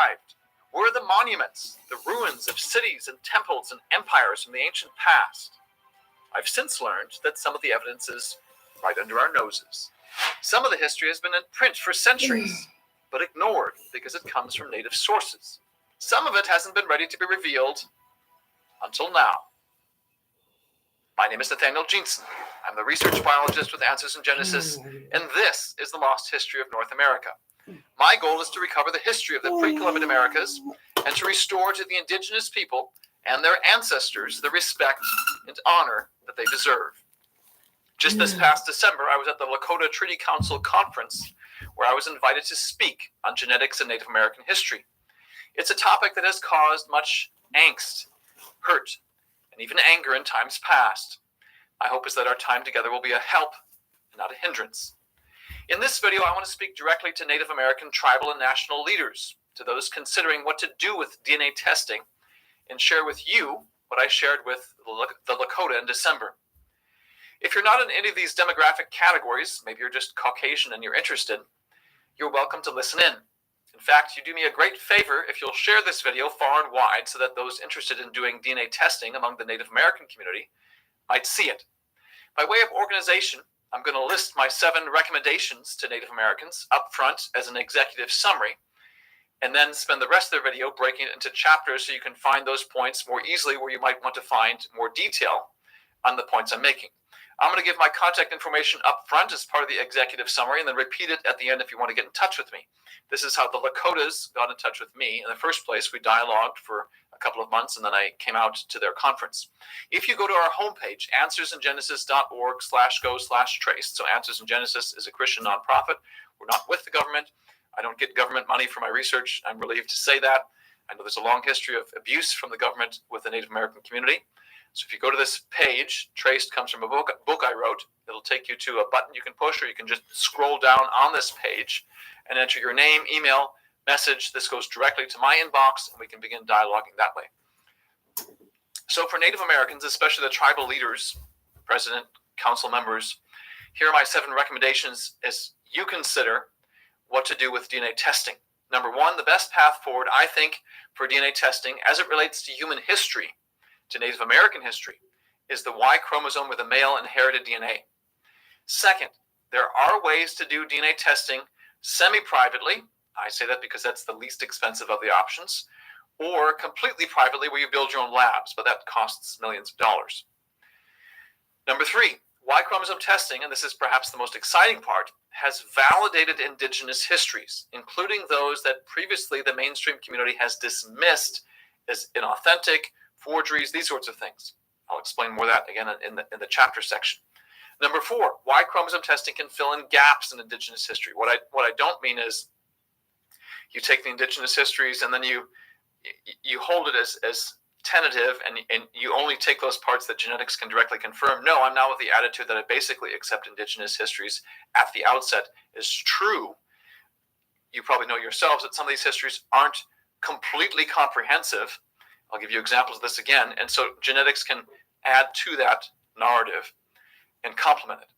survived? Where are the monuments, the ruins of cities and temples and empires from the ancient past? I've since learned that some of the evidence is right under our noses. Some of the history has been in print for centuries, but ignored because it comes from native sources. Some of it hasn't been ready to be revealed until now. My name is Nathaniel Jeanson. I'm the research biologist with Answers in Genesis, and this is the lost history of North America. My goal is to recover the history of the pre-Columbian Americas and to restore to the indigenous people and their ancestors the respect and honor that they deserve. Just this past December, I was at the Lakota Treaty Council conference where I was invited to speak on genetics and Native American history. It's a topic that has caused much angst, hurt, and even anger in times past. My hope is that our time together will be a help and not a hindrance. In this video, I want to speak directly to Native American tribal and national leaders, to those considering what to do with DNA testing, and share with you what I shared with the Lakota in December. If you're not in any of these demographic categories, maybe you're just Caucasian and you're interested, you're welcome to listen in. In fact, you do me a great favor if you'll share this video far and wide so that those interested in doing DNA testing among the Native American community might see it. By way of organization, I'm going to list my 7 recommendations to Native Americans up front as an executive summary, and then spend the rest of the video breaking it into chapters so you can find those points more easily where you might want to find more detail on the points I'm making. I'm going to give my contact information up front as part of the executive summary and then repeat it at the end if you want to get in touch with me. This is how the Lakotas got in touch with me. In the first place, we dialogued for a couple of months and then I came out to their conference. If you go to our homepage, answersingenesis.org/go/trace. So Answers in Genesis is a Christian nonprofit. We're not with the government. I don't get government money for my research. I'm relieved to say that. I know there's a long history of abuse from the government with the Native American community. So if you go to this page, Traced comes from a book I wrote. It'll take you to a button you can push, or you can just scroll down on this page and enter your name, email, message. This goes directly to my inbox, and we can begin dialoguing that way. So for Native Americans, especially the tribal leaders, president, council members, here are my 7 recommendations as you consider what to do with DNA testing. Number 1, the best path forward, I think, for DNA testing as it relates to human history, to Native American history, is the Y chromosome with a male inherited DNA. Second, there are ways to do DNA testing semi-privately. I say that because that's the least expensive of the options, or completely privately where you build your own labs, but that costs millions of dollars. Number 3, Y chromosome testing, and this is perhaps the most exciting part, has validated indigenous histories, including those that previously the mainstream community has dismissed as inauthentic, forgeries, these sorts of things. I'll explain more of that again in the chapter section. Number 4, Y chromosome testing can fill in gaps in indigenous history. What I don't mean is you take the indigenous histories and then you hold it as tentative and you only take those parts that genetics can directly confirm. No, I'm now with the attitude that I basically accept indigenous histories at the outset as true. You probably know yourselves that some of these histories aren't completely comprehensive. I'll give you examples of this again. And so genetics can add to that narrative and complement it.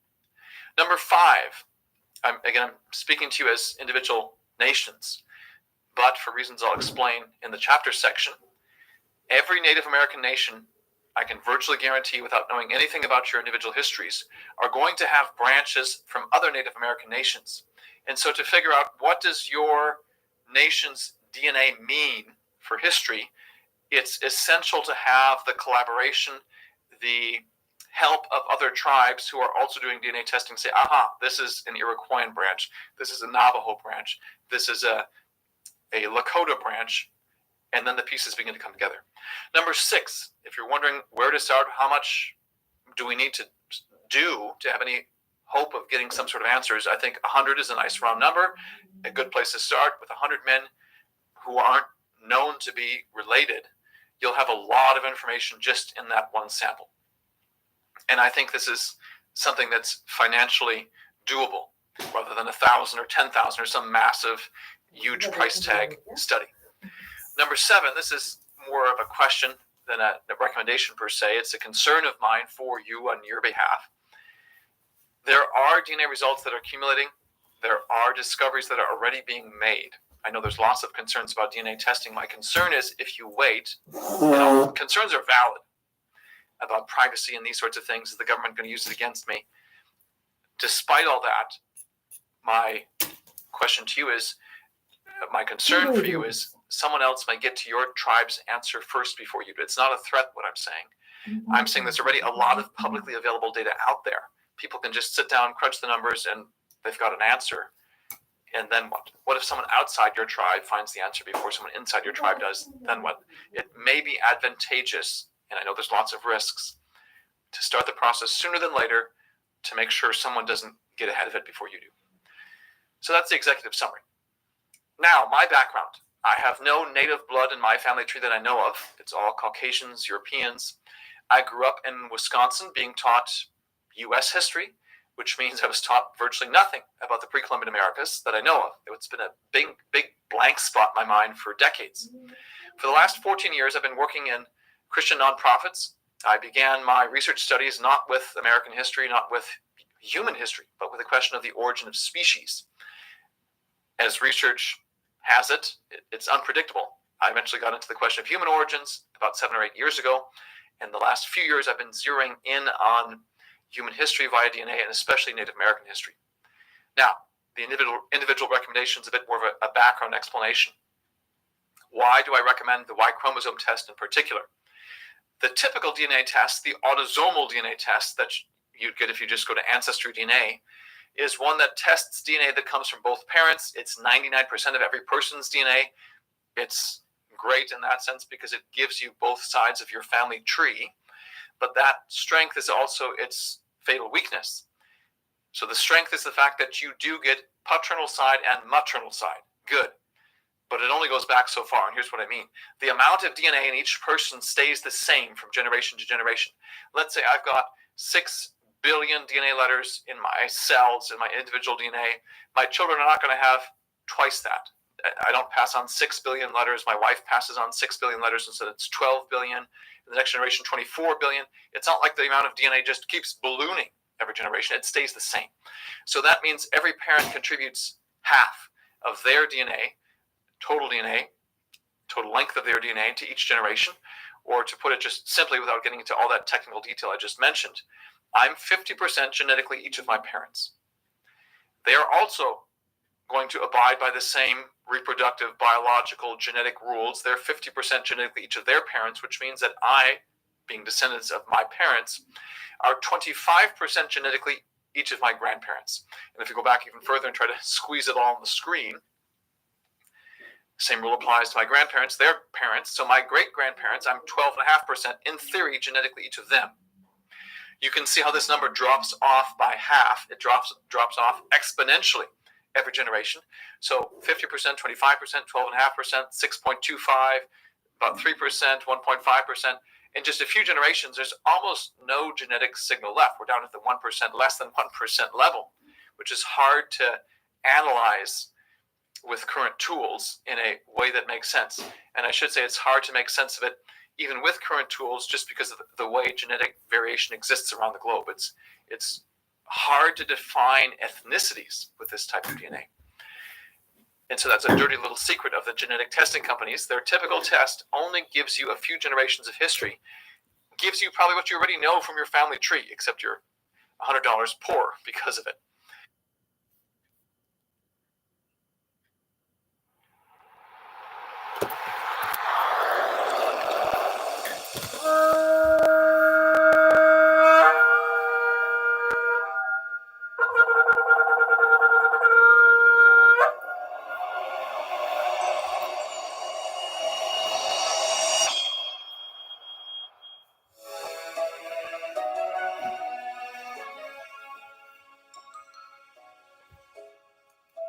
Number 5, I'm speaking to you as individual nations, but for reasons I'll explain in the chapter section, every Native American nation, I can virtually guarantee without knowing anything about your individual histories, are going to have branches from other Native American nations. And so to figure out what does your nation's DNA mean for history, it's essential to have the collaboration, the help of other tribes who are also doing DNA testing, say, aha, this is an Iroquoian branch, this is a Navajo branch, this is a Lakota branch, and then the pieces begin to come together. Number 6, if you're wondering where to start, how much do we need to do to have any hope of getting some sort of answers, I think 100 is a nice round number, a good place to start. With 100 men who aren't known to be related, you'll have a lot of information just in that one sample. And I think this is something that's financially doable rather than 1,000 or 10,000 or some massive, huge price tag study. Number 7, this is more of a question than a recommendation per se. It's a concern of mine for you on your behalf. There are DNA results that are accumulating. There are discoveries that are already being made. I know there's lots of concerns about DNA testing. My concern is if you wait, concerns are valid about privacy and these sorts of things. Is the government going to use it against me? Despite all that, my question to you is, my concern for you is someone else may get to your tribe's answer first before you do. It's not a threat, what I'm saying. I'm saying there's already a lot of publicly available data out there. People can just sit down, crunch the numbers, and they've got an answer. And then what? What if someone outside your tribe finds the answer before someone inside your tribe does? Then what? It may be advantageous, and I know there's lots of risks, to start the process sooner than later to make sure someone doesn't get ahead of it before you do. So that's the executive summary. Now, my background. I have no native blood in my family tree that I know of. It's all Caucasians, Europeans. I grew up in Wisconsin being taught U.S. history, which means I was taught virtually nothing about the pre-Columbian Americas that I know of. It's been a big blank spot in my mind for decades. For the last 14 years, I've been working in Christian nonprofits. I began my research studies not with American history, not with human history, but with the question of the origin of species. As research has it, it's unpredictable. I eventually got into the question of human origins about 7 or 8 years ago. And the last few years, I've been zeroing in on human history via DNA, and especially Native American history. Now, the individual recommendation is a bit more of a background explanation. Why do I recommend the Y chromosome test in particular? The typical DNA test, the autosomal DNA test that you'd get if you just go to Ancestry DNA, is one that tests DNA that comes from both parents. It's 99% of every person's DNA. It's great in that sense because it gives you both sides of your family tree. But that strength is also its fatal weakness. So the strength is the fact that you do get paternal side and maternal side. Good. But it only goes back so far, and here's what I mean. The amount of DNA in each person stays the same from generation to generation. Let's say I've got 6 billion DNA letters in my cells, in my individual DNA. My children are not going to have twice that. I don't pass on 6 billion letters. My wife passes on 6 billion letters, and so it's 12 billion. In the next generation, 24 billion. It's not like the amount of DNA just keeps ballooning every generation. It stays the same. So that means every parent contributes half of their DNA, total length of their DNA to each generation. Or to put it just simply without getting into all that technical detail I just mentioned, I'm 50% genetically each of my parents. They are also going to abide by the same reproductive, biological, genetic rules. They're 50% genetically each of their parents, which means that I, being descendants of my parents, are 25% genetically each of my grandparents. And if you go back even further and try to squeeze it all on the screen, same rule applies to my grandparents, their parents. So my great-grandparents, I'm 12.5% in theory genetically each of them. You can see how this number drops off by half. It drops off exponentially every generation. So 50%, 25%, 12.5%, 6.25, about 3%, 1.5%. In just a few generations, there's almost no genetic signal left. We're down at the 1%, less than 1% level, which is hard to analyze with current tools in a way that makes sense. And I should say it's hard to make sense of it even with current tools just because of the way genetic variation exists around the globe. It's hard to define ethnicities with this type of DNA. And so that's a dirty little secret of the genetic testing companies. Their typical test only gives you a few generations of history, gives you probably what you already know from your family tree, except you're $100 poor because of it.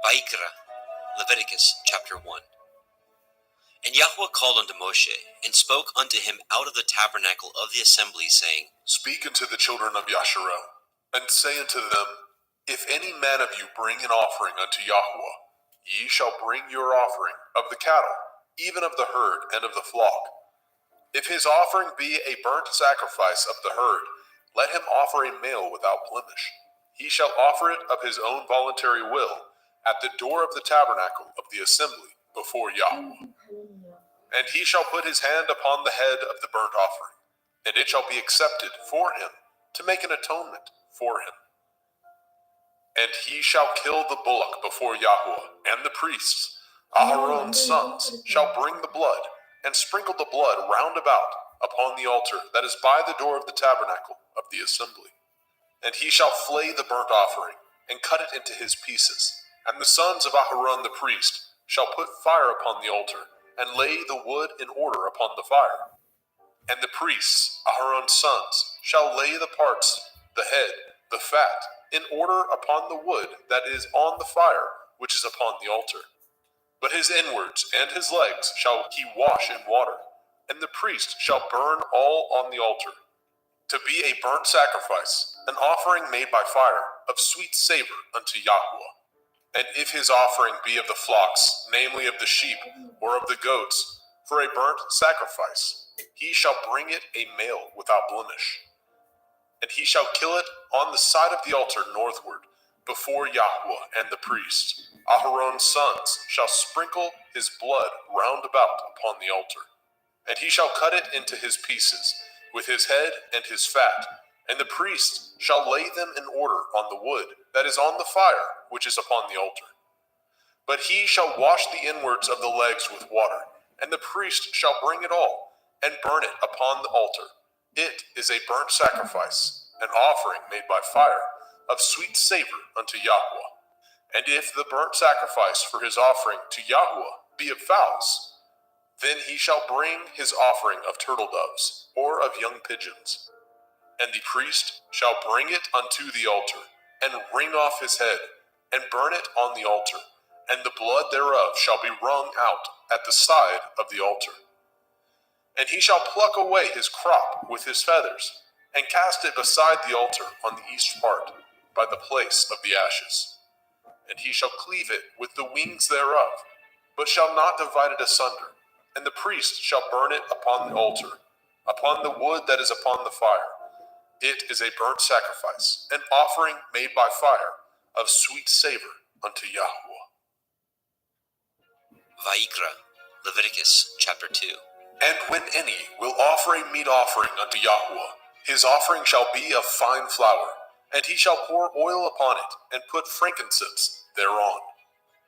Vaikra, Leviticus chapter 1. And Yahweh called unto Moshe, and spoke unto him out of the tabernacle of the assembly, saying, Speak unto the children of Yasharel, and say unto them, If any man of you bring an offering unto Yahweh, ye shall bring your offering of the cattle, even of the herd and of the flock. If his offering be a burnt sacrifice of the herd, let him offer a male without blemish. He shall offer it of his own voluntary will, at the door of the tabernacle of the assembly, before Yahweh. And he shall put his hand upon the head of the burnt offering, and it shall be accepted for him to make an atonement for him. And he shall kill the bullock before Yahweh, and the priests, Aharon's sons, shall bring the blood, and sprinkle the blood round about upon the altar that is by the door of the tabernacle of the assembly. And he shall flay the burnt offering, and cut it into his pieces. And the sons of Aharon the priest shall put fire upon the altar, and lay the wood in order upon the fire. And the priests, Aharon's sons, shall lay the parts, the head, the fat, in order upon the wood that is on the fire, which is upon the altar. But his inwards and his legs shall he wash in water, and the priest shall burn all on the altar, to be a burnt sacrifice, an offering made by fire, of sweet savor unto Yahweh. And if his offering be of the flocks, namely of the sheep, or of the goats, for a burnt sacrifice, he shall bring it a male without blemish. And he shall kill it on the side of the altar northward, before Yahweh and the priest. Aharon's sons shall sprinkle his blood round about upon the altar. And he shall cut it into his pieces, with his head and his fat, and the priest shall lay them in order on the wood that is on the fire, which is upon the altar. But he shall wash the inwards of the legs with water, and the priest shall bring it all, and burn it upon the altar. It is a burnt sacrifice, an offering made by fire, of sweet savor unto Yahweh. And if the burnt sacrifice for his offering to Yahweh be of fowls, then he shall bring his offering of turtle doves, or of young pigeons. And the priest shall bring it unto the altar, and wring off his head, and burn it on the altar, and the blood thereof shall be wrung out at the side of the altar. And he shall pluck away his crop with his feathers, and cast it beside the altar on the east part, by the place of the ashes. And he shall cleave it with the wings thereof, but shall not divide it asunder. And the priest shall burn it upon the altar, upon the wood that is upon the fire. It is a burnt sacrifice, an offering made by fire, of sweet savor unto Yahweh. Vayikra, Leviticus chapter 2. And when any will offer a meat offering unto Yahweh, his offering shall be of fine flour, and he shall pour oil upon it, and put frankincense thereon.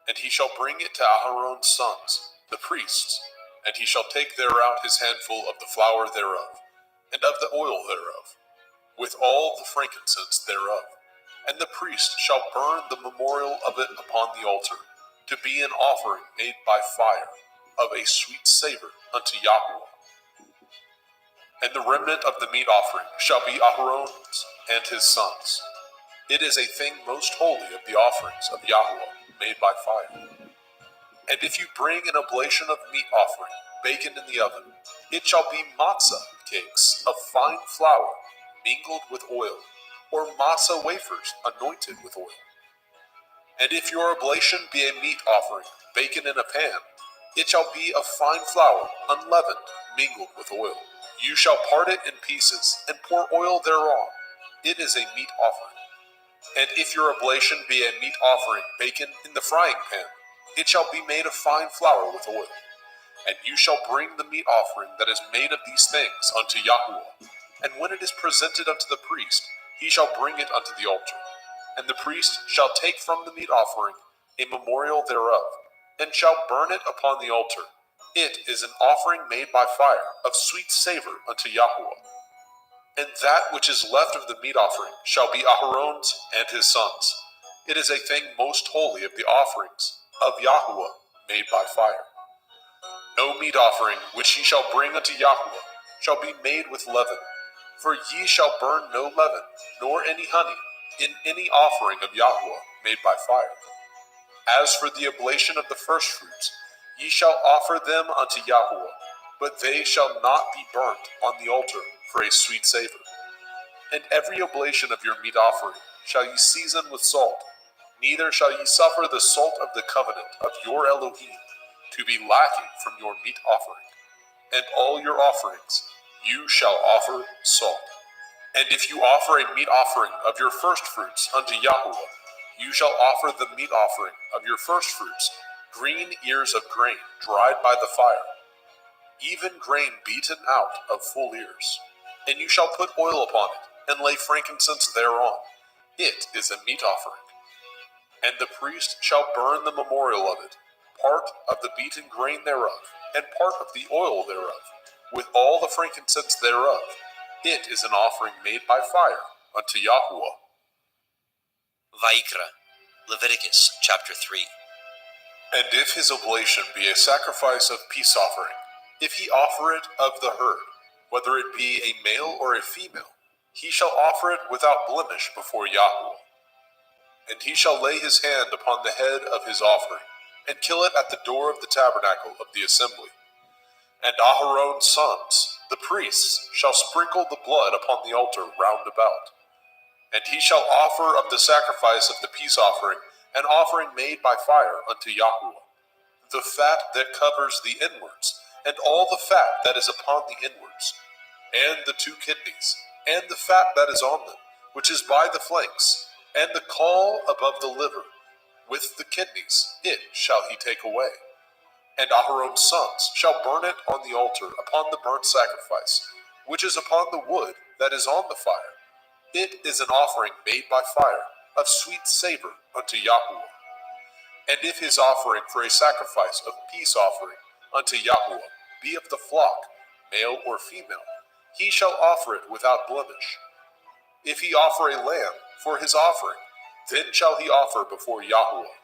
And he shall bring it to Aharon's sons, the priests, and he shall take thereout his handful of the flour thereof, and of the oil thereof, with all the frankincense thereof. And the priest shall burn the memorial of it upon the altar, to be an offering made by fire, of a sweet savor unto Yahweh. And the remnant of the meat offering shall be Aharon's and his sons. It is a thing most holy of the offerings of Yahweh made by fire. And if you bring an oblation of meat offering, baken in the oven, it shall be matzah cakes of fine flour, mingled with oil, or matzah wafers anointed with oil. And if your oblation be a meat offering, baken in a pan, it shall be of fine flour, unleavened, mingled with oil. You shall part it in pieces, and pour oil thereon. It is a meat offering. And if your oblation be a meat offering baken in the frying pan, it shall be made of fine flour with oil. And you shall bring the meat offering that is made of these things unto Yahweh. And when it is presented unto the priest, he shall bring it unto the altar. And the priest shall take from the meat offering a memorial thereof, and shall burn it upon the altar. It is an offering made by fire, of sweet savor unto Yahweh. And that which is left of the meat offering shall be Aharon's and his sons. It is a thing most holy of the offerings of Yahweh made by fire. No meat offering which ye shall bring unto Yahweh shall be made with leaven, for ye shall burn no leaven, nor any honey, in any offering of Yahweh made by fire. As for the oblation of the firstfruits, ye shall offer them unto Yahweh, but they shall not be burnt on the altar for a sweet savor. And every oblation of your meat offering shall ye season with salt, neither shall ye suffer the salt of the covenant of your Elohim to be lacking from your meat offering. And all your offerings you shall offer salt. And if you offer a meat offering of your firstfruits unto Yahweh, you shall offer the meat offering of your firstfruits green ears of grain dried by the fire, even grain beaten out of full ears. And you shall put oil upon it, and lay frankincense thereon. It is a meat offering. And the priest shall burn the memorial of it, part of the beaten grain thereof, and part of the oil thereof, with all the frankincense thereof. It is an offering made by fire unto Yahuwah. Vaikra, Leviticus chapter 3. And if his oblation be a sacrifice of peace offering, if he offer it of the herd, whether it be a male or a female, he shall offer it without blemish before Yahuwah. And he shall lay his hand upon the head of his offering, and kill it at the door of the tabernacle of the assembly. And Aharon's sons, the priests, shall sprinkle the blood upon the altar round about. And he shall offer of the sacrifice of the peace offering an offering made by fire unto Yahuwah, the fat that covers the inwards, and all the fat that is upon the inwards, and the 2 kidneys, and the fat that is on them, which is by the flanks, and the caul above the liver, with the kidneys, it shall he take away. And Aharon's sons shall burn it on the altar upon the burnt sacrifice, which is upon the wood that is on the fire. It is an offering made by fire, of sweet savor unto Yahuwah. And if his offering for a sacrifice of peace offering unto Yahuwah be of the flock, male or female, he shall offer it without blemish. If he offer a lamb for his offering, then shall he offer before Yahuwah.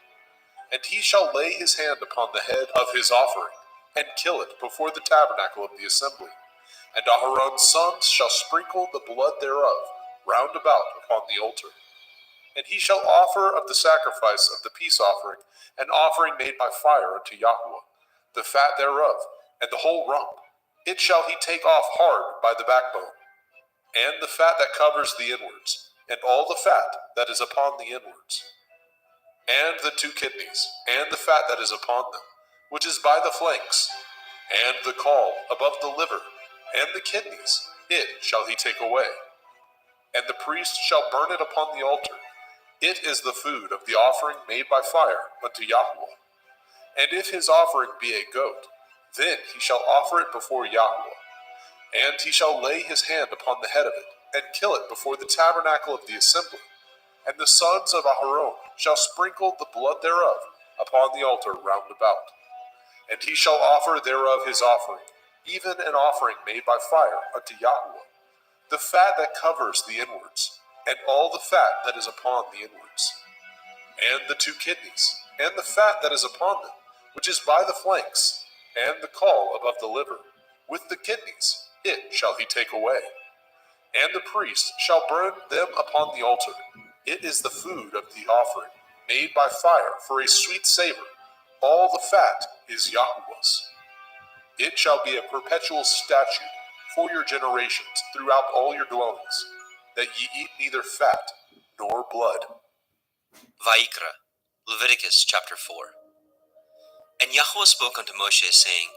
And he shall lay his hand upon the head of his offering, and kill it before the tabernacle of the assembly. And Aharon's sons shall sprinkle the blood thereof round about upon the altar. And he shall offer of the sacrifice of the peace offering an offering made by fire unto Yahuwah, the fat thereof, and the whole rump. It shall he take off hard by the backbone, and the fat that covers the inwards, and all the fat that is upon the inwards, and the 2 kidneys, and the fat that is upon them, which is by the flanks, and the caul above the liver, and the kidneys, it shall he take away. And the priest shall burn it upon the altar. It is the food of the offering made by fire unto Yahuwah. And if his offering be a goat, then he shall offer it before Yahuwah. And he shall lay his hand upon the head of it, and kill it before the tabernacle of the assembly. And the sons of Aharon shall sprinkle the blood thereof upon the altar round about. And he shall offer thereof his offering, even an offering made by fire unto Yahuwah, the fat that covers the inwards, and all the fat that is upon the inwards, and the 2 kidneys, and the fat that is upon them, which is by the flanks, and the caul above the liver, with the kidneys, it shall he take away. And the priest shall burn them upon the altar. It is the food of the offering, made by fire for a sweet savor. All the fat is Yahuwah's. It shall be a perpetual statute for your generations throughout all your dwellings, that ye eat neither fat nor blood. Vaikra, Leviticus chapter 4. And Yahuwah spoke unto Moshe, saying,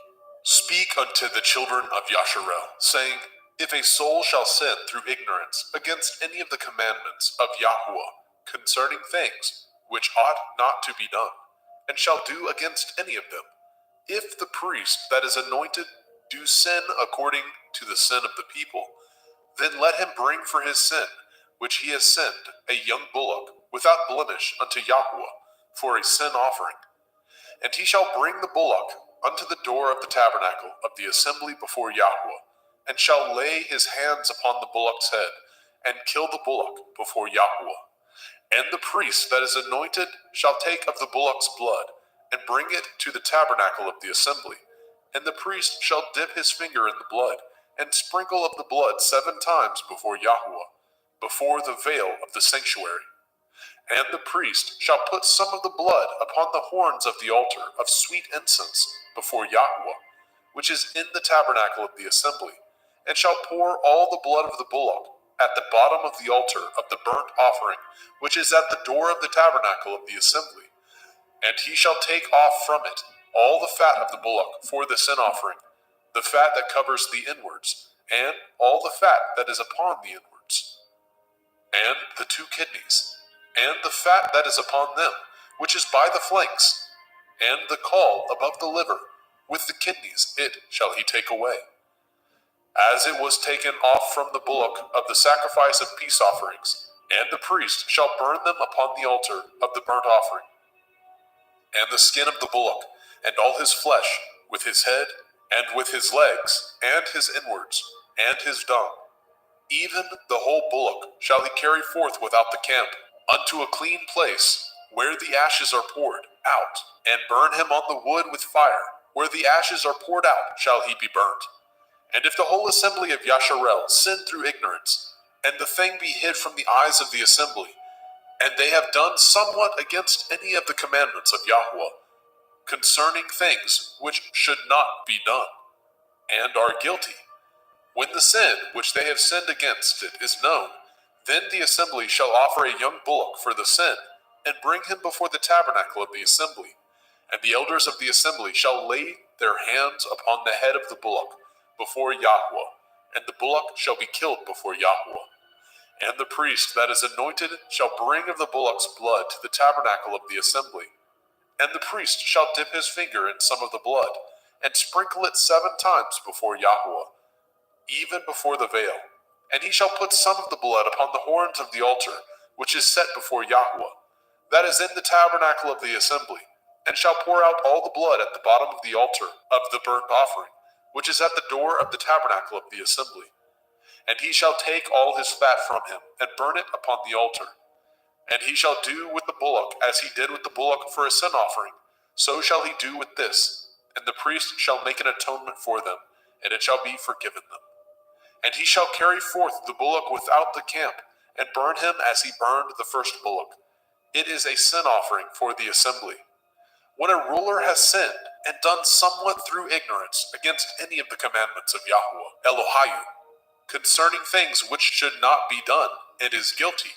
Speak unto the children of Yasharel, saying, If a soul shall sin through ignorance against any of the commandments of Yahuwah concerning things which ought not to be done, and shall do against any of them, if the priest that is anointed do sin according to the sin of the people, then let him bring for his sin, which he has sinned, a young bullock, without blemish unto Yahuwah, for a sin offering. And he shall bring the bullock unto the door of the tabernacle of the assembly before Yahuwah, and shall lay his hands upon the bullock's head, and kill the bullock before Yahuwah. And the priest that is anointed shall take of the bullock's blood, and bring it to the tabernacle of the assembly. And the priest shall dip his finger in the blood, and sprinkle of the blood 7 times before Yahuwah, before the veil of the sanctuary. And the priest shall put some of the blood upon the horns of the altar of sweet incense before Yahuwah, which is in the tabernacle of the assembly, and shall pour all the blood of the bullock at the bottom of the altar of the burnt offering, which is at the door of the tabernacle of the assembly. And he shall take off from it all the fat of the bullock for the sin offering, the fat that covers the inwards, and all the fat that is upon the inwards, and the 2 kidneys, and the fat that is upon them, which is by the flanks, and the caul above the liver, with the kidneys it shall he take away. As it was taken off from the bullock of the sacrifice of peace offerings, and the priest shall burn them upon the altar of the burnt offering. And the skin of the bullock, and all his flesh, with his head, and with his legs, and his inwards, and his dung, even the whole bullock shall he carry forth without the camp, unto a clean place, where the ashes are poured out, and burn him on the wood with fire. Where the ashes are poured out shall he be burnt. And if the whole assembly of Yasharel sin through ignorance, and the thing be hid from the eyes of the assembly, and they have done somewhat against any of the commandments of Yahweh, concerning things which should not be done, and are guilty, when the sin which they have sinned against it is known, then the assembly shall offer a young bullock for the sin, and bring him before the tabernacle of the assembly. And the elders of the assembly shall lay their hands upon the head of the bullock before Yahweh, and the bullock shall be killed before Yahweh. And the priest that is anointed shall bring of the bullock's blood to the tabernacle of the assembly. And the priest shall dip his finger in some of the blood, and sprinkle it 7 times before Yahweh, even before the veil. And he shall put some of the blood upon the horns of the altar, which is set before Yahweh, that is in the tabernacle of the assembly, and shall pour out all the blood at the bottom of the altar of the burnt offering, which is at the door of the tabernacle of the assembly. And he shall take all his fat from him, and burn it upon the altar. And he shall do with the bullock as he did with the bullock for a sin offering, so shall he do with this. And the priest shall make an atonement for them, and it shall be forgiven them. And he shall carry forth the bullock without the camp, and burn him as he burned the first bullock. It is a sin offering for the assembly. When a ruler has sinned, and done somewhat through ignorance against any of the commandments of Yahweh, Elohiah, concerning things which should not be done, and is guilty,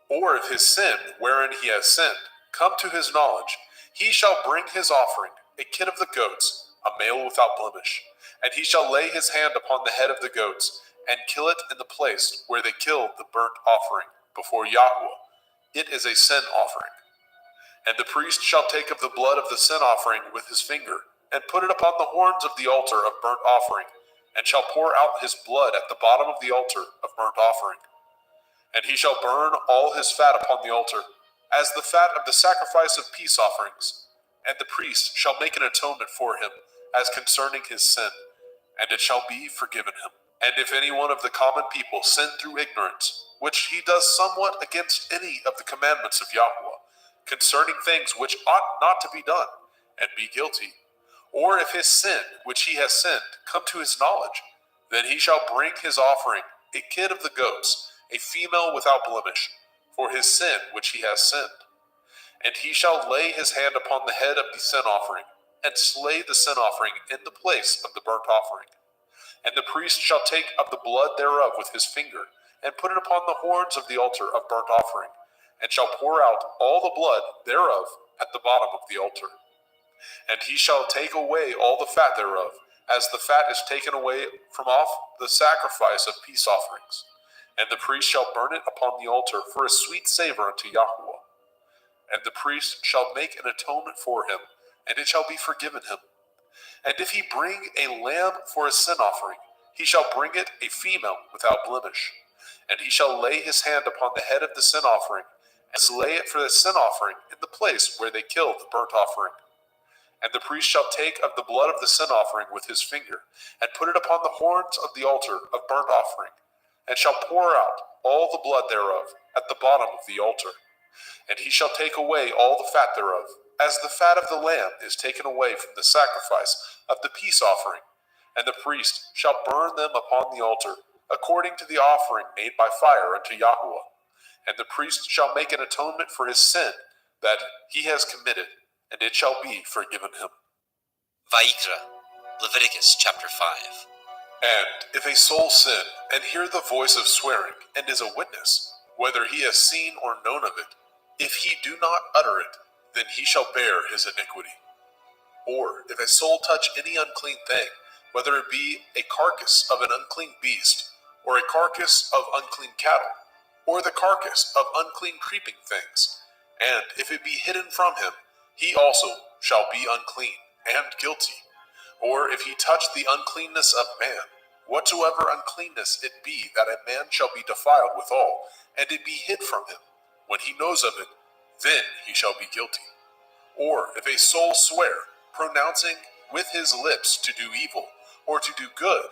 or if his sin, wherein he has sinned, come to his knowledge, he shall bring his offering, a kid of the goats, a male without blemish, and he shall lay his hand upon the head of the goats, and kill it in the place where they killed the burnt offering, before Yahweh. It is a sin offering. And the priest shall take of the blood of the sin offering with his finger, and put it upon the horns of the altar of burnt offering, and shall pour out his blood at the bottom of the altar of burnt offering. And he shall burn all his fat upon the altar, as the fat of the sacrifice of peace offerings. And the priest shall make an atonement for him, as concerning his sin, and it shall be forgiven him. And if any one of the common people sin through ignorance, which he does somewhat against any of the commandments of Yahweh, concerning things which ought not to be done, and be guilty, or if his sin, which he has sinned, come to his knowledge, then he shall bring his offering, a kid of the goats, a female without blemish, for his sin which he has sinned. And he shall lay his hand upon the head of the sin offering, and slay the sin offering in the place of the burnt offering. And the priest shall take of the blood thereof with his finger, and put it upon the horns of the altar of burnt offering, and shall pour out all the blood thereof at the bottom of the altar. And he shall take away all the fat thereof, as the fat is taken away from off the sacrifice of peace offerings. And the priest shall burn it upon the altar for a sweet savor unto Yahweh. And the priest shall make an atonement for him, and it shall be forgiven him. And if he bring a lamb for a sin offering, he shall bring it a female without blemish. And he shall lay his hand upon the head of the sin offering, and slay it for the sin offering in the place where they killed the burnt offering. And the priest shall take of the blood of the sin offering with his finger, and put it upon the horns of the altar of burnt offering, and shall pour out all the blood thereof at the bottom of the altar. And he shall take away all the fat thereof, as the fat of the lamb is taken away from the sacrifice of the peace offering. And the priest shall burn them upon the altar, according to the offering made by fire unto Yahweh. And the priest shall make an atonement for his sin that he has committed, and it shall be forgiven him. Vayikra, Leviticus chapter 5. And if a soul sin, and hear the voice of swearing, and is a witness, whether he has seen or known of it, if he do not utter it, then he shall bear his iniquity. Or if a soul touch any unclean thing, whether it be a carcass of an unclean beast, or a carcass of unclean cattle, or the carcass of unclean creeping things, and if it be hidden from him, he also shall be unclean and guilty. Or if he touch the uncleanness of man, whatsoever uncleanness it be, that a man shall be defiled withal, and it be hid from him, when he knows of it, then he shall be guilty. Or if a soul swear, pronouncing with his lips to do evil, or to do good,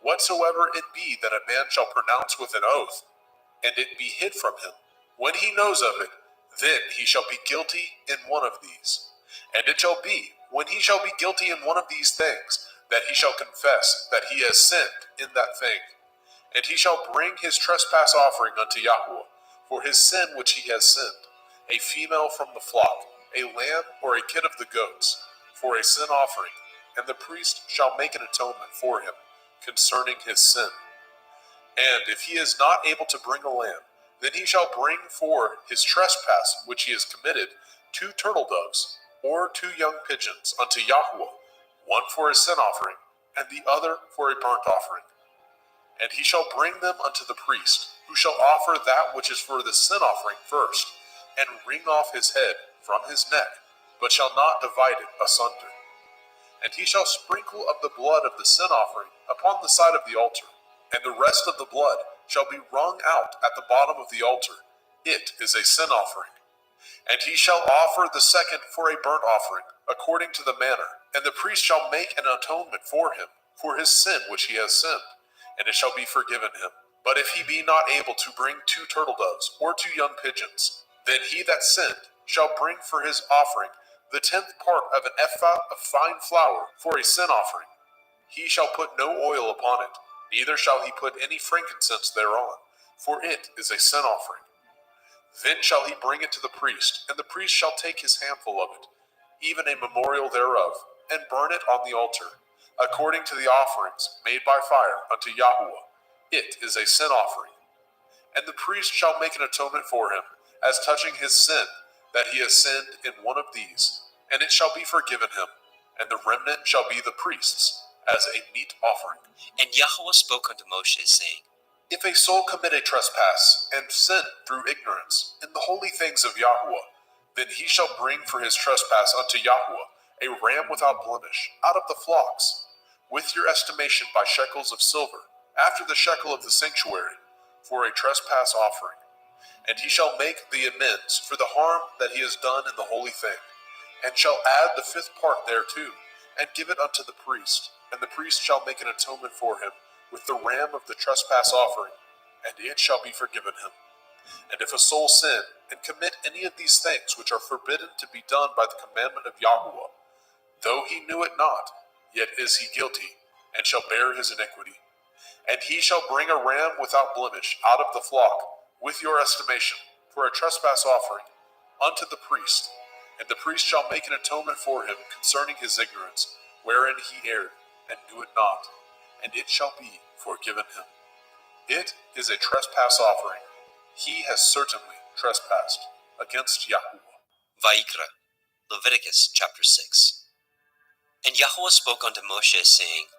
whatsoever it be that a man shall pronounce with an oath, and it be hid from him, when he knows of it, then he shall be guilty in one of these. And it shall be, when he shall be guilty in one of these things, that he shall confess that he has sinned in that thing. And he shall bring his trespass offering unto Yahweh, for his sin which he has sinned, a female from the flock, a lamb or a kid of the goats, for a sin offering, and the priest shall make an atonement for him concerning his sin. And if he is not able to bring a lamb, then he shall bring for his trespass which he has committed 2 turtle doves, or 2 young pigeons unto Yahweh, one for a sin offering, and the other for a burnt offering. And he shall bring them unto the priest, who shall offer that which is for the sin offering first, and wring off his head from his neck, but shall not divide it asunder. And he shall sprinkle of the blood of the sin offering upon the side of the altar, and the rest of the blood shall be wrung out at the bottom of the altar. It is a sin offering. And he shall offer the second for a burnt offering, according to the manner, and the priest shall make an atonement for him, for his sin which he has sinned, and it shall be forgiven him. But if he be not able to bring 2 turtle doves, or 2 young pigeons, then he that sinned shall bring for his offering the 10th part of an ephah of fine flour for a sin offering. He shall put no oil upon it, neither shall he put any frankincense thereon, for it is a sin offering. Then shall he bring it to the priest, and the priest shall take his handful of it, even a memorial thereof, and burn it on the altar, according to the offerings made by fire unto Yahweh. It is a sin offering. And the priest shall make an atonement for him, as touching his sin, that he has sinned in one of these, and it shall be forgiven him, and the remnant shall be the priest's, as a meat offering. And Yahweh spoke unto Moshe, saying, If a soul commit a trespass, and sin through ignorance, in the holy things of Yahweh, then he shall bring for his trespass unto Yahweh a ram without blemish, out of the flocks, with your estimation by shekels of silver, after the shekel of the sanctuary, for a trespass offering. And he shall make the amends for the harm that he has done in the holy thing, and shall add the 5th part thereto, and give it unto the priest, and the priest shall make an atonement for him with the ram of the trespass offering, and it shall be forgiven him. And if a soul sin, and commit any of these things which are forbidden to be done by the commandment of Yahweh, though he knew it not, yet is he guilty, and shall bear his iniquity. And he shall bring a ram without blemish out of the flock, with your estimation, for a trespass offering, unto the priest, and the priest shall make an atonement for him concerning his ignorance, wherein he erred, and knew it not, and it shall be forgiven him. It is a trespass offering. He has certainly trespassed against Yahweh. Vayikra, Leviticus chapter 6. And Yahweh spoke unto Moshe, saying,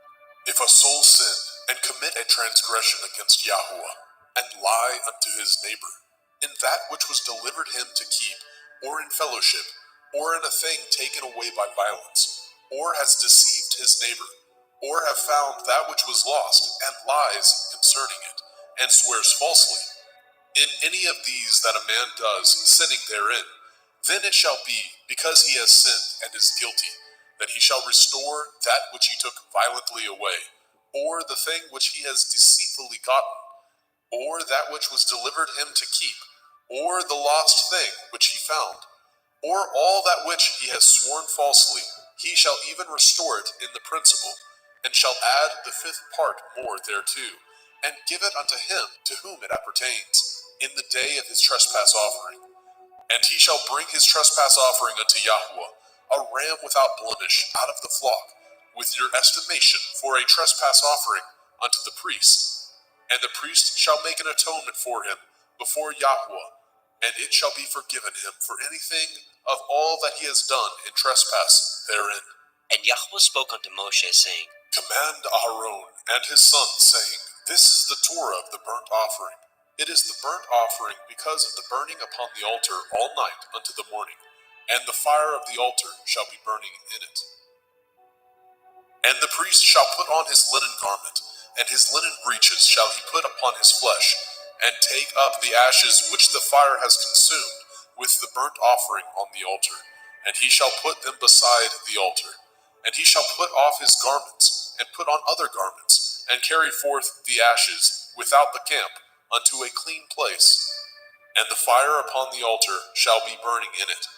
If a soul sin, and commit a transgression against Yahweh, and lie unto his neighbor, in that which was delivered him to keep, or in fellowship, or in a thing taken away by violence, or has deceived his neighbor, or have found that which was lost, and lies concerning it, and swears falsely, in any of these that a man does, sinning therein, then it shall be, because he has sinned and is guilty, that he shall restore that which he took violently away, or the thing which he has deceitfully gotten, or that which was delivered him to keep, or the lost thing which he found, or all that which he has sworn falsely, he shall even restore it in the principal, and shall add the 5th part more thereto, and give it unto him to whom it appertains, in the day of his trespass offering. And he shall bring his trespass offering unto Yahweh, a ram without blemish out of the flock, with your estimation for a trespass offering unto the priest. And the priest shall make an atonement for him before Yahweh, and it shall be forgiven him for anything of all that he has done in trespass therein. And Yahweh spoke unto Moshe, saying, Command Aaron and his sons, saying, This is the Torah of the burnt offering. It is the burnt offering because of the burning upon the altar all night unto the morning. and the fire of the altar shall be burning in it. And the priest shall put on his linen garment, and his linen breeches shall he put upon his flesh, and take up the ashes which the fire has consumed with the burnt offering on the altar, and he shall put them beside the altar. And he shall put off his garments, and put on other garments, and carry forth the ashes without the camp unto a clean place. And the fire upon the altar shall be burning in it.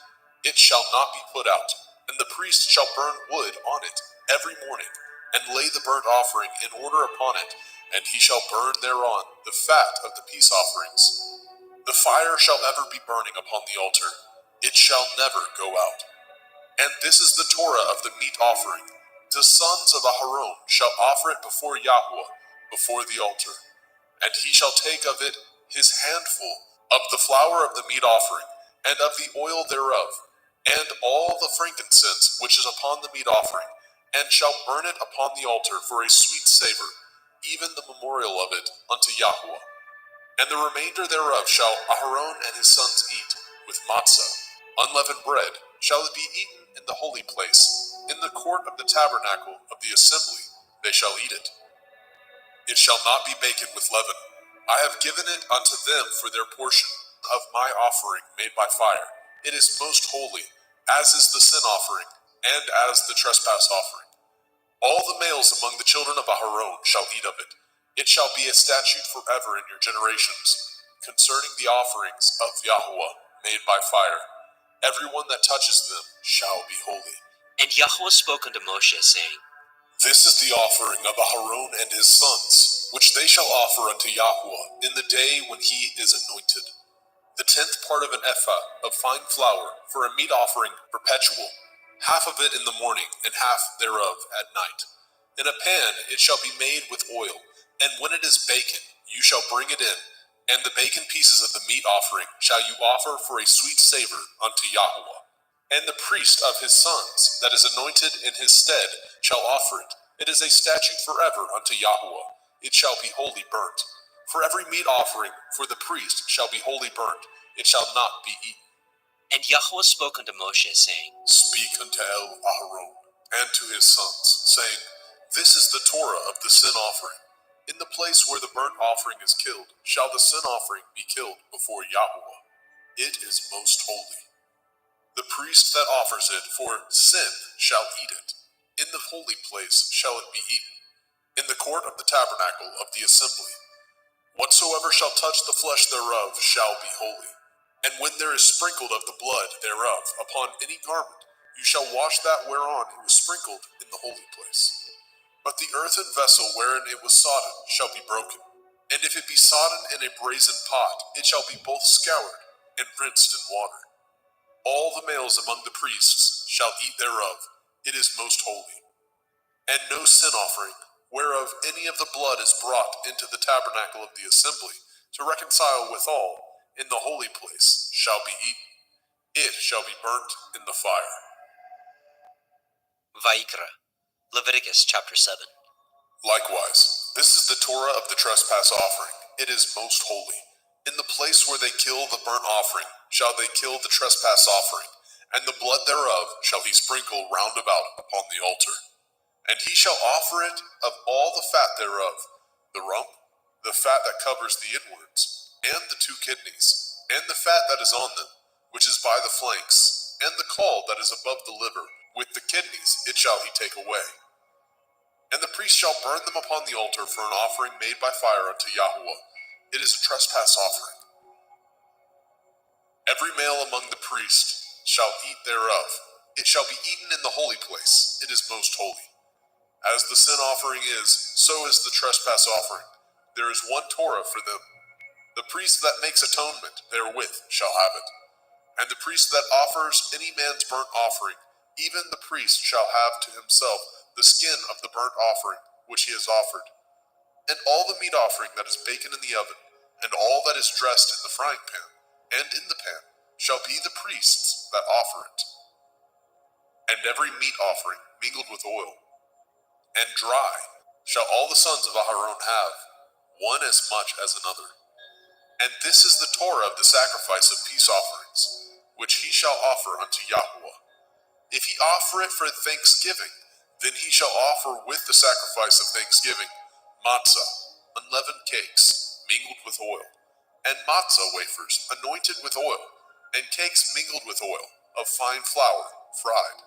It shall not be put out. And the priest shall burn wood on it every morning, and lay the burnt offering in order upon it, and he shall burn thereon the fat of the peace offerings. The fire shall ever be burning upon the altar. It shall never go out. And this is the Torah of the meat offering. The sons of Aharon shall offer it before Yahweh, before the altar. And he shall take of it his handful of the flour of the meat offering, and of the oil thereof, and all the frankincense which is upon the meat offering, and shall burn it upon the altar for a sweet savor, even the memorial of it unto Yahweh. And the remainder thereof shall Aharon and his sons eat, with matzah, unleavened bread, shall it be eaten in the holy place, in the court of the tabernacle of the assembly they shall eat it. It shall not be baken with leaven. I have given it unto them for their portion of my offering made by fire. It is most holy, as is the sin offering, and as the trespass offering. All the males among the children of Aharon shall eat of it. It shall be a statute forever in your generations, concerning the offerings of Yahweh made by fire. Everyone that touches them shall be holy. And Yahweh spoke unto Moshe, saying, This is the offering of Aharon and his sons, which they shall offer unto Yahweh in the day when he is anointed. The 10th part of an ephah of fine flour for a meat offering perpetual, half of it in the morning, and half thereof at night. In a pan it shall be made with oil, and when it is baken, you shall bring it in, and the baken pieces of the meat offering shall you offer for a sweet savor unto Yahweh. And the priest of his sons, that is anointed in his stead, shall offer it. It is a statute forever unto Yahweh. It shall be wholly burnt. For every meat offering for the priest shall be wholly burnt. It shall not be eaten. And Yahweh spoke unto Moshe, saying, Speak unto Aharon and to his sons, saying, This is the Torah of the sin offering. In the place where the burnt offering is killed, shall the sin offering be killed before Yahweh. It is most holy. The priest that offers it for sin shall eat it. In the holy place shall it be eaten, in the court of the tabernacle of the assembly. Whatsoever shall touch the flesh thereof shall be holy. And when there is sprinkled of the blood thereof upon any garment, you shall wash that whereon it was sprinkled in the holy place. But the earthen vessel wherein it was sodden shall be broken. And if it be sodden in a brazen pot, it shall be both scoured and rinsed in water. All the males among the priests shall eat thereof. It is most holy. And no sin offering, whereof any of the blood is brought into the tabernacle of the assembly, to reconcile withal, in the holy place, shall be eaten. It shall be burnt in the fire. Vayikra, Leviticus chapter 7. Likewise, this is the Torah of the trespass offering. It is most holy. In the place where they kill the burnt offering, shall they kill the trespass offering, and the blood thereof shall he sprinkle round about upon the altar. And he shall offer it of all the fat thereof, the rump, the fat that covers the inwards, and the 2 kidneys, and the fat that is on them, which is by the flanks, and the caul that is above the liver, with the kidneys it shall he take away. And the priest shall burn them upon the altar for an offering made by fire unto Yahweh. It is a trespass offering. Every male among the priests shall eat thereof. It shall be eaten in the holy place. It is most holy. As the sin offering is, so is the trespass offering. There is one Torah for them. The priest that makes atonement therewith shall have it. And the priest that offers any man's burnt offering, even the priest shall have to himself the skin of the burnt offering which he has offered. And all the meat offering that is baken in the oven, and all that is dressed in the frying pan, and in the pan, shall be the priest's that offer it. And every meat offering mingled with oil, and dry, shall all the sons of Aharon have, one as much as another. And this is the Torah of the sacrifice of peace offerings. which he shall offer unto Yahweh. If he offer it for thanksgiving, then he shall offer with the sacrifice of thanksgiving matzah, unleavened cakes, mingled with oil, and matzah wafers, anointed with oil, and cakes mingled with oil, of fine flour, fried.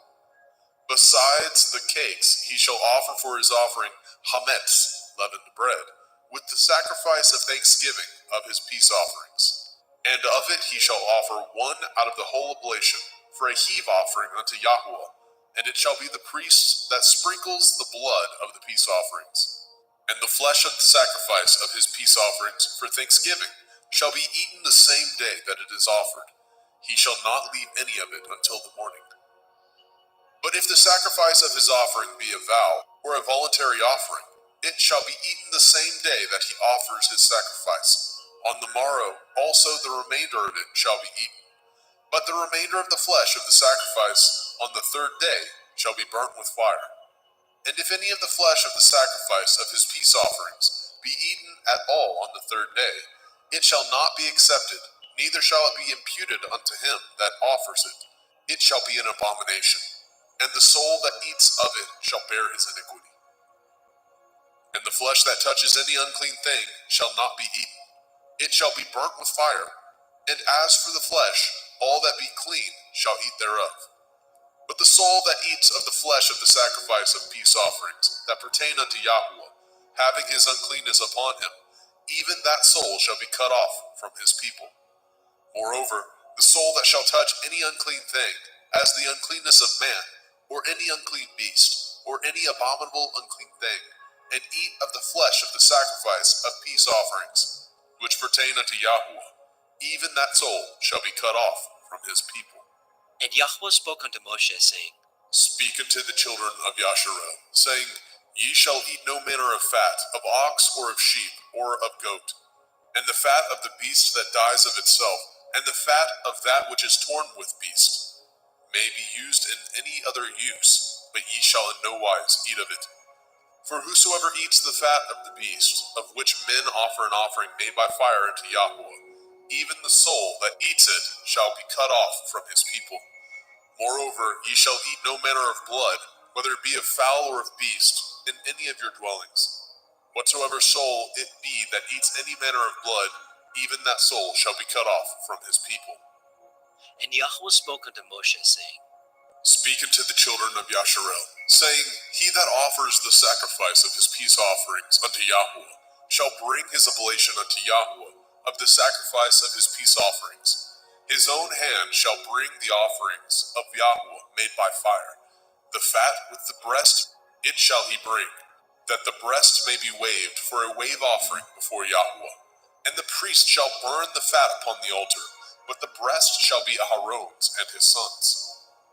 Besides the cakes, he shall offer for his offering hametz, leavened bread, with the sacrifice of thanksgiving of his peace offerings. And of it he shall offer one out of the whole oblation, for a heave offering unto Yahweh, and it shall be the priest that sprinkles the blood of the peace offerings. And the flesh of the sacrifice of his peace offerings for thanksgiving shall be eaten the same day that it is offered. He shall not leave any of it until the morning. But if the sacrifice of his offering be a vow, or a voluntary offering, it shall be eaten the same day that he offers his sacrifice. On the morrow also the remainder of it shall be eaten. But the remainder of the flesh of the sacrifice on the third day shall be burnt with fire. And if any of the flesh of the sacrifice of his peace offerings be eaten at all on the third day, it shall not be accepted, neither shall it be imputed unto him that offers it. It shall be an abomination, and the soul that eats of it shall bear his iniquity. And the flesh that touches any unclean thing shall not be eaten. It shall be burnt with fire. And as for the flesh, all that be clean shall eat thereof. But the soul that eats of the flesh of the sacrifice of peace offerings that pertain unto Yahweh, having his uncleanness upon him, even that soul shall be cut off from his people. Moreover, the soul that shall touch any unclean thing, as the uncleanness of man, or any unclean beast, or any abominable unclean thing, and eat of the flesh of the sacrifice of peace offerings, which pertain unto Yahweh, even that soul shall be cut off from his people. And Yahweh spoke unto Moshe, saying, Speak unto the children of Yasharel, saying, Ye shall eat no manner of fat, of ox, or of sheep, or of goat, and the fat of the beast that dies of itself, and the fat of that which is torn with beast, may be used in any other use, but ye shall in no wise eat of it. For whosoever eats the fat of the beast, of which men offer an offering made by fire unto Yahweh, even the soul that eats it shall be cut off from his people. Moreover, ye shall eat no manner of blood, whether it be of fowl or of beast, in any of your dwellings. Whatsoever soul it be that eats any manner of blood, even that soul shall be cut off from his people. And Yahweh spoke unto Moshe, saying, Speak unto the children of Yasharel, saying, He that offers the sacrifice of his peace offerings unto Yahweh shall bring his oblation unto Yahweh of the sacrifice of his peace offerings. His own hand shall bring the offerings of Yahweh made by fire. The fat with the breast it shall he bring, that the breast may be waved for a wave offering before Yahweh. And the priest shall burn the fat upon the altar, but the breast shall be Aharon's and his sons'.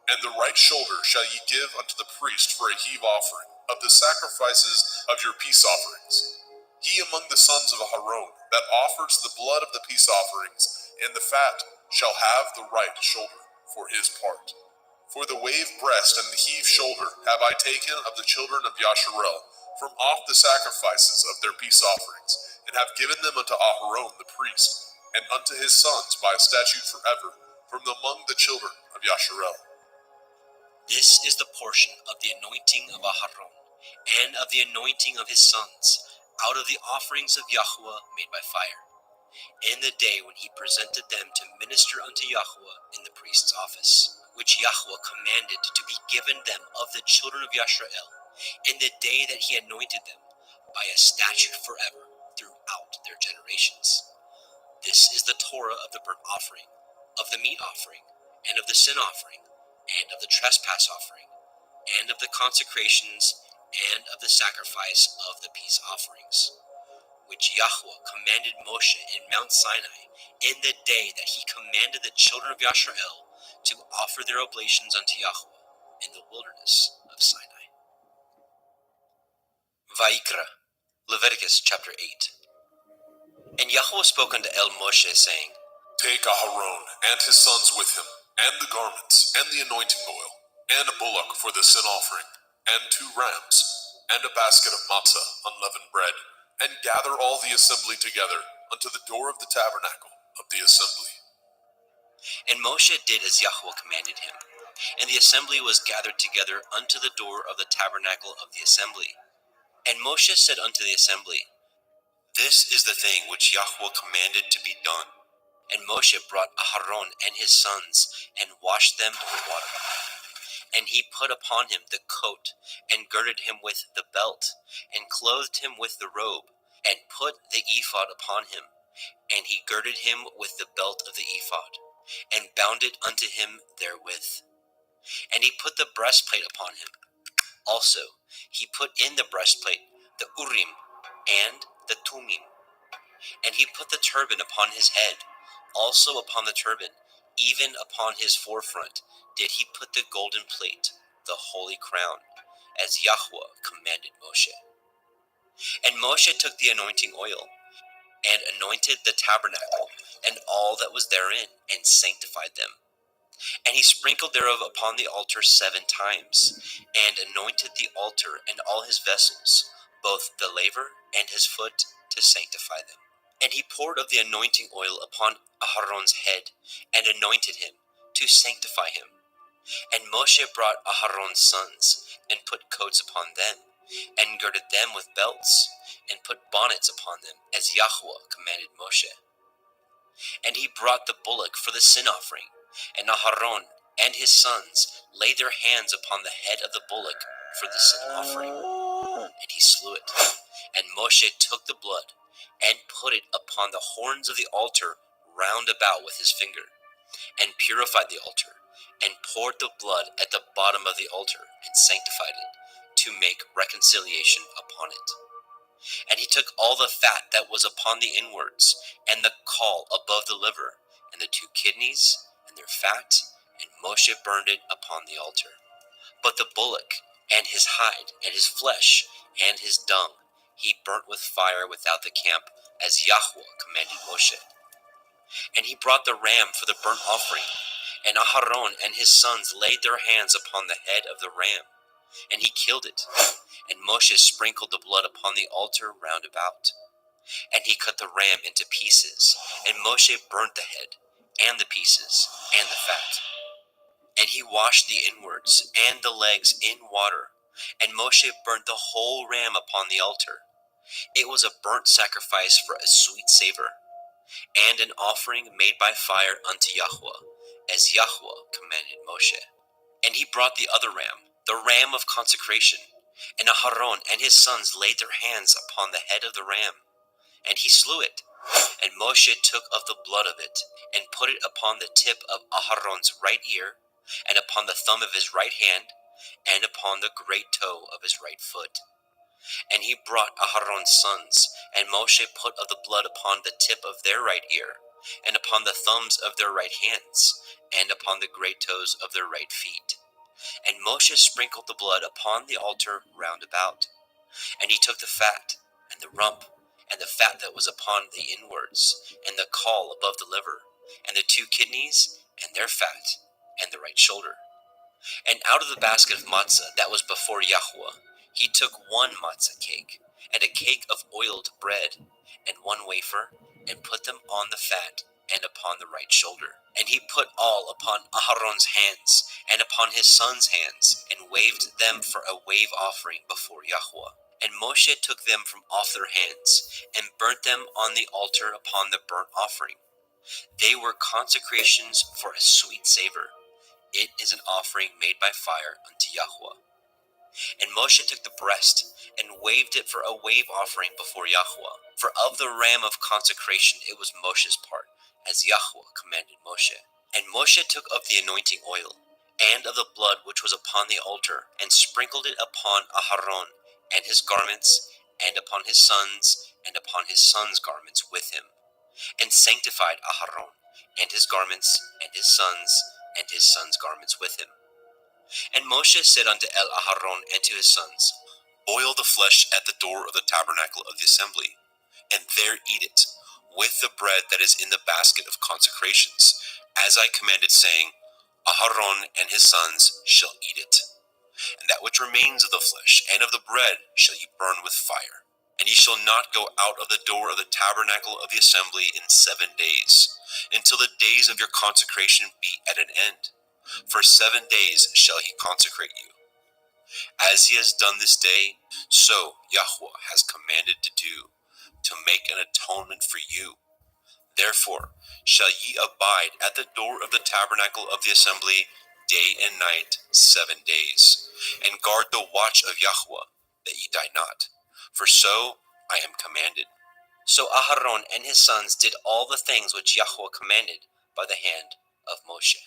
And the right shoulder shall ye give unto the priest for a heave offering of the sacrifices of your peace offerings. He among the sons of Aharon that offers the blood of the peace offerings and the fat shall have the right shoulder for his part. For the wave breast and the heave shoulder have I taken of the children of Yasharel from off the sacrifices of their peace offerings, and have given them unto Aharon the priest, and unto his sons by a statute forever, from among the children of Yasharel. This is the portion of the anointing of Aharon, and of the anointing of his sons, out of the offerings of Yahweh made by fire, in the day when he presented them to minister unto Yahweh in the priest's office, which Yahweh commanded to be given them of the children of Yasharel, in the day that he anointed them, by a statute forever throughout their generations. This is the Torah of the burnt offering, of the meat offering, and of the sin offering, and of the trespass offering, and of the consecrations, and of the sacrifice of the peace offerings, which Yahweh commanded Moshe in Mount Sinai, in the day that he commanded the children of Yasharel to offer their oblations unto Yahweh in the wilderness of Sinai. Vayikra, Leviticus chapter 8. And Yahweh spoke unto Moshe, saying, Take Aharon and his sons with him, and the garments, and the anointing oil, and a bullock for the sin offering, and 2 rams, and a basket of matzah, unleavened bread, and gather all the assembly together unto the door of the tabernacle of the assembly. And Moshe did as Yahweh commanded him. And the assembly was gathered together unto the door of the tabernacle of the assembly. And Moshe said unto the assembly, This is the thing which Yahweh commanded to be done. And Moshe brought Aharon and his sons, and washed them with water. And he put upon him the coat, and girded him with the belt, and clothed him with the robe, and put the ephod upon him. And he girded him with the belt of the ephod, and bound it unto him therewith. And he put the breastplate upon him. Also he put in the breastplate the Urim and the Tumim. And he put the turban upon his head. Also upon the turban, even upon his forefront, did he put the golden plate, the holy crown, as Yahweh commanded Moshe. And Moshe took the anointing oil, and anointed the tabernacle, and all that was therein, and sanctified them. And he sprinkled thereof upon the altar 7 times, and anointed the altar and all his vessels, both the laver and his foot, to sanctify them. And he poured of the anointing oil upon Aharon's head, and anointed him, to sanctify him. And Moshe brought Aharon's sons, and put coats upon them, and girded them with belts, and put bonnets upon them, as Yahweh commanded Moshe. And he brought the bullock for the sin offering, and Aharon and his sons laid their hands upon the head of the bullock for the sin offering, and he slew it. And Moshe took the blood, and put it upon the horns of the altar round about with his finger, and purified the altar, and poured the blood at the bottom of the altar, and sanctified it, to make reconciliation upon it. And he took all the fat that was upon the inwards, and the caul above the liver, and the 2 kidneys, and their fat, and Moshe burned it upon the altar. But the bullock, and his hide, and his flesh, and his dung, he burnt with fire without the camp, as Yahweh commanded Moshe. And he brought the ram for the burnt offering, and Aharon and his sons laid their hands upon the head of the ram, and he killed it. And Moshe sprinkled the blood upon the altar round about. And he cut the ram into pieces, and Moshe burnt the head, and the pieces, and the fat. And he washed the inwards and the legs in water, and Moshe burnt the whole ram upon the altar. It was a burnt sacrifice for a sweet savor, and an offering made by fire unto Yahweh, as Yahweh commanded Moshe. And he brought the other ram, the ram of consecration, and Aharon and his sons laid their hands upon the head of the ram, and he slew it. And Moshe took of the blood of it, and put it upon the tip of Aharon's right ear, and upon the thumb of his right hand, and upon the great toe of his right foot. And he brought Aharon's sons, and Moshe put of the blood upon the tip of their right ear, and upon the thumbs of their right hands, and upon the great toes of their right feet. And Moshe sprinkled the blood upon the altar round about. And he took the fat, and the rump, and the fat that was upon the inwards, and the caul above the liver, and the 2 kidneys, and their fat, and the right shoulder. And out of the basket of matzah that was before Yahweh, he took 1 matzah cake, and a cake of oiled bread, and 1 wafer, and put them on the fat, and upon the right shoulder. And he put all upon Aharon's hands, and upon his sons' hands, and waved them for a wave offering before Yahweh. And Moshe took them from off their hands, and burnt them on the altar upon the burnt offering. They were consecrations for a sweet savor. It is an offering made by fire unto Yahweh. And Moshe took the breast, and waved it for a wave offering before Yahweh. For of the ram of consecration it was Moshe's part, as Yahweh commanded Moshe. And Moshe took of the anointing oil, and of the blood which was upon the altar, and sprinkled it upon Aharon, and his garments, and upon his sons, and upon his sons' garments with him, and sanctified Aharon, and his garments, and his sons' garments with him. And Moshe said unto Aharon and to his sons, Boil the flesh at the door of the tabernacle of the assembly, and there eat it, with the bread that is in the basket of consecrations, as I commanded, saying, Aharon and his sons shall eat it. And that which remains of the flesh and of the bread shall ye burn with fire. And ye shall not go out of the door of the tabernacle of the assembly in 7 days, until the days of your consecration be at an end. For 7 days shall he consecrate you. As he has done this day, so Yahweh has commanded to do, to make an atonement for you. Therefore shall ye abide at the door of the tabernacle of the assembly day and night 7 days, and guard the watch of Yahweh, that ye die not. For so I am commanded. So Aharon and his sons did all the things which Yahweh commanded by the hand of Moshe.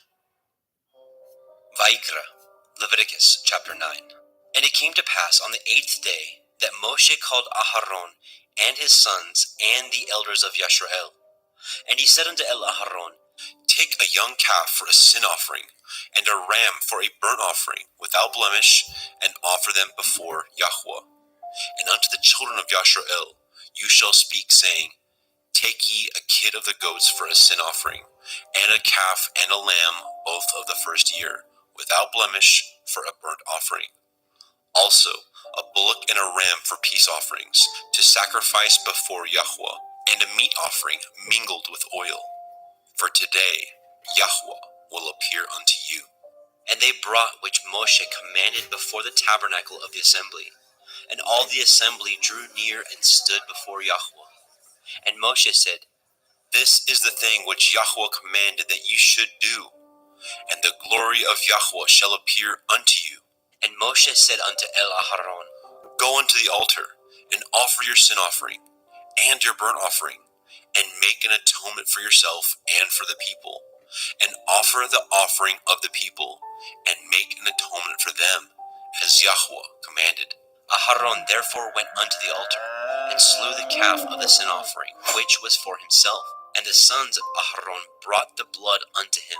Vaikra, Leviticus chapter 9. And it came to pass on the 8th day that Moshe called Aharon and his sons and the elders of Yisrael. And he said unto Aharon, Take a young calf for a sin offering, and a ram for a burnt offering, without blemish, and offer them before Yahweh. And unto the children of Yisrael you shall speak, saying, Take ye a kid of the goats for a sin offering, and a calf and a lamb, both of the first year, without blemish, for a burnt offering. Also a bullock and a ram for peace offerings, to sacrifice before Yahweh, and a meat offering mingled with oil. For today Yahweh will appear unto you. And they brought which Moshe commanded before the tabernacle of the assembly. And all the assembly drew near and stood before Yahweh. And Moshe said, This is the thing which Yahweh commanded that ye should do, and the glory of Yahweh shall appear unto you. And Moshe said unto Aharon, Go unto the altar, and offer your sin offering, and your burnt offering, and make an atonement for yourself and for the people, and offer the offering of the people, and make an atonement for them, as Yahweh commanded. Aharon therefore went unto the altar, and slew the calf of the sin offering, which was for himself. And the sons of Aharon brought the blood unto him,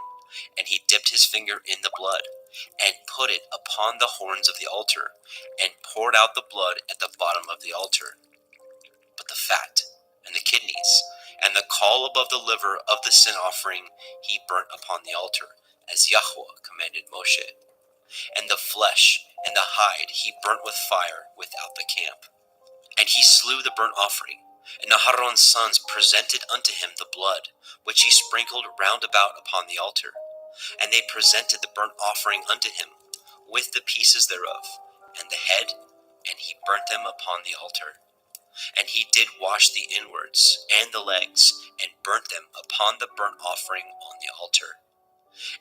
and he dipped his finger in the blood, and put it upon the horns of the altar, and poured out the blood at the bottom of the altar. But the fat, and the kidneys, and the caul above the liver of the sin offering he burnt upon the altar, as Yahweh commanded Moshe. And the flesh and the hide he burnt with fire without the camp. And he slew the burnt offering, and Aharon's sons presented unto him the blood, which he sprinkled round about upon the altar. And they presented the burnt offering unto him, with the pieces thereof, and the head, and he burnt them upon the altar. And he did wash the inwards and the legs, and burnt them upon the burnt offering on the altar.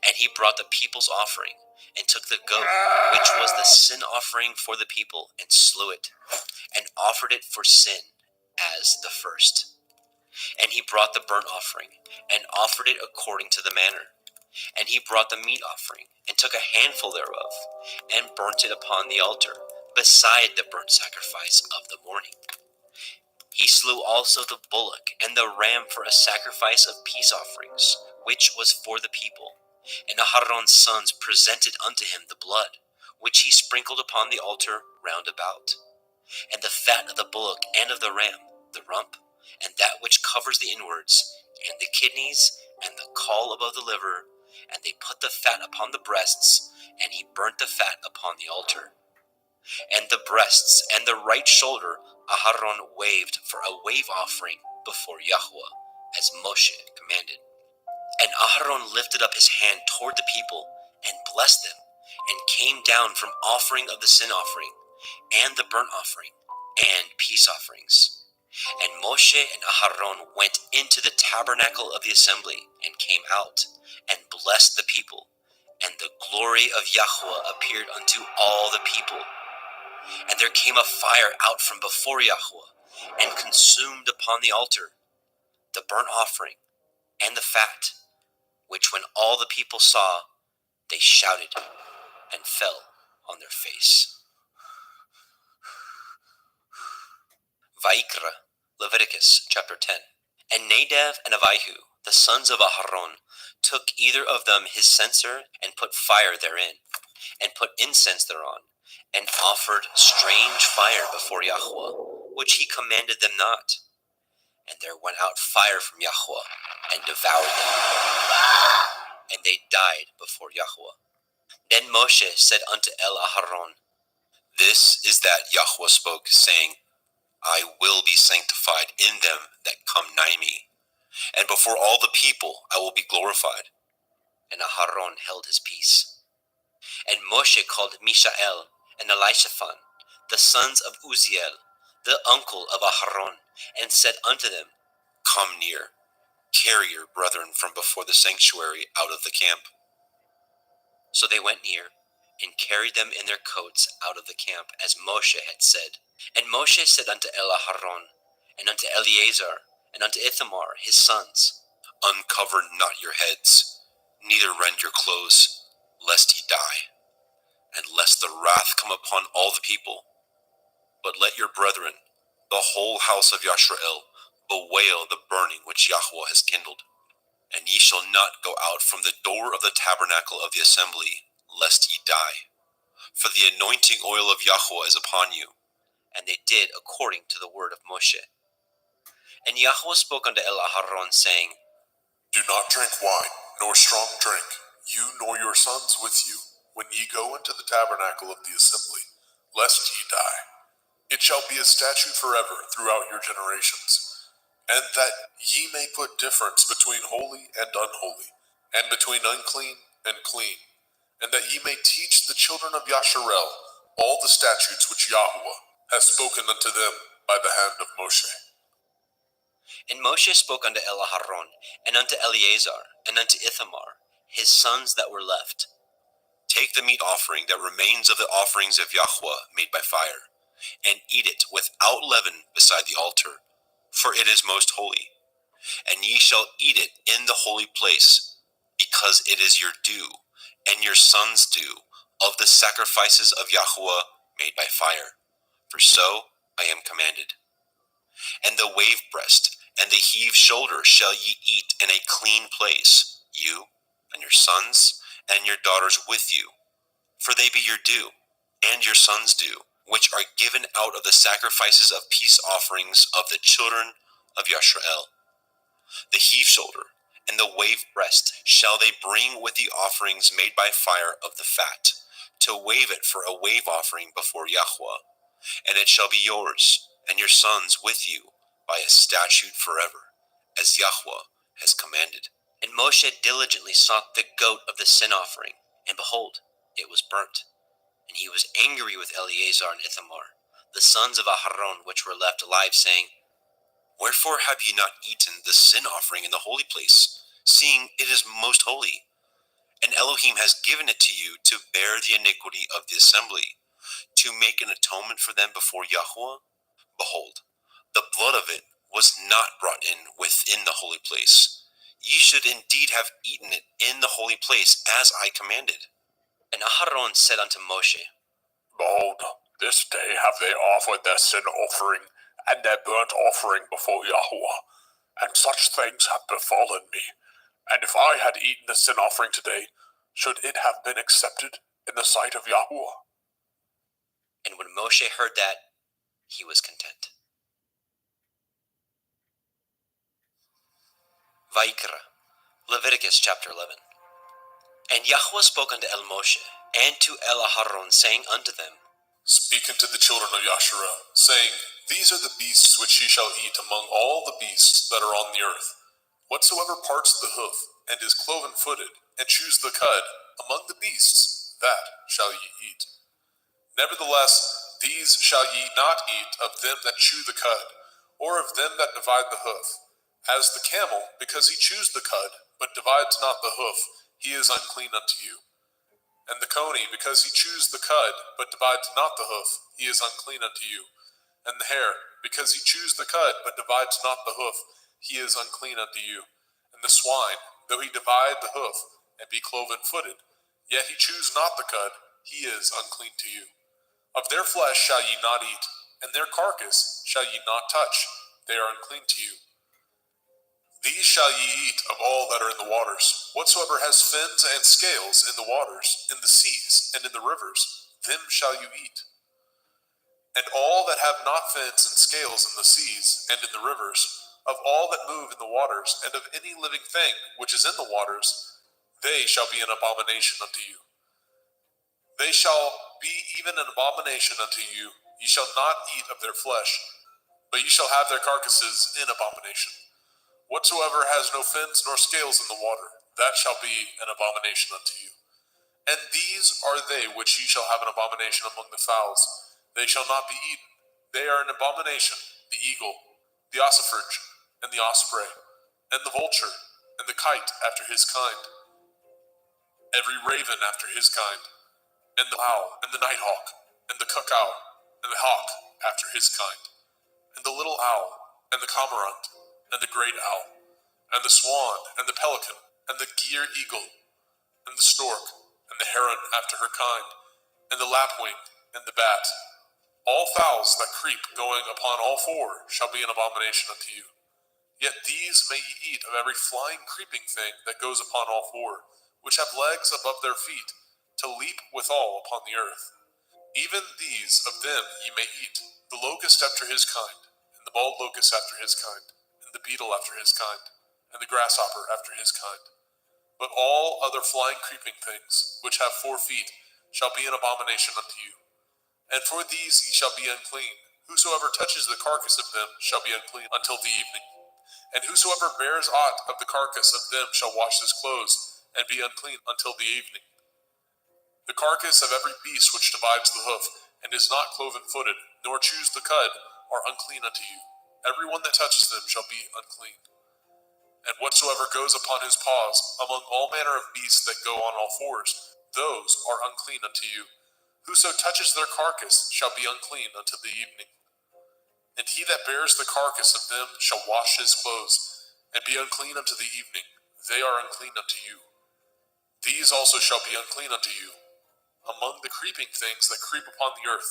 And he brought the people's offering, and took the goat, which was the sin offering for the people, and slew it, and offered it for sin as the first. And he brought the burnt offering, and offered it according to the manner. And he brought the meat offering, and took a handful thereof, and burnt it upon the altar, beside the burnt sacrifice of the morning. He slew also the bullock and the ram for a sacrifice of peace offerings, which was for the people. And Aharon's sons presented unto him the blood, which he sprinkled upon the altar round about. And the fat of the bullock and of the ram, the rump, and that which covers the inwards, and the kidneys, and the caul above the liver, and they put the fat upon the breasts, and he burnt the fat upon the altar. And the breasts and the right shoulder Aharon waved for a wave offering before Yahweh, as Moshe commanded. And Aharon lifted up his hand toward the people, and blessed them, and came down from offering of the sin offering, and the burnt offering, and peace offerings. And Moshe and Aharon went into the tabernacle of the assembly, and came out, and blessed the people. And the glory of Yahweh appeared unto all the people. And there came a fire out from before Yahweh, and consumed upon the altar the burnt offering and the fat, which when all the people saw, they shouted and fell on their face. Vaikra, Leviticus chapter 10. And Nadab and Abihu, the sons of Aharon, took either of them his censer, and put fire therein, and put incense thereon, and offered strange fire before Yahweh, which he commanded them not. And there went out fire from Yahweh, and devoured them, and they died before Yahweh. Then Moshe said unto Aharon, This is that Yahweh spoke, saying, I will be sanctified in them that come nigh me. and before all the people I will be glorified. And Aharon held his peace. And Moshe called Mishael and Elishaphan, the sons of Uzziel, the uncle of Aharon, and said unto them, Come near, carry your brethren from before the sanctuary out of the camp. So they went near, and carried them in their coats out of the camp, as Moshe had said. And Moshe said unto Aharon, and unto Eleazar, and unto Ithamar his sons, Uncover not your heads, neither rend your clothes, lest ye die, and lest the wrath come upon all the people. But let your brethren, the whole house of Yashrael, bewail the burning which Yahweh has kindled. And ye shall not go out from the door of the tabernacle of the assembly, lest ye die. For the anointing oil of Yahweh is upon you. And they did according to the word of Moshe. And Yahweh spoke unto Aharon, saying, Do not drink wine, nor strong drink, you nor your sons with you, when ye go into the tabernacle of the assembly, lest ye die. It shall be a statute forever throughout your generations, and that ye may put difference between holy and unholy, and between unclean and clean, and that ye may teach the children of Yasharel all the statutes which Yahweh has spoken unto them by the hand of Moshe. And Moshe spoke unto Aharon, and unto Eleazar, and unto Ithamar, his sons that were left, Take the meat offering that remains of the offerings of Yahweh made by fire, and eat it without leaven beside the altar, for it is most holy. And ye shall eat it in the holy place, because it is your due, and your sons' due, of the sacrifices of Yahweh made by fire. For so I am commanded. And the wave breast and the heave shoulder shall ye eat in a clean place, you and your sons and your daughters with you, for they be your due, and your sons' due, which are given out of the sacrifices of peace offerings of the children of Yashrael. The heave shoulder and the wave breast shall they bring with the offerings made by fire of the fat, to wave it for a wave offering before Yahweh. And it shall be yours, and your sons with you, by a statute forever, as Yahweh has commanded. And Moshe diligently sought the goat of the sin offering, and behold, it was burnt. And he was angry with Eleazar and Ithamar, the sons of Aharon, which were left alive, saying, Wherefore have ye not eaten the sin offering in the holy place, seeing it is most holy? And Elohim has given it to you to bear the iniquity of the assembly, to make an atonement for them before Yahweh? Behold, the blood of it was not brought in within the holy place. Ye should indeed have eaten it in the holy place, as I commanded. And Aharon said unto Moshe, Behold, this day have they offered their sin offering and their burnt offering before Yahweh, and such things have befallen me. And if I had eaten the sin offering today, should it have been accepted in the sight of Yahweh? And when Moshe heard that, he was content. Vayikra, Leviticus chapter 11. And Yahweh spoke unto Moshe, and to Aharon, saying unto them, Speak unto the children of Yasharel, saying, These are the beasts which ye shall eat among all the beasts that are on the earth. Whatsoever parts the hoof, and is cloven-footed, and chews the cud, among the beasts, that shall ye eat. Nevertheless, these shall ye not eat of them that chew the cud, or of them that divide the hoof. As the camel, because he chews the cud, but divides not the hoof, he is unclean unto you. And the coney, because he chews the cud, but divides not the hoof, he is unclean unto you. And the hare, because he chews the cud, but divides not the hoof, he is unclean unto you. And the swine, though he divide the hoof, and be cloven-footed, yet he chews not the cud, he is unclean to you. Of their flesh shall ye not eat, and their carcass shall ye not touch, they are unclean to you. These shall ye eat of all that are in the waters. Whatsoever has fins and scales in the waters, in the seas, and in the rivers, them shall you eat. And all that have not fins and scales in the seas, and in the rivers, of all that move in the waters, and of any living thing which is in the waters, they shall be an abomination unto you. They shall be even an abomination unto you. Ye shall not eat of their flesh, but ye shall have their carcasses in abomination. Whatsoever has no fins nor scales in the water, that shall be an abomination unto you. And these are they which ye shall have an abomination among the fowls. They shall not be eaten. They are an abomination: the eagle, the ossifrage, and the osprey, and the vulture, and the kite after his kind, every raven after his kind, and the owl, and the nighthawk, and the cuckoo, and the hawk after his kind, and the little owl, and the cormorant, and the great owl, and the swan, and the pelican, and the gier eagle, and the stork, and the heron after her kind, and the lapwing, and the bat. All fowls that creep going upon all four shall be an abomination unto you. Yet these may ye eat of every flying creeping thing that goes upon all four, which have legs above their feet, to leap withal upon the earth. Even these of them ye may eat, the locust after his kind, and the bald locust after his kind, and the beetle after his kind, and the grasshopper after his kind. But all other flying creeping things, which have 4 feet, shall be an abomination unto you. And for these ye shall be unclean. Whosoever touches the carcass of them shall be unclean until the evening. And whosoever bears aught of the carcass of them shall wash his clothes, and be unclean until the evening. The carcass of every beast which divides the hoof, and is not cloven-footed, nor chews the cud, are unclean unto you. Every one that touches them shall be unclean. And whatsoever goes upon his paws, among all manner of beasts that go on all fours, those are unclean unto you. Whoso touches their carcass shall be unclean until the evening. And he that bears the carcass of them shall wash his clothes, and be unclean unto the evening. They are unclean unto you. These also shall be unclean unto you. Among the creeping things that creep upon the earth,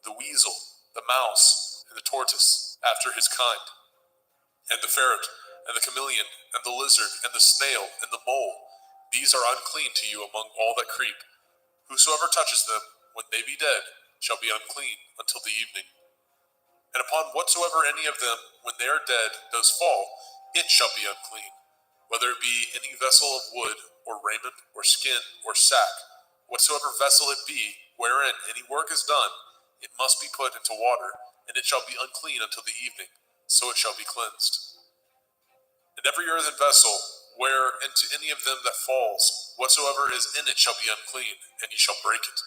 the weasel, the mouse, and the tortoise, after his kind, and the ferret, and the chameleon, and the lizard, and the snail, and the mole, these are unclean to you among all that creep. Whosoever touches them, when they be dead, shall be unclean until the evening. And upon whatsoever any of them, when they are dead, does fall, it shall be unclean, whether it be any vessel of wood, or raiment, or skin, or sack, whatsoever vessel it be, wherein any work is done, it must be put into water, and it shall be unclean until the evening, so it shall be cleansed. And every earthen vessel, where into any of them that falls, whatsoever is in it shall be unclean, and ye shall break it.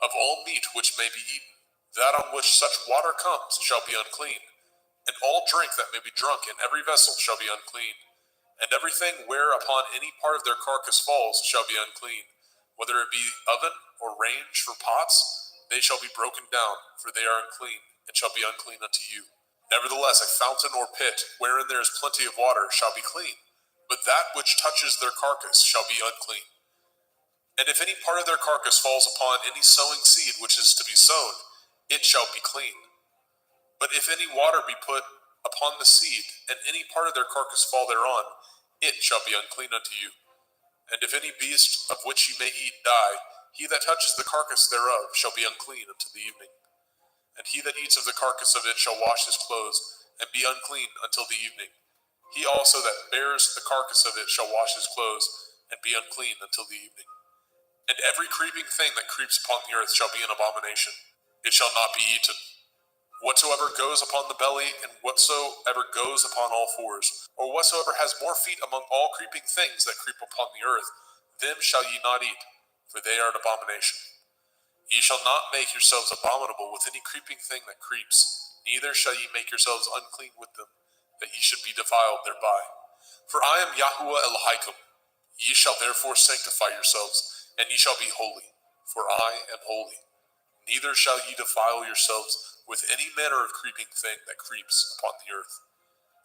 Of all meat which may be eaten, that on which such water comes shall be unclean, and all drink that may be drunk in every vessel shall be unclean, and everything whereupon any part of their carcass falls shall be unclean, whether it be oven or range for pots, they shall be broken down, for they are unclean, and shall be unclean unto you. Nevertheless, a fountain or pit, wherein there is plenty of water, shall be clean, but that which touches their carcass shall be unclean. And if any part of their carcass falls upon any sowing seed which is to be sown, it shall be clean. But if any water be put upon the seed, and any part of their carcass fall thereon, it shall be unclean unto you. And if any beast of which ye may eat die, he that touches the carcass thereof shall be unclean until the evening. And he that eats of the carcass of it shall wash his clothes, and be unclean until the evening. He also that bears the carcass of it shall wash his clothes, and be unclean until the evening. And every creeping thing that creeps upon the earth shall be an abomination. It shall not be eaten. Whatsoever goes upon the belly, and whatsoever goes upon all fours, or whatsoever has more feet among all creeping things that creep upon the earth, them shall ye not eat, for they are an abomination. Ye shall not make yourselves abominable with any creeping thing that creeps, neither shall ye make yourselves unclean with them, that ye should be defiled thereby. For I am Yahuwah Elohim. Ye shall therefore sanctify yourselves, and ye shall be holy, for I am holy. Neither shall ye defile yourselves with any manner of creeping thing that creeps upon the earth.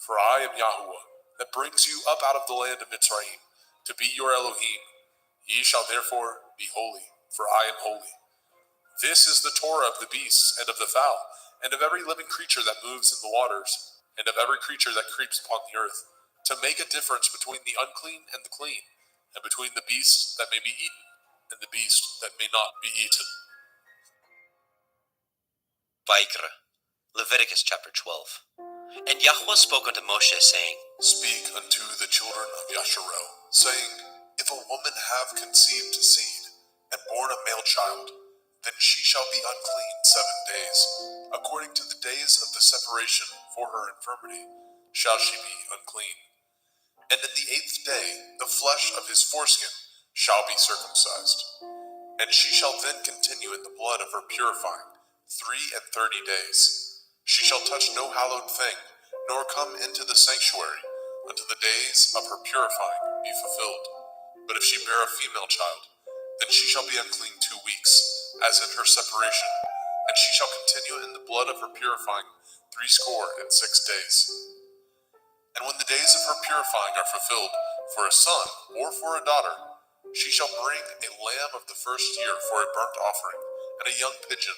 For I am Yahuwah, that brings you up out of the land of Mitzrayim, to be your Elohim. Ye shall therefore be holy, for I am holy. This is the Torah of the beasts, and of the fowl, and of every living creature that moves in the waters, and of every creature that creeps upon the earth, to make a difference between the unclean and the clean, and between the beast that may be eaten, and the beast that may not be eaten. Vaikra, Leviticus chapter 12. And Yahweh spoke unto Moshe, saying, Speak unto the children of Yasharel, saying, If a woman have conceived seed, and born a male child, then she shall be unclean 7 days. According to the days of the separation for her infirmity, shall she be unclean. And in the 8th day the flesh of his foreskin shall be circumcised. And she shall then continue in the blood of her purifying 33 days. She shall touch no hallowed thing, nor come into the sanctuary, until the days of her purifying be fulfilled. But if she bear a female child, then she shall be unclean 2 weeks, as in her separation, and she shall continue in the blood of her purifying 66 days. And when the days of her purifying are fulfilled, for a son or for a daughter, she shall bring a lamb of the first year for a burnt offering, and a young pigeon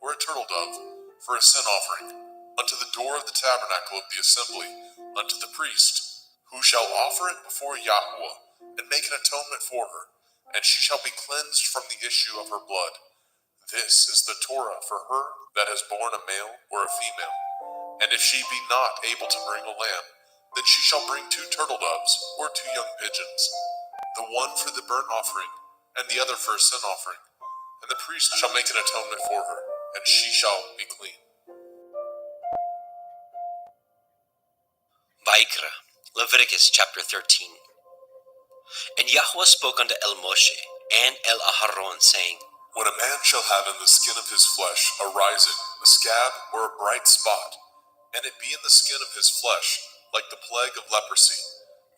or a turtle dove for a sin offering, unto the door of the tabernacle of the assembly, unto the priest, who shall offer it before Yahweh, and make an atonement for her, and she shall be cleansed from the issue of her blood. This is the Torah for her that has borne a male or a female. And if she be not able to bring a lamb, then she shall bring 2 turtle doves or 2 young pigeons, the one for the burnt offering, and the other for a sin offering. And the priest shall make an atonement for her, and she shall be clean. Vaikra, Leviticus chapter 13. And Yahweh spoke unto El Moshe and El Aharon, saying, When a man shall have in the skin of his flesh a rising, a scab, or a bright spot, and it be in the skin of his flesh, like the plague of leprosy,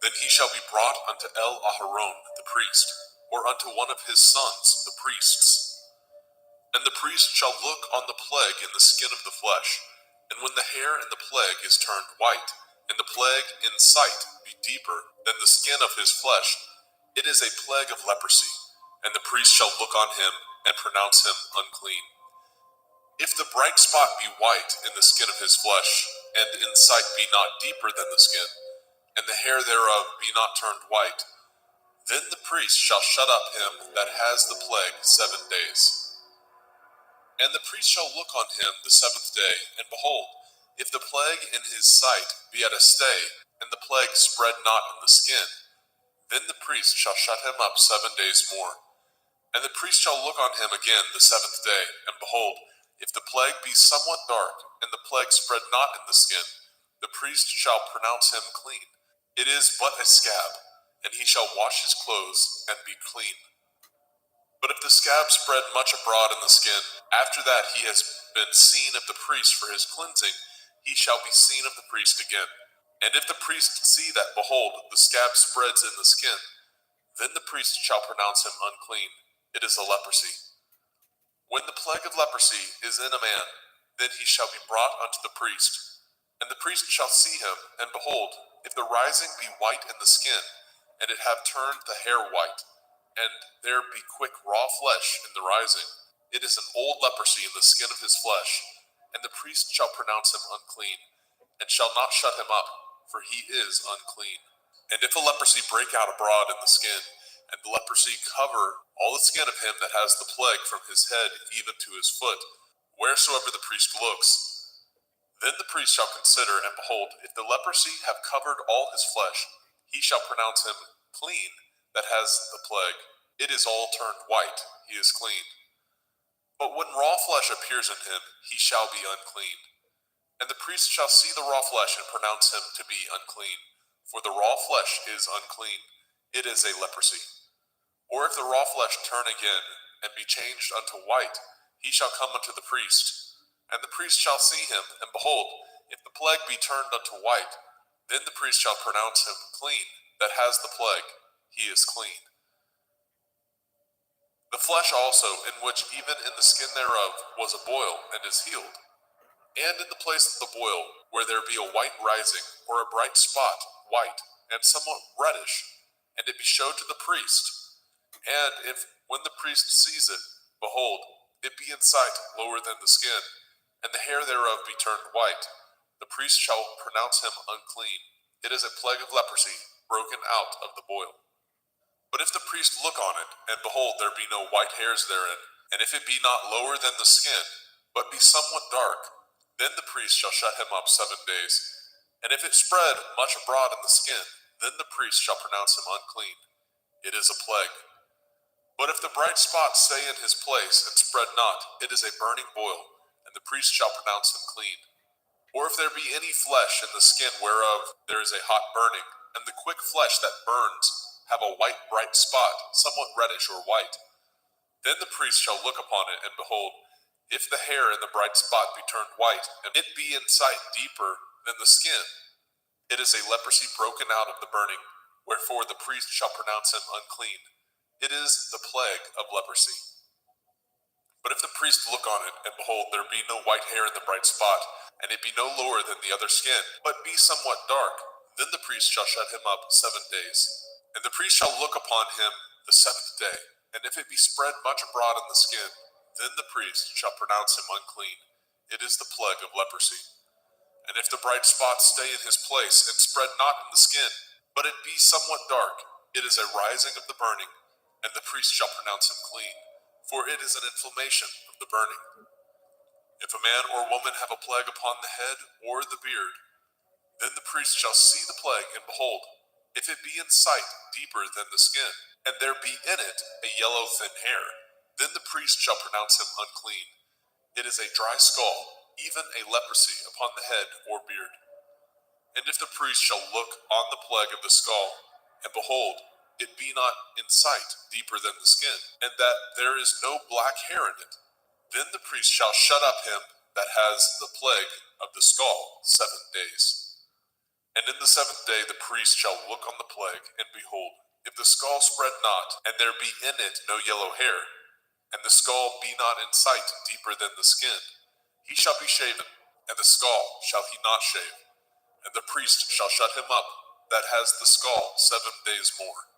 then he shall be brought unto El Aharon the priest, or unto one of his sons the priests. And the priest shall look on the plague in the skin of the flesh, and when the hair in the plague is turned white, and the plague in sight be deeper than the skin of his flesh, it is a plague of leprosy, and the priest shall look on him and pronounce him unclean. If the bright spot be white in the skin of his flesh, and in sight be not deeper than the skin, and the hair thereof be not turned white, then the priest shall shut up him that has the plague 7 days. And the priest shall look on him the 7th day, and behold, if the plague in his sight be at a stay, and the plague spread not in the skin, then the priest shall shut him up 7 days more. And the priest shall look on him again the 7th day, and behold, if the plague be somewhat dark, and the plague spread not in the skin, the priest shall pronounce him clean. It is but a scab, and he shall wash his clothes and be clean. But if the scab spread much abroad in the skin, after that he has been seen of the priest for his cleansing, he shall be seen of the priest again. And if the priest see that, behold, the scab spreads in the skin, then the priest shall pronounce him unclean. It is a leprosy. When the plague of leprosy is in a man, then he shall be brought unto the priest. And the priest shall see him, and behold, if the rising be white in the skin, and it have turned the hair white, and there be quick raw flesh in the rising, it is an old leprosy in the skin of his flesh, and the priest shall pronounce him unclean, and shall not shut him up, for he is unclean. And if a leprosy break out abroad in the skin, and the leprosy cover all the skin of him that has the plague from his head even to his foot, wheresoever the priest looks, then the priest shall consider, and behold, if the leprosy have covered all his flesh, he shall pronounce him clean that has the plague. It is all turned white, he is clean. But when raw flesh appears in him, he shall be unclean. And the priest shall see the raw flesh and pronounce him to be unclean, for the raw flesh is unclean. It is a leprosy. Or if the raw flesh turn again, and be changed unto white, he shall come unto the priest. And the priest shall see him, and behold, if the plague be turned unto white, then the priest shall pronounce him clean that has the plague. He is clean. The flesh also, in which even in the skin thereof was a boil, and is healed. And in the place of the boil, where there be a white rising, or a bright spot, white, and somewhat reddish, and it be showed to the priest. And if, when the priest sees it, behold, it be in sight lower than the skin, and the hair thereof be turned white, the priest shall pronounce him unclean. It is a plague of leprosy, broken out of the boil. But if the priest look on it, and behold, there be no white hairs therein, and if it be not lower than the skin, but be somewhat dark, then the priest shall shut him up 7 days. And if it spread much abroad in the skin, then the priest shall pronounce him unclean. It is a plague. But if the bright spot stay in his place and spread not, it is a burning boil, and the priest shall pronounce him clean. Or if there be any flesh in the skin whereof there is a hot burning, and the quick flesh that burns have a white bright spot, somewhat reddish or white. Then the priest shall look upon it, and behold, if the hair in the bright spot be turned white, and it be in sight deeper than the skin, it is a leprosy broken out of the burning, wherefore the priest shall pronounce him unclean. It is the plague of leprosy. But if the priest look on it, and behold, there be no white hair in the bright spot, and it be no lower than the other skin, but be somewhat dark, then the priest shall shut him up 7 days. And the priest shall look upon him the 7th day, and if it be spread much abroad in the skin, then the priest shall pronounce him unclean. It is the plague of leprosy. And if the bright spot stay in his place, and spread not in the skin, but it be somewhat dark, it is a rising of the burning, and the priest shall pronounce him clean, for it is an inflammation of the burning. If a man or woman have a plague upon the head or the beard, then the priest shall see the plague, and behold, if it be in sight deeper than the skin, and there be in it a yellow thin hair, then the priest shall pronounce him unclean. It is a dry skull, even a leprosy upon the head or beard. And if the priest shall look on the plague of the skull, and behold, it be not in sight deeper than the skin, and that there is no black hair in it, then the priest shall shut up him that has the plague of the skull 7 days. And in the 7th day the priest shall look on the plague, and behold, if the skull spread not, and there be in it no yellow hair, and the skull be not in sight deeper than the skin, he shall be shaven, and the skull shall he not shave, and the priest shall shut him up that has the skull 7 days more.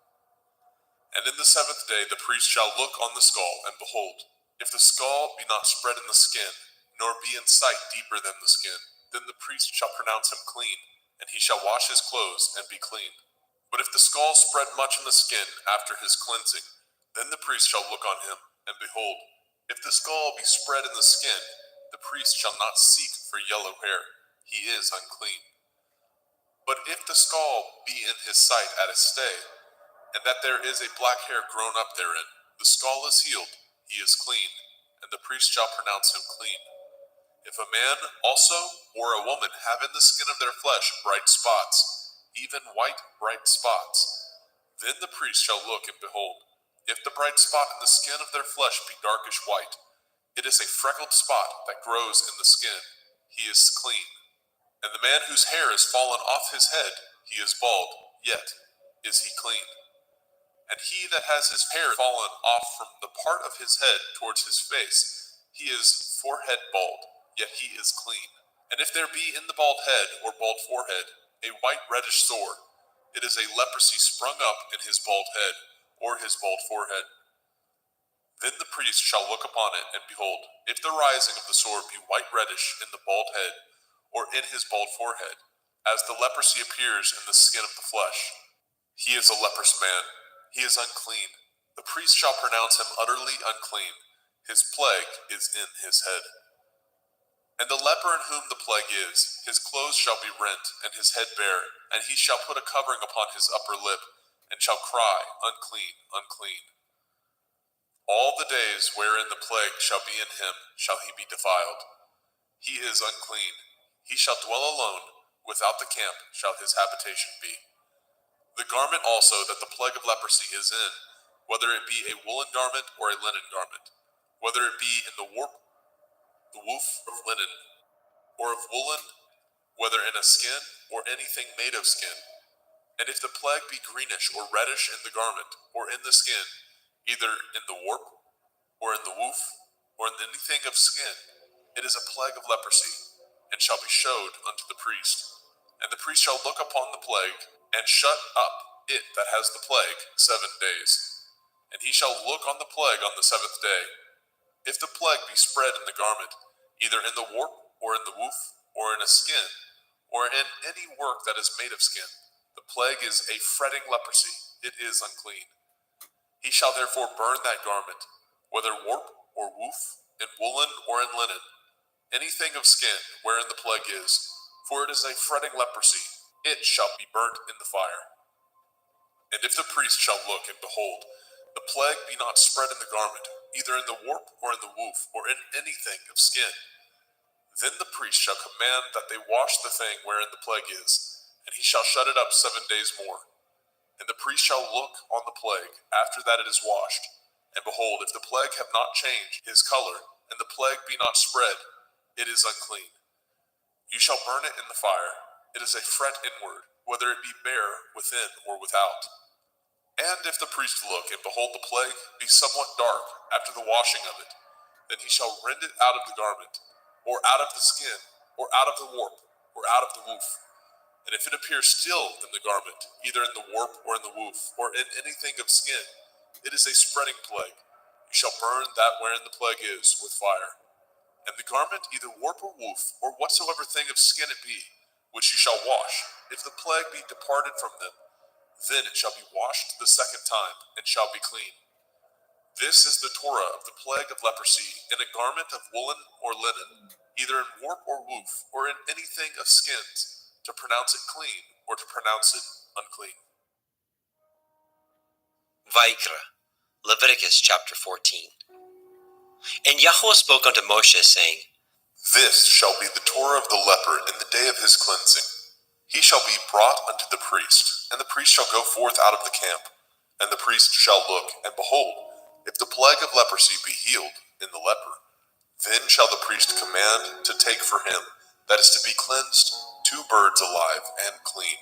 And in the 7th day the priest shall look on the skull, and behold, if the skull be not spread in the skin, nor be in sight deeper than the skin, then the priest shall pronounce him clean, and he shall wash his clothes and be clean. But if the skull spread much in the skin after his cleansing, then the priest shall look on him, and behold, if the skull be spread in the skin, the priest shall not seek for yellow hair, he is unclean. But if the skull be in his sight at a stay, and that there is a black hair grown up therein, the skull is healed, he is clean, and the priest shall pronounce him clean. If a man also or a woman have in the skin of their flesh bright spots, even white bright spots, then the priest shall look, and behold, if the bright spot in the skin of their flesh be darkish white, it is a freckled spot that grows in the skin, he is clean. And the man whose hair is fallen off his head, he is bald, yet is he clean. And he that has his hair fallen off from the part of his head towards his face, he is forehead bald, yet he is clean. And if there be in the bald head or bald forehead a white reddish sore, it is a leprosy sprung up in his bald head or his bald forehead. Then the priest shall look upon it, and behold, if the rising of the sore be white reddish in the bald head or in his bald forehead, as the leprosy appears in the skin of the flesh, he is a leprous man, he is unclean. The priest shall pronounce him utterly unclean, his plague is in his head. And the leper in whom the plague is, his clothes shall be rent, and his head bare, and he shall put a covering upon his upper lip, and shall cry, unclean, unclean. All the days wherein the plague shall be in him shall he be defiled. He is unclean. He shall dwell alone, without the camp shall his habitation be. The garment also that the plague of leprosy is in, whether it be a woolen garment or a linen garment, whether it be in the warp, the woof of linen, or of woolen, whether in a skin or anything made of skin. And if the plague be greenish or reddish in the garment or in the skin, either in the warp or in the woof or in anything of skin, it is a plague of leprosy, and shall be showed unto the priest. And the priest shall look upon the plague, and shut up it that has the plague 7 days. And he shall look on the plague on the 7th day. If the plague be spread in the garment, either in the warp or in the woof or in a skin, or in any work that is made of skin, the plague is a fretting leprosy, it is unclean. He shall therefore burn that garment, whether warp or woof, in woolen or in linen, anything of skin wherein the plague is, for it is a fretting leprosy, it shall be burnt in the fire. And if the priest shall look, and behold, the plague be not spread in the garment, either in the warp or in the woof, or in anything of skin, then the priest shall command that they wash the thing wherein the plague is, and he shall shut it up 7 days more. And the priest shall look on the plague after that it is washed. And behold, if the plague have not changed his color, and the plague be not spread, it is unclean. You shall burn it in the fire. It is a fret inward, whether it be bare within or without. And if the priest look, and behold the plague be somewhat dark after the washing of it, then he shall rend it out of the garment, or out of the skin, or out of the warp, or out of the woof. And if it appear still in the garment, either in the warp or in the woof, or in anything of skin, it is a spreading plague. You shall burn that wherein the plague is with fire. And the garment, either warp or woof, or whatsoever thing of skin it be, which you shall wash, if the plague be departed from them, then it shall be washed the second time, and shall be clean. This is the Torah of the plague of leprosy, in a garment of woolen or linen, either in warp or woof, or in anything of skins, to pronounce it clean, or to pronounce it unclean. Vaikra, Leviticus chapter 14. And Yahweh spoke unto Moshe, saying, This shall be the Torah of the leper in the day of his cleansing. He shall be brought unto the priest, and the priest shall go forth out of the camp. And the priest shall look, and behold, if the plague of leprosy be healed in the leper, then shall the priest command to take for him that is to be cleansed 2 birds alive and clean,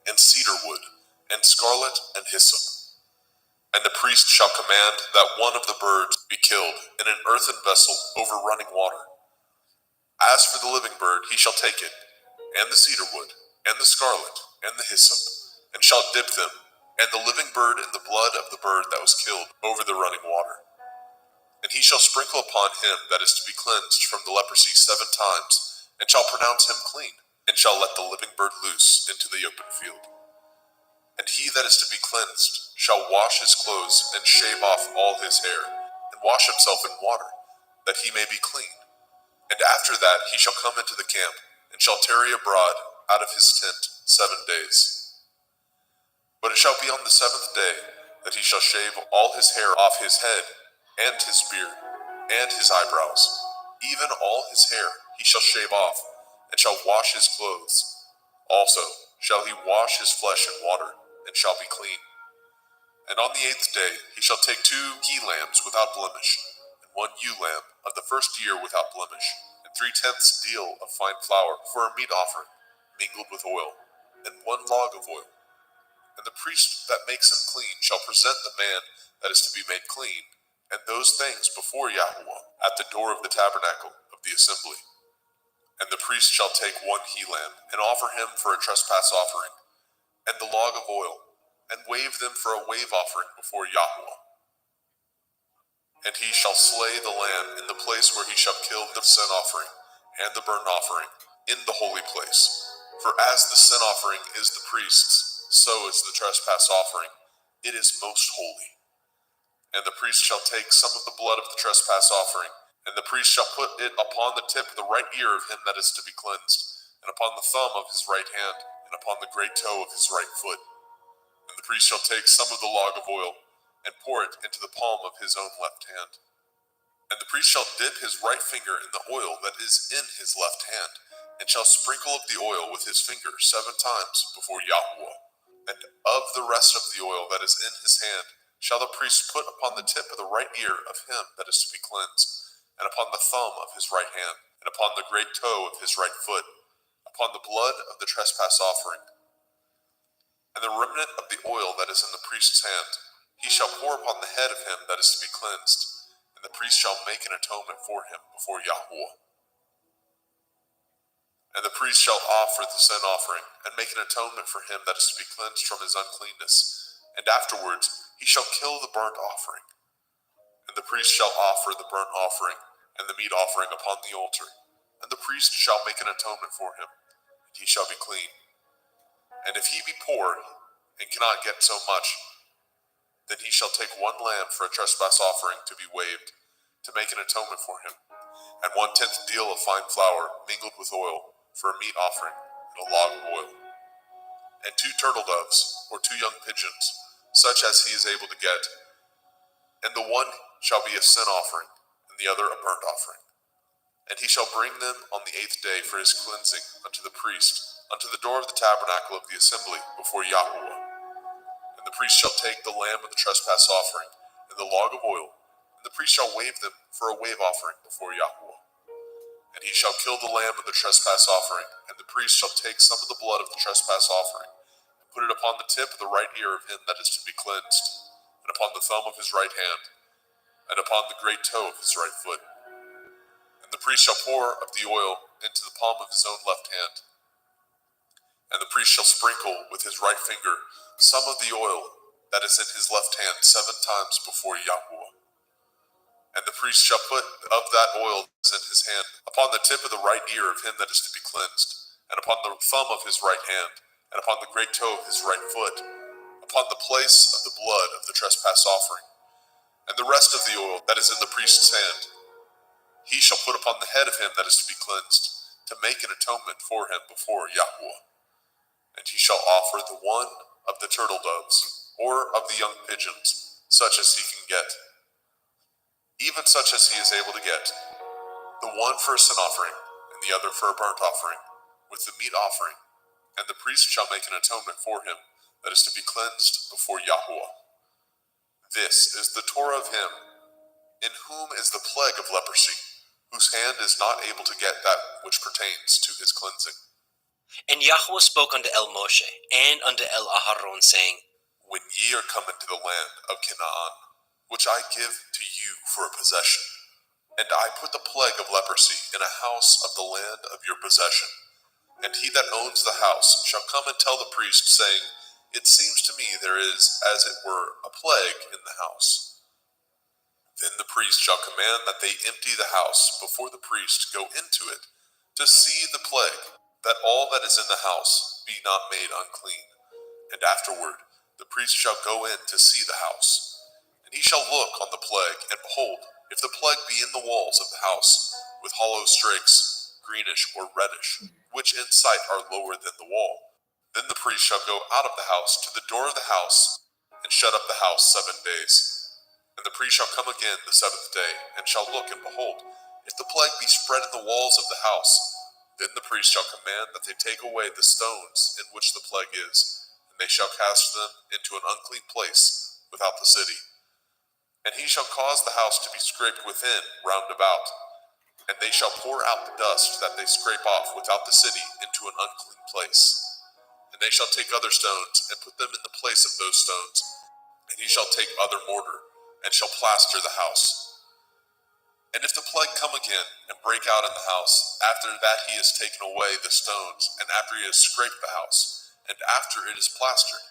and cedar wood, and scarlet, and hyssop. And the priest shall command that one of the birds be killed in an earthen vessel over running water. As for the living bird, he shall take it, and the cedar wood, and the scarlet, and the hyssop, and shall dip them, and the living bird in the blood of the bird that was killed over the running water. And he shall sprinkle upon him that is to be cleansed from the leprosy 7 times, and shall pronounce him clean, and shall let the living bird loose into the open field. And he that is to be cleansed shall wash his clothes, and shave off all his hair, and wash himself in water, that he may be clean. And after that he shall come into the camp, and shall tarry abroad out of his tent 7 days. But it shall be on the 7th day that he shall shave all his hair off his head, and his beard, and his eyebrows, even all his hair he shall shave off, and shall wash his clothes. Also shall he wash his flesh in water, and shall be clean. And on the 8th day he shall take 2 he-lambs without blemish, and 1 ewe lamb of the first year without blemish, and 3/10 deal of fine flour for a meat offering, mingled with oil, and 1 log of oil. And the priest that makes him clean shall present the man that is to be made clean, and those things before Yahweh at the door of the tabernacle of the assembly. And the priest shall take 1 he-lamb, and offer him for a trespass offering, and the log of oil, and wave them for a wave offering before Yahweh. And he shall slay the lamb in the place where he shall kill the sin offering, and the burnt offering, in the holy place. For as the sin offering is the priest's, so is the trespass offering. It is most holy. And the priest shall take some of the blood of the trespass offering, and the priest shall put it upon the tip of the right ear of him that is to be cleansed, and upon the thumb of his right hand, and upon the great toe of his right foot. And the priest shall take some of the log of oil, and pour it into the palm of his own left hand. And the priest shall dip his right finger in the oil that is in his left hand, and shall sprinkle of the oil with his finger 7 times before Yahweh. And of the rest of the oil that is in his hand shall the priest put upon the tip of the right ear of him that is to be cleansed, and upon the thumb of his right hand, and upon the great toe of his right foot, upon the blood of the trespass offering. And the remnant of the oil that is in the priest's hand he shall pour upon the head of him that is to be cleansed, and the priest shall make an atonement for him before Yahweh. And the priest shall offer the sin offering, and make an atonement for him that is to be cleansed from his uncleanness. And afterwards he shall kill the burnt offering. And the priest shall offer the burnt offering and the meat offering upon the altar. And the priest shall make an atonement for him, and he shall be clean. And if he be poor, and cannot get so much, then he shall take 1 lamb for a trespass offering to be waved, to make an atonement for him, and 1/10 deal of fine flour mingled with oil, for a meat offering, and a log of oil, and 2 turtle doves, or 2 young pigeons, such as he is able to get, and the one shall be a sin offering, and the other a burnt offering. And he shall bring them on the 8th day for his cleansing unto the priest, unto the door of the tabernacle of the assembly before Yahweh. And the priest shall take the lamb of the trespass offering and the log of oil, and the priest shall wave them for a wave offering before Yahweh. And he shall kill the lamb of the trespass offering, and the priest shall take some of the blood of the trespass offering, and put it upon the tip of the right ear of him that is to be cleansed, and upon the thumb of his right hand, and upon the great toe of his right foot. And the priest shall pour of the oil into the palm of his own left hand. And the priest shall sprinkle with his right finger some of the oil that is in his left hand 7 times before Yahweh. And the priest shall put of that oil that is in his hand upon the tip of the right ear of him that is to be cleansed, and upon the thumb of his right hand, and upon the great toe of his right foot, upon the place of the blood of the trespass offering. And the rest of the oil that is in the priest's hand he shall put upon the head of him that is to be cleansed, to make an atonement for him before Yahweh. And he shall offer the one of the turtle doves, or of the young pigeons, such as he can get, even such as he is able to get, the one for a sin offering, and the other for a burnt offering, with the meat offering. And the priest shall make an atonement for him that is to be cleansed before Yahweh. This is the Torah of him, in whom is the plague of leprosy, whose hand is not able to get that which pertains to his cleansing. And Yahweh spoke unto El Moshe and unto El Aharon, saying, When ye are come into the land of Canaan, which I give to you for a possession, and I put the plague of leprosy in a house of the land of your possession, and he that owns the house shall come and tell the priest, saying, It seems to me there is, as it were, a plague in the house. Then the priest shall command that they empty the house before the priest go into it to see the plague, that all that is in the house be not made unclean. And afterward the priest shall go in to see the house. And he shall look on the plague, and behold, if the plague be in the walls of the house, with hollow strakes, greenish or reddish, which in sight are lower than the wall, then the priest shall go out of the house to the door of the house, and shut up the house 7 days. And the priest shall come again the 7th day, and shall look, and behold, if the plague be spread in the walls of the house, then the priest shall command that they take away the stones in which the plague is, and they shall cast them into an unclean place without the city. And he shall cause the house to be scraped within round about, and they shall pour out the dust that they scrape off without the city into an unclean place. And they shall take other stones, and put them in the place of those stones. And he shall take other mortar, and shall plaster the house. And if the plague come again, and break out in the house, after that he has taken away the stones, and after he has scraped the house, and after it is plastered,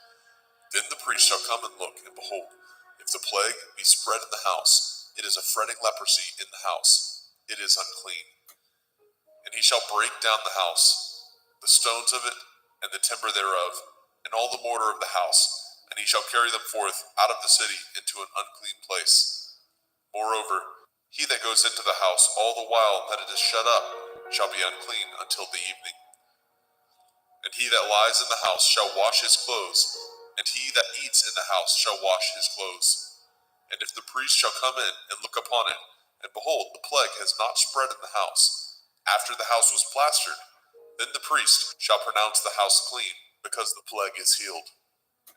then the priest shall come and look, and behold, if the plague be spread in the house, it is a fretting leprosy in the house, it is unclean. And he shall break down the house, the stones of it, and the timber thereof, and all the mortar of the house, and he shall carry them forth out of the city into an unclean place. Moreover, he that goes into the house all the while that it is shut up shall be unclean until the evening. And he that lies in the house shall wash his clothes, and he that eats in the house shall wash his clothes. And if the priest shall come in and look upon it, and behold, the plague has not spread in the house, after the house was plastered, then the priest shall pronounce the house clean, because the plague is healed.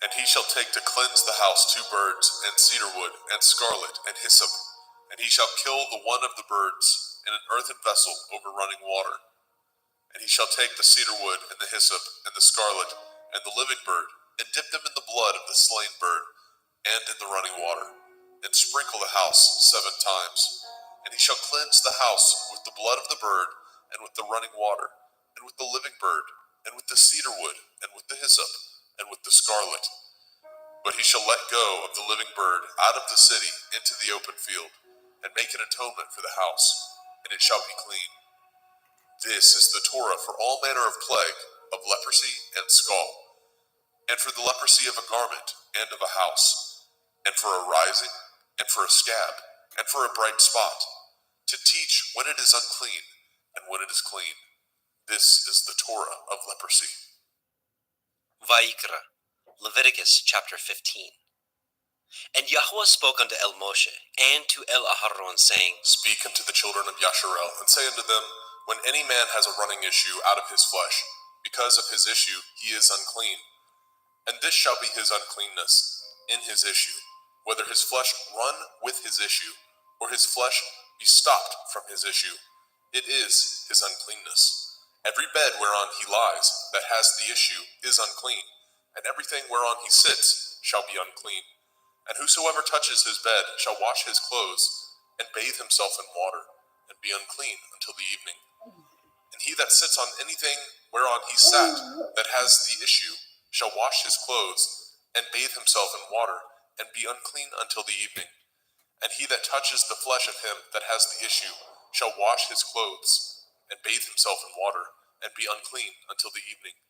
And he shall take to cleanse the house 2 birds, and cedar wood, and scarlet, and hyssop. And he shall kill the one of the birds in an earthen vessel over running water. And he shall take the cedar wood, and the hyssop, and the scarlet, and the living bird, and dip them in the blood of the slain bird, and in the running water, and sprinkle the house 7 times. And he shall cleanse the house with the blood of the bird, and with the running water, and with the living bird, and with the cedar wood, and with the hyssop, and with the scarlet. But he shall let go of the living bird out of the city into the open field, and make an atonement for the house, and it shall be clean. This is the Torah for all manner of plague, of leprosy and scald, and for the leprosy of a garment and of a house, and for a rising, and for a scab, and for a bright spot, to teach when it is unclean, and when it is clean. This is the Torah of leprosy. Vayikra, Leviticus chapter 15. And Yahweh spoke unto El Moshe and to El Aharon, saying, Speak unto the children of Yasharel, and say unto them, When any man has a running issue out of his flesh, because of his issue he is unclean. And this shall be his uncleanness in his issue, whether his flesh run with his issue, or his flesh be stopped from his issue. It is his uncleanness. Every bed whereon he lies that has the issue is unclean, and everything whereon he sits shall be unclean. And whosoever touches his bed shall wash his clothes, and bathe himself in water, and be unclean until the evening. And he that sits on anything whereon he sat that has the issue shall wash his clothes, and bathe himself in water, and be unclean until the evening. And he that touches the flesh of him that has the issue shall wash his clothes, and bathe himself in water, and be unclean until the evening.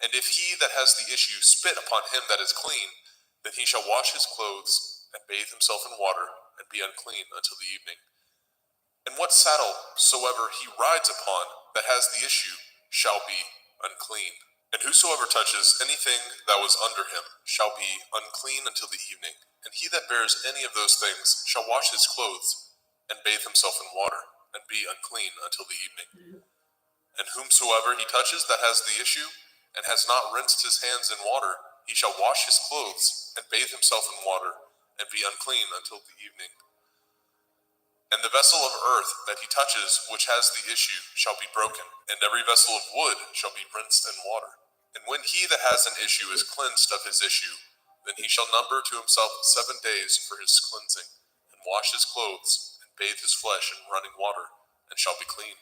And if he that has the issue spit upon him that is clean, then he shall wash his clothes, and bathe himself in water, and be unclean until the evening. And what saddle soever he rides upon that has the issue shall be unclean. And whosoever touches anything that was under him shall be unclean until the evening. And he that bears any of those things shall wash his clothes, and bathe himself in water, and be unclean until the evening. And whomsoever he touches that has the issue, and has not rinsed his hands in water, he shall wash his clothes, and bathe himself in water, and be unclean until the evening. And the vessel of earth that he touches which has the issue shall be broken, and every vessel of wood shall be rinsed in water. And when he that has an issue is cleansed of his issue, then he shall number to himself 7 days for his cleansing, and wash his clothes, and bathe his flesh in running water, and shall be clean.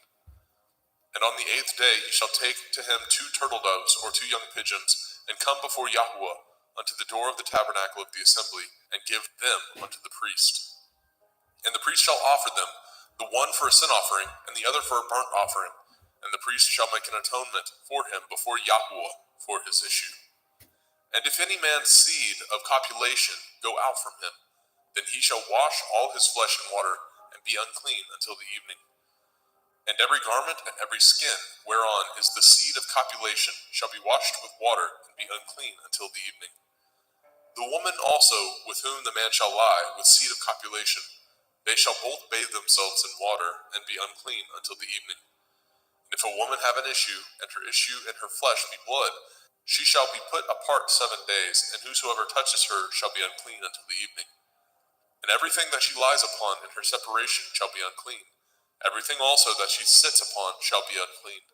And on the 8th day he shall take to him 2 turtle doves or 2 young pigeons, and come before Yahuwah unto the door of the tabernacle of the assembly, and give them unto the priest. And the priest shall offer them, the one for a sin offering, and the other for a burnt offering. And the priest shall make an atonement for him before Yahuwah for his issue. And if any man's seed of copulation go out from him, then he shall wash all his flesh in water, and be unclean until the evening. And every garment and every skin whereon is the seed of copulation shall be washed with water, and be unclean until the evening. The woman also with whom the man shall lie with seed of copulation, they shall both bathe themselves in water, and be unclean until the evening. And if a woman have an issue, and her issue in her flesh be blood, she shall be put apart 7 days, and whosoever touches her shall be unclean until the evening. And everything that she lies upon in her separation shall be unclean. Everything also that she sits upon shall be unclean.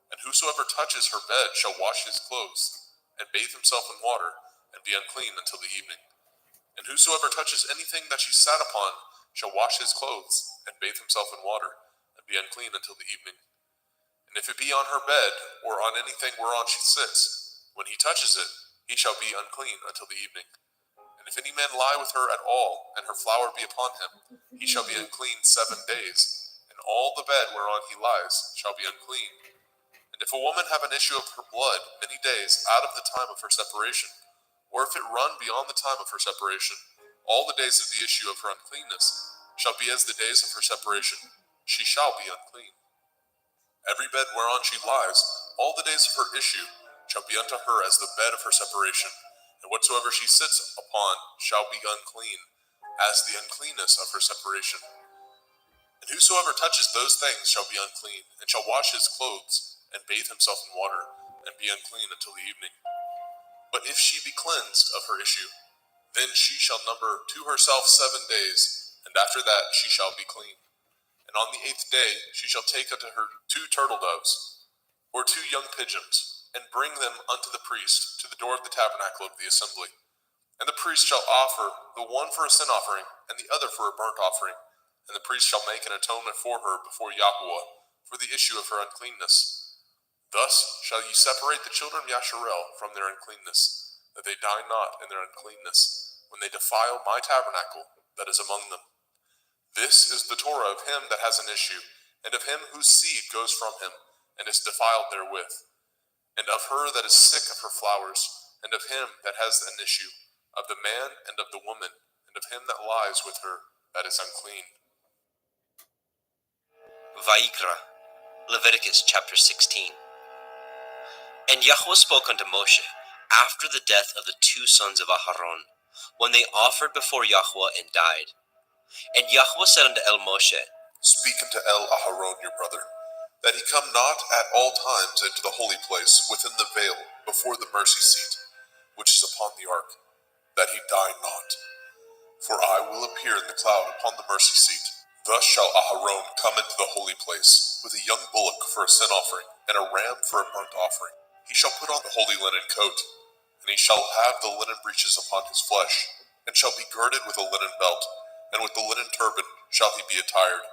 And whosoever touches her bed shall wash his clothes, and bathe himself in water, and be unclean until the evening. And whosoever touches anything that she sat upon shall wash his clothes, and bathe himself in water, and be unclean until the evening. And if it be on her bed, or on anything whereon she sits, when he touches it, he shall be unclean until the evening. And if any man lie with her at all, and her flower be upon him, he shall be unclean 7 days, and all the bed whereon he lies shall be unclean. And if a woman have an issue of her blood many days out of the time of her separation, or if it run beyond the time of her separation, all the days of the issue of her uncleanness shall be as the days of her separation. She shall be unclean. Every bed whereon she lies, all the days of her issue shall be unto her as the bed of her separation, and whatsoever she sits upon shall be unclean, as the uncleanness of her separation. And whosoever touches those things shall be unclean, and shall wash his clothes, and bathe himself in water, and be unclean until the evening. But if she be cleansed of her issue, then she shall number to herself 7 days, and after that she shall be clean. And on the 8th day she shall take unto her 2 turtle doves, or 2 young pigeons, and bring them unto the priest to the door of the tabernacle of the assembly. And the priest shall offer the one for a sin offering, and the other for a burnt offering. And the priest shall make an atonement for her before Yahuwah for the issue of her uncleanness. Thus shall ye separate the children of Yasharel from their uncleanness, that they die not in their uncleanness, when they defile my tabernacle that is among them. This is the Torah of him that has an issue, and of him whose seed goes from him, and is defiled therewith, and of her that is sick of her flowers, and of him that has an issue, of the man and of the woman, and of him that lies with her that is unclean. Vayikra, Leviticus chapter 16. And Yahweh spoke unto Moshe after the death of the 2 sons of Aharon, when they offered before Yahweh and died. And Yahweh said unto El Moshe, Speak unto El Aharon your brother, that he come not at all times into the holy place within the veil before the mercy seat, which is upon the ark, that he die not. For I will appear in the cloud upon the mercy seat. Thus shall Aharon come into the holy place, with a young bullock for a sin offering, and a ram for a burnt offering. He shall put on the holy linen coat, and he shall have the linen breeches upon his flesh, and shall be girded with a linen belt, and with the linen turban shall he be attired.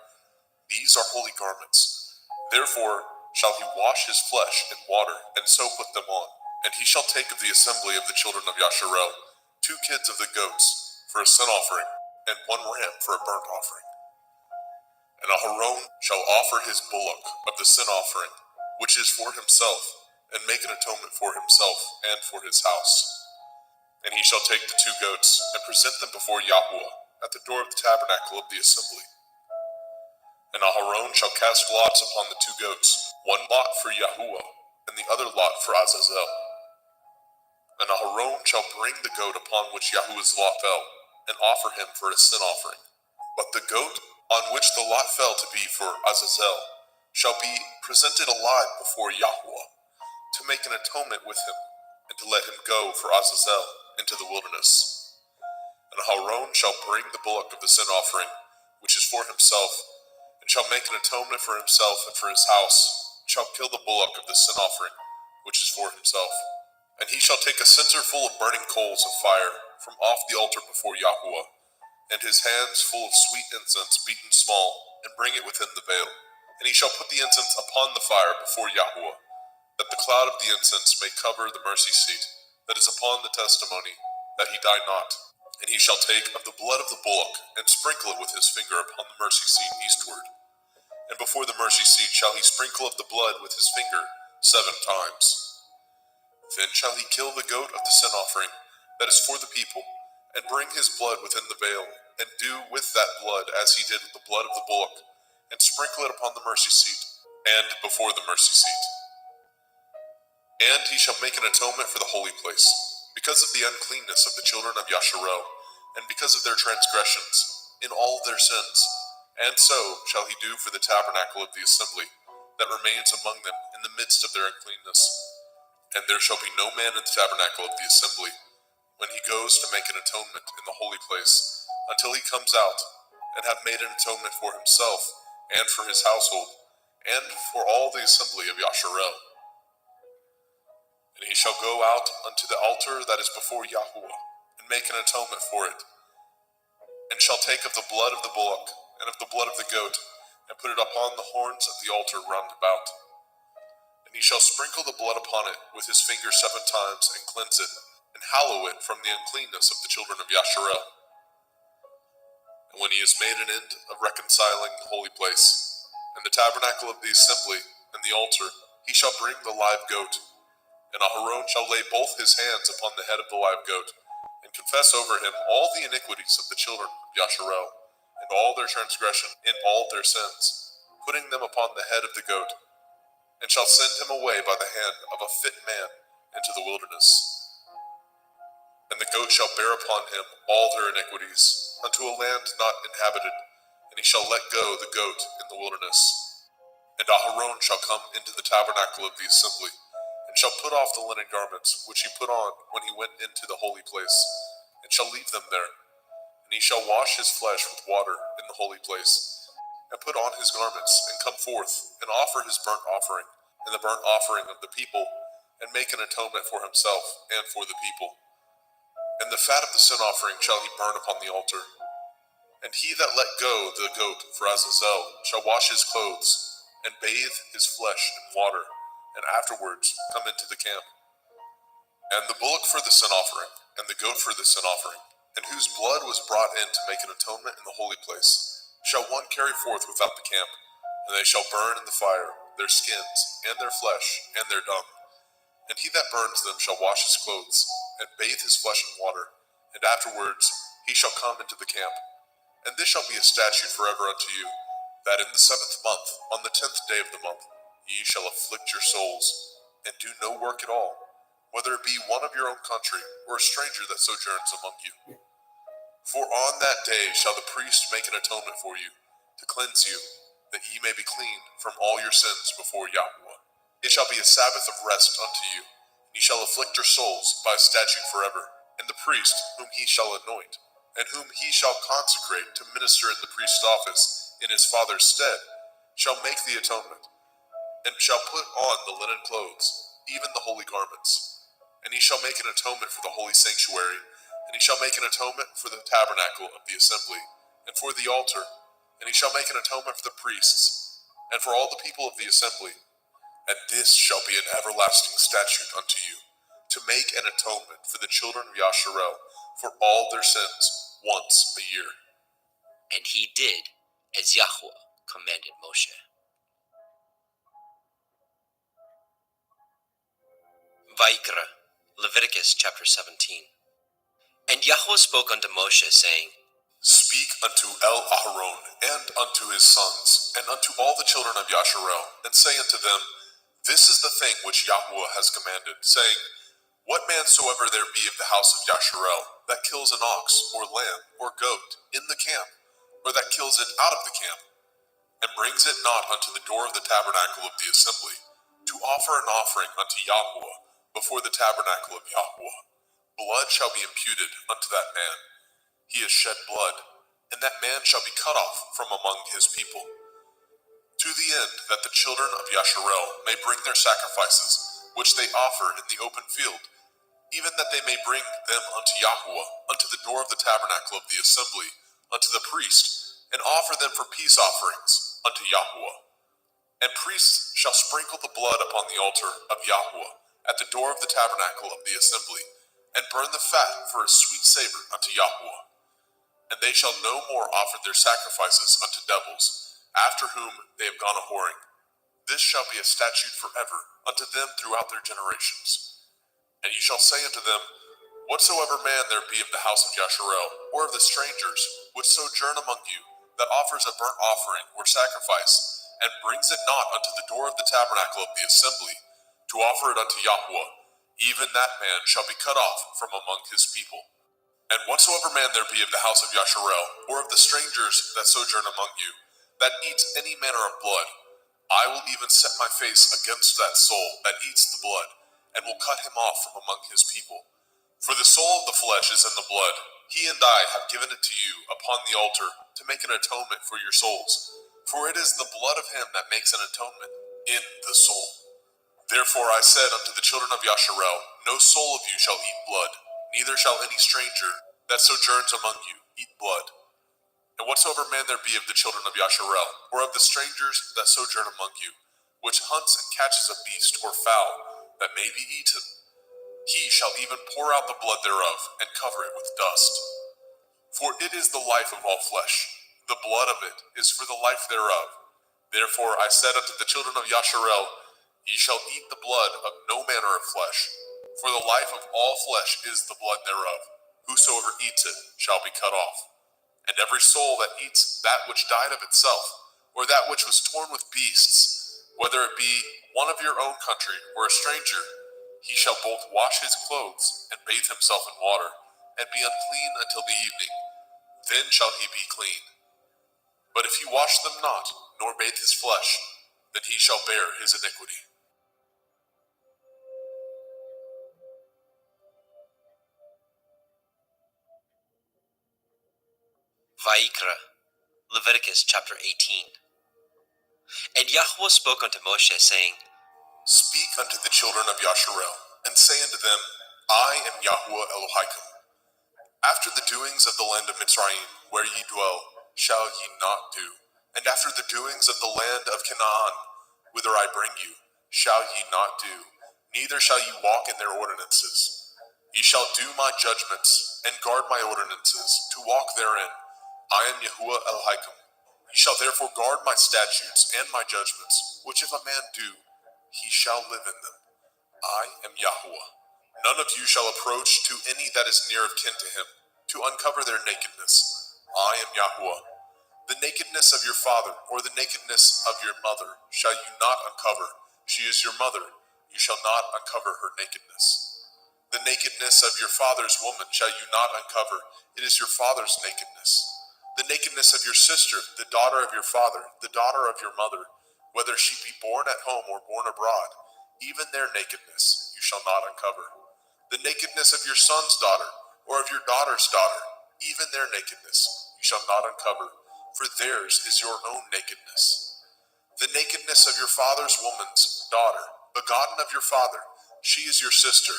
These are holy garments. Therefore shall he wash his flesh in water, and so put them on. And he shall take of the assembly of the children of Yasharel 2 kids of the goats for a sin offering, and 1 ram for a burnt offering. And Aharon shall offer his bullock of the sin offering, which is for himself, and make an atonement for himself and for his house. And he shall take the 2 goats, and present them before Yahweh at the door of the tabernacle of the assembly. And Aharon shall cast lots upon the 2 goats, 1 lot for Yahuwah, and the other lot for Azazel. And Aharon shall bring the goat upon which Yahuwah's lot fell, and offer him for a sin offering. But the goat on which the lot fell to be for Azazel shall be presented alive before Yahuwah, to make an atonement with him, and to let him go for Azazel into the wilderness. And Aharon shall bring the bullock of the sin offering, which is for himself, and shall make an atonement for himself and for his house, and shall kill the bullock of the sin offering, which is for himself. And he shall take a censer full of burning coals of fire from off the altar before Yahuwah, and his hands full of sweet incense beaten small, and bring it within the veil. And he shall put the incense upon the fire before Yahuwah, that the cloud of the incense may cover the mercy seat that is upon the testimony, that he die not. And he shall take of the blood of the bullock, and sprinkle it with his finger upon the mercy seat eastward. And before the mercy seat shall he sprinkle of the blood with his finger 7 times. Then shall he kill the goat of the sin offering that is for the people, and bring his blood within the veil, and do with that blood as he did with the blood of the bullock, and sprinkle it upon the mercy seat, and before the mercy seat. And he shall make an atonement for the holy place, because of the uncleanness of the children of Yasharel, and because of their transgressions, in all their sins. And so shall he do for the tabernacle of the assembly, that remains among them in the midst of their uncleanness. And there shall be no man in the tabernacle of the assembly, when he goes to make an atonement in the holy place, until he comes out, and have made an atonement for himself, and for his household, and for all the assembly of Yasharel. And he shall go out unto the altar that is before Yahuwah, and make an atonement for it, and shall take of the blood of the bullock, and of the blood of the goat, and put it upon the horns of the altar round about. And he shall sprinkle the blood upon it with his finger 7 times, and cleanse it, and hallow it from the uncleanness of the children of Yasharel. And when he has made an end of reconciling the holy place, and the tabernacle of the assembly, and the altar, he shall bring the live goat. And Aharon shall lay both his hands upon the head of the live goat, and confess over him all the iniquities of the children of Yasharel, and all their transgression in all their sins, putting them upon the head of the goat, and shall send him away by the hand of a fit man into the wilderness. And the goat shall bear upon him all their iniquities, unto a land not inhabited, and he shall let go the goat in the wilderness. And Aharon shall come into the tabernacle of the assembly, and shall put off the linen garments which he put on when he went into the holy place, and shall leave them there. And he shall wash his flesh with water in the holy place, and put on his garments, and come forth, and offer his burnt offering, and the burnt offering of the people, and make an atonement for himself and for the people. And the fat of the sin offering shall he burn upon the altar. And he that let go the goat for Azazel shall wash his clothes, and bathe his flesh in water, and afterwards come into the camp. And the bullock for the sin offering, and the goat for the sin offering, and whose blood was brought in to make an atonement in the holy place, shall one carry forth without the camp, and they shall burn in the fire their skins, and their flesh, and their dung. And he that burns them shall wash his clothes, and bathe his flesh in water, and afterwards he shall come into the camp. And this shall be a statute forever unto you, that in the 7th month, on the 10th day of the month, ye shall afflict your souls, and do no work at all, whether it be one of your own country, or a stranger that sojourns among you. For on that day shall the priest make an atonement for you, to cleanse you, that ye may be clean from all your sins before Yahweh. It shall be a Sabbath of rest unto you, and ye shall afflict your souls by a statute forever. And the priest whom he shall anoint, and whom he shall consecrate to minister in the priest's office in his father's stead, shall make the atonement, and shall put on the linen clothes, even the holy garments. And he shall make an atonement for the holy sanctuary, and he shall make an atonement for the tabernacle of the assembly, and for the altar, and he shall make an atonement for the priests, and for all the people of the assembly. And this shall be an everlasting statute unto you, to make an atonement for the children of Yasharel for all their sins once a year. And he did as Yahweh commanded Moshe. Vayikra, Leviticus chapter 17. And Yahweh spoke unto Moshe, saying, Speak unto Aharon and unto his sons, and unto all the children of Yasharel, and say unto them, This is the thing which Yahweh has commanded, saying, What man soever there be of the house of Yasharel, that kills an ox, or lamb, or goat, in the camp, or that kills it out of the camp, and brings it not unto the door of the tabernacle of the assembly, to offer an offering unto Yahweh before the tabernacle of Yahweh, blood shall be imputed unto that man. He has shed blood, and that man shall be cut off from among his people. To the end that the children of Yasharel may bring their sacrifices, which they offer in the open field, even that they may bring them unto Yahweh, unto the door of the tabernacle of the assembly, unto the priest, and offer them for peace offerings unto Yahweh. And priests shall sprinkle the blood upon the altar of Yahweh at the door of the tabernacle of the assembly, and burn the fat for a sweet savor unto Yahweh. And they shall no more offer their sacrifices unto devils, after whom they have gone a-whoring. This shall be a statute forever unto them throughout their generations. And ye shall say unto them, Whatsoever man there be of the house of Yasharel, or of the strangers which sojourn among you, that offers a burnt offering or sacrifice, and brings it not unto the door of the tabernacle of the assembly, to offer it unto Yahweh, even that man shall be cut off from among his people. And whatsoever man there be of the house of Yasharel, or of the strangers that sojourn among you, that eats any manner of blood, I will even set my face against that soul that eats the blood, and will cut him off from among his people. For the soul of the flesh is in the blood. He and I have given it to you upon the altar to make an atonement for your souls. For it is the blood of him that makes an atonement in the soul. Therefore I said unto the children of Yasharel, No soul of you shall eat blood, neither shall any stranger that sojourns among you eat blood. And whatsoever man there be of the children of Yasharel, or of the strangers that sojourn among you, which hunts and catches a beast or fowl that may be eaten, he shall even pour out the blood thereof, and cover it with dust. For it is the life of all flesh, the blood of it is for the life thereof. Therefore I said unto the children of Yasharel, Ye shall eat the blood of no manner of flesh, for the life of all flesh is the blood thereof. Whosoever eats it shall be cut off. And every soul that eats that which died of itself, or that which was torn with beasts, whether it be one of your own country or a stranger, he shall both wash his clothes and bathe himself in water, and be unclean until the evening. Then shall he be clean. But if he wash them not, nor bathe his flesh, then he shall bear his iniquity. Vayikra, Leviticus chapter 18. And Yahweh spoke unto Moshe, saying, Speak unto the children of Yasharel, and say unto them, I am Yahweh Elohim. After the doings of the land of Mitzrayim, where ye dwell, shall ye not do. And after the doings of the land of Canaan, whither I bring you, shall ye not do. Neither shall ye walk in their ordinances. Ye shall do my judgments, and guard my ordinances, to walk therein. I am Yahuwah Elohim. Ye shall therefore guard my statutes and my judgments, which if a man do, he shall live in them. I am Yahweh. None of you shall approach to any that is near of kin to him, to uncover their nakedness. I am Yahweh. The nakedness of your father, or the nakedness of your mother, shall you not uncover. She is your mother. You shall not uncover her nakedness. The nakedness of your father's woman shall you not uncover. It is your father's nakedness. The nakedness of your sister, the daughter of your father, the daughter of your mother, whether she be born at home or born abroad, even their nakedness you shall not uncover. The nakedness of your son's daughter, or of your daughter's daughter, even their nakedness you shall not uncover, for theirs is your own nakedness. The nakedness of your father's woman's daughter, begotten of your father, she is your sister,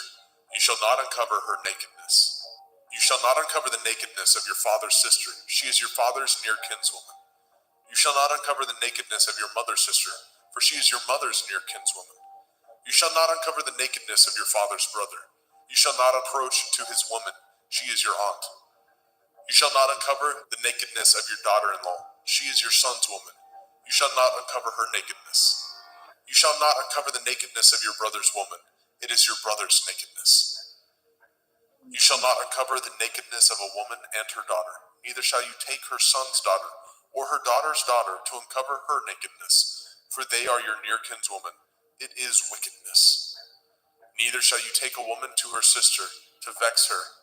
you shall not uncover her nakedness. You shall not uncover the nakedness of your father's sister, she is your father's near kinswoman. You shall not uncover the nakedness of your mother's sister, for she is your mother's near kinswoman. You shall not uncover the nakedness of your father's brother. You shall not approach to his woman, she is your aunt. You shall not uncover the nakedness of your daughter-in-law, she is your son's woman. You shall not uncover her nakedness. You shall not uncover the nakedness of your brother's woman, it is your brother's nakedness. You shall not uncover the nakedness of a woman and her daughter, neither shall you take her son's daughter, or her daughter's daughter, to uncover her nakedness, for they are your near kinswoman, it is wickedness. Neither shall you take a woman to her sister, to vex her,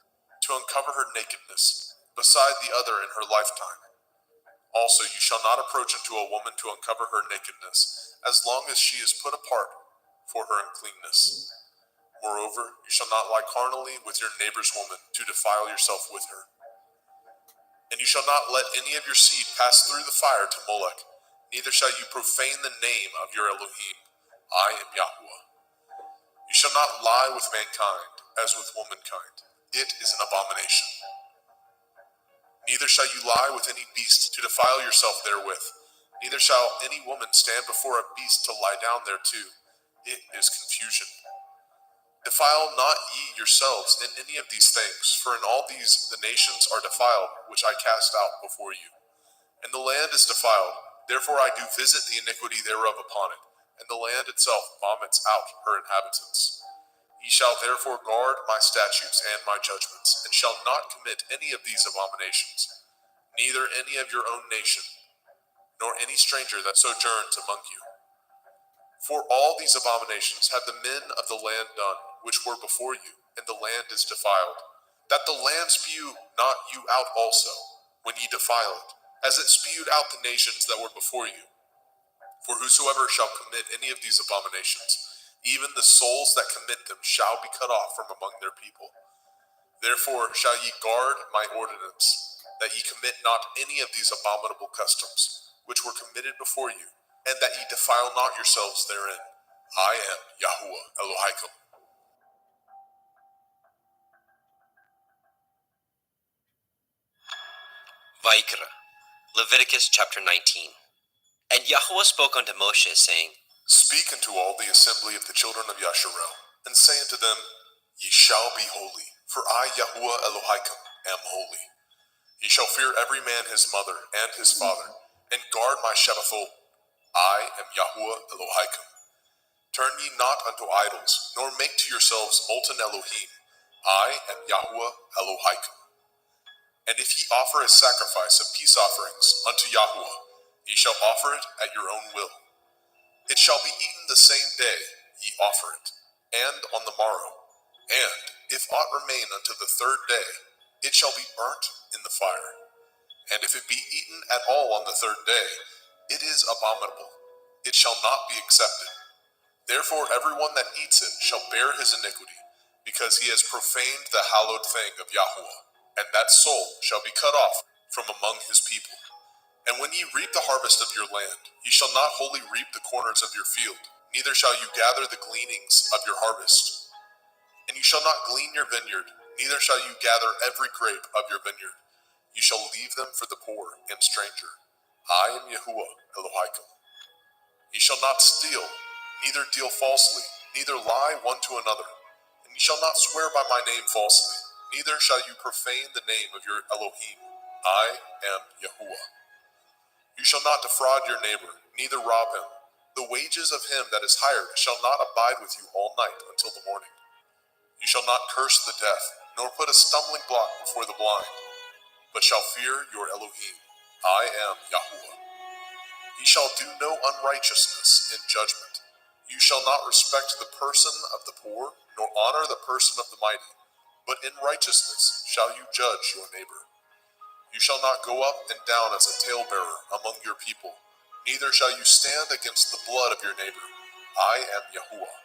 to uncover her nakedness, beside the other in her lifetime. Also you shall not approach unto a woman to uncover her nakedness, as long as she is put apart for her uncleanness. Moreover, you shall not lie carnally with your neighbor's woman, to defile yourself with her. And you shall not let any of your seed pass through the fire to Molech, neither shall you profane the name of your Elohim. I am Yahweh. You shall not lie with mankind, as with womankind. It is an abomination. Neither shall you lie with any beast, to defile yourself therewith. Neither shall any woman stand before a beast to lie down thereto. It is confusion. Defile not ye yourselves in any of these things, for in all these the nations are defiled, which I cast out before you. And the land is defiled, therefore I do visit the iniquity thereof upon it, and the land itself vomits out her inhabitants. Ye shall therefore guard my statutes and my judgments, and shall not commit any of these abominations, neither any of your own nation, nor any stranger that sojourns among you. For all these abominations have the men of the land done, which were before you, and the land is defiled, that the land spew not you out also, when ye defile it, as it spewed out the nations that were before you. For whosoever shall commit any of these abominations, even the souls that commit them shall be cut off from among their people. Therefore shall ye guard my ordinance, that ye commit not any of these abominable customs, which were committed before you, and that ye defile not yourselves therein. I am Yahuwah Elohaikum. Vaikra, Leviticus chapter 19. And Yahuwah spoke unto Moshe, saying, Speak unto all the assembly of the children of Yasharel, and say unto them, Ye shall be holy, for I, Yahuwah Elohaikum, am holy. Ye shall fear every man his mother and his father, and guard my Shabbathot. I am Yahuwah Elohaikum. Turn ye not unto idols, nor make to yourselves molten Elohim. I am Yahuwah Elohaikum. And if ye offer a sacrifice of peace offerings unto Yahuwah, ye shall offer it at your own will. It shall be eaten the same day ye offer it, and on the morrow. And if aught remain unto the third day, it shall be burnt in the fire. And if it be eaten at all on the third day, it is abominable. It shall not be accepted. Therefore everyone that eats it shall bear his iniquity, because he has profaned the hallowed thing of Yahuwah, and that soul shall be cut off from among his people. And when ye reap the harvest of your land, ye shall not wholly reap the corners of your field, neither shall you gather the gleanings of your harvest. And you shall not glean your vineyard, neither shall you gather every grape of your vineyard. You shall leave them for the poor and stranger. I am Yahuwah Elohaikum. Ye shall not steal, neither deal falsely, neither lie one to another. And ye shall not swear by my name falsely, neither shall you profane the name of your Elohim. I am Yahuwah. You shall not defraud your neighbor, neither rob him. The wages of him that is hired shall not abide with you all night until the morning. You shall not curse the deaf, nor put a stumbling block before the blind, but shall fear your Elohim. I am Yahuwah. Ye shall do no unrighteousness in judgment. You shall not respect the person of the poor, nor honor the person of the mighty, but in righteousness shall you judge your neighbor. You shall not go up and down as a talebearer among your people, neither shall you stand against the blood of your neighbor. I am Yahuwah.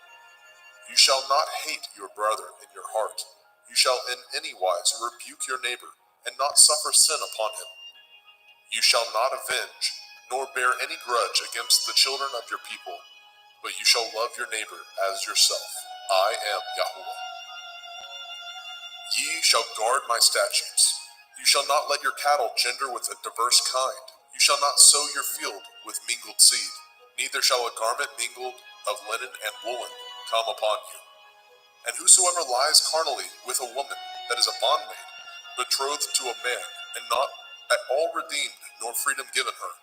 You shall not hate your brother in your heart. You shall in any wise rebuke your neighbor, and not suffer sin upon him. You shall not avenge, nor bear any grudge against the children of your people, but you shall love your neighbor as yourself. I am Yahuwah. Ye shall guard my statutes. You shall not let your cattle gender with a diverse kind. You shall not sow your field with mingled seed, neither shall a garment mingled of linen and woolen come upon you. And whosoever lies carnally with a woman that is a bondmaid, betrothed to a man, and not at all redeemed, nor freedom given her,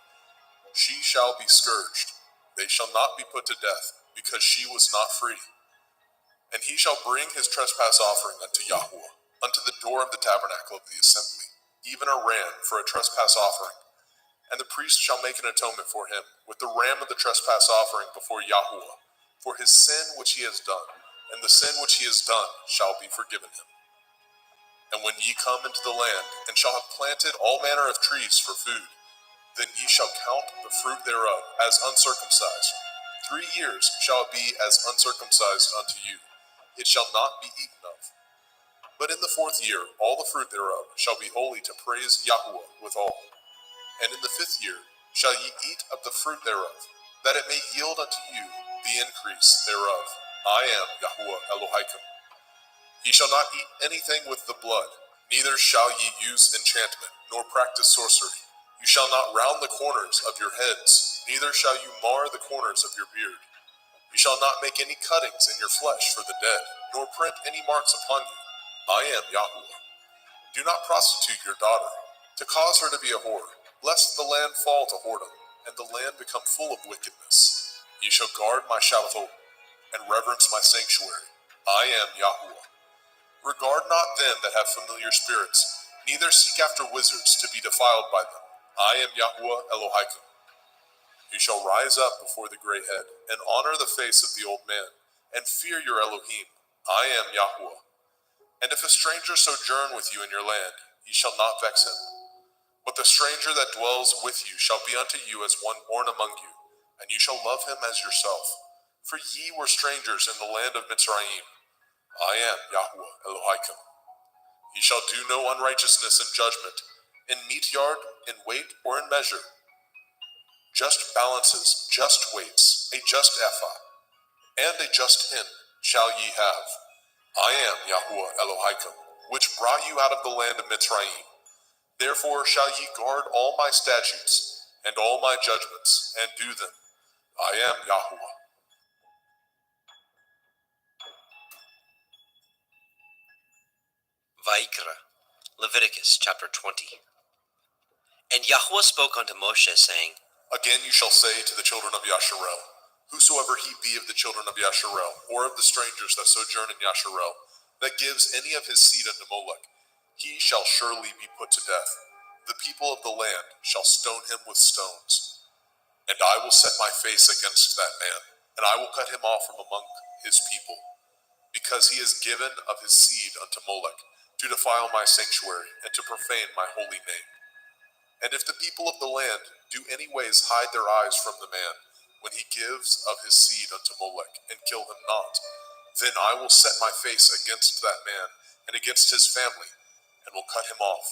she shall be scourged. They shall not be put to death, because she was not free. And he shall bring his trespass offering unto Yahuwah, unto the door of the tabernacle of the assembly, even a ram for a trespass offering. And the priest shall make an atonement for him with the ram of the trespass offering before Yahuwah, for his sin which he has done, and the sin which he has done shall be forgiven him. And when ye come into the land, and shall have planted all manner of trees for food, then ye shall count the fruit thereof as uncircumcised. 3 years shall it be as uncircumcised unto you. It shall not be eaten of. But in the 4th year all the fruit thereof shall be holy to praise Yahuwah withal. And in the 5th year shall ye eat of the fruit thereof, that it may yield unto you the increase thereof. I am Yahuwah Elohim. Ye shall not eat anything with the blood, neither shall ye use enchantment, nor practice sorcery. You shall not round the corners of your heads, neither shall you mar the corners of your beard. You shall not make any cuttings in your flesh for the dead, nor print any marks upon you. I am Yahuwah. Do not prostitute your daughter, to cause her to be a whore, lest the land fall to whoredom, and the land become full of wickedness. Ye shall guard my Shabbatot, and reverence my sanctuary. I am Yahuwah. Regard not them that have familiar spirits, neither seek after wizards to be defiled by them. I am Yahuwah Elohim. You shall rise up before the gray head, and honor the face of the old man, and fear your Elohim. I am Yahuwah. And if a stranger sojourn with you in your land, ye shall not vex him. But the stranger that dwells with you shall be unto you as one born among you, and you shall love him as yourself. For ye were strangers in the land of Mitzrayim. I am Yahuwah Elohim. Ye shall do no unrighteousness in judgment, in meat yard, in weight, or in measure. Just balances, just weights, a just ephah, and a just hin shall ye have. I am Yahuwah Elohim, which brought you out of the land of Mitzrayim. Therefore shall ye guard all my statutes, and all my judgments, and do them. I am Yahuwah. Vaikra, Leviticus chapter 20. And Yahuwah spoke unto Moshe, saying, Again you shall say to the children of Yasharel, whosoever he be of the children of Yasharel, or of the strangers that sojourn in Yasharel, that gives any of his seed unto Molech, he shall surely be put to death. The people of the land shall stone him with stones. And I will set my face against that man, and I will cut him off from among his people, because he is given of his seed unto Molech, to defile my sanctuary, and to profane my holy name. And if the people of the land do any ways hide their eyes from the man, when he gives of his seed unto Molech, and kill him not, then I will set my face against that man, and against his family, and will cut him off,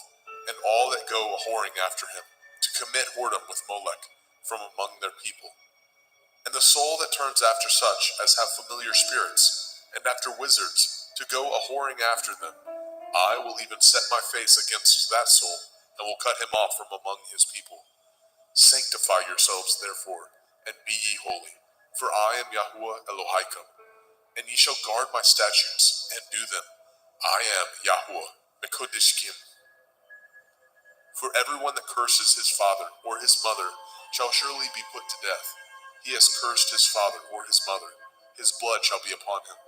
and all that go a-whoring after him, to commit whoredom with Molech, from among their people. And the soul that turns after such as have familiar spirits, and after wizards, to go a-whoring after them, I will even set my face against that soul, and will cut him off from among his people. Sanctify yourselves, therefore, and be ye holy, for I am Yahuwah Elohim, and ye shall guard my statutes, and do them. I am Yahuwah Mekodishkim. For everyone that curses his father or his mother shall surely be put to death. He has cursed his father or his mother, his blood shall be upon him.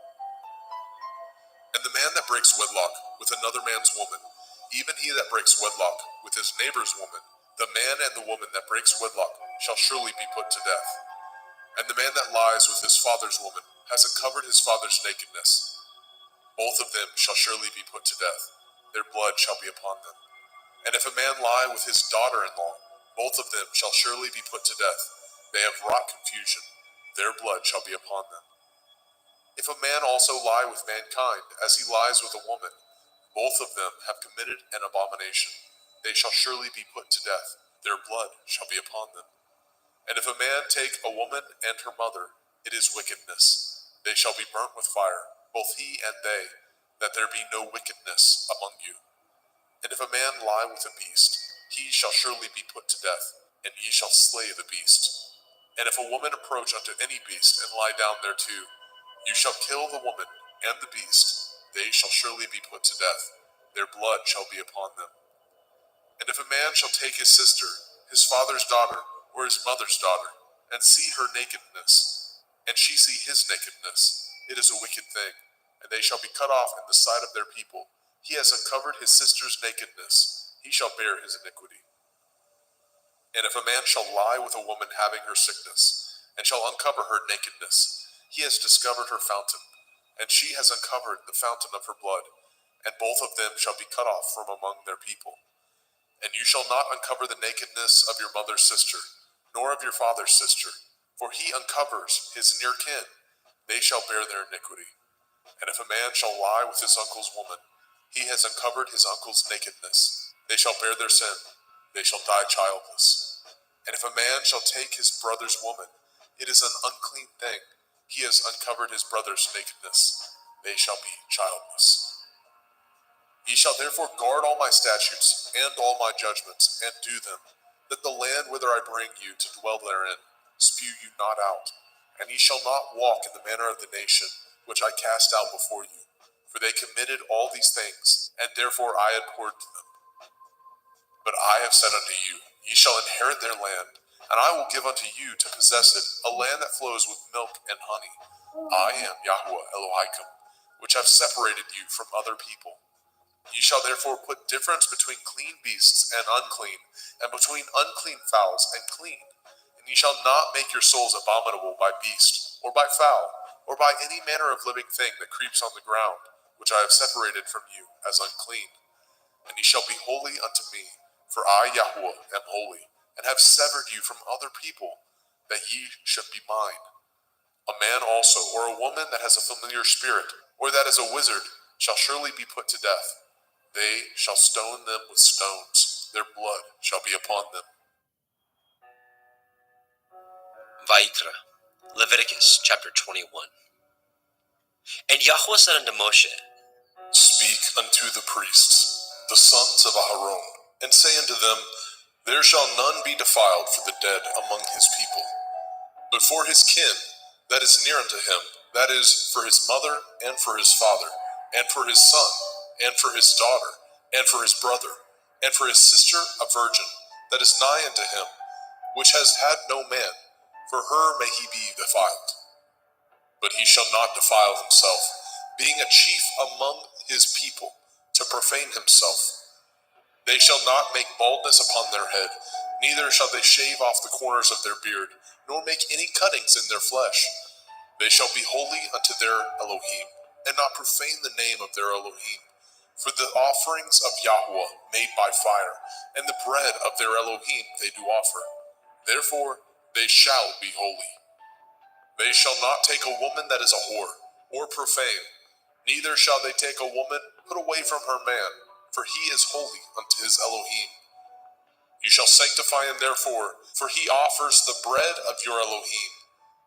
And the man that breaks wedlock with another man's woman, even he that breaks wedlock with his neighbor's woman, the man and the woman that breaks wedlock shall surely be put to death. And the man that lies with his father's woman has uncovered his father's nakedness. Both of them shall surely be put to death. Their blood shall be upon them. And if a man lie with his daughter-in-law, both of them shall surely be put to death. They have wrought confusion. Their blood shall be upon them. If a man also lie with mankind, as he lies with a woman, both of them have committed an abomination. They shall surely be put to death. Their blood shall be upon them. And if a man take a woman and her mother, it is wickedness. They shall be burnt with fire, both he and they, that there be no wickedness among you. And if a man lie with a beast, he shall surely be put to death, and ye shall slay the beast. And if a woman approach unto any beast and lie down thereto, you shall kill the woman and the beast. They shall surely be put to death. Their blood shall be upon them. And if a man shall take his sister, his father's daughter, or his mother's daughter, and see her nakedness, and she see his nakedness, it is a wicked thing, and they shall be cut off in the sight of their people. He has uncovered his sister's nakedness. He shall bear his iniquity. And if a man shall lie with a woman having her sickness, and shall uncover her nakedness, he has discovered her fountain, and she has uncovered the fountain of her blood, and both of them shall be cut off from among their people. And you shall not uncover the nakedness of your mother's sister, nor of your father's sister, for he uncovers his near kin. They shall bear their iniquity. And if a man shall lie with his uncle's woman, he has uncovered his uncle's nakedness. They shall bear their sin. They shall die childless. And if a man shall take his brother's woman, it is an unclean thing. He has uncovered his brother's nakedness. They shall be childless. Ye shall therefore guard all my statutes and all my judgments, and do them, that the land whither I bring you to dwell therein spew you not out. And ye shall not walk in the manner of the nation which I cast out before you, for they committed all these things, and therefore I abhorred them. But I have said unto you, ye shall inherit their land, and I will give unto you to possess it, a land that flows with milk and honey. I am Yahweh Elohim, which have separated you from other people. Ye shall therefore put difference between clean beasts and unclean, and between unclean fowls and clean. And ye shall not make your souls abominable by beast, or by fowl, or by any manner of living thing that creeps on the ground, which I have separated from you as unclean. And ye shall be holy unto me, for I, Yahweh, am holy, and have severed you from other people, that ye should be mine. A man also, or a woman that has a familiar spirit, or that is a wizard, shall surely be put to death. They shall stone them with stones. Their blood shall be upon them. Vayikra, Leviticus chapter 21. And Yahweh said unto Moshe, Speak unto the priests, the sons of Aharon, and say unto them, There shall none be defiled for the dead among his people, but for his kin that is near unto him, that is, for his mother, and for his father, and for his son, and for his daughter, and for his brother, and for his sister a virgin, that is nigh unto him, which has had no man, for her may he be defiled. But he shall not defile himself, being a chief among his people, to profane himself. They shall not make baldness upon their head, neither shall they shave off the corners of their beard, nor make any cuttings in their flesh. They shall be holy unto their Elohim, and not profane the name of their Elohim. For the offerings of Yahweh made by fire, and the bread of their Elohim they do offer. Therefore they shall be holy. They shall not take a woman that is a whore, or profane, neither shall they take a woman put away from her man, for he is holy unto his Elohim. You shall sanctify him therefore, for he offers the bread of your Elohim.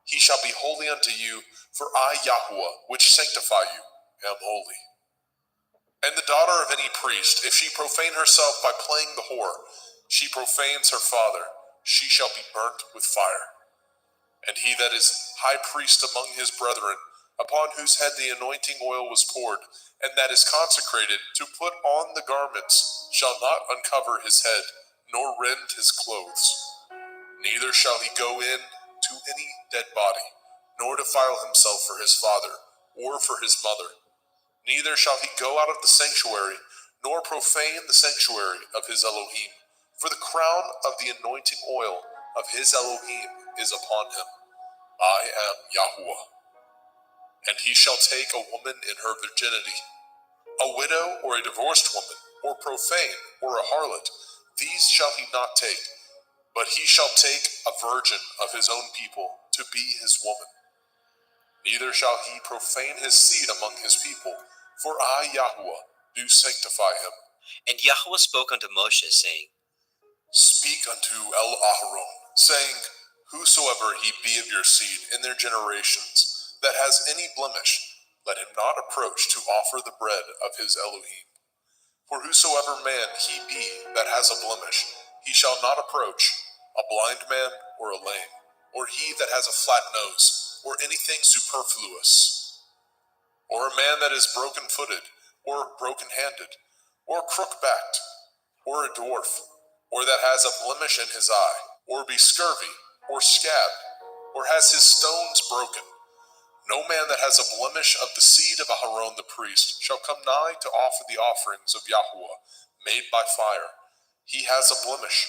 He shall be holy unto you, for I, Yahweh, which sanctify you, am holy. And the daughter of any priest, if she profane herself by playing the whore, she profanes her father, she shall be burnt with fire. And he that is high priest among his brethren, upon whose head the anointing oil was poured, and that is consecrated to put on the garments, shall not uncover his head, nor rend his clothes. Neither shall he go in to any dead body, nor defile himself for his father, or for his mother. Neither shall he go out of the sanctuary, nor profane the sanctuary of his Elohim. For the crown of the anointing oil of his Elohim is upon him. I am Yahweh. And he shall take a woman in her virginity, a widow or a divorced woman, or profane, or a harlot, these shall he not take, but he shall take a virgin of his own people to be his woman. Neither shall he profane his seed among his people, for I, Yahuwah, do sanctify him. And Yahweh spoke unto Moshe, saying, Speak unto El-Aharon, saying, Whosoever he be of your seed in their generations, that has any blemish, let him not approach to offer the bread of his Elohim. For whosoever man he be that has a blemish, he shall not approach, a blind man or a lame, or he that has a flat nose, or anything superfluous, or a man that is broken-footed, or broken-handed, or crook-backed, or a dwarf, or that has a blemish in his eye, or be scurvy, or scabbed, or has his stones broken. No man that has a blemish of the seed of Aharon the priest shall come nigh to offer the offerings of Yahuwah, made by fire. He has a blemish.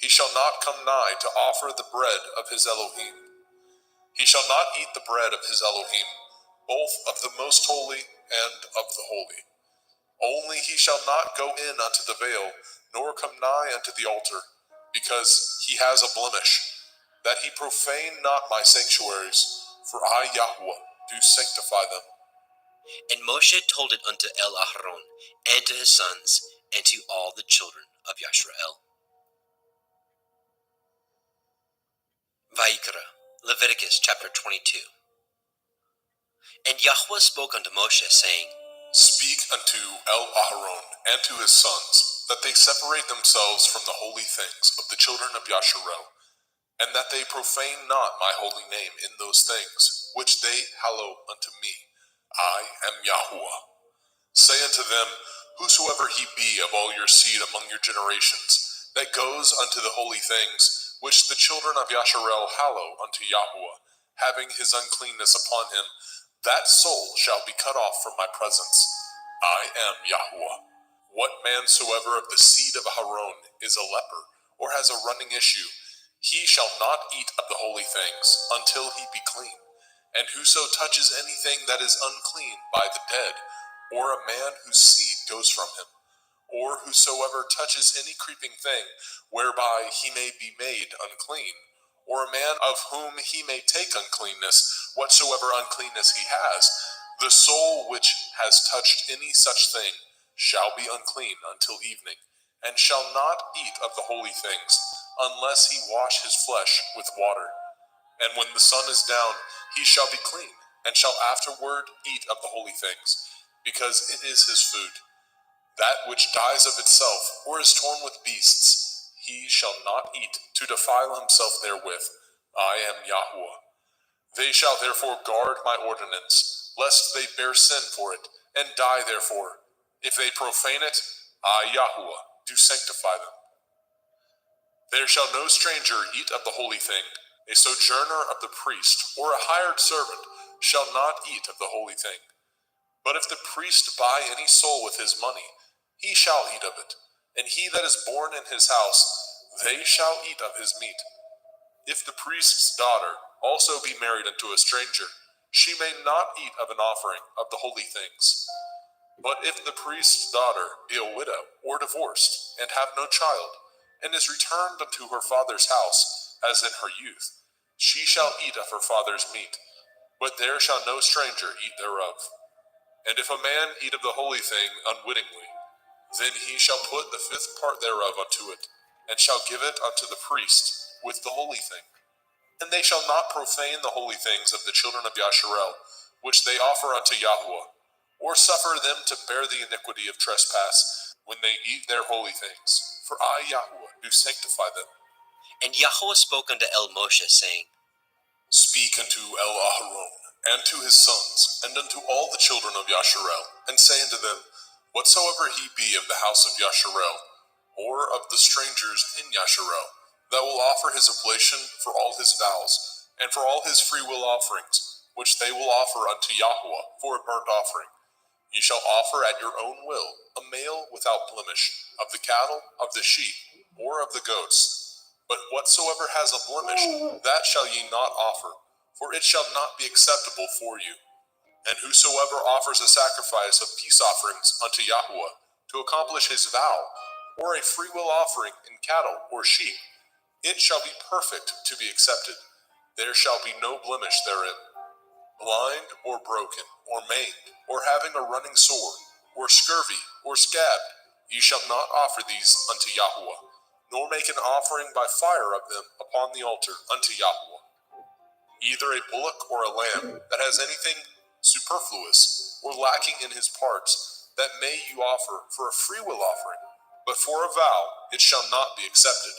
He shall not come nigh to offer the bread of his Elohim. He shall not eat the bread of his Elohim, both of the most holy and of the holy. Only he shall not go in unto the veil, nor come nigh unto the altar, because he has a blemish, that he profane not my sanctuaries, for I, Yahuwah, do sanctify them. And Moshe told it unto El-Aharon, and to his sons, and to all the children of Yashrael. Vayikra, Leviticus chapter 22. And Yahweh spoke unto Moshe, saying, Speak unto El-Aharon and to his sons, that they separate themselves from the holy things of the children of Yasharel, and that they profane not my holy name in those things, which they hallow unto me. I am Yahuwah. Say unto them, Whosoever he be of all your seed among your generations, that goes unto the holy things, which the children of Yasharel hallow unto Yahuwah, having his uncleanness upon him, that soul shall be cut off from my presence. I am Yahuwah. What man soever of the seed of Aharon is a leper, or has a running issue, he shall not eat of the holy things until he be clean. And whoso touches anything that is unclean by the dead, or a man whose seed goes from him, or whosoever touches any creeping thing whereby he may be made unclean, or a man of whom he may take uncleanness, whatsoever uncleanness he has, the soul which has touched any such thing shall be unclean until evening, and shall not eat of the holy things, unless he wash his flesh with water. And when the sun is down, he shall be clean, and shall afterward eat of the holy things, because it is his food. That which dies of itself, or is torn with beasts, he shall not eat, to defile himself therewith. I am Yahuwah. They shall therefore guard my ordinance, lest they bear sin for it, and die therefore. If they profane it, I, Yahuwah, do sanctify them. There shall no stranger eat of the holy thing. A sojourner of the priest, or a hired servant, shall not eat of the holy thing. But if the priest buy any soul with his money, he shall eat of it. And he that is born in his house, they shall eat of his meat. If the priest's daughter also be married unto a stranger, she may not eat of an offering of the holy things. But if the priest's daughter be a widow or divorced, and have no child, and is returned unto her father's house, as in her youth, she shall eat of her father's meat, but there shall no stranger eat thereof. And if a man eat of the holy thing unwittingly, then he shall put the fifth part thereof unto it, and shall give it unto the priest with the holy thing. And they shall not profane the holy things of the children of Yasharel, which they offer unto Yahuwah, or suffer them to bear the iniquity of trespass when they eat their holy things. For I, Yahuwah, do sanctify them. And Yahweh spoke unto El-Moshe, saying, Speak unto El-Aharon, and to his sons, and unto all the children of Yasharel, and say unto them, Whatsoever he be of the house of Yasharel, or of the strangers in Yasharel, that will offer his oblation for all his vows, and for all his freewill offerings, which they will offer unto Yahuwah for a burnt offering, ye shall offer at your own will a male without blemish, of the cattle, of the sheep, or of the goats. But whatsoever has a blemish, that shall ye not offer, for it shall not be acceptable for you. And whosoever offers a sacrifice of peace offerings unto Yahuwah to accomplish his vow, or a freewill offering in cattle or sheep, it shall be perfect to be accepted. There shall be no blemish therein. Blind or broken, or maimed, or having a running sore, or scurvy, or scabbed, ye shall not offer these unto Yahweh, nor make an offering by fire of them upon the altar unto Yahweh. Either a bullock or a lamb that has anything superfluous or lacking in his parts, that may you offer for a freewill offering, but for a vow it shall not be accepted.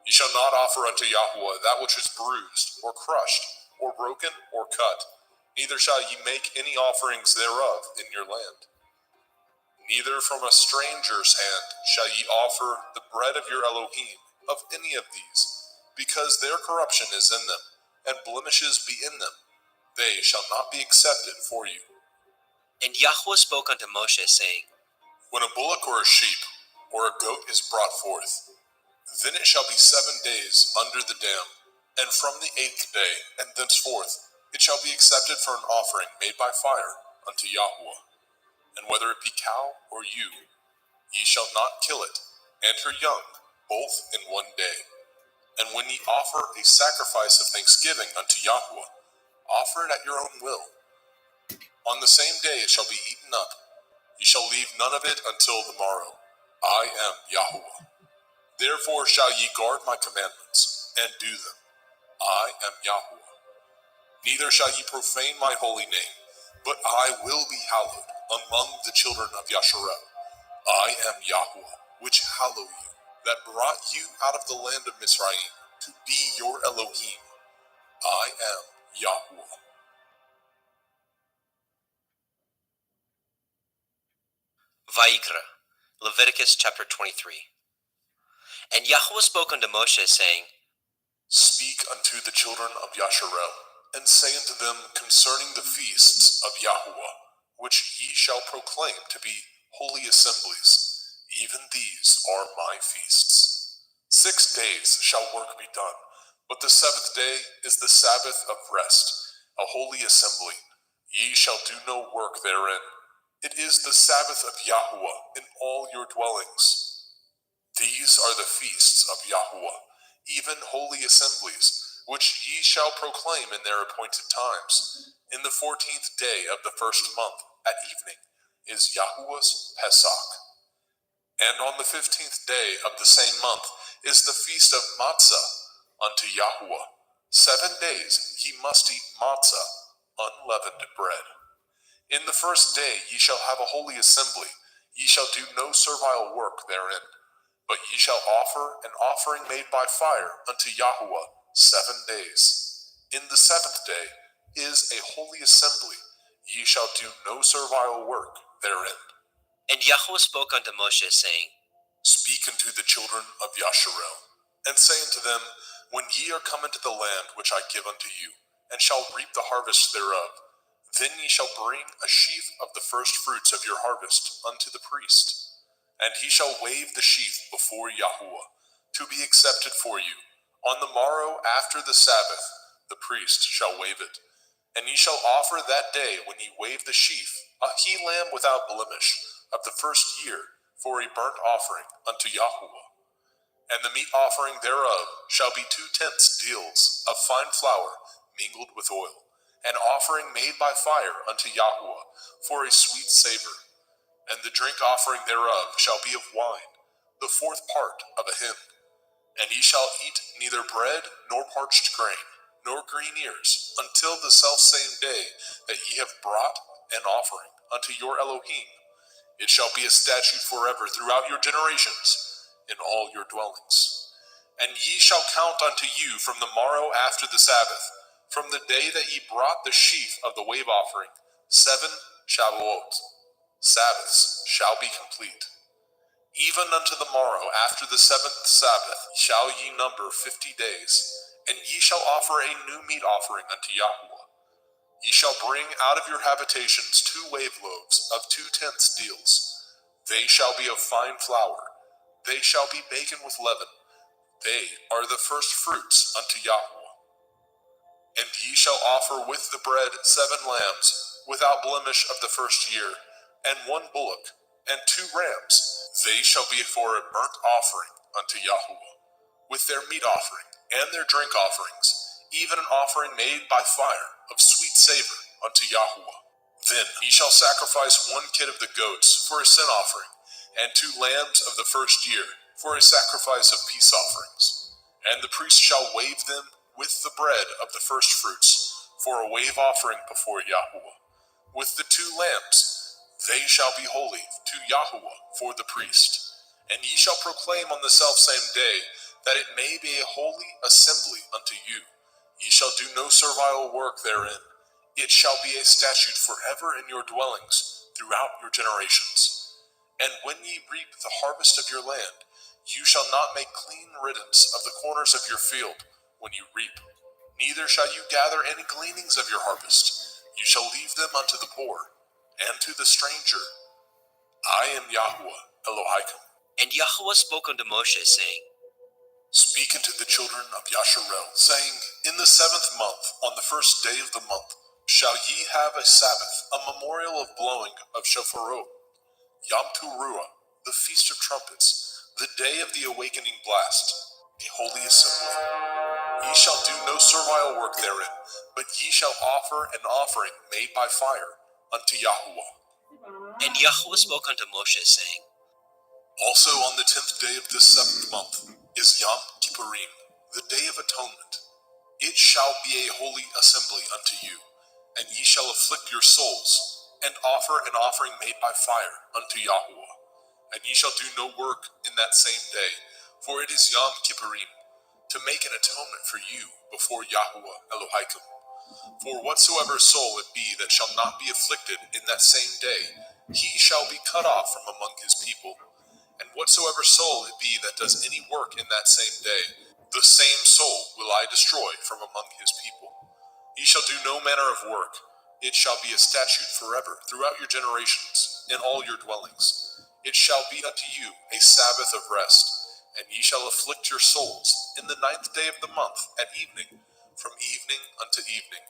Ye shall not offer unto Yahweh that which is bruised, or crushed, or broken, or cut. Neither shall ye make any offerings thereof in your land. Neither from a stranger's hand shall ye offer the bread of your Elohim, of any of these, because their corruption is in them, and blemishes be in them. They shall not be accepted for you. And Yahweh spoke unto Moshe, saying, When a bullock or a sheep or a goat is brought forth, then it shall be 7 days under the dam, and from the 8th day and thenceforth it shall be accepted for an offering made by fire unto Yahweh. And whether it be cow or ewe, ye shall not kill it, and her young, both in 1 day. And when ye offer a sacrifice of thanksgiving unto Yahweh, offer it at your own will. On the same day it shall be eaten up. Ye shall leave none of it until the morrow. I am Yahweh. Therefore shall ye guard my commandments, and do them. I am Yahweh. Neither shall ye profane my holy name, but I will be hallowed among the children of Yasharel. I am Yahweh, which hallow you, that brought you out of the land of Mizraim, to be your Elohim. I am Yahweh. Vayikra, Leviticus chapter 23. And Yahweh spoke unto Moshe, saying, Speak unto the children of Yasharel, and say unto them concerning the feasts of Yahweh, which ye shall proclaim to be holy assemblies. Even these are my feasts. 6 days shall work be done, but the 7th day is the Sabbath of rest, a holy assembly. Ye shall do no work therein. It is the Sabbath of Yahweh in all your dwellings. These are the feasts of Yahweh, even holy assemblies, which ye shall proclaim in their appointed times. In the 14th day of the 1st month, at evening, is Yahweh's Pesach. And on the 15th day of the same month is the feast of Matzah unto Yahweh. 7 days ye must eat matzah, unleavened bread. In the 1st day ye shall have a holy assembly. Ye shall do no servile work therein. But ye shall offer an offering made by fire unto Yahweh 7 days. In the 7th day is a holy assembly. Ye shall do no servile work therein. And Yahweh spoke unto Moshe, saying, Speak unto the children of Yasharel, and say unto them, When ye are come into the land which I give unto you, and shall reap the harvest thereof, then ye shall bring a sheaf of the first fruits of your harvest unto the priest. And he shall wave the sheaf before Yahweh, to be accepted for you. On the morrow after the Sabbath, the priest shall wave it. And ye shall offer that day when ye wave the sheaf, a he-lamb without blemish, of the 1st year, for a burnt offering unto Yahweh. And the meat offering thereof shall be 2/10 deals of fine flour mingled with oil, an offering made by fire unto Yahweh, for a sweet savor. And the drink offering thereof shall be of wine, the 4th part of a hin. And ye shall eat neither bread, nor parched grain, nor green ears, until the selfsame day that ye have brought an offering unto your Elohim. It shall be a statute forever throughout your generations, in all your dwellings. And ye shall count unto you from the morrow after the Sabbath, from the day that ye brought the sheaf of the wave offering, 7 Shavuot. Sabbaths shall be complete. Even unto the morrow after the 7th Sabbath shall ye number 50 days, and ye shall offer a new meat offering unto Yahweh. Ye shall bring out of your habitations 2 wave loaves of 2/10 deals. They shall be of fine flour. They shall be baken with leaven. They are the first fruits unto Yahweh. And ye shall offer with the bread 7 lambs, without blemish of the 1st year, and 1 bullock, and 2 rams. They shall be for a burnt offering unto Yahuwah, with their meat offering and their drink offerings, even an offering made by fire of sweet savor unto Yahuwah. Then he shall sacrifice 1 kid of the goats for a sin offering, and 2 lambs of the first year for a sacrifice of peace offerings. And the priest shall wave them with the bread of the first fruits for a wave offering before Yahuwah. With the 2 lambs, they shall be holy to Yahuwah for the priest. And ye shall proclaim on the selfsame day, that it may be a holy assembly unto you. Ye shall do no servile work therein. It shall be a statute forever in your dwellings throughout your generations. And when ye reap the harvest of your land, you shall not make clean riddance of the corners of your field when you reap. Neither shall you gather any gleanings of your harvest. You shall leave them unto the poor, and to the stranger. I am Yahuwah Elohim. And Yahuwah spoke unto Moshe, saying, Speak unto the children of Yasharel, saying, In the 7th month, on the 1st day of the month, shall ye have a Sabbath, a memorial of blowing of shofarot, Yom Teruah, the feast of trumpets, the day of the awakening blast, a holy assembly. Ye shall do no servile work therein, but ye shall offer an offering made by fire unto Yahuwah. And Yahuwah spoke unto Moshe, saying, Also on the 10th day of this 7th month is Yom Kippurim, the day of atonement. It shall be a holy assembly unto you, and ye shall afflict your souls, and offer an offering made by fire unto Yahuwah. And ye shall do no work in that same day, for it is Yom Kippurim, to make an atonement for you before Yahuwah Elohim. For whatsoever soul it be that shall not be afflicted in that same day, he shall be cut off from among his people. And whatsoever soul it be that does any work in that same day, the same soul will I destroy from among his people. Ye shall do no manner of work. It shall be a statute forever throughout your generations, in all your dwellings. It shall be unto you a Sabbath of rest, and ye shall afflict your souls in the 9th day of the month at evening. From evening unto evening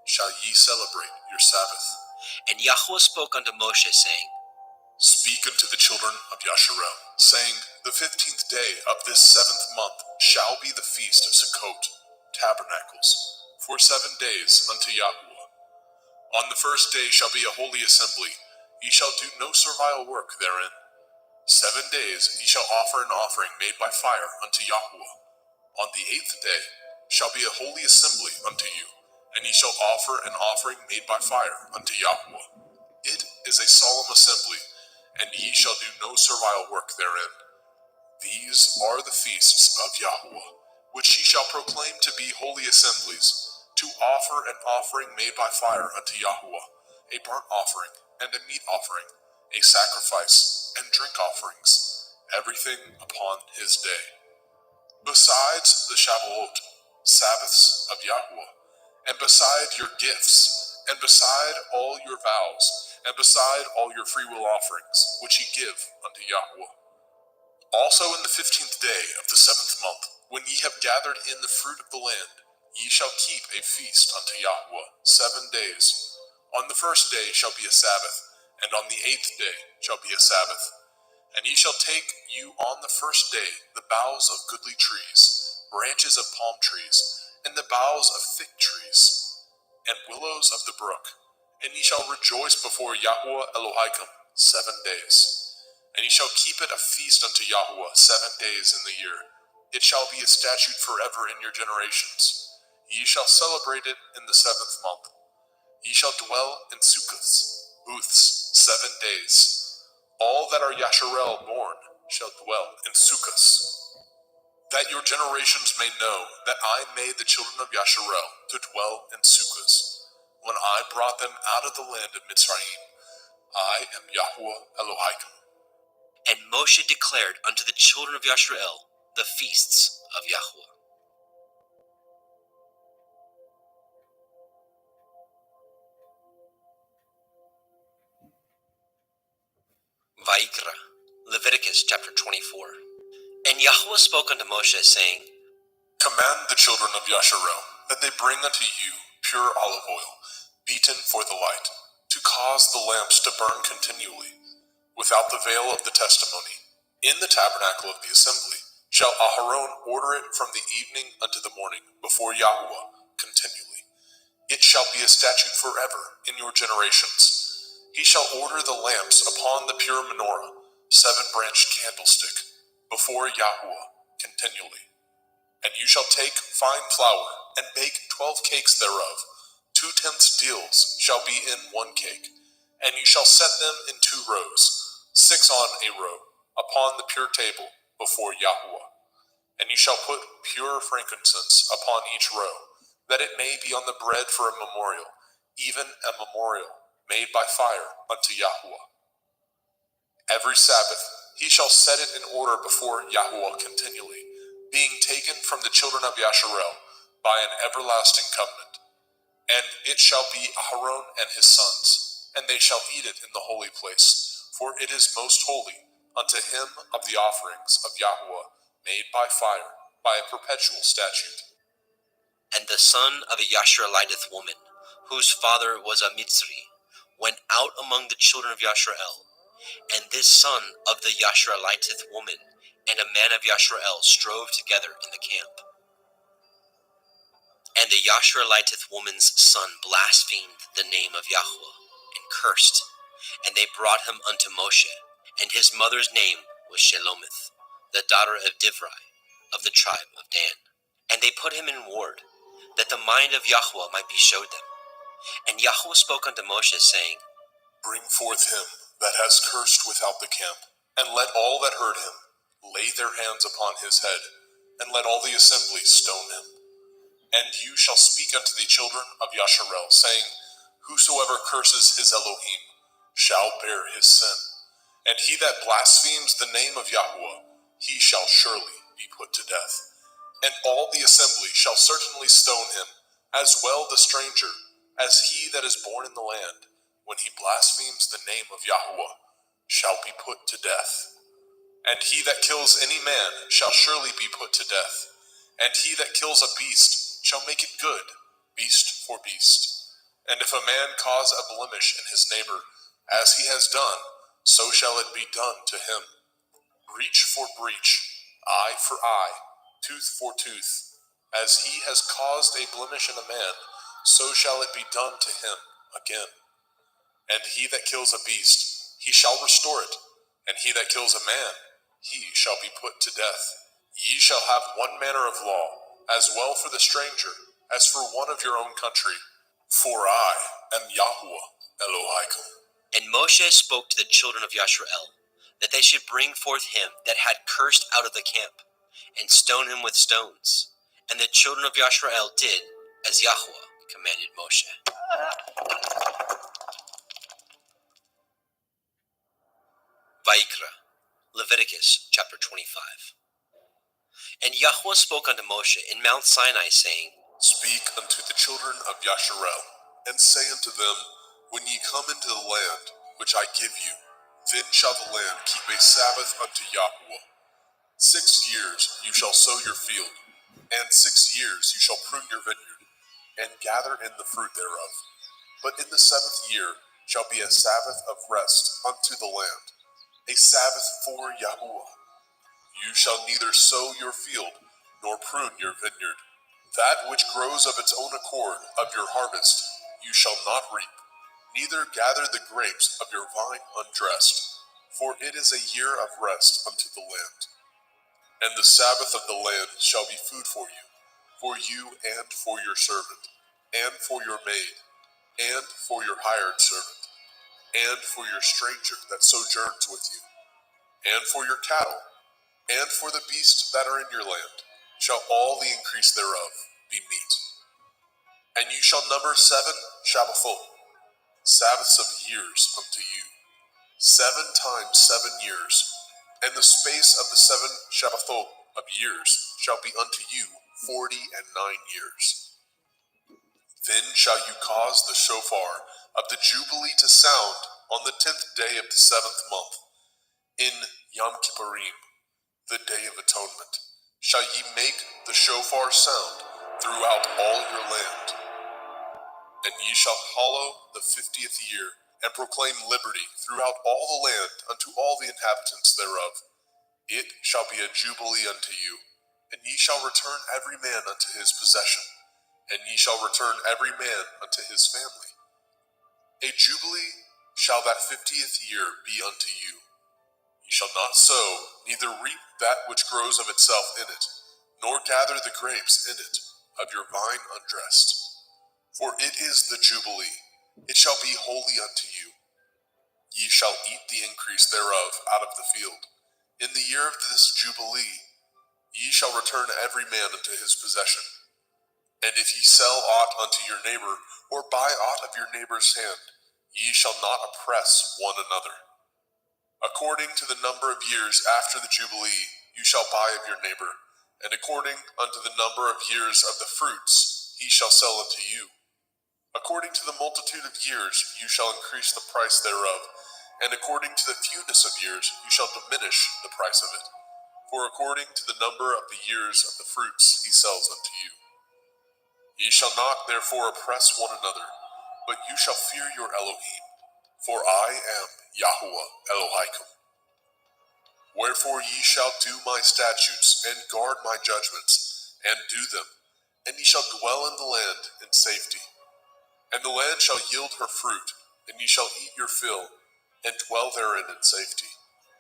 shall ye celebrate your Sabbath. And Yahuwah spoke unto Moshe, saying, Speak unto the children of Yasharel, saying, The 15th day of this 7th month shall be the feast of Sukkot, tabernacles, for 7 days unto Yahuwah. On the 1st day shall be a holy assembly. Ye shall do no servile work therein. 7 days ye shall offer an offering made by fire unto Yahuwah. On the 8th day shall be a holy assembly unto you, and ye shall offer an offering made by fire unto Yahuwah. It is a solemn assembly, and ye shall do no servile work therein. These are the feasts of Yahuwah, which ye shall proclaim to be holy assemblies, to offer an offering made by fire unto Yahuwah, a burnt offering and a meat offering, a sacrifice and drink offerings, everything upon his day. Besides the Shavuot, Sabbaths of Yahuwah, and beside your gifts, and beside all your vows, and beside all your freewill offerings, which ye give unto Yahuwah. Also in the 15th day of the 7th month, when ye have gathered in the fruit of the land, ye shall keep a feast unto Yahuwah 7 days. On the 1st day shall be a Sabbath, and on the 8th day shall be a Sabbath. And ye shall take you on the 1st day the boughs of goodly trees, branches of palm trees, and the boughs of thick trees, and willows of the brook, and ye shall rejoice before Yahuwah Elohim 7 days. And ye shall keep it a feast unto Yahuwah 7 days in the year. It shall be a statute forever in your generations. Ye shall celebrate it in the 7th month. Ye shall dwell in sukkahs, booths, 7 days. All that are Yasharel born shall dwell in sukkahs. That your generations may know that I made the children of Yasharel to dwell in sukkahs, when I brought them out of the land of Mitzrayim. I am Yahuwah Elohim. And Moshe declared unto the children of Yasharel the feasts of Yahuwah. Vayikra, Leviticus chapter 24. And Yahuwah spoke unto Moshe, saying, Command the children of Yasharel that they bring unto you pure olive oil, beaten for the light, to cause the lamps to burn continually. without the veil of the testimony. In the tabernacle of the assembly shall Aharon order it from the evening unto the morning before Yahuwah continually. It shall be a statute forever in your generations. He shall order the lamps upon the pure menorah, 7-branched candlestick, before Yahuwah continually. And you shall take fine flour, and bake 12 cakes thereof. 2/10 deals shall be in 1 cake. And you shall set them in 2 rows, 6 on a row, upon the pure table before Yahuwah. And you shall put pure frankincense upon each row, that it may be on the bread for a memorial, even a memorial made by fire unto Yahuwah. Every Sabbath he shall set it in order before Yahuwah continually, being taken from the children of Yasharel by an everlasting covenant. And it shall be Aharon and his sons, and they shall eat it in the holy place, for it is most holy unto him of the offerings of Yahuwah made by fire, by a perpetual statute. And the son of a Yashareliteth woman, whose father was a Mitzri, went out among the children of Yasharel. And this son of the Yashareliteth woman and a man of Yasharel strove together in the camp. And the Yashareliteth woman's son blasphemed the name of Yahuwah, and cursed. And they brought him unto Moshe, and his mother's name was Shelomith, the daughter of Divri, of the tribe of Dan. And they put him in ward, that the mind of Yahuwah might be showed them. And Yahuwah spoke unto Moshe, saying, Bring forth him that has cursed without the camp, and let all that heard him lay their hands upon his head, and let all the assembly stone him. And you shall speak unto the children of Yasharel, saying, Whosoever curses his Elohim shall bear his sin, and he that blasphemes the name of Yahuwah, he shall surely be put to death. And all the assembly shall certainly stone him, as well the stranger, as he that is born in the land, when he blasphemes the name of Yahuwah, shall be put to death. And he that kills any man shall surely be put to death. And he that kills a beast shall make it good, beast for beast. And if a man cause a blemish in his neighbor, as he has done, so shall it be done to him. Breach for breach, eye for eye, tooth for tooth. As he has caused a blemish in a man, so shall it be done to him again. And he that kills a beast, he shall restore it. And he that kills a man, he shall be put to death. Ye shall have one manner of law, as well for the stranger, as for one of your own country. For I am Yahuwah Elohaikum. And Moshe spoke to the children of Yasharel, that they should bring forth him that had cursed out of the camp, and stone him with stones. And the children of Yasharel did as Yahuwah commanded Moshe. Vayikra, Leviticus chapter 25. And Yahuwah spoke unto Moshe in Mount Sinai, saying, Speak unto the children of Yasharel, and say unto them, When ye come into the land which I give you, then shall the land keep a Sabbath unto Yahuwah. 6 years you shall sow your field, and 6 years you shall prune your vineyard, and gather in the fruit thereof. But in the 7th year shall be a Sabbath of rest unto the land, a Sabbath for Yahuwah. You shall neither sow your field, nor prune your vineyard. That which grows of its own accord of your harvest you shall not reap, neither gather the grapes of your vine undressed, for it is a year of rest unto the land. And the Sabbath of the land shall be food for you and for your servant, and for your maid, and for your hired servant, and for your stranger that sojourns with you, and for your cattle, and for the beasts that are in your land, shall all the increase thereof be meat. And you shall number 7 Shabbathot, Sabbaths of years unto you, 7 times 7 years, and the space of the 7 Shabbathot of years shall be unto you 49 years. Then shall you cause the shofar of the Jubilee to sound on the 10th day of the 7th month, in Yom Kippurim, the Day of Atonement, shall ye make the shofar sound throughout all your land. And ye shall hallow the 50th year and proclaim liberty throughout all the land unto all the inhabitants thereof. It shall be a jubilee unto you, and ye shall return every man unto his possession, and ye shall return every man unto his family. A jubilee shall that 50th year be unto you. Ye shall not sow, neither reap that which grows of itself in it, nor gather the grapes in it of your vine undressed. For it is the jubilee, it shall be holy unto you. Ye shall eat the increase thereof out of the field. In the year of this jubilee ye shall return every man unto his possession. And if ye sell aught unto your neighbor, or buy aught of your neighbor's hand, ye shall not oppress one another. According to the number of years after the jubilee you shall buy of your neighbor, and according unto the number of years of the fruits he shall sell unto you. According to the multitude of years you shall increase the price thereof, and according to the fewness of years you shall diminish the price of it. For according to the number of the years of the fruits he sells unto you. Ye shall not therefore oppress one another, but you shall fear your Elohim, for I am Yahuwah Elohaikum. Wherefore ye shall do my statutes, and guard my judgments, and do them, and ye shall dwell in the land in safety. And the land shall yield her fruit, and ye shall eat your fill, and dwell therein in safety.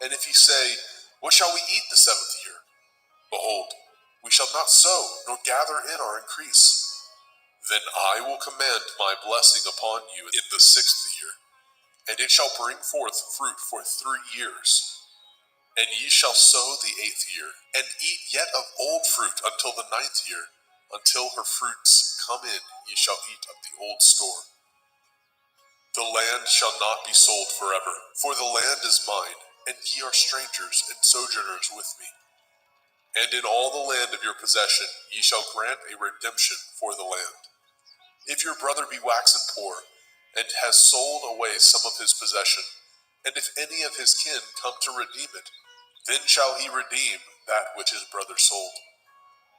And if ye say, what shall we eat the 7th year? Behold, we shall not sow, nor gather in our increase. Then I will command my blessing upon you in the 6th year, and it shall bring forth fruit for 3 years. And ye shall sow the 8th year, and eat yet of old fruit until the 9th year. Until her fruits come in, ye shall eat of the old store. The land shall not be sold forever, for the land is mine, and ye are strangers and sojourners with me. And in all the land of your possession ye shall grant a redemption for the land. If your brother be waxen poor, and has sold away some of his possession, and if any of his kin come to redeem it, then shall he redeem that which his brother sold.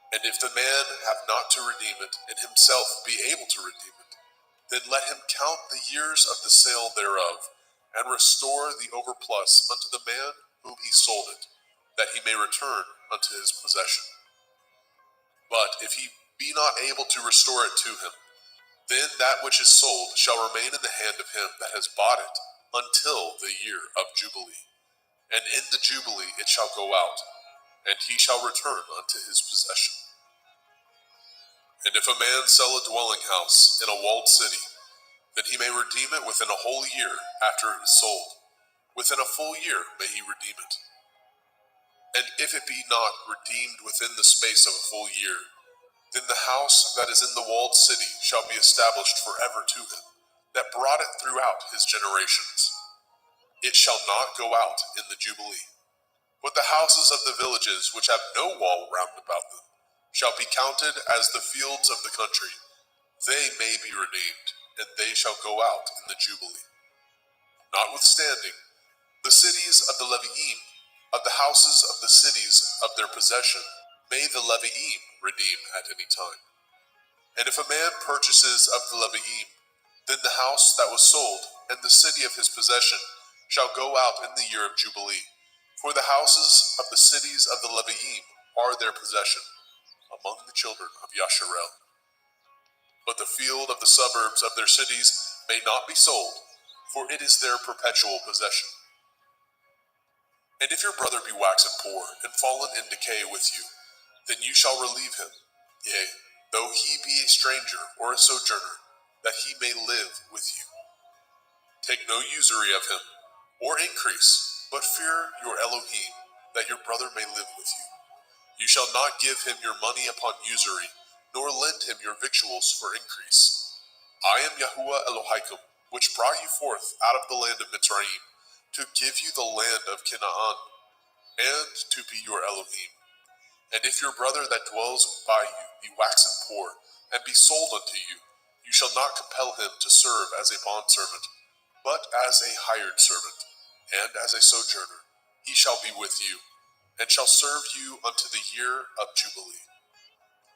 And if the man have not to redeem it, and himself be able to redeem it, then let him count the years of the sale thereof, and restore the overplus unto the man whom he sold it, that he may return unto his possession. But if he be not able to restore it to him, then that which is sold shall remain in the hand of him that has bought it until the year of Jubilee. And in the Jubilee it shall go out, and he shall return unto his possession. And if a man sell a dwelling house in a walled city, then he may redeem it within a whole year after it is sold. Within a full year may he redeem it. And if it be not redeemed within the space of a full year, then the house that is in the walled city shall be established forever to him, that brought it throughout his generations. It shall not go out in the Jubilee. But the houses of the villages which have no wall round about them shall be counted as the fields of the country. They may be redeemed, and they shall go out in the Jubilee. Notwithstanding, the cities of the Leviim, of the houses of the cities of their possession, may the Leviim redeem at any time. And if a man purchases of the Leviim, then the house that was sold, and the city of his possession, shall go out in the year of Jubilee. For the houses of the cities of the Leviim are their possession, among the children of Yasharel. But the field of the suburbs of their cities may not be sold, for it is their perpetual possession. And if your brother be waxen poor, and fallen in decay with you, then you shall relieve him, yea, though he be a stranger or a sojourner, that he may live with you. Take no usury of him, or increase, but fear your Elohim, that your brother may live with you. You shall not give him your money upon usury, nor lend him your victuals for increase. I am Yahuwah Elohaikum, which brought you forth out of the land of Mitzrayim, to give you the land of Canaan, and to be your Elohim. And if your brother that dwells by you be waxen poor, and be sold unto you, you shall not compel him to serve as a bondservant, but as a hired servant, and as a sojourner. He shall be with you, and shall serve you unto the year of Jubilee.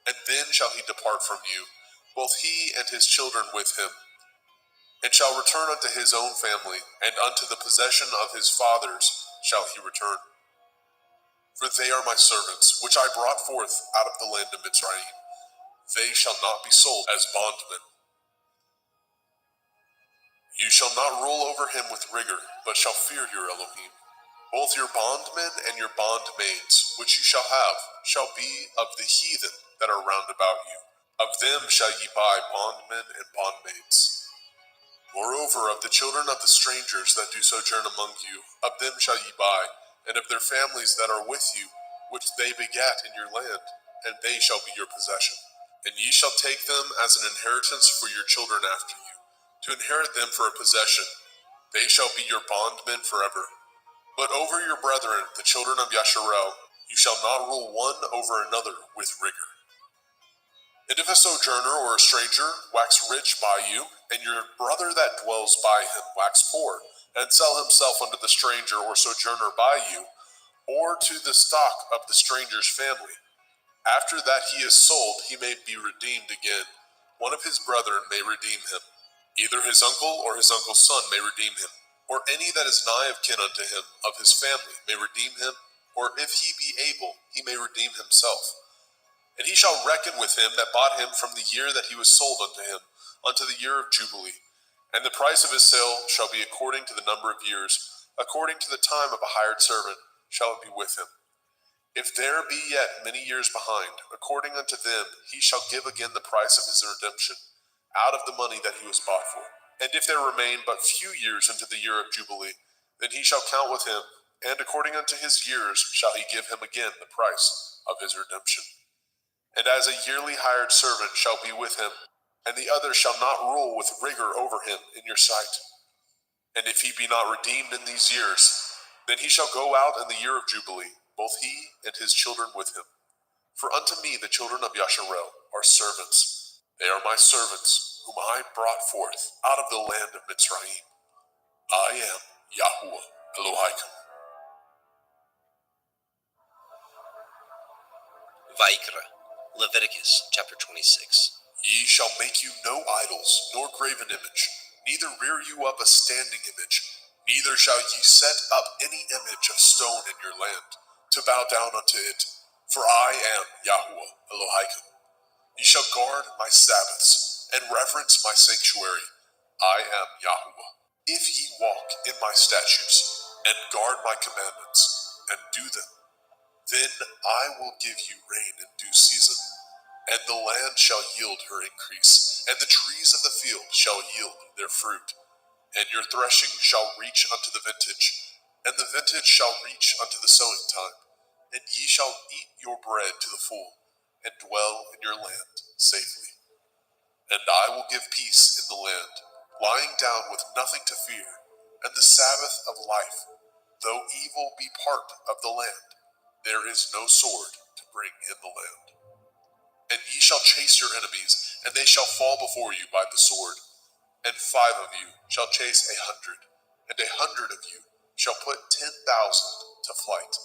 And then shall he depart from you, both he and his children with him, and shall return unto his own family, and unto the possession of his fathers shall he return. For they are my servants, which I brought forth out of the land of Mitzrayim. They shall not be sold as bondmen. You shall not rule over him with rigor, but shall fear your Elohim. Both your bondmen and your bondmaids, which you shall have, shall be of the heathen that are round about you. Of them shall ye buy bondmen and bondmaids. Moreover, of the children of the strangers that do sojourn among you, of them shall ye buy, and of their families that are with you, which they begat in your land, and they shall be your possession. And ye shall take them as an inheritance for your children after you, to inherit them for a possession. They shall be your bondmen forever. But over your brethren, the children of Yasharel, you shall not rule one over another with rigor. And if a sojourner or a stranger wax rich by you, and your brother that dwells by him wax poor, and sell himself unto the stranger or sojourner by you, or to the stock of the stranger's family, after that he is sold, he may be redeemed again. One of his brethren may redeem him. Either his uncle or his uncle's son may redeem him, or any that is nigh of kin unto him of his family may redeem him, or if he be able, he may redeem himself. And he shall reckon with him that bought him from the year that he was sold unto him, unto the year of Jubilee. And the price of his sale shall be according to the number of years, according to the time of a hired servant shall it be with him. If there be yet many years behind, according unto them he shall give again the price of his redemption, out of the money that he was bought for. And if there remain but few years unto the year of Jubilee, then he shall count with him, and according unto his years shall he give him again the price of his redemption. And as a yearly hired servant shall be with him, and the other shall not rule with rigor over him in your sight. And if he be not redeemed in these years, then he shall go out in the year of Jubilee, both he and his children with him. For unto me the children of Yasharel are servants. They are my servants, whom I brought forth out of the land of Mitzrayim. I am Yahuwah Elohim. Vaikra, Leviticus chapter 26. Ye shall make you no idols, nor graven image, neither rear you up a standing image, neither shall ye set up any image of stone in your land, to bow down unto it, for I am Yahuwah Elohim. Ye shall guard my Sabbaths, and reverence my sanctuary. I am Yahuwah. If ye walk in my statutes, and guard my commandments, and do them, then I will give you rain in due season, and the land shall yield her increase, and the trees of the field shall yield their fruit. And your threshing shall reach unto the vintage, and the vintage shall reach unto the sowing time. And ye shall eat your bread to the full, and dwell in your land safely. And I will give peace in the land, lying down with nothing to fear, and the Sabbath of life. Though evil be part of the land, there is no sword to bring in the land. And ye shall chase your enemies, and they shall fall before you by the sword. And 5 of you shall chase 100, and 100 of you shall put 10,000 to flight.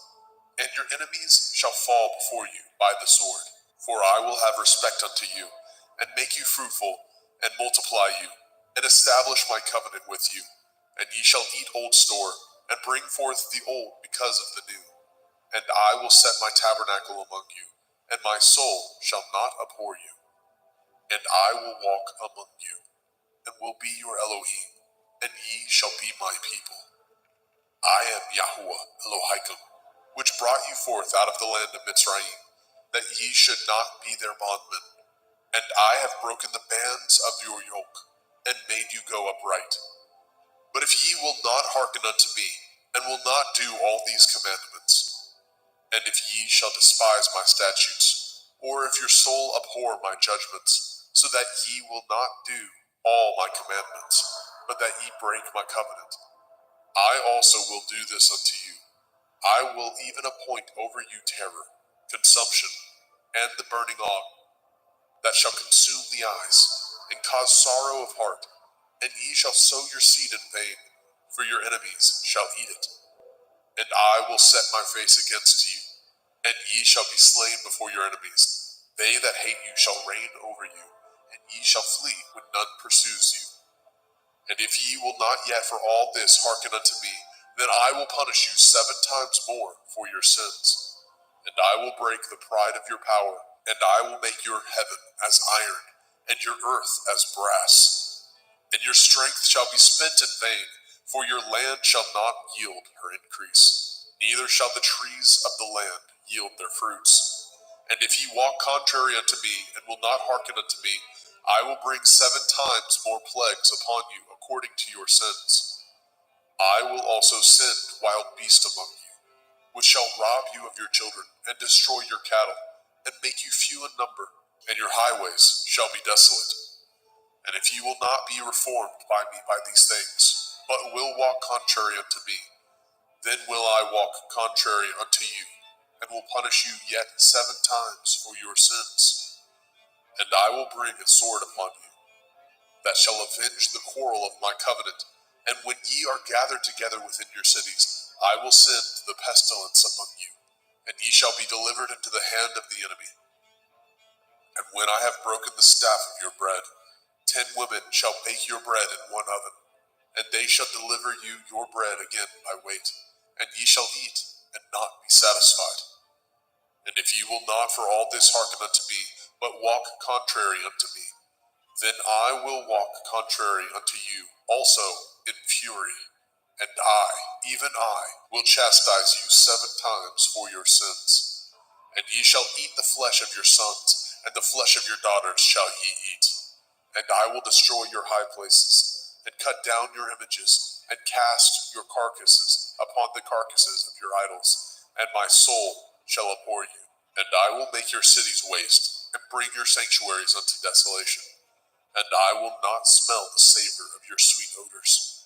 And your enemies shall fall before you by the sword. For I will have respect unto you, and make you fruitful, and multiply you, and establish my covenant with you. And ye shall eat old store, and bring forth the old because of the new. And I will set my tabernacle among you, and my soul shall not abhor you. And I will walk among you, and will be your Elohim, and ye shall be my people. I am Yahuwah Elohim, which brought you forth out of the land of Mitzrayim, that ye should not be their bondmen. And I have broken the bands of your yoke, and made you go upright. But if ye will not hearken unto me, and will not do all these commandments, and if ye shall despise my statutes, or if your soul abhor my judgments, so that ye will not do all my commandments, but that ye break my covenant, I also will do this unto you. I will even appoint over you terror, consumption, and the burning ague, that shall consume the eyes, and cause sorrow of heart, and ye shall sow your seed in vain, for your enemies shall eat it. And I will set my face against you, and ye shall be slain before your enemies. They that hate you shall reign over you, and ye shall flee when none pursues you. And if ye will not yet for all this hearken unto me, then I will punish you 7 times more for your sins. And I will break the pride of your power, and I will make your heaven as iron, and your earth as brass. And your strength shall be spent in vain, for your land shall not yield her increase, neither shall the trees of the land yield their fruits. And if ye walk contrary unto me, and will not hearken unto me, I will bring 7 times more plagues upon you according to your sins. I will also send wild beasts among you, which shall rob you of your children, and destroy your cattle, and make you few in number, and your highways shall be desolate. And if ye will not be reformed by me by these things, but will walk contrary unto me, then will I walk contrary unto you, and will punish you yet 7 times for your sins. And I will bring a sword upon you, that shall avenge the quarrel of my covenant. And when ye are gathered together within your cities, I will send the pestilence among you, and ye shall be delivered into the hand of the enemy. And when I have broken the staff of your bread, 10 women shall bake your bread in one oven, and they shall deliver you your bread again by weight, and ye shall eat, and not be satisfied. And if ye will not for all this hearken unto me, but walk contrary unto me, then I will walk contrary unto you also in fury, and I, even I, will chastise you 7 times for your sins. And ye shall eat the flesh of your sons, and the flesh of your daughters shall ye eat. And I will destroy your high places, and cut down your images, and cast your carcasses upon the carcasses of your idols, and my soul shall abhor you. And I will make your cities waste, and bring your sanctuaries unto desolation. And I will not smell the savor of your sweet odors.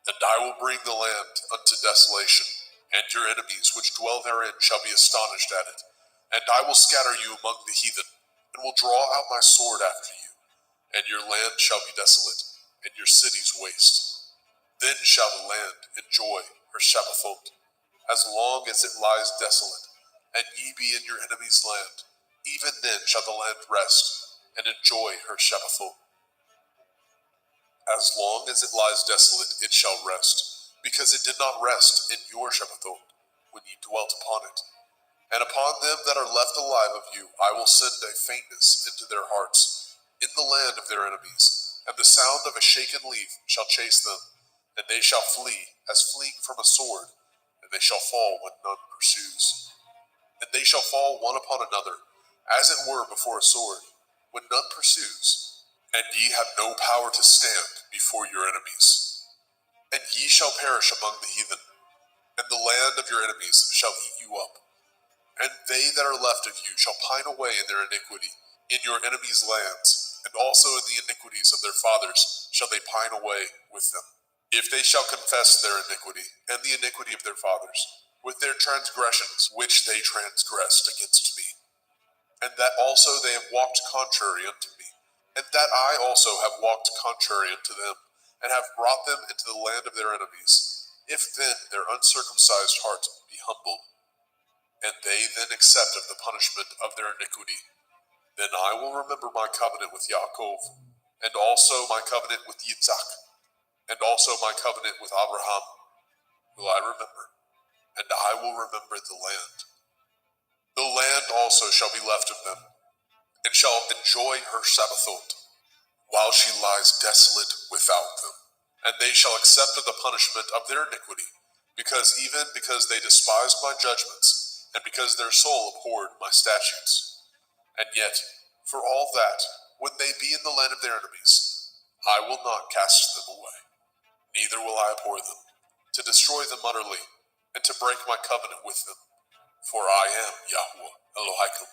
And I will bring the land unto desolation, and your enemies which dwell therein shall be astonished at it. And I will scatter you among the heathen, and will draw out my sword after you, and your land shall be desolate, and your cities waste. Then shall the land enjoy her Shabbathot, as long as it lies desolate, and ye be in your enemy's land. Even then shall the land rest, and enjoy her Shabbathot. As long as it lies desolate, it shall rest, because it did not rest in your Shabbathot, when ye dwelt upon it. And upon them that are left alive of you, I will send a faintness into their hearts, in the land of their enemies, and the sound of a shaken leaf shall chase them, and they shall flee as fleeing from a sword, and they shall fall when none pursues. And they shall fall one upon another, as it were before a sword, when none pursues. And ye have no power to stand before your enemies. And ye shall perish among the heathen, and the land of your enemies shall eat you up. And they that are left of you shall pine away in their iniquity, in your enemies' lands, and also in the iniquities of their fathers shall they pine away with them. If they shall confess their iniquity, and the iniquity of their fathers, with their transgressions which they transgressed against me, and that also they have walked contrary unto me, and that I also have walked contrary unto them, and have brought them into the land of their enemies, if then their uncircumcised heart be humbled, and they then accept of the punishment of their iniquity, then I will remember my covenant with Yaakov, and also my covenant with Yitzhak, and also my covenant with Abraham will I remember, and I will remember the land. The land also shall be left of them, and shall enjoy her Shabbathot, while she lies desolate without them. And they shall accept of the punishment of their iniquity, because they despised my judgments, and because their soul abhorred my statutes. And yet, for all that, when they be in the land of their enemies, I will not cast them away, neither will I abhor them, to destroy them utterly, and to break my covenant with them. For I am Yahweh Elohim.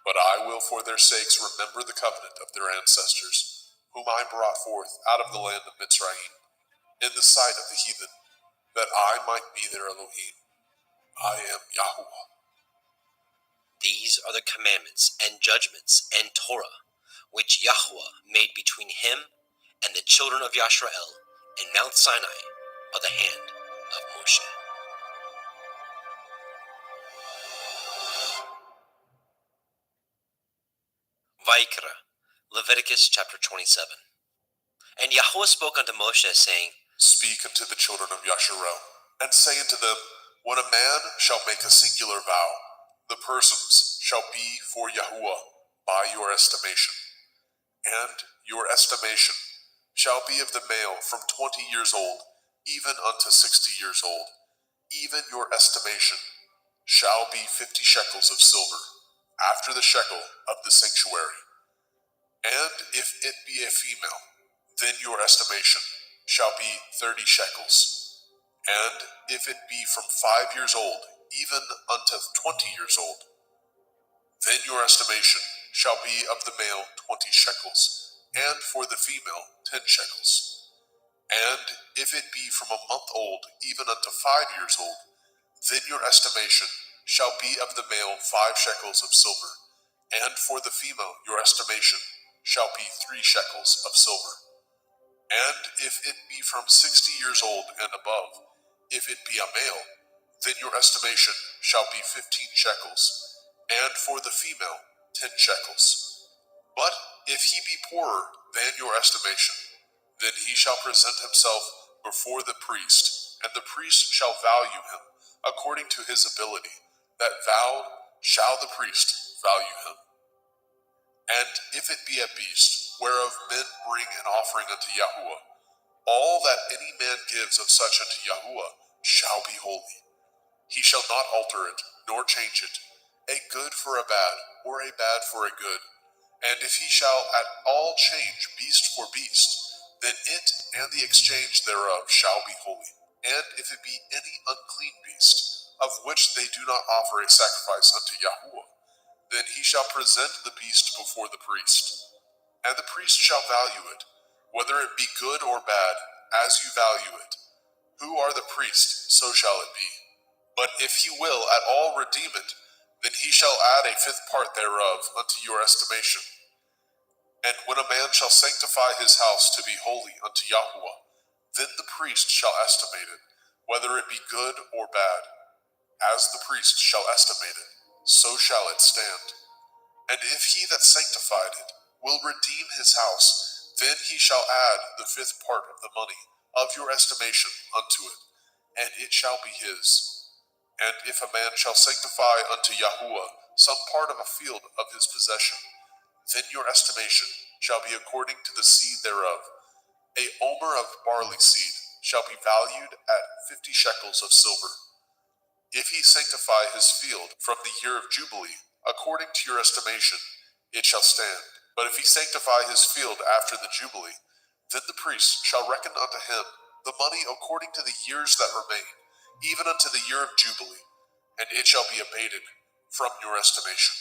But I will for their sakes remember the covenant of their ancestors, whom I brought forth out of the land of Mitzrayim, in the sight of the heathen, that I might be their Elohim. I am Yahweh. These are the commandments and judgments and Torah, which Yahweh made between him and the children of Yisrael in Mount Sinai by the hand of Moshe. Vayikra, Leviticus chapter 27. And Yahweh spoke unto Moshe, saying, Speak unto the children of Yasharel, and say unto them, when a man shall make a singular vow, the persons shall be for Yahuwah by your estimation. And your estimation shall be of the male from 20 years old, even unto 60 years old. Even your estimation shall be 50 shekels of silver, after the shekel of the sanctuary. And if it be a female, then your estimation shall be 30 shekels. And if it be from 5 years old, even unto 20 years old, then your estimation shall be of the male 20 shekels, and for the female 10 shekels. And if it be from a month old, even unto 5 years old, then your estimation shall be of the male 5 shekels of silver, and for the female your estimation shall be 3 shekels of silver. And if it be from 60 years old and above, if it be a male, then your estimation shall be 15 shekels, and for the female 10 shekels. But if he be poorer than your estimation, then he shall present himself before the priest, and the priest shall value him according to his ability. That vowed shall the priest value him. And if it be a beast, whereof men bring an offering unto Yahuwah, all that any man gives of such unto Yahuwah shall be holy. He shall not alter it, nor change it, a good for a bad, or a bad for a good. And if he shall at all change beast for beast, then it and the exchange thereof shall be holy. And if it be any unclean beast, of which they do not offer a sacrifice unto Yahuwah, then he shall present the beast before the priest. And the priest shall value it, whether it be good or bad, as you value it. Who are the priest, so shall it be. But if he will at all redeem it, then he shall add a 5th part thereof unto your estimation. And when a man shall sanctify his house to be holy unto Yahuwah, then the priest shall estimate it, whether it be good or bad. As the priest shall estimate it, so shall it stand. And if he that sanctified it will redeem his house, then he shall add the 5th part of the money of your estimation unto it, and it shall be his. And if a man shall sanctify unto Yahuwah some part of a field of his possession, then your estimation shall be according to the seed thereof. A omer of barley seed shall be valued at 50 shekels of silver. If he sanctify his field from the year of Jubilee, according to your estimation, it shall stand. But if he sanctify his field after the Jubilee, then the priest shall reckon unto him the money according to the years that remain, even unto the year of Jubilee, and it shall be abated from your estimation.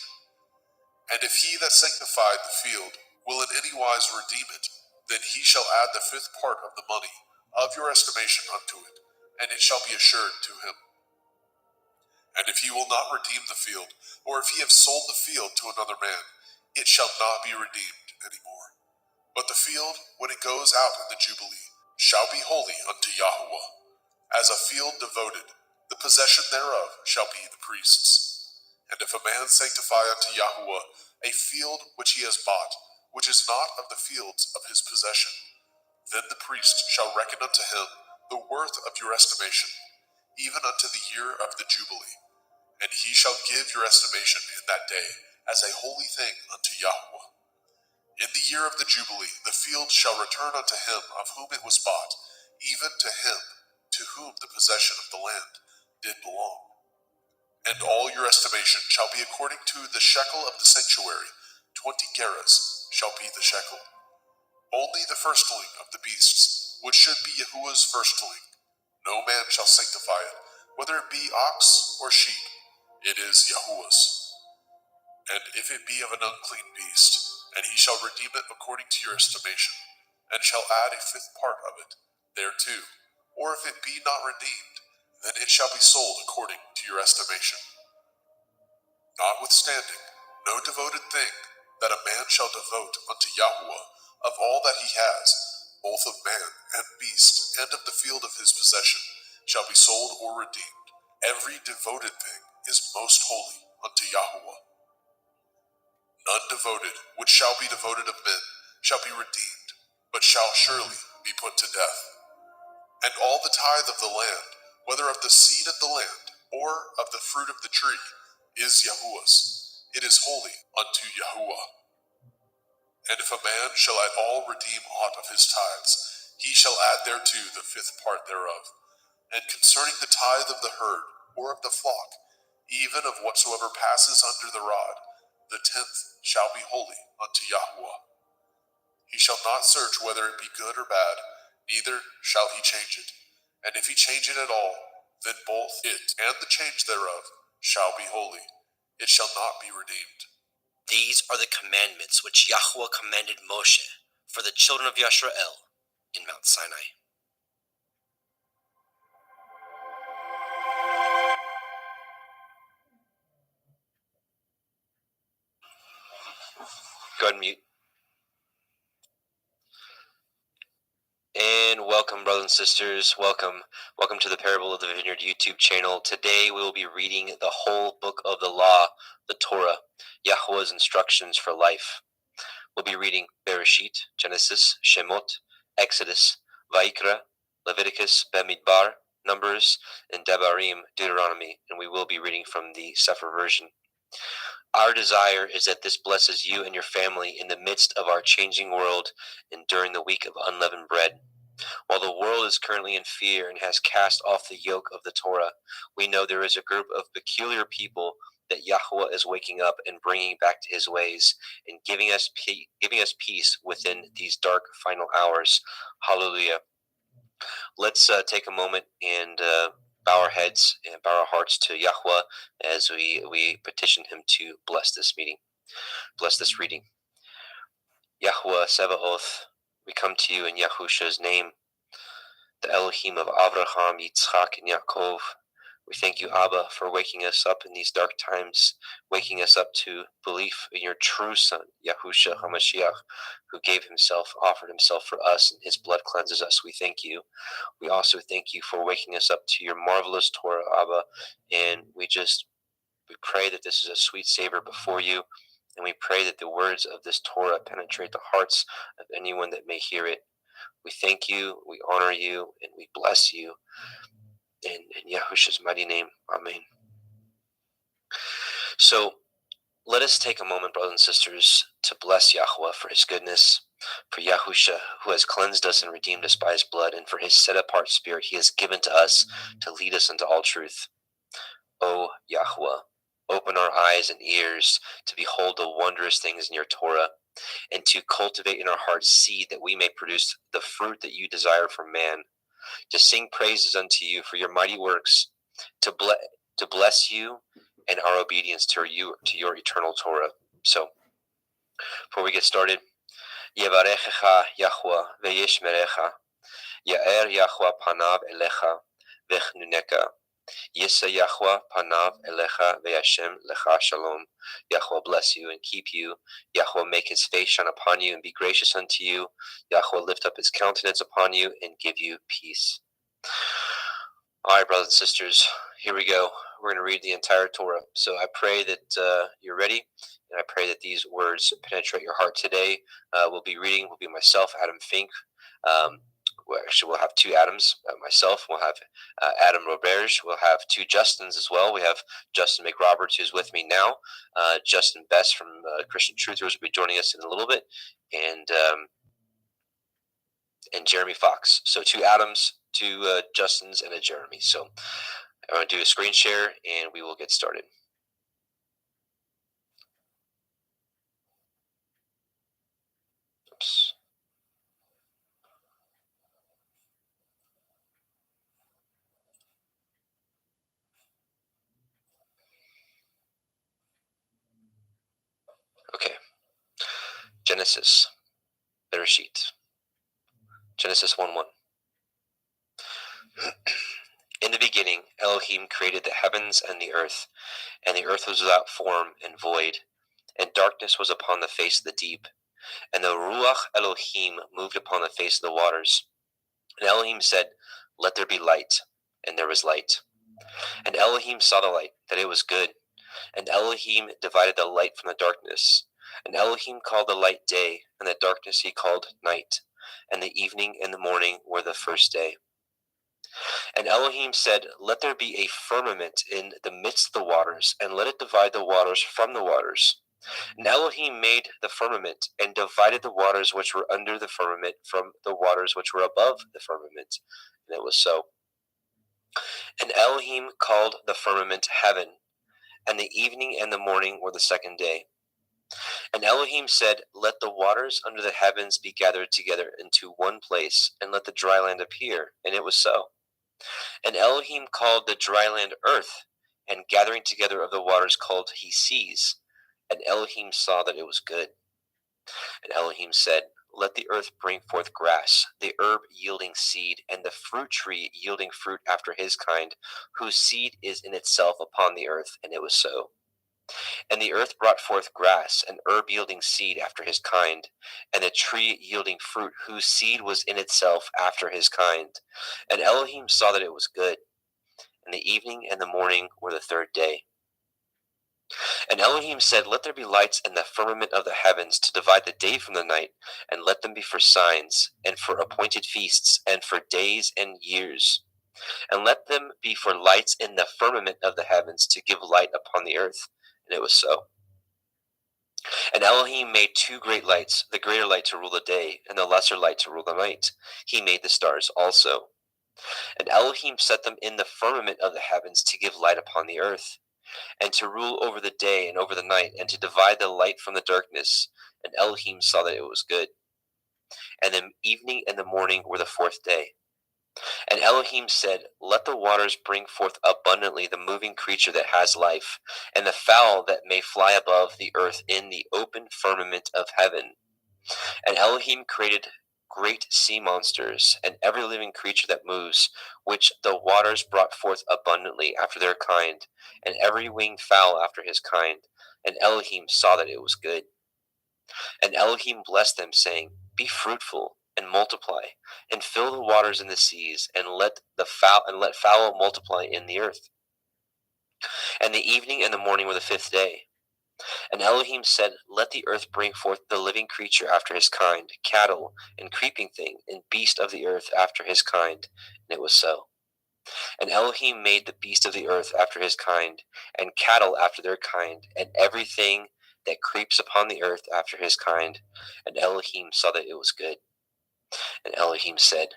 And if he that sanctified the field will in any wise redeem it, then he shall add the 5th part of the money of your estimation unto it, and it shall be assured to him. And if he will not redeem the field, or if he have sold the field to another man, it shall not be redeemed any more. But the field, when it goes out in the Jubilee, shall be holy unto Yahuwah. As a field devoted, the possession thereof shall be the priest's. And if a man sanctify unto Yahuwah a field which he has bought, which is not of the fields of his possession, then the priest shall reckon unto him the worth of your estimation, even unto the year of the Jubilee. And he shall give your estimation in that day as a holy thing unto Yahuwah. In the year of the Jubilee, the field shall return unto him of whom it was bought, even to him to whom the possession of the land did belong. And all your estimation shall be according to the shekel of the sanctuary. 20 gerahs shall be the shekel. Only the firstling of the beasts, which should be Yahuwah's firstling. No man shall sanctify it, whether it be ox or sheep. It is Yahuwah's. And if it be of an unclean beast, and he shall redeem it according to your estimation, and shall add a 5th part of it thereto, or if it be not redeemed, then it shall be sold according to your estimation. Notwithstanding, no devoted thing that a man shall devote unto Yahuwah of all that he has, both of man and beast, and of the field of his possession, shall be sold or redeemed. Every devoted thing is most holy unto Yahuwah. None devoted, which shall be devoted of men, shall be redeemed, but shall surely be put to death. And all the tithe of the land, whether of the seed of the land, or of the fruit of the tree, is Yahuwah's. It is holy unto Yahuwah. And if a man shall at all redeem aught of his tithes, he shall add thereto the fifth part thereof. And concerning the tithe of the herd, or of the flock, even of whatsoever passes under the rod, the tenth shall be holy unto Yahuwah. He shall not search whether it be good or bad, neither shall he change it. And if he change it at all, then both it and the change thereof shall be holy. It shall not be redeemed. These are the commandments which Yahuwah commanded Moshe for the children of Yisrael in Mount Sinai. Go ahead and mute. And welcome, brothers and sisters. Welcome to the Parable of the Vineyard YouTube channel. Today we will be reading the whole book of the law, the Torah, Yahuwah's instructions for life. We'll be reading Bereshit, Genesis, Shemot, Exodus, Vaikra, Leviticus, Bamidbar, Numbers, and Devarim, Deuteronomy, and we will be reading from the Sefer version. Our desire is that this blesses you and your family in the midst of our changing world and during the week of unleavened bread. While the world is currently in fear and has cast off the yoke of the Torah, we know there is a group of peculiar people that Yahuwah is waking up and bringing back to his ways and giving us peace within these dark final hours. Hallelujah. Let's take a moment and bow our heads and bow our hearts to Yahuwah as we petition him to bless this meeting, bless this reading. Yahuwah Sebaoth, we come to you in Yahusha's name, the Elohim of Avraham, Yitzchak, and Yaakov. We thank you, Abba, for waking us up in these dark times, waking us up to belief in your true Son, Yahusha HaMashiach, who gave himself, offered himself for us, and his blood cleanses us. We thank you. We also thank you for waking us up to your marvelous Torah, Abba, and we pray that this is a sweet savor before you, and we pray that the words of this Torah penetrate the hearts of anyone that may hear it. We thank you, we honor you, and we bless you. In Yahusha's mighty name, amen. So let us take a moment, brothers and sisters, to bless Yahuwah for his goodness, for Yahusha, who has cleansed us and redeemed us by his blood, and for his set-apart spirit he has given to us to lead us into all truth. O Yahuwah, open our eyes and ears to behold the wondrous things in your Torah, and to cultivate in our hearts seed that we may produce the fruit that you desire for man, to sing praises unto you for your mighty works, to bless you and our obedience to your eternal Torah. So, before we get started, Yevarechecha Yahuwah ve'yishmerecha, Ya'er Yahuwah panav elecha vechnuneka, Yisa Yahuwah panav elecha ve'yashem lecha shalom. Yahuwah bless you and keep you. Yahuwah make his face shine upon you and be gracious unto you. Yahuwah lift up his countenance upon you and give you peace. All right, brothers and sisters, here we go. We're going to read the entire Torah. So I pray that you're ready, and I pray that these words penetrate your heart today. We'll be myself, Adam Fink. We'll have two Adams. Myself, we'll have Adam Roberge. We'll have two Justins as well. We have Justin McRoberts, who's with me now. Justin Best from Christian Truthers will be joining us in a little bit, and Jeremy Fox. So two Adams, two Justins, and a Jeremy. So I'm going to do a screen share, and we will get started. Oops. Okay. Genesis. Bereshit. Genesis 1:1. In the beginning, Elohim created the heavens and the earth was without form and void, and darkness was upon the face of the deep, and the Ruach Elohim moved upon the face of the waters. And Elohim said, "Let there be light," and there was light. And Elohim saw the light, that it was good, and Elohim divided the light from the darkness. And Elohim called the light day, and the darkness he called night. and the evening and the morning were the first day. And Elohim said, Let there be a firmament in the midst of the waters, and let it divide the waters from the waters. And Elohim made the firmament, and divided the waters which were under the firmament from the waters which were above the firmament. And it was so. And Elohim called the firmament heaven, and the evening and the morning were the second day. And Elohim said, Let the waters under the heavens be gathered together into one place, and let the dry land appear. And it was so. And Elohim called the dry land earth, and gathering together of the waters called he seas. And Elohim saw that it was good. And Elohim said, Let the earth bring forth grass, the herb yielding seed, and the fruit tree yielding fruit after his kind, whose seed is in itself upon the earth. And it was so. And the earth brought forth grass, and herb yielding seed after his kind, and the tree yielding fruit, whose seed was in itself after his kind. And Elohim saw that it was good. And the evening and the morning were the third day. And Elohim said, Let there be lights in the firmament of the heavens to divide the day from the night, and let them be for signs, and for appointed feasts, and for days and years. And let them be for lights in the firmament of the heavens to give light upon the earth. And it was so. And Elohim made two great lights, the greater light to rule the day, and the lesser light to rule the night. He made the stars also. And Elohim set them in the firmament of the heavens to give light upon the earth, and to rule over the day and over the night, and to divide the light from the darkness. And Elohim saw that it was good. And the evening and the morning were the fourth day. And Elohim said, Let the waters bring forth abundantly the moving creature that has life, and the fowl that may fly above the earth in the open firmament of heaven. And Elohim created great sea monsters, and every living creature that moves, which the waters brought forth abundantly after their kind, and every winged fowl after his kind. And Elohim saw that it was good. And Elohim blessed them, saying, Be fruitful and multiply, and fill the waters in the seas, and let fowl multiply in the earth. And the evening and the morning were the fifth day. And Elohim said, Let the earth bring forth the living creature after his kind, cattle, and creeping thing, and beast of the earth after his kind. And it was so. And Elohim made the beast of the earth after his kind, and cattle after their kind, and everything that creeps upon the earth after his kind. And Elohim saw that it was good. And Elohim said,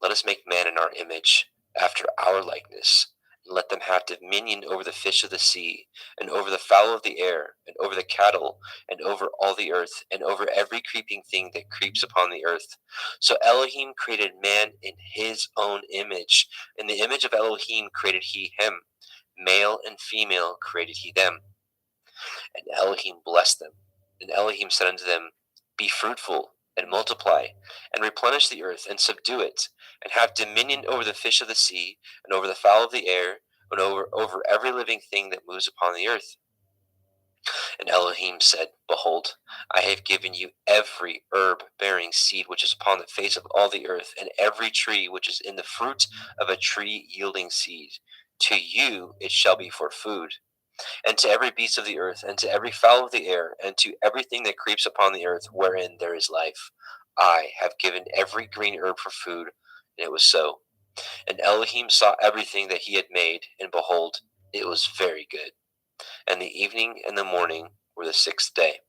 Let us make man in our image, after our likeness, and let them have dominion over the fish of the sea, and over the fowl of the air, and over the cattle, and over all the earth, and over every creeping thing that creeps upon the earth. So Elohim created man in his own image. In the image of Elohim created he him. Male and female created he them. And Elohim blessed them. And Elohim said unto them, Be fruitful, and multiply, and replenish the earth, and subdue it, and have dominion over the fish of the sea, and over the fowl of the air, and over every living thing that moves upon the earth. And Elohim said, Behold, I have given you every herb bearing seed which is upon the face of all the earth, and every tree which is in the fruit of a tree yielding seed. To you it shall be for food. And to every beast of the earth, and to every fowl of the air, and to everything that creeps upon the earth wherein there is life, I have given every green herb for food. And it was so. And Elohim saw everything that he had made, and behold, it was very good. And the evening and the morning were the sixth day.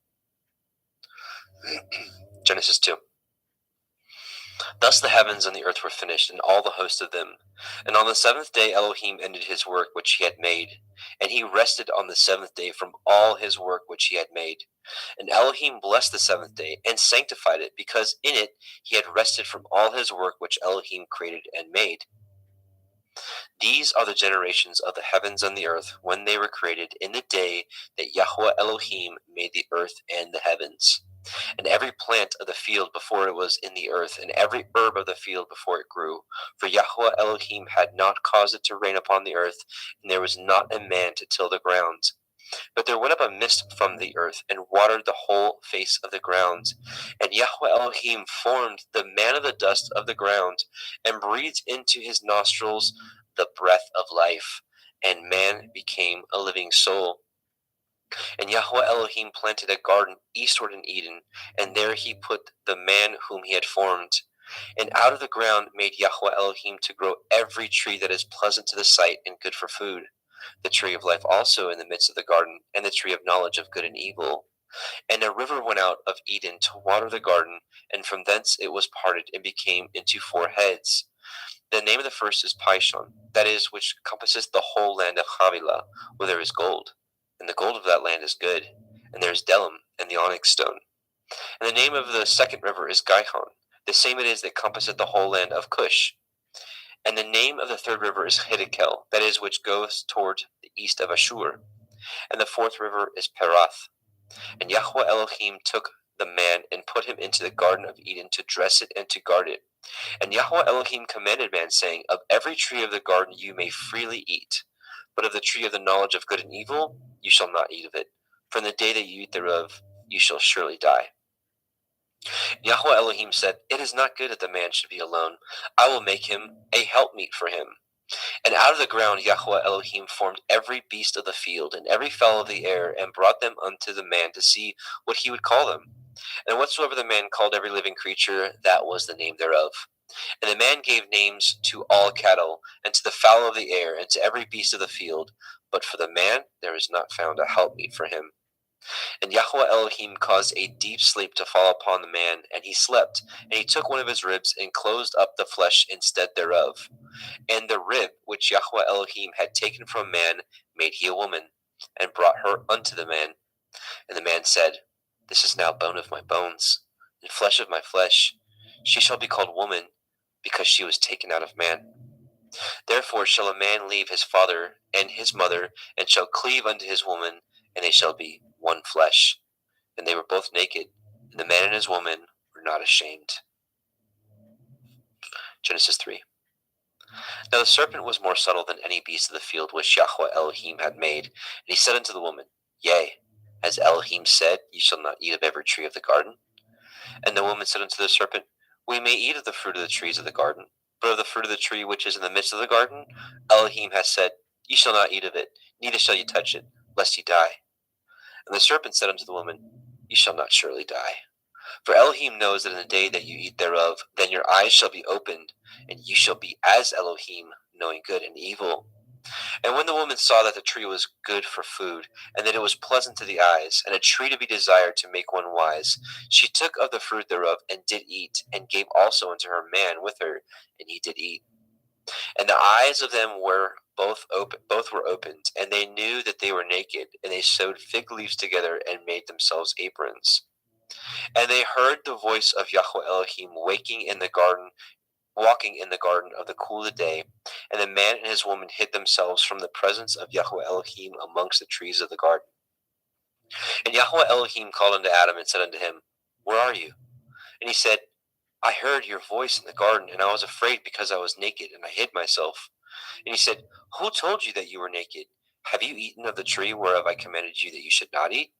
Genesis 2. Thus the heavens and the earth were finished, and all the host of them. And on the seventh day Elohim ended his work which he had made, and he rested on the seventh day from all his work which he had made. And Elohim blessed the seventh day, and sanctified it, because in it he had rested from all his work which Elohim created and made. These are the generations of the heavens and the earth when they were created, in the day that Yahweh Elohim made the earth and the heavens. And every plant of the field before it was in the earth, and every herb of the field before it grew. For Yahweh Elohim had not caused it to rain upon the earth, and there was not a man to till the ground. But there went up a mist from the earth, and watered the whole face of the ground. And Yahweh Elohim formed the man of the dust of the ground, and breathed into his nostrils the breath of life, and man became a living soul. And Yahweh Elohim planted a garden eastward in Eden, and there he put the man whom he had formed. And out of the ground made Yahweh Elohim to grow every tree that is pleasant to the sight and good for food, the tree of life also in the midst of the garden, and the tree of knowledge of good and evil. And a river went out of Eden to water the garden, and from thence it was parted and became into four heads. The name of the first is Pishon, that is, which compasseth the whole land of Havilah, where there is gold. And the gold of that land is good, and there is Delim and the onyx stone. And the name of the second river is Gihon, the same it is that compasseth the whole land of Cush. And the name of the third river is Hiddekel, that is, which goeth toward the east of Ashur. And the fourth river is Perath. And Yahweh Elohim took the man and put him into the garden of Eden to dress it and to guard it. And Yahweh Elohim commanded man, saying, Of every tree of the garden you may freely eat, but of the tree of the knowledge of good and evil you shall not eat of it. For in the day that you eat thereof you shall surely die. Yahweh Elohim said, It is not good that the man should be alone. I will make him a helpmeet for him. And out of the ground Yahweh Elohim formed every beast of the field and every fowl of the air, and brought them unto the man to see what he would call them. And whatsoever the man called every living creature, that was the name thereof. And the man gave names to all cattle, and to the fowl of the air, and to every beast of the field. But for the man there is not found a helpmeet for him. And Yahweh Elohim caused a deep sleep to fall upon the man, and he slept. And he took one of his ribs, and closed up the flesh instead thereof. And the rib which Yahweh Elohim had taken from man made he a woman, and brought her unto the man. And the man said, This is now bone of my bones, and flesh of my flesh. She shall be called woman, because she was taken out of man. Therefore shall a man leave his father and his mother, and shall cleave unto his woman, and they shall be one flesh. And they were both naked, and the man and his woman were not ashamed. Genesis 3. Now the serpent was more subtle than any beast of the field which Yahweh Elohim had made. And he said unto the woman, Yea, as Elohim said, Ye shall not eat of every tree of the garden. And the woman said unto the serpent, We may eat of the fruit of the trees of the garden, but of the fruit of the tree which is in the midst of the garden, Elohim hath said, Ye shall not eat of it, neither shall ye touch it, lest ye die. And the serpent said unto the woman, Ye shall not surely die. For Elohim knows that in the day that you eat thereof, then your eyes shall be opened, and ye shall be as Elohim, knowing good and evil. And when the woman saw that the tree was good for food, and that it was pleasant to the eyes, and a tree to be desired to make one wise, she took of the fruit thereof, and did eat, and gave also unto her man with her, and he did eat. And the eyes of them were both were opened, and they knew that they were naked, and they sewed fig leaves together, and made themselves aprons. And they heard the voice of Yahweh Elohim walking in the garden of the cool of the day, and the man and his woman hid themselves from the presence of Yahweh Elohim amongst the trees of the garden. And Yahweh Elohim called unto Adam and said unto him, Where are you? And he said, I heard your voice in the garden, and I was afraid because I was naked, and I hid myself. And he said, Who told you that you were naked? Have you eaten of the tree whereof I commanded you that you should not eat?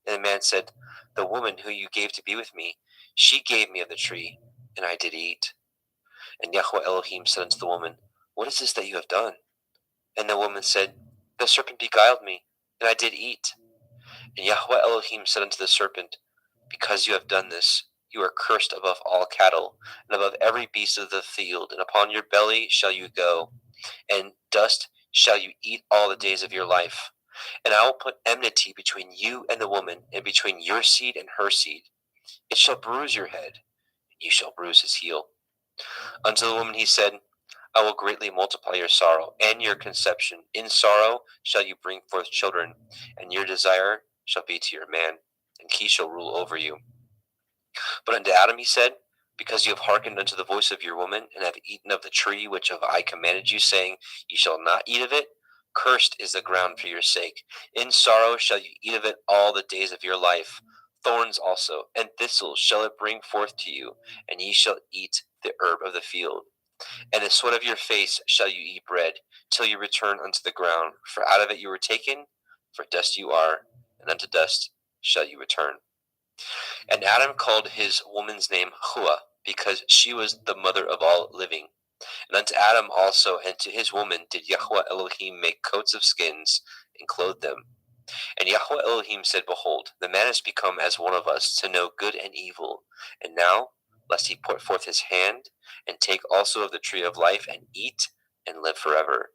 And the man said, The woman who you gave to be with me, she gave me of the tree, and I did eat. And Yahweh Elohim said unto the woman, What is this that you have done? And the woman said, The serpent beguiled me, and I did eat. And Yahweh Elohim said unto the serpent, Because you have done this, you are cursed above all cattle, and above every beast of the field, and upon your belly shall you go, and dust shall you eat all the days of your life. And I will put enmity between you and the woman, and between your seed and her seed. It shall bruise your head, and you shall bruise his heel. Unto the woman he said, I will greatly multiply your sorrow and your conception. In sorrow shall you bring forth children, and your desire shall be to your man, and he shall rule over you. But unto Adam he said, Because you have hearkened unto the voice of your woman, and have eaten of the tree which of I commanded you, saying, Ye shall not eat of it, cursed is the ground for your sake. In sorrow shall you eat of it all the days of your life. Thorns also and thistles shall it bring forth to you, and ye shall eat the herb of the field. And the sweat of your face shall you eat bread, till you return unto the ground. For out of it you were taken, for dust you are, and unto dust shall you return. And Adam called his woman's name Hua, because she was the mother of all living. And unto Adam also and to his woman did Yahweh Elohim make coats of skins, and clothe them. And Yahweh Elohim said, Behold, the man has become as one of us, to know good and evil. And now, lest he put forth his hand, and take also of the tree of life, and eat, and live forever.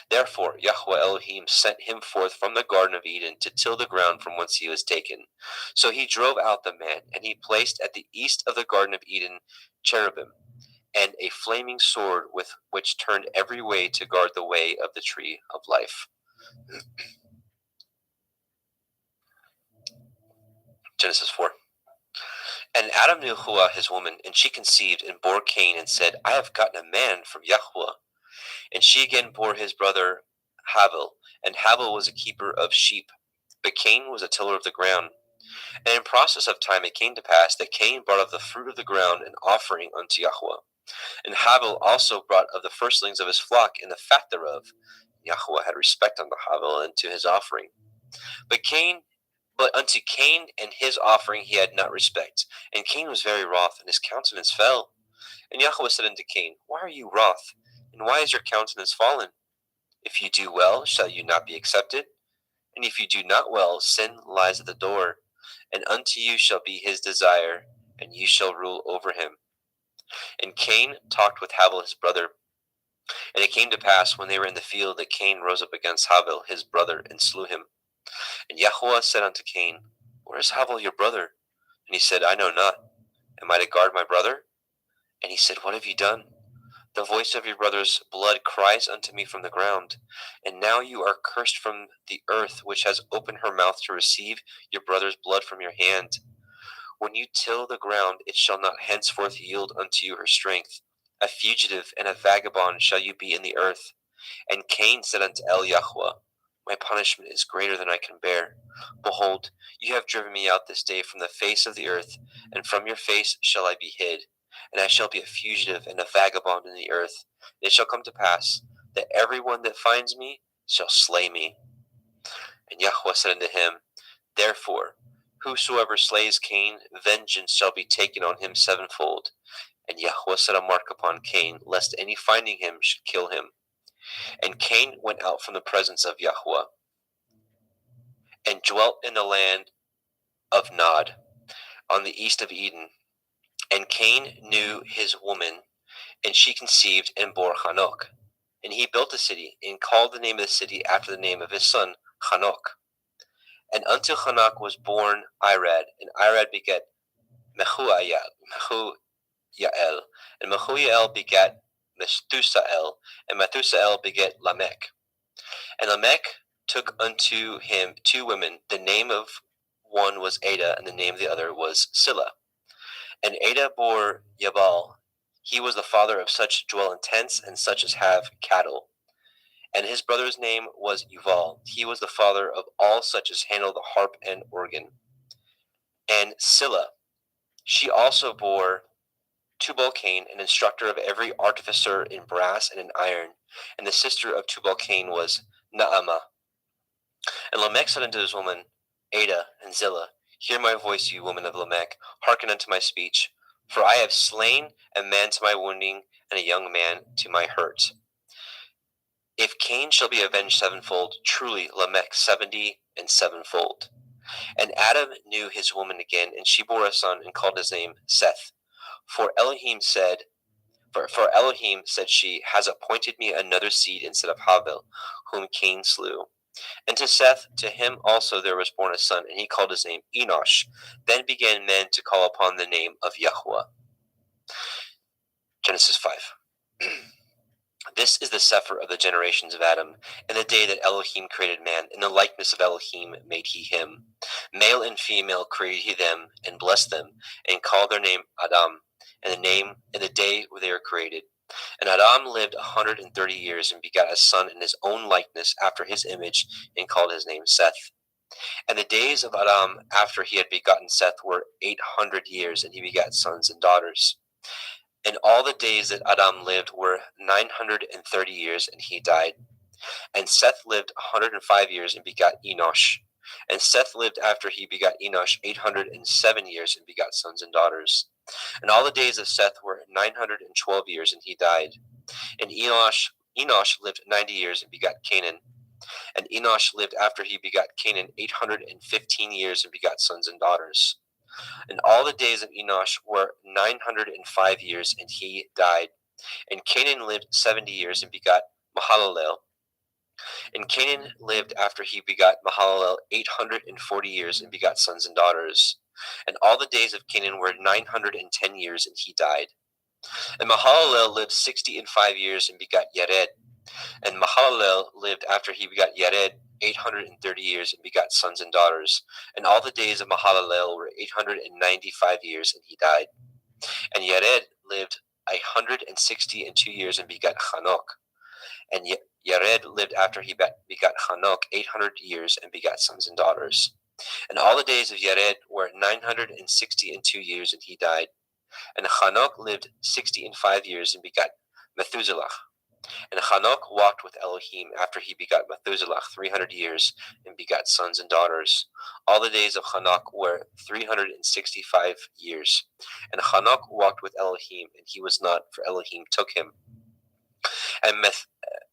Therefore Yahweh Elohim sent him forth from the Garden of Eden to till the ground from whence he was taken. So he drove out the man, and he placed at the east of the Garden of Eden cherubim, and a flaming sword with which turned every way to guard the way of the tree of life. Genesis 4. And Adam knew Hua his woman, and she conceived and bore Cain, and said, I have gotten a man from Yahweh. And she again bore his brother Havel, and Havel was a keeper of sheep, but Cain was a tiller of the ground. And in process of time it came to pass that Cain brought of the fruit of the ground an offering unto Yahweh. And Havel also brought of the firstlings of his flock and the fat thereof. Yahweh had respect unto Havel and to his offering. But unto Cain and his offering he had not respect. And Cain was very wroth, and his countenance fell. And Yahweh said unto Cain, Why are you wroth? And why is your countenance fallen? If you do well, shall you not be accepted? And if you do not well, sin lies at the door. And unto you shall be his desire, and you shall rule over him. And Cain talked with Havel his brother. And it came to pass, when they were in the field, that Cain rose up against Havel his brother, and slew him. And Yahweh said unto Cain, Where is Havel your brother? And he said, I know not. Am I to guard my brother? And he said, What have you done? The voice of your brother's blood cries unto me from the ground. And now you are cursed from the earth, which has opened her mouth to receive your brother's blood from your hand. When you till the ground, it shall not henceforth yield unto you her strength. A fugitive and a vagabond shall you be in the earth. And Cain said unto Yahweh, My punishment is greater than I can bear. Behold, you have driven me out this day from the face of the earth, and from your face shall I be hid. And I shall be a fugitive and a vagabond in the earth. And it shall come to pass that every one that finds me shall slay me. And Yahweh said unto him, Therefore, whosoever slays Cain, vengeance shall be taken on him sevenfold. And Yahweh set a mark upon Cain, lest any finding him should kill him. And Cain went out from the presence of Yahweh, and dwelt in the land of Nod, on the east of Eden. And Cain knew his woman, and she conceived and bore Hanok. And he built a city, and called the name of the city after the name of his son, Hanok. And unto Hanok was born Irad, and Irad begat Mehujael, and Mehujael begat Methusael, and Methusael begat Lamech. And Lamech took unto him 2 women. The name of one was Ada, and the name of the other was Silla. And Ada bore Yabal. He was the father of such dwell in tents, and such as have cattle. And his brother's name was Yuval. He was the father of all such as handle the harp and organ. And Silla, she also bore Tubal-Cain, an instructor of every artificer in brass and in iron. And the sister of Tubal-Cain was Naamah. And Lamech said unto his woman, Ada and Zillah, Hear my voice, you woman of Lamech, hearken unto my speech. For I have slain a man to my wounding, and a young man to my hurt. If Cain shall be avenged sevenfold, truly Lamech 70 and sevenfold. And Adam knew his woman again, and she bore a son, and called his name Seth. For Elohim said she, has appointed me another seed instead of Havel, whom Cain slew. And to Seth, to him also there was born a son, and he called his name Enosh. Then began men to call upon the name of Yahweh. Genesis 5. This is the sefer of the generations of Adam. In the day that Elohim created man, in the likeness of Elohim made he him. Male and female created he them, and blessed them, and called their name Adam, and the day where they were created. And Adam lived 130 years, and begat a son in his own likeness after his image, and called his name Seth. And the days of Adam after he had begotten Seth were 800 years, and he begat sons and daughters. And all the days that Adam lived were 930 years, and he died. And Seth lived 105 years, and begat Enosh. And Seth lived after he begat Enosh 807 years, and begat sons and daughters. And all the days of Seth were 912 years, and he died. And Enosh lived 90 years, and begat Canaan. And Enosh lived after he begot Canaan 815 years and begot sons and daughters. And all the days of Enosh were 905 years, and he died. And Canaan lived 70 years and begot Mahalalel. And Canaan lived after he begot Mahalalel 840 years and begot sons and daughters. And all the days of Canaan were 910 years, and he died. And Mahalalel lived 65 years and begot Yared. And Mahalalel lived after he begot Yared 830 years and begot sons and daughters. And all the days of Mahalalel were 895 years, and he died. And Yared lived 162 years and begot Hanok. And Yared lived after he begot Hanok 800 years and begot sons and daughters. And all the days of Yared were 962 years, and he died. And Hanok lived 65 years and begot Methuselah. And Hanok walked with Elohim after he begot Methuselah 300 years and begot sons and daughters. All the days of Hanok were 365 years. And Hanok walked with Elohim, and he was not, for Elohim took him. And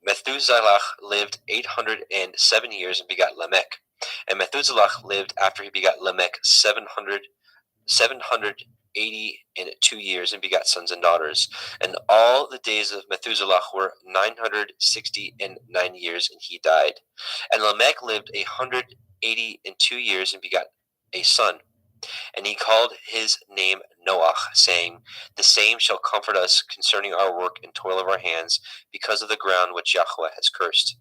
Methuselah lived 807 years and begot Lamech. And Methuselah lived after he begot Lamech 782 years and begot sons and daughters. And all the days of Methuselah were 969 years, and he died. And Lamech lived 182 years and begot a son. And he called his name Noach, saying, "The same shall comfort us concerning our work and toil of our hands, because of the ground which Yahweh has cursed."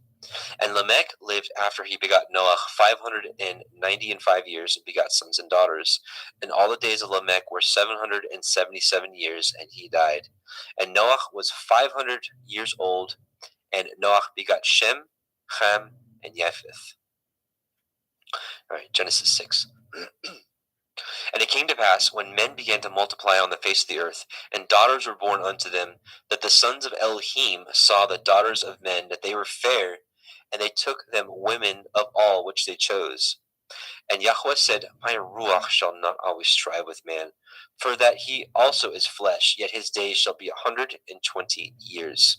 And Lamech lived after he begot Noach 595 years and begot sons and daughters. And all the days of Lamech were 777 years, and he died. And Noach was 500 years old, and Noach begot Shem, Ham, and Japheth. All right, Genesis 6. And it came to pass, when men began to multiply on the face of the earth, and daughters were born unto them, that the sons of Elohim saw the daughters of men, that they were fair, and they took them women of all which they chose. And Yahweh said, My ruach shall not always strive with man, for that he also is flesh, yet his days shall be 120 years.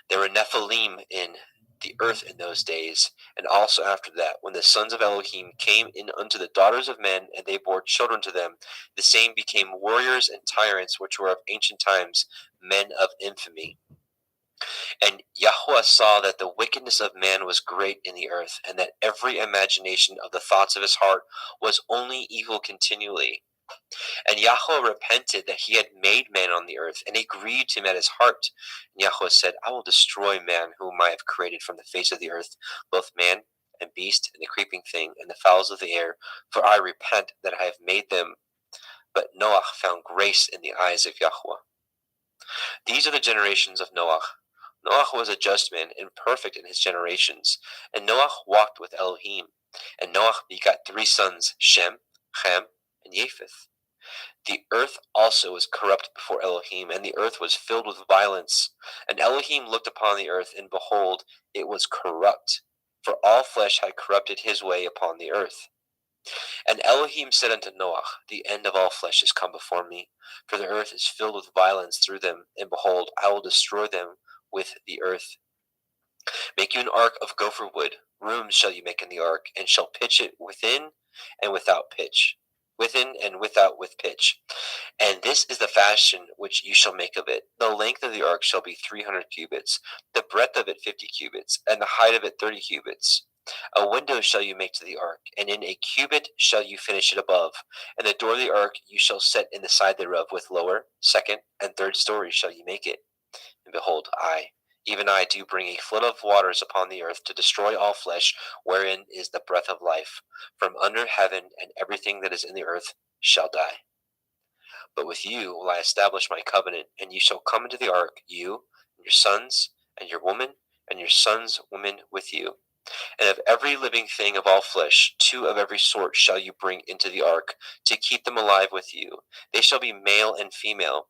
There were Nephilim in the earth in those days, and also after that, when the sons of Elohim came in unto the daughters of men, and they bore children to them, the same became warriors and tyrants, which were of ancient times, men of infamy. And Yahweh saw that the wickedness of man was great in the earth, and that every imagination of the thoughts of his heart was only evil continually. And Yahweh repented that he had made man on the earth, and it grieved him at his heart. And Yahweh said, I will destroy man whom I have created from the face of the earth, both man and beast, and the creeping thing, and the fowls of the air, for I repent that I have made them. But Noach found grace in the eyes of Yahweh. These are the generations of Noach. Noach was a just man and perfect in his generations. And Noach walked with Elohim. And Noach begot 3 sons, Shem, Ham, and Japheth. The earth also was corrupt before Elohim, and the earth was filled with violence. And Elohim looked upon the earth, and behold, it was corrupt, for all flesh had corrupted his way upon the earth. And Elohim said unto Noach, The end of all flesh is come before me, for the earth is filled with violence through them, and behold, I will destroy them with the earth. Make you an ark of gopher wood. Rooms shall you make in the ark, and shall pitch it within and without pitch. Within and without with pitch. And this is the fashion which you shall make of it. The length of the ark shall be 300 cubits, the breadth of it 50 cubits, and the height of it 30 cubits. A window shall you make to the ark, and in a cubit shall you finish it above. And the door of the ark you shall set in the side thereof, with lower, second, and third stories shall you make it. And behold, I, even I, do bring a flood of waters upon the earth to destroy all flesh, wherein is the breath of life, from under heaven, and everything that is in the earth shall die. But with you will I establish my covenant, and you shall come into the ark, you, and your sons, and your woman, and your sons' women with you. And of every living thing of all flesh, 2 of every sort shall you bring into the ark, to keep them alive with you. They shall be male and female.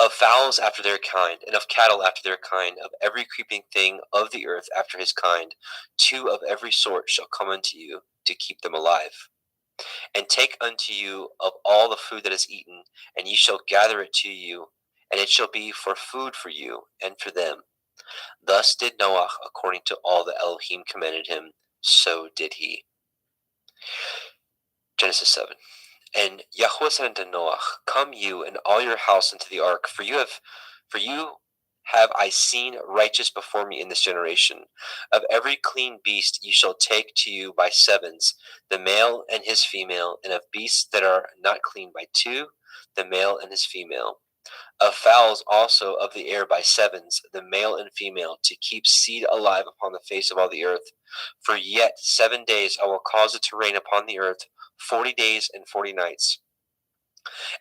Of fowls after their kind, and of cattle after their kind, of every creeping thing of the earth after his kind, 2 of every sort shall come unto you, to keep them alive. And take unto you of all the food that is eaten, and ye shall gather it to you, and it shall be for food for you and for them. Thus did Noah according to all that Elohim commanded him, so did he. Genesis 7. And Yahweh said unto Noah, Come you and all your house into the ark, for you have I seen righteous before me in this generation. Of every clean beast ye shall take to you by sevens, the male and his female, and of beasts that are not clean by two, the male and his female. Of fowls also of the air by sevens, the male and female, to keep seed alive upon the face of all the earth. For yet 7 days I will cause it to rain upon the earth, 40 days and 40 nights.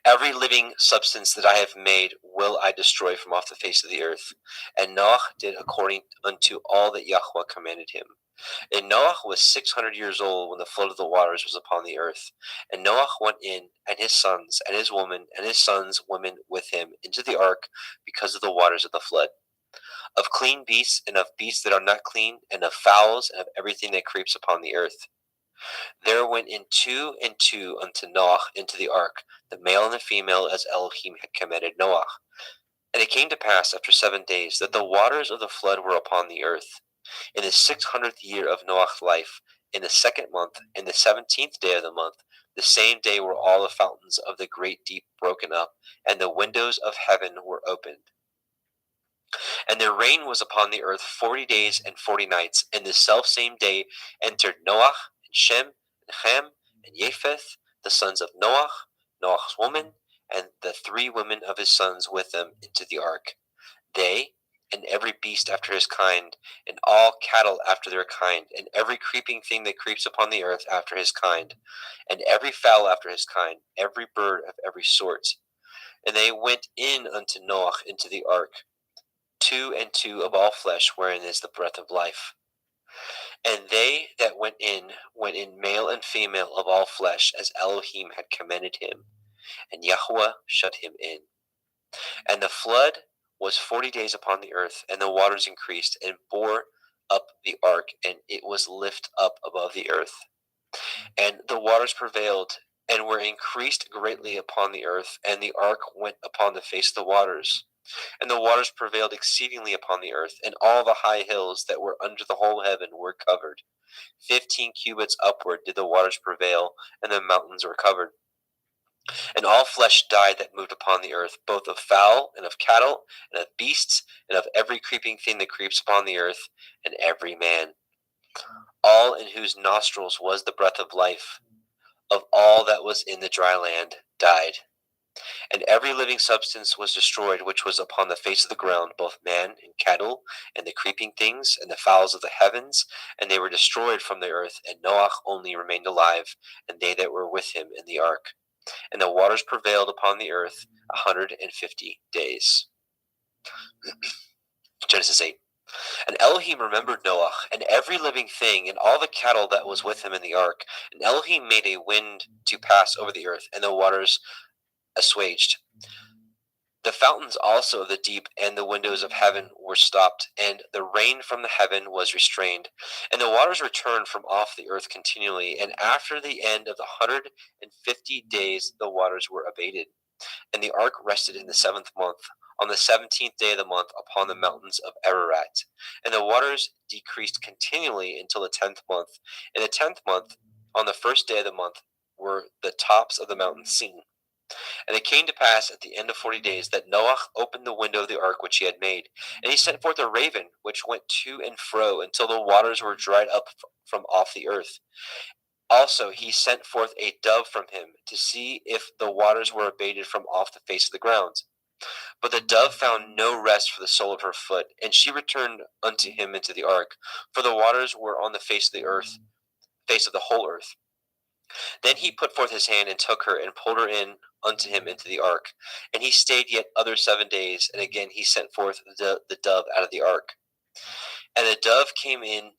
Every living substance that I have made will I destroy from off the face of the earth. And Noah did according unto all that Yahweh commanded him. And Noah was 600 years old when the flood of the waters was upon the earth. And Noah went in, and his sons, and his woman, and his sons' women with him, into the ark, because of the waters of the flood. Of clean beasts, and of beasts that are not clean, and of fowls, and of everything that creeps upon the earth. There went in 2 and 2 unto Noah into the ark, the male and the female, as Elohim had commanded Noah. And it came to pass after 7 days that the waters of the flood were upon the earth. In the 600th year of Noah's life, in the 2nd month, in the 17th day of the month, the same day were all the fountains of the great deep broken up, and the windows of heaven were opened. And the rain was upon the earth 40 days and 40 nights. And the selfsame day entered Noah, and Shem, and Ham, and Japheth, the sons of Noah, Noah's woman, and the 3 women of his sons with them into the ark. They, and every beast after his kind, and all cattle after their kind, and every creeping thing that creeps upon the earth after his kind, and every fowl after his kind, every bird of every sort. And they went in unto Noah into the ark, 2 and 2 of all flesh, wherein is the breath of life. And they that went in male and female of all flesh, as Elohim had commanded him, and Yahweh shut him in. And the flood was 40 days upon the earth, and the waters increased, and bore up the ark, and it was lift up above the earth. And the waters prevailed, and were increased greatly upon the earth, and the ark went upon the face of the waters. And the waters prevailed exceedingly upon the earth, and all the high hills that were under the whole heaven were covered. 15 cubits upward did the waters prevail, and the mountains were covered. And all flesh died that moved upon the earth, both of fowl, and of cattle, and of beasts, and of every creeping thing that creeps upon the earth, and every man. All in whose nostrils was the breath of life, of all that was in the dry land, died. And every living substance was destroyed which was upon the face of the ground, both man and cattle, and the creeping things, and the fowls of the heavens, and they were destroyed from the earth. And Noah only remained alive, and they that were with him in the ark. And the waters prevailed upon the earth 150 days. Genesis 8. And Elohim remembered Noah, and every living thing, and all the cattle that was with him in the ark. And Elohim made a wind to pass over the earth, and the waters assuaged. The fountains also of the deep and the windows of heaven were stopped, and the rain from the heaven was restrained. And the waters returned from off the earth continually. And after the end of the 150 days, the waters were abated. And the ark rested in the 7th month, on the 17th day of the month, upon the mountains of Ararat. And the waters decreased continually until the 10th month. In the 10th month, on the 1st day of the month, were the tops of the mountains seen. And it came to pass at the end of 40 days that Noah opened the window of the ark which he had made. And he sent forth a raven, which went to and fro until the waters were dried up from off the earth. Also he sent forth a dove from him, to see if the waters were abated from off the face of the ground. But the dove found no rest for the sole of her foot, and she returned unto him into the ark, for the waters were on the face of the earth, face of the whole earth. Then he put forth his hand and took her, and pulled her in unto him into the ark. And he stayed yet other 7 days, and again he sent forth the dove out of the ark. And the dove came in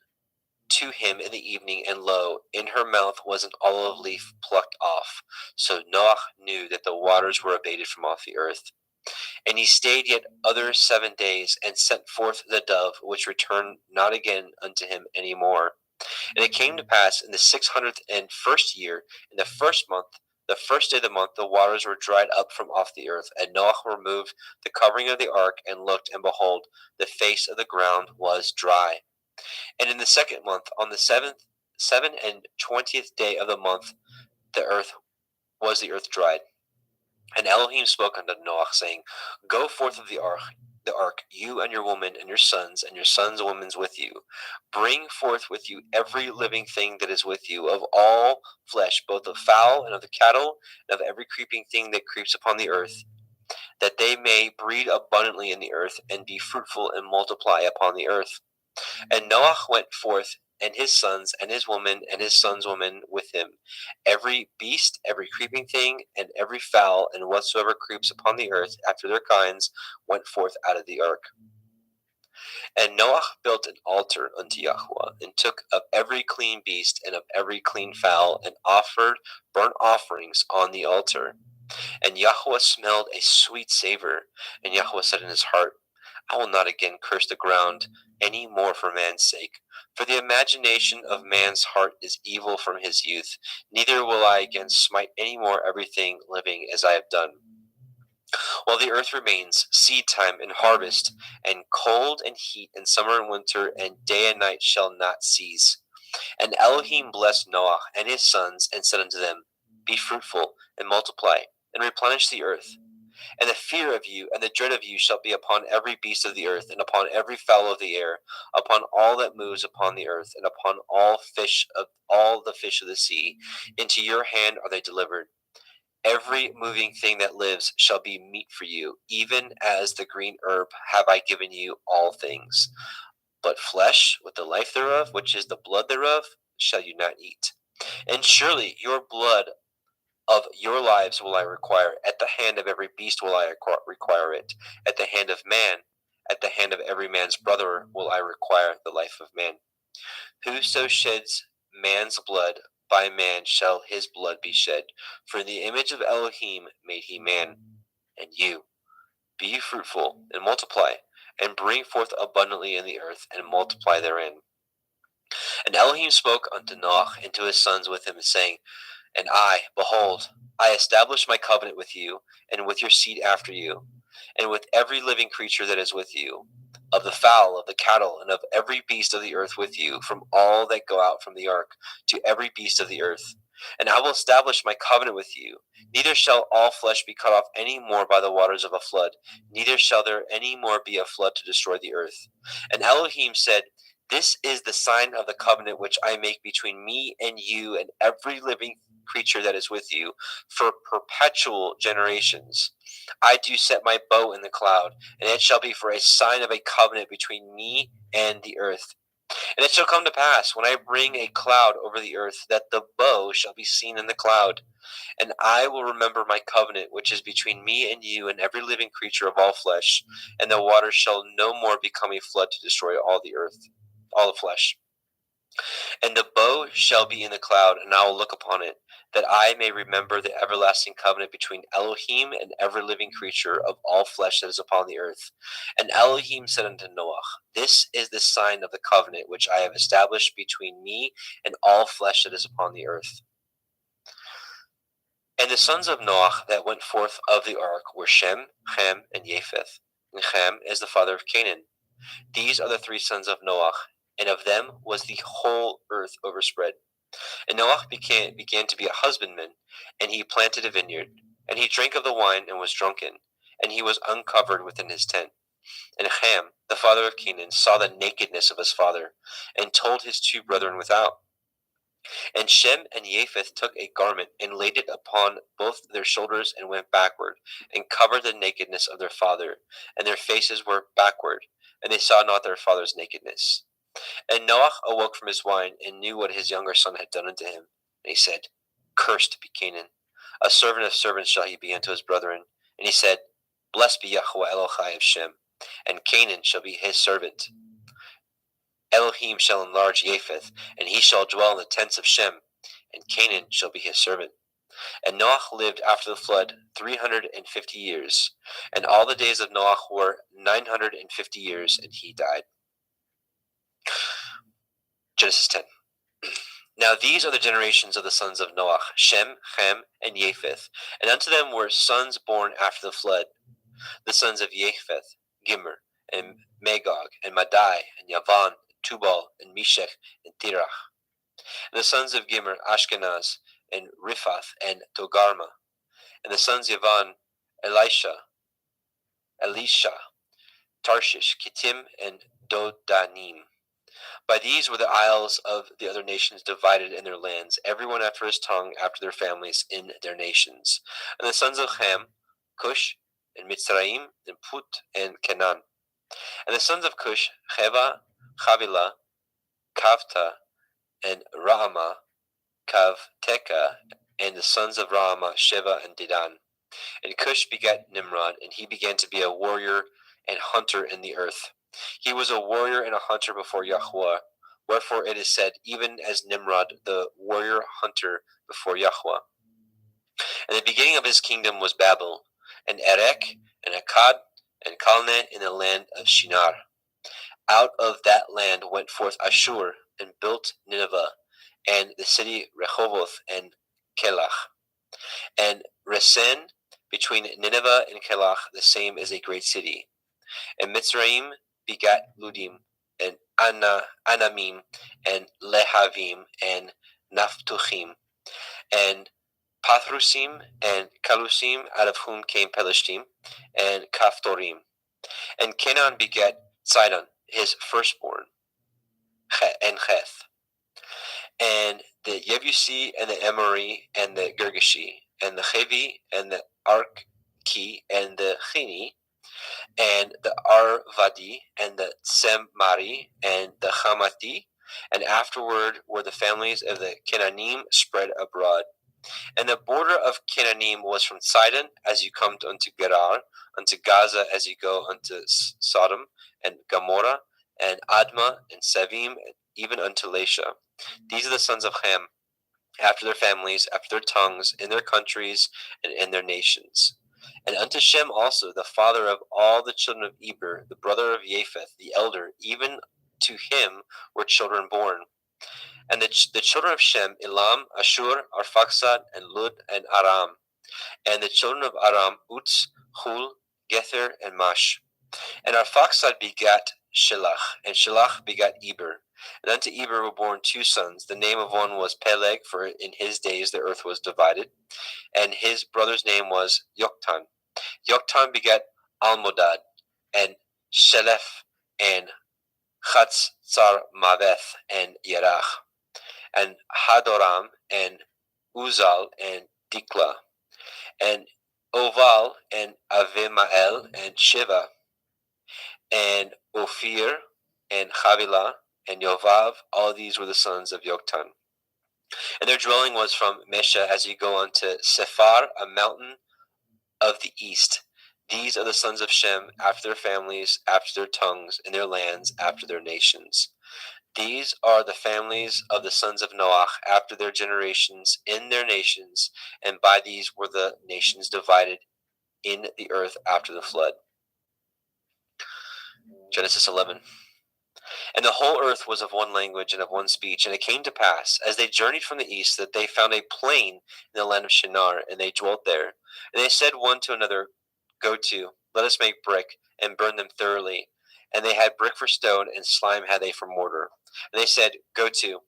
to him in the evening, and lo, in her mouth was an olive leaf plucked off. So Noah knew that the waters were abated from off the earth. And he stayed yet other 7 days, and sent forth the dove, which returned not again unto him any more. And it came to pass in the 601st year, in the 1st month, The first day of the month the waters were dried up from off the earth, and Noah removed the covering of the ark, and looked, and behold, the face of the ground was dry. And in the second month, on the 7 and 20th day of the month, the earth dried. And Elohim spoke unto Noah, saying, Go forth of the ark, you and your woman, and your sons women with you. Bring forth with you every living thing that is with you, of all flesh, both of fowl and of the cattle, and of every creeping thing that creeps upon the earth, that they may breed abundantly in the earth, and be fruitful and multiply upon the earth. And Noah went forth, and his sons, and his woman, and his sons' women with him. Every beast, every creeping thing, and every fowl, and whatsoever creeps upon the earth after their kinds, went forth out of the ark. And Noah built an altar unto Yahweh, and took of every clean beast, and of every clean fowl, and offered burnt offerings on the altar. And Yahweh smelled a sweet savor. And Yahweh said in his heart, I will not again curse the ground any more for man's sake. For the imagination of man's heart is evil from his youth. Neither will I again smite any more everything living as I have done. While the earth remains, seed time and harvest, and cold and heat, and summer and winter, and day and night shall not cease. And Elohim blessed Noah and his sons, and said unto them, Be fruitful, and multiply, and replenish the earth. And the fear of you and the dread of you shall be upon every beast of the earth, and upon every fowl of the air, upon all that moves upon the earth, and upon all the fish of the sea. Into your hand are they delivered. Every moving thing that lives shall be meat for you, even as the green herb have I given you all things. But flesh with the life thereof, which is the blood thereof, shall you not eat. And surely your blood of your lives will I require. At the hand of every beast will I require it. At the hand of man, at the hand of every man's brother will I require the life of man. Whoso sheds man's blood, by man shall his blood be shed. For in the image of Elohim made he man. And you, be fruitful, and multiply, and bring forth abundantly in the earth, and multiply therein. And Elohim spoke unto Noah and to his sons with him, saying, And I, behold, I establish my covenant with you, and with your seed after you, and with every living creature that is with you, of the fowl, of the cattle, and of every beast of the earth with you, from all that go out from the ark, to every beast of the earth. And I will establish my covenant with you. Neither shall all flesh be cut off any more by the waters of a flood, neither shall there any more be a flood to destroy the earth. And Elohim said, This is the sign of the covenant which I make between me and you and every living creature that is with you for perpetual generations. I do set my bow in the cloud, and it shall be for a sign of a covenant between me and the earth. And it shall come to pass, when I bring a cloud over the earth, that the bow shall be seen in the cloud. And I will remember my covenant, which is between me and you and every living creature of all flesh, and the waters shall no more become a flood to destroy all the earth, all the flesh. And the bow shall be in the cloud, and I will look upon it, that I may remember the everlasting covenant between Elohim and every living creature of all flesh that is upon the earth. And Elohim said unto Noah, This is the sign of the covenant which I have established between me and all flesh that is upon the earth. And the sons of Noah that went forth of the ark were Shem, Ham, and Japheth. And Ham is the father of Canaan. These are the three sons of Noah, and of them was the whole earth overspread. And Noah began to be a husbandman, and he planted a vineyard. And he drank of the wine and was drunken, and he was uncovered within his tent. And Ham, the father of Canaan, saw the nakedness of his father, and told his two brethren without. And Shem and Japheth took a garment, and laid it upon both their shoulders, and went backward, and covered the nakedness of their father. And their faces were backward, and they saw not their father's nakedness. And Noah awoke from his wine, and knew what his younger son had done unto him. And he said, Cursed be Canaan, a servant of servants shall he be unto his brethren. And he said, Blessed be Yahweh Elohai of Shem, and Canaan shall be his servant. Elohim shall enlarge Japheth, and he shall dwell in the tents of Shem, and Canaan shall be his servant. And Noah lived after the flood 350 years, and all the days of Noah were 950 years, and he died. Genesis 10. Now these are the generations of the sons of Noach, Shem, Ham, and Japheth. And unto them were sons born after the flood. The sons of Japheth, Gimmer, and Magog, and Madai, and Yavan, and Tubal, and Meshech, and Tirach. And the sons of Gimmer, Ashkenaz, and Riphath, and Togarma. And the sons of Yavan, Elisha, Tarshish, Kittim, and Dodanim. By these were the isles of the other nations divided in their lands, everyone after his tongue, after their families, in their nations. And the sons of Ham, Cush, and Mitzrayim, and Put, and Canaan. And the sons of Cush, Heva, Havilah, Kavta, and Raama, Kavteka. And the sons of Raama, Sheva, and Dedan. And Cush begat Nimrod, and he began to be a warrior and hunter in the earth. He was a warrior and a hunter before Yahweh. Wherefore it is said, even as Nimrod, the warrior hunter before Yahweh. And the beginning of his kingdom was Babel, and Erech, and Akkad, and Calneh in the land of Shinar. Out of that land went forth Ashur, and built Nineveh, and the city Rehoboth, and Kelach. And Resen, between Nineveh and Kelach, the same is a great city. And Mitzrayim begat Ludim, and Anamim, and Lehavim, and Naphtuchim, and Pathrusim, and Kalusim, out of whom came Pelishtim, and Kaphtorim. And Canaan begat Sidon, his firstborn, and Heth, and the Yebusi, and the Amori, and the Girgashi, and the Chevi, and the Arki, and the Chini, and the Arvadi, and the Tsemari, and the Hamati, and afterward were the families of the Canaanim spread abroad. And the border of Canaanim was from Sidon as you come unto Gerar, unto Gaza as you go unto Sodom, and Gomorrah, and Admah, and Sevim, even unto Lasha. These are the sons of Ham, after their families, after their tongues, in their countries, and in their nations. And unto Shem also, the father of all the children of Eber, the brother of Japheth, the elder, even to him were children born. And the children of Shem, Elam, Ashur, Arphaxad, and Lud, and Aram. And the children of Aram, Uz, Hul, Gether, and Mash. And Arphaxad begat Shelach, and Shelach begat Eber. And unto Eber were born two sons. The name of one was Peleg, for in his days the earth was divided. And his brother's name was Yoktan. Yoktan begat Almodad, and Shelef, and Chatzar Maveth, and Yerach, and Hadoram, and Uzal, and Dikla, and Oval, and Avimael, and Shiva, and Ophir, and Havilah, and Yovav. All these were the sons of Yoktan. And their dwelling was from Mesha as you go unto Sephar, a mountain of the east. These are the sons of Shem, after their families, after their tongues, in their lands, after their nations. These are the families of the sons of Noach, after their generations, in their nations, and by these were the nations divided in the earth after the flood. Genesis 11. And the whole earth was of one language and of one speech. And it came to pass, as they journeyed from the east, that they found a plain in the land of Shinar, and they dwelt there. And they said one to another, Go to, let us make brick, and burn them thoroughly. And they had brick for stone, and slime had they for mortar. And they said, Go to,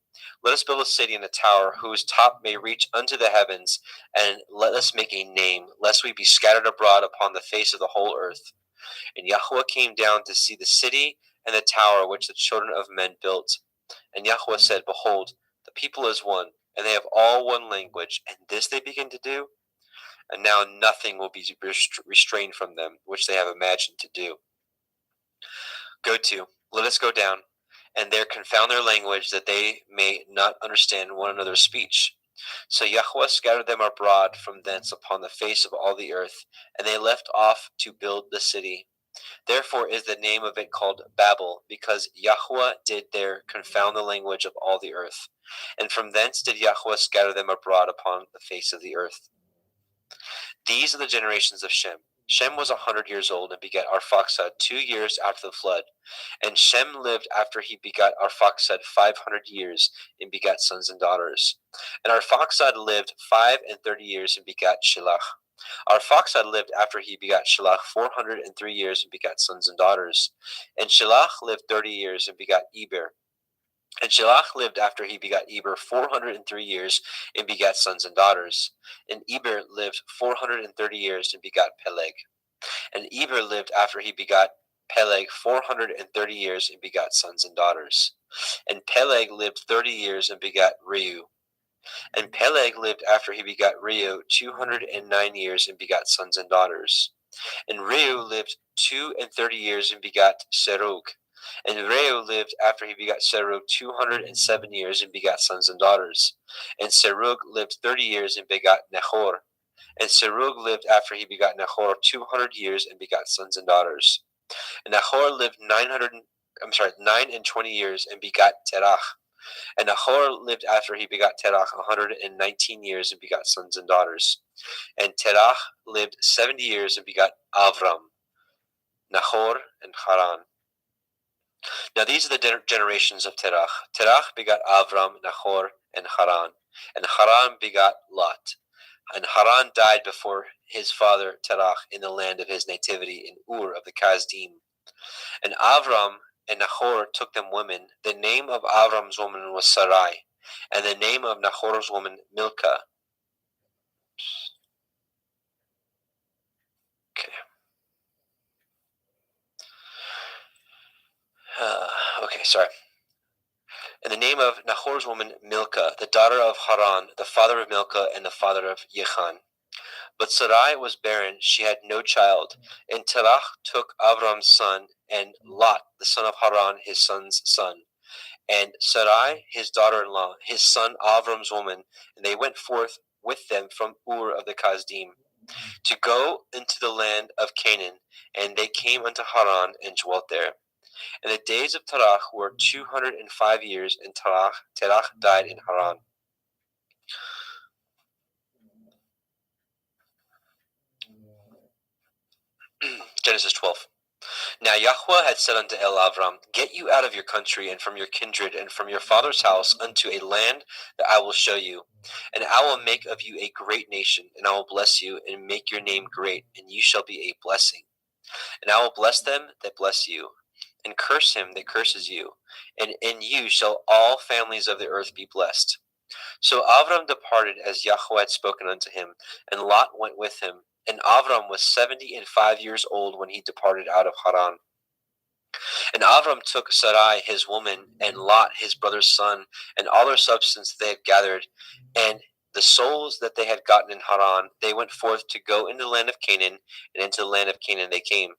let us build a city and a tower, whose top may reach unto the heavens, and let us make a name, lest we be scattered abroad upon the face of the whole earth. And Yahweh came down to see the city and the tower which the children of men built. And Yahweh said, Behold, the people is one, and they have all one language, and this they begin to do? And now nothing will be restrained from them, which they have imagined to do. Go to, let us go down, and there confound their language, that they may not understand one another's speech. So Yahweh scattered them abroad from thence upon the face of all the earth, and they left off to build the city. Therefore is the name of it called Babel, because Yahweh did there confound the language of all the earth. And from thence did Yahweh scatter them abroad upon the face of the earth. These are the generations of Shem. Shem was 100 years old and begat Arphaxad 2 years after the flood. And Shem lived after he begat Arphaxad 500 years and begat sons and daughters. And Arphaxad lived 35 years and begat Shelah. Arphaxad lived after he begat Shelah 403 years and begat sons and daughters. And Shelah lived 30 years and begat Eber. And Shelah lived after he begat Eber 403 years and begat sons and daughters. And Eber lived 430 years and begat Peleg. And Eber lived after he begat Peleg 430 years and begat sons and daughters. And Peleg lived 30 years and begat Reu. And Peleg lived after he begat Reu 209 years and begat sons and daughters. And Reu lived 32 years and begat Serug. And Reu lived after he begat Serug 207 years and begat sons and daughters. And Serug lived 30 years and begat Nahor. And Serug lived after he begat Nahor 200 years and begat sons and daughters. And Nahor lived 920 years and begat Terach. And Nahor lived after he begat Terach 119 years and begat sons and daughters. And Terach lived 70 years and begat Avram, Nahor, and Haran. Now these are the generations of Terach. Terach begat Avram, Nahor, and Haran. And Haran begat Lot. And Haran died before his father Terach in the land of his nativity in Ur of the Kasdim. And Avram and Nahor took them women. The name of Avram's woman was Sarai, and the name of Nahor's woman Milcah. Okay. Sorry. And the name of Nahor's woman Milcah, the daughter of Haran, the father of Milcah, and the father of Yechan. But Sarai was barren, she had no child. And Terach took Avram's son, and Lot, the son of Haran, his son's son. And Sarai, his daughter-in-law, his son Avram's woman, and they went forth with them from Ur of the Kasdim, to go into the land of Canaan. And they came unto Haran, and dwelt there. And the days of Terach were 205 years, and Terach died in Haran. Genesis 12. Now Yahweh had said unto Avram, Get you out of your country, and from your kindred, and from your father's house, unto a land that I will show you. And I will make of you a great nation, and I will bless you, and make your name great, and you shall be a blessing. And I will bless them that bless you, and curse him that curses you. And in you shall all families of the earth be blessed. So Avram departed as Yahweh had spoken unto him, and Lot went with him. And Avram was 75 years old when he departed out of Haran. And Avram took Sarai his woman, and Lot his brother's son, and all their substance they had gathered, and the souls that they had gotten in Haran. They went forth to go into the land of Canaan, and into the land of Canaan they came.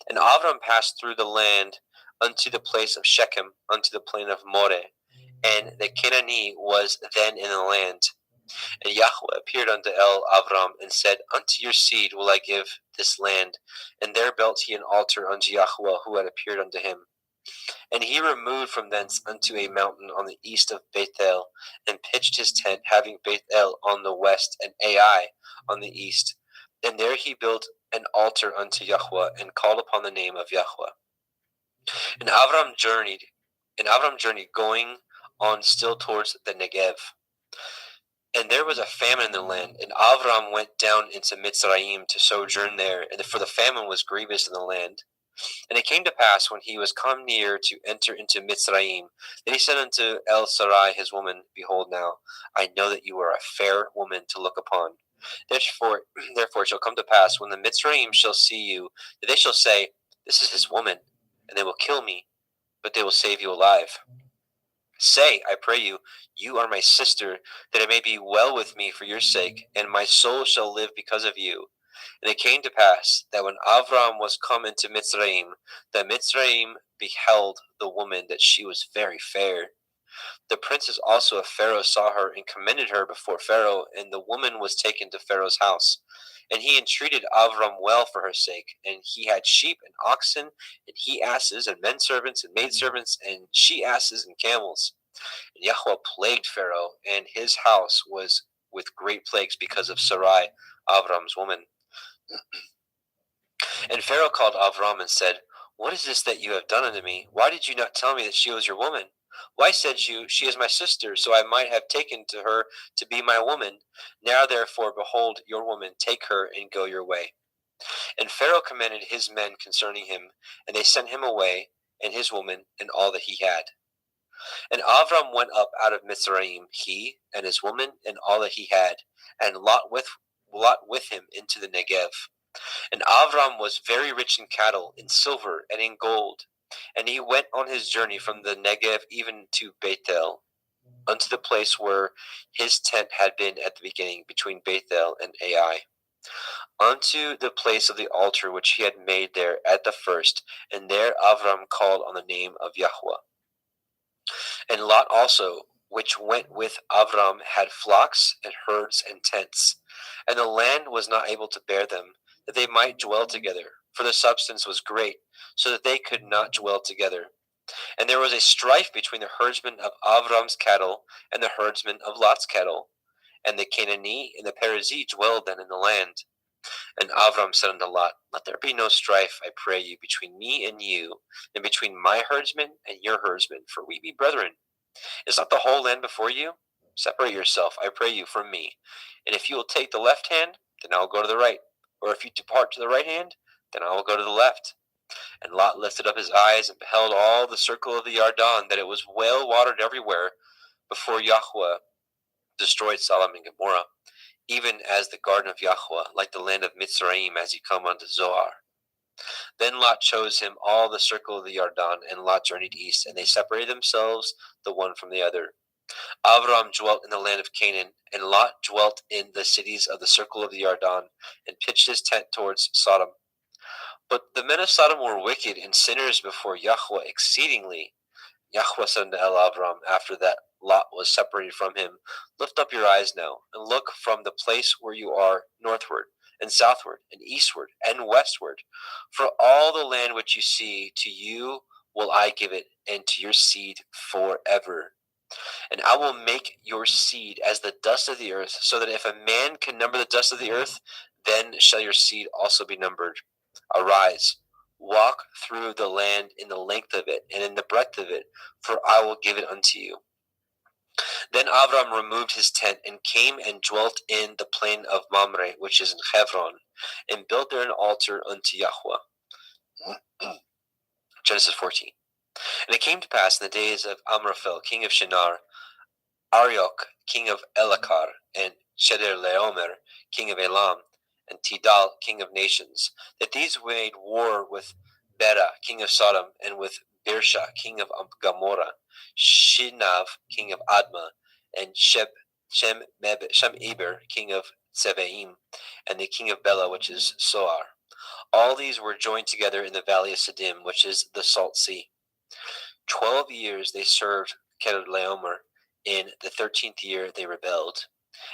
And Avram passed through the land unto the place of Shechem, unto the plain of Moreh, and the Canaanite was then in the land. And Yahweh appeared unto Avram, and said, Unto your seed will I give this land. And there built he an altar unto Yahweh, who had appeared unto him. And he removed from thence unto a mountain on the east of Bethel, and pitched his tent, having Bethel on the west, and Ai on the east. And there he built an altar unto Yahweh, and called upon the name of Yahweh. And Avram journeyed, going on still towards the Negev. And there was a famine in the land, and Avram went down into Mitzrayim to sojourn there, and for the famine was grievous in the land. And it came to pass, when he was come near to enter into Mitzrayim, that he said unto Sarai his woman, Behold now, I know that you are a fair woman to look upon. Therefore it shall come to pass, when the Mitzrayim shall see you, that they shall say, This is his woman, and they will kill me, but they will save you alive. Say, I pray you, you are my sister, that it may be well with me for your sake, and my soul shall live because of you. And it came to pass, that when Avram was come into Mitzrayim, that Mitzrayim beheld the woman, that she was very fair. The princes also of Pharaoh saw her, and commended her before Pharaoh, and the woman was taken to Pharaoh's house. And he entreated Avram well for her sake, and he had sheep and oxen, and he asses, and men servants, and maidservants, and she asses, and camels. And Yahweh plagued Pharaoh, and his house was with great plagues because of Sarai, Avram's woman. And Pharaoh called Avram and said, "What is this that you have done unto me? Why did you not tell me that she was your woman? Why said you, She is my sister, so I might have taken to her to be my woman? Now therefore, behold, your woman, take her and go your way." And Pharaoh commanded his men concerning him, and they sent him away, and his woman, and all that he had. And Avram went up out of Mizraim, he and his woman, and all that he had, and Lot with him into the Negev. And Avram was very rich in cattle, in silver, and in gold. And he went on his journey from the Negev even to Bethel, unto the place where his tent had been at the beginning, between Bethel and Ai, unto the place of the altar which he had made there at the first. And there Avram called on the name of Yahweh. And Lot also, which went with Avram, had flocks and herds and tents. And the land was not able to bear them, that they might dwell together, for the substance was great, so that they could not dwell together. And there was a strife between the herdsmen of Avram's cattle and the herdsmen of Lot's cattle. And the Canaanite and the Perizzite dwelled then in the land. And Avram said unto Lot, Let there be no strife, I pray you, between me and you, and between my herdsmen and your herdsmen, for we be brethren. Is not the whole land before you? Separate yourself, I pray you, from me. And if you will take the left hand, then I will go to the right. Or if you depart to the right hand, then I will go to the left. And Lot lifted up his eyes and beheld all the circle of the Yarden, that it was well watered everywhere, before Yahweh destroyed Sodom and Gomorrah, even as the garden of Yahweh, like the land of Mitzrayim, as you come unto Zoar. Then Lot chose him all the circle of the Yarden, and Lot journeyed east, and they separated themselves the one from the other. Avram dwelt in the land of Canaan, and Lot dwelt in the cities of the circle of the Yarden, and pitched his tent towards Sodom. But the men of Sodom were wicked and sinners before Yahweh exceedingly. Yahweh said unto Avram, after that Lot was separated from him, Lift up your eyes now, and look from the place where you are northward, and southward, and eastward, and westward. For all the land which you see, to you will I give it, and to your seed forever. And I will make your seed as the dust of the earth, so that if a man can number the dust of the earth, then shall your seed also be numbered. Arise, walk through the land in the length of it, and in the breadth of it, for I will give it unto you. Then Avram removed his tent, and came and dwelt in the plain of Mamre, which is in Hebron, and built there an altar unto Yahweh. Genesis 14. And it came to pass in the days of Amraphel, king of Shinar, Arioch, king of Elakar, and Chedorlaomer, king of Elam, and Tidal, king of nations, that these made war with Bera, king of Sodom, and with Birsha, king of Gomorrah, Shinav, king of Admah, and Shem-Eber, king of Tsevaim, and the king of Bela, which is Soar. All these were joined together in the valley of Siddim, which is the Salt Sea. 12 years they served Chedorlaomer. In the 13th year they rebelled.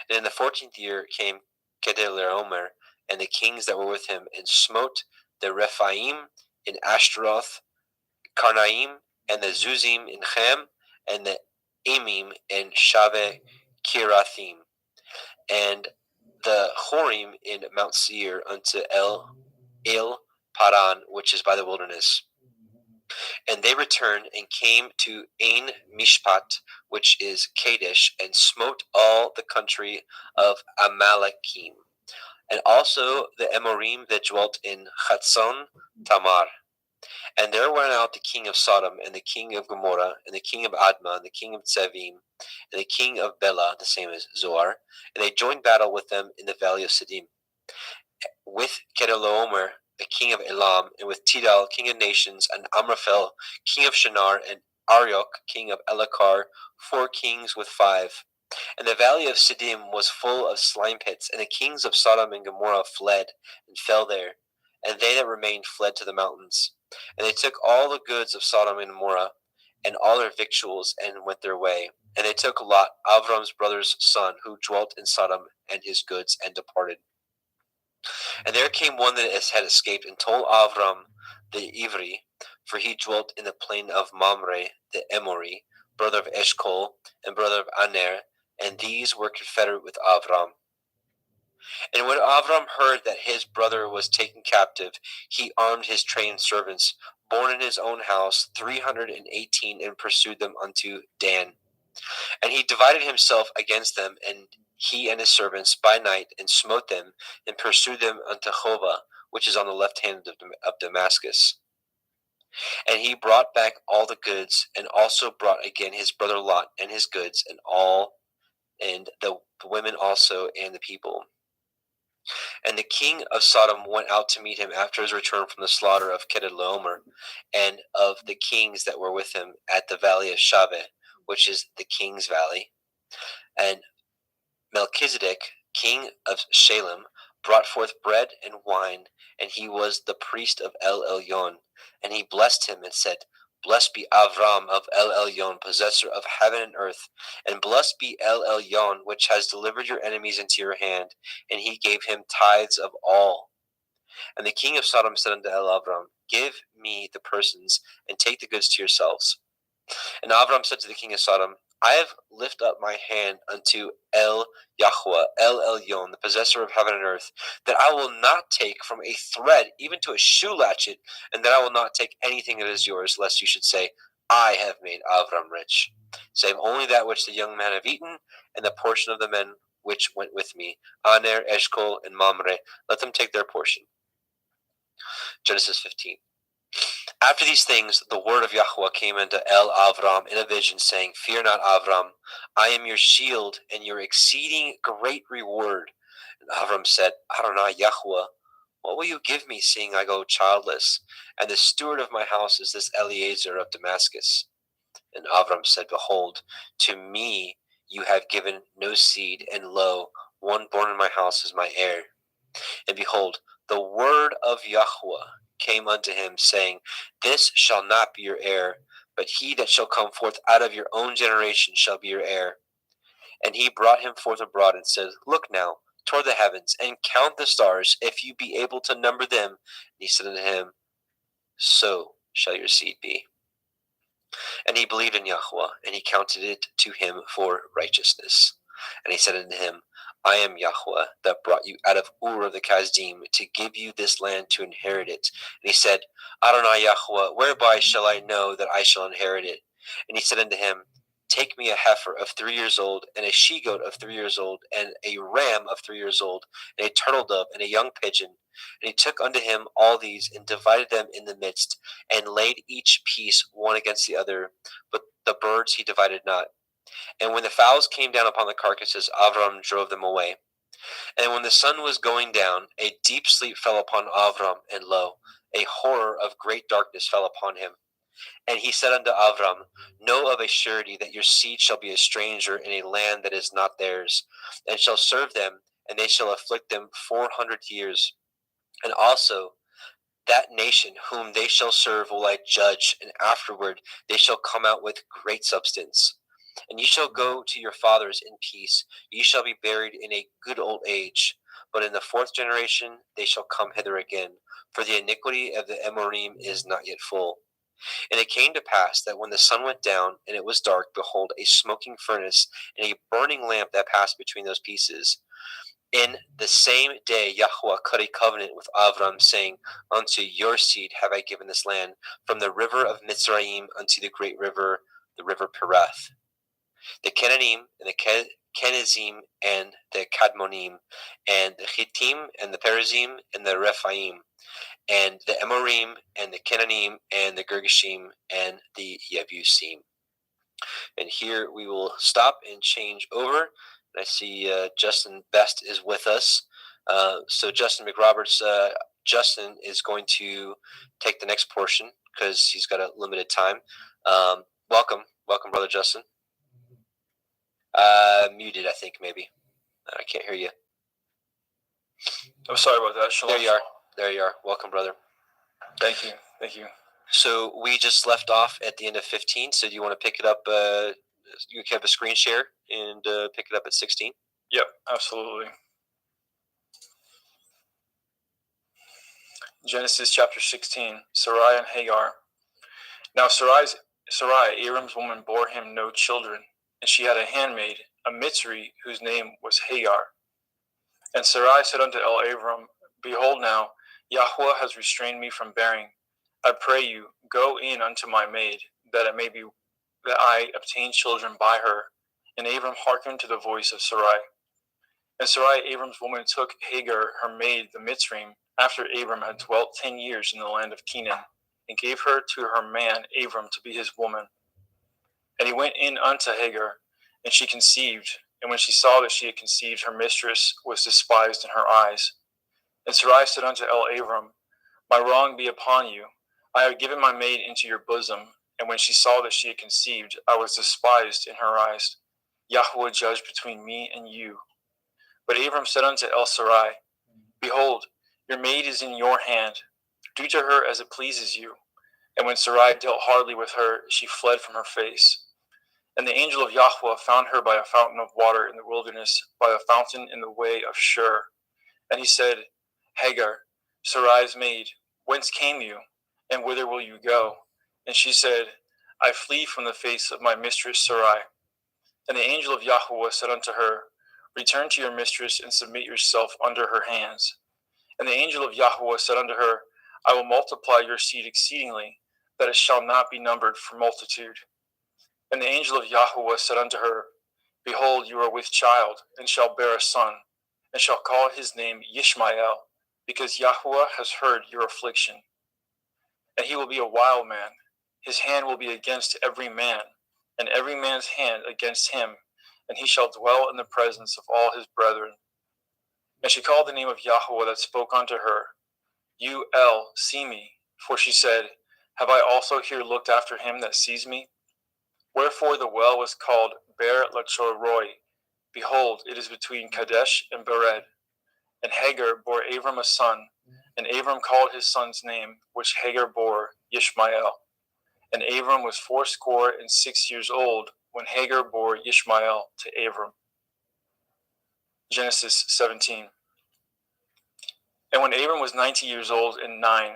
And in the 14th year came Chedorlaomer and the kings that were with him, and smote the Rephaim in Ashtaroth, Karnaim, and the Zuzim in Ham, and the Emim in Shave Kirathim, and the Horim in Mount Seir unto El Paran, which is by the wilderness. And they returned and came to Ain Mishpat, which is Kadesh, and smote all the country of Amalekim, and also the Amorim that dwelt in Chatzon Tamar. And there went out the king of Sodom, and the king of Gomorrah, and the king of Admah, and the king of Tsevim, and the king of Bela, the same as Zoar, and they joined battle with them in the valley of Siddim, with Chedorlaomer, the king of Elam, and with Tidal, king of nations, and Amraphel, king of Shinar, and Arioch, king of Elakar, 4 kings with 5. And the valley of Siddim was full of slime pits, and the kings of Sodom and Gomorrah fled, and fell there, and they that remained fled to the mountains. And they took all the goods of Sodom and Gomorrah, and all their victuals, and went their way. And they took Lot, Avram's brother's son, who dwelt in Sodom, and his goods, and departed. And there came one that had escaped, and told Avram the Ivri, for he dwelt in the plain of Mamre the Emori, brother of Eshcol, and brother of Aner, and these were confederate with Avram. And when Avram heard that his brother was taken captive, he armed his trained servants, born in his own house, 318, and pursued them unto Dan. And he divided himself against them, and he and his servants by night, and smote them, and pursued them unto Hova, which is on the left hand of Damascus. And he brought back all the goods, and also brought again his brother Lot and his goods, and the women also, and the people. And the king of Sodom went out to meet him after his return from the slaughter of Kedorlaomer, and of the kings that were with him at the valley of Shaveh, which is the king's valley. And Melchizedek, king of Shalem, brought forth bread and wine, and he was the priest of El Elyon. And he blessed him and said, Blessed be Avram of El Elyon, possessor of heaven and earth, and blessed be El Elyon, which has delivered your enemies into your hand. And he gave him tithes of all. And the king of Sodom said unto El Avram, Give me the persons, and take the goods to yourselves. And Avram said to the king of Sodom, I have lifted up my hand unto El Yahweh, El Elyon, the possessor of heaven and earth, that I will not take from a thread, even to a shoe latchet, and that I will not take anything that is yours, lest you should say, I have made Avram rich, save only that which the young men have eaten, and the portion of the men which went with me, Aner, Eshcol, and Mamre, let them take their portion. Genesis 15. After these things, the word of Yahweh came unto El Avram in a vision, saying, Fear not, Avram, I am your shield and your exceeding great reward. And Avram said, Adonai Yahweh, what will you give me, seeing I go childless? And the steward of my house is this Eliezer of Damascus. And Avram said, Behold, to me you have given no seed, and lo, one born in my house is my heir. And behold, the word of Yahweh came unto him, saying, This shall not be your heir, but he that shall come forth out of your own generation shall be your heir. And he brought him forth abroad, and said, Look now toward the heavens, and count the stars, if you be able to number them. And he said unto him, So shall your seed be. And he believed in Yahweh, and he counted it to him for righteousness. And he said unto him, I am Yahweh, that brought you out of Ur of the Kasdim, to give you this land to inherit it. And he said, Adonai Yahweh, whereby shall I know that I shall inherit it? And he said unto him, Take me a heifer of 3 years old, and a she-goat of 3 years old, and a ram of 3 years old, and a turtle dove, and a young pigeon. And he took unto him all these, and divided them in the midst, and laid each piece one against the other, but the birds he divided not. And when the fowls came down upon the carcasses, Avram drove them away. And when the sun was going down, a deep sleep fell upon Avram, and lo, a horror of great darkness fell upon him. And he said unto Avram, Know of a surety that your seed shall be a stranger in a land that is not theirs, and shall serve them, and they shall afflict them 400 years. And also that nation whom they shall serve will I judge, and afterward they shall come out with great substance. And ye shall go to your fathers in peace. Ye shall be buried in a good old age. But in the 4th generation they shall come hither again, for the iniquity of the Amorim is not yet full. And it came to pass that when the sun went down, and it was dark, behold, a smoking furnace, and a burning lamp that passed between those pieces. In the same day Yahweh cut a covenant with Avram, saying, Unto your seed have I given this land, from the river of Mitzrayim unto the great river, the river Perath. The Canaanim, and the Kenizim, and the Kadmonim, and the Hittim, and the Perizim, and the Rephaim, and the Amorim, and the Canaanim, and the Girgashim, and the Yebusim. And here we will stop and change over. I see Justin Best is with us. So Justin McRoberts, Justin is going to take the next portion because he's got a limited time. Welcome, brother Justin. Muted, I think, maybe. I can't hear you. I'm sorry about that. Shalom. There you are. Welcome, brother. Thank you. So we just left off at the end of 15. So do you want to pick it up? You can have a screen share and pick it up at 16. Yep, absolutely. Genesis chapter 16, Sarai and Hagar. Now Sarai, Aram's woman, bore him no children, and she had a handmaid, a Mitzri, whose name was Hagar. And Sarai said unto El-Abram, Behold now, Yahweh has restrained me from bearing. I pray you, go in unto my maid, that I obtain children by her. And Abram hearkened to the voice of Sarai. And Sarai, Abram's woman, took Hagar, her maid, the Mitzrayim, after Abram had dwelt 10 years in the land of Canaan, and gave her to her man Abram to be his woman. And he went in unto Hagar, and she conceived. And when she saw that she had conceived, her mistress was despised in her eyes. And Sarai said unto El-Abram, My wrong be upon you. I have given my maid into your bosom. And when she saw that she had conceived, I was despised in her eyes. Yahweh judge between me and you. But Abram said unto El-Sarai, Behold, your maid is in your hand. Do to her as it pleases you. And when Sarai dealt hardly with her, she fled from her face. And the angel of Yahweh found her by a fountain of water in the wilderness, by a fountain in the way of Shur. And he said, Hagar, Sarai's maid, whence came you, and whither will you go? And she said, I flee from the face of my mistress Sarai. And the angel of Yahweh said unto her, Return to your mistress, and submit yourself under her hands. And the angel of Yahweh said unto her, I will multiply your seed exceedingly, that it shall not be numbered for multitude. And the angel of Yahweh said unto her, Behold, you are with child, and shall bear a son, and shall call his name Yishmael, because Yahweh has heard your affliction. And he will be a wild man. His hand will be against every man, and every man's hand against him, and he shall dwell in the presence of all his brethren. And she called the name of Yahweh that spoke unto her, You, El, see me. For she said, Have I also here looked after him that sees me? Wherefore the well was called Ber Lachoroi. Behold, it is between Kadesh and Bered. And Hagar bore Abram a son, and Abram called his son's name, which Hagar bore, Yishmael. And Abram was 86 years old when Hagar bore Yishmael to Abram. Genesis 17. And when Abram was 90 years old and 9,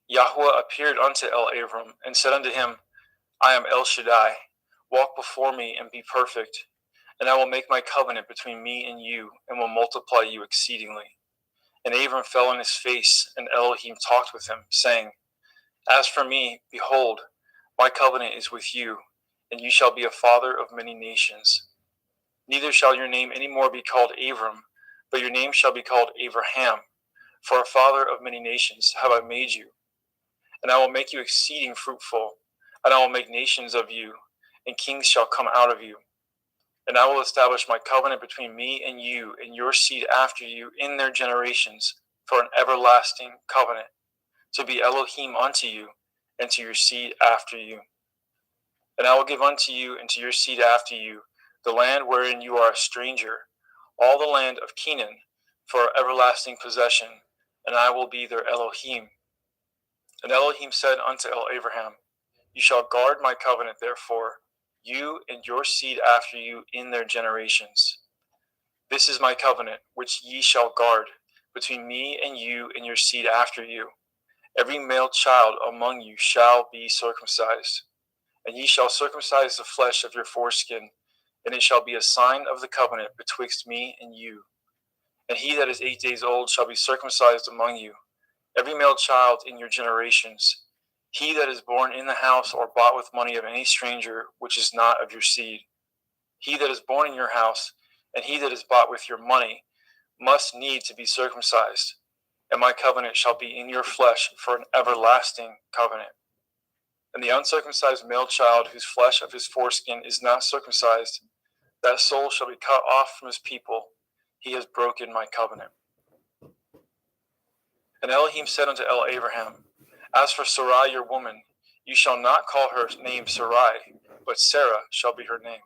Yahweh appeared unto El-Abram, and said unto him, I am El Shaddai. Walk before me and be perfect, and I will make my covenant between me and you, and will multiply you exceedingly. And Abram fell on his face, and Elohim talked with him, saying, As for me, behold, my covenant is with you, and you shall be a father of many nations. Neither shall your name any more be called Abram, but your name shall be called Abraham, for a father of many nations have I made you. And I will make you exceeding fruitful, and I will make nations of you, and kings shall come out of you. And I will establish my covenant between me and you and your seed after you in their generations for an everlasting covenant, to be Elohim unto you and to your seed after you. And I will give unto you and to your seed after you the land wherein you are a stranger, all the land of Canaan, for everlasting possession, and I will be their Elohim. And Elohim said unto Abraham, You shall guard my covenant, therefore, you and your seed after you in their generations. This is my covenant, which ye shall guard, between me and you and your seed after you. Every male child among you shall be circumcised, and ye shall circumcise the flesh of your foreskin, and it shall be a sign of the covenant betwixt me and you. And he that is 8 days old shall be circumcised among you, every male child in your generations. He that is born in the house or bought with money of any stranger, which is not of your seed. He that is born in your house, and he that is bought with your money, must need to be circumcised. And my covenant shall be in your flesh for an everlasting covenant. And the uncircumcised male child, whose flesh of his foreskin is not circumcised, that soul shall be cut off from his people. He has broken my covenant. And Elohim said unto Abraham, As for Sarai your woman, you shall not call her name Sarai, but Sarah shall be her name.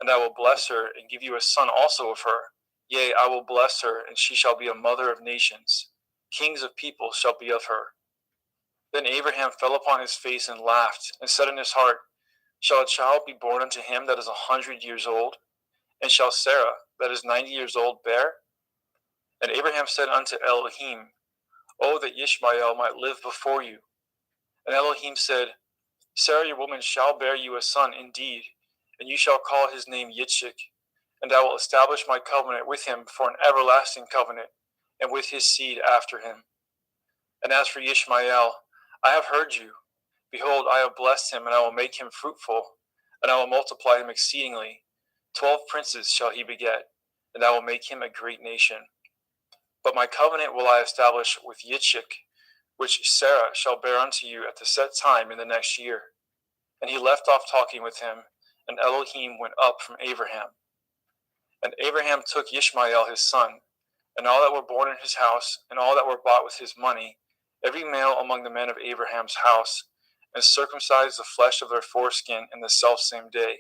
And I will bless her, and give you a son also of her. Yea, I will bless her, and she shall be a mother of nations. Kings of people shall be of her. Then Abraham fell upon his face and laughed, and said in his heart, Shall a child be born unto him that is 100 years old? And shall Sarah, that is 90 years old, bear? And Abraham said unto Elohim, Oh, that Yishmael might live before you. And Elohim said, Sarah your woman shall bear you a son indeed, and you shall call his name Yitzchak. and I will establish my covenant with him for an everlasting covenant, and with his seed after him. And as for Ishmael, I have heard you. Behold, I have blessed him, and I will make him fruitful, and I will multiply him exceedingly. 12 princes shall he beget, and I will make him a great nation. But my covenant will I establish with Yitzchak, which Sarah shall bear unto you at the set time in the next year. And he left off talking with him, and Elohim went up from Abraham. And Abraham took Ishmael his son, and all that were born in his house, and all that were bought with his money, every male among the men of Abraham's house, and circumcised the flesh of their foreskin in the selfsame day,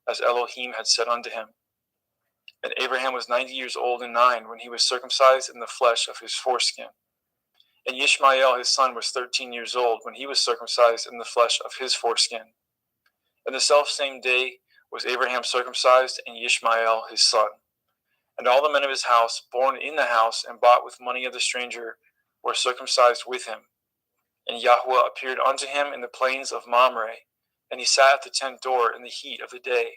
as Elohim had said unto him. And Abraham was 90 years old and 9 when he was circumcised in the flesh of his foreskin. And Ishmael his son was 13 years old when he was circumcised in the flesh of his foreskin. And the selfsame day was Abraham circumcised, and Ishmael his son. And all the men of his house, born in the house and bought with money of the stranger, were circumcised with him. And Yahweh appeared unto him in the plains of Mamre, and he sat at the tent door in the heat of the day.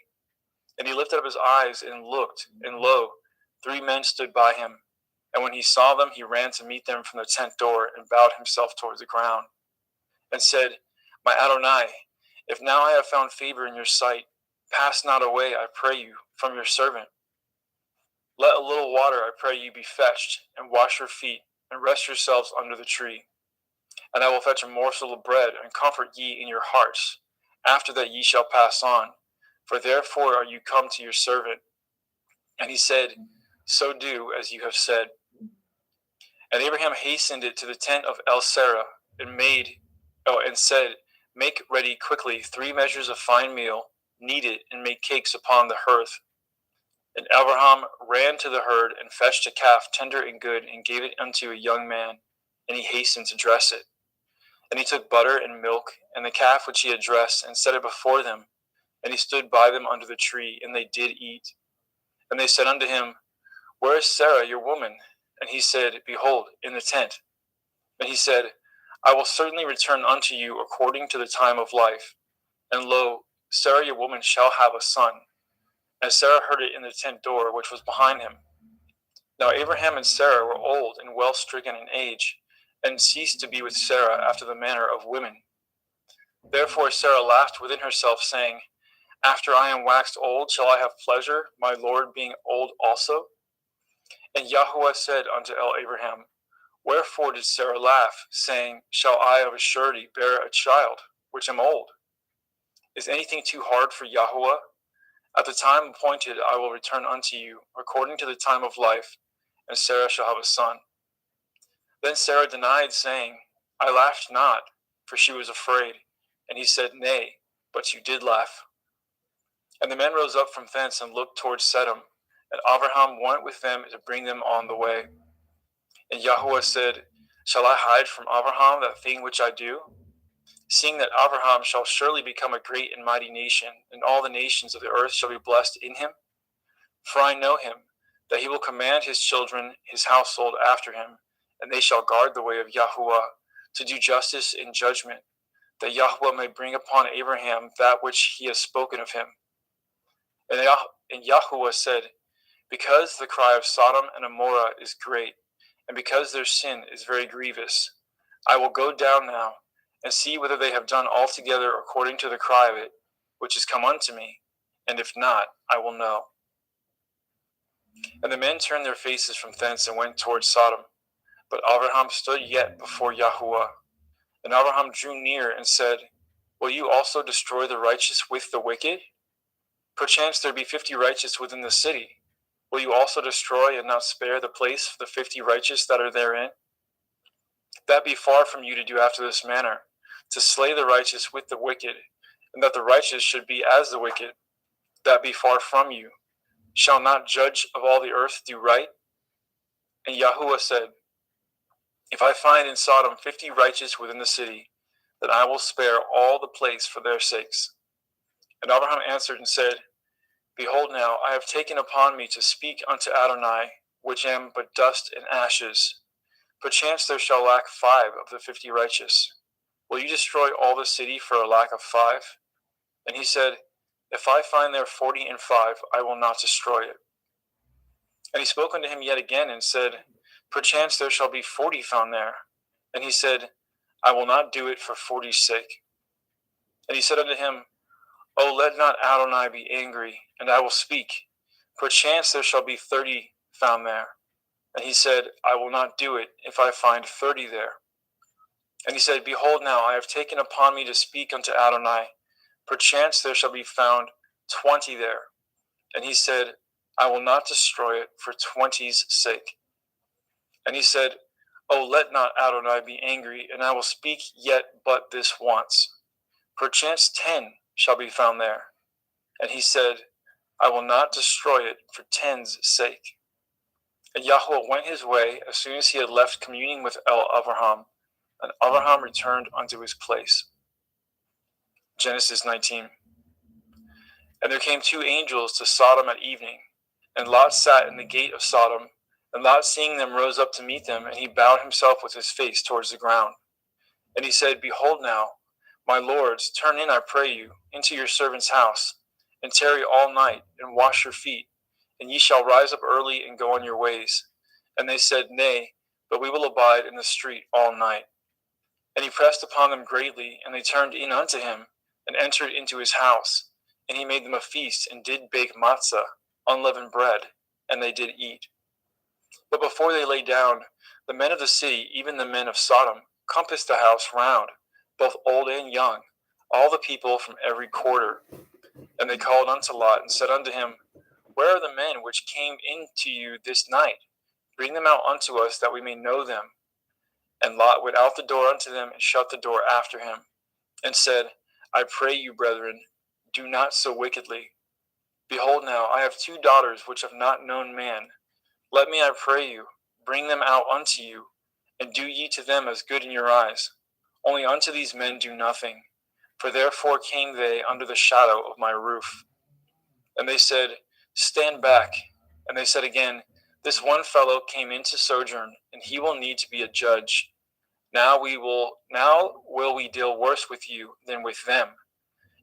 And he lifted up his eyes and looked, and lo, 3 men stood by him. And when he saw them, he ran to meet them from the tent door, and bowed himself toward the ground, and said, My Adonai, if now I have found favor in your sight, pass not away, I pray you, from your servant. Let a little water, I pray you, be fetched, and wash your feet, and rest yourselves under the tree. And I will fetch a morsel of bread, and comfort ye in your hearts. After that ye shall pass on, for therefore are you come to your servant. And he said, So do as you have said. And Abraham hastened it to the tent of El-Sarah, and said, Make ready quickly 3 measures of fine meal, knead it, and make cakes upon the hearth. And Abraham ran to the herd, and fetched a calf tender and good, and gave it unto a young man, and he hastened to dress it. And he took butter and milk, and the calf which he had dressed, and set it before them. And he stood by them under the tree, and they did eat. And they said unto him, Where is Sarah your woman? And he said, Behold, in the tent. And he said, I will certainly return unto you according to the time of life. And lo, Sarah your woman shall have a son. And Sarah heard it in the tent door which was behind him. Now Abraham and Sarah were old and well stricken in age, and ceased to be with Sarah after the manner of women. Therefore Sarah laughed within herself, saying, After I am waxed old, shall I have pleasure, my Lord being old also? And Yahweh said unto Abraham, Wherefore did Sarah laugh, saying, Shall I of a surety bear a child, which am old? Is anything too hard for Yahweh? At the time appointed I will return unto you, according to the time of life, and Sarah shall have a son. Then Sarah denied, saying, I laughed not, for she was afraid. And he said, Nay, but you did laugh. And the men rose up from thence, and looked toward Sedom, and Abraham went with them to bring them on the way. And Yahweh said, Shall I hide from Abraham that thing which I do? Seeing that Abraham shall surely become a great and mighty nation, and all the nations of the earth shall be blessed in him. For I know him, that he will command his children, his household after him, and they shall guard the way of Yahweh, to do justice and judgment, that Yahweh may bring upon Abraham that which he has spoken of him. And Yahweh said, Because the cry of Sodom and Amorah is great, and because their sin is very grievous, I will go down now, and see whether they have done altogether according to the cry of it, which is come unto me, and if not, I will know. And the men turned their faces from thence, and went toward Sodom. But Abraham stood yet before Yahweh. And Abraham drew near, and said, Will you also destroy the righteous with the wicked? Perchance there be 50 righteous within the city. Will you also destroy and not spare the place for the 50 righteous that are therein? That be far from you to do after this manner, to slay the righteous with the wicked, and that the righteous should be as the wicked. That be far from you. Shall not judge of all the earth do right? And Yahuwah said, If I find in Sodom 50 righteous within the city, then I will spare all the place for their sakes. And Abraham answered and said, Behold now, I have taken upon me to speak unto Adonai, which am but dust and ashes. Perchance there shall lack 5 of the 50 righteous. Will you destroy all the city for a lack of 5? And he said, If I find there 40 and 5, I will not destroy it. And he spoke unto him yet again, and said, Perchance there shall be 40 found there. And he said, I will not do it for 40's sake. And he said unto him, O let not Adonai be angry, and I will speak. Perchance there shall be 30 found there. And he said, I will not do it if I find 30 there. And he said, Behold, now I have taken upon me to speak unto Adonai. Perchance there shall be found 20 there. And he said, I will not destroy it for 20's sake. And he said, O let not Adonai be angry, and I will speak yet but this once. Perchance 10 shall be found there. And he said, I will not destroy it for 10's sake. And Yahweh went his way as soon as he had left communing with Abraham, and Abraham returned unto his place. Genesis 19. And there came 2 angels to Sodom at evening, and Lot sat in the gate of Sodom. And Lot, seeing them, rose up to meet them, and he bowed himself with his face towards the ground. And he said, Behold now, my lords, turn in, I pray you, into your servant's house, and tarry all night, and wash your feet, and ye shall rise up early and go on your ways. And they said, Nay, but we will abide in the street all night. And he pressed upon them greatly, and they turned in unto him, and entered into his house. And he made them a feast, and did bake matzah, unleavened bread, and they did eat. But before they lay down, the men of the city, even the men of Sodom, compassed the house round, both old and young, all the people from every quarter. And they called unto Lot, and said unto him, Where are the men which came in to you this night? Bring them out unto us, that we may know them. And Lot went out the door unto them, and shut the door after him, and said, I pray you, brethren, do not so wickedly. Behold now, I have 2 daughters which have not known man. Let me, I pray you, bring them out unto you, and do ye to them as good in your eyes. Only unto these men do nothing, for therefore came they under the shadow of my roof. And they said, Stand back. And they said again, This one fellow came in to sojourn, and he will need to be a judge. Now will we deal worse with you than with them.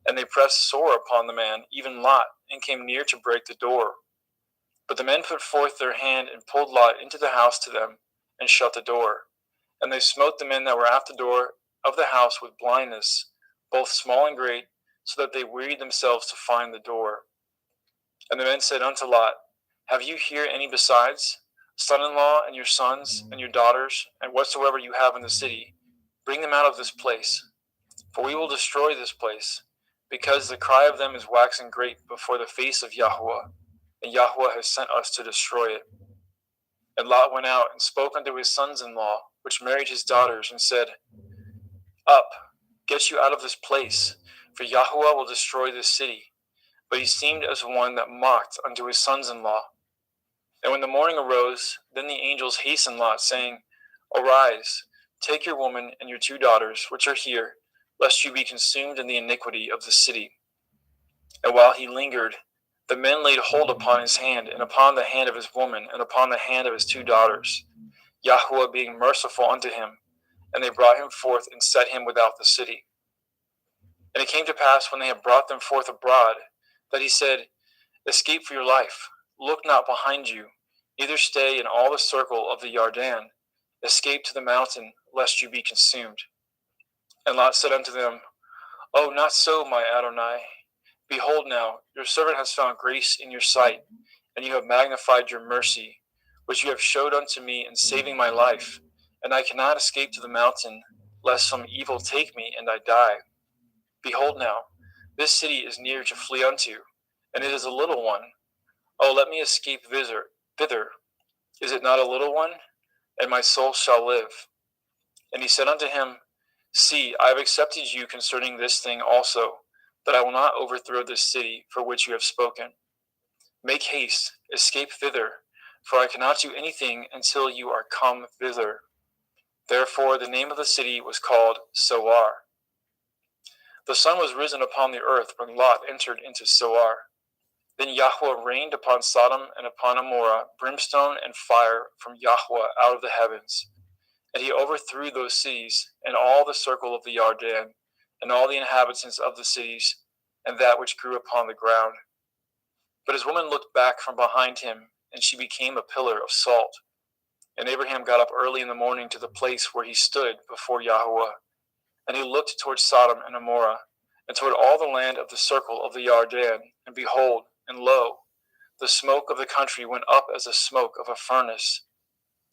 And they pressed sore upon the man, even Lot, and came near to break the door. But the men put forth their hand, and pulled Lot into the house to them, and shut the door. And they smote the men that were at the door of the house with blindness, both small and great, so that they wearied themselves to find the door. And the men said unto Lot, Have you here any besides? Son-in-law, and your sons, and your daughters, and whatsoever you have in the city, bring them out of this place. For we will destroy this place, because the cry of them is waxing great before the face of Yahweh, and Yahweh has sent us to destroy it. And Lot went out and spoke unto his sons-in-law, which married his daughters, and said, Up, get you out of this place, for Yahweh will destroy this city. But he seemed as one that mocked unto his sons-in-law. And when the morning arose, then the angels hastened Lot, saying, Arise, take your woman and your 2 daughters, which are here, lest you be consumed in the iniquity of the city. And while he lingered, the men laid hold upon his hand, and upon the hand of his woman, and upon the hand of his 2 daughters, Yahweh being merciful unto him. And they brought him forth, and set him without the city. And it came to pass, when they had brought them forth abroad, that he said, Escape for your life, look not behind you, neither stay in all the circle of the Yarden. Escape to the mountain, lest you be consumed. And Lot said unto them, Oh, not so, my Adonai. Behold now, your servant has found grace in your sight, and you have magnified your mercy, which you have showed unto me in saving my life. And I cannot escape to the mountain, lest some evil take me, and I die. Behold now, this city is near to flee unto, and it is a little one. Oh, let me escape thither. Is it not a little one? And my soul shall live. And he said unto him, See, I have accepted you concerning this thing also, that I will not overthrow this city for which you have spoken. Make haste, escape thither, for I cannot do anything until you are come thither. Therefore the name of the city was called Soar. The sun was risen upon the earth when Lot entered into Soar. Then Yahweh rained upon Sodom and upon Amorah brimstone and fire from Yahweh out of the heavens. And he overthrew those cities, and all the circle of the Yarden, and all the inhabitants of the cities, and that which grew upon the ground. But his woman looked back from behind him, and she became a pillar of salt. And Abraham got up early in the morning to the place where he stood before Yahweh, and he looked toward Sodom and Gomorrah, and toward all the land of the circle of the Jordan, and behold, and lo, the smoke of the country went up as the smoke of a furnace.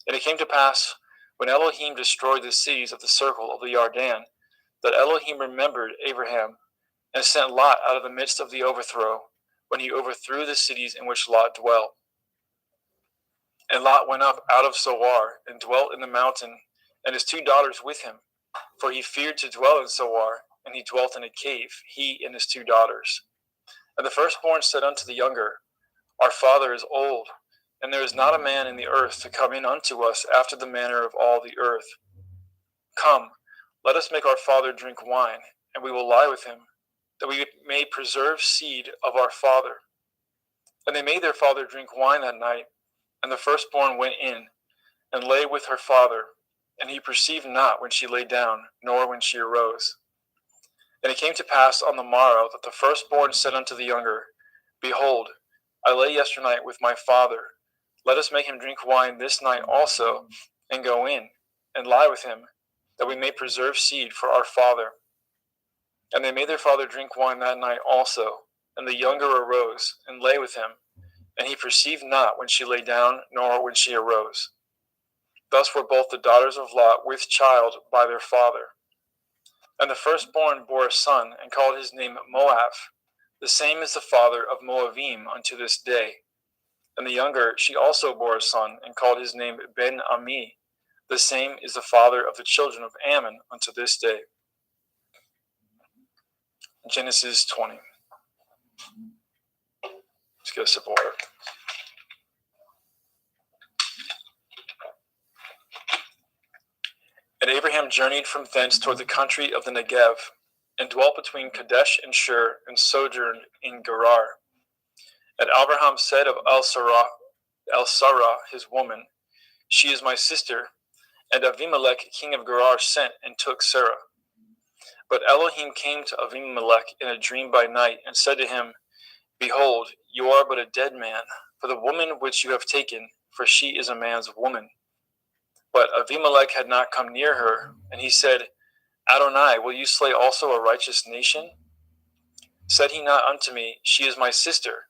And it came to pass, when Elohim destroyed the cities of the circle of the Jordan, that Elohim remembered Abraham, and sent Lot out of the midst of the overthrow, when he overthrew the cities in which Lot dwelt. And Lot went up out of Zoar, and dwelt in the mountain, and his 2 daughters with him, for he feared to dwell in Zoar, and he dwelt in a cave, he and his 2 daughters. And the firstborn said unto the younger, Our father is old, and there is not a man in the earth to come in unto us after the manner of all the earth. Come, let us make our father drink wine, and we will lie with him, that we may preserve seed of our father. And they made their father drink wine that night, and the firstborn went in, and lay with her father, and he perceived not when she lay down, nor when she arose. And it came to pass on the morrow that the firstborn said unto the younger, Behold, I lay yesternight with my father. Let us make him drink wine this night also, and go in, and lie with him, that we may preserve seed for our father. And they made their father drink wine that night also, and the younger arose, and lay with him, and he perceived not when she lay down, nor when she arose. Thus were both the daughters of Lot with child by their father. And the firstborn bore a son, and called his name Moab. The same is the father of Moabim unto this day. And the younger, she also bore a son, and called his name Ben-Ami. The same is the father of the children of Ammon unto this day. Genesis 20. Let's get a sip of water. And Abraham journeyed from thence toward the country of the Negev, and dwelt between Kadesh and Shur, and sojourned in Gerar. And Abraham said of El-Sarah, his woman, She is my sister. And Avimelech, king of Gerar, sent and took Sarah. But Elohim came to Avimelech in a dream by night, and said to him, Behold, you are but a dead man, for the woman which you have taken, for she is a man's woman. But Avimelech had not come near her, and he said, Adonai, will you slay also a righteous nation? Said he not unto me, She is my sister?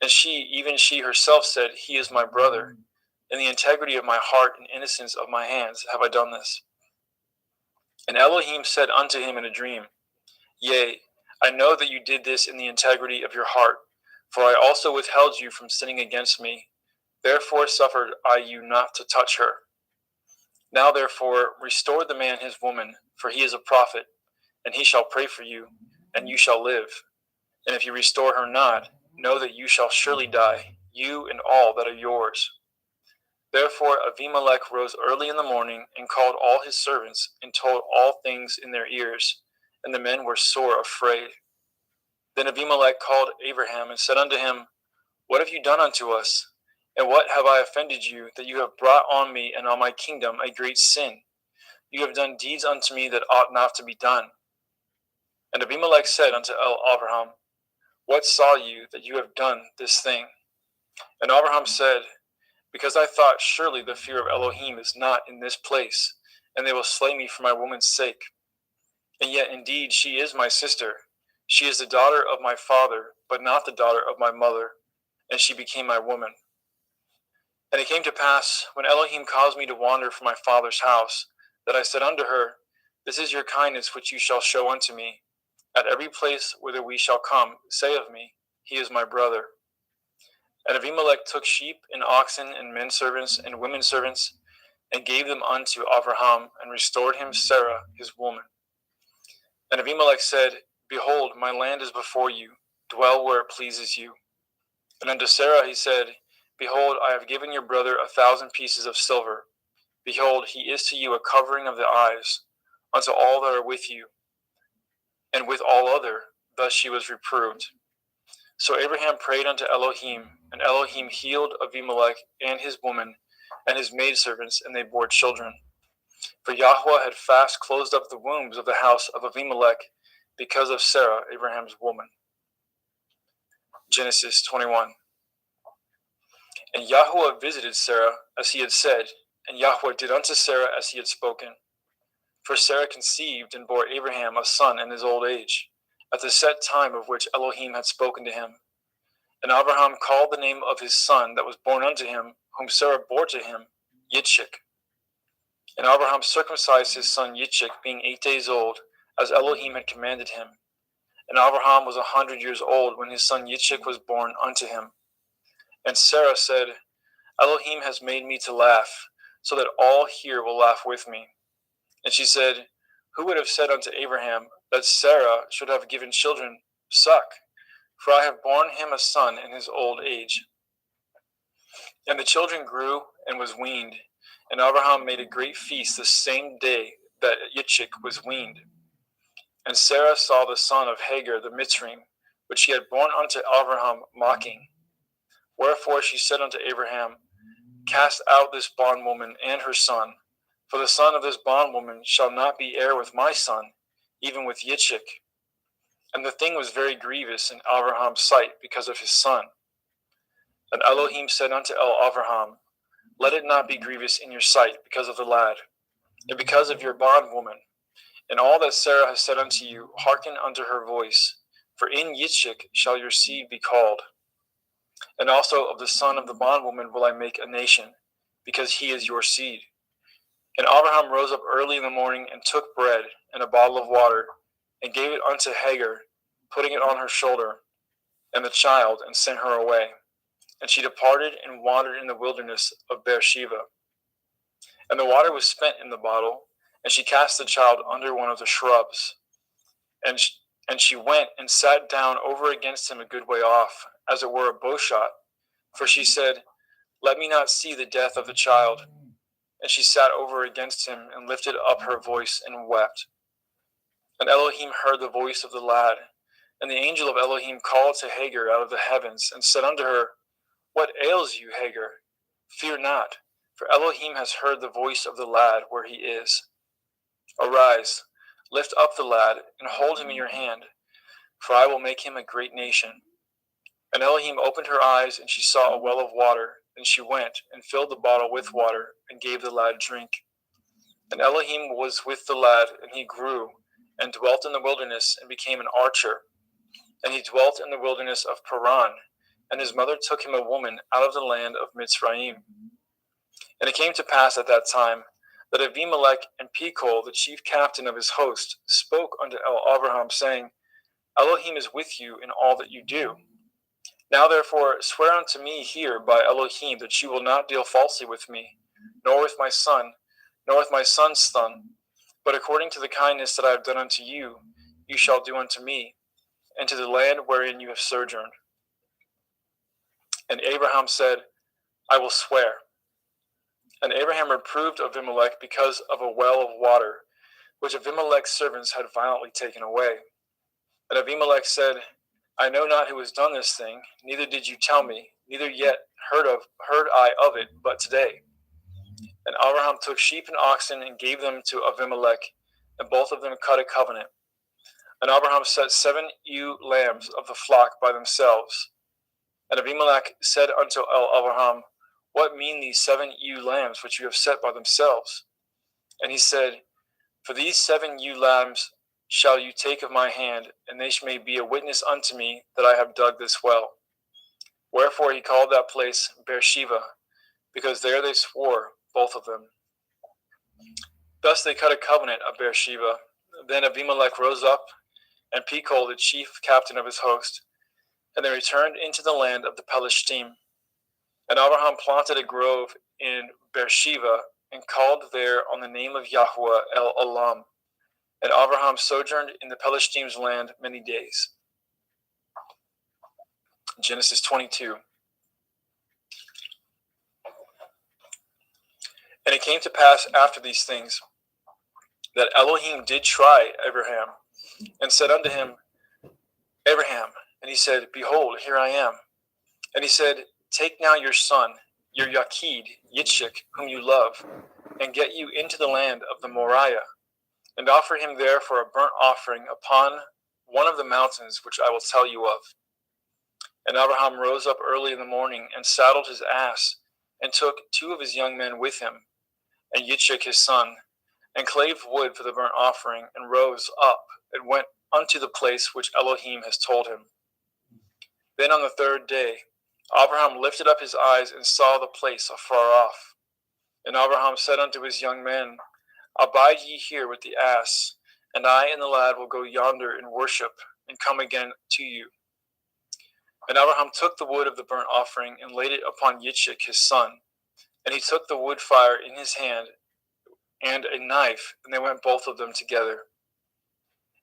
And she, even she herself, said, He is my brother. In the integrity of my heart and innocence of my hands have I done this. And Elohim said unto him in a dream, Yea, I know that you did this in the integrity of your heart, for I also withheld you from sinning against me. Therefore suffered I you not to touch her. Now therefore restore the man his woman, for he is a prophet, and he shall pray for you, and you shall live. And if you restore her not, know that you shall surely die, you and all that are yours. Therefore Avimelech rose early in the morning, and called all his servants, and told all things in their ears, and the men were sore afraid. Then Avimelech called Abraham, and said unto him, What have you done unto us? And what have I offended you, that you have brought on me and on my kingdom a great sin? You have done deeds unto me that ought not to be done. And Abimelech said unto Abraham, What saw you that you have done this thing? And Abraham said, Because I thought, surely the fear of Elohim is not in this place, and they will slay me for my woman's sake. And yet indeed she is my sister. She is the daughter of my father, but not the daughter of my mother, and she became my woman. And it came to pass, when Elohim caused me to wander from my father's house, that I said unto her, This is your kindness which you shall show unto me. At every place whither we shall come, say of me, He is my brother. And Avimelech took sheep and oxen and men servants and women servants, and gave them unto Abraham, and restored him Sarah his woman. And Avimelech said, Behold, my land is before you, dwell where it pleases you. And unto Sarah he said, Behold, I have given your brother 1,000 pieces of silver. Behold, he is to you a covering of the eyes, unto all that are with you. And with all other, thus she was reproved. So Abraham prayed unto Elohim, and Elohim healed Avimelech and his woman, and his maidservants, and they bore children. For Yahweh had fast closed up the wombs of the house of Avimelech, because of Sarah, Abraham's woman. Genesis 21. And Yahweh visited Sarah as he had said, and Yahweh did unto Sarah as he had spoken. For Sarah conceived and bore Abraham a son in his old age, at the set time of which Elohim had spoken to him. And Abraham called the name of his son that was born unto him, whom Sarah bore to him, Yitzchak. And Abraham circumcised his son Yitzchak, being 8 days old, as Elohim had commanded him. And Abraham was 100 years old when his son Yitzchak was born unto him. And Sarah said, Elohim has made me to laugh, so that all here will laugh with me. And she said, Who would have said unto Abraham that Sarah should have given children suck? For I have borne him a son in his old age. And the children grew and was weaned. And Abraham made a great feast the same day that Yitzchak was weaned. And Sarah saw the son of Hagar the Mitzrayim, which she had borne unto Abraham, mocking. Wherefore she said unto Abraham, Cast out this bondwoman and her son, for the son of this bondwoman shall not be heir with my son, even with Yitzchak. And the thing was very grievous in Abraham's sight because of his son. And Elohim said unto Abraham, Let it not be grievous in your sight because of the lad, and because of your bondwoman. And all that Sarah has said unto you, hearken unto her voice, for in Yitzchak shall your seed be called. And also of the son of the bondwoman will I make a nation, because he is your seed. And Abraham rose up early in the morning, and took bread and a bottle of water, and gave it unto Hagar, putting it on her shoulder, and the child, and sent her away. And she departed and wandered in the wilderness of Beersheba. And the water was spent in the bottle, and she cast the child under one of the shrubs. And she went and sat down over against him a good way off, as it were a bowshot. For she said, Let me not see the death of the child. And she sat over against him, and lifted up her voice, and wept. And Elohim heard the voice of the lad. And the angel of Elohim called to Hagar out of the heavens, and said unto her, What ails you, Hagar? Fear not, for Elohim has heard the voice of the lad where he is. Arise, lift up the lad, and hold him in your hand, for I will make him a great nation. And Elohim opened her eyes, and she saw a well of water. And she went, and filled the bottle with water, and gave the lad drink. And Elohim was with the lad, and he grew, and dwelt in the wilderness, and became an archer. And he dwelt in the wilderness of Paran, and his mother took him a woman out of the land of Mitzrayim. And it came to pass at that time, that Abimelech and Pekol, the chief captain of his host, spoke unto Abraham, saying, Elohim is with you in all that you do. Now therefore swear unto me here by Elohim that you will not deal falsely with me, nor with my son, nor with my son's son, but according to the kindness that I have done unto you, you shall do unto me, and to the land wherein you have sojourned. And Abraham said, I will swear. And Abraham reproved Abimelech because of a well of water, which Abimelech's servants had violently taken away. And Abimelech said, I know not who has done this thing, neither did you tell me, neither yet heard I of it, but today. And Abraham took sheep and oxen and gave them to Abimelech, and both of them cut a covenant. And Abraham set 7 ewe lambs of the flock by themselves. And Abimelech said unto Abraham, What mean these 7 ewe lambs which you have set by themselves? And he said, For these 7 ewe lambs shall you take of my hand, and they may be a witness unto me that I have dug this well. Wherefore he called that place Beersheba, because there they swore, both of them. Thus they cut a covenant of Beersheba. Then Abimelech rose up, and Pekol, the chief captain of his host, and they returned into the land of the Pelishtim. And Abraham planted a grove in Beersheba, and called there on the name of Yahweh El Olam. And Abraham sojourned in the Pelishtim's land many days. Genesis 22. And it came to pass after these things, that Elohim did try Abraham, and said unto him, Abraham. And he said, Behold, here I am. And he said, Take now your son, your Yakid, Yitzchak, whom you love, and get you into the land of the Moriah, and offer him there for a burnt offering upon one of the mountains which I will tell you of. And Abraham rose up early in the morning and saddled his ass, and took 2 of his young men with him, and Yitzchak his son, and clave wood for the burnt offering, and rose up and went unto the place which Elohim has told him. Then on the 3rd day, Abraham lifted up his eyes and saw the place afar off. And Abraham said unto his young men, Abide ye here with the ass, and I and the lad will go yonder and worship, and come again to you. And Abraham took the wood of the burnt offering, and laid it upon Yitzchak his son. And he took the wood fire in his hand, and a knife, and they went both of them together.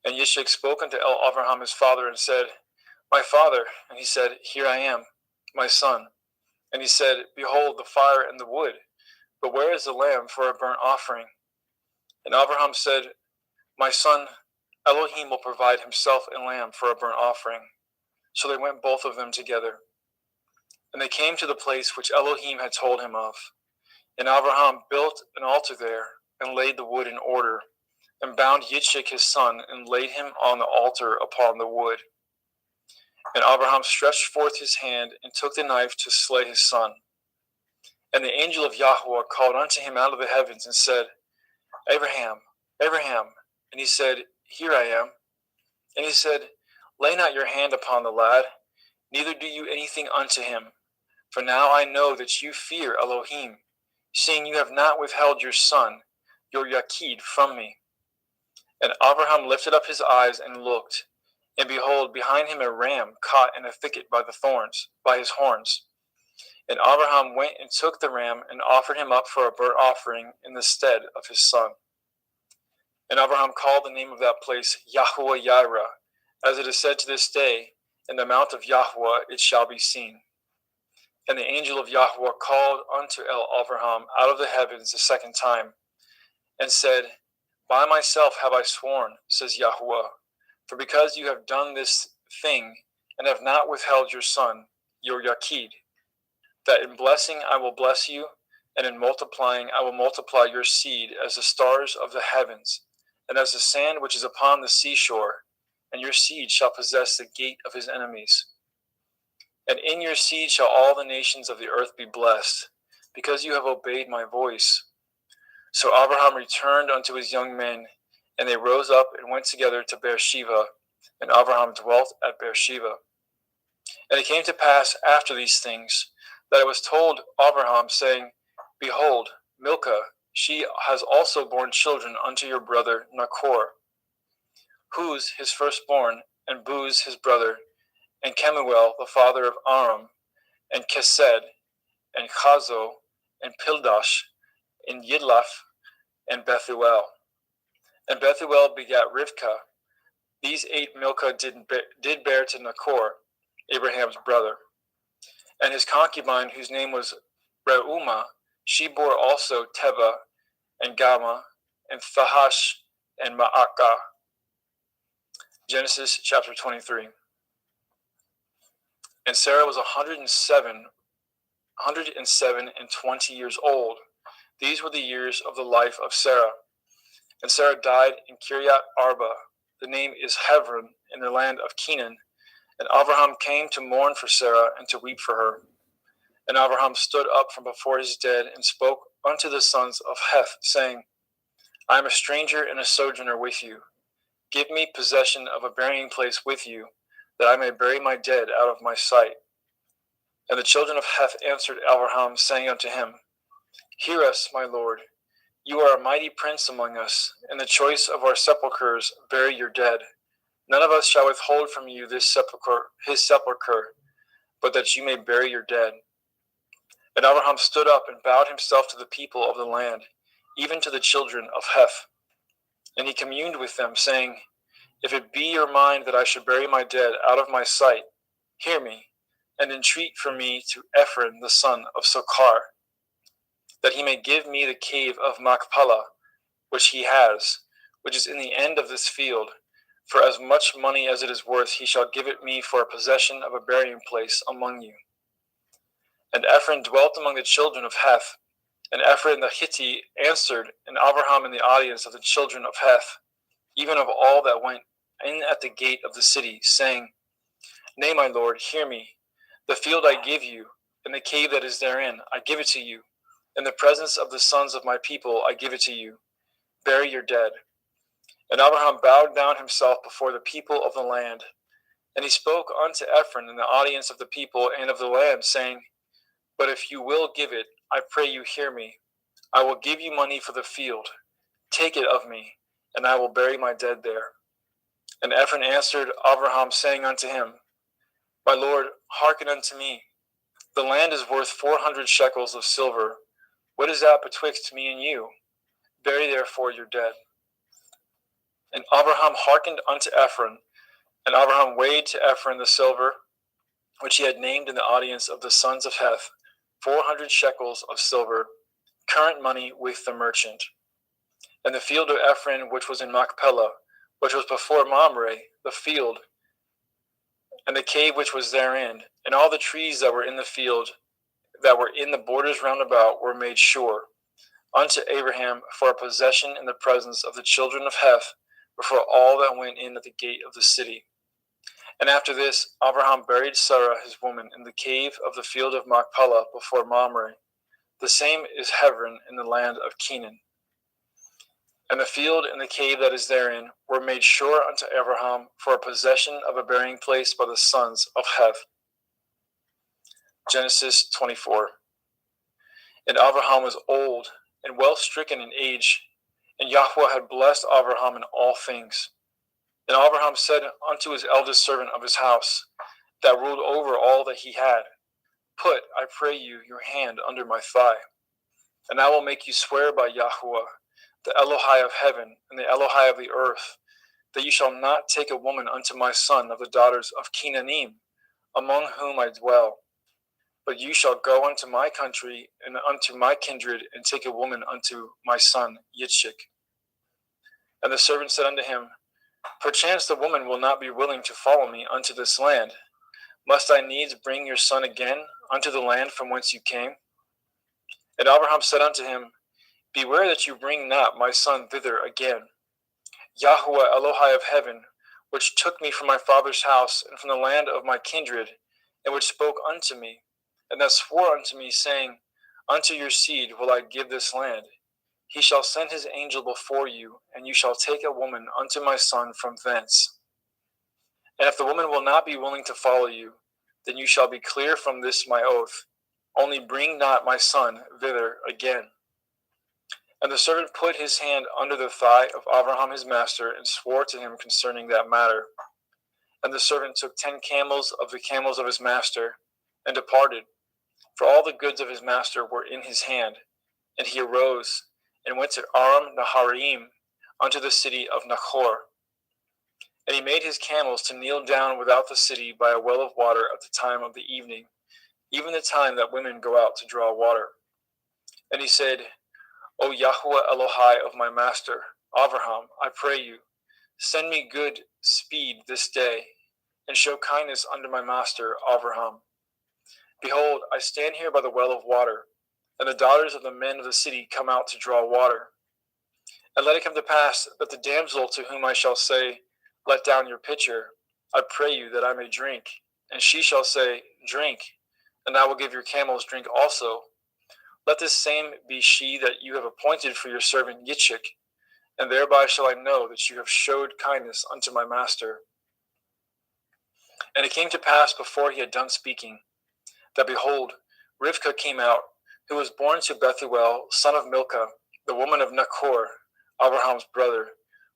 And Yitzchak spoke unto Abraham his father, and said, My father. And he said, Here I am, my son. And he said, Behold the fire and the wood, but where is the lamb for a burnt offering? And Abraham said, My son, Elohim will provide himself a lamb for a burnt offering. So they went both of them together. And they came to the place which Elohim had told him of. And Abraham built an altar there, and laid the wood in order, and bound Yitzchak his son, and laid him on the altar upon the wood. And Abraham stretched forth his hand, and took the knife to slay his son. And the angel of Yahweh called unto him out of the heavens, and said, Abraham, Abraham. And he said, Here I am. And he said, Lay not your hand upon the lad, neither do you anything unto him. For now I know that you fear Elohim, seeing you have not withheld your son, your Yakid, from me. And Abraham lifted up his eyes and looked, and behold, behind him a ram caught in a thicket by his horns. And Abraham went and took the ram, and offered him up for a burnt offering in the stead of his son. And Abraham called the name of that place Yahweh Yireh, as it is said to this day, In the mount of Yahweh it shall be seen. And the angel of Yahweh called unto Abraham out of the heavens the 2nd time, and said, By myself have I sworn, says Yahweh, for because you have done this thing, and have not withheld your son, your Yakid, that in blessing I will bless you, and in multiplying I will multiply your seed as the stars of the heavens, and as the sand which is upon the seashore, and your seed shall possess the gate of his enemies. And in your seed shall all the nations of the earth be blessed, because you have obeyed my voice. So Abraham returned unto his young men, and they rose up and went together to Beersheba, and Abraham dwelt at Beersheba. And it came to pass after these things, that it was told Abraham, saying, Behold, Milcah, she has also borne children unto your brother Nachor, Huz his firstborn, and Buz his brother, and Kemuel the father of Aram, and Kesed, and Chazo, and Pildash, and Yidlaph, and Bethuel. And Bethuel begat Rivkah. These 8 Milcah did bear to Nachor, Abraham's brother. And his concubine, whose name was Reumah, she bore also Teba, and Gama, and Thahash, and Ma'akah. Genesis chapter 23. And Sarah was 107 and 20 years old. These were the years of the life of Sarah. And Sarah died in Kiryat Arba. The name is Hebron, in the land of Canaan. And Abraham came to mourn for Sarah, and to weep for her. And Abraham stood up from before his dead, and spoke unto the sons of Heth, saying, I am a stranger and a sojourner with you. Give me possession of a burying place with you, that I may bury my dead out of my sight. And the children of Heth answered Abraham, saying unto him, Hear us, my lord. You are a mighty prince among us. In the choice of our sepulchres bury your dead. None of us shall withhold from you his sepulchre, but that you may bury your dead. And Abraham stood up and bowed himself to the people of the land, even to the children of Heth. And he communed with them, saying, If it be your mind that I should bury my dead out of my sight, hear me, and entreat for me to Ephron the son of Sochar, that he may give me the cave of Machpelah, which he has, which is in the end of this field. For as much money as it is worth, he shall give it me for a possession of a burying place among you. And Ephron dwelt among the children of Heth. And Ephron the Hittite answered, and Abraham in the audience of the children of Heth, even of all that went in at the gate of the city, saying, Nay, my lord, hear me. The field I give you, and the cave that is therein, I give it to you. In the presence of the sons of my people, I give it to you. Bury your dead. And Abraham bowed down himself before the people of the land. And he spoke unto Ephron in the audience of the people and of the land, saying, But if you will give it, I pray you hear me. I will give you money for the field. Take it of me, and I will bury my dead there. And Ephron answered Abraham, saying unto him, My lord, hearken unto me. The land is worth 400 shekels of silver. What is that betwixt me and you? Bury therefore your dead. And Abraham hearkened unto Ephron, and Abraham weighed to Ephron the silver, which he had named in the audience of the sons of Heth, 400 shekels of silver, current money with the merchant. And the field of Ephron, which was in Machpelah, which was before Mamre, the field, and the cave which was therein, and all the trees that were in the field, that were in the borders round about, were made sure unto Abraham for a possession in the presence of the children of Heth, before all that went in at the gate of the city. And after this, Abraham buried Sarah his woman in the cave of the field of Machpelah before Mamre. The same is Hebron in the land of Canaan. And the field and the cave that is therein were made sure unto Abraham for a possession of a burying place by the sons of Heth. Genesis 24. And Abraham was old and well stricken in age, and Yahweh had blessed Abraham in all things. And Abraham said unto his eldest servant of his house, that ruled over all that he had, Put, I pray you, your hand under my thigh, and I will make you swear by Yahweh, the Elohai of heaven and the Elohai of the earth, that you shall not take a woman unto my son of the daughters of Canaanim, among whom I dwell. But you shall go unto my country and unto my kindred, and take a woman unto my son Yitzchak. And the servant said unto him, Perchance the woman will not be willing to follow me unto this land. Must I needs bring your son again unto the land from whence you came? And Abraham said unto him, Beware that you bring not my son thither again. Yahweh Elohai of heaven, which took me from my father's house and from the land of my kindred, and which spoke unto me, and that swore unto me, saying, Unto your seed will I give this land. He shall send his angel before you, and you shall take a woman unto my son from thence. And if the woman will not be willing to follow you, then you shall be clear from this my oath. Only bring not my son thither again. And the servant put his hand under the thigh of Abraham his master, and swore to him concerning that matter. And the servant took 10 camels of the camels of his master, and departed, for all the goods of his master were in his hand. And he arose, and went to Aram Naharaim, unto the city of Nachor. And he made his camels to kneel down without the city by a well of water at the time of the evening, even the time that women go out to draw water. And he said, O Yahweh Elohai of my master, Abraham, I pray you, send me good speed this day, and show kindness unto my master, Abraham. Behold, I stand here by the well of water, and the daughters of the men of the city come out to draw water. And let it come to pass that the damsel to whom I shall say, Let down your pitcher, I pray you that I may drink, and she shall say, Drink, and I will give your camels drink also. Let this same be she that you have appointed for your servant Yitzchak, and thereby shall I know that you have showed kindness unto my master. And it came to pass before he had done speaking, that behold, Rivkah came out, who was born to Bethuel, son of Milcah, the woman of Nachor, Abraham's brother,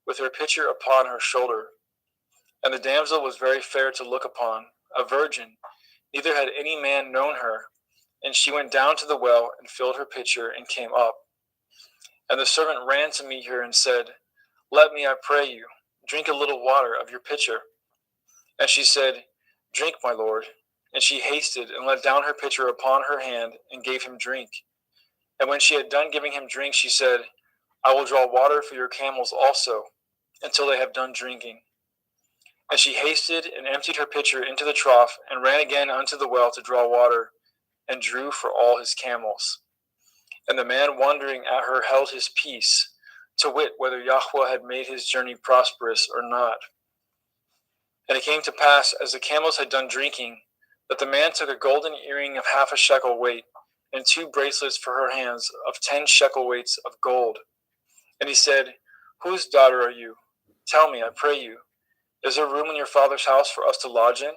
with her pitcher upon her shoulder. And the damsel was very fair to look upon, a virgin, neither had any man known her. And she went down to the well, and filled her pitcher, and came up. And the servant ran to meet her, and said, Let me, I pray you, drink a little water of your pitcher. And she said, Drink, my lord. And she hasted, and let down her pitcher upon her hand, and gave him drink. And when she had done giving him drink, she said, I will draw water for your camels also, until they have done drinking. And she hasted, and emptied her pitcher into the trough, and ran again unto the well to draw water, and drew for all his camels. And the man wondering at her held his peace, to wit whether Yahweh had made his journey prosperous or not. And it came to pass, as the camels had done drinking, But the man took a golden earring of half a shekel weight, and 2 bracelets for her hands of 10 shekel weights of gold. And he said, Whose daughter are you? Tell me, I pray you. Is there room in your father's house for us to lodge in?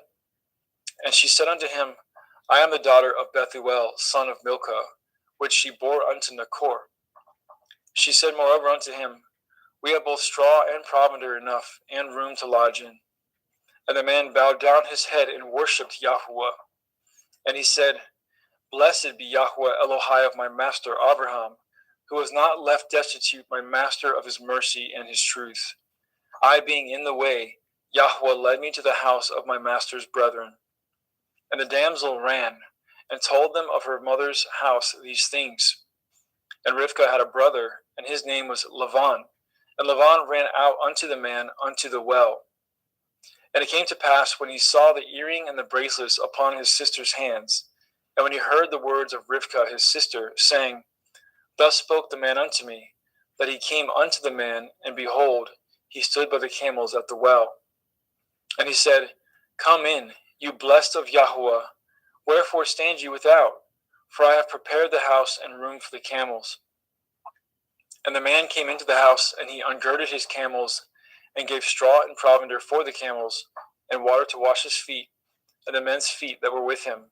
And she said unto him, I am the daughter of Bethuel, son of Milcah, which she bore unto Nachor. She said moreover unto him, We have both straw and provender enough, and room to lodge in. And the man bowed down his head and worshipped Yahweh. And he said, Blessed be Yahweh Elohai of my master Abraham, who has not left destitute my master of his mercy and his truth. I being in the way, Yahweh led me to the house of my master's brethren. And the damsel ran, and told them of her mother's house these things. And Rivkah had a brother, and his name was Lavan. And Lavan ran out unto the man unto the well. And it came to pass, when he saw the earring and the bracelets upon his sister's hands, and when he heard the words of Rivkah his sister, saying, Thus spoke the man unto me, that he came unto the man, and behold, he stood by the camels at the well. And he said, Come in, you blessed of Yahweh. Wherefore stand you without? For I have prepared the house and room for the camels. And the man came into the house, and he ungirded his camels, and gave straw and provender for the camels, and water to wash his feet, and the men's feet that were with him.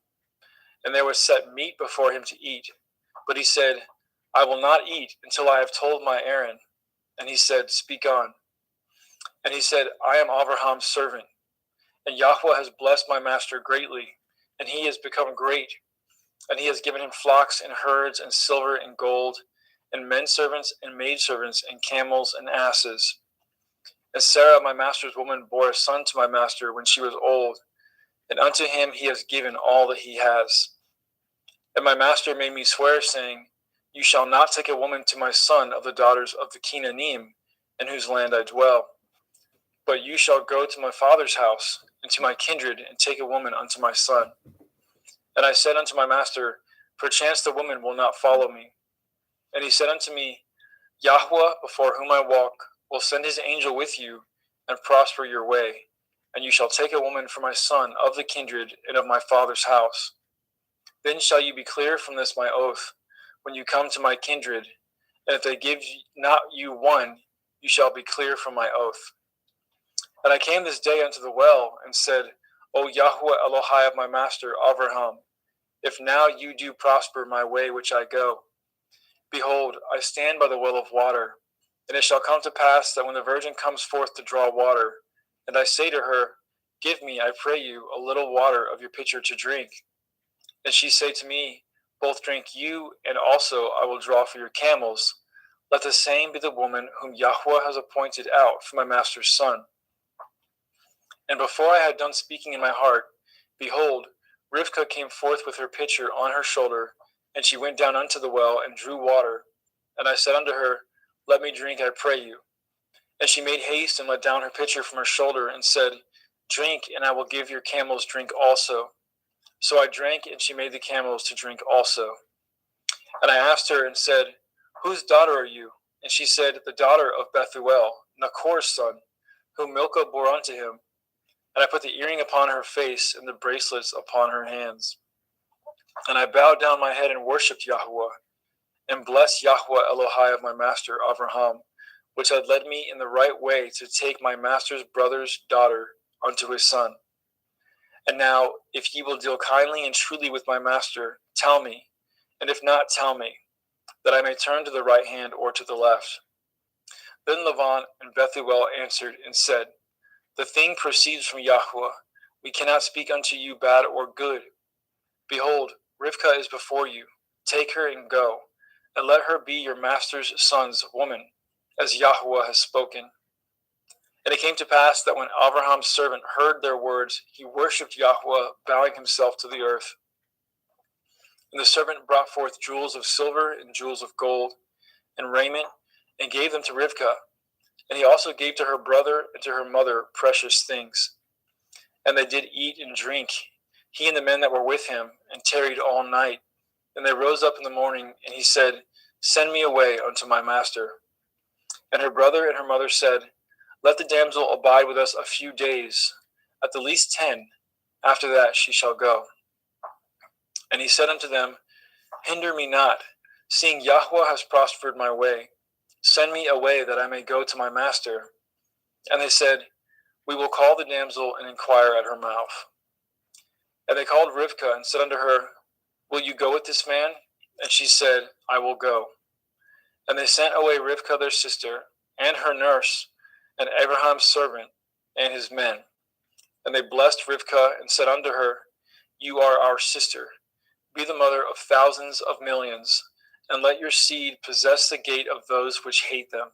And there was set meat before him to eat. But he said, I will not eat until I have told my errand. And he said, Speak on. And he said, I am Abraham's servant, and Yahweh has blessed my master greatly, and he has become great. And he has given him flocks and herds and silver and gold, and men servants and maidservants and camels and asses. And Sarah, my master's woman, bore a son to my master when she was old, and unto him he has given all that he has. And my master made me swear, saying, You shall not take a woman to my son of the daughters of the Canaanim, in whose land I dwell. But you shall go to my father's house, and to my kindred, and take a woman unto my son. And I said unto my master, Perchance the woman will not follow me. And he said unto me, Yahweh, before whom I walk, will send his angel with you, and prosper your way. And you shall take a woman for my son of the kindred and of my father's house. Then shall you be clear from this my oath, when you come to my kindred. And if they give not you one, you shall be clear from my oath. And I came this day unto the well, and said, O Yahweh Elohai of my master Abraham, if now you do prosper my way which I go, behold, I stand by the well of water. And it shall come to pass that when the virgin comes forth to draw water, and I say to her, Give me, I pray you, a little water of your pitcher to drink. And she say to me, Both drink you, and also I will draw for your camels. Let the same be the woman whom Yahweh has appointed out for my master's son. And before I had done speaking in my heart, behold, Rivkah came forth with her pitcher on her shoulder, and she went down unto the well and drew water. And I said unto her, Let me drink, I pray you. And she made haste and let down her pitcher from her shoulder, and said, Drink, and I will give your camels drink also. So I drank, and she made the camels to drink also. And I asked her and said, Whose daughter are you? And she said, The daughter of Bethuel, Nachor's son, whom Milcah bore unto him. And I put the earring upon her face and the bracelets upon her hands. And I bowed down my head and worshipped Yahweh, and blessed Yahweh Elohai of my master Abraham, which had led me in the right way to take my master's brother's daughter unto his son. And now, if ye will deal kindly and truly with my master, tell me, and if not, tell me, that I may turn to the right hand or to the left. Then Lavan and Bethuel answered and said, The thing proceeds from Yahweh. We cannot speak unto you bad or good. Behold, Rivkah is before you. Take her and go, and let her be your master's son's woman, as Yahweh has spoken. And it came to pass that when Abraham's servant heard their words, he worshipped Yahweh, bowing himself to the earth. And the servant brought forth jewels of silver and jewels of gold, and raiment, and gave them to Rivkah. And he also gave to her brother and to her mother precious things. And they did eat and drink, he and the men that were with him, and tarried all night. And they rose up in the morning, and he said, Send me away unto my master. And her brother and her mother said, Let the damsel abide with us a few days, at the least 10, After that she shall go. And he said unto them, Hinder me not, seeing Yahweh has prospered my way. Send me away that I may go to my master. And they said, We will call the damsel and inquire at her mouth. And they called Rivkah and said unto her, Will you go with this man? And she said, I will go. And they sent away Rivkah their sister, and her nurse, and Abraham's servant, and his men. And they blessed Rivkah and said unto her, You are our sister. Be the mother of thousands of millions, and let your seed possess the gate of those which hate them.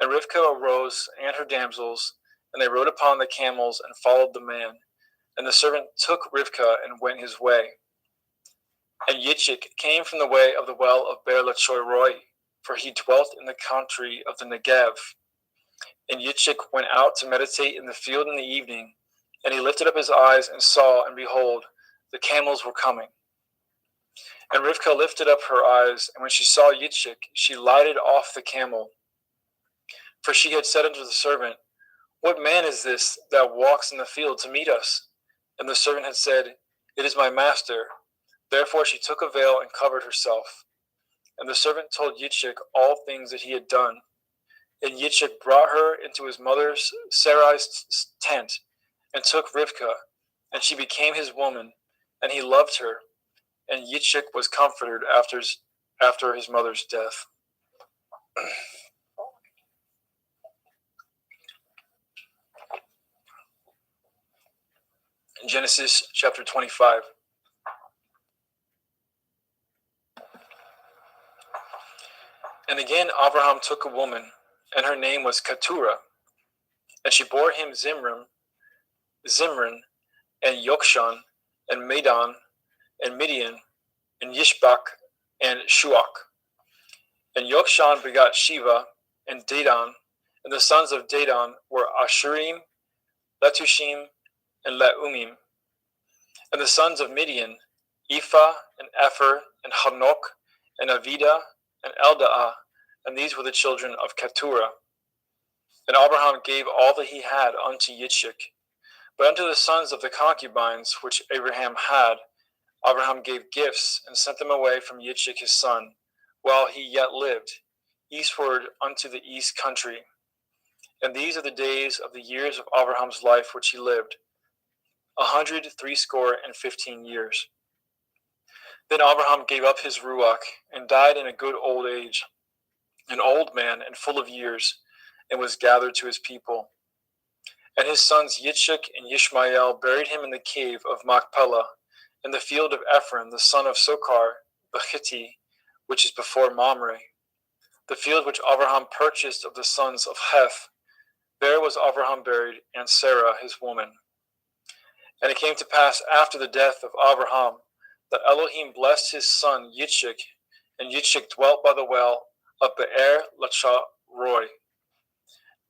And Rivkah arose, and her damsels, and they rode upon the camels and followed the man. And the servant took Rivkah and went his way. And Yitzchak came from the way of the well of Beer Lachoi, for he dwelt in the country of the Negev. And Yitzchak went out to meditate in the field in the evening, and he lifted up his eyes and saw, and behold, the camels were coming. And Rivkah lifted up her eyes, and when she saw Yitzchak, she lighted off the camel. For she had said unto the servant, What man is this that walks in the field to meet us? And the servant had said, It is my master. Therefore she took a veil and covered herself. And the servant told Yitzchak all things that he had done. And Yitzchak brought her into his mother Sarai's tent, and took Rivkah, and she became his woman, and he loved her. And Yitzchak was comforted after his mother's death. Genesis chapter 25. And again Abraham took a woman, and her name was Keturah, and she bore him Zimran, and Yokshan, and Medan, and Midian, and Yishbak, and Shuach. And Yokshan begot Shiva, and Dedan, and the sons of Dedan were Ashurim, Letushim, and Leumim. And the sons of Midian, Ephah, and Epher, and Hanok, and Avida, and Eldaah, and these were the children of Keturah. And Abraham gave all that he had unto Yitzchak. But unto the sons of the concubines which Abraham had, Abraham gave gifts, and sent them away from Yitzchak his son, while he yet lived, eastward unto the east country. And these are the days of the years of Abraham's life which he lived, 160 years. Then Abraham gave up his ruach, and died in a good old age, an old man and full of years, and was gathered to his people. And his sons Yitzchak and Yishmael buried him in the cave of Machpelah, in the field of Ephron, the son of Sochar, the Hittite, which is before Mamre, the field which Abraham purchased of the sons of Heth. There was Abraham buried, and Sarah his woman. And it came to pass after the death of Abraham, that Elohim blessed his son Yitzchak, and Yitzchak dwelt by the well of Be'er Lachoi.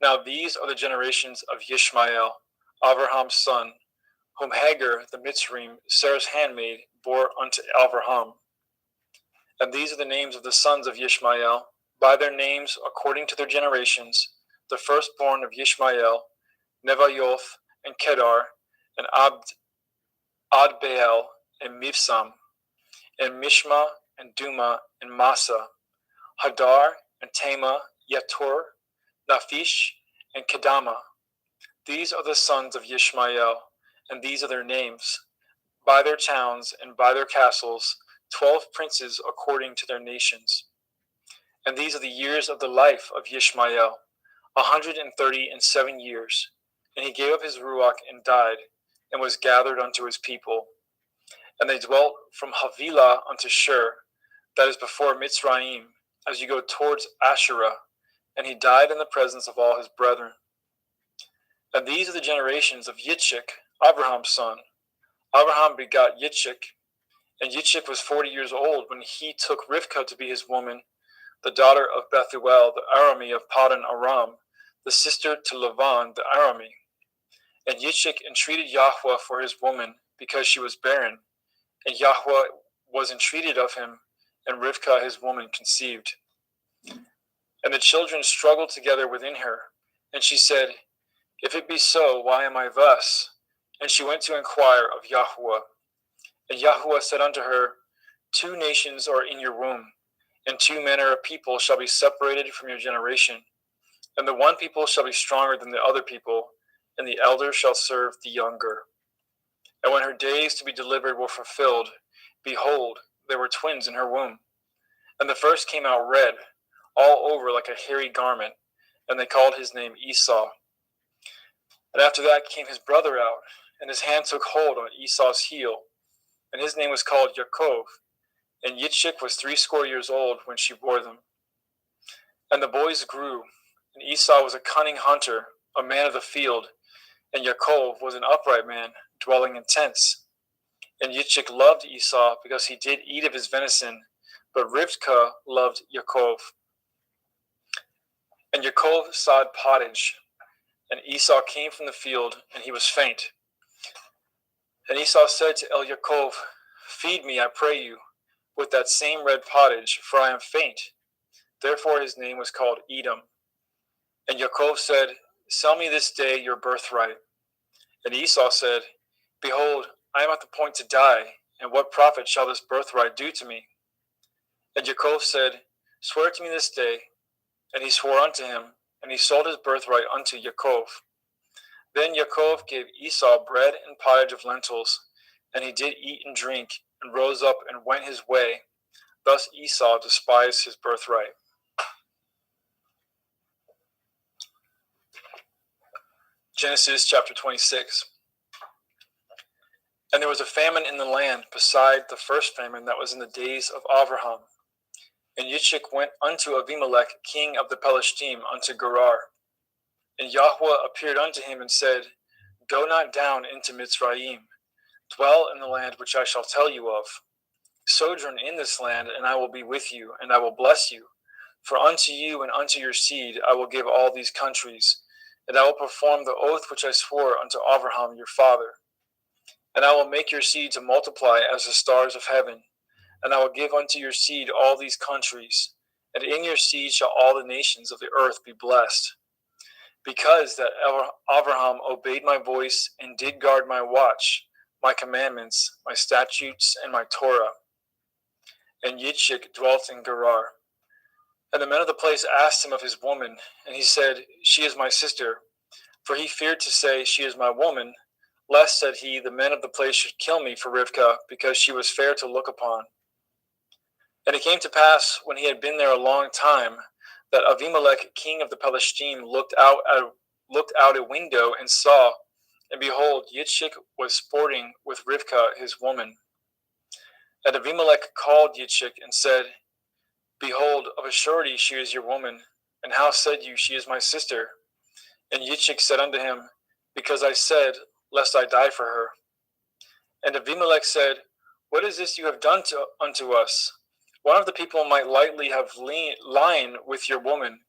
Now these are the generations of Yishmael, Abraham's son, whom Hagar the Mitzrayim, Sarah's handmaid, bore unto Abraham. And these are the names of the sons of Yishmael, by their names according to their generations: the firstborn of Yishmael, Nevayoth, and Kedar, and Adbeel, and Mibsam, and Mishma, and Duma, and Massa, Hadar, and Tema, Yetur, Naphish, and Kedama. These are the sons of Yishmael, and these are their names, by their towns and by their castles, 12 princes according to their nations. And these are the years of the life of Yishmael, 137 years. And he gave up his ruach and died, and was gathered unto his people. And they dwelt from Havilah unto Shur, that is before Mitzrayim, as you go towards Asherah. And he died in the presence of all his brethren. And these are the generations of Yitzchak, Abraham's son. Abraham begot Yitzchak, and Yitzchak was 40 years old when he took Rivkah to be his woman, the daughter of Bethuel, the Arami of Paddan Aram, the sister to Lavan, the Arami. And Yitzchak entreated Yahweh for his woman, because she was barren. And Yahweh was entreated of him, and Rivkah his woman conceived. And the children struggled together within her. And she said, If it be so, why am I thus? And she went to inquire of Yahuwah. And Yahuwah said unto her, 2 nations are in your womb, and 2 manner of people shall be separated from your generation. And the one people shall be stronger than the other people, and the elder shall serve the younger. And when her days to be delivered were fulfilled, behold, there were twins in her womb. And the first came out red, all over like a hairy garment, and they called his name Esau. And after that came his brother out, and his hand took hold on Esau's heel, and his name was called Yaakov. And Yitzchak was 80 years old when she bore them. And the boys grew, and Esau was a cunning hunter, a man of the field, and Yaakov was an upright man, dwelling in tents. And Yitzchak loved Esau because he did eat of his venison, but Rivkah loved Yaakov. And Yaakov sawed pottage, and Esau came from the field, and he was faint. And Esau said to Yaakov, Feed me, I pray you, with that same red pottage, for I am faint. Therefore his name was called Edom. And Yaakov said, Sell me this day your birthright. And Esau said, Behold, I am at the point to die, and what profit shall this birthright do to me? And Yaakov said, Swear to me this day. And he swore unto him, and he sold his birthright unto Yaakov. Then Yaakov gave Esau bread and pottage of lentils, and he did eat and drink, and rose up and went his way. Thus Esau despised his birthright. Genesis chapter 26. And there was a famine in the land beside the first famine that was in the days of Abraham. And Yitzchak went unto Abimelech, king of the Palestine, unto Gerar. And Yahweh appeared unto him and said, Go not down into Mitzrayim. Dwell in the land which I shall tell you of. Sojourn in this land, and I will be with you, and I will bless you. For unto you and unto your seed I will give all these countries, and I will perform the oath which I swore unto Abraham your father. And I will make your seed to multiply as the stars of heaven, and I will give unto your seed all these countries, and in your seed shall all the nations of the earth be blessed. Because that Abraham obeyed my voice and did guard my watch, my commandments, my statutes, and my Torah. And Yitzchak dwelt in Gerar. And the men of the place asked him of his woman, and he said, She is my sister. For he feared to say, She is my woman, lest, said he, the men of the place should kill me for Rivkah, because she was fair to look upon. And it came to pass, when he had been there a long time, that Abimelech, king of the Palestine, looked out a window and saw, and behold, Yitzchak was sporting with Rivkah his woman. And Abimelech called Yitzchak and said, Behold, of a surety she is your woman, and how said you, She is my sister? And Yitzchak said unto him, Because I said, Lest I die for her. And Abimelech said, What is this you have done unto us? One of the people might lightly have lain with your woman,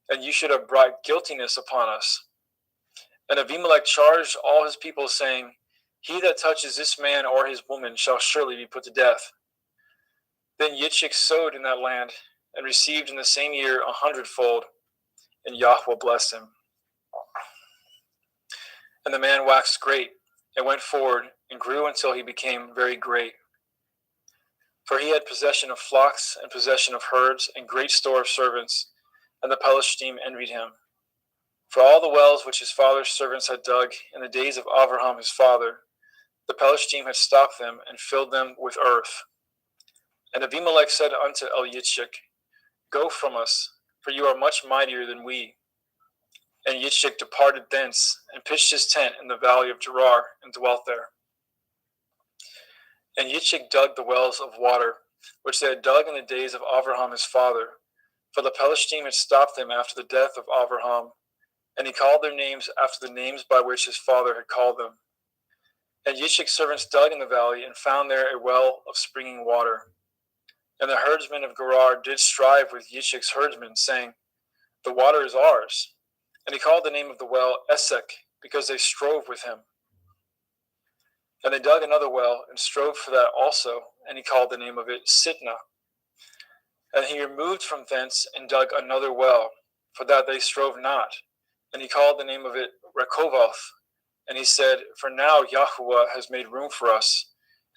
and you should have brought guiltiness upon us. And Abimelech charged all his people, saying, He that touches this man or his woman shall surely be put to death. Then Yitzchak sowed in that land, and received in the same year 100-fold, and Yahweh blessed him. And the man waxed great, and went forward, and grew until he became very great. For he had possession of flocks, and possession of herds, and great store of servants, and the Palestine envied him. For all the wells which his father's servants had dug in the days of Abraham his father, the Palestine had stopped them, and filled them with earth. And Abimelech said unto Yitzchak, Go from us, for you are much mightier than we. And Yitzchak departed thence, and pitched his tent in the valley of Gerar, and dwelt there. And Yitzchak dug the wells of water, which they had dug in the days of Abraham his father, for the Palestine had stopped them after the death of Abraham, and he called their names after the names by which his father had called them. And Yitzchak's servants dug in the valley, and found there a well of springing water. And the herdsmen of Gerar did strive with Yitzchak's herdsmen, saying, The water is ours. And he called the name of the well Esek, because they strove with him. And they dug another well, and strove for that also, and he called the name of it Sitnah. And he removed from thence, and dug another well, for that they strove not, and he called the name of it Rechoboth. And he said, For now Yahuwah has made room for us,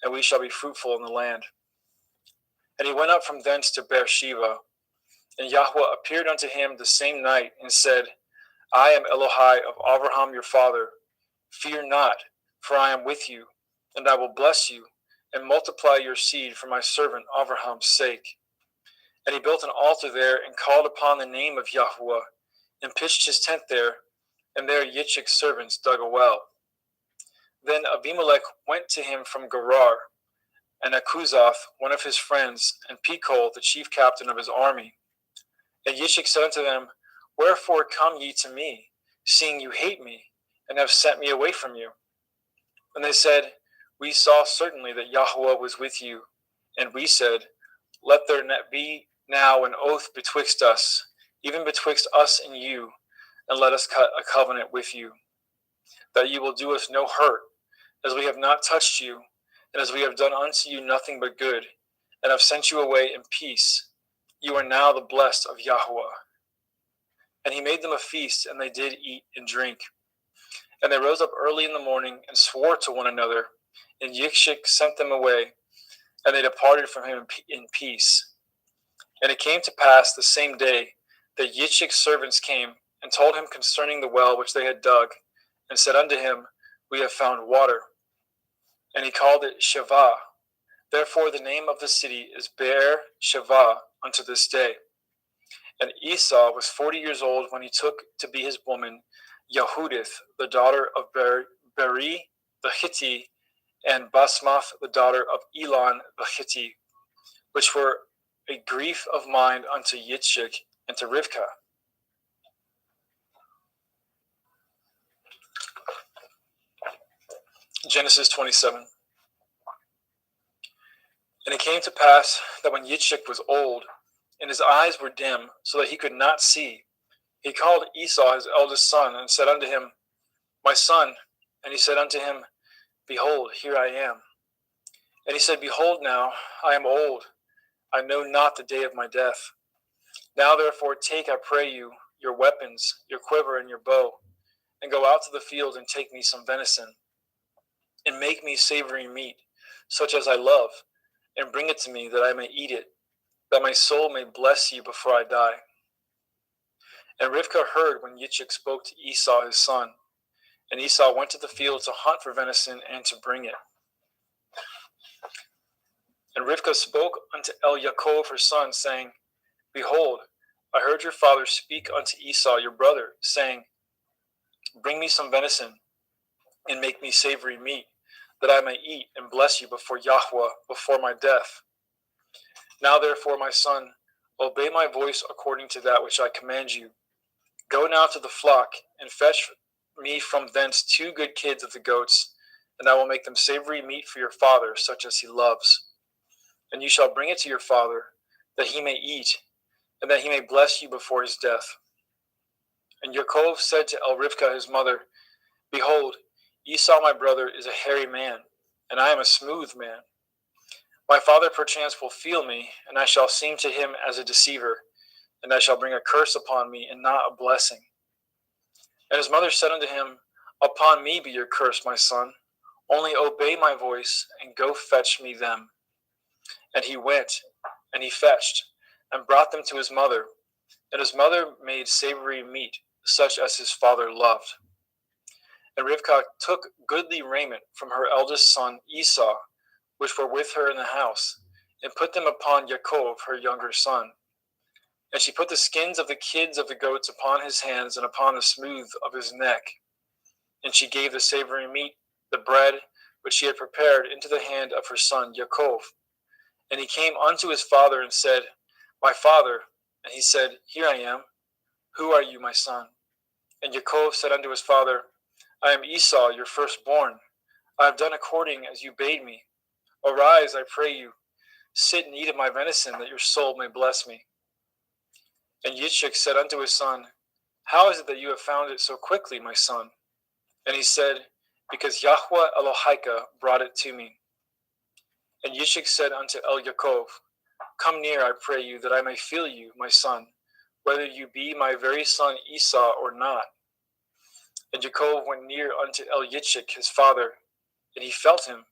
and we shall be fruitful in the land. And he went up from thence to Beersheba, and Yahuwah appeared unto him the same night, and said, I am Elohai of Abraham your father. Fear not, for I am with you, and I will bless you, and multiply your seed for my servant Abraham's sake. And he built an altar there, and called upon the name of Yahuwah, and pitched his tent there, and there Yitzchak's servants dug a well. Then Abimelech went to him from Gerar, and Akuzath, one of his friends, and Pekol, the chief captain of his army. And Yitzchak said unto them, Wherefore come ye to me, seeing you hate me, and have sent me away from you? And they said, We saw certainly that Yahuwah was with you. And we said, Let there be now an oath betwixt us, even betwixt us and you, and let us cut a covenant with you, that ye will do us no hurt, as we have not touched you, and as we have done unto you nothing but good, and have sent you away in peace. You are now the blessed of Yahuwah. And he made them a feast, and they did eat and drink. And they rose up early in the morning, and swore to one another, and Yitzchak sent them away, and they departed from him in peace. And it came to pass the same day that Yitzchak's servants came, and told him concerning the well which they had dug, and said unto him, We have found water. And he called it Shavah. Therefore the name of the city is Beer Shavah unto this day. And Esau was 40 years old when he took to be his woman Yehudith, the daughter of Beri the Hittite, and Basmath, the daughter of Elon the Hittite, which were a grief of mind unto Yitzchak and to Rivkah. Genesis 27. And it came to pass that when Yitzchak was old, and his eyes were dim, so that he could not see, he called Esau his eldest son, and said unto him, My son. And he said unto him, Behold, here I am. And he said, Behold now, I am old, I know not the day of my death. Now therefore take, I pray you, your weapons, your quiver, and your bow, and go out to the field, and take me some venison, and make me savory meat, such as I love, and bring it to me, that I may eat it, that my soul may bless you before I die. And Rivkah heard when Yitzchak spoke to Esau his son. And Esau went to the field to hunt for venison and to bring it. And Rivkah spoke unto Yaakov her son, saying, Behold, I heard your father speak unto Esau your brother, saying, Bring me some venison, and make me savory meat, that I may eat and bless you before Yahuwah, before my death. Now therefore, my son, obey my voice according to that which I command you. Go now to the flock, and fetch me from thence 2 good kids of the goats, and I will make them savory meat for your father, such as he loves. And you shall bring it to your father, that he may eat, and that he may bless you before his death. And Yaakov said to Rivkah his mother, Behold, Esau my brother is a hairy man, and I am a smooth man. My father perchance will feel me, and I shall seem to him as a deceiver, and I shall bring a curse upon me, and not a blessing. And his mother said unto him, Upon me be your curse, my son. Only obey my voice, and go fetch me them. And he went, and he fetched, and brought them to his mother. And his mother made savory meat, such as his father loved. And Rivkah took goodly raiment from her eldest son Esau, which were with her in the house, and put them upon Yaakov her younger son. And she put the skins of the kids of the goats upon his hands, and upon the smooth of his neck. And she gave the savory meat, the bread, which she had prepared, into the hand of her son Yaakov. And he came unto his father, and said, My father. And he said, Here I am. Who are you, my son? And Yaakov said unto his father, I am Esau, your firstborn. I have done according as you bade me. Arise, I pray you. Sit and eat of my venison, that your soul may bless me. And Yitzchak said unto his son, How is it that you have found it so quickly, my son? And he said, Because Yahuwah Elohika brought it to me. And Yitzchak said unto Yaakov, Come near, I pray you, that I may feel you, my son, whether you be my very son Esau or not. And Yaakov went near unto Yitzchak his father, and he felt him,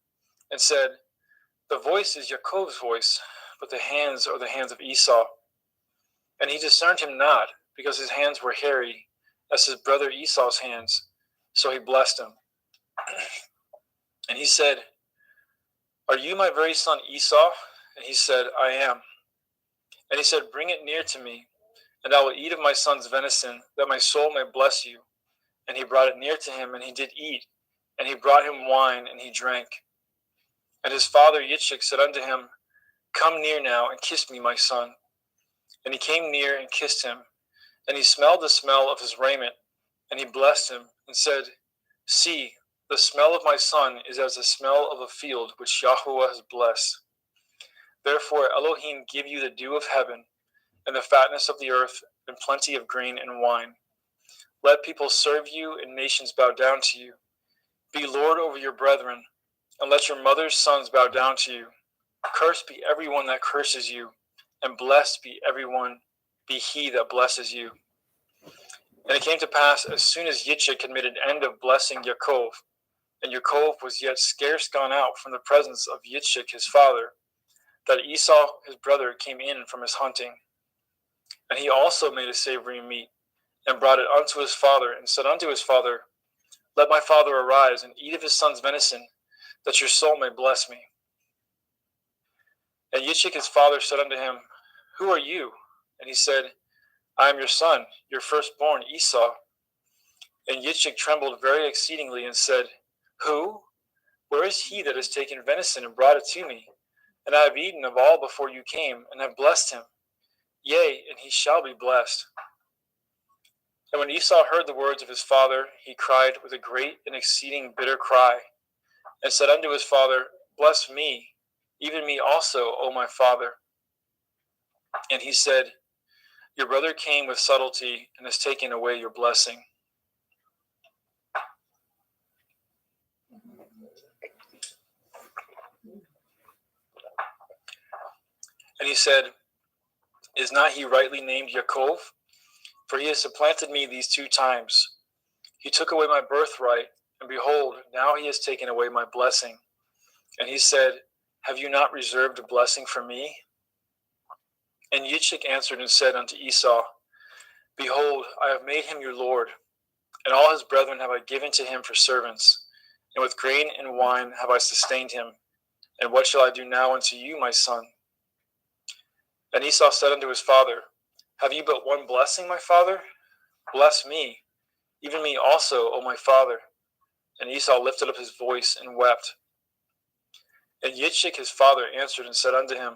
and said, The voice is Yaakov's voice, but the hands are the hands of Esau. And he discerned him not, because his hands were hairy, as his brother Esau's hands. So he blessed him. And he said, Are you my very son Esau? And he said, I am. And he said, Bring it near to me, and I will eat of my son's venison, that my soul may bless you. And he brought it near to him, and he did eat. And he brought him wine, and he drank. And his father Yitzchak said unto him, Come near now, and kiss me, my son. And he came near and kissed him. And he smelled the smell of his raiment. And he blessed him, and said, See, the smell of my son is as the smell of a field which Yahweh has blessed. Therefore Elohim give you the dew of heaven, and the fatness of the earth, and plenty of grain and wine. Let people serve you, and nations bow down to you. Be Lord over your brethren, and let your mother's sons bow down to you. Cursed be everyone that curses you, and blessed be he that blesses you. And it came to pass, as soon as Yitzchak had made an end of blessing Yaakov, and Yaakov was yet scarce gone out from the presence of Yitzchak his father, that Esau his brother came in from his hunting. And he also made a savory meat, and brought it unto his father, and said unto his father, Let my father arise, and eat of his son's venison, that your soul may bless me. And Yitzchak his father said unto him, Who are you? And he said, I am your son, your firstborn Esau. And Yitzchak trembled very exceedingly, and said, Who? Where is he that has taken venison and brought it to me? And I have eaten of all before you came, and have blessed him. Yea, and he shall be blessed. And when Esau heard the words of his father, he cried with a great and exceeding bitter cry, and said unto his father, Bless me, even me also, O my father. And he said, Your brother came with subtlety, and has taken away your blessing. And he said, Is not he rightly named Yaakov? For he has supplanted me these 2 times. He took away my birthright, and behold, now he has taken away my blessing. And he said, Have you not reserved a blessing for me? And Yitzchak answered and said unto Esau, Behold, I have made him your lord, and all his brethren have I given to him for servants, and with grain and wine have I sustained him. And what shall I do now unto you, my son? And Esau said unto his father, Have you but one blessing, my father? Bless me, even me also, O my father. And Esau lifted up his voice and wept. And Yitzchak his father answered and said unto him,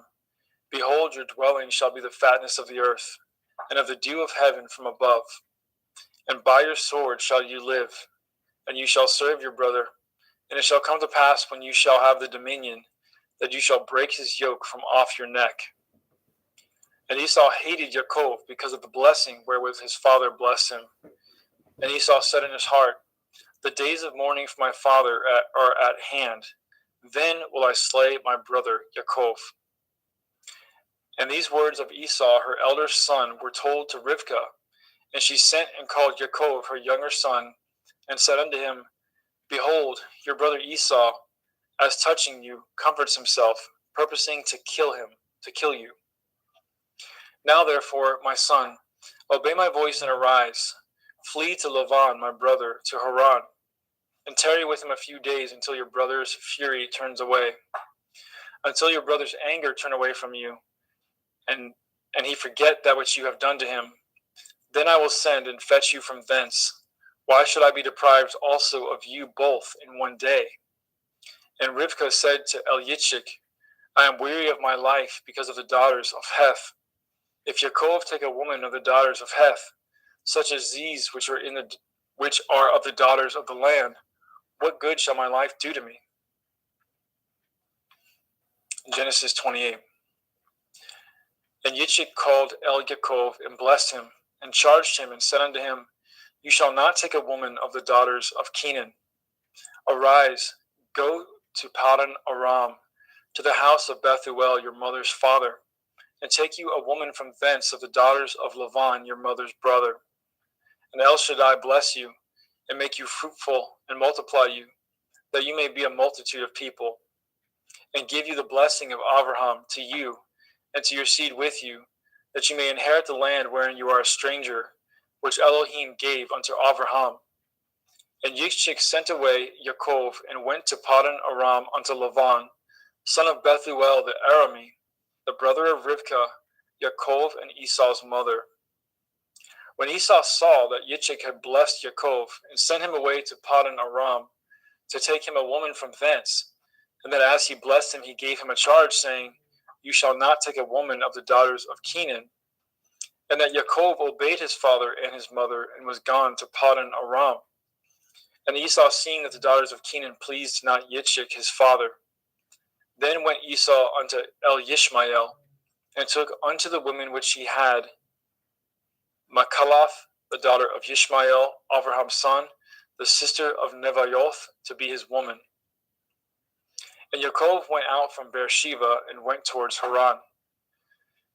Behold, your dwelling shall be the fatness of the earth, and of the dew of heaven from above. And by your sword shall you live, and you shall serve your brother. And it shall come to pass, when you shall have the dominion, that you shall break his yoke from off your neck. And Esau hated Yaakov because of the blessing wherewith his father blessed him. And Esau said in his heart, The days of mourning for my father are at hand. Then will I slay my brother Yaakov. And these words of Esau, her elder son, were told to Rivkah. And she sent and called Yaakov, her younger son, and said unto him, Behold, your brother Esau, as touching you, comforts himself, purposing to kill you. Now therefore, my son, obey my voice and arise. Flee to Lavan, my brother, to Haran, and tarry with him a few days until your brother's fury turns away, until your brother's anger turn away from you, and he forget that which you have done to him. Then I will send and fetch you from thence. Why should I be deprived also of you both in one day? And Rivkah said to Yitzchak, I am weary of my life because of the daughters of Heth. If Yaakov take a woman of the daughters of Heth, such as these which are of the daughters of the land, what good shall my life do to me? Genesis 28. And Yitzchak called Yaakov and blessed him, and charged him, and said unto him, You shall not take a woman of the daughters of Canaan. Arise, go to Paddan Aram, to the house of Bethuel your mother's father, and take you a woman from thence of the daughters of Lavan your mother's brother. And El Shaddai bless you, and make you fruitful and multiply you, that you may be a multitude of people, and give you the blessing of Abraham to you and to your seed with you, that you may inherit the land wherein you are a stranger, which Elohim gave unto Abraham. And Yitzchak sent away Yaakov and went to Paddan Aram unto Lavan, son of Bethuel the Aramean, the brother of Rivkah, Yaakov and Esau's mother. When Esau saw that Yitzchak had blessed Yaakov and sent him away to Paddan Aram to take him a woman from thence, and that as he blessed him he gave him a charge, saying, You shall not take a woman of the daughters of Canaan, and that Yaakov obeyed his father and his mother and was gone to Paddan Aram. And Esau, seeing that the daughters of Canaan pleased not Yitzchak his father, then went Esau unto El-Yishmael, and took unto the women which he had Machalath, the daughter of Yishmael, Abraham's son, the sister of Nevaioth, to be his woman. And Yaakov went out from Beersheba and went towards Haran.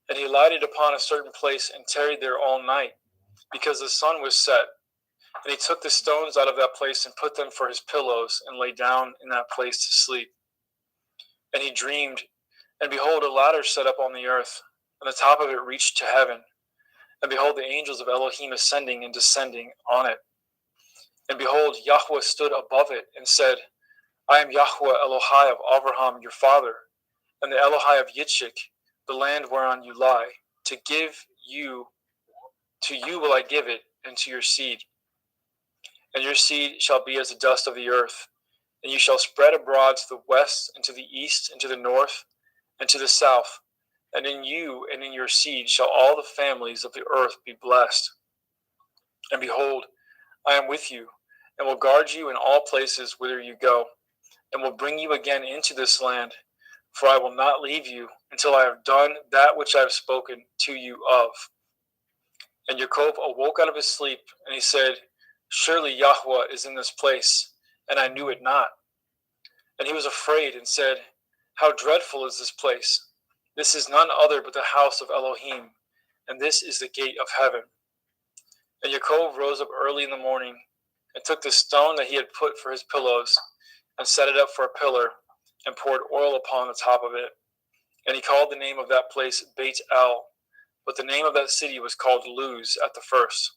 And he lighted upon a certain place and tarried there all night, because the sun was set. And he took the stones out of that place and put them for his pillows, and lay down in that place to sleep. And he dreamed, and behold, a ladder set up on the earth, and the top of it reached to heaven. And behold, the angels of Elohim ascending and descending on it. And behold, Yahweh stood above it and said, I am Yahweh Elohai of Abraham your father, and the Elohai of Yitzchak, the land whereon you lie. To you will I give it, and to your seed. And your seed shall be as the dust of the earth, and you shall spread abroad to the west, and to the east, and to the north, and to the south. And in you and in your seed shall all the families of the earth be blessed. And behold, I am with you, and will guard you in all places whither you go, and will bring you again into this land, for I will not leave you until I have done that which I have spoken to you of. And Yaakov awoke out of his sleep, and he said, Surely Yahweh is in this place, and I knew it not. And he was afraid, and said, How dreadful is this place! This is none other but the house of Elohim, and this is the gate of heaven. And Yaakov rose up early in the morning, and took the stone that he had put for his pillows, and set it up for a pillar, and poured oil upon the top of it. And he called the name of that place Beit El, but the name of that city was called Luz at the first.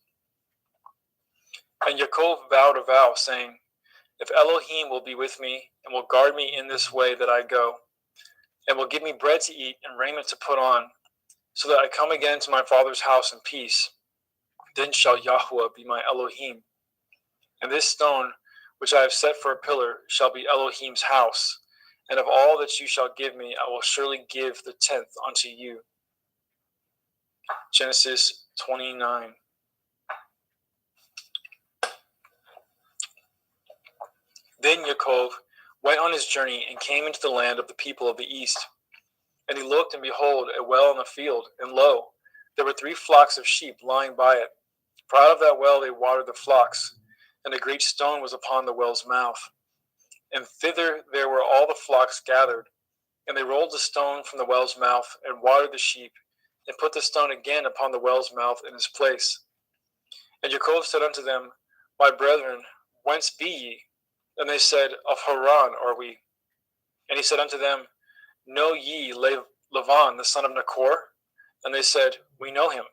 And Yaakov vowed a vow, saying, If Elohim will be with me, and will guard me in this way that I go, and will give me bread to eat and raiment to put on, so that I come again to my father's house in peace, then shall Yahweh be my Elohim. And this stone, which I have set for a pillar, shall be Elohim's house. And of all that you shall give me, I will surely give the 10th unto you. Genesis 29. Then Yaakov went on his journey and came into the land of the people of the east. And he looked, and behold, a well in the field, and lo, there were 3 flocks of sheep lying by it. For out of that well they watered the flocks, and a great stone was upon the well's mouth. And thither there were all the flocks gathered, and they rolled the stone from the well's mouth, and watered the sheep, and put the stone again upon the well's mouth in its place. And Yaakov said unto them, My brethren, whence be ye? And they said, Of Haran are we. And he said unto them, Know ye Lavan, the son of Nachor? And they said, We know him.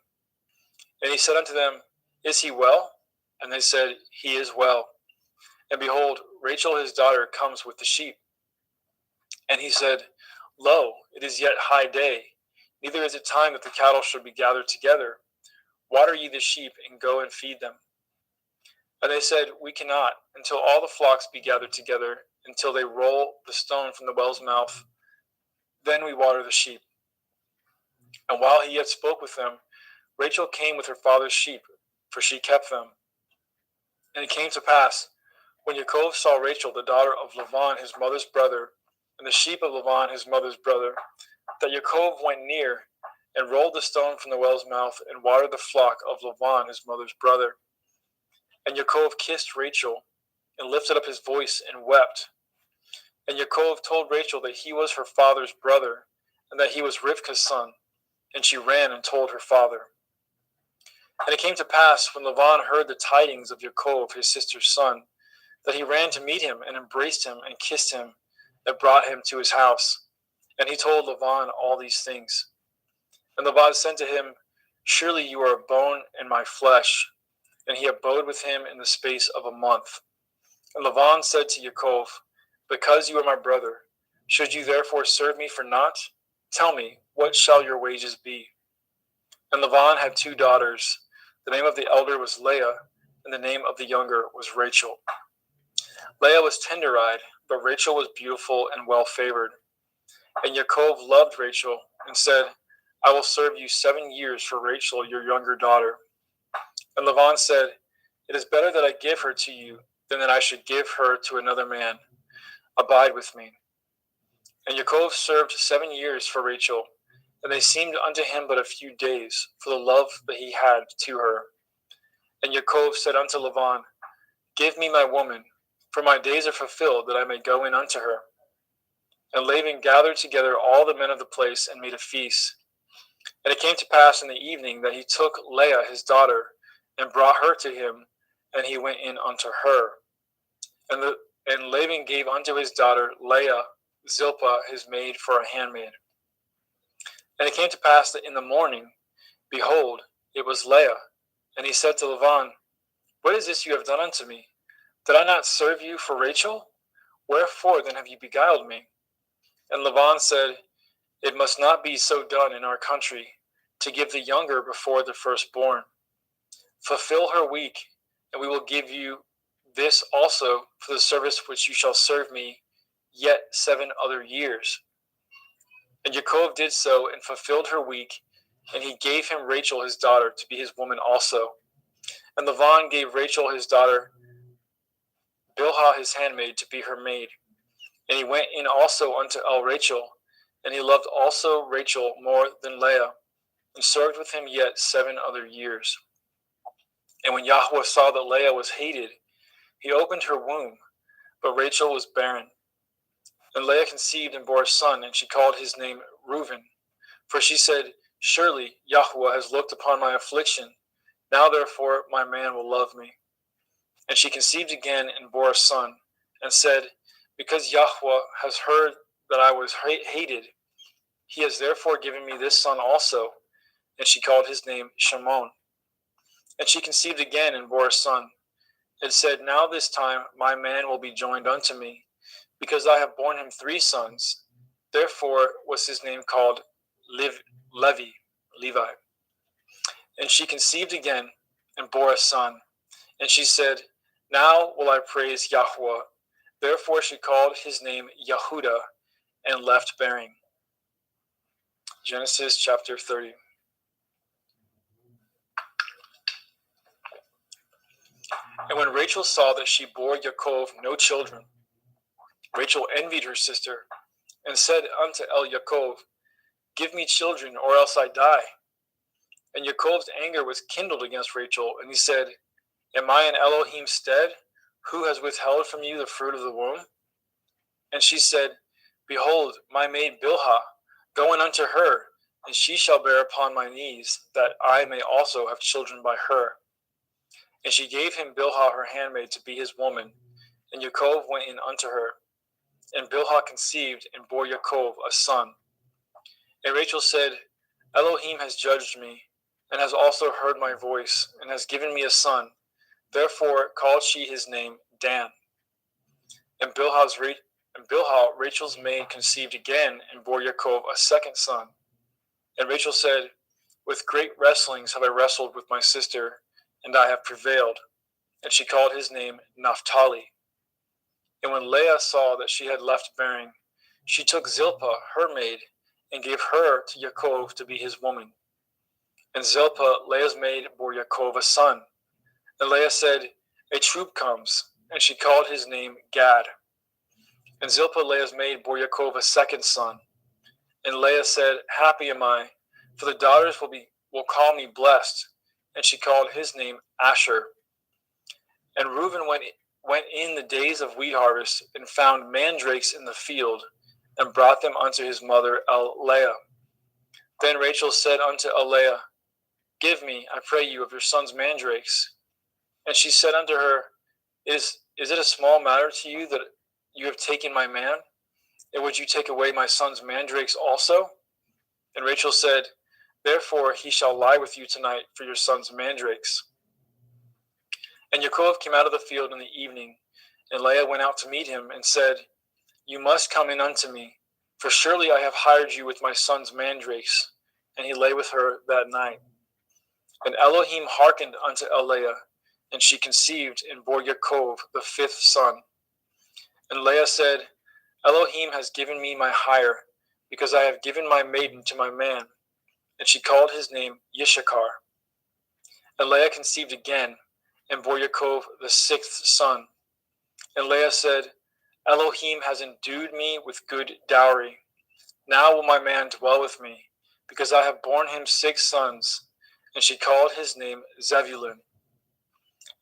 And he said unto them, Is he well? And they said, He is well. And behold, Rachel his daughter comes with the sheep. And he said, Lo, it is yet high day, neither is it time that the cattle should be gathered together. Water ye the sheep, and go and feed them. And they said, We cannot, until all the flocks be gathered together, until they roll the stone from the well's mouth. Then we water the sheep. And while he yet spoke with them, Rachel came with her father's sheep, for she kept them. And it came to pass, when Yaakov saw Rachel, the daughter of Lavan his mother's brother, and the sheep of Lavan his mother's brother, that Yaakov went near, and rolled the stone from the well's mouth, and watered the flock of Lavan his mother's brother. And Yaakov kissed Rachel, and lifted up his voice, and wept. And Yaakov told Rachel that he was her father's brother, and that he was Rivkah's son. And she ran and told her father. And it came to pass, when Laban heard the tidings of Yaakov his sister's son, that he ran to meet him, and embraced him, and kissed him, and brought him to his house. And he told Laban all these things. And Laban said to him, Surely you are a bone in my flesh. And he abode with him in the space of a month. And Laban said to Yaakov, Because you are my brother, should you therefore serve me for naught? Tell me, what shall your wages be? And Laban had 2 daughters. The name of the elder was Leah, and the name of the younger was Rachel. Leah was tender-eyed, but Rachel was beautiful and well-favored. And Yaakov loved Rachel, and said, I will serve you 7 years for Rachel, your younger daughter. And Laban said, It is better that I give her to you than that I should give her to another man. Abide with me. And Yaakov served 7 years for Rachel, and they seemed unto him but a few days, for the love that he had to her. And Yaakov said unto Laban, Give me my woman, for my days are fulfilled, that I may go in unto her. And Laban gathered together all the men of the place, and made a feast. And it came to pass in the evening that he took Leah his daughter, and brought her to him, and he went in unto her. And Laban gave unto his daughter Leah Zilpah his maid for a handmaid. And it came to pass that in the morning, behold, it was Leah. And he said to Laban, What is this you have done unto me? Did I not serve you for Rachel? Wherefore then have you beguiled me? And Laban said, It must not be so done in our country, to give the younger before the firstborn. Fulfill her week, and we will give you this also for the service which you shall serve me yet 7 other years. And Yaakov did so, and fulfilled her week, and he gave him Rachel his daughter to be his woman also. And Laban gave Rachel his daughter Bilhah his handmaid to be her maid. And he went in also unto Rachel, and he loved also Rachel more than Leah, and served with him yet 7 other years. And when Yahweh saw that Leah was hated, he opened her womb, but Rachel was barren. And Leah conceived and bore a son, and she called his name Reuben. For she said, Surely Yahweh has looked upon my affliction. Now therefore my man will love me. And she conceived again and bore a son, and said, Because Yahweh has heard that I was hated, he has therefore given me this son also. And she called his name Shimon. And she conceived again and bore a son, and said, Now this time my man will be joined unto me, because I have borne him 3 sons. Therefore was his name called Levi. And she conceived again and bore a son. And she said, Now will I praise Yahweh. Therefore she called his name Yehudah, and left bearing. Genesis chapter 30. And when Rachel saw that she bore Yaakov no children, Rachel envied her sister, and said unto Yaakov, Give me children, or else I die. And Yaakov's anger was kindled against Rachel, and he said, Am I in Elohim's stead, who has withheld from you the fruit of the womb? And she said, Behold, my maid Bilhah, go in unto her, and she shall bear upon my knees, that I may also have children by her. And she gave him Bilhah her handmaid to be his woman, and Yaakov went in unto her. And Bilhah conceived and bore Yaakov a son. And Rachel said, Elohim has judged me, and has also heard my voice, and has given me a son. Therefore called she his name Dan. And Bilhah, Rachel's maid, conceived again, and bore Yaakov a second son. And Rachel said, With great wrestlings have I wrestled with my sister, and I have prevailed. And she called his name Naphtali. And when Leah saw that she had left bearing, she took Zilpah, her maid, and gave her to Yaakov to be his woman. And Zilpah, Leah's maid, bore Yaakov a son. And Leah said, A troop comes, and she called his name Gad. And Zilpah, Leah's maid, bore Yaakov a second son. And Leah said, Happy am I, for the daughters will call me blessed. And she called his name Asher. And Reuben went in the days of wheat harvest, and found mandrakes in the field, and brought them unto his mother Leah. Then Rachel said unto Leah, Give me, I pray you, of your son's mandrakes. And she said unto her, Is it a small matter to you that you have taken my man? And would you take away my son's mandrakes also? And Rachel said, Therefore he shall lie with you tonight for your son's mandrakes. And Yaakov came out of the field in the evening, and Leah went out to meet him, and said, You must come in unto me, for surely I have hired you with my son's mandrakes. And he lay with her that night. And Elohim hearkened unto Leah, and she conceived and bore Yaakov the 5th son. And Leah said, Elohim has given me my hire, because I have given my maiden to my man. And she called his name Yishakar. And Leah conceived again, and bore Yaakov the 6th son. And Leah said, Elohim has endued me with good dowry. Now will my man dwell with me, because I have borne him 6 sons. And she called his name Zebulun.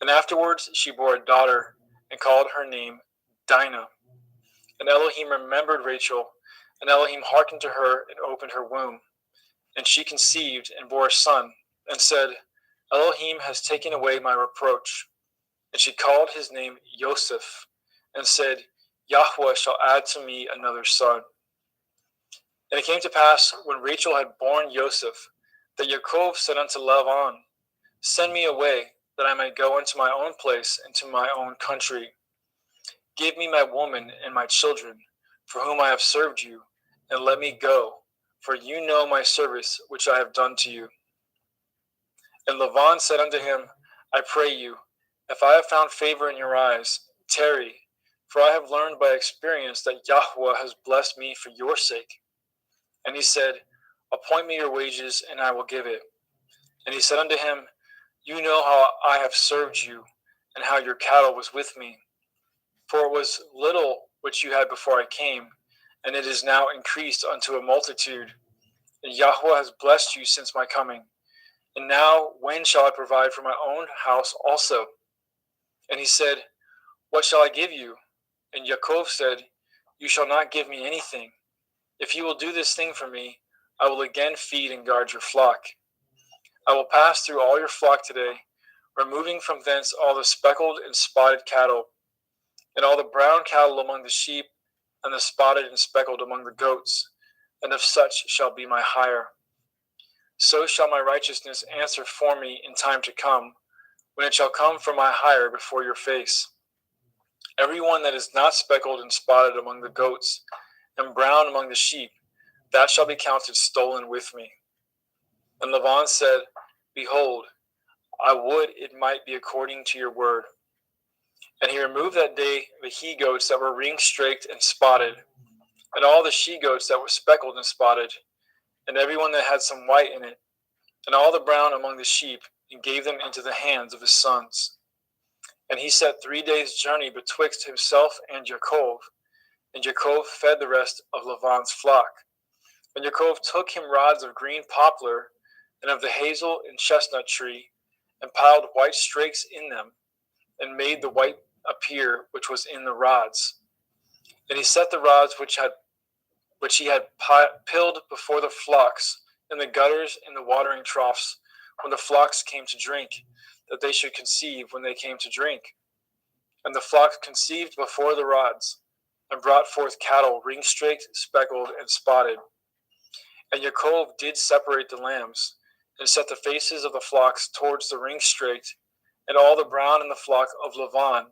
And afterwards she bore a daughter, and called her name Dinah. And Elohim remembered Rachel, and Elohim hearkened to her, and opened her womb. And she conceived, and bore a son, and said, Elohim has taken away my reproach. And she called his name Joseph, and said, Yahweh shall add to me another son. And it came to pass, when Rachel had borne Joseph, that Yaakov said unto Laban, Send me away, that I may go unto my own place, and to my own country. Give me my woman and my children, for whom I have served you, and let me go, for you know my service which I have done to you. And Laban said unto him, I pray you, if I have found favor in your eyes, tarry, for I have learned by experience that Yahweh has blessed me for your sake. And he said, Appoint me your wages, and I will give it. And he said unto him, You know how I have served you, and how your cattle was with me. For it was little which you had before I came, and it is now increased unto a multitude. And Yahweh has blessed you since my coming. And now when shall I provide for my own house also? And he said, What shall I give you? And Yaakov said, You shall not give me anything. If you will do this thing for me, I will again feed and guard your flock. I will pass through all your flock today, removing from thence all the speckled and spotted cattle, and all the brown cattle among the sheep, and the spotted and speckled among the goats, and of such shall be my hire. So shall my righteousness answer for me in time to come, when it shall come for my hire before your face. Every one that is not speckled and spotted among the goats, and brown among the sheep, that shall be counted stolen with me. And Laban said, Behold, I would it might be according to your word. And he removed that day the he-goats that were ring-straked and spotted, and all the she-goats that were speckled and spotted, and every one that had some white in it, and all the brown among the sheep, and gave them into the hands of his sons. And he set 3 days' journey betwixt himself and Yaakov, and Yaakov fed the rest of Laban's flock. And Yaakov took him rods of green poplar, and of the hazel and chestnut tree, and piled white strakes in them, and made the white appear which was in the rods. And he set the rods which he had pilled before the flocks in the gutters and the watering troughs, when the flocks came to drink, that they should conceive when they came to drink. And the flock conceived before the rods, and brought forth cattle ring-straked, speckled, and spotted. And Yaakov did separate the lambs, and set the faces of the flocks towards the ring-straked, and all the brown in the flock of Laban.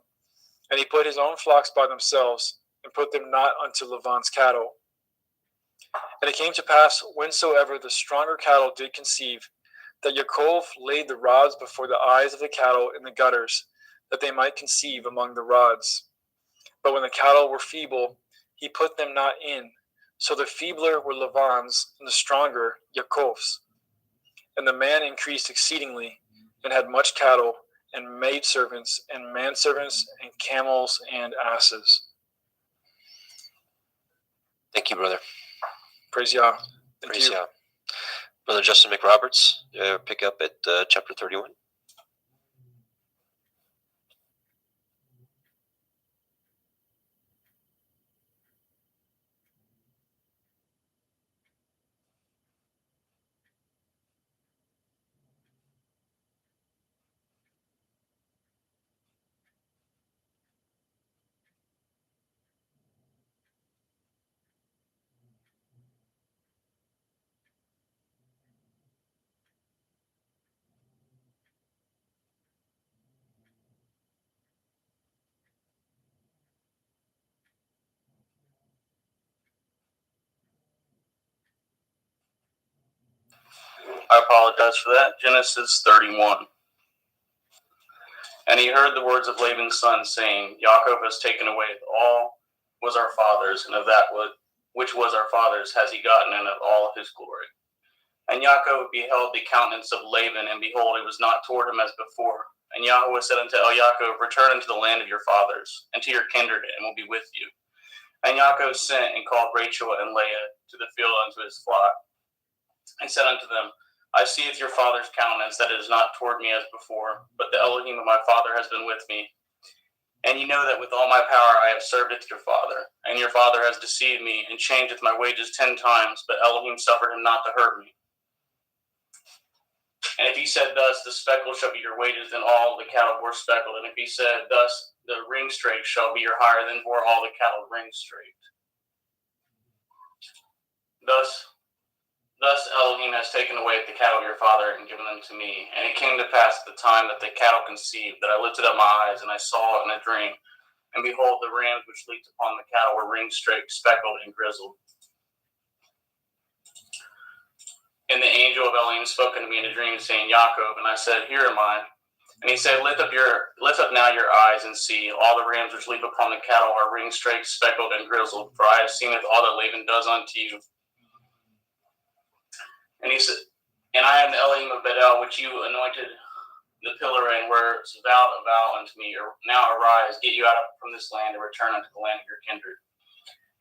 And he put his own flocks by themselves, and put them not unto Laban's cattle. And it came to pass, whensoever the stronger cattle did conceive, that Yaakov laid the rods before the eyes of the cattle in the gutters, that they might conceive among the rods. But when the cattle were feeble, he put them not in. So the feebler were Laban's, and the stronger Yaakov's. And the man increased exceedingly, and had much cattle, and maidservants, and manservants, and camels, and asses. Thank you, brother. Praise Yah. Thank Praise you. Yah. Brother Justin McRoberts, pick up at chapter 31. I apologize for that. Genesis 31. And he heard the words of Laban's son, saying, Jacob has taken away all was our father's, and of that which was our father's has he gotten, and of all his glory. And Jacob beheld the countenance of Laban, and behold, it was not toward him as before. And Yahweh said unto Jacob, Return unto the land of your fathers, and to your kindred, and will be with you. And Jacob sent and called Rachel and Leah to the field unto his flock, and said unto them, I seeth your father's countenance, that it is not toward me as before, but the Elohim of my father has been with me. And ye know that with all my power I have served it to your father. And your father has deceived me, and changeth my wages 10 times, but Elohim suffered him not to hurt me. And if he said thus, the speckle shall be your wages, then all the cattle bore speckled. And if he said thus, the ring straight shall be your hire, then bore all the cattle ring straight. Thus Elohim has taken away the cattle of your father and given them to me. And it came to pass at the time that the cattle conceived, that I lifted up my eyes, and I saw in a dream. And behold, the rams which leaped upon the cattle were ring straight, speckled, and grizzled. And the angel of Elohim spoke unto me in a dream, saying, Jacob. And I said, Here am I. And he said, Lift up now your eyes, and see, all the rams which leap upon the cattle are ring straight, speckled, and grizzled. For I have seen all that Laban does unto you. And he said, And I am the Elohim of Bedel, which you anointed the pillar, and were vowed a vow unto me. Now arise, get you out from this land, and return unto the land of your kindred.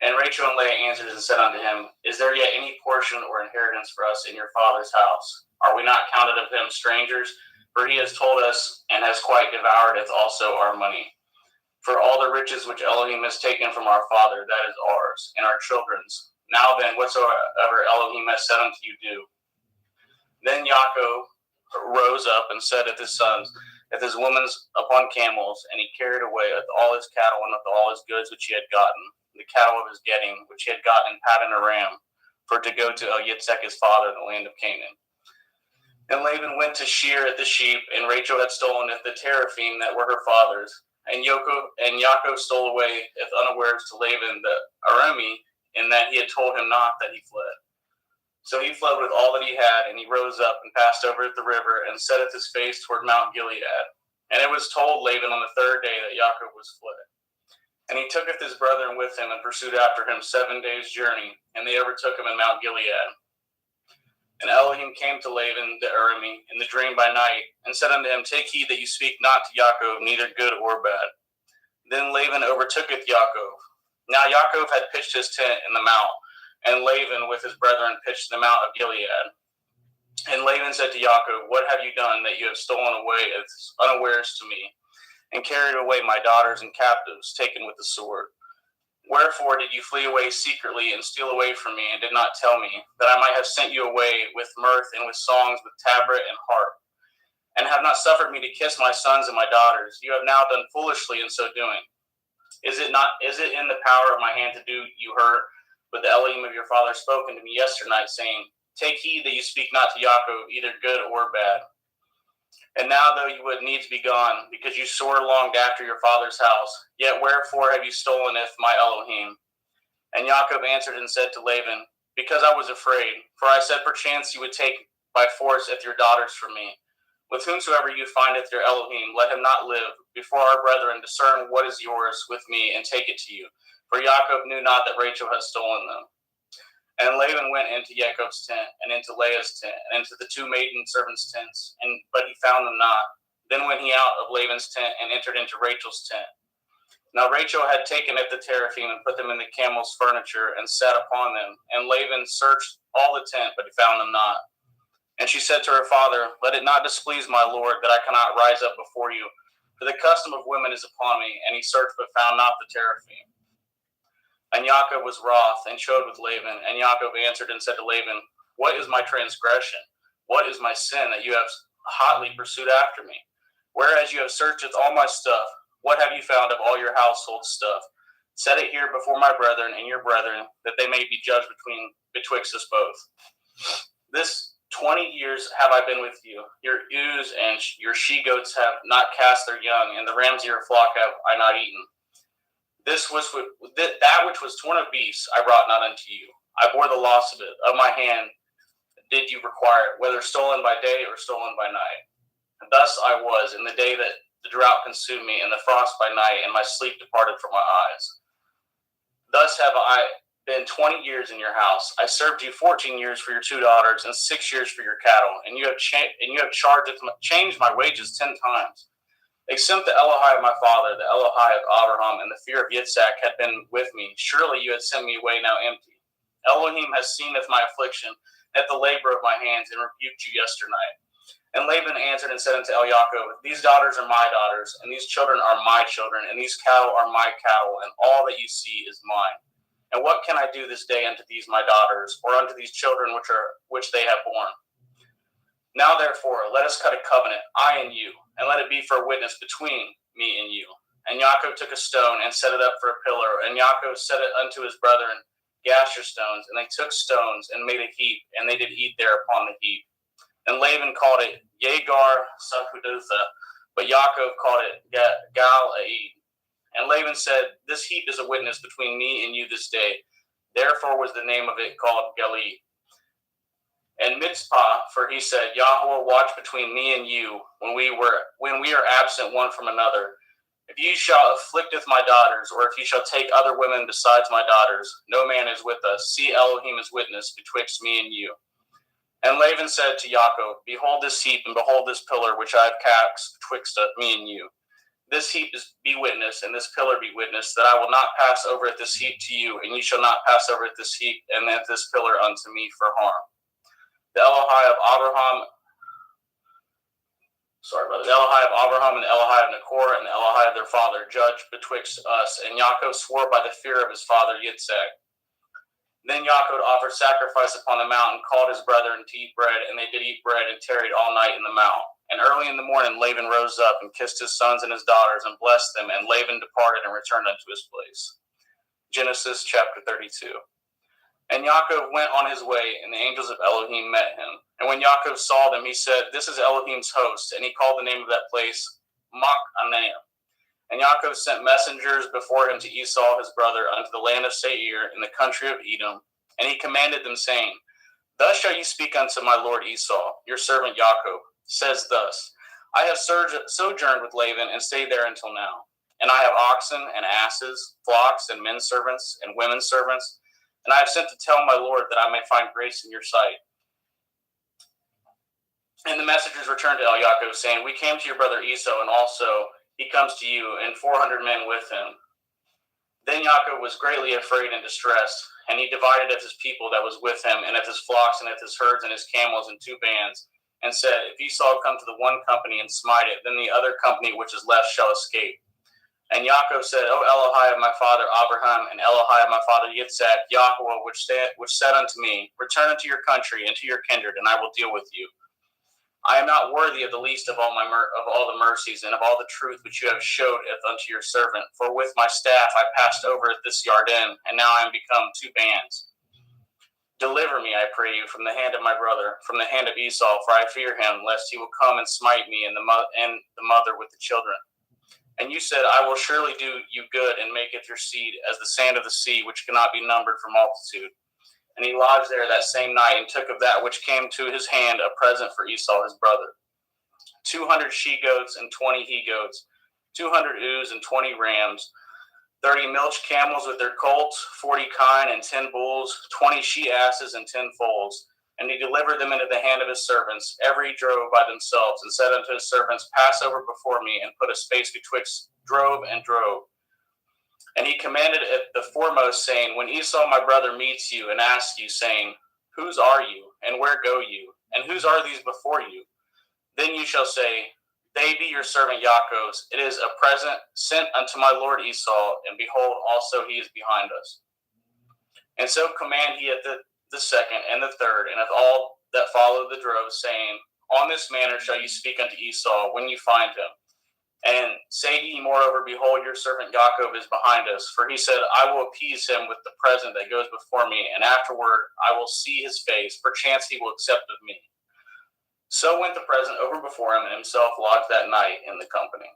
And Rachel and Leah answered and said unto him, Is there yet any portion or inheritance for us in your father's house? Are we not counted of him strangers? For he has told us, and has quite devoured also our money. For all the riches which Elohim has taken from our father, that is ours, and our children's. Now then, whatsoever Elohim has said unto you, do. Then Jacob rose up and set at his sons, at his women's upon camels, and he carried away all his cattle and all his goods which he had gotten, the cattle of his getting, which he had gotten in Paddan Aram, for to go to Yitzhak his father in the land of Canaan. And Laban went to shear at the sheep, and Rachel had stolen at the teraphim that were her father's. And Jacob stole away unawares to Laban the Aramean, in that he had told him not that he fled. So he fled with all that he had, and he rose up and passed over the river, and setteth his face toward Mount Gilead. And it was told Laban on the third day that Jacob was fled. And he tooketh his brethren with him, and pursued after him 7 days' journey, and they overtook him in Mount Gilead. And Elohim came to Laban the Aramean in the dream by night, and said unto him, Take heed that you speak not to Jacob, neither good or bad. Then Laban overtooketh Jacob. Now Jacob had pitched his tent in the mount, and Laban with his brethren pitched the mount of Gilead. And Laban said to Jacob, What have you done that you have stolen away unawares to me, and carried away my daughters and captives, taken with the sword? Wherefore did you flee away secretly and steal away from me, and did not tell me, that I might have sent you away with mirth and with songs, with tabret and harp, and have not suffered me to kiss my sons and my daughters? You have now done foolishly in so doing. Is it in the power of my hand to do you hurt? But the Elohim of your father spoke unto me yesternight, saying, Take heed that you speak not to Jacob, either good or bad. And now, though you would needs be gone, because you sore longed after your father's house, yet wherefore have you stolen my Elohim? And Jacob answered and said to Laban, Because I was afraid, for I said, Perchance you would take by force your daughters from me. With whomsoever you findeth your Elohim, let him not live. Before our brethren discern what is yours with me, and take it to you. For Jacob knew not that Rachel had stolen them. And Laban went into Jacob's tent, and into Leah's tent, and into the 2 maiden servants' tents, but he found them not. Then went he out of Laban's tent, and entered into Rachel's tent. Now Rachel had taken at the teraphim, and put them in the camel's furniture, and sat upon them. And Laban searched all the tent, but he found them not. And she said to her father, Let it not displease my lord, that I cannot rise up before you, for the custom of women is upon me. And he searched, but found not the teraphim. And Jacob was wroth, and showed with Laban. And Jacob answered and said to Laban, What is my transgression? What is my sin, that you have hotly pursued after me? Whereas you have searched all my stuff, what have you found of all your household stuff? Set it here before my brethren and your brethren, that they may be judged betwixt us both. This 20 years have I been with you. Your ewes and your she-goats have not cast their young, and the rams of your flock have I not eaten. That which was torn of beasts I brought not unto you. I bore the loss of it, of my hand, did you require it, whether stolen by day or stolen by night? And thus I was in the day that the drought consumed me, and the frost by night, and my sleep departed from my eyes. Thus have I been 20 years in your house. I served you 14 years for your 2 daughters, and 6 years for your cattle, and you have changed my wages 10 times. Except the Elohai of my father, the Elohai of Abraham, and the fear of Yitzhak had been with me, surely you had sent me away now empty. Elohim has seen of my affliction, at the labor of my hands, and rebuked you yesternight. And Laban answered and said unto Yaakov, these daughters are my daughters, and these children are my children, and these cattle are my cattle, and all that you see is mine. And what can I do this day unto these my daughters, or unto these children which they have borne? Now therefore, let us cut a covenant, I and you, and let it be for a witness between me and you. And Yaakov took a stone and set it up for a pillar, and Yaakov set it unto his brethren, Gasher stones, and they took stones and made a heap, and they did eat there upon the heap. And Laban called it Yegar Sahudutha, but Yaakov called it Gal-Aid. And Laban said, this heap is a witness between me and you this day. Therefore was the name of it called Gali. And Mitzpah, for he said, Yahweh watch between me and you when we are absent one from another. If you shall afflicteth my daughters, or if you shall take other women besides my daughters, no man is with us. See Elohim is witness betwixt me and you. And Laban said to Yaakov, behold this heap, and behold this pillar which I have cast betwixt me and you. This heap be witness, and this pillar be witness, that I will not pass over at this heap to you, and you shall not pass over at this heap and at this pillar unto me for harm. The Elohai of Abraham and the Elohai of Nachor and the Elohai of their father judged betwixt us. And Yaakov swore by the fear of his father Yitzhak. Then Yaakov offered sacrifice upon the mountain, called his brethren to eat bread, and they did eat bread and tarried all night in the mount. And early in the morning Laban rose up and kissed his sons and his daughters and blessed them, and Laban departed and returned unto his place. Genesis chapter 32. And Yaakov went on his way, and the angels of Elohim met him. And when Yaakov saw them, he said, this is Elohim's host. And he called the name of that place Mach-Anaim. And Yaakov sent messengers before him to Esau his brother unto the land of Seir in the country of Edom. And he commanded them, saying, thus shall you speak unto my lord Esau, your servant Yaakov, says thus, I have sojourned with Laban and stayed there until now. And I have oxen and asses, flocks and men servants and women servants. And I have sent to tell my lord that I may find grace in your sight. And the messengers returned to Yaakov, saying, we came to your brother Esau, and also he comes to you, and 400 men with him. Then Yaakov was greatly afraid and distressed, and he divided of his people that was with him, and of his flocks, and of his herds, and his camels, in 2 bands, and said, if Esau come to the one company and smite it, then the other company which is left shall escape. And Yaakov said, O Elohai of my father Abraham, and Elohai of my father Yitzhak, Yahweh, which said unto me, return unto your country and to your kindred, and I will deal with you. I am not worthy of the least of all the mercies and of all the truth which you have showed unto your servant. For with my staff I passed over this Yarden, and now I am become 2 bands. Deliver me, I pray you, from the hand of my brother, from the hand of Esau, for I fear him, lest he will come and smite me and the mother with the children. And you said, I will surely do you good, and maketh your seed as the sand of the sea, which cannot be numbered for multitude. And he lodged there that same night, and took of that which came to his hand a present for Esau his brother, 200 she-goats and 20 he-goats, 200 ewes and 20 rams, 30 milch camels with their colts, 40 kine and 10 bulls, 20 she-asses and 10 foals. And he delivered them into the hand of his servants, every drove by themselves, and said unto his servants, pass over before me, and put a space betwixt drove and drove. And he commanded at the foremost, saying, when Esau my brother meets you, and asks you, saying, whose are you, and where go you, and whose are these before you? Then you shall say, they be your servant Yaakov's. It is a present sent unto my lord Esau, and behold, also he is behind us. And so command he at the second and the third, and of all that follow the drove, saying, on this manner shall you speak unto Esau when you find him. And say ye moreover, behold, your servant Yaakov is behind us. For he said, I will appease him with the present that goes before me, and afterward I will see his face. Perchance he will accept of me. So went the present over before him, and himself lodged that night in the company.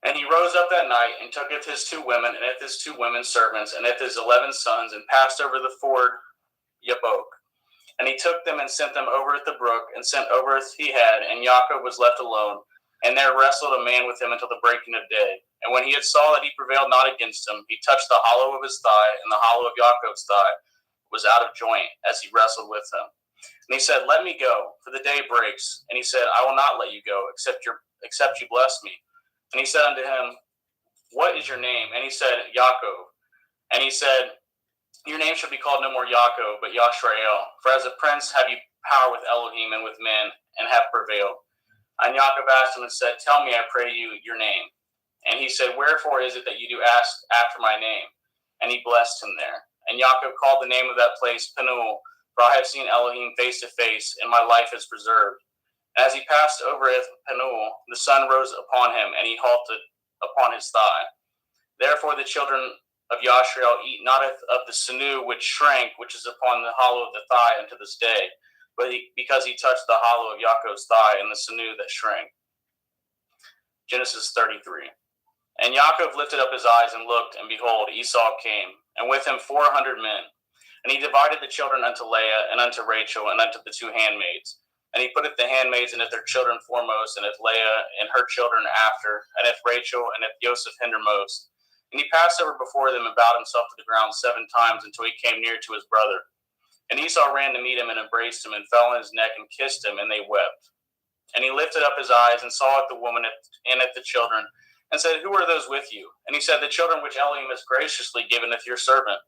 And he rose up that night, and tooketh his 2 women, and his 2 women servants, and his 11 sons, and passed over the ford Yabok. And he took them and sent them over at the brook, and sent over as he had, and Jacob was left alone. And there wrestled a man with him until the breaking of day. And when he had saw that he prevailed not against him, he touched the hollow of his thigh, and the hollow of Jacob's thigh was out of joint as he wrestled with him. And he said, Let me go, for the day breaks. And he said, I will not let you go, except you bless me. And he said unto him, What is your name? And he said, Jacob. And he said, Your name shall be called no more Jacob, but Yashrael. For as a prince have you power with Elohim and with men, and have prevailed. And Jacob asked him and said, Tell me, I pray you, your name. And he said, Wherefore is it that you do ask after my name? And he blessed him there. And Jacob called the name of that place Peniel, for I have seen Elohim face to face, and my life is preserved. As he passed over Peniel, the sun rose upon him, and he halted upon his thigh. Therefore the children of Yashrael eat not of the sinew which shrank, which is upon the hollow of the thigh unto this day, because he touched the hollow of Jacob's thigh and the sinew that shrank. Genesis 33. And Jacob lifted up his eyes and looked, and behold, Esau came, and with him 400 men. And he divided the children unto Leah, and unto Rachel, and unto the two handmaids. And he putteth the handmaids and their children foremost, and Leah and her children after, and Rachel and Joseph hindermost. And he passed over before them and bowed himself to the ground 7 times until he came near to his brother. And Esau ran to meet him and embraced him and fell on his neck and kissed him, and they wept. And he lifted up his eyes and saw at the woman and at the children, and said, Who are those with you? And he said, The children which Elohim has graciously given your servant.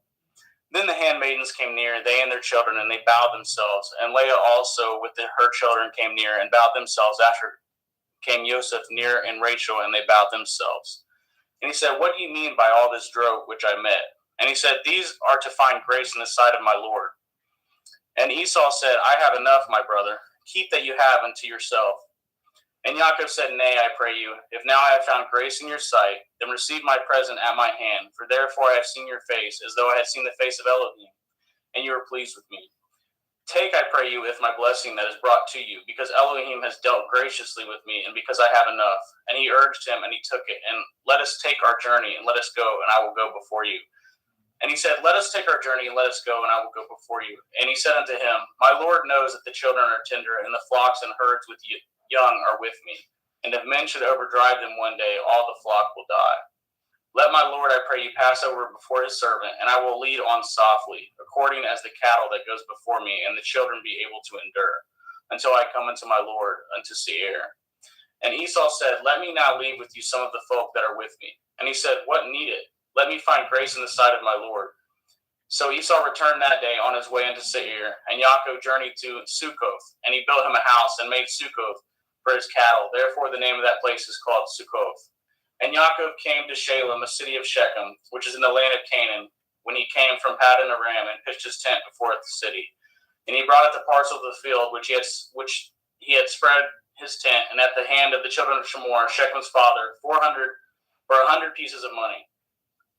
Then the handmaidens came near, they and their children, and they bowed themselves. And Leah also with her children came near and bowed themselves. After came Joseph near and Rachel, and they bowed themselves. And he said, What do you mean by all this drove which I met? And he said, These are to find grace in the sight of my Lord. And Esau said, I have enough, my brother. Keep that you have unto yourself. And Jacob said, Nay, I pray you, if now I have found grace in your sight, then receive my present at my hand. For therefore I have seen your face, as though I had seen the face of Elohim, and you are pleased with me. Take, I pray you, with my blessing that is brought to you, because Elohim has dealt graciously with me, and because I have enough. And he urged him, and he took it. And let us take our journey, and let us go, and I will go before you. And he said, Let us take our journey, and let us go, and I will go before you. And he said unto him, My Lord knows that the children are tender, and the flocks and herds with you young are with me. And if men should overdrive them one day, all the flock will die. Let my Lord, I pray you, pass over before his servant, and I will lead on softly, according as the cattle that goes before me, and the children be able to endure, until I come unto my Lord, unto Seir. And Esau said, Let me now leave with you some of the folk that are with me. And he said, What need it? Let me find grace in the sight of my Lord. So Esau returned that day on his way into Seir, and Jacob journeyed to Succoth, and he built him a house and made Succoth for his cattle. Therefore the name of that place is called Succoth. And Jacob came to Shalem, a city of Shechem, which is in the land of Canaan, when he came from Paddan Aram, and pitched his tent before the city. And he brought at the parcel of the field which he had spread his tent, and at the hand of the children of Shemor, Shechem's father, 100 pieces of money.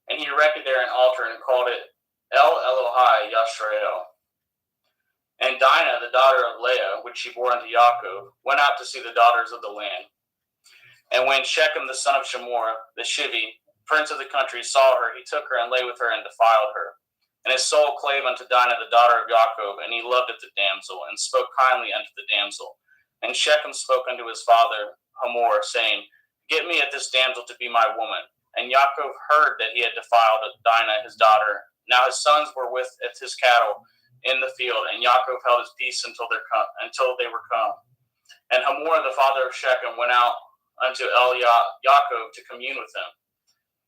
And he erected there an altar and called it El Elohai Yashrael. And Dinah, the daughter of Leah, which she bore unto Jacob, went out to see the daughters of the land. And when Shechem, the son of Shemor, the Shivi, prince of the country, saw her, he took her and lay with her and defiled her. And his soul clave unto Dinah, the daughter of Jacob, and he loved at the damsel, and spoke kindly unto the damsel. And Shechem spoke unto his father Hamor, saying, Get me at this damsel to be my woman. And Jacob heard that he had defiled Dinah, his daughter. Now his sons were with his cattle in the field, and Jacob held his peace until they were come. And Hamor, the father of Shechem, went out unto Jacob to commune with him.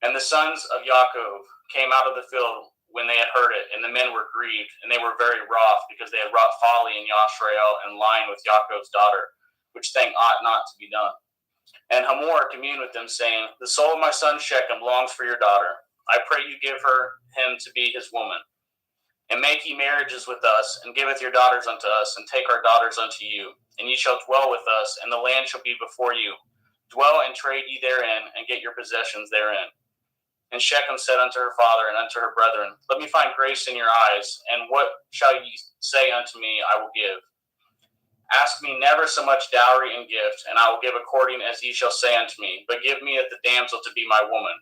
And the sons of Jacob came out of the field when they had heard it, and the men were grieved, and they were very wroth, because they had wrought folly in Yashrael and lying with Jacob's daughter, which thing ought not to be done. And Hamor communed with them, saying, The soul of my son Shechem longs for your daughter. I pray you give him to be his woman. And make ye marriages with us, and giveth your daughters unto us, and take our daughters unto you. And ye shall dwell with us, and the land shall be before you. Dwell and trade ye therein, and get your possessions therein. And Shechem said unto her father and unto her brethren, Let me find grace in your eyes, and what shall ye say unto me, I will give. Ask me never so much dowry and gift, and I will give according as ye shall say unto me, but give me at the damsel to be my woman.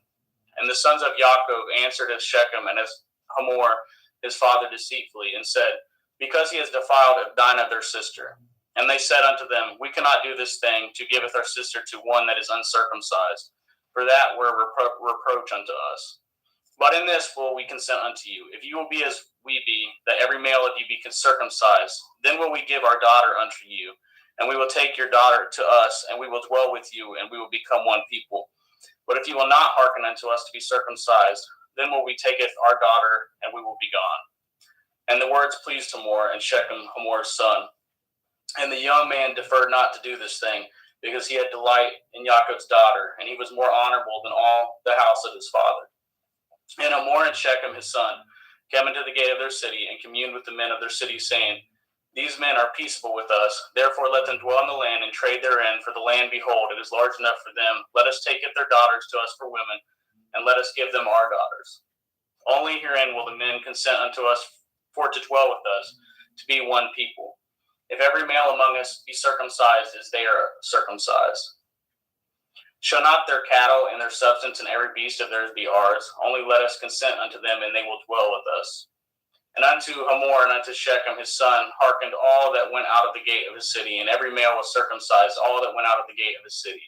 And the sons of Jacob answered as Shechem and as Hamor his father deceitfully, and said, because he has defiled Dinah their sister. And they said unto them, We cannot do this thing, to giveth our sister to one that is uncircumcised, for that were reproach unto us. But in this will we consent unto you, if you will be as we be, that every male of you be circumcised, then will we give our daughter unto you, and we will take your daughter to us, and we will dwell with you, and we will become one people. But if you will not hearken unto us to be circumcised, then will we taketh our daughter, and we will be gone. And the words pleased Hamor and Shechem, Hamor's son. And the young man deferred not to do this thing, because he had delight in Jacob's daughter, and he was more honorable than all the house of his father. And Hamor and Shechem his son came into the gate of their city, and communed with the men of their city, saying, These men are peaceable with us, therefore let them dwell in the land and trade therein, for the land, behold, it is large enough for them. Let us take their daughters to us for women, and let us give them our daughters. Only herein will the men consent unto us for to dwell with us, to be one people. If every male among us be circumcised as they are circumcised. Shall not their cattle and their substance and every beast of theirs be ours? Only let us consent unto them, and they will dwell with us. And unto Hamor and unto Shechem his son hearkened all that went out of the gate of his city, and every male was circumcised, all that went out of the gate of his city.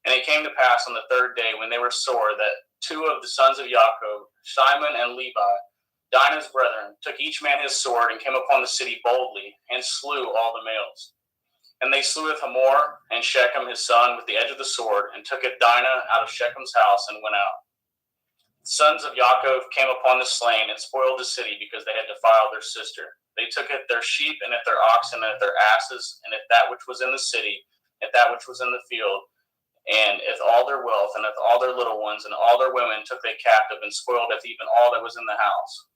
And it came to pass on the third day, when they were sore, that two of the sons of Jacob, Shimon and Levi, Dinah's brethren, took each man his sword, and came upon the city boldly, and slew all the males. And they sleweth Hamor and Shechem his son with the edge of the sword, and tooketh Dinah out of Shechem's house, and went out. The sons of Jacob came upon the slain, and spoiled the city, because they had defiled their sister. They took at their sheep, and at their oxen, and at their asses, and at that which was in the city, at that which was in the field, and at all their wealth, and at all their little ones, and all their women took they captive, and spoiled at even all that was in the house.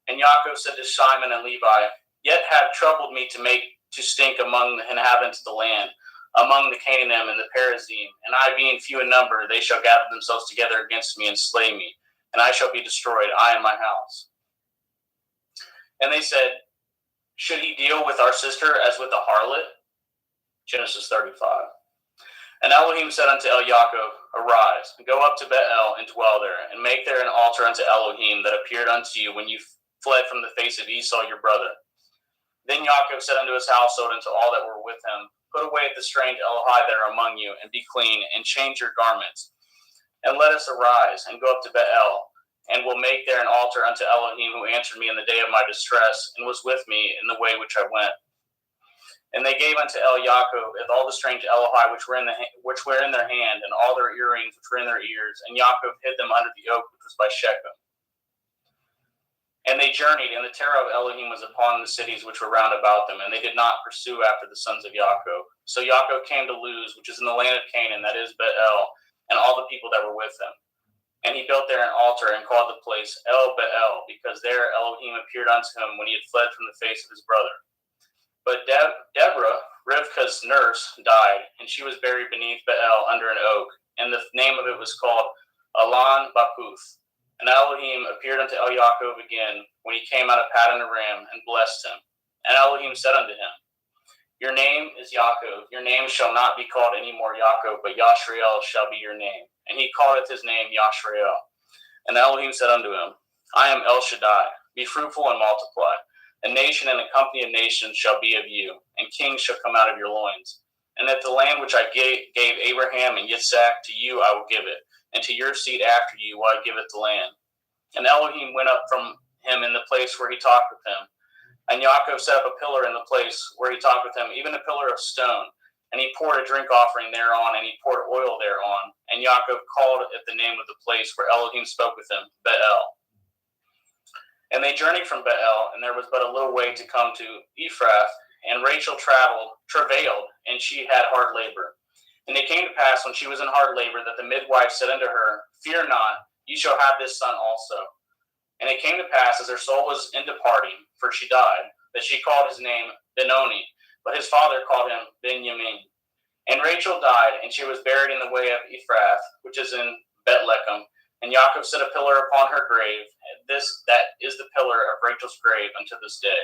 And Jacob said to Shimon and Levi, Yet have troubled me to stink among the inhabitants of the land, among the Canaanim and the Perizim, and I being few in number, they shall gather themselves together against me and slay me, and I shall be destroyed, I and my house. And they said, Should he deal with our sister as with a harlot? Genesis 35. And Elohim said unto Jacob, Arise, and go up to Bethel, and dwell there, and make there an altar unto Elohim that appeared unto you when you fled from the face of Esau your brother. Then Jacob said unto his household and to all that were with him, Put away the strange Elohai that are among you, and be clean, and change your garments. And let us arise, and go up to Bethel, and will make there an altar unto Elohim, who answered me in the day of my distress, and was with me in the way which I went. And they gave unto Jacob all the strange Elohai which were in their hand, and all their earrings which were in their ears, and Jacob hid them under the oak which was by Shechem. And they journeyed, and the terror of Elohim was upon the cities which were round about them, and they did not pursue after the sons of Jacob. So Jacob came to Luz, which is in the land of Canaan, that is Bethel, and all the people that were with him. And he built there an altar, and called the place El Bethel, because there Elohim appeared unto him when he had fled from the face of his brother. But Deborah, Rivkah's nurse, died, and she was buried beneath Bethel under an oak, and the name of it was called Alon Bakuth. And Elohim appeared unto Jacob again when he came out of Paddan Aram, and blessed him. And Elohim said unto him, Your name is Jacob, your name shall not be called any more Jacob, but Yashrael shall be your name. And he calleth his name Yashrael. And Elohim said unto him, I am El Shaddai, be fruitful and multiply. A nation and a company of nations shall be of you, and kings shall come out of your loins. And that the land which I gave Abraham and Yitzhak, to you I will give it, and to your seed after you will I give it the land. And Elohim went up from him in the place where he talked with him. And Jacob set up a pillar in the place where he talked with him, even a pillar of stone. And he poured a drink offering thereon, and he poured oil thereon. And Jacob called it the name of the place where Elohim spoke with him, Bethel. And they journeyed from Bethel, and there was but a little way to come to Ephrath. And Rachel travailed, and she had hard labor. And it came to pass, when she was in hard labor, that the midwife said unto her, Fear not, ye shall have this son also. And it came to pass, as her soul was in departing, for she died, that she called his name Benoni, but his father called him Benjamin. And Rachel died, and she was buried in the way of Ephrath, which is in Bethlehem. And Jacob set a pillar upon her grave. That is the pillar of Rachel's grave unto this day.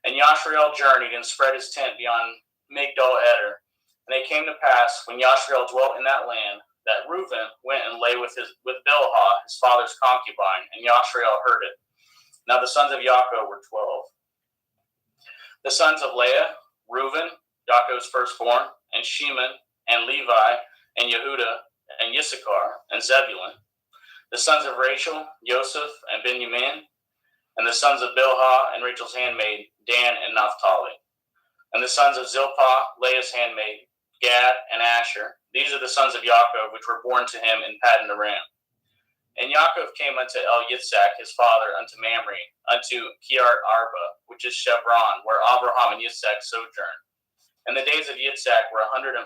And Yashrael journeyed and spread his tent beyond Migdal Eder. And it came to pass, when Yashrael dwelt in that land, that Reuben went and lay with Bilhah, his father's concubine, and Yashrael heard it. Now the sons of Jacob were 12. The sons of Leah, Reuben, Yaakov's firstborn, and Shimon, and Levi, and Yehuda, and Issachar, and Zebulun. The sons of Rachel, Joseph, and Benjamin. And the sons of Bilhah, and Rachel's handmaid, Dan and Naphtali. And the sons of Zilpah, Leah's handmaid, Gad and Asher. These are the sons of Yaakov, which were born to him in Paddan Aram. And Yaakov came unto El-Yitzhak his father, unto Mamre, unto Kiart Arba, which is Chevron, where Abraham and Yitzhak sojourned. And the days of Yitzhak were 180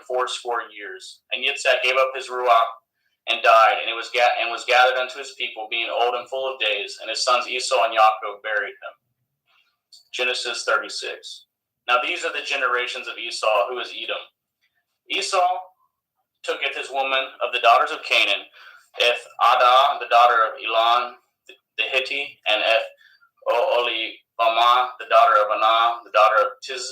years. And Yitzhak gave up his ruach and died, and was gathered unto his people, being old and full of days. And his sons Esau and Yaakov buried him. Genesis 36. Now these are the generations of Esau, who is Edom. Esau tooketh his woman of the daughters of Canaan, Eth Adah, the daughter of Elon the Hittite, and Eth Oholibamah, the daughter of Anah, the daughter of Tiz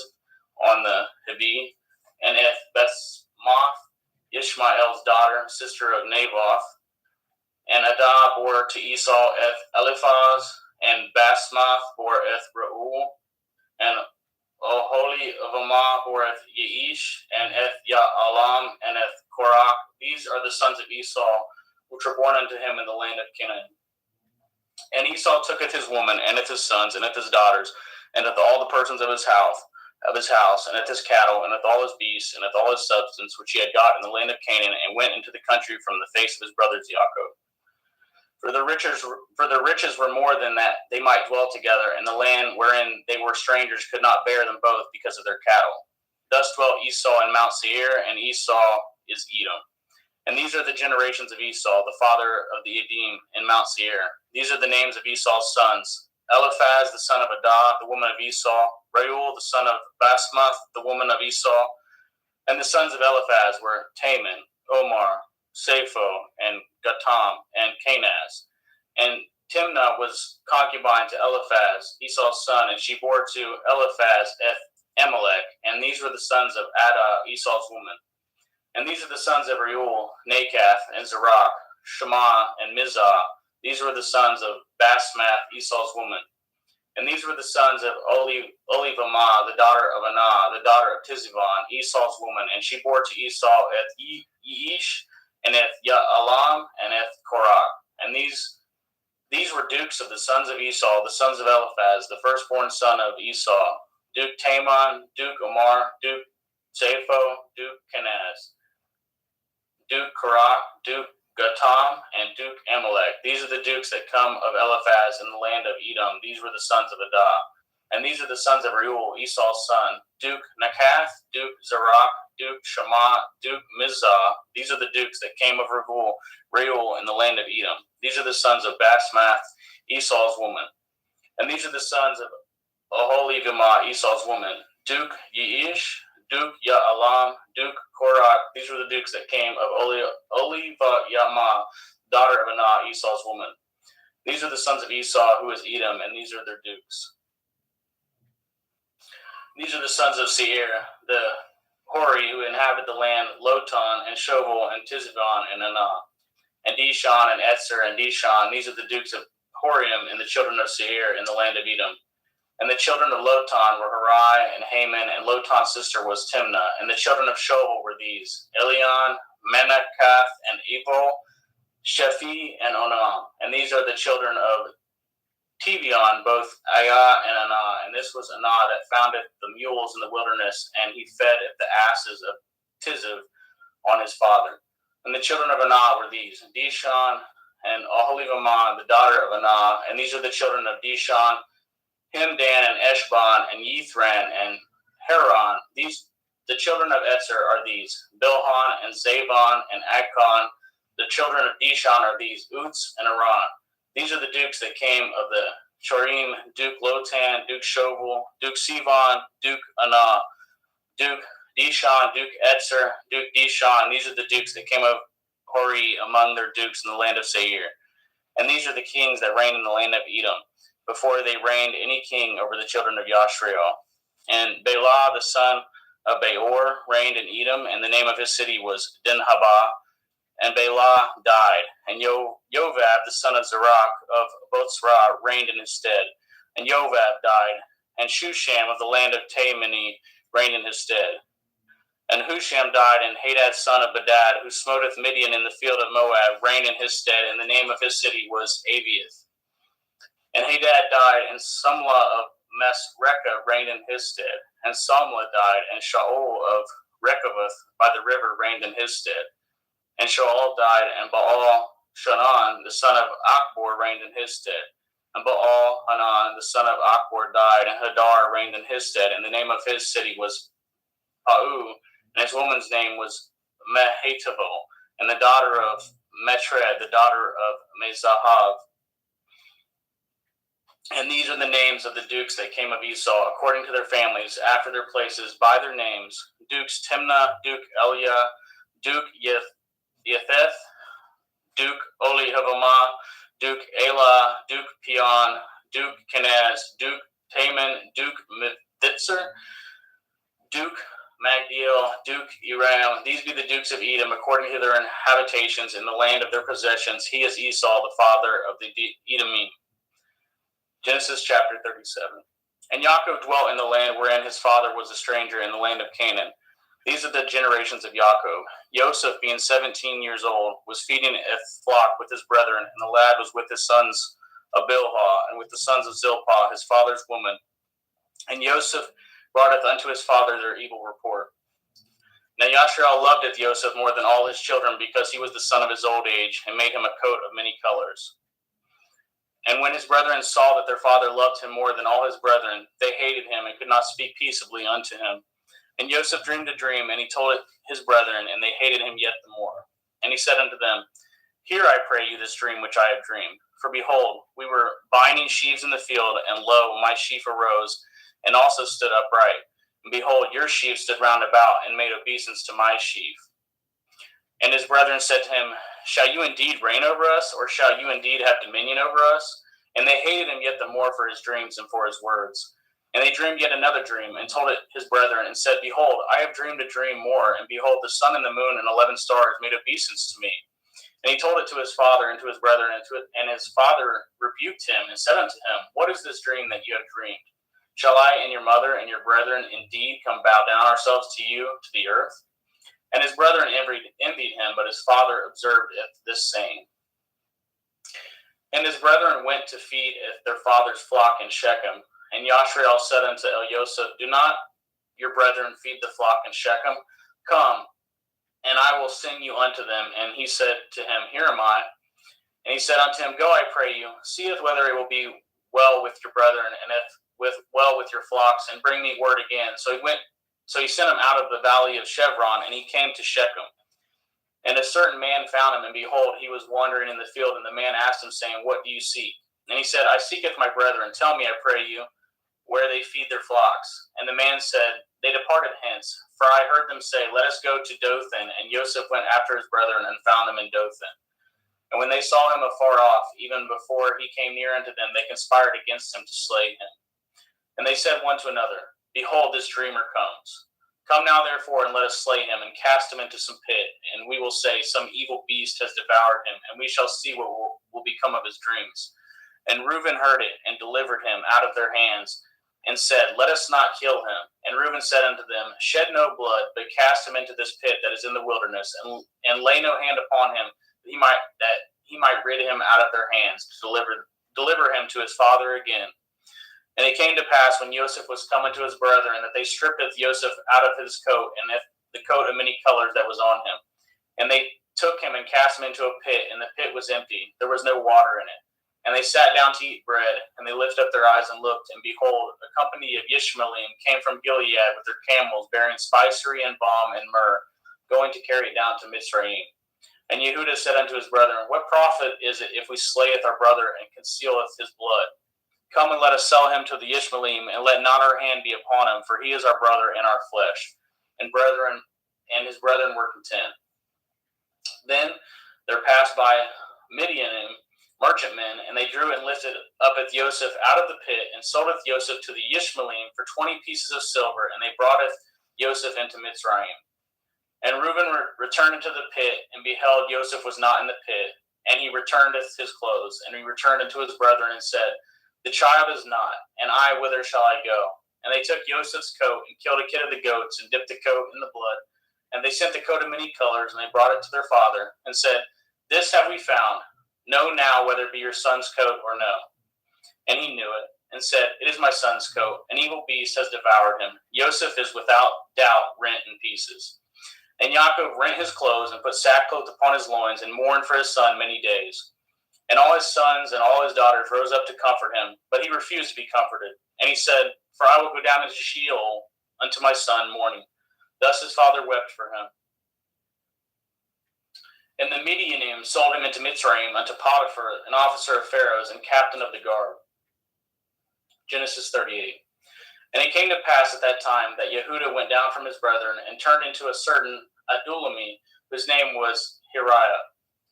on the Hivi, and Eth Basmath, Ishmael's daughter, sister of Naboth. And Adah bore to Esau Eth Eliphaz, and Basmath bore Eth Reuel, and Oholibamah bore Eth Yeish, and Eth Ya'alam, and Eth Korach. These are the sons of Esau, which were born unto him in the land of Canaan. And Esau tooketh his woman, and his sons, and his daughters, and all the persons of his house, and his cattle, and all his beasts, and all his substance which he had got in the land of Canaan, and went into the country from the face of his brothers Yaakov. For the riches were more than that they might dwell together, and the land wherein they were strangers could not bear them both because of their cattle. Thus dwelt Esau in Mount Seir, and Esau is Edom. And these are the generations of Esau, the father of the Edim, in Mount Seir. These are the names of Esau's sons: Eliphaz, the son of Adah, the woman of Esau; Reuel, the son of Basmath, the woman of Esau. And the sons of Eliphaz were Taman, Omar, Sapho, and Gatam, and Kenaz. And Timnah was concubine to Eliphaz, Esau's son, and she bore to Eliphaz Amalek. And these were the sons of Adah, Esau's woman. And these are the sons of Reuel, Nakath, and Zerach, Shema, and Mizah. These were the sons of Basmath, Esau's woman. And these were the sons of Oholibamah, the daughter of Anah, the daughter of Tizivon, Esau's woman. And she bore to Esau Eth Yeish, and Eth Ya'alam, and Eth Korach. And these were dukes of the sons of Esau, the sons of Eliphaz, the firstborn son of Esau: Duke Taman, Duke Omar, Duke Sapho, Duke Kenaz, Duke Korach, Duke Gatam, and Duke Amalek. These are the dukes that come of Eliphaz in the land of Edom. These were the sons of Adah. And these are the sons of Reuel, Esau's son: Duke Nakath, Duke Zerach, Duke Shema, Duke Mizah. These are the dukes that came of Reuel in the land of Edom. These are the sons of Basmath, Esau's woman. And these are the sons of Oholibamah, Esau's woman: Duke Yeish, Duke Ya'alam, Duke Korach. These were the dukes that came of Oholibamah, daughter of Anah, Esau's woman. These are the sons of Esau, who is Edom, and these are their dukes. These are the sons of Seir, the Hori, who inhabited the land: Lotan, and Shoval, and Tizivon, and Anah, and Dishon, and Etzer, and Dishon. These are the dukes of Horium, and the children of Seir in the land of Edom. And the children of Lotan were Harai and Haman, and Lotan's sister was Timnah. And the children of Shoval were these: Elion, Menakath, and Ebal, Shephi, and Onam. And these are the children of Tevion, both Ayah and Anah. And this was Anah that founded the mules in the wilderness, and he fed the asses of Tiziv on his father. And the children of Anah were these: Dishon, and Oholibamah, the daughter of Anah. And these are the children of Dishon: Himdan, and Eshban, and Yithran, and Haran. The children of Etzer are these: Bilhan, and Zabon, and Akon. The children of Dishon are these: Uts and Aran. These are the dukes that came of the Chorim: Duke Lotan, Duke Shoval, Duke Sivan, Duke Anah, Duke Dishon, Duke Etzer, Duke Dishon. These are the dukes that came of Hori among their dukes in the land of Seir. And these are the kings that reigned in the land of Edom, before they reigned any king over the children of Yashrael. And Bela, the son of Beor, reigned in Edom, and the name of his city was Dinhabah. And Bela died, and Jovab, the son of Zerach of Botzrah, reigned in his stead. And Jovab died, and Shusham of the land of Taimani reigned in his stead. And Husham died, and Hadad son of Bedad, who smoteth Midian in the field of Moab, reigned in his stead, and the name of his city was Aviath. And Hadad died, and Sumlah of Masrekah reigned in his stead. And Sumlah died, and Shaul of Rechoboth by the river reigned in his stead. And Shaul died, and Baal-Shannon, the son of Achbor, reigned in his stead. And Baal-Hanan, the son of Achbor, died, and Hadar reigned in his stead. And the name of his city was Pau, and his woman's name was Mehetabel, and the daughter of Metred, the daughter of Mezahav. And these are the names of the dukes that came of Esau, according to their families, after their places, by their names: Dukes Timnah, Duke Eliah, Duke Yetheth, Duke Olihavamah, Duke Elah, Duke Peon, Duke Kenaz, Duke Taman, Duke Mithitzer, Duke Magdiel, Duke Eram. These be the dukes of Edom, according to their habitations in the land of their possessions. He is Esau, the father of the Edomim. Genesis chapter 37. And Yaakov dwelt in the land wherein his father was a stranger, in the land of Canaan. These are the generations of Yaakov. Joseph, being 17 years old, was feeding a flock with his brethren, and the lad was with his sons of Bilhah, and with the sons of Zilpah, his father's woman. And Joseph broughteth unto his father their evil report. Now Yashrael loveth Joseph more than all his children, because he was the son of his old age, and made him a coat of many colors. And when his brethren saw that their father loved him more than all his brethren, they hated him, and could not speak peaceably unto him. And Joseph dreamed a dream, and he told it his brethren, and they hated him yet the more. And he said unto them, Hear, I pray you, this dream which I have dreamed. For behold, we were binding sheaves in the field, and lo, my sheaf arose, and also stood upright. And behold, your sheaf stood round about, and made obeisance to my sheaf. And his brethren said to him, Shall you indeed reign over us, or shall you indeed have dominion over us? And they hated him yet the more for his dreams and for his words. And they dreamed yet another dream, and told it his brethren, and said, Behold, I have dreamed a dream more, and behold, the sun and the moon and 11 stars made obeisance to me. And he told it to his father and to his brethren, and his father rebuked him, and said unto him, What is this dream that you have dreamed? Shall I and your mother and your brethren indeed come bow down ourselves to you, to the earth? And his brethren envied him, but his father observed this saying. And his brethren went to feed their father's flock in Shechem. And Yashrael said unto Elioseph, Do not your brethren feed the flock in Shechem? Come, and I will send you unto them. And he said to him, Here am I. And he said unto him, Go, I pray you, seeth whether it will be well with your brethren, and if well with your flocks, and bring me word again. So he sent him out of the valley of Chevron, and he came to Shechem. And a certain man found him, and behold, he was wandering in the field. And the man asked him, saying, What do you seek? And he said, I seeketh my brethren. Tell me, I pray you, where they feed their flocks. And the man said, They departed hence, for I heard them say, Let us go to Dothan. And Joseph went after his brethren, and found them in Dothan. And when they saw him afar off, even before he came near unto them, they conspired against him to slay him. And they said one to another, Behold, this dreamer comes. Come now, therefore, and let us slay him, and cast him into some pit. And we will say, Some evil beast has devoured him, and we shall see what will become of his dreams. And Reuben heard it, and delivered him out of their hands, and said, Let us not kill him. And Reuben said unto them, Shed no blood, but cast him into this pit that is in the wilderness, and lay no hand upon him, that he might rid him out of their hands, to deliver him to his father again. And it came to pass, when Joseph was come unto his brethren, that they stripped Joseph out of his coat, and the coat of many colors that was on him. And they took him and cast him into a pit, and the pit was empty. There was no water in it. And they sat down to eat bread, and they lifted up their eyes and looked, and behold, a company of Ishmaelim came from Gilead with their camels, bearing spicery and balm and myrrh, going to carry it down to Mitzrayim. And Yehudah said unto his brethren, What profit is it if we slayeth our brother and concealeth his blood? Come and let us sell him to the Ishmaelim, and let not our hand be upon him, for he is our brother and our flesh. And his brethren were content. Then there passed by Midianim merchantmen, and they drew and lifted up Joseph out of the pit, and soldeth Joseph to the Ishmaelim for 20 pieces of silver, and they broughteth Joseph into Mitzrayim. And Reuben returned into the pit, and beheld Joseph was not in the pit, and he returned his clothes, and he returned unto his brethren, and said, The child is not, and I, whither shall I go? And they took Joseph's coat and killed a kid of the goats and dipped the coat in the blood. And they sent the coat of many colors, and they brought it to their father and said, This have we found. Know now whether it be your son's coat or no. And he knew it, and said, It is my son's coat. An evil beast has devoured him. Joseph is without doubt rent in pieces. And Yaakov rent his clothes and put sackcloth upon his loins and mourned for his son many days. And all his sons and all his daughters rose up to comfort him, but he refused to be comforted. And he said, For I will go down into Sheol unto my son mourning. Thus his father wept for him. And the Midianim sold him into Mitzrayim unto Potiphar, an officer of Pharaoh's and captain of the guard. Genesis 38. And it came to pass at that time that Yehudah went down from his brethren and turned into a certain Adulami, whose name was Hiriah.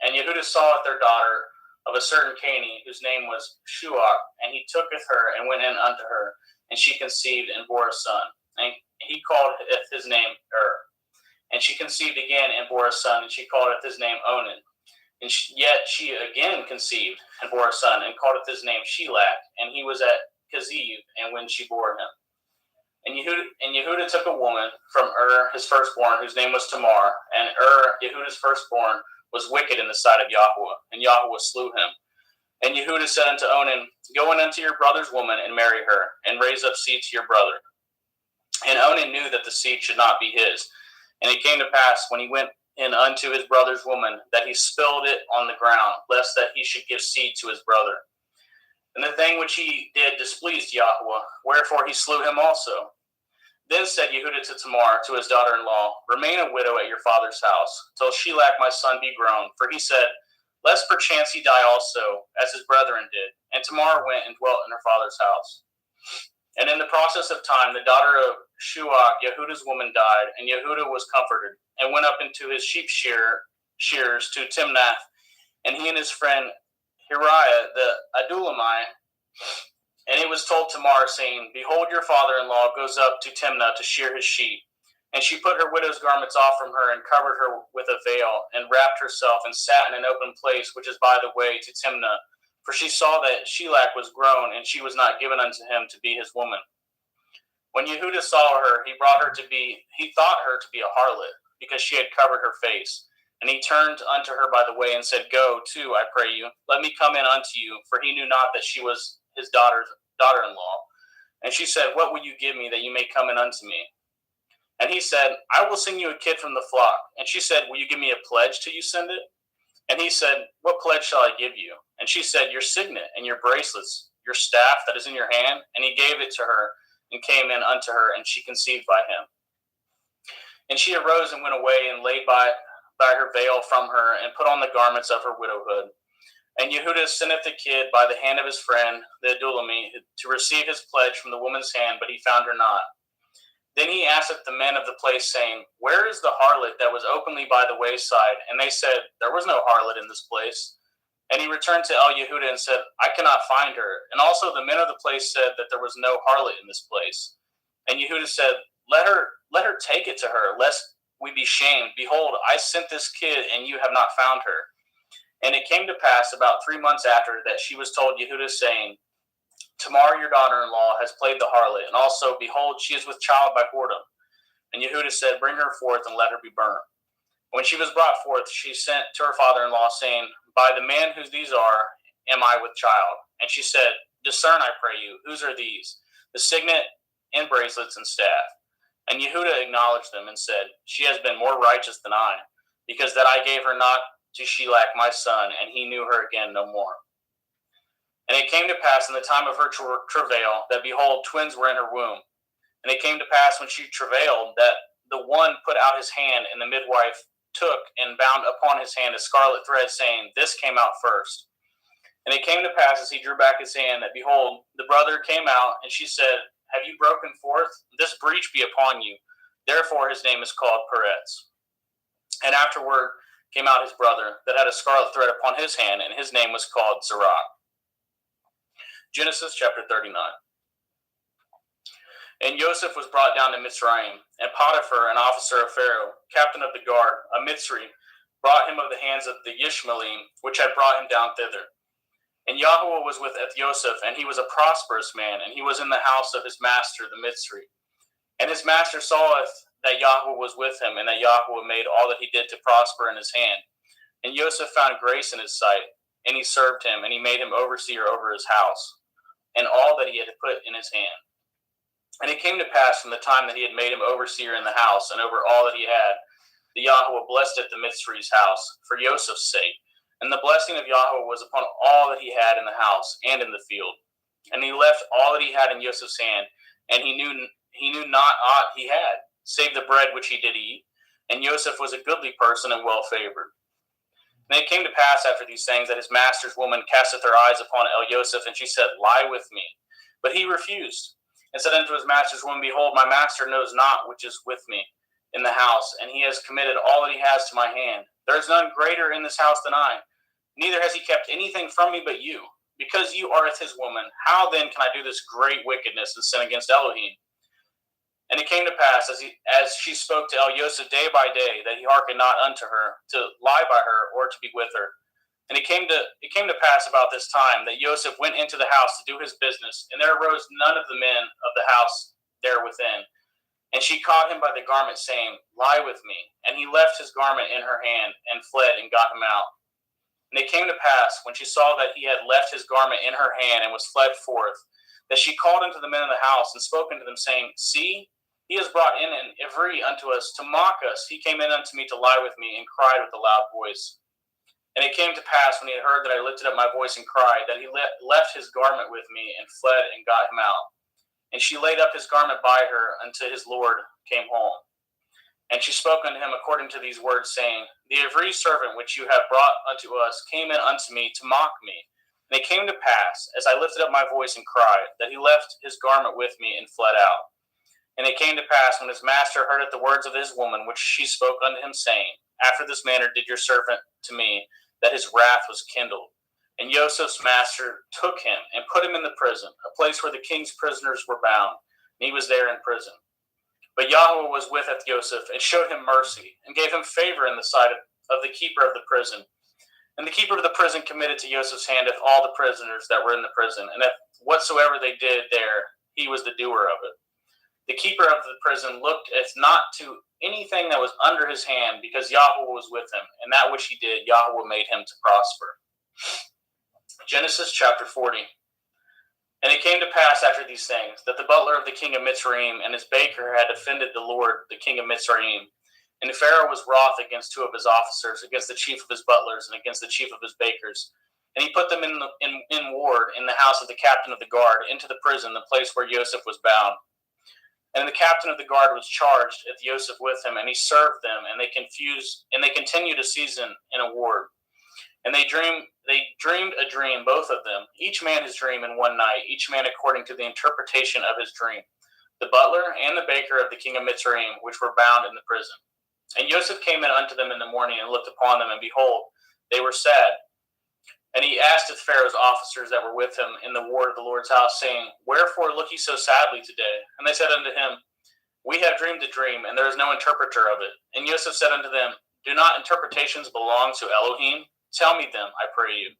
And Yehudah saweth their daughter of a certain Canaanite, whose name was Shuach, and he tooketh her and went in unto her, and she conceived and bore a son. And he called his name And she conceived again and bore a son, and she called his name Onan. And yet she again conceived and bore a son, and called his name Shelach, and he was at Kaziv, and when she bore him. And Yehudah took a woman from his firstborn, whose name was Tamar, and Yehudah's firstborn, was wicked in the sight of Yahweh, and Yahweh slew him. And Yehudah said unto Onan, Go in unto your brother's woman, and marry her, and raise up seed to your brother. And Onan knew that the seed should not be his. And it came to pass, when he went in unto his brother's woman, that he spilled it on the ground, lest that he should give seed to his brother. And the thing which he did displeased Yahweh, wherefore he slew him also. Then said Yehudah to Tamar, to his daughter-in-law, Remain a widow at your father's house, till Shelach my son be grown. For he said, Lest perchance he die also, as his brethren did. And Tamar went and dwelt in her father's house. And in the process of time, the daughter of Shuach, Yehudah's woman, died, and Yehudah was comforted, and went up into his sheep shears to Timnath, and he and his friend Hiriah the Adullamite. And it was told Tamar, saying, Behold, your father-in-law goes up to Timnah to shear his sheep. And she put her widow's garments off from her, and covered her with a veil, and wrapped herself, and sat in an open place, which is by the way to Timnah. For she saw that Shelach was grown, and she was not given unto him to be his woman. When Yehudah saw her, he thought her to be a harlot, because she had covered her face. And he turned unto her by the way, and said, Go to, I pray you, let me come in unto you, for he knew not that she was his daughter-in-law. And she said, What will you give me that you may come in unto me? And he said, I will send you a kid from the flock. And she said, Will you give me a pledge till you send it? And he said, What pledge shall I give you? And she said, Your signet and your bracelets, your staff that is in your hand. And he gave it to her, and came in unto her, and she conceived by him. And she arose and went away, and laid by her veil from her, and put on the garments of her widowhood. And Yehudah senteth the kid by the hand of his friend, the Adullamite, to receive his pledge from the woman's hand, but he found her not. Then he asked the men of the place, saying, Where is the harlot that was openly by the wayside? And they said, There was no harlot in this place. And he returned to Yehudah and said, I cannot find her. And also the men of the place said that there was no harlot in this place. And Yehudah said, Let her take it to her, lest we be shamed. Behold, I sent this kid, and you have not found her. And it came to pass about 3 months after that she was told Yehudah, saying, Tamar, your daughter-in-law, has played the harlot, and also, behold, she is with child by whoredom. And Yehudah said, Bring her forth, and let her be burnt. When she was brought forth, she sent to her father-in-law, saying, By the man whose these are, am I with child? And she said, Discern, I pray you, whose are these? The signet, and bracelets, and staff. And Yehudah acknowledged them, and said, She has been more righteous than I, because that I gave her not to Shelach my son, and he knew her again no more. And it came to pass in the time of her travail, that behold, twins were in her womb. And it came to pass when she travailed, that the one put out his hand, and the midwife took and bound upon his hand a scarlet thread, saying, This came out first. And it came to pass, as he drew back his hand, that behold, the brother came out, and she said, Have you broken forth? This breach be upon you. Therefore his name is called Peretz. And afterward came out his brother, that had a scarlet thread upon his hand, and his name was called Zerah. Genesis chapter 39. And Joseph was brought down to Mitzrayim, and Potiphar, an officer of Pharaoh, captain of the guard, a Mitzri, brought him of the hands of the Ishmaelim, which had brought him down thither. And Yahweh was with Yosef, and he was a prosperous man, and he was in the house of his master, the Mitzri. And his master saweth that Yahweh was with him, and that Yahweh made all that he did to prosper in his hand. And Yosef found grace in his sight, and he served him, and he made him overseer over his house, and all that he had put in his hand. And it came to pass from the time that he had made him overseer in the house, and over all that he had, that Yahweh blessed at the Mitzri's house, for Yosef's sake. And the blessing of Yahweh was upon all that he had in the house and in the field. And he left all that he had in Joseph's hand, and he knew not aught he had, save the bread which he did eat. And Joseph was a goodly person and well favored. And it came to pass after these things that his master's woman casteth her eyes upon Joseph, and she said, Lie with me. But he refused, and said unto his master's woman, Behold, my master knows not which is with me in the house, and he has committed all that he has to my hand. There is none greater in this house than I, neither has he kept anything from me but you. Because you are his woman, how then can I do this great wickedness and sin against Elohim? And it came to pass, as she spoke to Joseph day by day, that he hearkened not unto her, to lie by her, or to be with her. And it came to pass about this time, that Joseph went into the house to do his business, and there arose none of the men of the house there within. And she caught him by the garment, saying, Lie with me. And he left his garment in her hand, and fled, and got him out. And it came to pass, when she saw that he had left his garment in her hand, and was fled forth, that she called unto the men of the house, and spoke unto them, saying, See, he has brought in an Ivri unto us, to mock us. He came in unto me to lie with me, and cried with a loud voice. And it came to pass, when he had heard that I lifted up my voice and cried, that he left his garment with me, and fled, and got him out. And she laid up his garment by her, until his Lord came home. And she spoke unto him according to these words, saying, The Ivri servant which you have brought unto us came in unto me to mock me. And it came to pass, as I lifted up my voice and cried, that he left his garment with me, and fled out. And it came to pass, when his master heard the words of his woman, which she spoke unto him, saying, After this manner did your servant to me, that his wrath was kindled. And Joseph's master took him, and put him in the prison, a place where the king's prisoners were bound, and he was there in prison. But Yahweh was with Joseph, and showed him mercy, and gave him favor in the sight of the keeper of the prison. And the keeper of the prison committed to Joseph's hand all the prisoners that were in the prison, and that whatsoever they did there, he was the doer of it. The keeper of the prison looked as not to anything that was under his hand, because Yahweh was with him, and that which he did, Yahweh made him to prosper. Genesis chapter 40. And it came to pass after these things, that the butler of the king of Mitzrayim and his baker had offended the Lord, the king of Mitzrayim. And Pharaoh was wroth against two of his officers, against the chief of his butlers, and against the chief of his bakers. And he put them in ward in the house of the captain of the guard, into the prison, the place where Joseph was bound. And the captain of the guard was charged at Joseph with him, and he served them, and they continued a season in a ward. And they dreamed a dream, both of them, each man his dream in one night, each man according to the interpretation of his dream, the butler and the baker of the king of Mitzrayim, which were bound in the prison. And Joseph came in unto them in the morning, and looked upon them, and behold, they were sad. And he asked of Pharaoh's officers that were with him in the ward of the Lord's house, saying, Wherefore look ye so sadly today? And they said unto him, We have dreamed a dream, and there is no interpreter of it. And Joseph said unto them, Do not interpretations belong to Elohim? Tell me them, I pray you.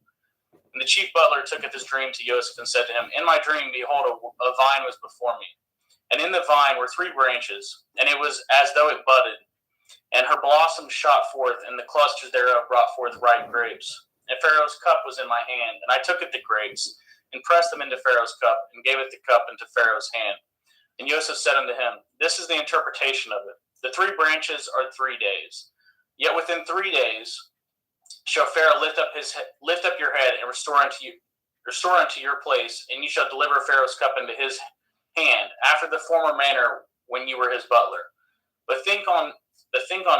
And the chief butler tooketh his dream to Joseph, and said to him, In my dream, behold, a vine was before me. And in the vine were 3 branches, and it was as though it budded. And her blossoms shot forth, and the clusters thereof brought forth ripe grapes. And Pharaoh's cup was in my hand, and I took it the grapes, and pressed them into Pharaoh's cup, and gave it the cup into Pharaoh's hand. And Joseph said unto him, This is the interpretation of it. The 3 branches are 3 days. Yet within 3 days shall Pharaoh lift up your head, and restore unto your place, and you shall deliver Pharaoh's cup into his hand, after the former manner when you were his butler. But think on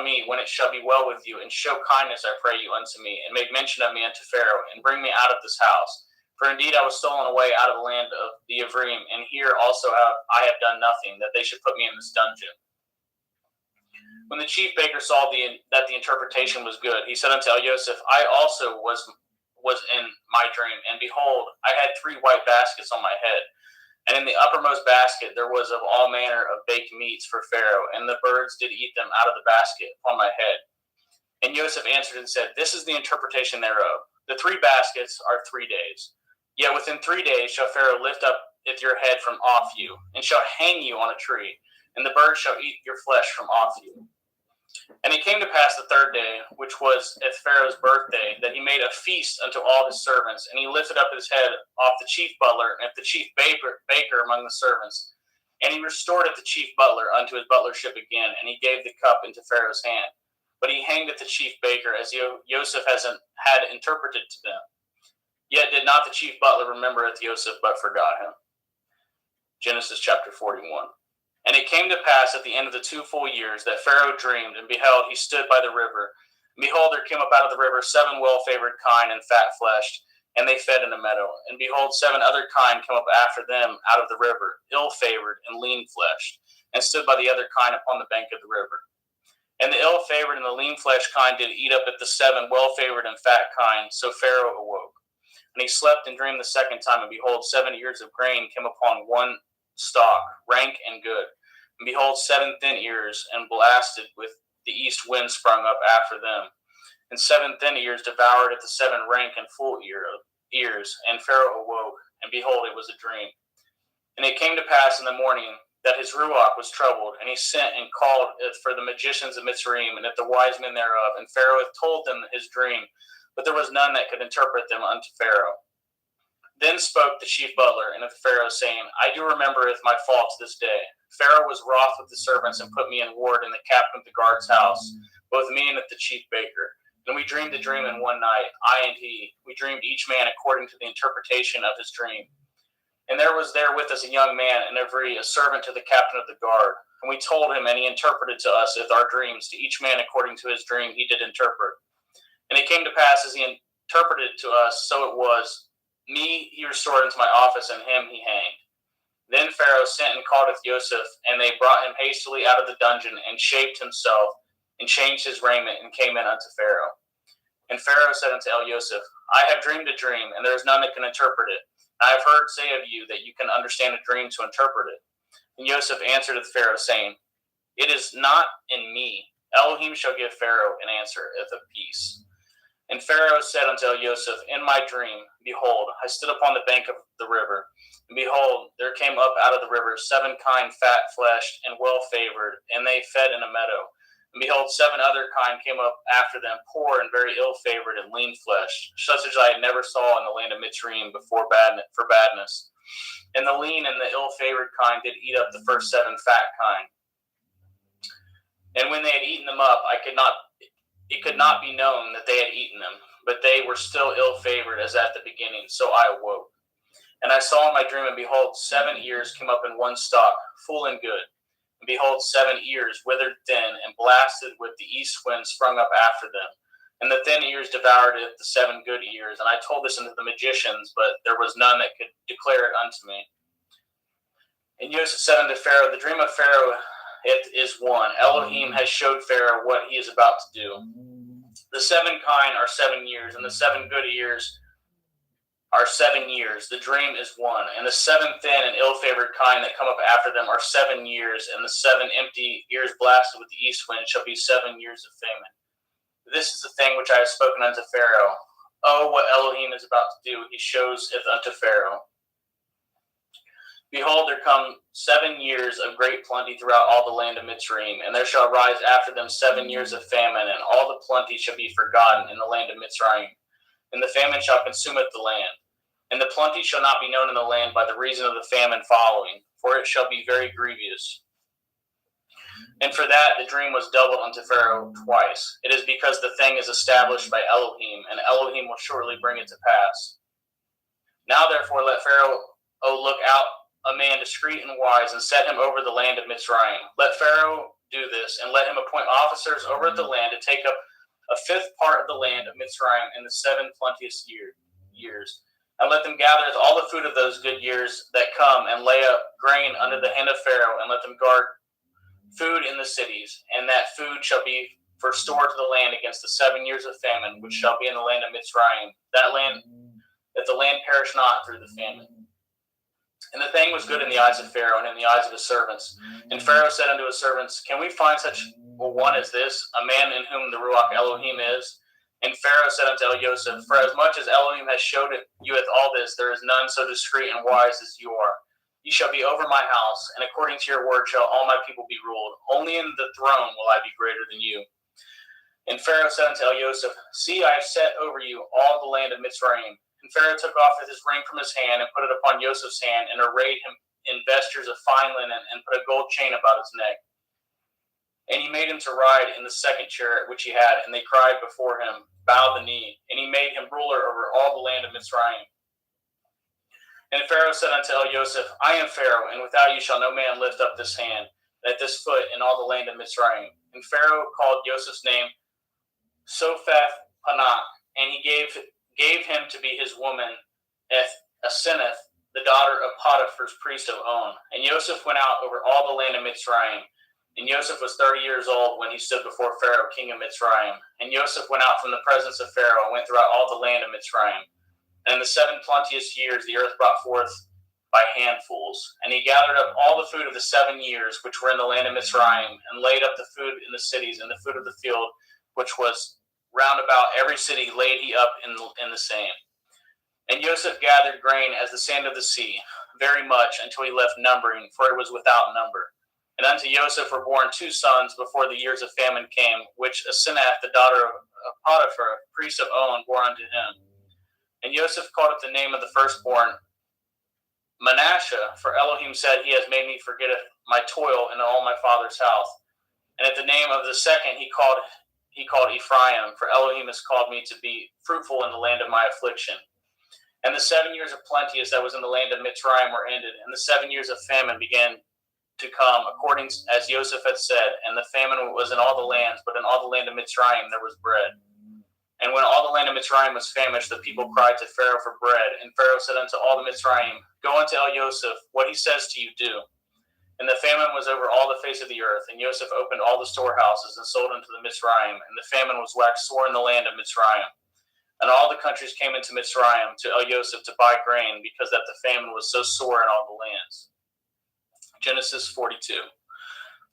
me when it shall be well with you, and show kindness, I pray you, unto me, and make mention of me unto Pharaoh, and bring me out of this house. For indeed I was stolen away out of the land of the Ivrim, and here also I have done nothing, that they should put me in this dungeon. When the chief baker saw that the interpretation was good, he said unto Joseph, I also was in my dream, and behold, I had 3 white baskets on my head. And in the uppermost basket there was of all manner of baked meats for Pharaoh, and the birds did eat them out of the basket upon my head. And Joseph answered and said, This is the interpretation thereof. The 3 baskets are 3 days. Yet within 3 days shall Pharaoh lift up your head from off you, and shall hang you on a tree, and the birds shall eat your flesh from off you. And it came to pass the 3rd day, which was at Pharaoh's birthday, that he made a feast unto all his servants, and he lifted up his head off the chief butler and the chief baker among the servants. And he restored the chief butler unto his butlership again, and he gave the cup into Pharaoh's hand. But he hanged the chief baker, as Joseph had interpreted to them. Yet did not the chief butler remember Joseph, but forgot him. Genesis chapter 41. And it came to pass at the end of the 2 full years that Pharaoh dreamed, and behold, he stood by the river. And behold, there came up out of the river 7 well-favored kine and fat-fleshed, and they fed in a meadow. And behold, 7 other kine came up after them out of the river, ill-favored and lean-fleshed, and stood by the other kine upon the bank of the river. And the ill-favored and the lean-fleshed kine did eat up at the 7 well-favored and fat kine. So Pharaoh awoke. And he slept and dreamed the 2nd time, and behold, 7 ears of grain came upon one stalk, rank and good. And behold, 7 thin ears, and blasted with the east wind sprung up after them. And 7 thin ears devoured at the 7 rank and full ears. And Pharaoh awoke, and behold, it was a dream. And it came to pass in the morning that his ruach was troubled, and he sent and called for the magicians of Mitzrayim, and at the wise men thereof. And Pharaoh told them his dream, but there was none that could interpret them unto Pharaoh. Then spoke the chief butler unto Pharaoh, saying, I do remembereth my faults this day. Pharaoh was wroth with the servants, and put me in ward in the captain of the guard's house, both me and the chief baker. And we dreamed the dream in one night, I and he. We dreamed each man according to the interpretation of his dream. And there was there with us a young man, and a servant to the captain of the guard. And we told him, and he interpreted to us with our dreams, to each man according to his dream he did interpret. And it came to pass, as he interpreted to us, so it was. Me he restored into my office, and him he hanged. Then Pharaoh sent and called Joseph, and they brought him hastily out of the dungeon, and shaved himself, and changed his raiment, and came in unto Pharaoh. And Pharaoh said unto Joseph, I have dreamed a dream, and there is none that can interpret it. I have heard say of you that you can understand a dream to interpret it. And Joseph answered the Pharaoh, saying, It is not in me. Elohim shall give Pharaoh an answer of peace. And Pharaoh said unto Joseph, In my dream, behold, I stood upon the bank of the river, and behold, there came up out of the river 7 kine fat-fleshed and well-favored, and they fed in a meadow. And behold, 7 other kine came up after them, poor and very ill-favored and lean-fleshed, such as I had never saw in the land of Mitzrayim for badness. And the lean and the ill-favored kine did eat up the first 7 fat kine. And when they had eaten them up, it could not be known that they had eaten them, but they were still ill-favored as at the beginning. So I awoke. And I saw in my dream, and behold, 7 ears came up in one stalk, full and good. And behold, 7 ears withered thin, and blasted with the east wind sprung up after them. And the thin ears devoured the 7 good ears. And I told this unto the magicians, but there was none that could declare it unto me. And Joseph said unto Pharaoh, The dream of Pharaoh, it is one. Elohim has showed Pharaoh what he is about to do. The 7 kine are 7 years, and the 7 good ears are 7 years. The dream is one. And the 7 thin and ill-favored kine that come up after them are 7 years, and the 7 empty ears blasted with the east wind shall be 7 years of famine. This is the thing which I have spoken unto Pharaoh. Oh, what Elohim is about to do, he shows it unto Pharaoh. Behold, there come 7 years of great plenty throughout all the land of Mitzrayim, and there shall rise after them 7 years of famine, and all the plenty shall be forgotten in the land of Mitzrayim. And the famine shall consumeth the land. And the plenty shall not be known in the land by the reason of the famine following, for it shall be very grievous. And for that the dream was doubled unto Pharaoh twice. It is because the thing is established by Elohim, and Elohim will shortly bring it to pass. Now therefore let Pharaoh look out a man discreet and wise, and set him over the land of Mitzrayim. Let Pharaoh do this, and let him appoint officers over the land to take up a 5th part of the land of Mitzrayim in the 7 plenteous years. And let them gather all the food of those good years that come, and lay up grain under the hand of Pharaoh, and let them guard food in the cities. And that food shall be for store to the land against the 7 years of famine, which shall be in the land of Mitzrayim, that the land perish not through the famine. And the thing was good in the eyes of Pharaoh, and in the eyes of his servants. And Pharaoh said unto his servants, Can we find such a one as this, a man in whom the Ruach Elohim is? And Pharaoh said unto Joseph, For as much as Elohim has showed you with all this, there is none so discreet and wise as you are. You shall be over my house, and according to your word shall all my people be ruled. Only in the throne will I be greater than you. And Pharaoh said unto Joseph, See, I have set over you all the land of Mitzrayim. And Pharaoh took off his ring from his hand, and put it upon Joseph's hand, and arrayed him in vestures of fine linen, and put a gold chain about his neck. And he made him to ride in the second chariot which he had, and they cried before him, bowed the knee, and he made him ruler over all the land of Mitzrayim. And Pharaoh said unto Joseph, I am Pharaoh, and without you shall no man lift up this hand, at this foot in all the land of Mitzrayim. And Pharaoh called Joseph's name Sophath Panah, and he gave him to be his woman Asenath, the daughter of Potiphar's priest of On. And Joseph went out over all the land of Mitzrayim. And Joseph was 30 years old when he stood before Pharaoh, king of Mitzrayim. And Joseph went out from the presence of Pharaoh and went throughout all the land of Mitzrayim. And in the 7 plenteous years the earth brought forth by handfuls. And he gathered up all the food of the 7 years which were in the land of Mitzrayim, and laid up the food in the cities, and the food of the field which was round about every city laid he up in the same. And Joseph gathered grain as the sand of the sea, very much, until he left numbering, for it was without number. And unto Joseph were born 2 sons before the years of famine came, which Asenath, the daughter of Potiphar, priest of On, bore unto him. And Joseph called up the name of the firstborn Manasseh, for Elohim said, He has made me forget my toil in all my father's house. And at the name of the second he called Ephraim, for Elohim has called me to be fruitful in the land of my affliction. And the 7 years of plenteous that was in the land of Mitzrayim were ended, and the 7 years of famine began to come, according as Joseph had said. And the famine was in all the lands, but in all the land of Mitzrayim there was bread. And when all the land of Mitzrayim was famished, the people cried to Pharaoh for bread. And Pharaoh said unto all the Mitzrayim, Go unto Joseph, what he says to you do. And the famine was over all the face of the earth. And Joseph opened all the storehouses and sold unto the Mitzrayim. And the famine was waxed sore in the land of Mitzrayim. And all the countries came into Mitzrayim to Joseph to buy grain, because that the famine was so sore in all the lands. Genesis 42.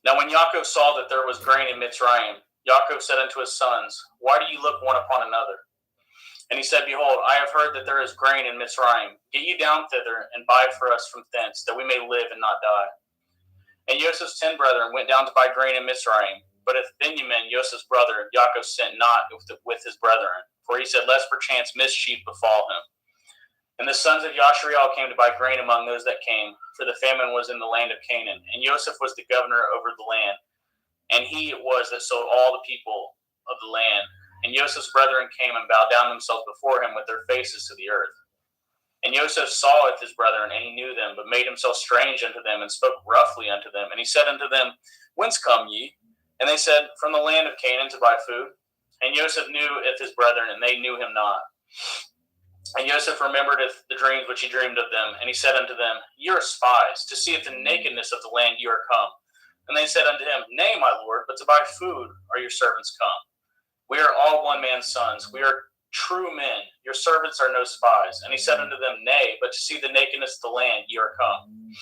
Now when Yaakov saw that there was grain in Mitzrayim, Yaakov said unto his sons, Why do you look one upon another? And he said, Behold, I have heard that there is grain in Mitzrayim. Get you down thither, and buy for us from thence, that we may live and not die. And Joseph's 10 brethren went down to buy grain in Mitzrayim. But if Benjamin, Joseph's brother, Yaakov sent not with his brethren, for he said, Lest perchance mischief befall him. And the sons of Yashriel came to buy grain among those that came, for the famine was in the land of Canaan. And Joseph was the governor over the land, and he it was that sold all the people of the land. And Joseph's brethren came and bowed down themselves before him with their faces to the earth. And Joseph saweth his brethren, and he knew them, but made himself strange unto them, and spoke roughly unto them. And he said unto them, Whence come ye? And they said, From the land of Canaan to buy food. And Joseph knew if his brethren, and they knew him not. And Joseph remembered the dreams which he dreamed of them, and he said unto them, Ye are spies, to see if the nakedness of the land ye are come. And they said unto him, Nay, my lord, but to buy food are your servants come. We are all one man's sons. We are true men. Your servants are no spies. And he said unto them, Nay, but to see the nakedness of the land ye are come.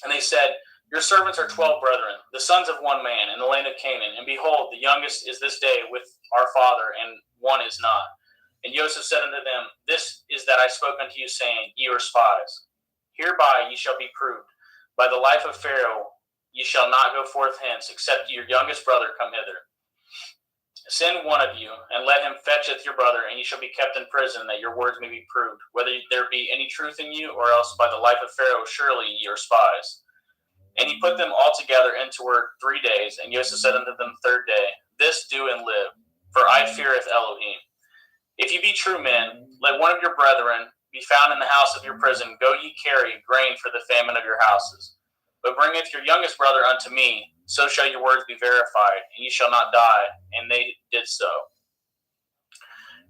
And they said, Your servants are 12 brethren, the sons of one man, in the land of Canaan. And behold, the youngest is this day with our father, and one is not. And Joseph said unto them, This is that I spoke unto you, saying, Ye are spies. Hereby ye shall be proved. By the life of Pharaoh ye shall not go forth hence, except your youngest brother come hither. Send one of you, and let him fetcheth your brother, and ye shall be kept in prison, that your words may be proved, whether there be any truth in you, or else by the life of Pharaoh surely ye are spies. And he put them all together into work 3 days. And Joseph said unto them the 3rd day, This do and live, for I feareth Elohim. If ye be true men, let one of your brethren be found in the house of your prison. Go ye carry grain for the famine of your houses. But bringeth your youngest brother unto me, so shall your words be verified, and ye shall not die. And they did so.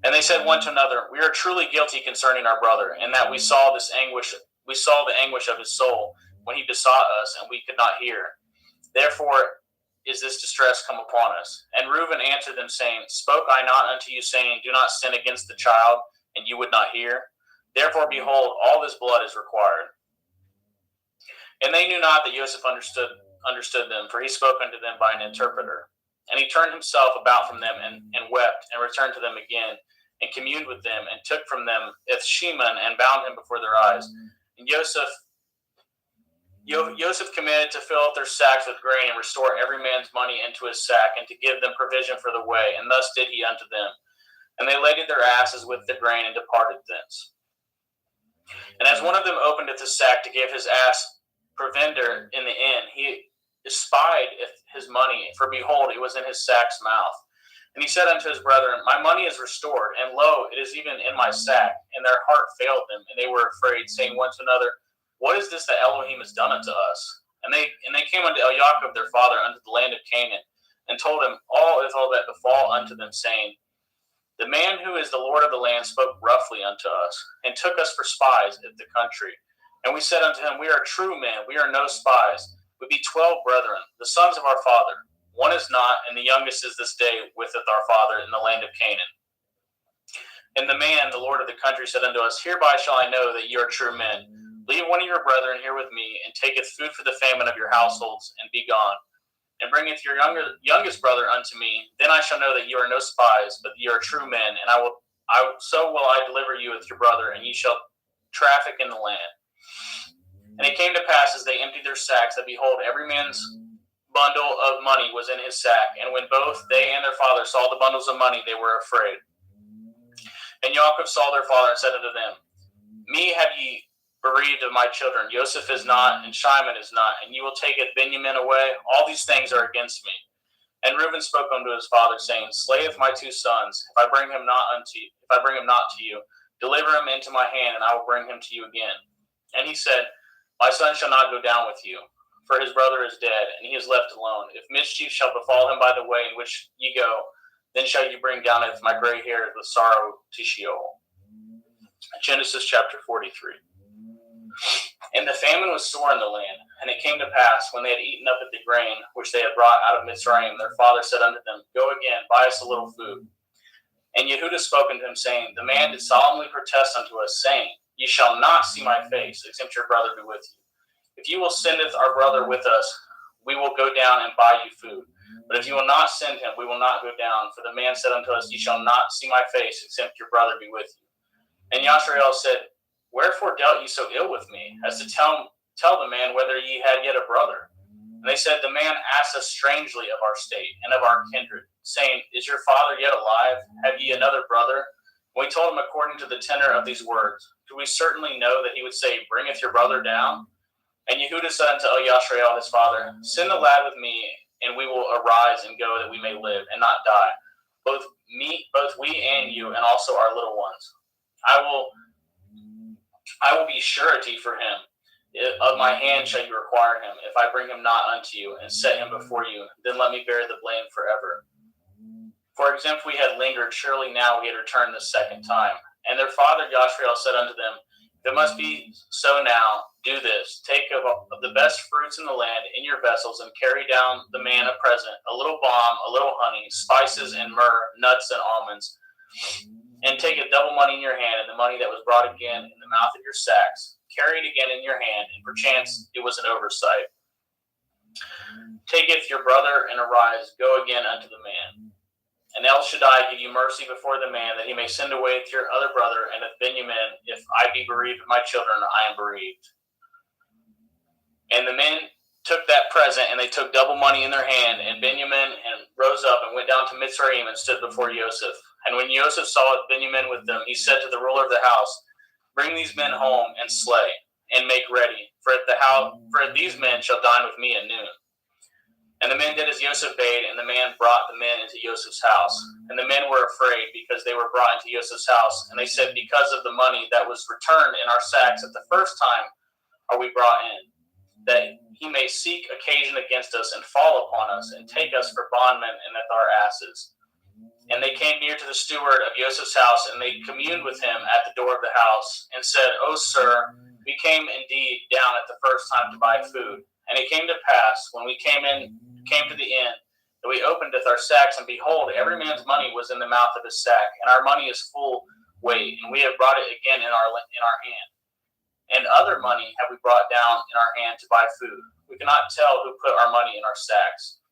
And they said one to another, We are truly guilty concerning our brother, in that we saw the anguish of his soul when he besought us, and we could not hear. Therefore is this distress come upon us. And Reuben answered them, saying, Spoke I not unto you, saying, Do not sin against the child, and you would not hear? Therefore, behold, all this blood is required. And they knew not that Joseph understood them, for he spoke unto them by an interpreter. And he turned himself about from them and wept, and returned to them again, and communed with them, and took from them Ithsheman, and bound him before their eyes. And Joseph commanded to fill up their sacks with grain, and restore every man's money into his sack, and to give them provision for the way. And thus did he unto them. And they laded their asses with the grain, and departed thence. And as one of them opened his sack to give his ass provender in the inn, he espied his money, for behold, it was in his sack's mouth. And he said unto his brethren, My money is restored, and lo, it is even in my sack. And their heart failed them, and they were afraid, saying one to another, What is this that Elohim has done unto us? And they came unto Jacob their father unto the land of Canaan, and told him all that befall unto them, saying, The man who is the Lord of the land spoke roughly unto us, and took us for spies of the country. And we said unto him, We are true men, we are no spies. We be 12 brethren, the sons of our father. One is not, and the youngest is this day witheth our father in the land of Canaan. And the man, the Lord of the country, said unto us, Hereby shall I know that ye are true men. Leave one of your brethren here with me, and taketh food for the famine of your households, and be gone. And bringeth your youngest brother unto me. Then I shall know that ye are no spies, but ye are true men, and so will I deliver you with your brother, and ye shall traffic in the land. And it came to pass, as they emptied their sacks, that behold, every man's bundle of money was in his sack. And when both they and their father saw the bundles of money, they were afraid. And Jacob saw their father, and said unto them, Me have ye bereaved of my children. Joseph is not, and Shimon is not, and ye will take Benjamin away. All these things are against me. And Reuben spoke unto his father, saying, Slayeth my two sons, if I bring him not to you, deliver him into my hand, and I will bring him to you again. And he said, My son shall not go down with you, for his brother is dead, and he is left alone. If mischief shall befall him by the way in which ye go, then shall you bring down my gray hairs with sorrow to Sheol. Genesis chapter 43. And the famine was sore in the land. And it came to pass, when they had eaten up the grain which they had brought out of Mitzrayim, their father said unto them, Go again, buy us a little food. And Yehudah spoke unto him, saying, The man did solemnly protest unto us, saying, Ye shall not see my face, except your brother be with you. If you will sendeth our brother with us, we will go down and buy you food. But if you will not send him, we will not go down. For the man said unto us, Ye shall not see my face, except your brother be with you. And Yashrael said, Wherefore dealt ye so ill with me, as to tell the man whether ye had yet a brother? And they said, The man asked us strangely of our state and of our kindred, saying, Is your father yet alive? Have ye another brother? And we told him according to the tenor of these words. Do we certainly know that he would say, Bringeth your brother down? And Yehudah said unto Yashrael his father, Send the lad with me, and we will arise and go, that we may live and not die, both we and you, and also our little ones. I will be surety for him. Of my hand shall you require him, if I bring him not unto you, and set him before you. Then let me bear the blame forever. For if we had lingered, surely now we had returned the second time. And their father Yashrael said unto them, If it must be so now, do this. Take of the best fruits in the land in your vessels, and carry down the man a present, a little balm, a little honey, spices and myrrh, nuts and almonds. And take a double money in your hand, and the money that was brought again in the mouth of your sacks. Carry it again in your hand, and perchance it was an oversight. Taketh your brother, and arise, go again unto the man. And El Shaddai give you mercy before the man, that he may send away with your other brother, and with Benjamin, if I be bereaved of my children, I am bereaved. And the men took that present, and they took double money in their hand, and Benjamin and rose up and went down to Mitzrayim and stood before Joseph. And when Joseph saw Benjamin with them, he said to the ruler of the house, Bring these men home and slay, and make ready, for these men shall dine with me at noon. And the men did as Joseph bade, and the man brought the men into Joseph's house. And the men were afraid, because they were brought into Joseph's house. And they said, Because of the money that was returned in our sacks at the first time are we brought in, that he may seek occasion against us, and fall upon us, and take us for bondmen and with our asses. And they came near to the steward of Joseph's house, and they communed with him at the door of the house, and said, O sir, we came indeed down at the first time to buy food. And it came to pass, when we came to the inn, that we opened our sacks, and behold, every man's money was in the mouth of his sack, and our money is full weight, and we have brought it again in our hand. And other money have we brought down in our hand to buy food. We cannot tell who put our money in our sacks.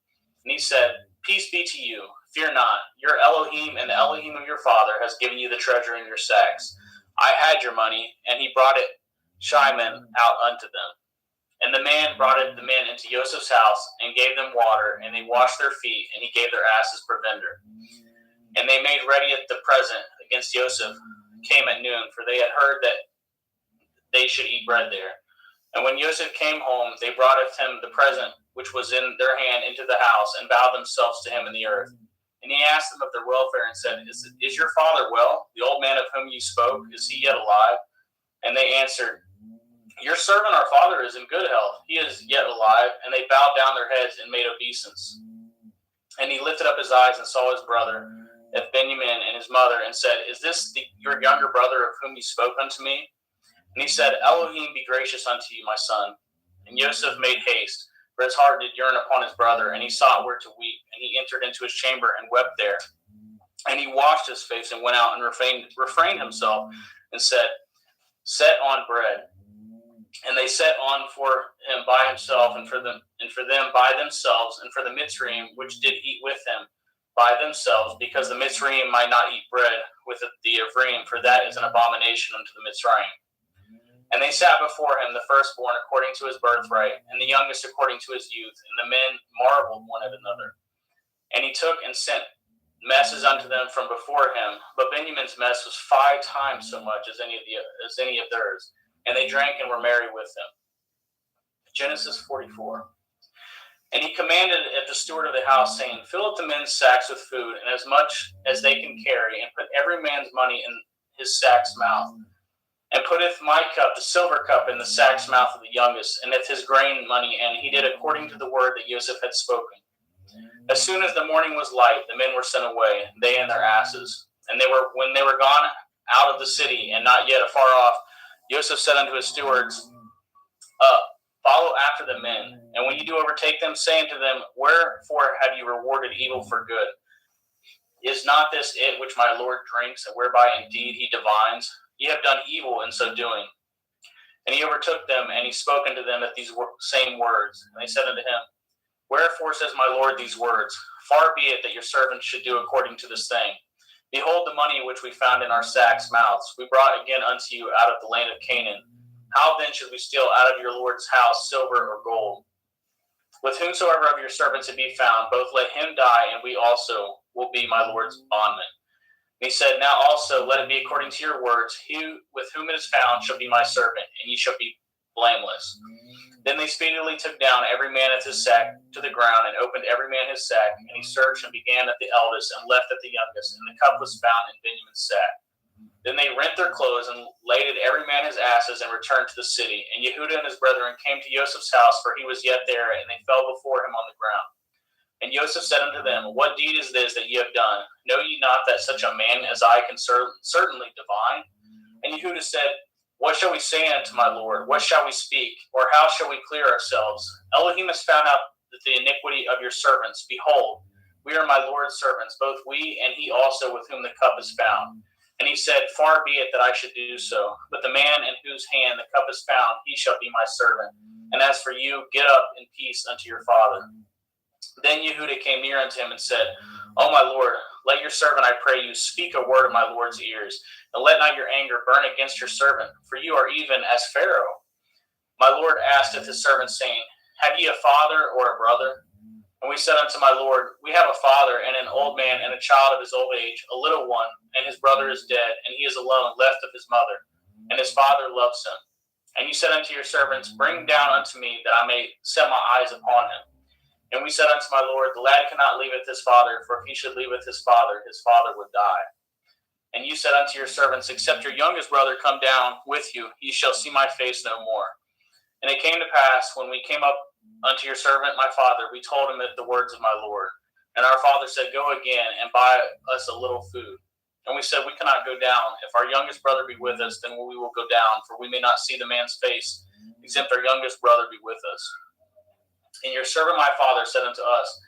And he said, Peace be to you. Fear not. Your Elohim and the Elohim of your father has given you the treasure in your sacks. I had your money, and he brought it Shimon out unto them. And the man brought the men into Joseph's house and gave them water, and they washed their feet, and he gave their asses provender. And they made ready at the present against Joseph came at noon, for they had heard that they should eat bread there. And when Joseph came home, they brought of him the present which was in their hand into the house, and bowed themselves to him in the earth. And he asked them of their welfare, and said, Is your father well? The old man of whom you spoke, is he yet alive? And they answered, Your servant our father is in good health. He is yet alive. And they bowed down their heads and made obeisance. And he lifted up his eyes and saw his brother, Benjamin, and his mother, and said, Is this your younger brother of whom you spoke unto me? And he said, Elohim be gracious unto you, my son. And Joseph made haste, for his heart did yearn upon his brother, and he sought where to weep. And he entered into his chamber and wept there. And he washed his face and went out and refrained himself, and said, Set on bread. And they set on for him by himself, and for them by themselves, and for the Mitzrayim which did eat with him by themselves, because the Mitzrayim might not eat bread with the Ephraim, for that is an abomination unto the Mitzrayim. And they sat before him, the firstborn according to his birthright, and the youngest according to his youth. And the men marveled one at another. And he took and sent messes unto them from before him. But Benjamin's mess was 5 times so much as any of theirs. And they drank and were merry with him. Genesis 44. And he commanded at the steward of the house, saying, Fill up the men's sacks with food, and as much as they can carry, and put every man's money in his sack's mouth. And putteth my cup, the silver cup, in the sack's mouth of the youngest, and his grain money, and he did according to the word that Joseph had spoken. As soon as the morning was light, the men were sent away, they and their asses. And when they were gone out of the city, and not yet afar off, Joseph said unto his stewards, Follow after the men, and when you do overtake them, say unto them, Wherefore have you rewarded evil for good? Is not this it which my Lord drinks, and whereby indeed he divines? Ye have done evil in so doing. And he overtook them, and he spoke unto them at these same words. And they said unto him, Wherefore says my Lord these words? Far be it that your servants should do according to this thing. Behold the money which we found in our sacks' mouths, we brought again unto you out of the land of Canaan. How then should we steal out of your Lord's house silver or gold? With whomsoever of your servants it be found, both let him die, and we also will be my Lord's bondmen. And he said, Now also let it be according to your words. He with whom it is found shall be my servant, and ye shall be blameless. Then they speedily took down every man of his sack to the ground, and opened every man his sack. And he searched and began at the eldest, and left at the youngest. And the cup was found in Benjamin's sack. Then they rent their clothes, and laded every man his asses, and returned to the city. And Yehudah and his brethren came to Joseph's house, for he was yet there, and they fell before him on the ground. And Joseph said unto them, What deed is this that ye have done? Know ye not that such a man as I can certainly divine? And Yehudah said, What shall we say unto my Lord? What shall we speak? Or how shall we clear ourselves? Elohim has found out the iniquity of your servants. Behold, we are my Lord's servants, both we and he also with whom the cup is found. And he said, Far be it that I should do so. But the man in whose hand the cup is found, he shall be my servant. And as for you, get up in peace unto your father. Then Yehudah came near unto him and said, O my Lord, let your servant, I pray you, speak a word of my Lord's ears, and let not your anger burn against your servant, for you are even as Pharaoh. My Lord asked of his servant, saying, Have ye a father or a brother? And we said unto my Lord, We have a father, and an old man, and a child of his old age, a little one, and his brother is dead, and he is alone, left of his mother, and his father loves him. And you said unto your servants, Bring down unto me, that I may set my eyes upon him. And we said unto my Lord, The lad cannot leaveth his father, for if he should leaveth his father would die. And you said unto your servants, Except your youngest brother come down with you, ye shall see my face no more. And it came to pass, when we came up unto your servant my father, we told him the words of my Lord. And our father said, Go again, and buy us a little food. And we said, We cannot go down. If our youngest brother be with us, then we will go down, for we may not see the man's face, except our youngest brother be with us. And your servant my father said unto us,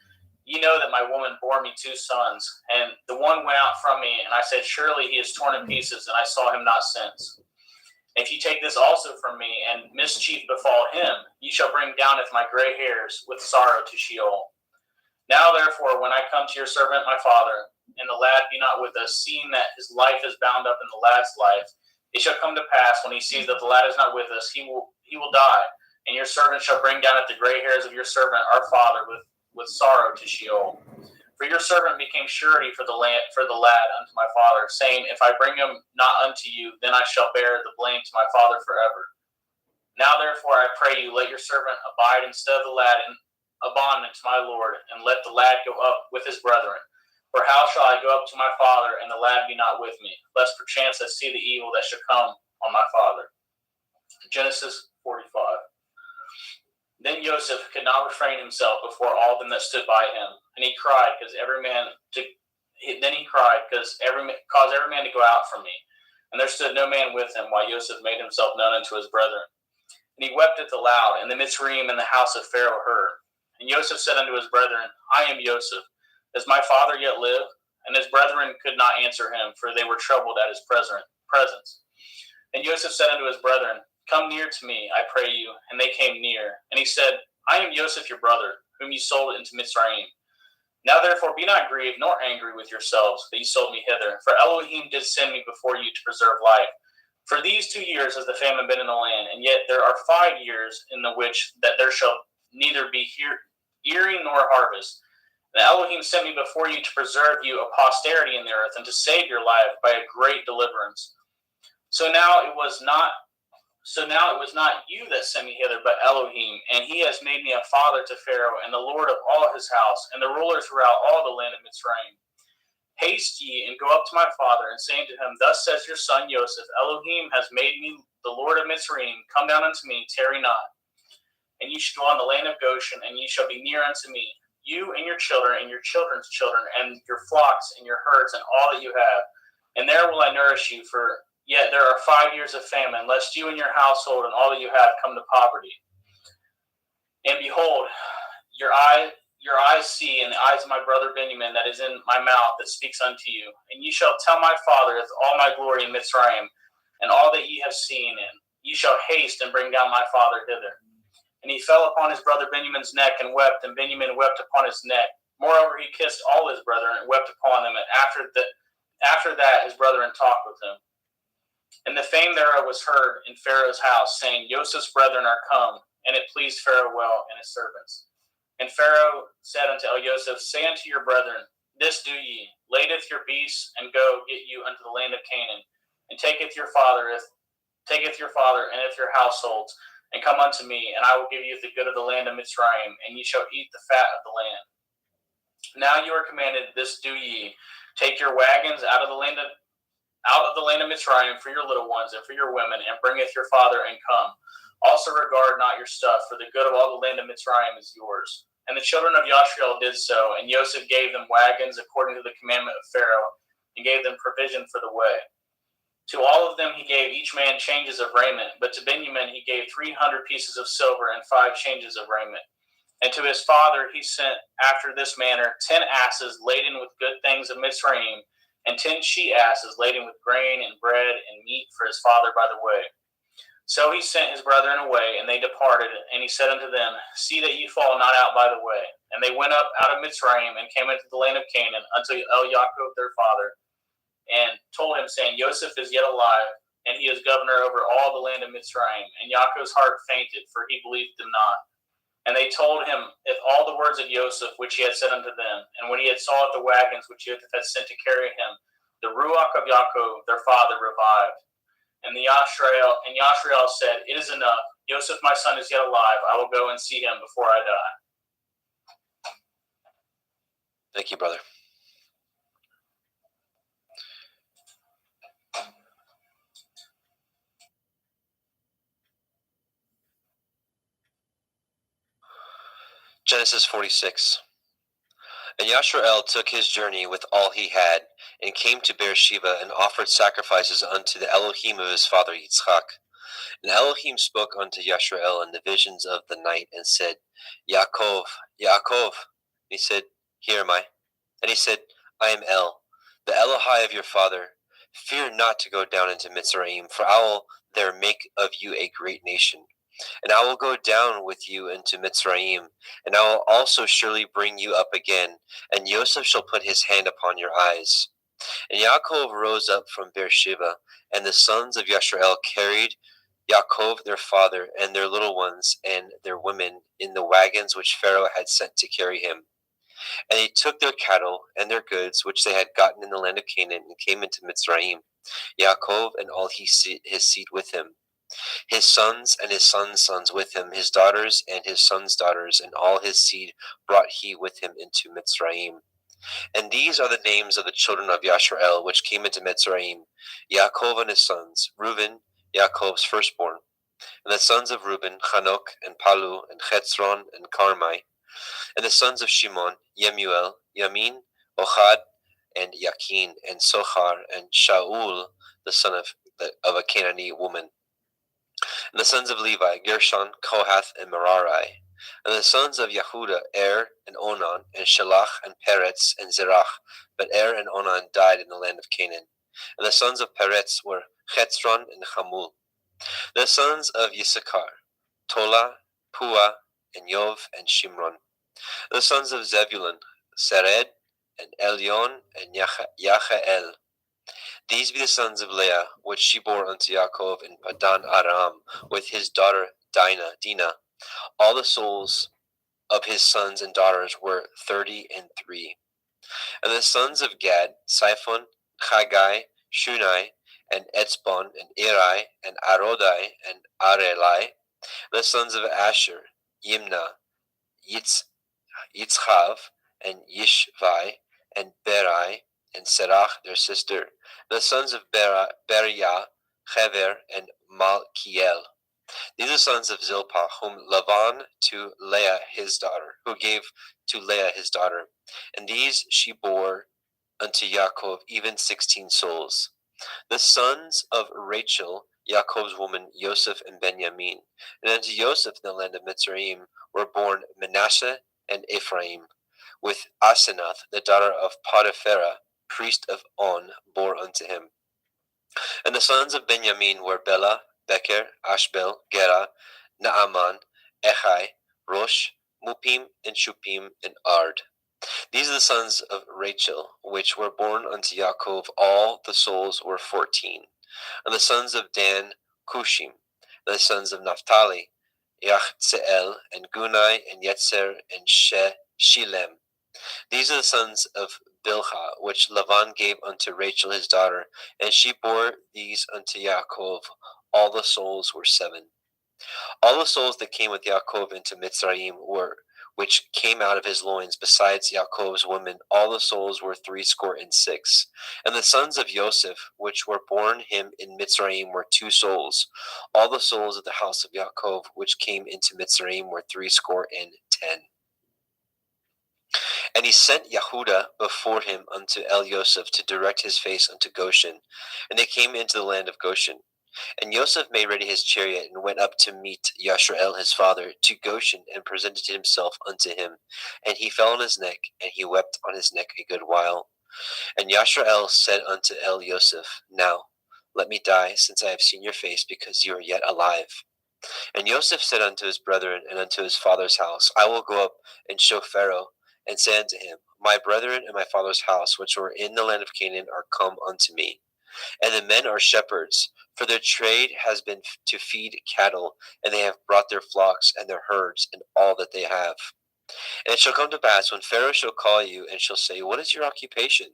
Ye know that my woman bore me 2 sons, and the one went out from me, and I said, Surely he is torn in pieces, and I saw him not since. If ye take this also from me, and mischief befall him, ye shall bring down with my gray hairs with sorrow to Sheol. Now therefore, when I come to your servant my father, and the lad be not with us, seeing that his life is bound up in the lad's life, it shall come to pass, when he sees that the lad is not with us, he will die, and your servant shall bring down at the gray hairs of your servant our father with sorrow to Sheol. For your servant became surety for the lad unto my father, saying, If I bring him not unto you, then I shall bear the blame to my father forever. Now therefore I pray you, let your servant abide instead of the lad in a bondman to my lord, and let the lad go up with his brethren. For how shall I go up to my father, and the lad be not with me, lest perchance I see the evil that shall come on my father? Genesis 45. Then Joseph could not refrain himself before all them that stood by him, and he cried, caused every man to go out from me. And there stood no man with him, while Joseph made himself known unto his brethren. And he wept at the loud, and the Mitzrayim in the house of Pharaoh heard. And Joseph said unto his brethren, I am Joseph. Does my father yet live? And his brethren could not answer him, for they were troubled at his presence. And Joseph said unto his brethren, Come near to me, I pray you. And they came near. And he said, I am Joseph your brother, whom you sold into Mitzrayim. Now therefore be not grieved nor angry with yourselves that ye sold me hither, for Elohim did send me before you to preserve life. For these 2 years has the famine been in the land, and yet there are 5 years in the which that there shall neither be earing nor harvest. And Elohim sent me before you to preserve you a posterity in the earth, and to save your life by a great deliverance. So now it was not you that sent me hither, but Elohim, and he has made me a father to Pharaoh, and the lord of all his house, and the ruler throughout all the land of Mitzrayim. Haste ye, and go up to my father, and say unto him, Thus says your son Joseph, Elohim has made me the lord of Mitzrayim. Come down unto me, tarry not. And ye shall dwell in the land of Goshen, and ye shall be near unto me, you and your children, and your children's children, and your flocks, and your herds, and all that you have. And there will I nourish you, for yet there are 5 years of famine, lest you and your household and all that you have come to poverty. And behold, your eyes see, and the eyes of my brother Benjamin that is in my mouth that speaks unto you. And ye shall tell my father all my glory in Mitzrayim, and all that ye have seen, and ye shall haste and bring down my father hither. And he fell upon his brother Benjamin's neck and wept, and Benjamin wept upon his neck. Moreover, he kissed all his brethren and wept upon them, and after that his brethren talked with him. And the fame thereof was heard in Pharaoh's house, saying, Joseph's brethren are come, and it pleased Pharaoh well and his servants. And Pharaoh said unto Joseph, Say unto your brethren, This do ye, ladeth your beasts, and go get you unto the land of Canaan, and taketh your father and your households, and come unto me, and I will give you the good of the land of Mitzrayim, and ye shall eat the fat of the land. Now you are commanded, this do ye, take your wagons out of the land of Mitzrayim for your little ones and for your women, and bringeth your father, and come. Also regard not your stuff, for the good of all the land of Mitzrayim is yours. And the children of Yashriel did so, and Joseph gave them wagons according to the commandment of Pharaoh, and gave them provision for the way. To all of them he gave each man changes of raiment, but to Benjamin he gave 300 pieces of silver and 5 changes of raiment. And to his father he sent after this manner 10 asses laden with good things of Mitzrayim, and 10 she-asses laden with grain and bread and meat for his father by the way. So he sent his brethren away, and they departed, and he said unto them, See that ye fall not out by the way. And they went up out of Mitzrayim, and came into the land of Canaan, unto Yaakov their father, and told him, saying, Joseph is yet alive, and he is governor over all the land of Mitzrayim. And Yaakov's heart fainted, for he believed them not. And they told him if all the words of Joseph, which he had said unto them. And when he had saw the wagons which Joseph had sent to carry him, the ruach of Yaakov their father revived. And Yashriel said, It is enough. Joseph my son is yet alive. I will go and see him before I die. Thank you, brother. Genesis 46. And Yashrael took his journey with all he had, and came to Beersheba, and offered sacrifices unto the Elohim of his father Yitzchak. And Elohim spoke unto Yashrael in the visions of the night, and said, Yaakov, Yaakov. And he said, Here am I. And he said, I am El, the Elohai of your father. Fear not to go down into Mitzrayim, for I will there make of you a great nation. And I will go down with you into Mitzrayim, and I will also surely bring you up again, and Joseph shall put his hand upon your eyes. And Yaakov rose up from Beersheba, and the sons of Yashrael carried Yaakov their father and their little ones and their women in the wagons which Pharaoh had sent to carry him. And they took their cattle and their goods which they had gotten in the land of Canaan and came into Mitzrayim, Yaakov and all his seed with him, his sons and his sons' sons with him, his daughters and his sons' daughters, and all his seed brought he with him into Mitzrayim. And these are the names of the children of Yashrael, which came into Mitzrayim, Yaakov and his sons, Reuben, Yaakov's firstborn. And the sons of Reuben, Hanok, and Palu, and Chetzron, and Carmi. And the sons of Shimon, Yemuel, Yamin, Ohad, and Yakin, and Sochar, and Shaul, the son of a Canaanite woman. And the sons of Levi, Gershon, Kohath, and Merari. And the sons of Yehuda, and Onan, and Shelach, and Peretz, and Zerach. But and Onan died in the land of Canaan. And the sons of Peretz were Chetzron and Hamul. The sons of Yisachar, Tola, Pua, and Yov, and Shimron. The sons of Zebulun, Sered, and Elyon, and Yachael. These be the sons of Leah, which she bore unto Yaakov in Padan Aram, with his daughter Dinah. All the souls of his sons and daughters were 33. And the sons of Gad, Siphon, Chagai, Shunai, and Etzbon, and Eri, and Arodai, and Arelai. The sons of Asher, Yimna, Yitzchav, and Yishvai, and Berai, and Serach, their sister. The sons of Beriah, Hever, and Malkiel. These are sons of Zilpah, whom Laban to Leah his daughter, who gave to Leah his daughter. And these she bore unto Yaakov, even 16 souls. The sons of Rachel, Yaakov's woman, Joseph and Benjamin. And unto Joseph in the land of Mitzrayim were born Manasseh and Ephraim, with Asenath, the daughter of Potiphera, priest of On, bore unto him. And the sons of Benjamin were Bela, Becher, Ashbel, Gera, Naaman, Echai, Rosh, Mupim, and Shupim, and Ard. These are the sons of Rachel, which were born unto Yaakov. All the souls were 14. And the sons of Dan, Cushim. And the sons of Naphtali, Yachzeel, and Gunai, and Yetzer, and Shilem. These are the sons of Bilhah, which Laban gave unto Rachel his daughter, and she bore these unto Yaakov. All the souls were 7. All the souls that came with Yaakov into Mitzrayim were, which came out of his loins, besides Yaakov's women, all the souls were 66. And the sons of Joseph, which were born him in Mitzrayim, were 2 souls. All the souls of the house of Yaakov, which came into Mitzrayim, were 70. And he sent Yehuda before him unto Joseph to direct his face unto Goshen. And they came into the land of Goshen. And Joseph made ready his chariot, and went up to meet Yashrael his father to Goshen, and presented himself unto him. And he fell on his neck, and he wept on his neck a good while. And Yashrael said unto Joseph, Now let me die, since I have seen your face, because you are yet alive. And Joseph said unto his brethren and unto his father's house, I will go up and show Pharaoh, and say unto him, My brethren and my father's house, which were in the land of Canaan, are come unto me. And the men are shepherds, for their trade has been to feed cattle, and they have brought their flocks and their herds and all that they have. And it shall come to pass, when Pharaoh shall call you, and shall say, What is your occupation?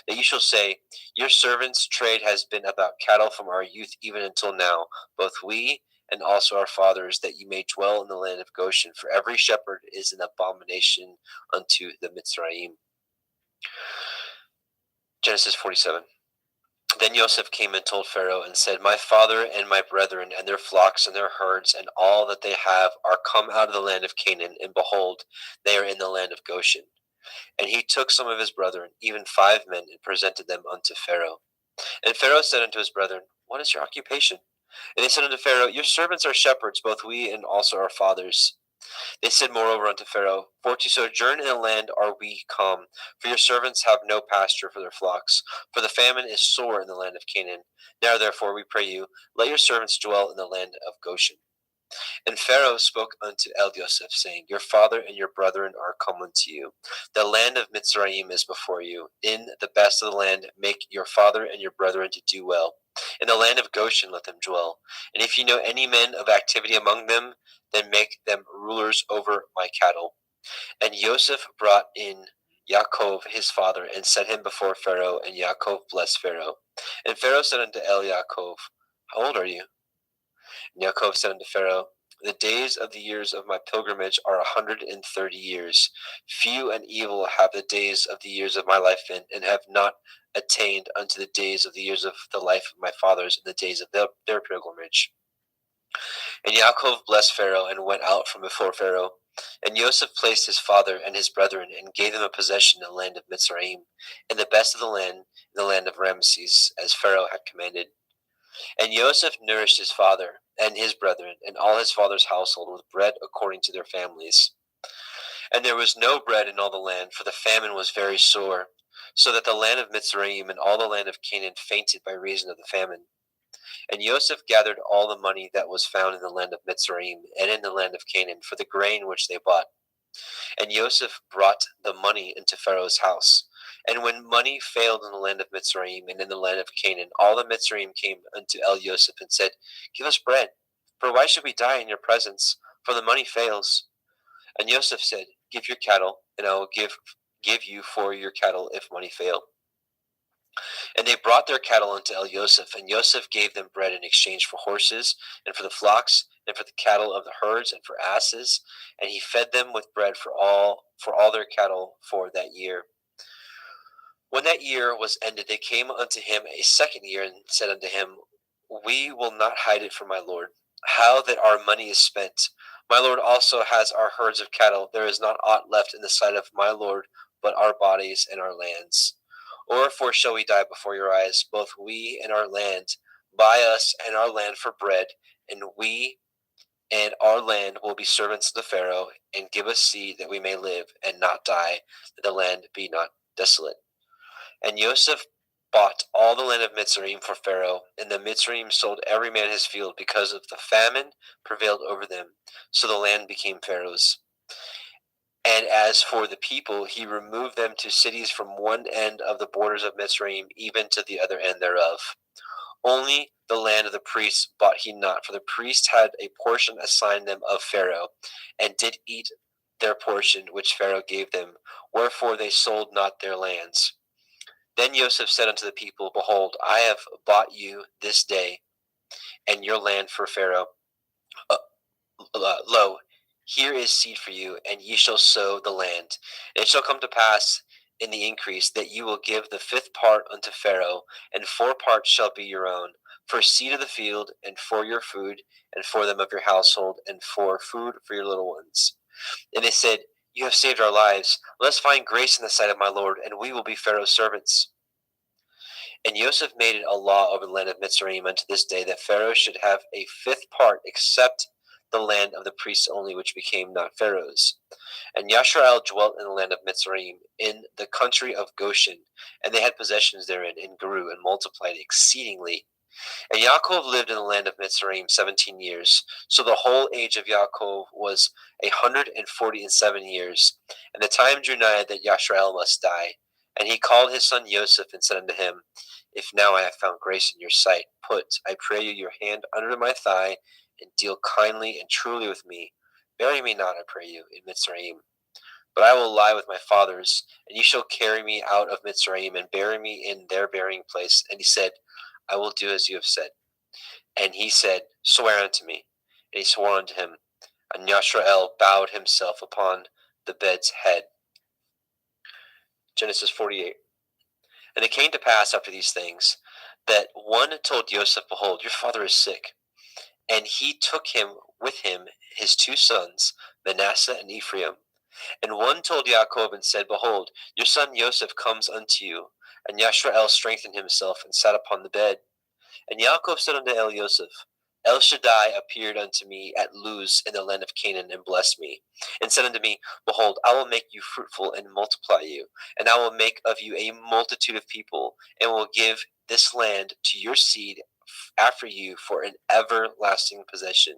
That you shall say, Your servant's trade has been about cattle from our youth even until now, both we and also our fathers, that you may dwell in the land of Goshen. For every shepherd is an abomination unto the Mitzrayim. Genesis 47. Then Joseph came and told Pharaoh, and said, My father and my brethren, and their flocks and their herds, and all that they have, are come out of the land of Canaan, and behold, they are in the land of Goshen. And he took some of his brethren, even 5 men, and presented them unto Pharaoh. And Pharaoh said unto his brethren, What is your occupation? And they said unto Pharaoh, Your servants are shepherds, both we and also our fathers. They said moreover unto Pharaoh, For to sojourn in the land are we come, for your servants have no pasture for their flocks, for the famine is sore in the land of Canaan. Now therefore, we pray you, let your servants dwell in the land of Goshen. And Pharaoh spoke unto El Yosef, saying, Your father and your brethren are come unto you. The land of Mitzrayim is before you. In the best of the land make your father and your brethren to do well. In the land of Goshen let them dwell. And if you know any men of activity among them, then make them rulers over my cattle. And Yosef brought in Yaakov his father, and set him before Pharaoh, and Yaakov blessed Pharaoh. And Pharaoh said unto El Yaakov, How old are you? And Yaakov said unto Pharaoh, The days of the years of my pilgrimage are 130 years. Few and evil have the days of the years of my life been, and have not attained unto the days of the years of the life of my fathers in the days of their pilgrimage. And Yaakov blessed Pharaoh, and went out from before Pharaoh. And Joseph placed his father and his brethren, and gave them a possession in the land of Mitzrayim, in the best of the land, in the land of Ramesses, as Pharaoh had commanded. And Joseph nourished his father and his brethren, and all his father's household, with bread according to their families. And there was no bread in all the land, for the famine was very sore, so that the land of Mitzrayim and all the land of Canaan fainted by reason of the famine. And Joseph gathered all the money that was found in the land of Mitzrayim and in the land of Canaan for the grain which they bought. And Joseph brought the money into Pharaoh's house. And when money failed in the land of Mitzrayim and in the land of Canaan, all the Mitzrayim came unto El Joseph and said, Give us bread, for why should we die in your presence? For the money fails. And Joseph said, Give your cattle, and I will give you for your cattle if money fail. And they brought their cattle unto El Joseph, and Joseph gave them bread in exchange for horses, and for the flocks, and for the cattle of the herds, and for asses. And he fed them with bread for all their cattle for that year. When that year was ended, they came unto him a second year, and said unto him, We will not hide it from my lord, how that our money is spent. My lord also has our herds of cattle. There is not aught left in the sight of my lord but our bodies and our lands. Wherefore shall we die before your eyes, both we and our land? Buy us and our land for bread, and we and our land will be servants to the Pharaoh, and give us seed that we may live and not die, that the land be not desolate. And Joseph bought all the land of Mitzrayim for Pharaoh, and the Mitzrayim sold every man his field, because of the famine prevailed over them. So the land became Pharaoh's. And as for the people, he removed them to cities from one end of the borders of Mitzrayim even to the other end thereof. Only the land of the priests bought he not, for the priests had a portion assigned them of Pharaoh, and did eat their portion which Pharaoh gave them, wherefore they sold not their lands. Then Joseph said unto the people, Behold, I have bought you this day and your land for Pharaoh. Lo, here is seed for you, and ye shall sow the land. And it shall come to pass in the increase that you will give the fifth part unto Pharaoh, and 4 parts shall be your own, for seed of the field, and for your food, and for them of your household, and for food for your little ones. And they said, You have saved our lives. Let us find grace in the sight of my Lord, and we will be Pharaoh's servants. And Joseph made it a law over the land of Mitzrayim unto this day, that Pharaoh should have a 5th part, except the land of the priests only, which became not Pharaoh's. And Yashrael dwelt in the land of Mitzrayim, in the country of Goshen, and they had possessions therein, and grew and multiplied exceedingly. And Yaakov lived in the land of Mitzrayim 17 years. So the whole age of Yaakov was 147 years. And the time drew nigh that Yashrael must die. And he called his son Joseph, and said unto him, If now I have found grace in your sight, put, I pray you, your hand under my thigh, and deal kindly and truly with me. Bury me not, I pray you, in Mitzrayim. But I will lie with my fathers, and ye shall carry me out of Mitzrayim, and bury me in their burying place. And he said, I will do as you have said. And he said, Swear unto me. And he swore unto him. And Yashrael bowed himself upon the bed's head. Genesis 48. And it came to pass after these things, that one told Joseph, Behold, your father is sick. And he took him with him his 2 sons, Manasseh and Ephraim. And one told Yaakov, and said, Behold, your son Joseph comes unto you. And Yashrael strengthened himself, and sat upon the bed. And Yaakov said unto El Joseph, El Shaddai appeared unto me at Luz in the land of Canaan, and blessed me, and said unto me, Behold, I will make you fruitful, and multiply you, and I will make of you a multitude of people, and will give this land to your seed after you for an everlasting possession.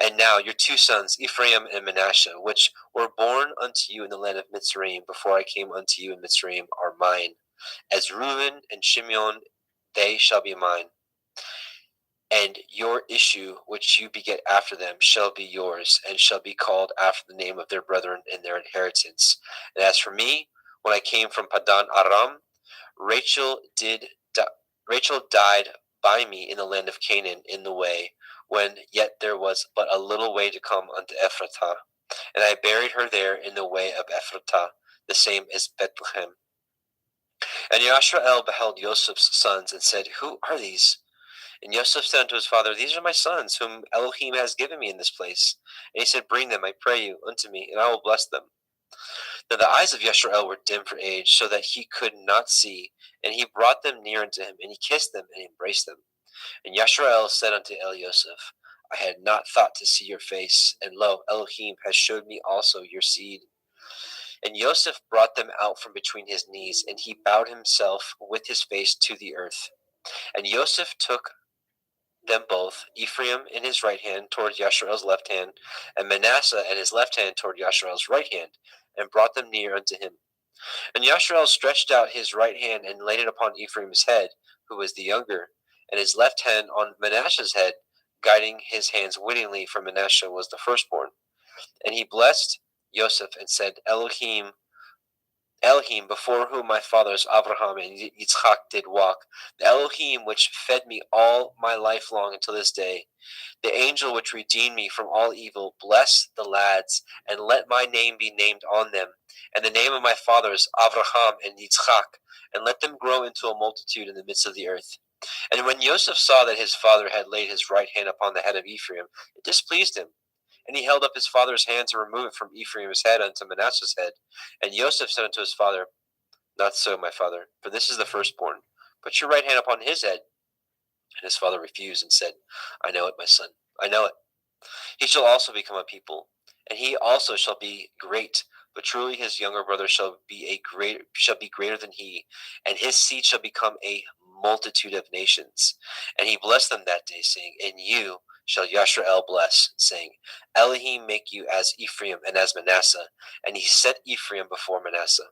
And now your two sons, Ephraim and Manasseh, which were born unto you in the land of Mitzrayim, before I came unto you in Mitzrayim, are mine. As Reuben and Shimeon, they shall be mine. And your issue, which you beget after them, shall be yours, and shall be called after the name of their brethren in their inheritance. And as for me, when I came from Padan Aram, Rachel died by me in the land of Canaan in the way, when yet there was but a little way to come unto Ephratah. And I buried her there in the way of Ephratah, the same as Bethlehem. And Yashrael beheld Joseph's sons, and said, Who are these? And Joseph said unto his father, These are my sons, whom Elohim has given me in this place. And he said, Bring them, I pray you, unto me, and I will bless them. Now the eyes of Yashrael were dim for age, so that he could not see. And he brought them near unto him, and he kissed them, and embraced them. And Yashrael said unto Elioseph, I had not thought to see your face, and lo, Elohim has showed me also your seed. And Joseph brought them out from between his knees, and he bowed himself with his face to the earth. And Joseph took them both, Ephraim in his right hand toward Yashrael's left hand, and Manasseh at his left hand toward Yashrael's right hand, and brought them near unto him. And Yashrael stretched out his right hand and laid it upon Ephraim's head, who was the younger, and his left hand on Manasseh's head, guiding his hands wittingly, for Manasseh was the firstborn. And he blessed Joseph and said, Elohim, before whom my fathers Abraham and Yitzchak did walk, the Elohim which fed me all my life long until this day, the angel which redeemed me from all evil, bless the lads, and let my name be named on them, and the name of my fathers Abraham and Yitzchak, and let them grow into a multitude in the midst of the earth. And when Joseph saw that his father had laid his right hand upon the head of Ephraim, it displeased him. And he held up his father's hand to remove it from Ephraim's head unto Manasseh's head. And Joseph said unto his father, Not so, my father, for this is the firstborn. Put your right hand upon his head. And his father refused and said, I know it, my son, I know it. He shall also become a people, and he also shall be great. But truly his younger brother shall be greater than he, and his seed shall become a multitude of nations. And he blessed them that day, saying, In you shall Yashrael bless, saying, Elohim make you as Ephraim and as Manasseh. And he set Ephraim before Manasseh.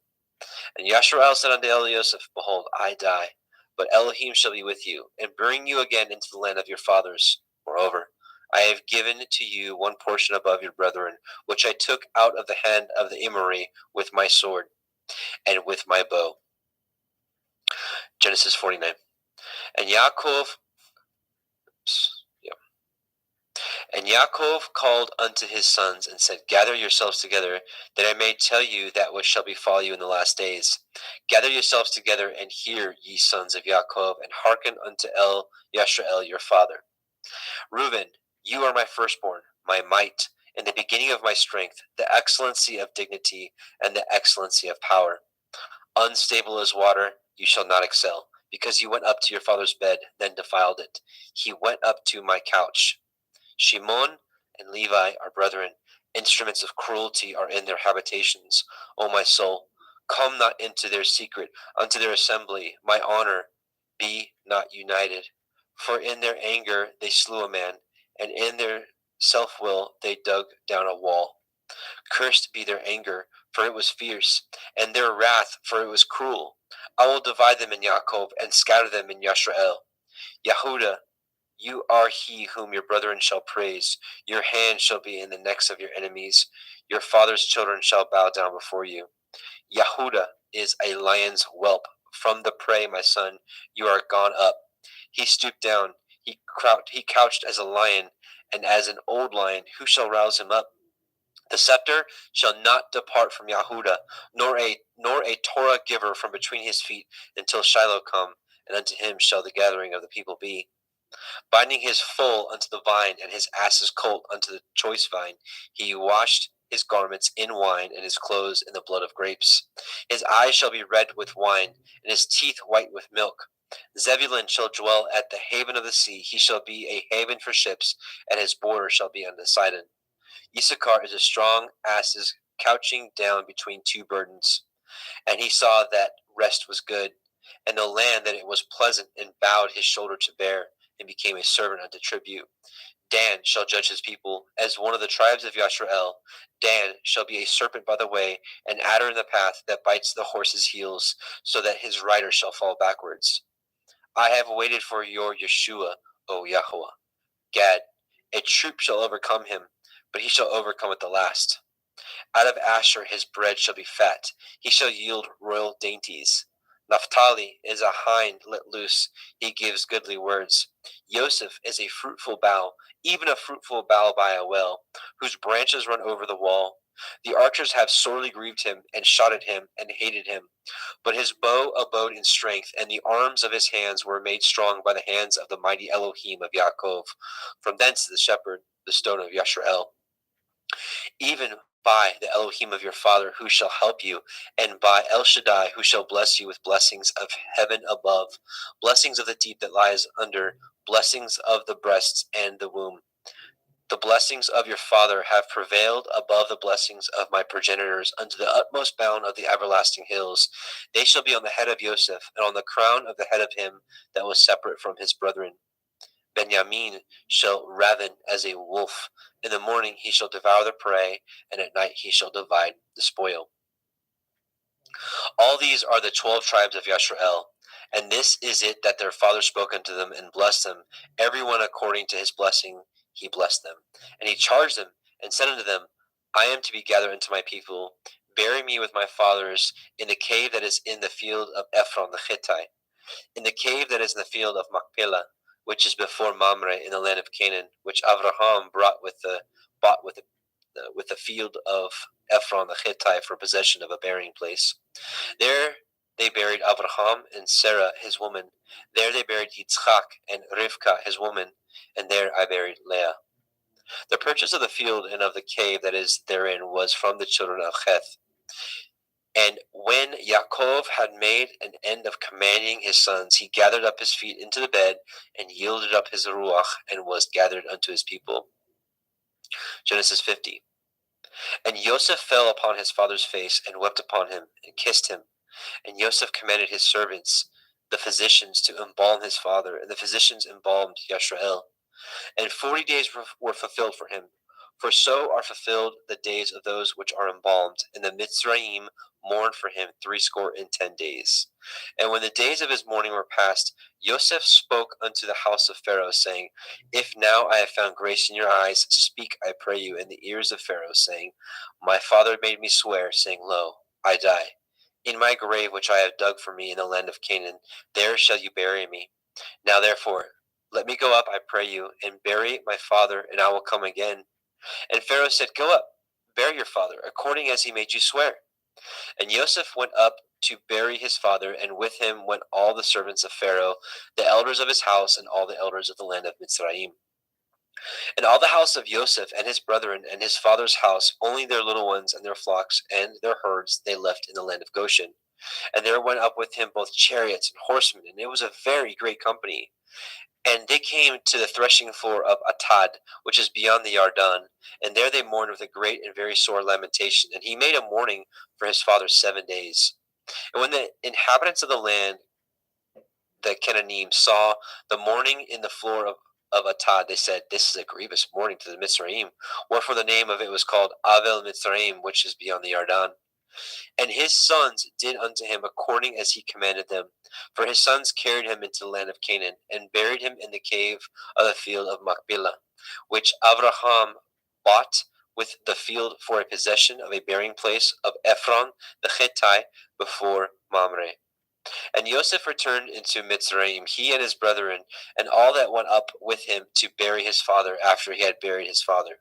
And Yashrael said unto Elioseph, Behold, I die, but Elohim shall be with you, and bring you again into the land of your fathers. Moreover, I have given to you one portion above your brethren, which I took out of the hand of the Emori with my sword and with my bow. Genesis 49. And Yaakov called unto his sons, and said, Gather yourselves together, that I may tell you that which shall befall you in the last days. Gather yourselves together, and hear, ye sons of Yaakov, and hearken unto Yashrael your father. Reuben, you are my firstborn, my might, in the beginning of my strength, the excellency of dignity, and the excellency of power. Unstable as water, you shall not excel, because you went up to your father's bed, then defiled it. He went up to my couch. Shimon and Levi are brethren. Instruments of cruelty are in their habitations. O my soul, come not into their secret, unto their assembly. My honor, be not united. For in their anger they slew a man, and in their self-will they dug down a wall. Cursed be their anger, for it was fierce, and their wrath, for it was cruel. I will divide them in Yaakov, and scatter them in Yashrael. Yehuda, you are he whom your brethren shall praise. Your hand shall be in the necks of your enemies. Your father's children shall bow down before you. Yehuda is a lion's whelp. From the prey, my son, you are gone up. He stooped down. He couched as a lion, and as an old lion. Who shall rouse him up? The scepter shall not depart from Yehuda, nor a Torah giver from between his feet, until Shiloh come, and unto him shall the gathering of the people be. Binding his foal unto the vine, and his ass's colt unto the choice vine, he washed his garments in wine, and his clothes in the blood of grapes. His eyes shall be red with wine, and his teeth white with milk. Zebulun shall dwell at the haven of the sea. He shall be a haven for ships, and his border shall be unto Sidon. Issachar is a strong asses couching down between two burdens. And he saw that rest was good, and the land that it was pleasant, and bowed his shoulder to bear. and became a servant unto tribute. Dan shall judge his people as one of the tribes of Yashrael. Dan shall be a serpent by the way, an adder in the path that bites the horse's heels, so that his rider shall fall backwards. I have waited for your Yeshua, O Yahweh. Gad, a troop shall overcome him, but he shall overcome at the last. Out of Asher his bread shall be fat, he shall yield royal dainties. Naphtali is a hind let loose, he gives goodly words. Joseph is a fruitful bough, even a fruitful bough by a well, whose branches run over the wall. The archers have sorely grieved him, and shot at him, and hated him. But his bow abode in strength, and the arms of his hands were made strong by the hands of the mighty Elohim of Yaakov. From thence the shepherd, the stone of Yashrael. Even by the Elohim of your father, who shall help you, and by El Shaddai, who shall bless you with blessings of heaven above, blessings of the deep that lies under, blessings of the breasts and the womb. The blessings of your father have prevailed above the blessings of my progenitors unto the utmost bound of the everlasting hills. They shall be on the head of Joseph, and on the crown of the head of him that was separate from his brethren. Benjamin shall raven as a wolf. In the morning he shall devour the prey, and at night he shall divide the spoil. All these are the 12 tribes of Yashrael, and this is it that their father spoke unto them and blessed them, every one according to his blessing he blessed them. And he charged them and said unto them, I am to be gathered unto my people. Bury me with my fathers in the cave that is in the field of Ephron the Hittite, in the cave that is in the field of Machpelah, which is before Mamre in the land of Canaan, which Abraham bought with the field of Ephron the Hittite for possession of a burying place. There they buried Abraham and Sarah his woman. There they buried Yitzchak and Rivka his woman, and there I buried Leah. The purchase of the field and of the cave that is therein was from the children of Heth. And when Yaakov had made an end of commanding his sons, he gathered up his feet into the bed, and yielded up his ruach, and was gathered unto his people. Genesis 50. And Joseph fell upon his father's face, and wept upon him, and kissed him. And Joseph commanded his servants, the physicians, to embalm his father, and the physicians embalmed Yashrael. And 40 days were fulfilled for him. For so are fulfilled the days of those which are embalmed, and the Mitzrayim mourned for him 60 days. And when the days of his mourning were past, Joseph spoke unto the house of Pharaoh, saying, If now I have found grace in your eyes, speak, I pray you, in the ears of Pharaoh, saying, My father made me swear, saying, Lo, I die. In my grave which I have dug for me in the land of Canaan, there shall you bury me. Now therefore, let me go up, I pray you, and bury my father, and I will come again. And Pharaoh said, Go up, bury your father, according as he made you swear. And Joseph went up to bury his father, and with him went all the servants of Pharaoh, the elders of his house, and all the elders of the land of Mitzrayim. And all the house of Joseph and his brethren and his father's house, only their little ones and their flocks and their herds they left in the land of Goshen. And there went up with him both chariots and horsemen, and it was a very great company. And they came to the threshing floor of Atad, which is beyond the Yarden, and there they mourned with a great and very sore lamentation. And he made a mourning for his father 7 days. And when the inhabitants of the land, the Canaanim, saw the mourning in the floor of Atad, they said, This is a grievous mourning to the Mitzrayim. Wherefore the name of it was called Avel Mitzrayim, which is beyond the Yarden. And his sons did unto him according as he commanded them. For his sons carried him into the land of Canaan, and buried him in the cave of the field of Machpelah, which Abraham bought with the field for a possession of a burying place of Ephron the Hittite before Mamre. And Joseph returned into Mitzrayim, he and his brethren, and all that went up with him to bury his father after he had buried his father.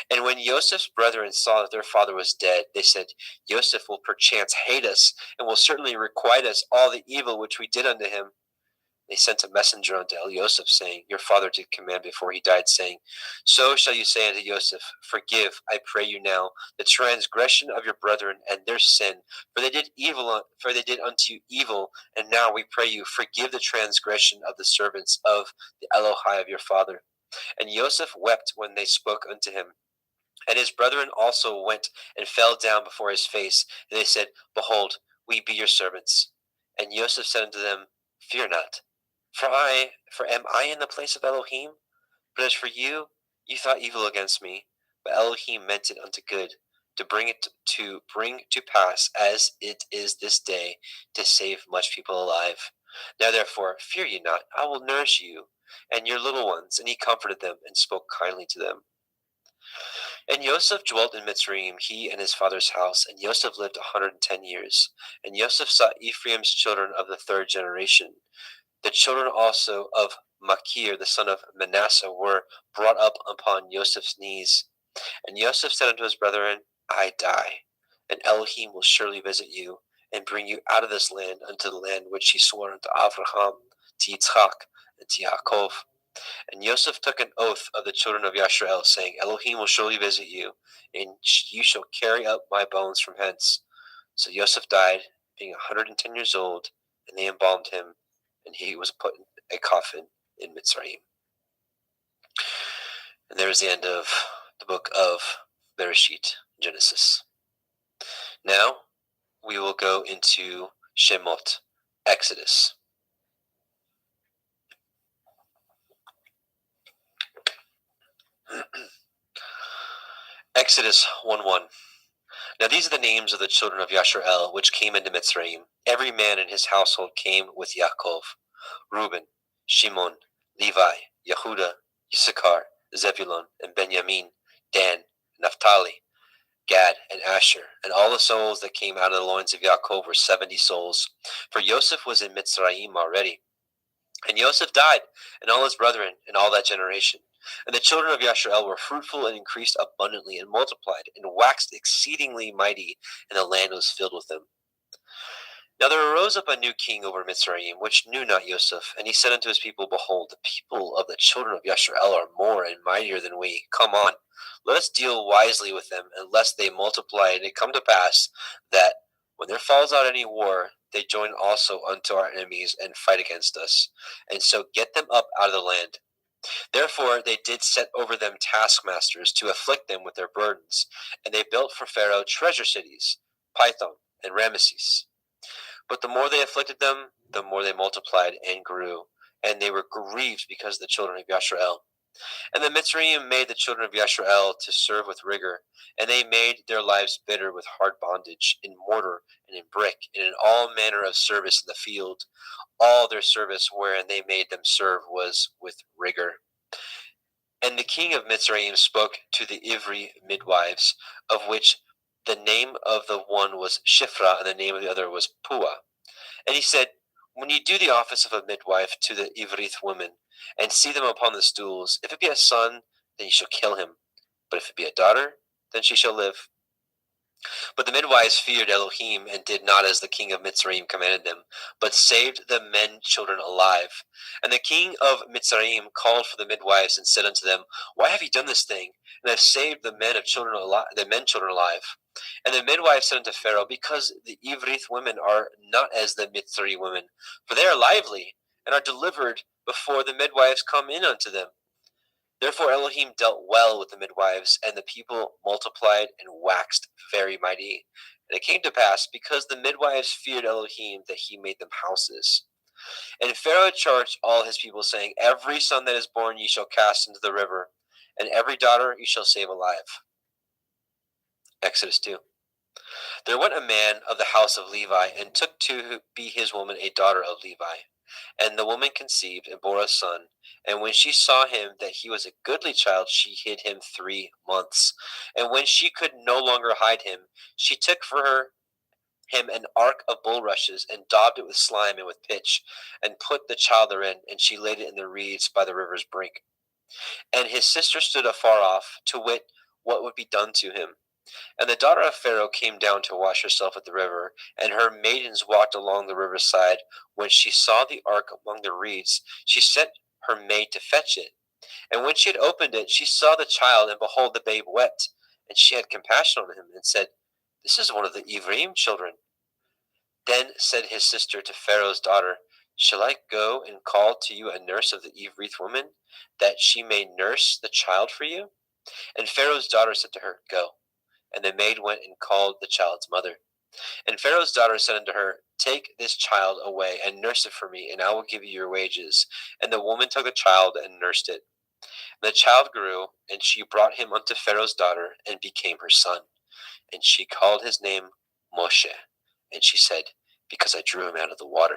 And when Joseph's brethren saw that their father was dead, they said, Joseph will perchance hate us, and will certainly requite us all the evil which we did unto him. They sent a messenger unto Joseph, saying, Your father did command before he died, saying, So shall you say unto Joseph, Forgive, I pray you now, the transgression of your brethren and their sin, for they did unto you evil, and now we pray you, forgive the transgression of the servants of the Elohai of your father. And Joseph wept when they spoke unto him. And his brethren also went and fell down before his face, and they said, Behold, we be your servants. And Joseph said unto them, Fear not, For am I in the place of Elohim? But as for you, you thought evil against me, but Elohim meant it unto good, to bring to pass as it is this day, to save much people alive. Now therefore, fear ye not, I will nourish you and your little ones. And he comforted them and spoke kindly to them. And Joseph dwelt in Mitzrayim, he and his father's house. And Joseph lived 110 years. And Joseph saw Ephraim's children of the third generation. The children also of Machir, the son of Manasseh, were brought up upon Joseph's knees. And Joseph said unto his brethren, I die, and Elohim will surely visit you, and bring you out of this land unto the land which he swore unto Abraham, to Yitzchak, and to Yaakov. And Joseph took an oath of the children of Yashrael, saying, Elohim will surely visit you, and you shall carry up my bones from hence. So Joseph died, being 110 years old, and they embalmed him, and he was put in a coffin in Mitzrayim. And there is the end of the book of Bereshit, Genesis. Now we will go into Shemot, Exodus. Exodus 1:1. Now these are the names of the children of Yashrael, which came into Mitzrayim. Every man in his household came with Yaakov: Reuben, Shimon, Levi, Yehuda, Issachar, Zebulun, and Benjamin, Dan, Naphtali, Gad, and Asher. And all the souls that came out of the loins of Yaakov were 70 souls. For Joseph was in Mitzrayim already. And Joseph died, and all his brethren, and all that generation. And the children of Yashrael were fruitful and increased abundantly, and multiplied, and waxed exceedingly mighty, and the land was filled with them. Now there arose up a new king over Mitzrayim, which knew not Joseph. And he said unto his people, Behold, the people of the children of Yashrael are more and mightier than we. Come on, let us deal wisely with them, and lest they multiply. And it come to pass that, when there falls out any war, they join also unto our enemies, and fight against us, and so get them up out of the land. Therefore they did set over them taskmasters, to afflict them with their burdens. And they built for Pharaoh treasure cities, Pithom and Ramesses. But the more they afflicted them, the more they multiplied and grew, and they were grieved because of the children of Yashrael. And the Mitzrayim made the children of Yashrael to serve with rigor, and they made their lives bitter with hard bondage, in mortar and in brick, and in all manner of service in the field. All their service wherein they made them serve was with rigor. And the king of Mitzrayim spoke to the Ivri midwives, of which the name of the one was Shifra, and the name of the other was Pua. And he said, When you do the office of a midwife to the Ivrith women, and see them upon the stools, if it be a son, then you shall kill him. But if it be a daughter, then she shall live. But the midwives feared Elohim, and did not as the king of Mitzrayim commanded them, but saved the men children alive. And the king of Mitzrayim called for the midwives, and said unto them, Why have ye done this thing, and have saved the men children alive? And the midwives said unto Pharaoh, Because the Ivrith women are not as the Mitzri women, for they are lively, and are delivered before the midwives come in unto them. Therefore Elohim dealt well with the midwives, and the people multiplied and waxed very mighty. And it came to pass, because the midwives feared Elohim, that he made them houses. And Pharaoh charged all his people, saying, Every son that is born ye shall cast into the river, and every daughter ye shall save alive. Exodus 2. There went a man of the house of Levi, and took to be his woman a daughter of Levi. And the woman conceived, and bore a son. And when she saw him that he was a goodly child, she hid him 3 months. And when she could no longer hide him, she took for him an ark of bulrushes, and daubed it with slime and with pitch, and put the child therein, and she laid it in the reeds by the river's brink. And his sister stood afar off, to wit what would be done to him. And the daughter of Pharaoh came down to wash herself at the river, and her maidens walked along the riverside. When she saw the ark among the reeds, she sent her maid to fetch it. And when she had opened it, she saw the child, and behold, the babe wept. And she had compassion on him, and said, This is one of the Ephraim children. Then said his sister to Pharaoh's daughter, Shall I go and call to you a nurse of the Evrith woman, that she may nurse the child for you? And Pharaoh's daughter said to her, Go. And the maid went and called the child's mother. And Pharaoh's daughter said unto her, Take this child away and nurse it for me, and I will give you your wages. And the woman took the child and nursed it. The child grew, and she brought him unto Pharaoh's daughter, and became her son. And she called his name Moshe. And she said, Because I drew him out of the water.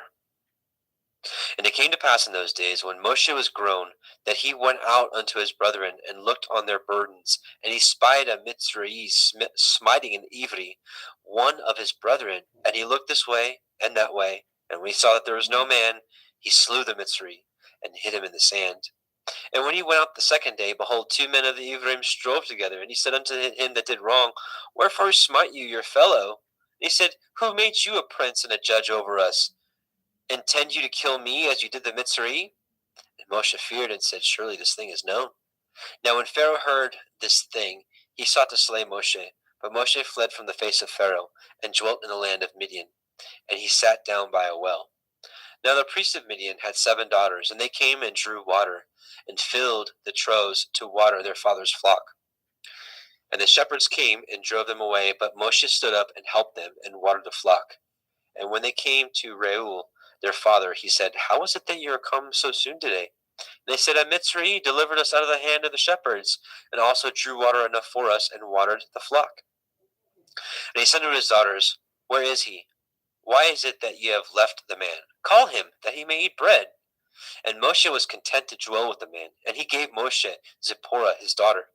And it came to pass in those days, when Moshe was grown, that he went out unto his brethren, and looked on their burdens. And he spied a Mitzrayim smiting an Ivri, one of his brethren. And he looked this way and that way. And when he saw that there was no man, he slew the Mitzri, and hid him in the sand. And when he went out the second day, behold, 2 men of the Ephraim strove together. And he said unto him that did wrong, Wherefore smite you your fellow? And he said, Who made you a prince and a judge over us? Intend you to kill me as you did the Mitzri? And Moshe feared and said, Surely this thing is known. Now when Pharaoh heard this thing, he sought to slay Moshe. But Moshe fled from the face of Pharaoh, and dwelt in the land of Midian. And he sat down by a well. Now the priest of Midian had 7 daughters, and they came and drew water, and filled the troughs to water their father's flock. And the shepherds came and drove them away, but Moshe stood up and helped them, and watered the flock. And when they came to Reuel, their father, he said, How is it that you are come so soon today? And they said, A Mitzri delivered us out of the hand of the shepherds, and also drew water enough for us, and watered the flock. And he said to his daughters, Where is he? Why is it that ye have left the man? Call him, that he may eat bread. And Moshe was content to dwell with the man. And he gave Moshe Zipporah his daughter.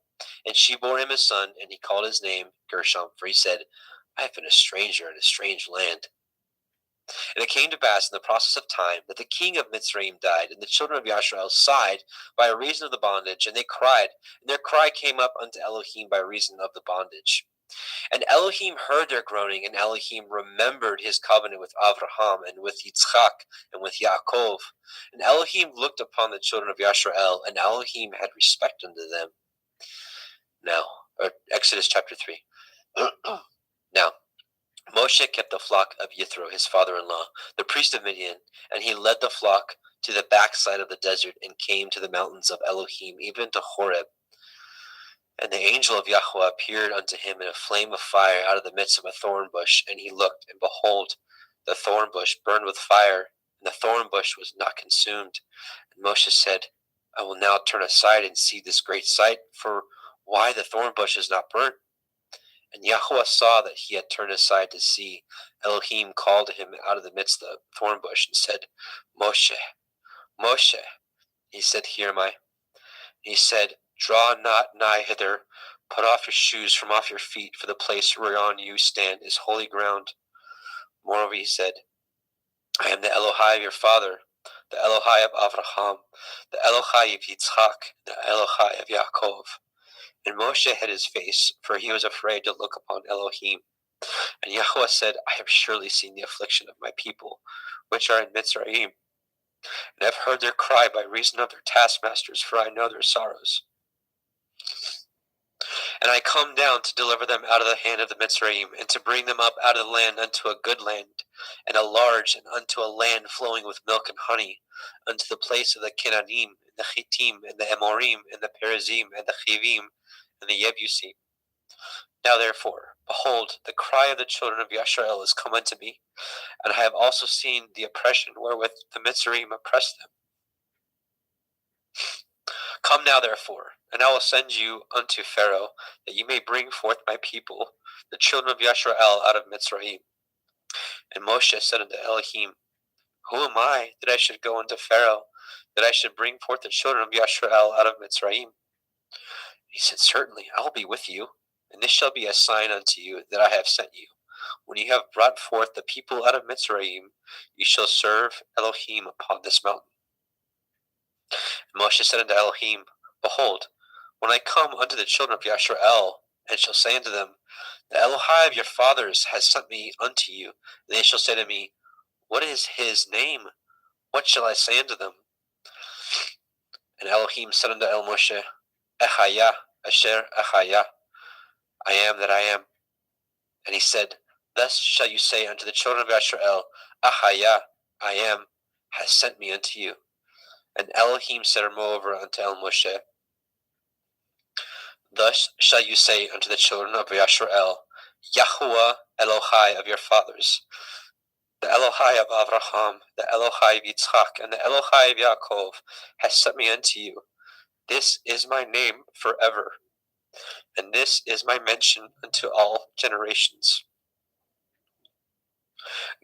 And she bore him a son, and he called his name Gershom, for he said, I have been a stranger in a strange land. And it came to pass in the process of time that the king of Mitzrayim died, and the children of Yashrael sighed by reason of the bondage, and they cried, and their cry came up unto Elohim by reason of the bondage. And Elohim heard their groaning, and Elohim remembered his covenant with Avraham, and with Yitzchak, and with Yaakov. And Elohim looked upon the children of Yashrael, and Elohim had respect unto them. Now, Exodus chapter 3. Now, Moshe kept the flock of Yithro, his father-in-law, the priest of Midian, and he led the flock to the backside of the desert, and came to the mountains of Elohim, even to Horeb. And the angel of Yahweh appeared unto him in a flame of fire out of the midst of a thorn bush. And he looked, and behold, the thorn bush burned with fire, and the thorn bush was not consumed. And Moshe said, I will now turn aside and see this great sight, for why the thorn bush is not burnt? And Yahweh saw that he had turned aside to see. Elohim called to him out of the midst of the thorn bush, and said, Moshe, Moshe. He said, Here am I. He said, Draw not nigh hither, put off your shoes from off your feet, for the place whereon you stand is holy ground. Moreover he said, I am the Elohai of your father, the Elohai of Avraham, the Elohai of Yitzchak, the Elohai of Yaakov. And Moshe hid his face, for he was afraid to look upon Elohim. And Yahweh said, I have surely seen the affliction of my people, which are in Mitzrayim, and have heard their cry by reason of their taskmasters, for I know their sorrows. And I come down to deliver them out of the hand of the Mitzrayim, and to bring them up out of the land unto a good land, and a large, and unto a land flowing with milk and honey, unto the place of the Canaanim, and the Chittim, and the Amorim, and the Perizim, and the Chivim, and the Yebusim. Now therefore, behold, the cry of the children of Yashrael is come unto me, and I have also seen the oppression wherewith the Mitzrayim oppress them. Come now therefore, and I will send you unto Pharaoh, that you may bring forth my people, the children of Yashrael, out of Mitzrayim. And Moshe said unto Elohim, Who am I that I should go unto Pharaoh, that I should bring forth the children of Yashrael out of Mitzrayim? He said, Certainly, I will be with you, and this shall be a sign unto you that I have sent you. When you have brought forth the people out of Mitzrayim, you shall serve Elohim upon this mountain. And Moshe said unto Elohim, Behold, when I come unto the children of Yashrael, and shall say unto them, The Elohai of your fathers has sent me unto you, and they shall say to me, What is his name? What shall I say unto them? And Elohim said unto Moshe, Echaya, Asher Echaya, I am that I am. And he said, Thus shall you say unto the children of Yashrael, Ahaya, I am, has sent me unto you. And Elohim said moreover unto Moshe, Thus shall you say unto the children of Yashrael, Yahuwah Elohai of your fathers, The Elohai of Avraham, the Elohai of Yitzchak, and the Elohai of Yaakov has sent me unto you. This is my name forever, and this is my mention unto all generations.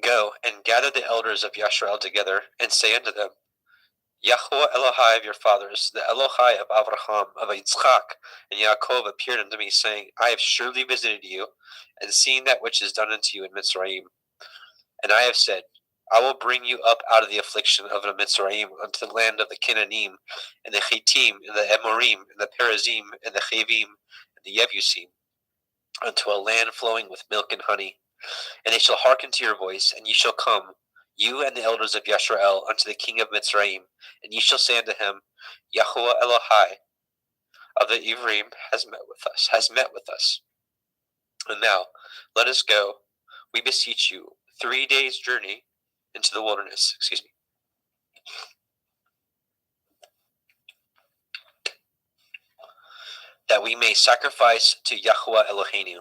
Go and gather the elders of Yashrael together, and say unto them, Yahweh Elohai of your fathers, the Elohai of Avraham, of Yitzchak, and Yaakov appeared unto me, saying, I have surely visited you, and seen that which is done unto you in Mitzrayim. And I have said, I will bring you up out of the affliction of the Mitzrayim unto the land of the Canaanim, and the Chittim, and the Amorim, and the Perizim, and the Chavim, and the Yebusim, unto a land flowing with milk and honey. And they shall hearken to your voice, and ye shall come, you and the elders of Yashrael, unto the king of Mitzrayim, and ye shall say unto him, Yahuwah Elohai of the Ivrim has met with us. And now, let us go, we beseech you, 3 days' journey into the wilderness. That we may sacrifice to Yahuwah Eloheinu.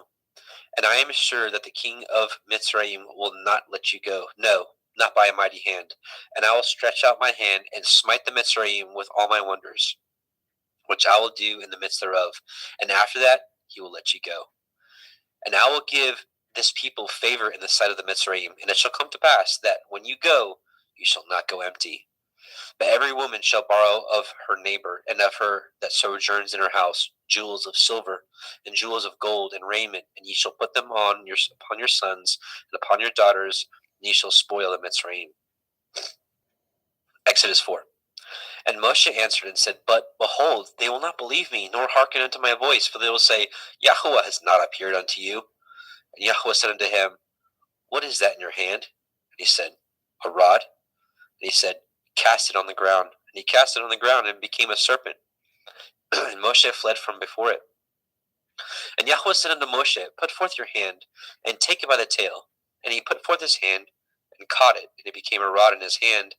And I am sure that the king of Mitzrayim will not let you go. No, not by a mighty hand. And I will stretch out my hand and smite the Mitzrayim with all my wonders, which I will do in the midst thereof. And after that, he will let you go. And I will give this people favor in the sight of the Mitzrayim. And it shall come to pass that when you go, you shall not go empty. But every woman shall borrow of her neighbor, and of her that sojourns in her house, jewels of silver, and jewels of gold, and raiment, and ye shall put them upon your sons, and upon your daughters, and ye shall spoil the Mitzrayim. Exodus 4. And Moshe answered and said, But behold, they will not believe me, nor hearken unto my voice, for they will say, Yahuwah has not appeared unto you. And Yahuwah said unto him, What is that in your hand? And he said, A rod. And he said, Cast it on the ground. And he cast it on the ground, and it became a serpent. And Moshe fled from before it. And Yahweh said unto Moshe, Put forth your hand, and take it by the tail. And he put forth his hand, and caught it, and it became a rod in his hand,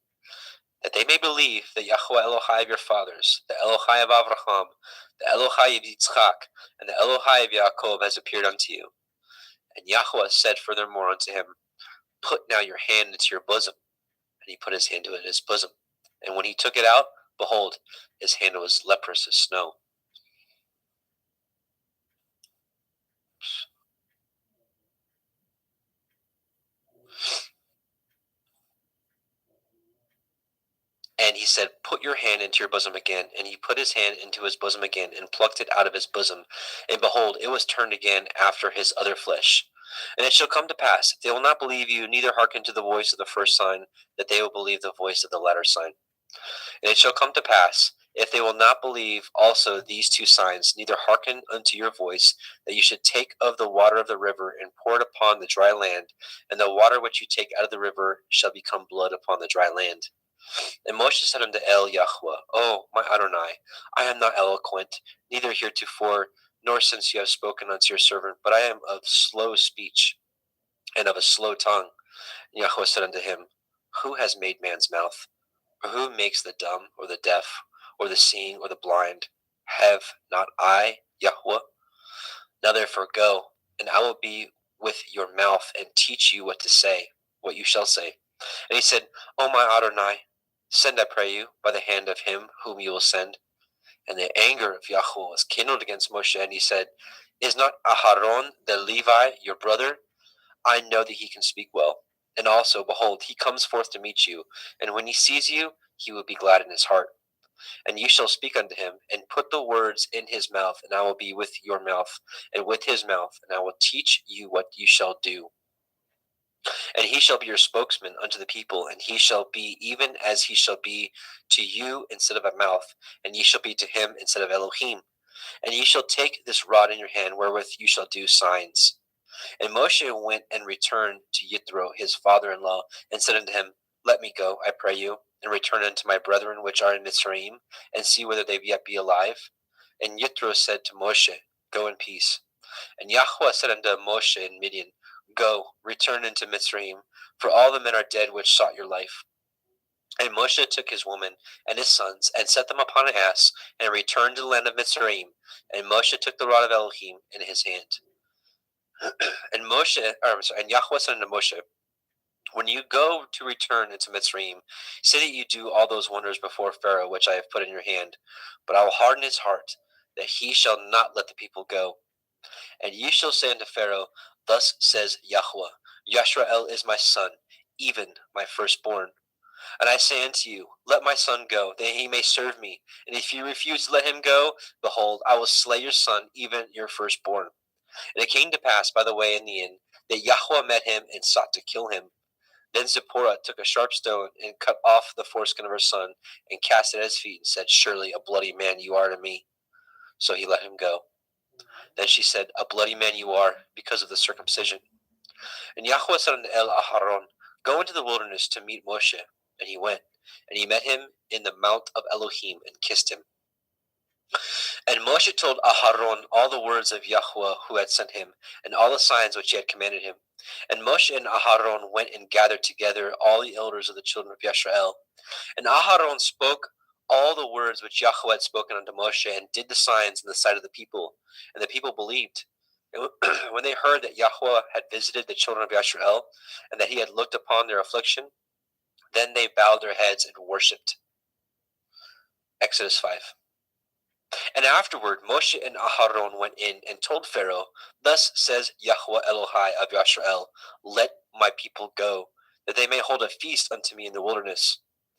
that they may believe that Yahweh Elohai of your fathers, the Elohai of Avraham, the Elohai of Yitzchak, and the Elohai of Yaakov has appeared unto you. And Yahweh said furthermore unto him, Put now your hand into your bosom. And he put his hand into his bosom. And when he took it out, behold, his hand was leprous as snow. And he said, Put your hand into your bosom again. And he put his hand into his bosom again, and plucked it out of his bosom. And behold, it was turned again after his other flesh. And it shall come to pass, if they will not believe you, neither hearken to the voice of the first sign, that they will believe the voice of the latter sign. And it shall come to pass, if they will not believe also these two signs, neither hearken unto your voice, that you should take of the water of the river, and pour it upon the dry land, and the water which you take out of the river shall become blood upon the dry land. And Moshe said unto El Yahweh, O my Adonai, I am not eloquent, neither heretofore, nor since you have spoken unto your servant, but I am of slow speech, and of a slow tongue. And Yahweh said unto him, Who has made man's mouth? Or who makes the dumb, or the deaf, or the seeing, or the blind? Have not I, Yahweh? Now therefore go, and I will be with your mouth, and teach you what to say, what you shall say. And he said, O my Adonai, send, I pray you, by the hand of him whom you will send. And the anger of Yahweh was kindled against Moshe, and he said, Is not Aharon the Levi your brother? I know that he can speak well. And also, behold, he comes forth to meet you, and when he sees you, he will be glad in his heart. And you shall speak unto him, and put the words in his mouth, and I will be with your mouth, and with his mouth, and I will teach you what you shall do. And he shall be your spokesman unto the people, and he shall be even as he shall be to you instead of a mouth, and ye shall be to him instead of Elohim. And ye shall take this rod in your hand, wherewith you shall do signs. And Moshe went and returned to Yithro his father-in-law, and said unto him, Let me go, I pray you, and return unto my brethren which are in Mitzrayim, and see whether they yet be alive. And Yithro said to Moshe, Go in peace. And Yahweh said unto Moshe in Midian, Go, return into Mitzrayim, for all the men are dead which sought your life. And Moshe took his woman and his sons, and set them upon an ass, and returned to the land of Mitzrayim. And Moshe took the rod of Elohim in his hand. And Yahweh said unto Moshe, When you go to return into Mitzrayim, say that you do all those wonders before Pharaoh, which I have put in your hand. But I will harden his heart, that he shall not let the people go. And ye shall say unto Pharaoh, Thus says Yahweh, Yashrael is my son, even my firstborn. And I say unto you, Let my son go, that he may serve me. And if you refuse to let him go, behold, I will slay your son, even your firstborn. And it came to pass by the way in the inn, that Yahweh met him and sought to kill him. Then Zipporah took a sharp stone and cut off the foreskin of her son, and cast it at his feet, and said, Surely a bloody man you are to me. So he let him go. Then she said, A bloody man you are, because of the circumcision. And Yahweh said unto Aharon, Go into the wilderness to meet Moshe. And he went, and he met him in the mount of Elohim, and kissed him. And Moshe told Aharon all the words of Yahweh who had sent him, and all the signs which he had commanded him. And Moshe and Aharon went and gathered together all the elders of the children of Yisrael. And Aharon spoke all the words which Yahweh had spoken unto Moshe, and did the signs in the sight of the people. And the people believed. And when they heard that Yahweh had visited the children of Yisrael, and that he had looked upon their affliction, then they bowed their heads and worshipped. Exodus 5. And afterward Moshe and Aharon went in and told Pharaoh, Thus says Yahweh Elohai of Yisrael, Let my people go, that they may hold a feast unto me in the wilderness.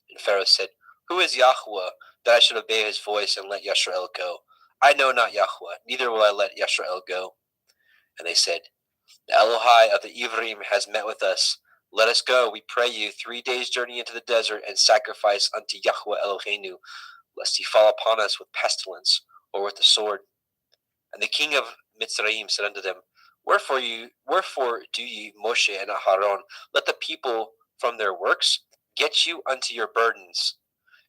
And Pharaoh said, Who is Yahweh, that I should obey his voice and let Yisrael go? I know not Yahweh, neither will I let Yisrael go. And they said, The Elohai of the Ivrim has met with us. Let us go, we pray you, 3 days' journey into the desert, and sacrifice unto Yahweh Eloheinu, lest he fall upon us with pestilence, or with the sword. And the king of Mitzrayim said unto them, Wherefore do ye, Moshe and Aharon, let the people from their works get you unto your burdens?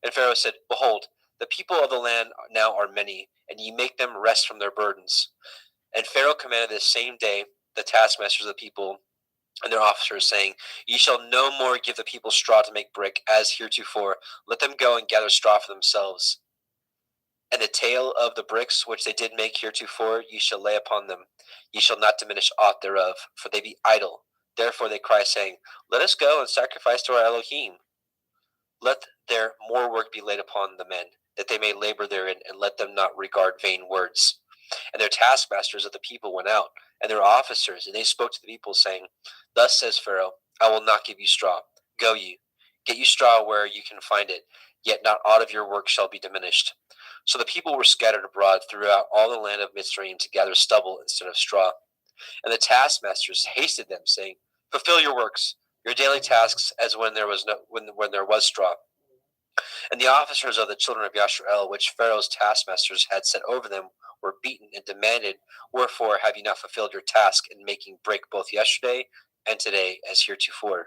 And Pharaoh said, Behold, the people of the land now are many, and ye make them rest from their burdens. And Pharaoh commanded this same day the taskmasters of the people and their officers, saying, Ye shall no more give the people straw to make brick, as heretofore. Let them go and gather straw for themselves. And the tale of the bricks which they did make heretofore ye shall lay upon them. Ye shall not diminish aught thereof, for they be idle. Therefore they cry, saying, Let us go and sacrifice to our Elohim. Let their more work be laid upon the men, that they may labor therein, and let them not regard vain words. And their taskmasters of the people went out, and their officers, and they spoke to the people, saying, Thus says Pharaoh, I will not give you straw. Go ye, get you straw where you can find it, yet not aught of your work shall be diminished. So the people were scattered abroad throughout all the land of Mitzrayim to gather stubble instead of straw. And the taskmasters hasted them, saying, Fulfill your works, your daily tasks, as when there was straw. And the officers of the children of Yisrael, which Pharaoh's taskmasters had set over them, were beaten and demanded, Wherefore have ye not fulfilled your task in making brick both yesterday and today as heretofore?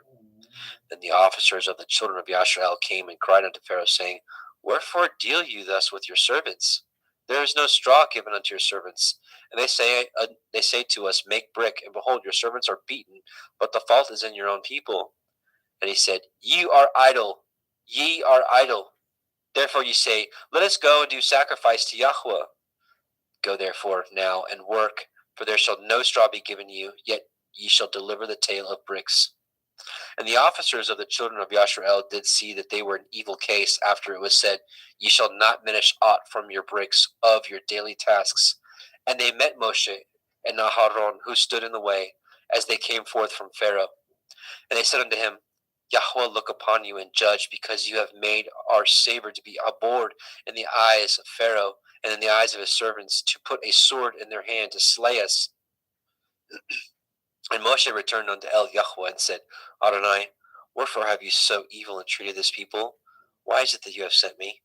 Then the officers of the children of Yisrael came and cried unto Pharaoh, saying, Wherefore deal you thus with your servants? There is no straw given unto your servants. And they say to us, Make brick, and behold, your servants are beaten, but the fault is in your own people. And he said, Ye are idle. Therefore ye say, Let us go and do sacrifice to Yahweh. Go therefore now and work, for there shall no straw be given you, yet ye shall deliver the tale of bricks. And the officers of the children of Yisrael did see that they were in evil case after it was said, Ye shall not diminish aught from your bricks of your daily tasks. And they met Moshe and Aharon, who stood in the way, as they came forth from Pharaoh. And they said unto him, Yahweh look upon you and judge, because you have made our savor to be abhorred in the eyes of Pharaoh and in the eyes of his servants, to put a sword in their hand to slay us. And Moshe returned unto Yahweh and said, Adonai, wherefore have you so evil entreated this people? Why is it that you have sent me?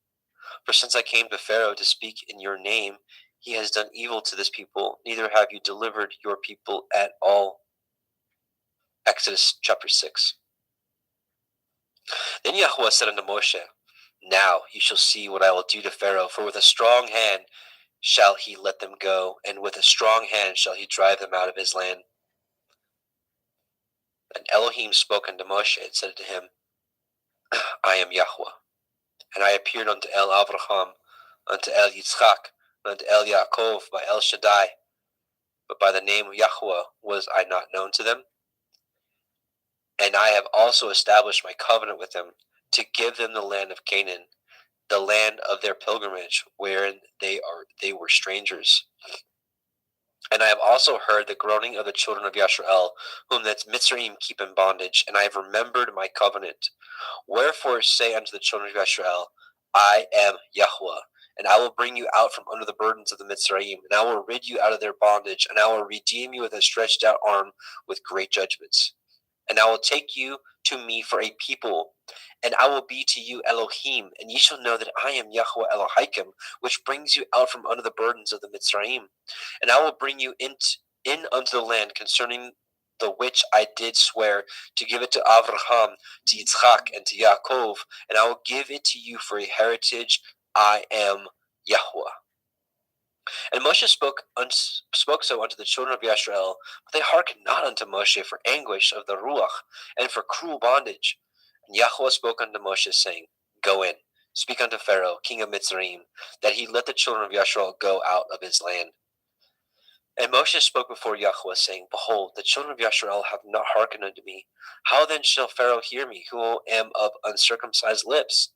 For since I came to Pharaoh to speak in your name, he has done evil to this people, neither have you delivered your people at all. Exodus chapter 6. Then Yahweh said unto Moshe, Now you shall see what I will do to Pharaoh, for with a strong hand shall he let them go, and with a strong hand shall he drive them out of his land. And Elohim spoke unto Moshe and said to him, I am Yahweh. And I appeared unto El Avraham, unto El Yitzchak, and unto El Yaakov by El Shaddai, but by the name of Yahweh was I not known to them. And I have also established my covenant with them to give them the land of Canaan, the land of their pilgrimage, wherein they were strangers. And I have also heard the groaning of the children of Yashrael, whom the Mitzrayim keep in bondage, and I have remembered my covenant. Wherefore say unto the children of Yashrael, I am Yahweh, and I will bring you out from under the burdens of the Mitzrayim, and I will rid you out of their bondage, and I will redeem you with a stretched out arm with great judgments. And I will take you to me for a people, and I will be to you Elohim, and ye shall know that I am Yahweh Elohaikim, which brings you out from under the burdens of the Mitzrayim. And I will bring you in unto the land concerning the which I did swear to give it to Avraham, to Yitzchak, and to Yaakov, and I will give it to you for a heritage. I am Yahweh. And Moshe spoke so unto the children of Yashrael, but they hearkened not unto Moshe for anguish of the Ruach, and for cruel bondage. And Yahweh spoke unto Moshe, saying, Go in, speak unto Pharaoh, king of Mitzrayim, that he let the children of Yashrael go out of his land. And Moshe spoke before Yahweh, saying, Behold, the children of Yashrael have not hearkened unto me. How then shall Pharaoh hear me, who am of uncircumcised lips?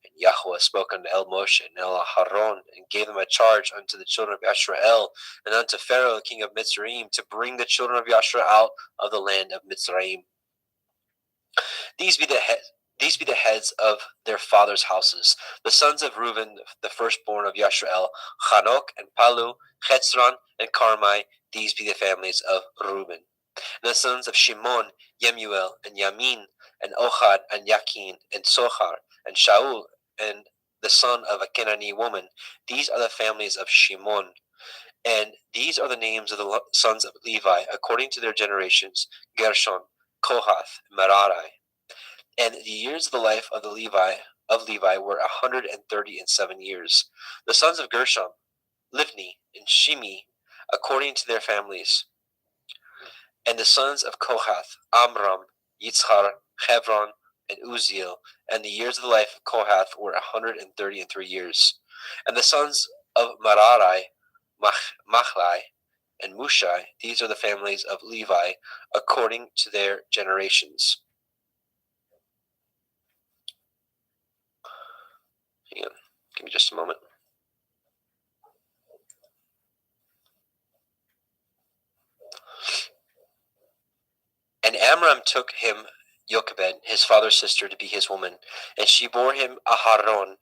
And Yahweh spoke unto El Moshe and El Aharon, and gave them a charge unto the children of Yashrael, and unto Pharaoh, king of Mitzrayim, to bring the children of Yashrael out of the land of Mitzrayim. These be the heads of their fathers' houses, the sons of Reuben, the firstborn of Yashrael, Chanok and Palu, Chetzron and Carmi. These be the families of Reuben. And the sons of Shimon, Yemuel and Yamin, and Ohad and Yakin and Sochar and Shaul, and the son of a Canaanite woman. These are the families of Shimon. And these are the names of the sons of Levi, according to their generations: Gershon, Kohath, Merari. And the years of the life of Levi were 137 years. The sons of Gershon, Livni and Shimi, according to their families. And the sons of Kohath, Amram, Yitzhar, Hebron, and Uziel. And the years of the life of Kohath were 133 years. And the sons of Merari, Machlai, and Mushai. These are the families of Levi, according to their generations. Hang on, give me just a moment. And Amram took him Jochebed, his father's sister, to be his woman, and she bore him Aharon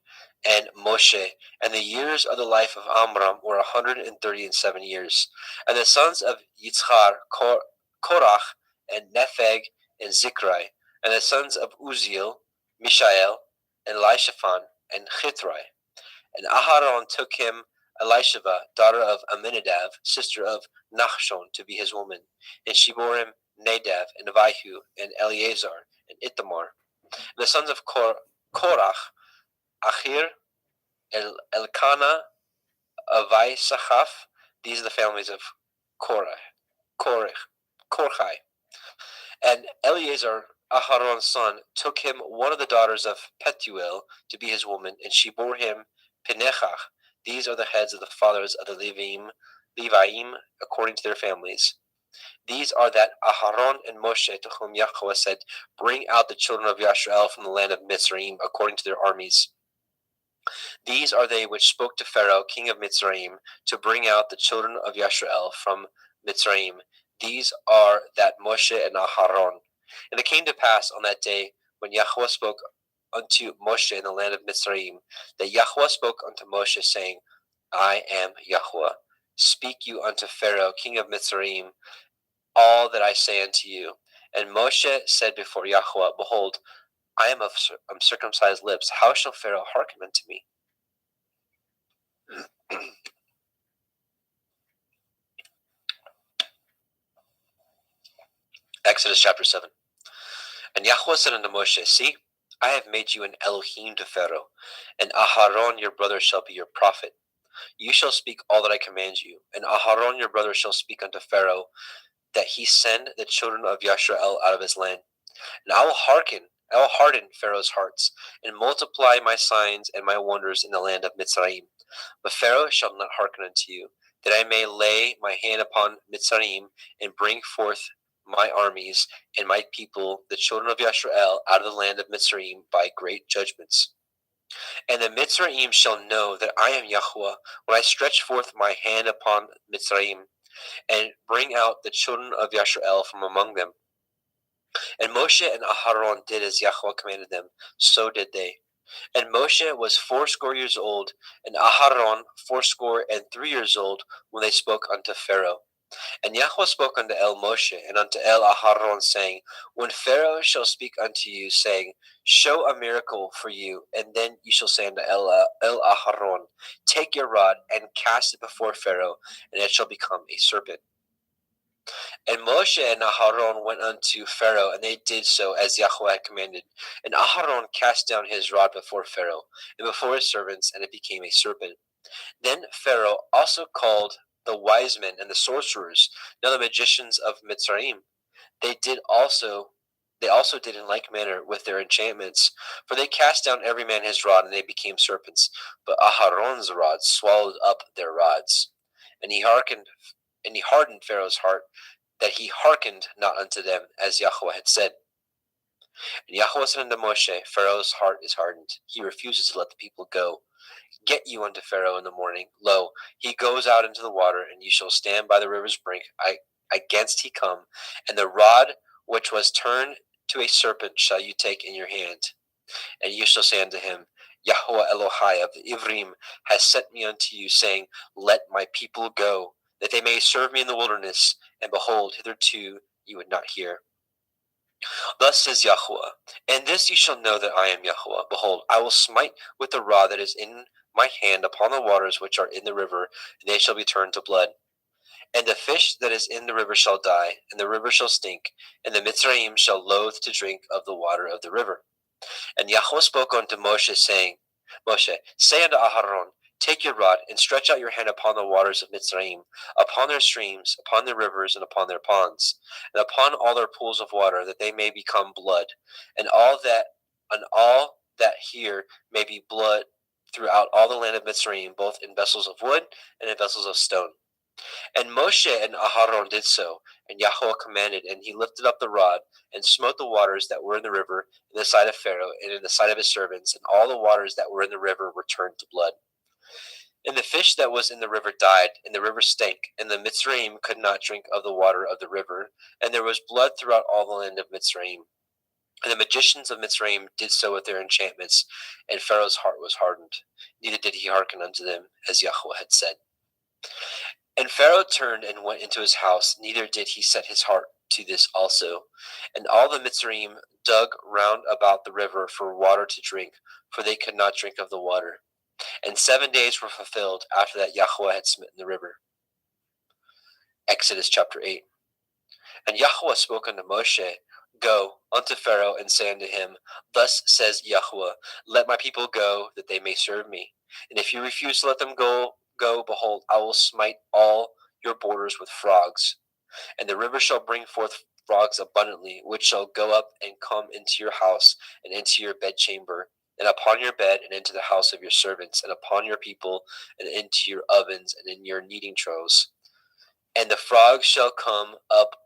and Moshe. And the years of the life of Amram were 137 years. And the sons of Yitzhar, Korach, and Nepheg, and Zikri. And the sons of Uziel, Mishael, and Elishaphan, and Chithrai. And Aharon took him Elisheva, daughter of Aminadab, sister of Nachshon, to be his woman, and she bore him Nadab, and Abihu, and Eleazar, and Ithamar. And the sons of Korach, Achir, Elkanah, Avisachaf. These are the families of Korchai. And Eleazar, Aharon's son, took him one of the daughters of Petuel to be his woman, and she bore him Pinechach. These are the heads of the fathers of the Leviim, according to their families. These are that Aharon and Moshe, to whom Yahweh said, Bring out the children of Yashrael from the land of Mitzrayim, according to their armies. These are they which spoke to Pharaoh, king of Mitzrayim, to bring out the children of Yashrael from Mitzrayim. These are that Moshe and Aharon. And it came to pass on that day, when Yahweh spoke unto Moshe in the land of Mitzrayim, that Yahweh spoke unto Moshe, saying, I am Yahweh. Speak you unto Pharaoh, king of Mitzrayim, all that I say unto you. And Moshe said before Yahweh, Behold, I am of uncircumcised lips. How shall Pharaoh hearken unto me? Exodus chapter 7. And Yahweh said unto Moshe, See, I have made you an Elohim to Pharaoh, and Aharon your brother shall be your prophet. You shall speak all that I command you, and Aharon your brother shall speak unto Pharaoh, that he send the children of Yashrael out of his land. And I will harden Pharaoh's hearts, and multiply my signs and my wonders in the land of Mitzrayim. But Pharaoh shall not hearken unto you, that I may lay my hand upon Mitzrayim, and bring forth my armies and my people, the children of Yashrael, out of the land of Mitzrayim by great judgments. And the Mitzrayim shall know that I am Yahweh when I stretch forth my hand upon Mitzrayim and bring out the children of Yashrael from among them. And Moshe and Aharon did as Yahweh commanded them, so did they. And Moshe was 80 years old, and Aharon 83 years old, when they spoke unto Pharaoh. And Yahweh spoke unto El Moshe and unto El Aharon, saying, when Pharaoh shall speak unto you, saying, show a miracle for you, and then you shall say unto El Aharon, take your rod and cast it before Pharaoh, and it shall become a serpent. And Moshe and Aharon went unto Pharaoh, and they did so as Yahweh had commanded. And Aharon cast down his rod before Pharaoh, and before his servants, and it became a serpent. Then Pharaoh also called the wise men and the sorcerers, now the magicians of Mitzrayim. They also did in like manner with their enchantments, for they cast down every man his rod, and they became serpents. But Aharon's rod swallowed up their rods. And he hardened Pharaoh's heart, that he hearkened not unto them, as Yahweh had said. And Yahweh said unto Moshe, Pharaoh's heart is hardened, he refuses to let the people go. Get you unto Pharaoh in the morning. Lo, he goes out into the water, and you shall stand by the river's brink against he come, and the rod which was turned to a serpent shall you take in your hand. And you shall say unto him, Yahweh Elohai of the Ivrim has sent me unto you, saying, let my people go, that they may serve me in the wilderness. And behold, hitherto you would not hear. Thus says Yahweh, and this you shall know that I am Yahweh. Behold, I will smite with the rod that is in my hand upon the waters which are in the river, and they shall be turned to blood. And the fish that is in the river shall die, and the river shall stink, and the Mitzrayim shall loathe to drink of the water of the river. And Yahweh spoke unto Moshe, saying, Moshe, say unto Aharon, take your rod, and stretch out your hand upon the waters of Mitzrayim, upon their streams, upon their rivers, and upon their ponds, and upon all their pools of water, that they may become blood, and all that here may be blood throughout all the land of Mitzrayim, both in vessels of wood and in vessels of stone. And Moshe and Aharon did so, and Yahweh commanded, and he lifted up the rod, and smote the waters that were in the river in the sight of Pharaoh, and in the sight of his servants, and all the waters that were in the river were turned to blood. And the fish that was in the river died, and the river stank, and the Mitzrayim could not drink of the water of the river, and there was blood throughout all the land of Mitzrayim. And the magicians of Mitzrayim did so with their enchantments, and Pharaoh's heart was hardened, neither did he hearken unto them, as Yahweh had said. And Pharaoh turned and went into his house, neither did he set his heart to this also. And all the Mitzrayim dug round about the river for water to drink, for they could not drink of the water. And 7 days were fulfilled after that Yahweh had smitten the river. Exodus chapter 8. And Yahweh spoke unto Moshe, go unto Pharaoh, and say unto him, thus says Yahweh, let my people go, that they may serve me. And if you refuse to let them go, behold, I will smite all your borders with frogs. And the river shall bring forth frogs abundantly, which shall go up and come into your house, and into your bedchamber, and upon your bed, and into the house of your servants, and upon your people, and into your ovens, and in your kneading troughs. And the frogs shall come up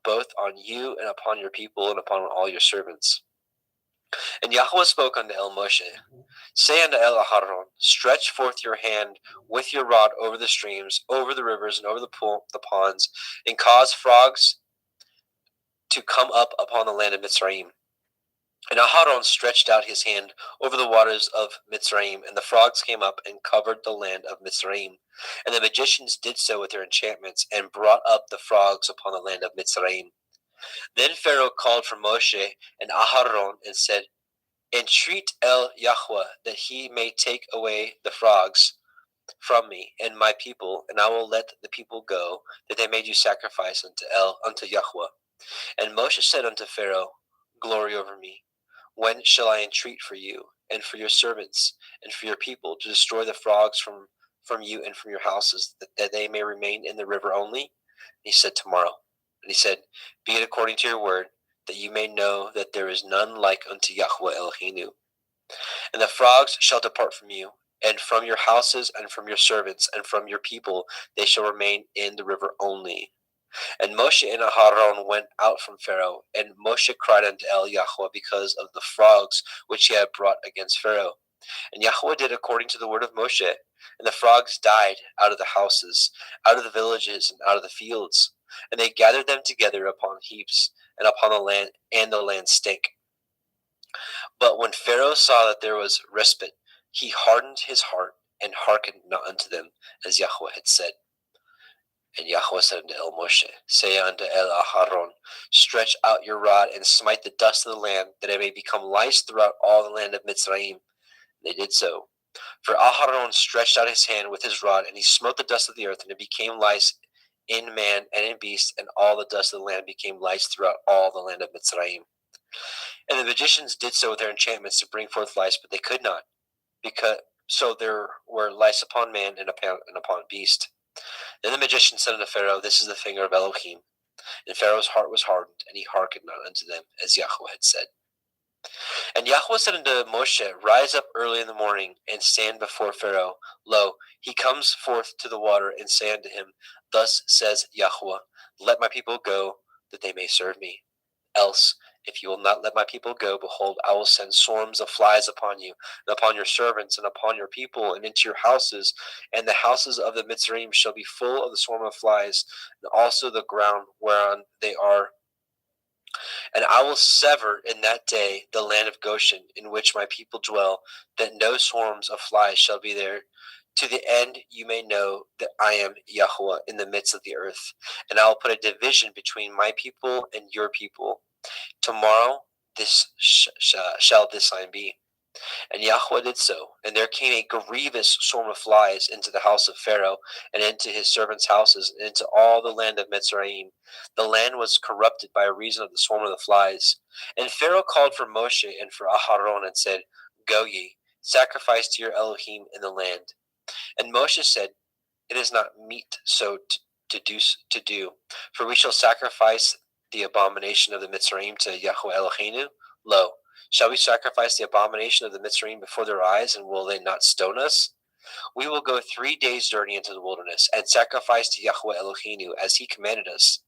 both on you, and upon your people, and upon all your servants. And Yahweh spoke unto El Moshe, say unto El Aharon, stretch forth your hand with your rod over the streams, over the rivers, and over the ponds, and cause frogs to come up upon the land of Mitzrayim. And Aharon stretched out his hand over the waters of Mitzrayim, and the frogs came up and covered the land of Mitzrayim. And the magicians did so with their enchantments, and brought up the frogs upon the land of Mitzrayim. Then Pharaoh called for Moshe and Aharon, and said, entreat El Yahweh, that he may take away the frogs from me and my people, and I will let the people go, that they may do sacrifice unto Yahweh. And Moshe said unto Pharaoh, glory over me. When shall I entreat for you, and for your servants, and for your people, to destroy the frogs from you and from your houses, that they may remain in the river only? And he said, tomorrow. And he said, be it according to your word, that you may know that there is none like unto Yahweh Eloheinu. And the frogs shall depart from you, and from your houses, and from your servants, and from your people, they shall remain in the river only. And Moshe and Aharon went out from Pharaoh, and Moshe cried unto El Yahweh because of the frogs which he had brought against Pharaoh. And Yahweh did according to the word of Moshe, and the frogs died out of the houses, out of the villages, and out of the fields. And they gathered them together upon heaps, and upon the land, and the land stank. But when Pharaoh saw that there was respite, he hardened his heart, and hearkened not unto them, as Yahweh had said. And Yahweh said unto El Moshe, say unto El Aharon, stretch out your rod, and smite the dust of the land, that it may become lice throughout all the land of Mitzrayim. They did so. For Aharon stretched out his hand with his rod, and he smote the dust of the earth, and it became lice in man and in beast, and all the dust of the land became lice throughout all the land of Mitzrayim. And the magicians did so with their enchantments to bring forth lice, but they could not, because so there were lice upon man and upon beast. Then the magician said unto Pharaoh, this is the finger of Elohim. And Pharaoh's heart was hardened, and he hearkened not unto them, as Yahweh had said. And Yahweh said unto Moshe, rise up early in the morning, and stand before Pharaoh. Lo, he comes forth to the water, and say unto him, thus says Yahweh, let my people go, that they may serve me. Else, if you will not let my people go, behold, I will send swarms of flies upon you, and upon your servants, and upon your people, and into your houses, and the houses of the Mitzrayim shall be full of the swarm of flies, and also the ground whereon they are. And I will sever in that day the land of Goshen, in which my people dwell, that no swarms of flies shall be there, to the end you may know that I am Yahweh in the midst of the earth. And I will put a division between my people and your people. Tomorrow this shall this sign be. And Yahweh did so, and there came a grievous swarm of flies into the house of Pharaoh, and into his servants' houses, and into all the land of Mitzrayim. The land was corrupted by reason of the swarm of the flies. And Pharaoh called for Moshe and for Aharon, and said, go ye, sacrifice to your Elohim in the land. And Moshe said, it is not meet so to do, for we shall sacrifice the abomination of the Mitzrayim to Yahweh Eloheinu. Lo, shall we sacrifice the abomination of the Mitzrayim before their eyes, and will they not stone us? We will go 3 days' journey into the wilderness, and sacrifice to Yahweh Eloheinu, as he commanded us.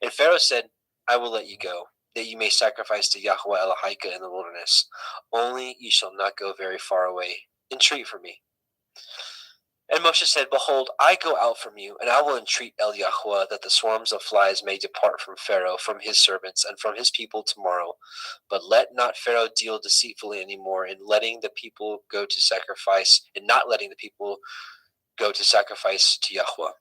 And Pharaoh said, I will let you go, that you may sacrifice to Yahweh Elohika in the wilderness. Only ye shall not go very far away. Entreat for me. And Moshe said, behold, I go out from you, and I will entreat El Yahweh, that the swarms of flies may depart from Pharaoh, from his servants, and from his people tomorrow. But let not Pharaoh deal deceitfully any more in letting the people go to sacrifice, and not letting the people go to sacrifice to Yahweh.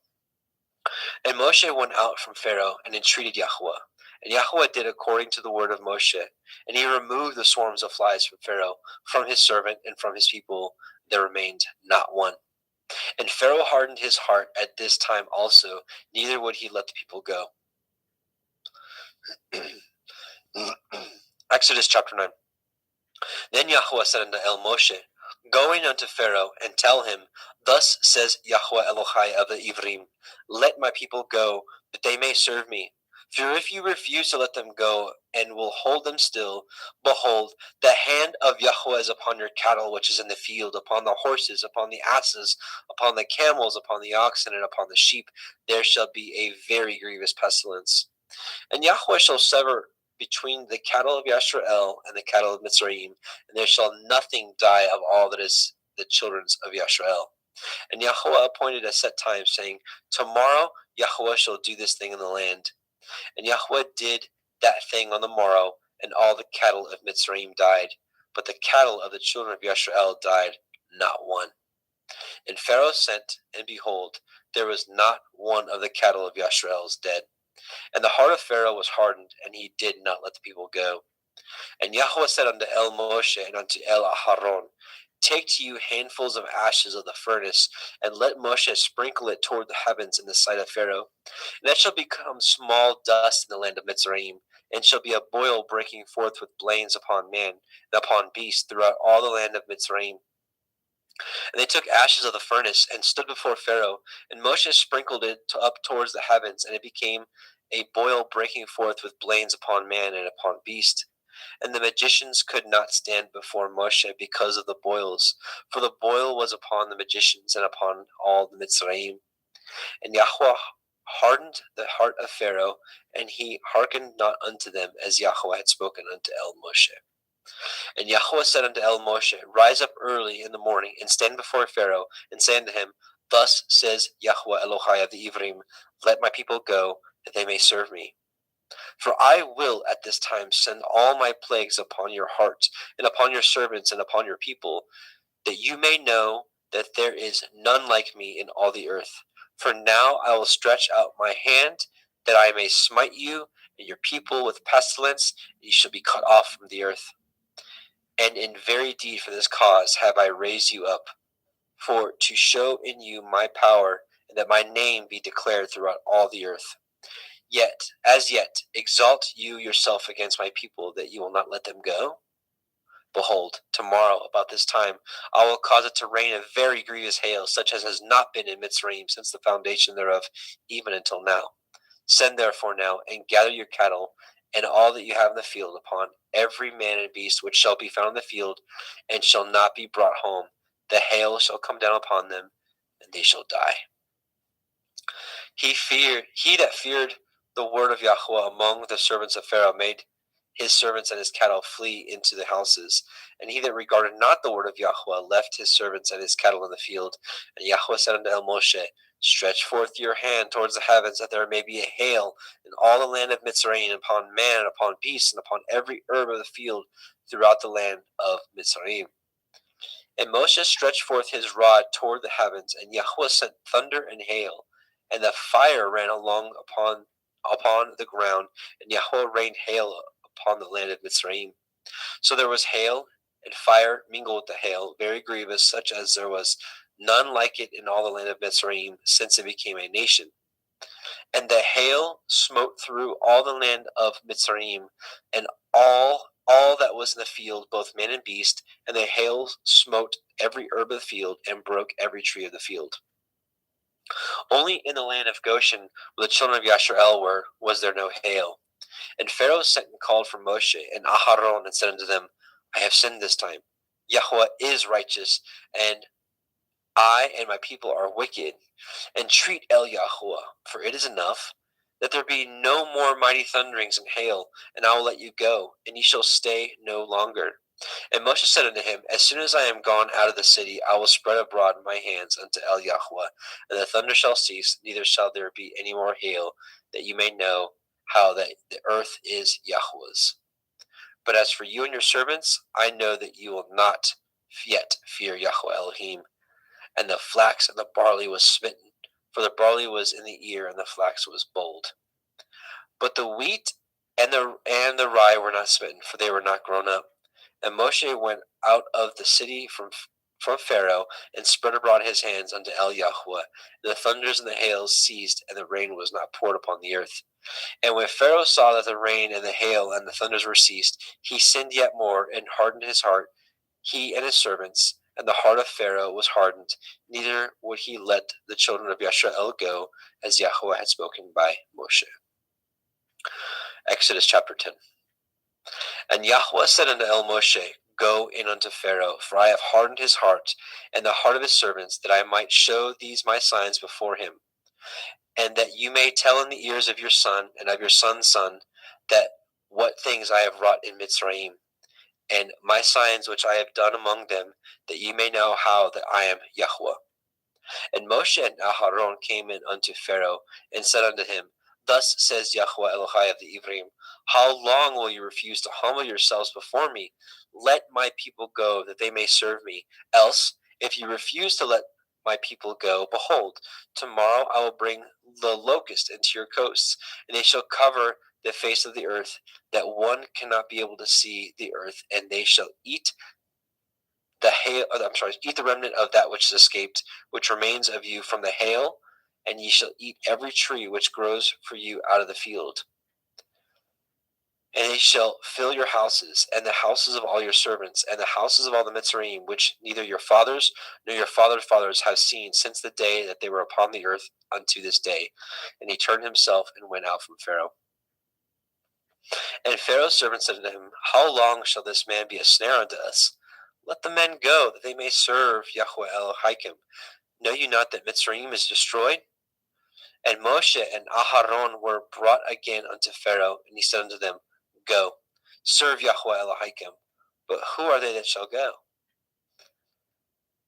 And Moshe went out from Pharaoh, and entreated Yahweh. And Yahweh did according to the word of Moshe, and he removed the swarms of flies from Pharaoh, from his servant, and from his people. There remained not one. And Pharaoh hardened his heart at this time also, neither would he let the people go. Exodus chapter 9. Then Yahweh said unto El Moshe, go in unto Pharaoh, and tell him, thus says Yahweh Elohai of the Ivrim, let my people go, that they may serve me. For if you refuse to let them go, and will hold them still, behold, the hand of Yahweh is upon your cattle which is in the field, upon the horses, upon the asses, upon the camels, upon the oxen, and upon the sheep. There shall be a very grievous pestilence. And Yahweh shall sever between the cattle of Yashrael and the cattle of Mitzrayim, and there shall nothing die of all that is the children of Yashrael. And Yahweh appointed a set time, saying, tomorrow Yahweh shall do this thing in the land. And Yahweh did that thing on the morrow, and all the cattle of Mitzrayim died, but the cattle of the children of Yashrael died not one. And Pharaoh sent, and behold, there was not one of the cattle of Yashrael's dead. And the heart of Pharaoh was hardened, and he did not let the people go. And Yahweh said unto El Moshe and unto El Aharon, take to you handfuls of ashes of the furnace, and let Moshe sprinkle it toward the heavens in the sight of Pharaoh. And that shall become small dust in the land of Mitzrayim, and shall be a boil breaking forth with blains upon man and upon beast throughout all the land of Mitzrayim. And they took ashes of the furnace, and stood before Pharaoh, and Moshe sprinkled it up towards the heavens, and it became a boil breaking forth with blains upon man and upon beast. And the magicians could not stand before Moshe because of the boils, for the boil was upon the magicians and upon all the Mitzrayim. And Yahweh hardened the heart of Pharaoh, and he hearkened not unto them, as Yahweh had spoken unto Moshe. And Yahweh said unto Moshe, Rise up early in the morning, and stand before Pharaoh, and say unto him, Thus says Yahweh Elohai of the Ivrim, Let my people go, that they may serve me. For I will at this time send all my plagues upon your heart, and upon your servants, and upon your people, that you may know that there is none like me in all the earth. For now I will stretch out my hand, that I may smite you and your people with pestilence, and you shall be cut off from the earth. And in very deed for this cause have I raised you up, for to show in you my power, and that my name be declared throughout all the earth. Yet, as yet, exalt you yourself against my people, that you will not let them go? Behold, tomorrow, about this time, I will cause it to rain a very grievous hail, such as has not been in Mitzrayim since the foundation thereof, even until now. Send therefore now, and gather your cattle, and all that you have in the field, upon every man and beast which shall be found in the field, and shall not be brought home. The hail shall come down upon them, and they shall die. He that feared the word of Yahweh among the servants of Pharaoh made his servants and his cattle flee into the houses. And he that regarded not the word of Yahweh left his servants and his cattle in the field. And Yahweh said unto Moshe, Stretch forth your hand towards the heavens, that there may be a hail in all the land of Mitzrayim, upon man, and upon beast, and upon every herb of the field throughout the land of Mitzrayim. And Moshe stretched forth his rod toward the heavens, and Yahweh sent thunder and hail, and the fire ran along upon the ground, and Yahweh rained hail upon the land of Mitzrayim. So there was hail and fire mingled with the hail, very grievous, such as there was none like it in all the land of Mitzrayim, since it became a nation. And the hail smote through all the land of Mitzrayim, and all that was in the field, both man and beast, and the hail smote every herb of the field, and broke every tree of the field. Only in the land of Goshen, where the children of Yasharel were, was there no hail. And Pharaoh sent and called for Moshe and Aharon, and said unto them, I have sinned this time. Yahweh is righteous, and I and my people are wicked. Entreat Yahweh, for it is enough, that there be no more mighty thunderings and hail, and I will let you go, and ye shall stay no longer. And Moshe said unto him, As soon as I am gone out of the city, I will spread abroad my hands unto Yahweh, and the thunder shall cease, neither shall there be any more hail, that you may know how that the earth is Yahweh's. But as for you and your servants, I know that you will not yet fear Yahweh Elohim. And the flax and the barley was smitten, for the barley was in the ear, and the flax was bold. But the wheat and the rye were not smitten, for they were not grown up. And Moshe went out of the city from Pharaoh, and spread abroad his hands unto Yahweh. The thunders and the hails ceased, and the rain was not poured upon the earth. And when Pharaoh saw that the rain and the hail and the thunders were ceased, he sinned yet more, and hardened his heart, he and his servants. And the heart of Pharaoh was hardened, neither would he let the children of Yasharel go, as Yahweh had spoken by Moshe. Exodus chapter 10. And Yahweh said unto Moshe, Go in unto Pharaoh, for I have hardened his heart, and the heart of his servants, that I might show these my signs before him, and that you may tell in the ears of your son, and of your son's son, that what things I have wrought in Mitzrayim, and my signs which I have done among them, that ye may know how that I am Yahweh. And Moshe and Aharon came in unto Pharaoh, and said unto him, Thus says Yahweh Elohai of the Ivrim, How long will you refuse to humble yourselves before me? Let my people go, that they may serve me. Else, if you refuse to let my people go, behold, tomorrow I will bring the locust into your coasts, and they shall cover the face of the earth, that one cannot be able to see the earth, and they shall eat eat the remnant of that which is escaped, which remains of you from the hail, and ye shall eat every tree which grows for you out of the field. And they shall fill your houses, and the houses of all your servants, and the houses of all the Mitzrayim, which neither your fathers nor your fathers' fathers have seen since the day that they were upon the earth unto this day. And he turned himself and went out from Pharaoh. And Pharaoh's servant said unto him, How long shall this man be a snare unto us? Let the men go, that they may serve Yahweh Elohim. Know you not that Mitzrayim is destroyed? And Moshe and Aharon were brought again unto Pharaoh, and he said unto them, Go, serve Yahweh Elohim. But who are they that shall go?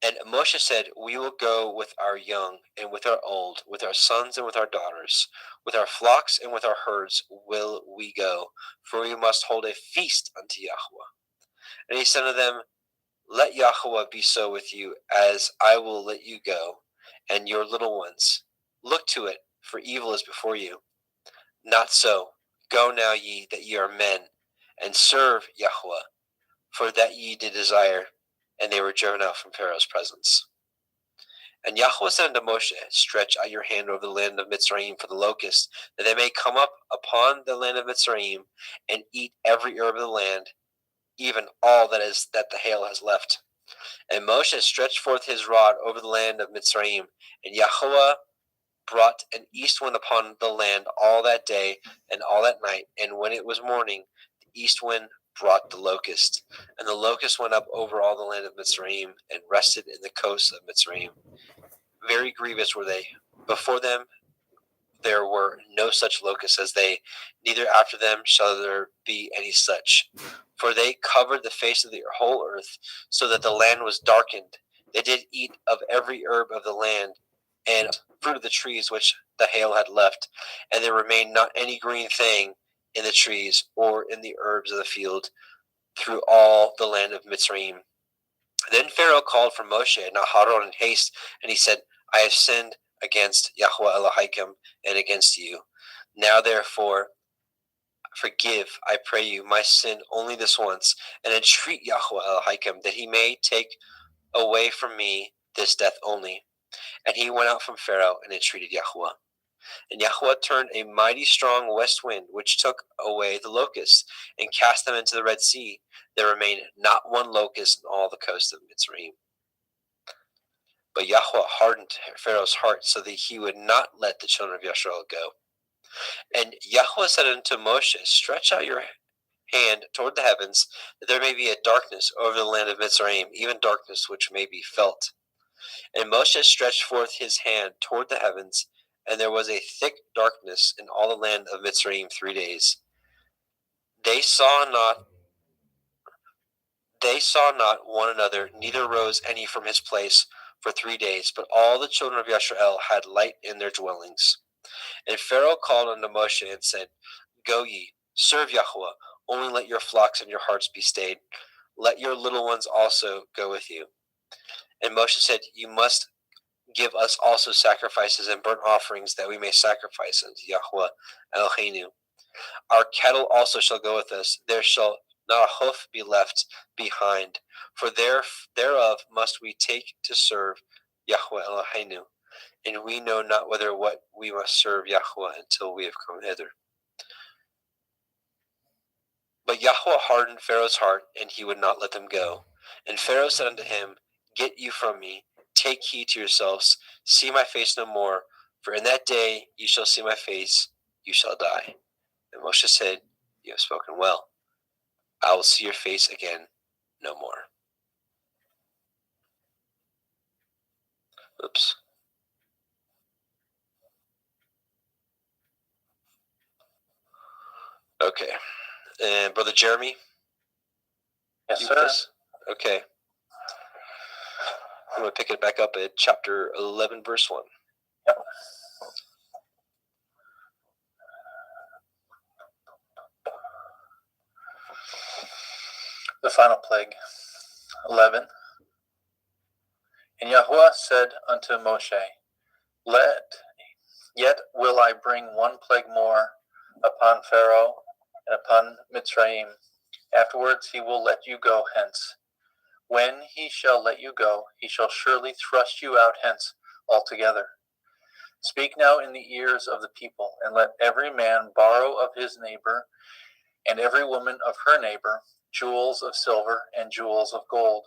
And Moshe said, We will go with our young and with our old, with our sons and with our daughters, with our flocks and with our herds will we go, for we must hold a feast unto Yahweh. And he said unto them, Let Yahweh be so with you, as I will let you go, and your little ones. Look to it, for evil is before you. Not so. Go now ye, that ye are men, and serve Yahweh, for that ye did desire. And they were driven out from Pharaoh's presence. And Yahweh said unto Moshe, Stretch out your hand over the land of Mitzrayim for the locusts, that they may come up upon the land of Mitzrayim, and eat every herb of the land, even all that the hail has left. And Moshe stretched forth his rod over the land of Mitzrayim, and Yahweh brought an east wind upon the land all that day and all that night. And when it was morning, the east wind brought the locust. And the locust went up over all the land of Mitzrayim, and rested in the coasts of Mitzrayim. Very grievous were they. Before them there were no such locusts as they, neither after them shall there be any such. For they covered the face of the whole earth, so that the land was darkened. They did eat of every herb of the land, and fruit of the trees which the hail had left, and there remained not any green thing in the trees or in the herbs of the field through all the land of Mitzrayim. Then Pharaoh called for Moshe and Aharon in haste, and he said, I have sinned against Yahweh Elohim and against you. Now therefore forgive, I pray you, my sin only this once, and entreat Yahweh Elohim that he may take away from me this death only. And he went out from Pharaoh and entreated Yahweh. And Yahweh turned a mighty strong west wind, which took away the locusts, and cast them into the Red Sea. There remained not one locust in all the coast of Mitzrayim. But Yahweh hardened Pharaoh's heart, so that he would not let the children of Yisrael go. And Yahweh said unto Moshe, Stretch out your hand toward the heavens, that there may be a darkness over the land of Mitzrayim, even darkness which may be felt. And Moshe stretched forth his hand toward the heavens, and there was a thick darkness in all the land of Mitzrayim 3 days. They saw not one another, neither rose any from his place for 3 days, but all the children of Yisrael had light in their dwellings. And Pharaoh called unto Moshe and said, Go ye, serve Yahweh, only let your flocks and your hearts be stayed. Let your little ones also go with you. And Moshe said, You must give us also sacrifices and burnt offerings, that we may sacrifice unto Yahweh Eloheinu. Our cattle also shall go with us. There shall not a hoof be left behind, for thereof must we take to serve Yahweh Eloheinu. And we know not whether what we must serve Yahweh until we have come hither. But Yahweh hardened Pharaoh's heart, and he would not let them go. And Pharaoh said unto him, Get you from me, take heed to yourselves, see my face no more, for in that day you shall see my face, you shall die. And Moshe said, You have spoken well. I will see your face again no more. Oops. Okay. And Brother Jeremy? Yes, sir. Okay. I'm going to pick it back up at chapter 11, verse 1. Yep. The final plague, 11. And Yahweh said unto Moshe, Yet will I bring one plague more upon Pharaoh and upon Mitzrayim. Afterwards he will let you go hence. When he shall let you go, he shall surely thrust you out hence altogether. Speak now in the ears of the people, and let every man borrow of his neighbor, and every woman of her neighbor, jewels of silver and jewels of gold.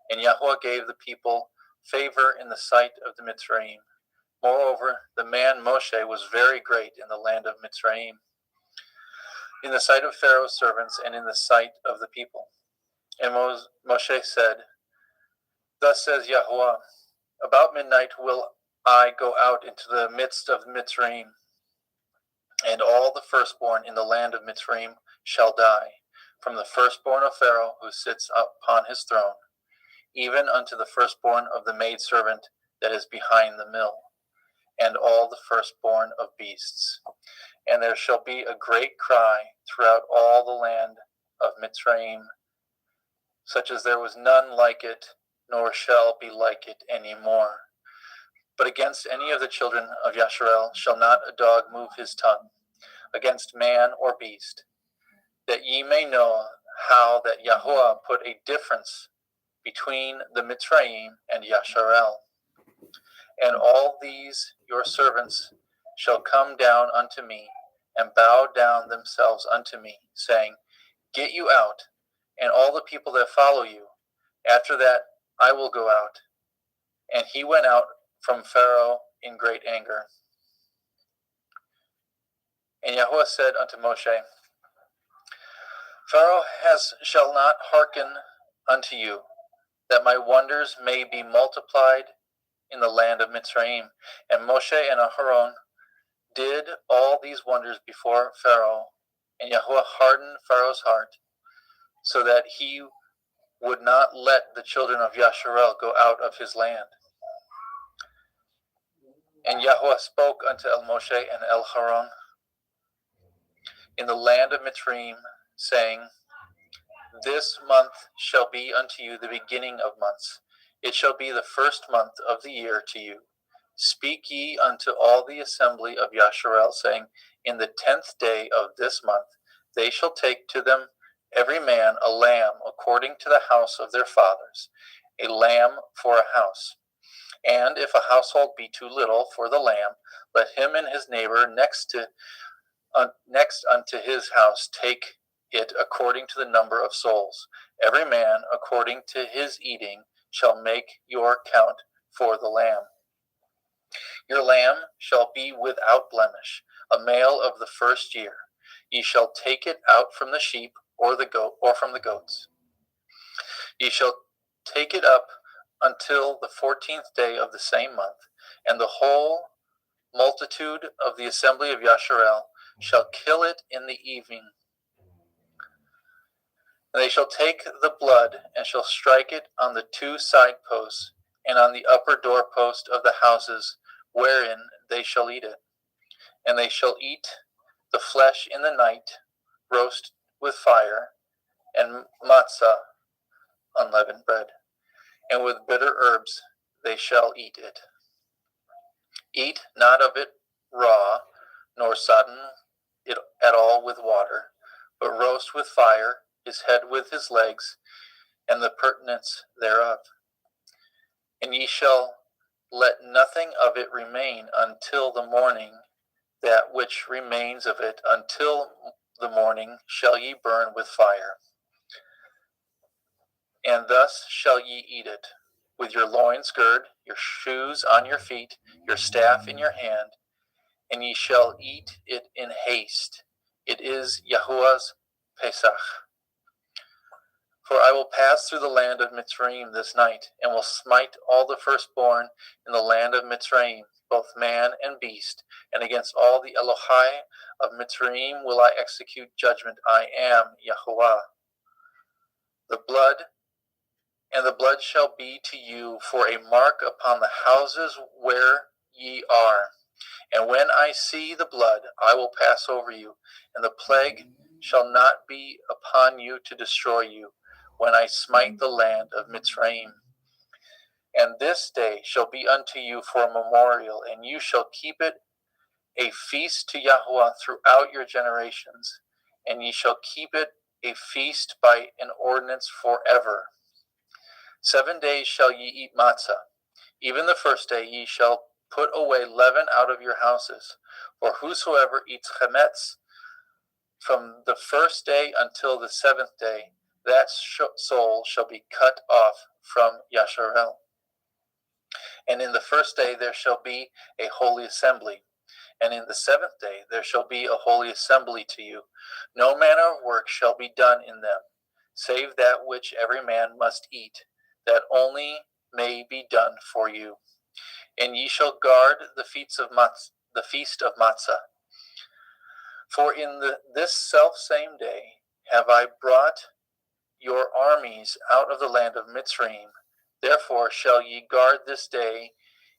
And Yahweh gave the people favor in the sight of the Mitzrayim. Moreover, the man Moshe was very great in the land of Mitzrayim, in the sight of Pharaoh's servants and in the sight of the people. And Moshe said, Thus says Yahweh, About midnight will I go out into the midst of Mitzrayim, and all the firstborn in the land of Mitzrayim shall die, from the firstborn of Pharaoh who sits upon his throne, even unto the firstborn of the maidservant that is behind the mill, and all the firstborn of beasts. And there shall be a great cry throughout all the land of Mitzrayim, such as there was none like it, nor shall be like it any more. But against any of the children of Yasharel shall not a dog move his tongue, against man or beast, that ye may know how that Yahuwah put a difference between the Mitzrayim and Yasharel. And all these your servants shall come down unto me, and bow down themselves unto me, saying, Get you out, and all the people that follow you. After that I will go out. And he went out from Pharaoh in great anger. And Yahuwah said unto Moshe, Pharaoh shall not hearken unto you, that my wonders may be multiplied in the land of Mitzrayim. And Moshe and Aharon did all these wonders before Pharaoh, and Yahuwah hardened Pharaoh's heart, so that he would not let the children of Yasharel go out of his land. And Yahuwah spoke unto El Moshe and El Haron in the land of Mitzrayim, saying, This month shall be unto you the beginning of months. It shall be the first month of the year to you. Speak ye unto all the assembly of Yasharel, saying, In the 10th day of this month they shall take to them every man a lamb according to the house of their fathers, a lamb for a house. And if a household be too little for the lamb, let him and his neighbor next unto his house take it according to the number of souls. Every man according to his eating shall make your count for the lamb. Your lamb shall be without blemish, a male of the first year. Ye shall take it out from the sheep or the goat, or from the goats. Ye shall take it up until the 14th day of the same month, and the whole multitude of the assembly of Yasharel shall kill it in the evening. And they shall take the blood and shall strike it on the 2 side posts and on the upper doorpost of the houses wherein they shall eat it. And they shall eat the flesh in the night, roast with fire, and matzah, unleavened bread, and with bitter herbs they shall eat it. Eat not of it raw, nor sodden it at all with water, but roast with fire his head with his legs, and the purtenance thereof. And ye shall let nothing of it remain until the morning. That which remains of it until the morning shall ye burn with fire. And thus shall ye eat it, with your loins girded, your shoes on your feet, your staff in your hand, and ye shall eat it in haste. It is Yahuwah's Pesach. For I will pass through the land of Mitzrayim this night, and will smite all the firstborn in the land of Mitzrayim, both man and beast, and against all the Elohai of Mitzrayim will I execute judgment. I am Yahuwah. The blood shall be to you for a mark upon the houses where ye are. And when I see the blood, I will pass over you, and the plague shall not be upon you to destroy you, when I smite the land of Mitzrayim. And this day shall be unto you for a memorial, and you shall keep it a feast to Yahuwah throughout your generations, and ye shall keep it a feast by an ordinance forever. 7 days shall ye eat matzah. Even the first day ye shall put away leaven out of your houses. For whosoever eats chametz from the first day until the 7th day, that soul shall be cut off from Yasharel. And in the first day there shall be a holy assembly, and in the 7th day there shall be a holy assembly to you. No manner of work shall be done in them, save that which every man must eat, that only may be done for you. and ye shall guard the feast of Matzah. For in this selfsame day have I brought your armies out of the land of Mitzrayim. Therefore shall ye guard this day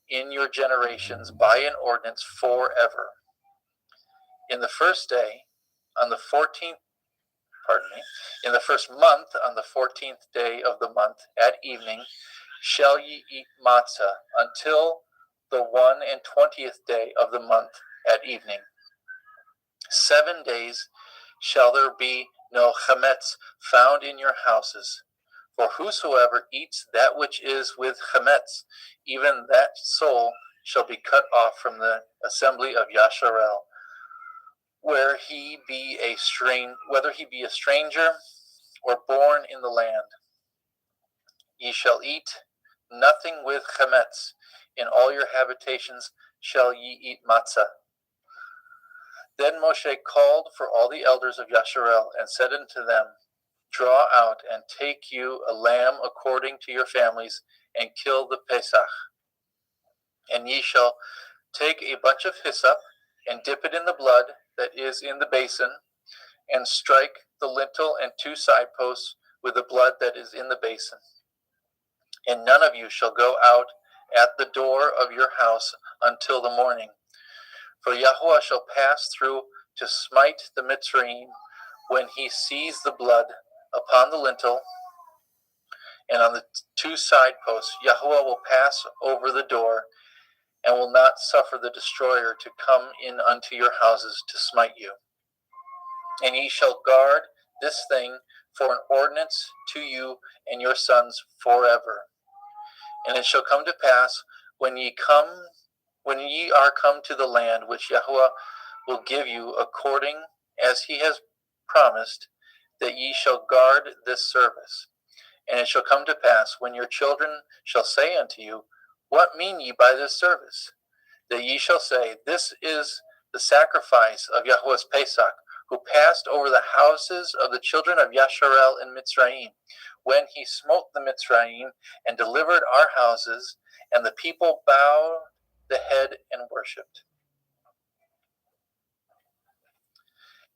in your generations by an ordinance forever. In the first day, on the 14th, in the first month, on the 14th day of the month, at evening, shall ye eat matzah until the 21st day of the month at evening. 7 days shall there be no chametz found in your houses. For whosoever eats that which is with chametz, even that soul shall be cut off from the assembly of Yasharel, whether he be a stranger or born in the land. Ye shall eat nothing with chametz. In all your habitations shall ye eat matzah. Then Moshe called for all the elders of Yasharel and said unto them, Draw out and take you a lamb according to your families, and kill the Pesach. And ye shall take a bunch of hyssop, and dip it in the blood that is in the basin, and strike the lintel and 2 side posts with the blood that is in the basin. And none of you shall go out at the door of your house until the morning. For Yahuwah shall pass through to smite the Mitzrayim when he sees the blood upon the lintel and on the 2 side posts. Yahuwah will pass over the door and will not suffer the destroyer to come in unto your houses to smite you. And ye shall guard this thing for an ordinance to you and your sons forever. And it shall come to pass when ye are come to the land which Yahuwah will give you according as he has promised, that ye shall guard this service. And it shall come to pass when your children shall say unto you, What mean ye by this service? That ye shall say, This is the sacrifice of Yahuwah's Pesach, who passed over the houses of the children of Yasharel in Mitzrayim, when he smote the Mitzrayim and delivered our houses, and the people bowed the head and worshipped.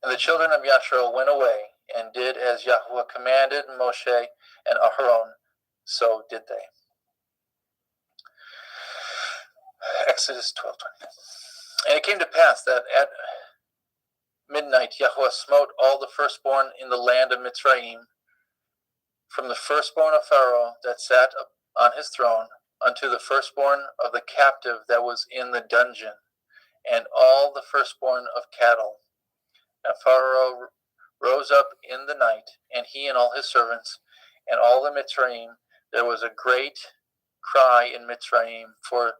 And the children of Yasharel went away and did as Yahuwah commanded Moshe and Aharon, so did they. Exodus 12:20. And it came to pass that at midnight Yahuwah smote all the firstborn in the land of Mitzrayim, from the firstborn of Pharaoh that sat on his throne, unto the firstborn of the captive that was in the dungeon, and all the firstborn of cattle. And Pharaoh rose up in the night, and he and all his servants, and all the Mitzrayim. There was a great cry in Mitzrayim, for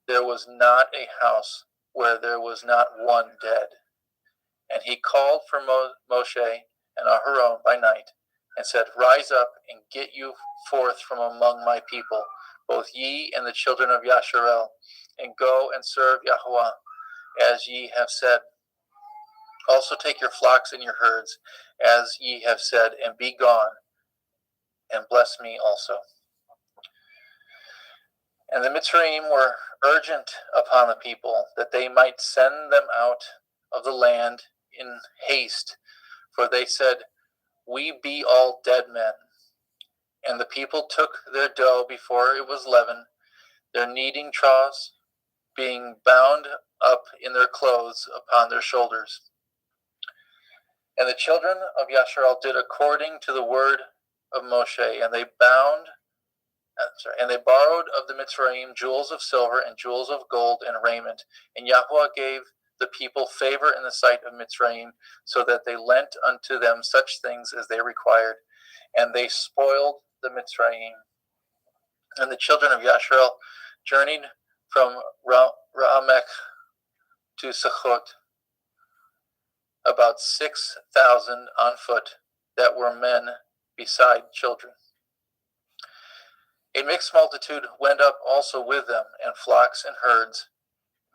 there was not a house where there was not one dead. And he called for Moshe and Aharon by night, and said, Rise up and get you forth from among my people, both ye and the children of Yasharel, and go and serve Yahuwah, as ye have said. Also take your flocks and your herds, as ye have said, and be gone, and bless me also. And the Mitzrayim were urgent upon the people, that they might send them out of the land in haste, for they said, We be all dead men. And the people took their dough before it was leavened, their kneading troughs being bound up in their clothes upon their shoulders. And the children of Yasharel did according to the word of Moshe, and they borrowed of the Mitzrayim jewels of silver and jewels of gold and raiment. And Yahuwah gave the people favor in the sight of Mitzrayim, so that they lent unto them such things as they required, and they spoiled the Mitzrayim. And the children of Yasharel journeyed from Ra'amech to Sukkot, about 6,000 on foot, that were men beside children. A mixed multitude went up also with them, and flocks and herds,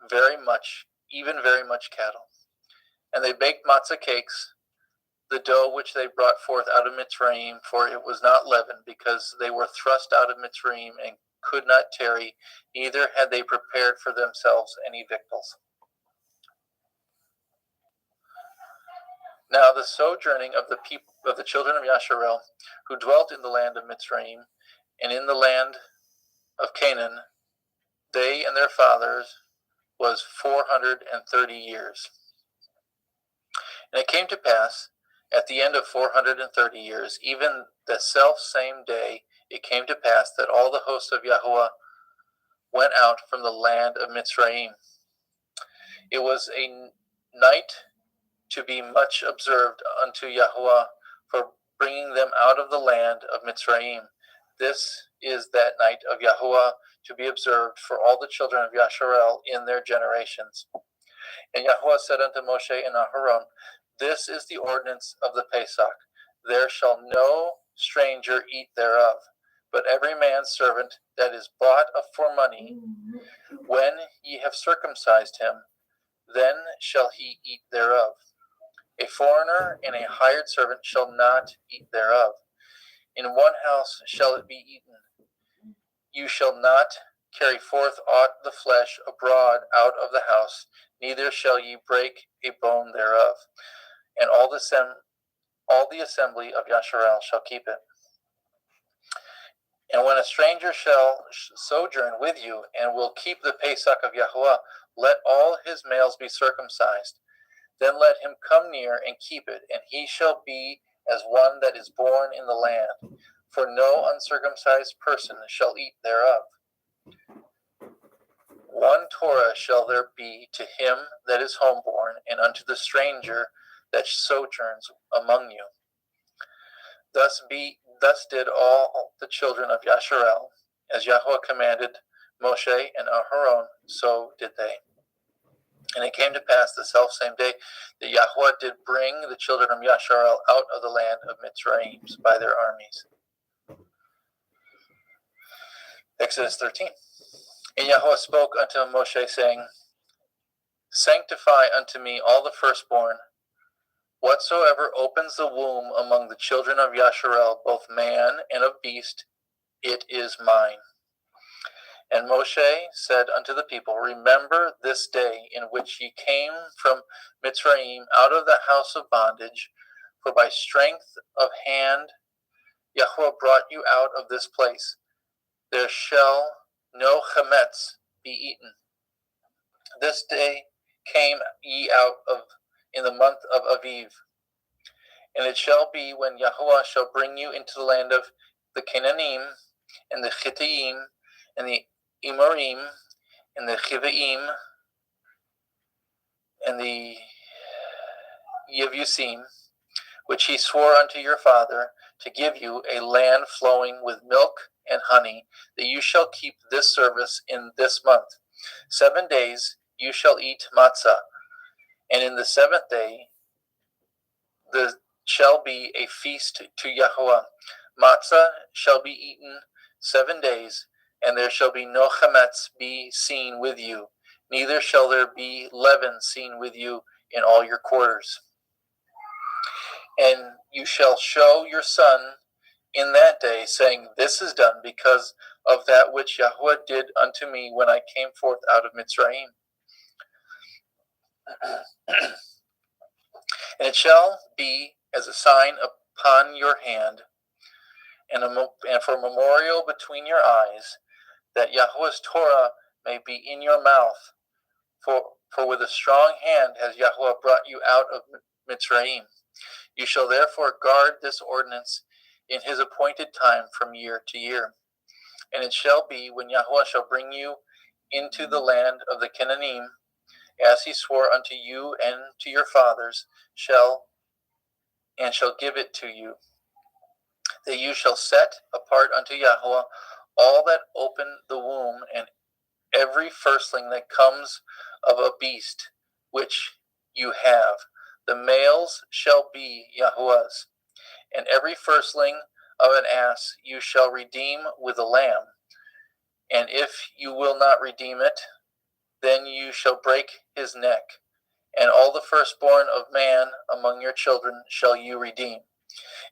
very much cattle. And they baked matzah cakes, the dough which they brought forth out of Mitzrayim, for it was not leavened, because they were thrust out of Mitzrayim, and could not tarry, neither had they prepared for themselves any victuals. Now the sojourning of the people of the children of Yasharel, who dwelt in the land of Mitzrayim and in the land of Canaan, they and their fathers, was 430 years. And it came to pass, at the end of 430 years, even the self same day, it came to pass that all the hosts of Yahuwah went out from the land of Mitzrayim. It was a night to be much observed unto Yahuwah for bringing them out of the land of Mitzrayim. This is that night of Yahuwah to be observed for all the children of Yasharel in their generations. And Yahuwah said unto Moshe and Aharon, This is the ordinance of the Pesach. There shall no stranger eat thereof, but every man's servant that is bought for money, when ye have circumcised him, then shall he eat thereof. A foreigner and a hired servant shall not eat thereof. In one house shall it be eaten. You shall not carry forth aught the flesh abroad out of the house, neither shall ye break a bone thereof. And all the assembly of Yasharel shall keep it. And when a stranger shall sojourn with you, and will keep the Pesach of Yahuwah, let all his males be circumcised. Then let him come near and keep it, and he shall be as one that is born in the land. For no uncircumcised person shall eat thereof. One Torah shall there be to him that is homeborn, and unto the stranger that sojourns among you. Thus did all the children of Yasharel, as Yahuwah commanded Moshe and Aharon, so did they. And it came to pass the selfsame day that Yahuwah did bring the children of Yasharel out of the land of Mitzrayim by their armies. Exodus 13. And Yahuwah spoke unto Moshe, saying, Sanctify unto me all the firstborn, whatsoever opens the womb among the children of Yasharel, both man and of beast, it is mine. And Moshe said unto the people, Remember this day in which ye came from Mitzrayim out of the house of bondage, for by strength of hand Yahuwah brought you out of this place. There shall no chametz be eaten. This day came ye out of in the month of Aviv. And it shall be when Yahuwah shall bring you into the land of the Canaanim, and the Chittim, and the Emorim, and the Chivaim, and the Yevusim, which he swore unto your father, to give you a land flowing with milk and honey, that you shall keep this service in this month. 7 days you shall eat matzah, and in the seventh day there shall be a feast to Yahuwah. Matzah shall be eaten 7 days, and there shall be no chametz be seen with you, neither shall there be leaven seen with you in all your quarters. And you shall show your son in that day, saying, This is done because of that which Yahuwah did unto me when I came forth out of Mitzrayim. And it shall be as a sign upon your hand, and for a memorial between your eyes, that Yahuwah's Torah may be in your mouth. For with a strong hand has Yahuwah brought you out of Mitzrayim. You shall therefore guard this ordinance in his appointed time from year to year. And it shall be when Yahuwah shall bring you into the land of the Canaanim, as he swore unto you and to your fathers, shall give it to you, that you shall set apart unto Yahuwah all that open the womb, and every firstling that comes of a beast which you have. The males shall be Yahuwah's. And every firstling of an ass you shall redeem with a lamb. And if you will not redeem it, then you shall break his neck. And all the firstborn of man among your children shall you redeem.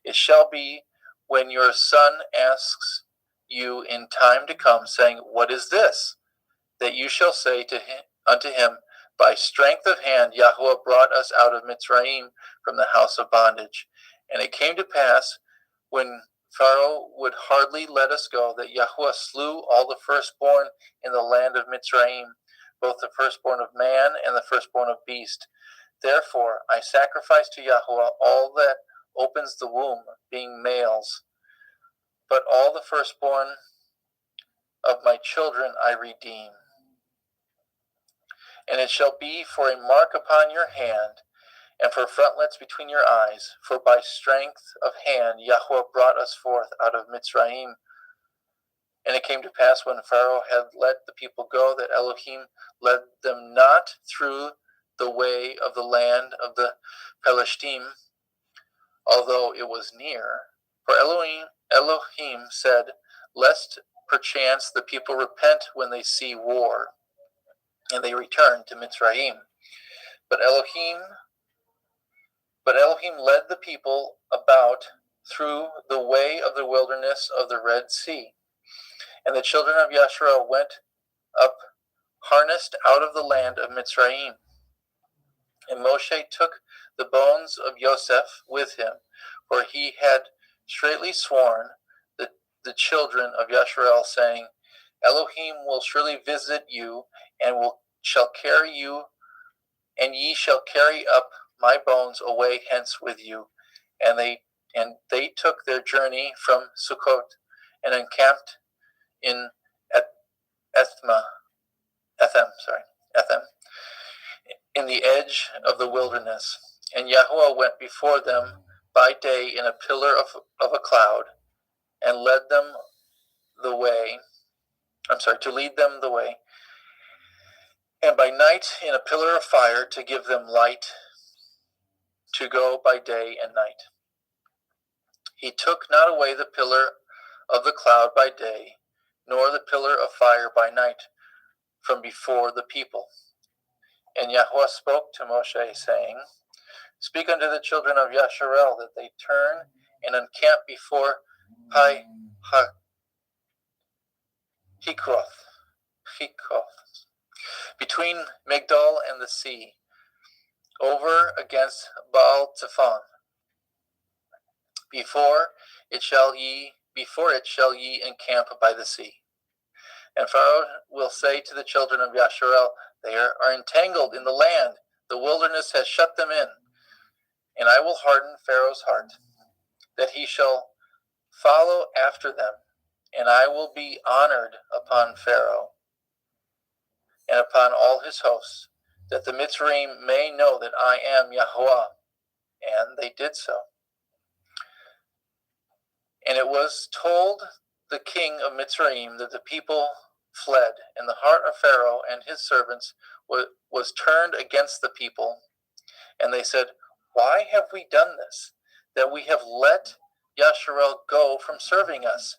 It shall be when your son asks you in time to come, saying, What is this? That you shall say unto him, By strength of hand Yahweh brought us out of Mitzrayim from the house of bondage. And it came to pass, when Pharaoh would hardly let us go, that Yahweh slew all the firstborn in the land of Mitzrayim, both the firstborn of man and the firstborn of beast. Therefore I sacrifice to Yahweh all that opens the womb, being males. But all the firstborn of my children I redeem. And it shall be for a mark upon your hand, and for frontlets between your eyes, for by strength of hand Yahweh brought us forth out of Mitzrayim. And it came to pass, when Pharaoh had let the people go, that Elohim led them not through the way of the land of the Pelishtim, although it was near. For Elohim said, Lest perchance the people repent when they see war, and they return to Mitzrayim. But Elohim led the people about through the way of the wilderness of the Red Sea. And the children of Yasharel went up harnessed out of the land of Mitzrayim. And Moshe took the bones of Yosef with him, for he had straitly sworn the children of Yasharel, saying, Elohim will surely visit you, and shall carry you, and ye shall carry up my bones away hence with you. And they took their journey from Sukkot, and encamped in Ethem, in the edge of the wilderness. And Yahweh went before them by day in a pillar of a cloud, and led them the way, to lead them the way, and by night in a pillar of fire to give them light to go by day and night. He took not away the pillar of the cloud by day, nor the pillar of fire by night from before the people. And Yahweh spoke to Moshe, saying, Speak unto the children of Yasharel, that they turn and encamp before Pi Hikroth, between Migdol and the sea, over against Baal Zephon. Before it shall ye encamp by the sea. And Pharaoh will say to the children of Yasharel, They are entangled in the land, the wilderness has shut them in. And I will harden Pharaoh's heart, that he shall follow after them, and I will be honored upon Pharaoh and upon all his hosts, that the Mitzrayim may know that I am Yahweh. And they did so. And it was told the king of Mitzrayim that the people fled, and the heart of Pharaoh and his servants was turned against the people. And they said, Why have we done this, that we have let Yasharel go from serving us?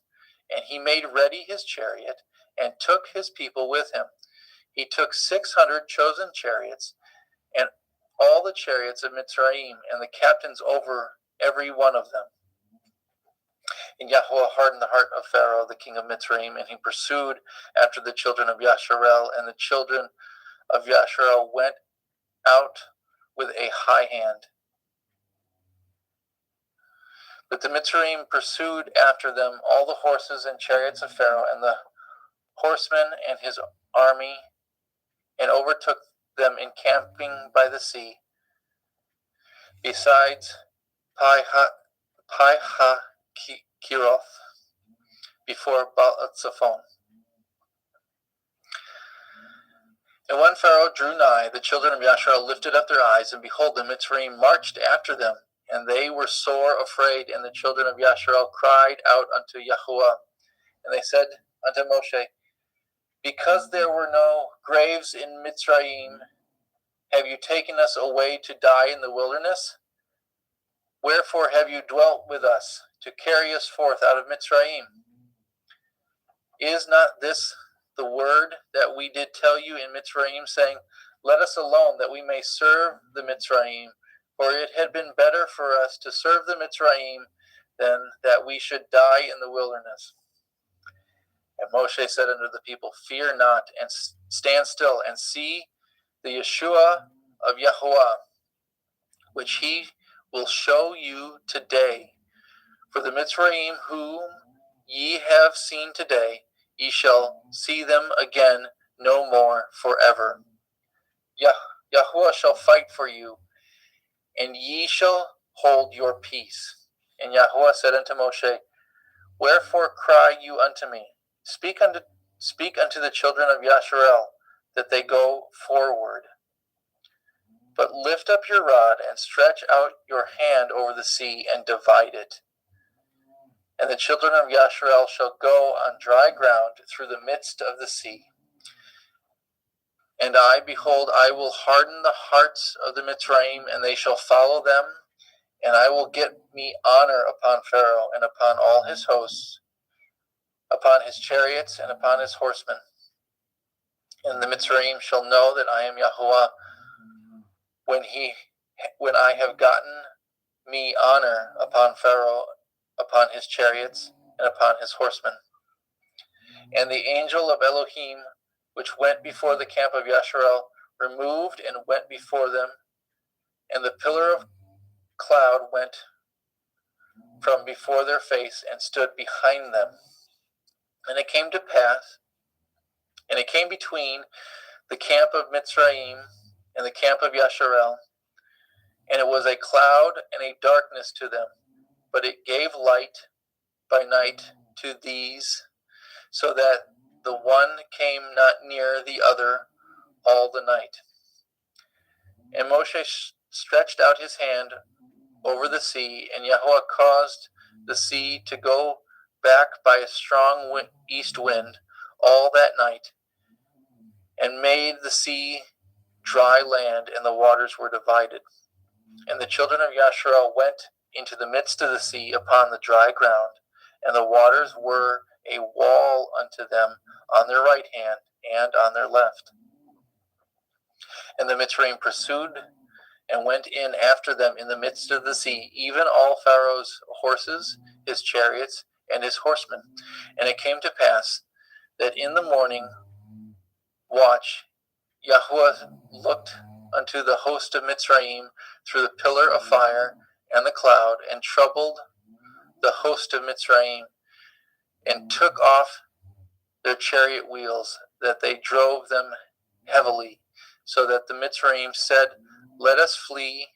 And he made ready his chariot, and took his people with him. He took 600 chosen chariots, and all the chariots of Mitzrayim, and the captains over every one of them. And Yahweh hardened the heart of Pharaoh, the king of Mitzrayim, and he pursued after the children of Yasharel, and the children of Yasharel went out with a high hand. But the Mitzrayim pursued after them all the horses and chariots of Pharaoh, and the horsemen and his army, and overtook them encamping by the sea, besides Pi-ha-Kiroth, before Baal-Zephon. And when Pharaoh drew nigh, the children of Yasharel lifted up their eyes, and behold, the Mitzrayim marched after them, and they were sore afraid. And the children of Yasharel cried out unto Yahweh, and they said unto Moshe, Because there were no graves in Mitzrayim, have you taken us away to die in the wilderness? Wherefore have you dwelt with us, to carry us forth out of Mitzrayim? Is not this the word that we did tell you in Mitzrayim, saying, Let us alone, that we may serve the Mitzrayim? For it had been better for us to serve the Mitzrayim than that we should die in the wilderness. And Moshe said unto the people, Fear not, and stand still, and see the Yeshua of Yahuwah, which he will show you today. For the Mitzrayim whom ye have seen today, ye shall see them again no more forever. Yahuwah shall fight for you, and ye shall hold your peace. And Yahuwah said unto Moshe, Wherefore cry you unto me? Speak unto the children of Yasharel, that they go forward. But lift up your rod, and stretch out your hand over the sea, and divide it. And the children of Yasharel shall go on dry ground through the midst of the sea. And I, behold, I will harden the hearts of the Mitzrayim, and they shall follow them. And I will get me honor upon Pharaoh, and upon all his hosts, upon his chariots, and upon his horsemen. And the Mitzrayim shall know that I am Yahuwah, when I have gotten me honor upon Pharaoh, upon his chariots, and upon his horsemen. And the angel of Elohim, which went before the camp of Yasharel, removed and went before them, and the pillar of cloud went from before their face and stood behind them. And it came to pass, and it came between the camp of Mitzrayim and the camp of Yasharel, and it was a cloud and a darkness to them, but it gave light by night to these, so that the one came not near the other all the night. And Moshe stretched out his hand over the sea, and Yahuwah caused the sea to go back by a strong east wind all that night, and made the sea dry land, and the waters were divided. And the children of Yasharel went into the midst of the sea upon the dry ground, and the waters were a wall unto them on their right hand and on their left. And the Mitzrayim pursued and went in after them in the midst of the sea, even all Pharaoh's horses, his chariots, and his horsemen. And it came to pass that in the morning watch Yahuwah looked unto the host of Mitzrayim through the pillar of fire and the cloud, and troubled the host of Mitzrayim, and took off their chariot wheels, that they drove them heavily, so that the Mitzrayim said, Let us flee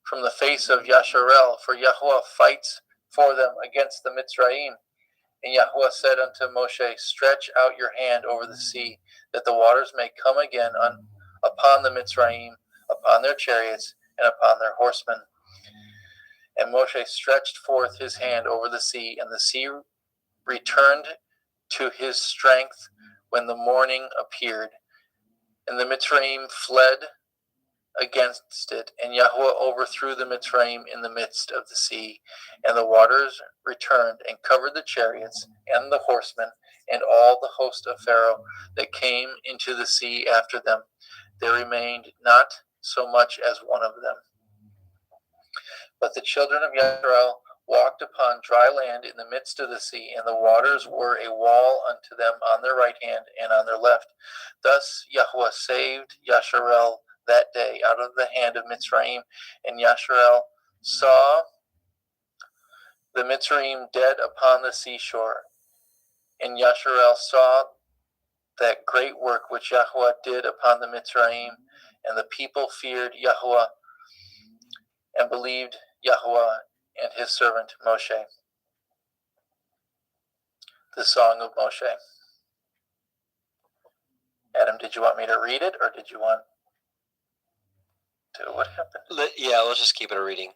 from the face of Yasharel, for Yahuwah fights for them against the Mitzrayim. And Yahuwah said unto Moshe, Stretch out your hand over the sea, that the waters may come again upon the Mitzrayim, upon their chariots, and upon their horsemen. And Moshe stretched forth his hand over the sea, and the sea returned to his strength when the morning appeared. And the Mitzrayim fled against it, and Yahuwah overthrew the Mitzrayim in the midst of the sea. And the waters returned and covered the chariots and the horsemen and all the host of Pharaoh that came into the sea after them. There remained not so much as one of them. But the children of Yisrael walked upon dry land in the midst of the sea, and the waters were a wall unto them on their right hand and on their left. Thus Yahuwah saved Yasharel that day out of the hand of Mitzrayim, and Yasharel saw the Mitzrayim dead upon the seashore. And Yasharel saw that great work which Yahuwah did upon the Mitzrayim, and the people feared Yahuwah and believed Yahuwah and his servant Moshe. The Song of Moshe. Adam, did you want me to read it, or did you want to? What happened? Yeah, let's just keep it a reading.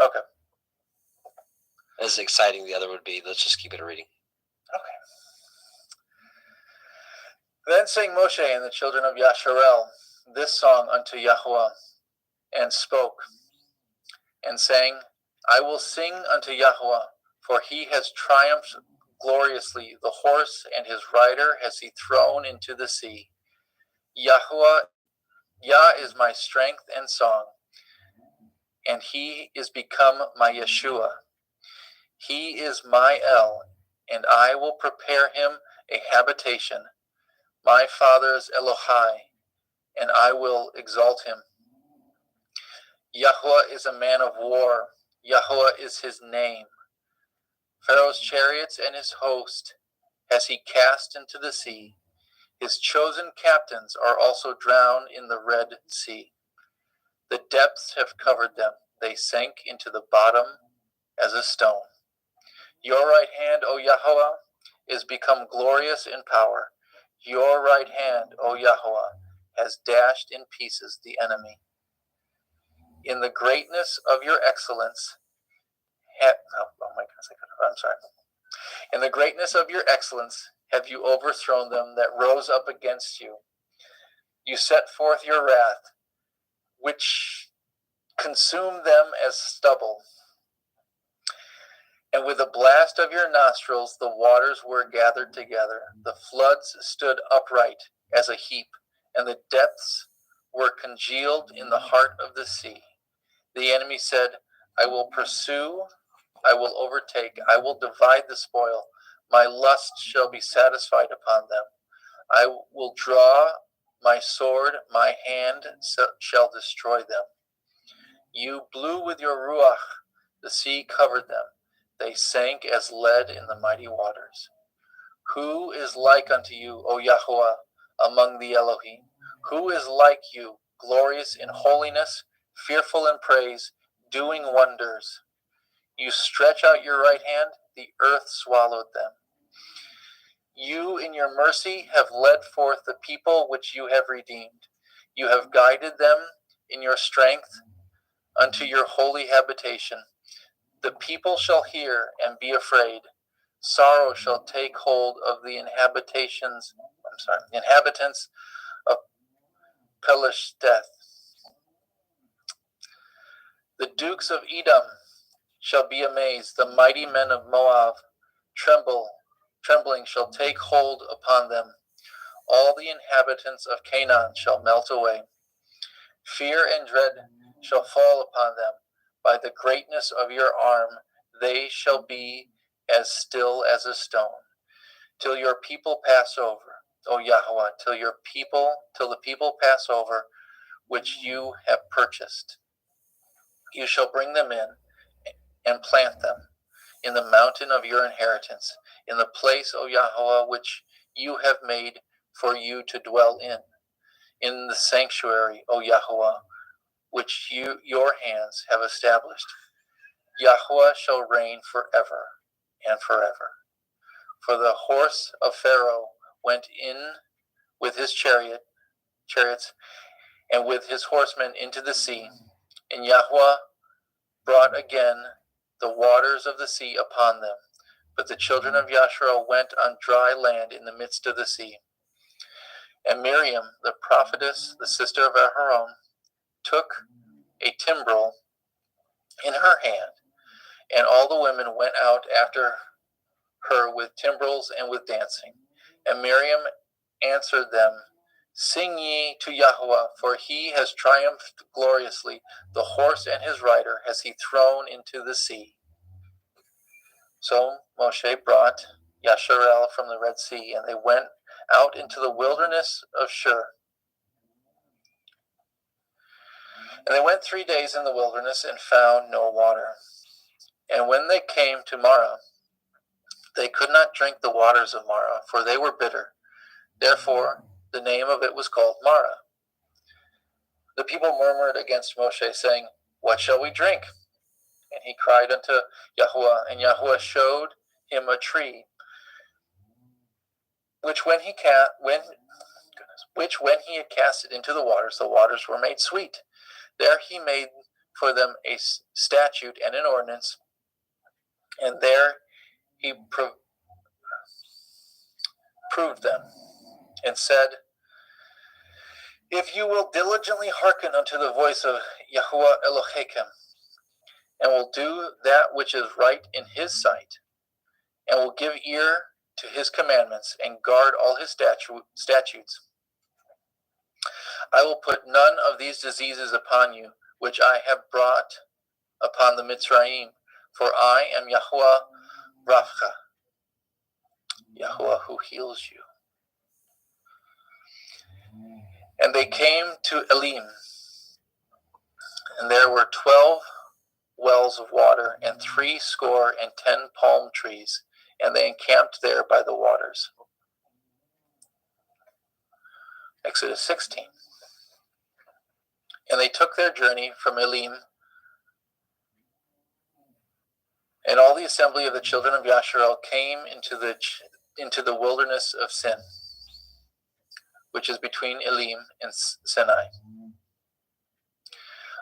Okay. As exciting the other would be, let's just keep it a reading. Okay. Then sang Moshe and the children of Yasharel this song unto Yahuwah, and spoke, and sang, I will sing unto Yahuwah, for he has triumphed gloriously. The horse and his rider has he thrown into the sea. Yahuwah, Yah is my strength and song, and he is become my Yeshua. He is my El, and I will prepare him a habitation. My father's Elohai, and I will exalt him. Yahweh is a man of war. Yahweh is his name. Pharaoh's chariots and his host has he cast into the sea. His chosen captains are also drowned in the Red Sea. The depths have covered them. They sank into the bottom as a stone. Your right hand, O Yahweh, is become glorious in power. Your right hand, O Yahweh, has dashed in pieces the enemy. In the greatness of your excellence, In the greatness of your excellence have you overthrown them that rose up against you. You set forth your wrath, which consumed them as stubble. And with a blast of your nostrils the waters were gathered together. The floods stood upright as a heap, and the depths were congealed in the heart of the sea. The enemy said, I will pursue, I will overtake, I will divide the spoil. My lust shall be satisfied upon them. I will draw my sword, my hand shall destroy them. You blew with your ruach, the sea covered them. They sank as lead in the mighty waters. Who is like unto you, O Yahweh, among the Elohim? Who is like you, glorious in holiness, fearful in praise, doing wonders? You stretch out your right hand, the earth swallowed them. You in your mercy have led forth the people which you have redeemed. You have guided them in your strength unto your holy habitation. The people shall hear and be afraid. Sorrow shall take hold of the inhabitants of Pelisheth. The dukes of Edom shall be amazed. The mighty men of Moab trembling shall take hold upon them. All the inhabitants of Canaan shall melt away. Fear and dread shall fall upon them. By the greatness of your arm they shall be as still as a stone, till your people pass over, O Yahweh, till the people pass over, which you have purchased. You shall bring them in and plant them in the mountain of your inheritance, in the place, O Yahweh, which you have made for you to dwell in the sanctuary, O Yahweh, which your hands have established. Yahweh shall reign forever and forever. For the horse of Pharaoh went in with his chariots and with his horsemen into the sea, and Yahweh brought again the waters of the sea upon them. But the children of Yasharel went on dry land in the midst of the sea. And Miriam, the prophetess, the sister of Aharon, took a timbrel in her hand, and all the women went out after her with timbrels and with dancing. And Miriam answered them, Sing ye to Yahweh, for he has triumphed gloriously. The horse and his rider has he thrown into the sea. So Moshe brought Yasharel from the Red Sea, and they went out into the wilderness of Shur. And they went 3 days in the wilderness and found no water. And when they came to Marah, they could not drink the waters of Marah, for they were bitter. Therefore, the name of it was called Marah. The people murmured against Moshe, saying, What shall we drink? And he cried unto Yahweh, and Yahweh showed him a tree, which when he had cast it into the waters were made sweet. There he made for them a statute and an ordinance, and there he proved them, and said, If you will diligently hearken unto the voice of Yahuwah Elohechem, and will do that which is right in his sight, and will give ear to his commandments, and guard all his statutes, I will put none of these diseases upon you, which I have brought upon the Mitzrayim, for I am Yahuwah Rapha. Yahuwah who heals you. And they came to Elim, and there were 12 wells of water, and 70 palm trees, and they encamped there by the waters. Exodus 16. And they took their journey from Elim, and all the assembly of the children of Yasharel came into the wilderness of Sin, which is between Elim and Sinai.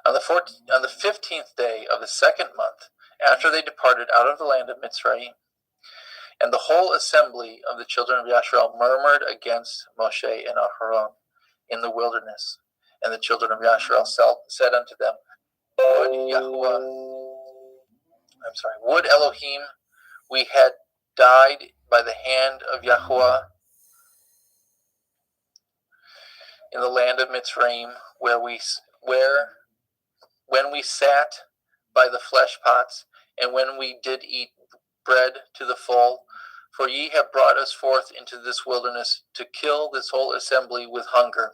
On the 15th day of the second month, after they departed out of the land of Mitzrayim, and the whole assembly of the children of Yasharel murmured against Moshe and Aharon in the wilderness. And the children of Yasharel said unto them, Would Elohim we had died by the hand of Yahuwah in the land of Mitzrayim, when we sat by the flesh pots, and when we did eat bread to the full. For ye have brought us forth into this wilderness to kill this whole assembly with hunger.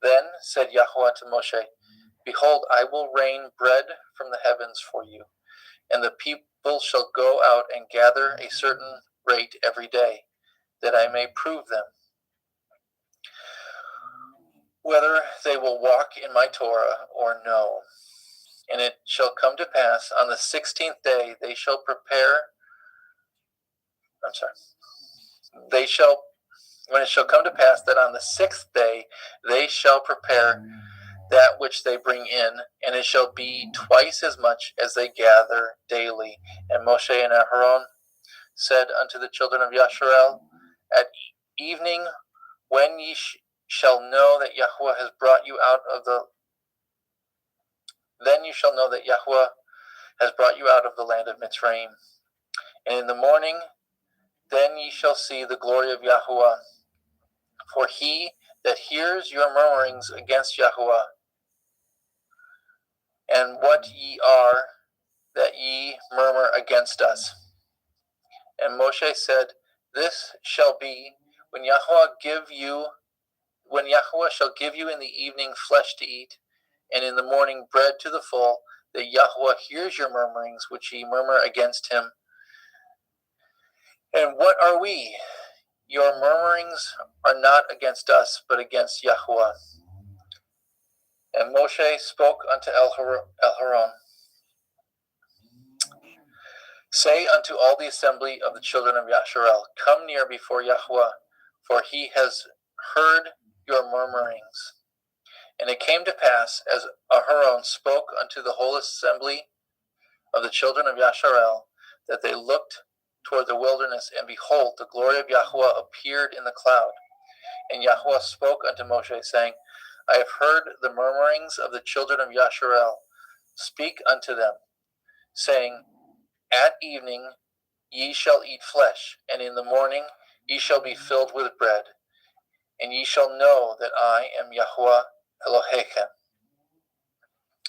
Then said Yahuwah to Moshe, Behold, I will rain bread from the heavens for you, and the people shall go out and gather a certain rate every day, that I may prove them, whether they will walk in my Torah or no. And it shall come to pass on the 16th day when it shall come to pass that on the 6th day they shall prepare that which they bring in, and it shall be twice as much as they gather daily. And Moshe and Aharon said unto the children of Yasharel, At evening, when ye shall know that Yahuwah has brought you out of the then you shall know that Yahuwah has brought you out of the land of Mitzrayim. And in the morning, then ye shall see the glory of Yahuwah. For he that hears your murmurings against Yahuwah, and what ye are that ye murmur against us. And Moshe said, This shall be when Yahuwah shall give you in the evening flesh to eat, and in the morning bread to the full, that Yahuwah hears your murmurings which ye murmur against him. And what are we? Your murmurings are not against us, but against Yahuwah. And Moshe spoke unto Elharon, Say unto all the assembly of the children of Yasharel, Come near before Yahuwah, for he has heard your murmurings. And it came to pass, as Aharon spoke unto the whole assembly of the children of Yasharel, that they looked toward the wilderness, and behold, the glory of Yahuwah appeared in the cloud. And Yahuwah spoke unto Moshe, saying, I have heard the murmurings of the children of Yasharel. Speak unto them, saying, At evening ye shall eat flesh, and in the morning ye shall be filled with bread. And ye shall know that I am Yahuwah Elohechem.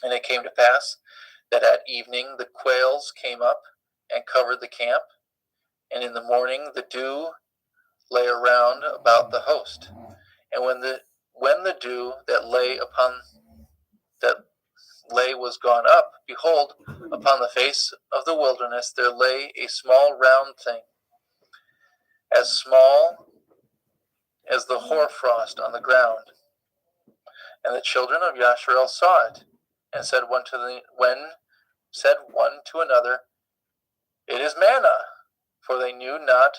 And it came to pass that at evening the quails came up and covered the camp, and in the morning the dew lay around about the host. And when the dew that lay was gone up, behold, upon the face of the wilderness there lay a small round thing, as small as the hoarfrost on the ground. And the children of Yasharel saw it, and said one to another, It is manna, for they knew not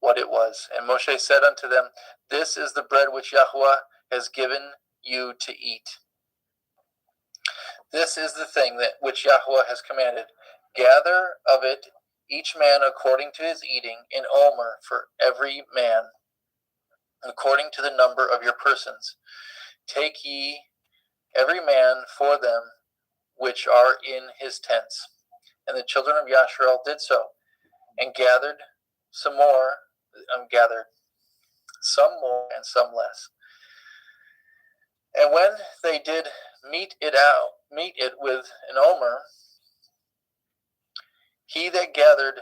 what it was. And Moshe said unto them, This is the bread which Yahuwah has given you to eat. This is the thing which Yahuwah has commanded. Gather of it each man according to his eating, an omer for every man, according to the number of your persons. Take ye every man for them which are in his tents. And the children of Yasharel did so, and gathered some more and some less. And when they did meet it with an omer, he that gathered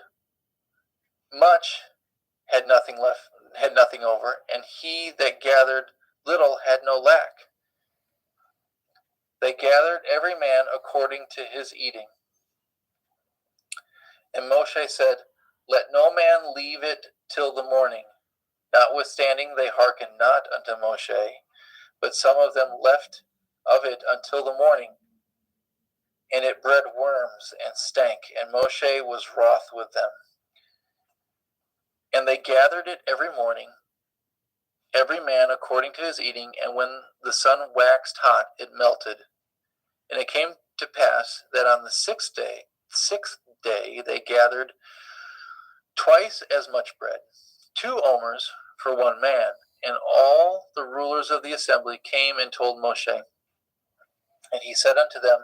much had nothing left, had nothing over, and he that gathered little had no lack. They gathered every man according to his eating. And Moshe said, Let no man leave it till the morning. Notwithstanding, they hearkened not unto Moshe, but some of them left of it until the morning. And it bred worms and stank, and Moshe was wroth with them. And they gathered it every morning, every man according to his eating, and when the sun waxed hot, it melted. And it came to pass that on the sixth day they gathered twice as much bread, 2 omers for one man. And all the rulers of the assembly came and told Moshe. And he said unto them,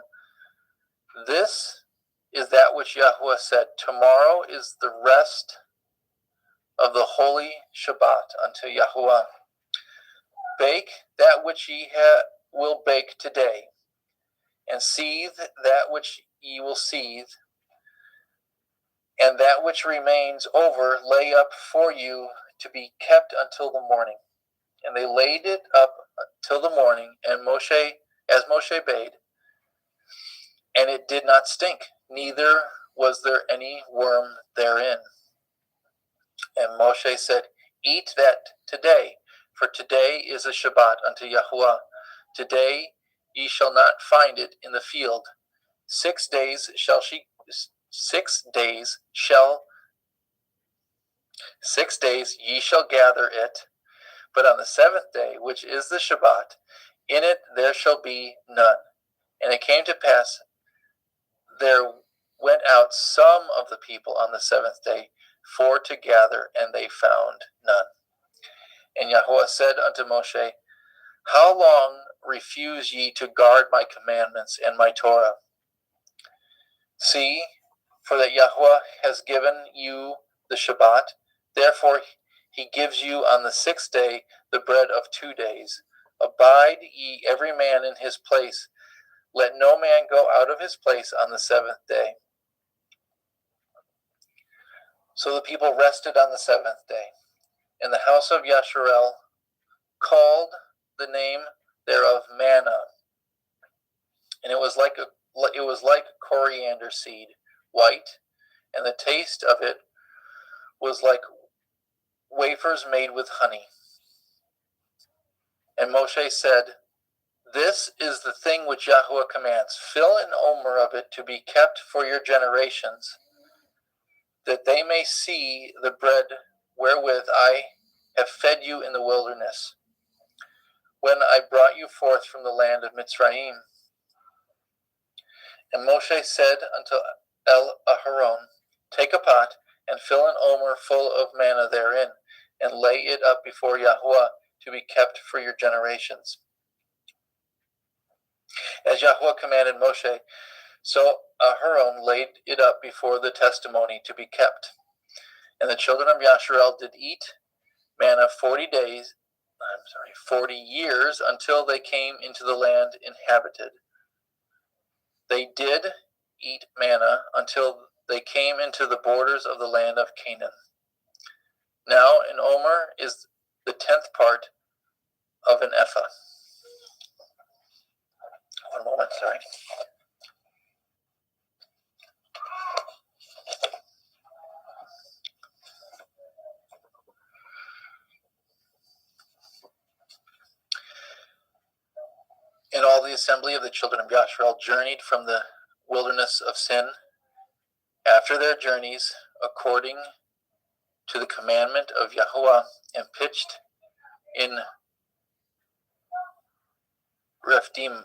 This is that which Yahweh said, Tomorrow is the rest of the holy Shabbat unto Yahweh. Bake that which ye will bake today, and seethe that which ye will seethe, and that which remains over lay up for you to be kept until the morning. And they laid it up till the morning, and Moshe, as Moshe bade, and it did not stink, neither was there any worm therein. And Moshe said, Eat that today, for today is a Shabbat unto Yahuwah. Today ye shall not find it in the field. 6 days ye shall gather it, but on the 7th day, which is the Shabbat, in it there shall be none. And it came to pass, there went out some of the people on the 7th day for to gather, and they found none. And Yahuwah said unto Moshe, How long refuse ye to guard my commandments and my Torah? See, for that Yahuwah has given you the Shabbat, therefore he gives you on the 6th day the bread of 2 days. Abide ye every man in his place. Let no man go out of his place on the 7th day. So the people rested on the 7th day. And the house of Yasharel called the name thereof manna, and it was like coriander seed, white, and the taste of it was like wafers made with honey. And Moshe said, This is the thing which Yahuwah commands. Fill an omer of it to be kept for your generations, that they may see the bread wherewith I have fed you in the wilderness, when I brought you forth from the land of Mitzrayim. And Moshe said unto Aharon, Take a pot, and fill an omer full of manna therein, and lay it up before Yahuwah to be kept for your generations. As Yahuwah commanded Moshe, so Aharon laid it up before the testimony to be kept. And the children of Yasharel did eat manna 40 years, until they came into the land inhabited. They did eat manna until they came into the borders of the land of Canaan. Now an omer is the 10th part of an ephah. One moment, sorry. And all the assembly of the children of Yasharel journeyed from the wilderness of Sin after their journeys, according to the commandment of Yahuwah, and pitched in Rephidim.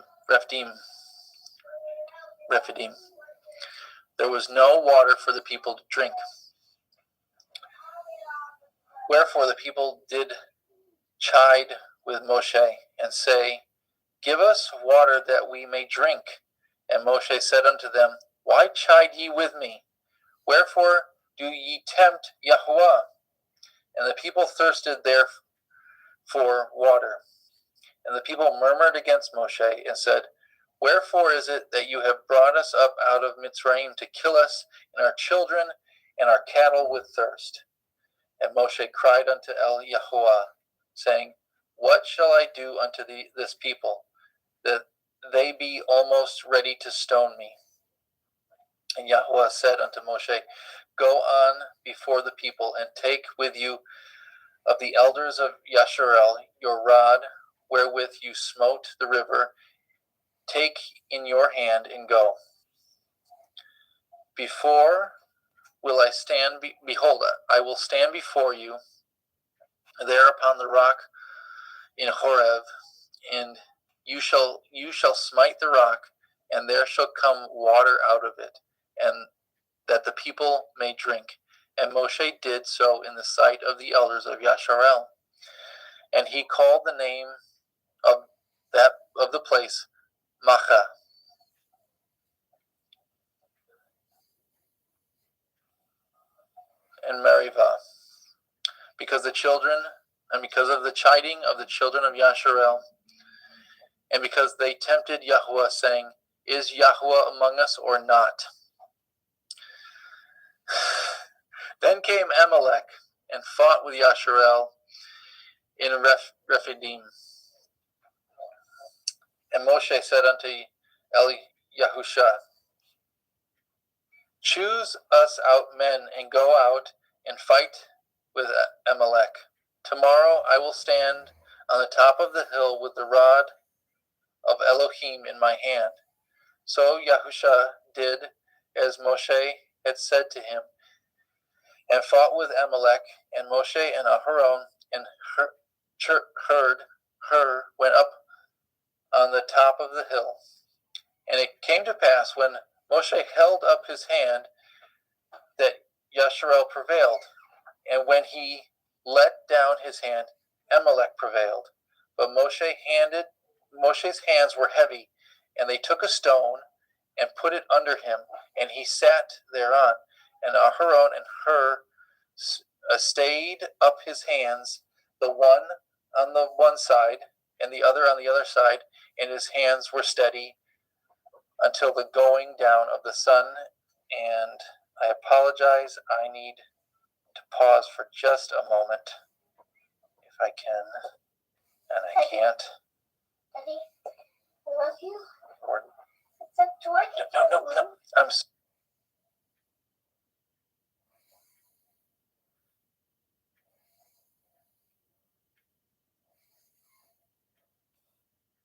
There was no water for the people to drink. Wherefore the people did chide with Moshe, and say, Give us water that we may drink. And Moshe said unto them, Why chide ye with me? Wherefore do ye tempt Yahuwah? And the people thirsted there for water. And the people murmured against Moshe, and said, Wherefore is it that you have brought us up out of Mitzrayim to kill us and our children and our cattle with thirst? And Moshe cried unto El Yahuwah, saying, What shall I do unto this people, that they be almost ready to stone me? And Yahuwah said unto Moshe, Go on before the people, and take with you of the elders of Yasharel your rod, wherewith you smote the river, take in your hand, and go. Behold, I will stand before you there upon the rock in Horeb, and you shall smite the rock, and there shall come water out of it, and that the people may drink. And Moshe did so in the sight of the elders of Yasharel. And he called the name of the place Makkah. And Meribah, because of the chiding of the children of Yasharel, and because they tempted Yahuwah, saying, Is Yahuwah among us or not? Then came Amalek and fought with Yasharel in Rephidim. And Moshe said unto Yahusha, Choose us out men, and go out and fight with Amalek. Tomorrow I will stand on the top of the hill with the rod of Elohim in my hand. So Yahusha did as Moshe had said to him, and fought with Amalek. And Moshe and Aharon and Hur went up on the top of the hill. And it came to pass, when Moshe held up his hand, that Yasharel prevailed. And when he let down his hand, Amalek prevailed. But Moshe's hands were heavy, and they took a stone and put it under him, and he sat thereon. And Aharon and Hur stayed up his hands, the one on the one side and the other on the other side, and his hands were steady until the going down of the sun. And I apologize, I need to pause for just a moment, if I can, and I can't. Daddy, I love you. Or, It's a George. no. I'm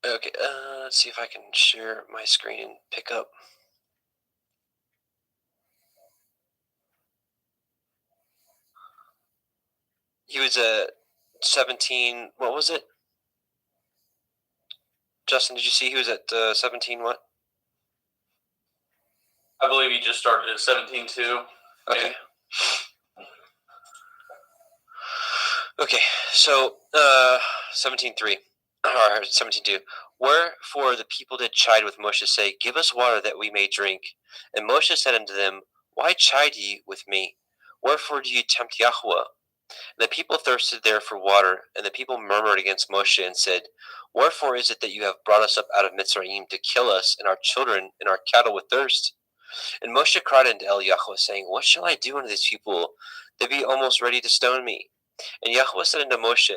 Okay, let's see if I can share my screen and pick up. He was at 17, what was it? Justin, did you see he was at 17 what? I believe he just started at 17-2. Okay. Okay, so 17:3 or 17:2. Wherefore the people did chide with Moshe, say, Give us water that we may drink. And Moshe said unto them, Why chide ye with me? Wherefore do ye tempt Yahuwah? And the people thirsted there for water, and the people murmured against Moshe and said, Wherefore is it that you have brought us up out of Mitzrayim to kill us and our children and our cattle with thirst? And Moshe cried unto El Yahuwah, saying, What shall I do unto these people? They be almost ready to stone me. And Yahuwah said unto Moshe,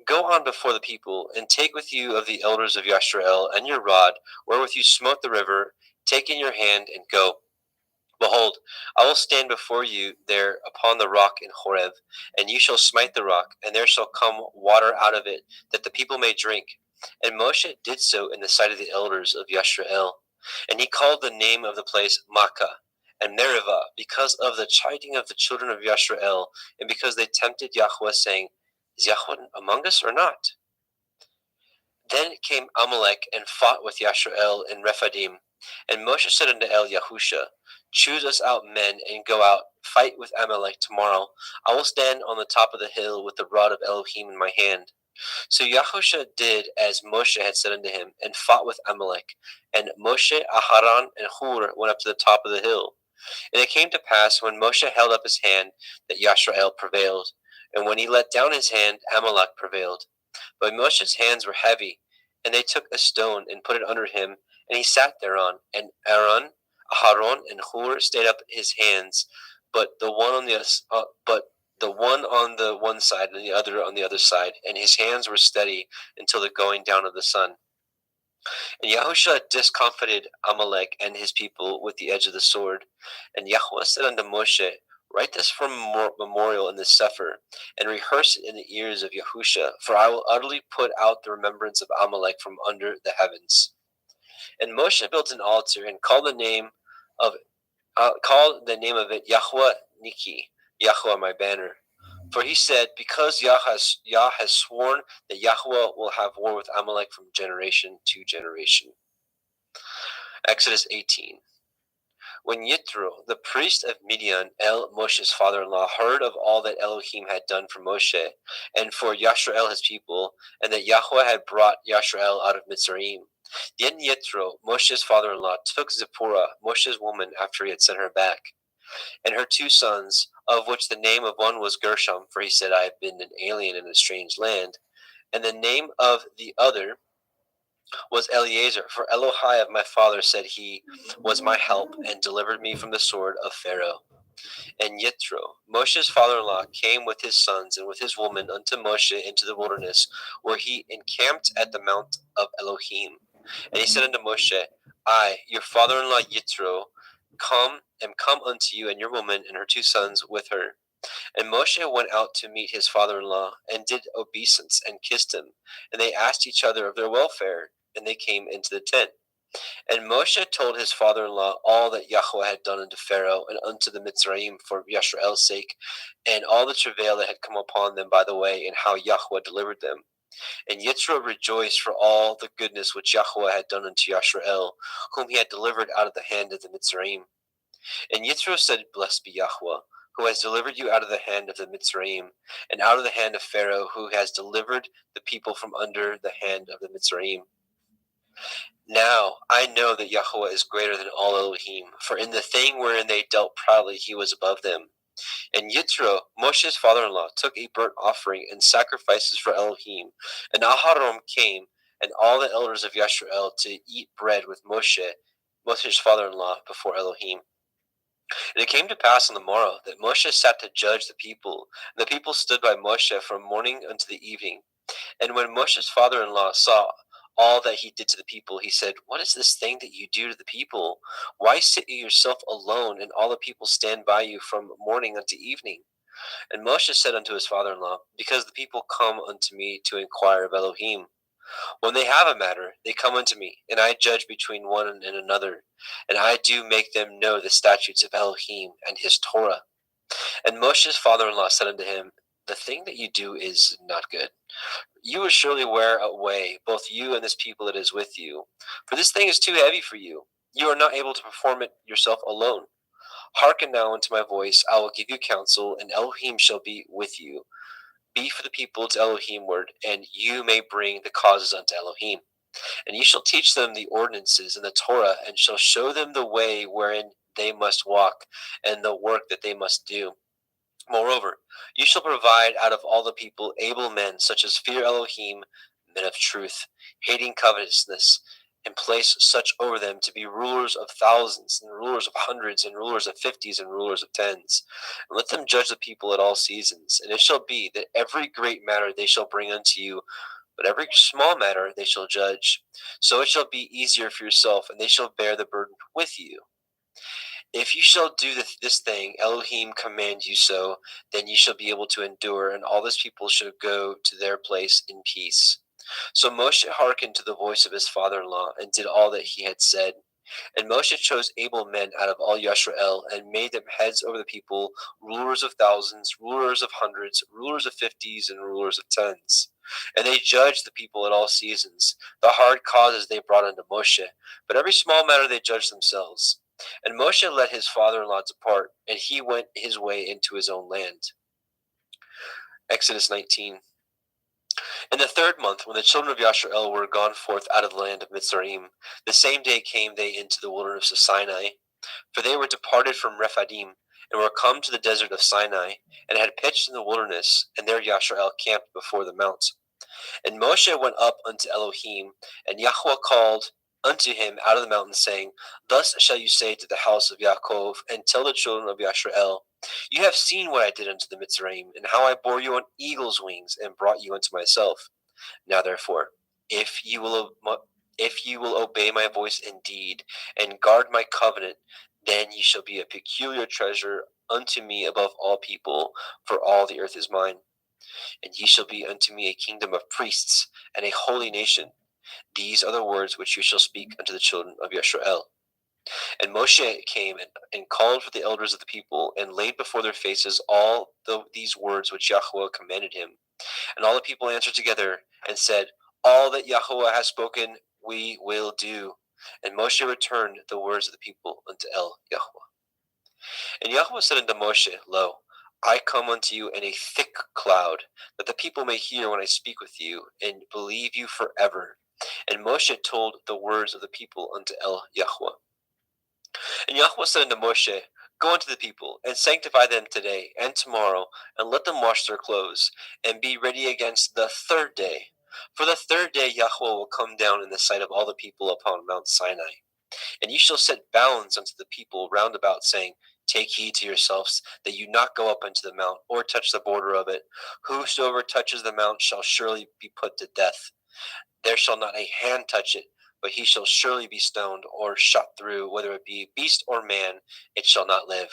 Go on before the people, and take with you of the elders of Yasharel and your rod, wherewith you smote the river, take in your hand, and go. Behold, I will stand before you there upon the rock in Horeb, and you shall smite the rock, and there shall come water out of it, that the people may drink. And Moshe did so in the sight of the elders of Yasharel. And he called the name of the place Makkah and Meribah, because of the chiding of the children of Yasharel, and because they tempted Yahuwah, saying, Is Yahuwah among us or not? Then came Amalek and fought with Yasharel in Rephidim. And Moshe said unto El Yahusha, Choose us out men, and go out, fight with Amalek tomorrow. I will stand on the top of the hill with the rod of Elohim in my hand. So Yahusha did as Moshe had said unto him, and fought with Amalek. And Moshe, Aharon, and Hur went up to the top of the hill. And it came to pass, when Moshe held up his hand, that Yasharel prevailed. And when he let down his hand, Amalek prevailed. But Moshe's hands were heavy, and they took a stone and put it under him, and he sat thereon. And Aaron, Aharon, and Hur stayed up his hands, but the one on the the one on the one side and the other on the other side, and his hands were steady until the going down of the sun. And Yahusha discomfited Amalek and his people with the edge of the sword. And Yahweh said unto Moshe, write this for a memorial in the Sefer, and rehearse it in the ears of Yahusha, for I will utterly put out the remembrance of Amalek from under the heavens. And Moshe built an altar and called the name of it Yahweh Niki, Yahweh my banner. For he said, because Yah has sworn that Yahweh will have war with Amalek from generation to generation. Exodus 18. When Yitro, the priest of Midian, Moshe's father-in-law, heard of all that Elohim had done for Moshe and for Yashrael his people, and that Yahweh had brought Yashrael out of Mitzrayim, then Yitro, Moshe's father-in-law, took Zipporah, Moshe's woman, after he had sent her back, and her 2 sons, of which the name of one was Gershom, for he said, I have been an alien in a strange land, and the name of the other was Eliezer, for Elohai of my father said he was my help and delivered me from the sword of Pharaoh. And Yitro, Moshe's father-in-law, came with his sons and with his woman unto Moshe into the wilderness, where he encamped at the mount of Elohim. And he said unto Moshe, I, your father-in-law Yitro, come unto you and your woman and her 2 sons with her. And Moshe went out to meet his father-in-law, and did obeisance, and kissed him. And they asked each other of their welfare, and they came into the tent. And Moshe told his father-in-law all that Yahweh had done unto Pharaoh, and unto the Mitzrayim for Yashrael's sake, and all the travail that had come upon them by the way, and how Yahweh delivered them. And Yitro rejoiced for all the goodness which Yahweh had done unto Yashrael, whom he had delivered out of the hand of the Mitzrayim. And Yitro said, blessed be Yahweh, who has delivered you out of the hand of the Mitzrayim, and out of the hand of Pharaoh, who has delivered the people from under the hand of the Mitzrayim. Now I know that Yahweh is greater than all Elohim, for in the thing wherein they dealt proudly he was above them. And Yitro, Moshe's father-in-law, took a burnt offering and sacrifices for Elohim. And Aharon came, and all the elders of Yashrael, to eat bread with Moshe's father-in-law, before Elohim. And it came to pass on the morrow that Moshe sat to judge the people, and the people stood by Moshe from morning unto the evening. And when Moshe's father-in-law saw all that he did to the people, he said, what is this thing that you do to the people? Why sit you yourself alone, and all the people stand by you from morning unto evening? And Moshe said unto his father-in-law, because the people come unto me to inquire of Elohim. When they have a matter, they come unto me, and I judge between one and another, and I do make them know the statutes of Elohim and his Torah. And Moshe's father-in-law said unto him, the thing that you do is not good. You will surely wear away both you and this people that is with you, for this thing is too heavy for you. You are not able to perform it yourself alone. Hearken now unto my voice, I will give you counsel, and Elohim shall be with you. Be for the people to Elohim ward, and you may bring the causes unto Elohim. And ye shall teach them the ordinances and the Torah, and shall show them the way wherein they must walk, and the work that they must do. Moreover, you shall provide out of all the people able men, such as fear Elohim, men of truth, hating covetousness, and place such over them to be rulers of thousands, and rulers of hundreds, and rulers of 50s, and rulers of 10s. And let them judge the people at all seasons. And it shall be that every great matter they shall bring unto you, but every small matter they shall judge. So it shall be easier for yourself, and they shall bear the burden with you. If you shall do this thing, Elohim command you so, then you shall be able to endure, and all this people shall go to their place in peace. So Moshe hearkened to the voice of his father-in-law, and did all that he had said. And Moshe chose able men out of all Yashrael, and made them heads over the people, rulers of thousands, rulers of hundreds, rulers of 50s, and rulers of 10s. And they judged the people at all seasons. The hard causes they brought unto Moshe, but every small matter they judged themselves. And Moshe let his father-in-law depart, and he went his way into his own land. Exodus 19. In the 3rd month, when the children of Yashrael were gone forth out of the land of Mitzrayim, the same day came they into the wilderness of Sinai. For they were departed from Rephidim, and were come to the desert of Sinai, and had pitched in the wilderness, and there Yashrael camped before the mount. And Moshe went up unto Elohim, and Yahweh called unto him out of the mountain, saying, Thus shall you say to the house of Yaakov, and tell the children of Yashrael, You have seen what I did unto the Mitzrayim, and how I bore you on eagle's wings, and brought you unto myself. Now therefore, if you will obey my voice indeed, and guard my covenant, then ye shall be a peculiar treasure unto me above all people, for all the earth is mine. And ye shall be unto me a kingdom of priests, and a holy nation. These are the words which you shall speak unto the children of Yisrael. And Moshe came and called for the elders of the people, and laid before their faces all these words which Yahweh commanded him. And all the people answered together and said, All that Yahweh has spoken, we will do. And Moshe returned the words of the people unto El Yahweh. And Yahweh said unto Moshe, Lo, I come unto you in a thick cloud, that the people may hear when I speak with you, and believe you forever. And Moshe told the words of the people unto El Yahweh. And Yahweh said unto Moshe, Go unto the people, and sanctify them today and tomorrow, and let them wash their clothes, and be ready against the third day. For the third day Yahweh will come down in the sight of all the people upon Mount Sinai. And ye shall set bounds unto the people round about, saying, Take heed to yourselves, that you not go up unto the mount, or touch the border of it. Whosoever touches the mount shall surely be put to death. There shall not a hand touch it, but he shall surely be stoned, or shot through, whether it be beast or man, it shall not live.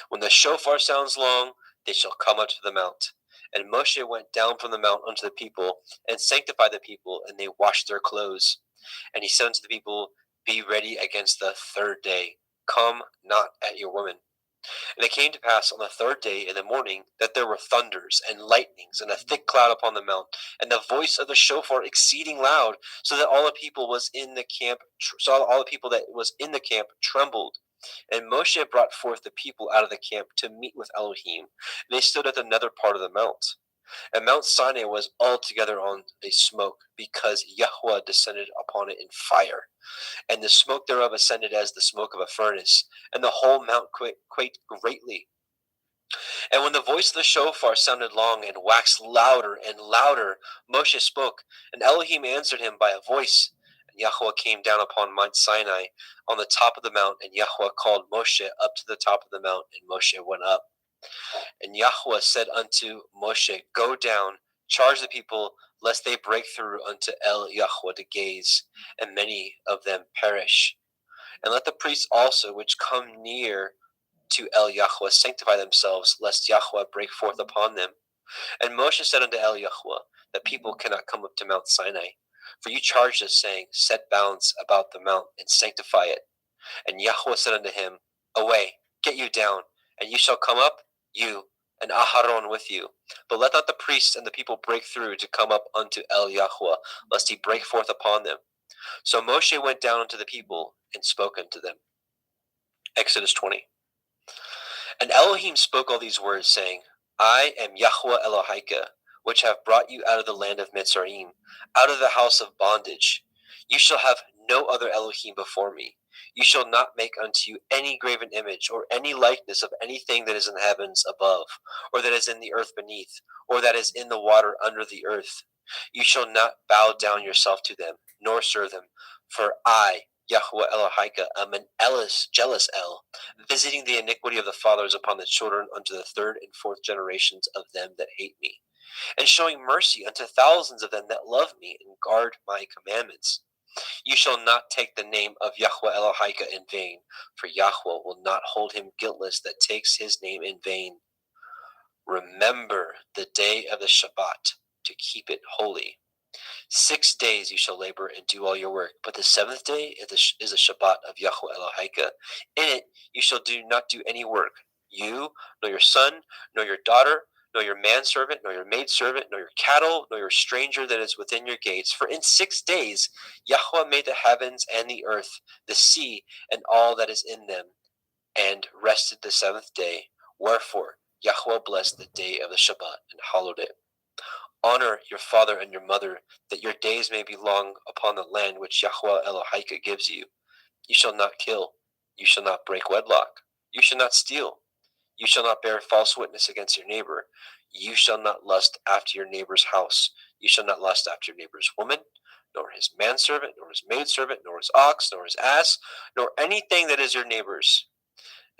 When the shofar sounds long, they shall come up to the mount. And Moshe went down from the mount unto the people, and sanctified the people, and they washed their clothes. And he said unto the people, Be ready against the third day. Come not at your women. And it came to pass on the third day in the morning that there were thunders and lightnings and a thick cloud upon the mount, and the voice of the shofar exceeding loud, so that all the people that was in the camp trembled. And Moshe brought forth the people out of the camp to meet with Elohim. And they stood at the nether part of the mount. And Mount Sinai was altogether on a smoke, because Yahweh descended upon it in fire. And the smoke thereof ascended as the smoke of a furnace, and the whole mount quaked greatly. And when the voice of the shofar sounded long and waxed louder and louder, Moshe spoke, and Elohim answered him by a voice. And Yahweh came down upon Mount Sinai on the top of the mount, and Yahweh called Moshe up to the top of the mount, and Moshe went up. And Yahweh said unto Moshe, Go down, charge the people, lest they break through unto El Yahweh to gaze, and many of them perish. And let the priests also which come near to El Yahweh sanctify themselves, lest Yahweh break forth upon them. And Moshe said unto El Yahweh, The people cannot come up to Mount Sinai. For you charged us, saying, Set bounds about the mount, and sanctify it. And Yahweh said unto him, Away, get you down, and you shall come up, you, and Aharon with you. But let not the priests and the people break through to come up unto El Yahweh, lest he break forth upon them. So Moshe went down unto the people, and spoke unto them. Exodus 20. And Elohim spoke all these words, saying, I am Yahweh Elohika, which have brought you out of the land of Mitzrayim, out of the house of bondage. You shall have no other Elohim before me. You shall not make unto you any graven image, or any likeness of anything that is in the heavens above, or that is in the earth beneath, or that is in the water under the earth. You shall not bow down yourself to them, nor serve them. For I, Yahweh Elohika, am an jealous El, visiting the iniquity of the fathers upon the children unto the third and fourth generations of them that hate me, and showing mercy unto thousands of them that love me and guard my commandments. You shall not take the name of Yahweh Elohika in vain, for Yahweh will not hold him guiltless that takes his name in vain. Remember the day of the Shabbat, to keep it holy. 6 days you shall labor and do all your work, but the seventh day is the Shabbat of Yahweh Elohika. In it you shall not do any work, you, nor your son, nor your daughter, nor your manservant, nor your maidservant, nor your cattle, nor your stranger that is within your gates. For in 6 days Yahweh made the heavens and the earth, the sea, and all that is in them, and rested the seventh day. Wherefore Yahweh blessed the day of the Shabbat and hallowed it. Honor your father and your mother, that your days may be long upon the land which Yahweh Elohika gives you. You shall not kill. You shall not break wedlock. You shall not steal. You shall not bear false witness against your neighbor. You shall not lust after your neighbor's house. You shall not lust after your neighbor's woman, nor his manservant, nor his maidservant, nor his ox, nor his ass, nor anything that is your neighbor's.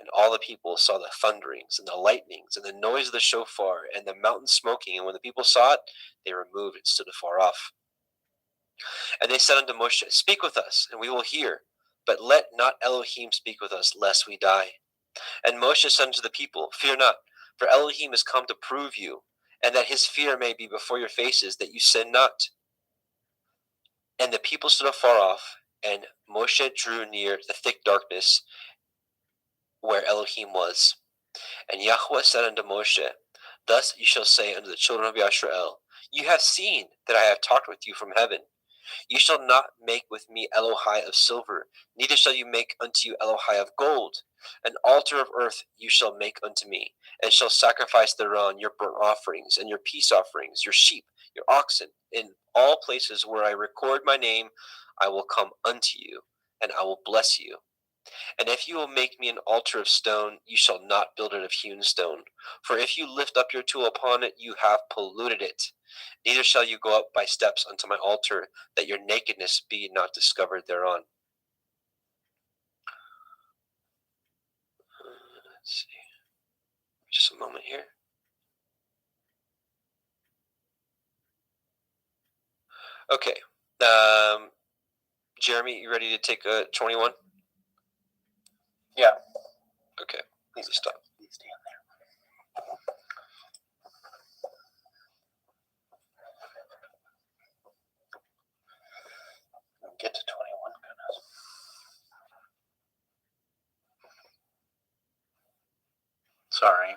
And all the people saw the thunderings and the lightnings and the noise of the shofar and the mountain smoking. And when the people saw it, they removed and stood afar off. And they said unto Moshe, Speak with us, and we will hear. But let not Elohim speak with us, lest we die. And Moshe said unto the people, Fear not, for Elohim is come to prove you, and that his fear may be before your faces, that you sin not. And the people stood afar off, and Moshe drew near the thick darkness where Elohim was. And Yahweh said unto Moshe, Thus you shall say unto the children of Yisrael, You have seen that I have talked with you from heaven. You shall not make with me Elohai of silver, neither shall you make unto you Elohai of gold. An altar of earth you shall make unto me, and shall sacrifice thereon your burnt offerings, and your peace offerings, your sheep, your oxen. In all places where I record my name, I will come unto you, and I will bless you. And if you will make me an altar of stone, you shall not build it of hewn stone. For if you lift up your tool upon it, you have polluted it. Neither shall you go up by steps unto my altar, that your nakedness be not discovered thereon. Let's see. Just a moment here. Okay. Jeremy, you ready to take 21? Yeah. Okay. Please stop. Please stand there. Get to 21, goodness. Sorry.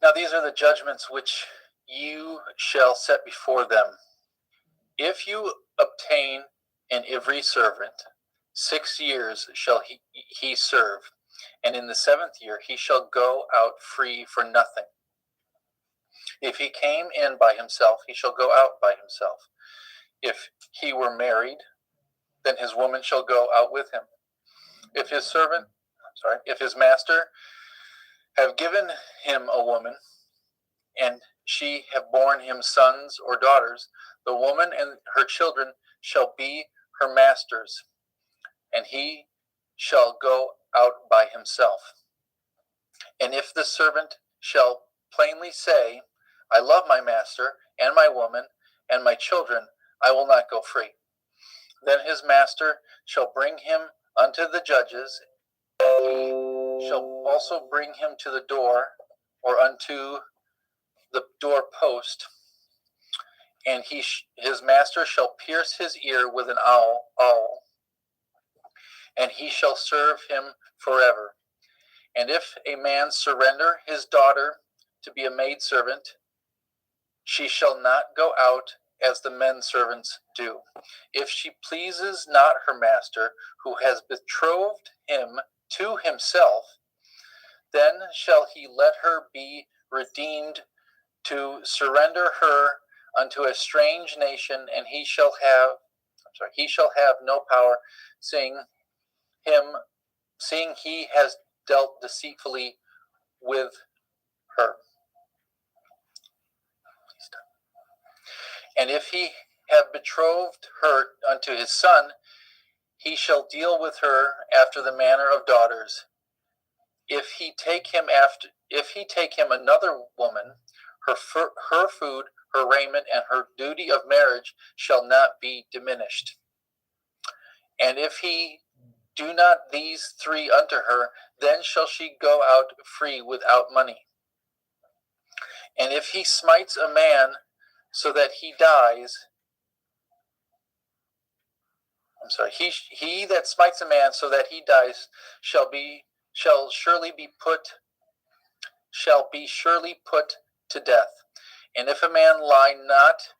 Now these are the judgments which you shall set before them. If you obtain an Ivri servant, 6 years shall he serve, and in the 7th year he shall go out free for nothing. If he came in by himself, he shall go out by himself. If he were married, then his woman shall go out with him. If his master have given him a woman, and she have borne him sons or daughters, the woman and her children shall be her master's, and he shall go out by himself. And if the servant shall plainly say, I love my master and my woman and my children, I will not go free, then his master shall bring him unto the judges, and he shall also bring him to the door, or unto the door post, and his master shall pierce his ear with an awl, and he shall serve him forever. And if a man surrender his daughter to be a maidservant, she shall not go out as the men servants do. If she pleases not her master, who has betrothed him to himself, then shall he let her be redeemed to surrender her unto a strange nation, and he shall have no power, seeing he has dealt deceitfully with her. And if he have betrothed her unto his son, he shall deal with her after the manner of daughters. If he take him another woman, her food, her raiment, and her duty of marriage shall not be diminished. And if he do not these 3 unto her, then shall she go out free without money. And if he smites a man so that he dies, he that smites a man so that he dies shall surely be put to death. And if a man lie not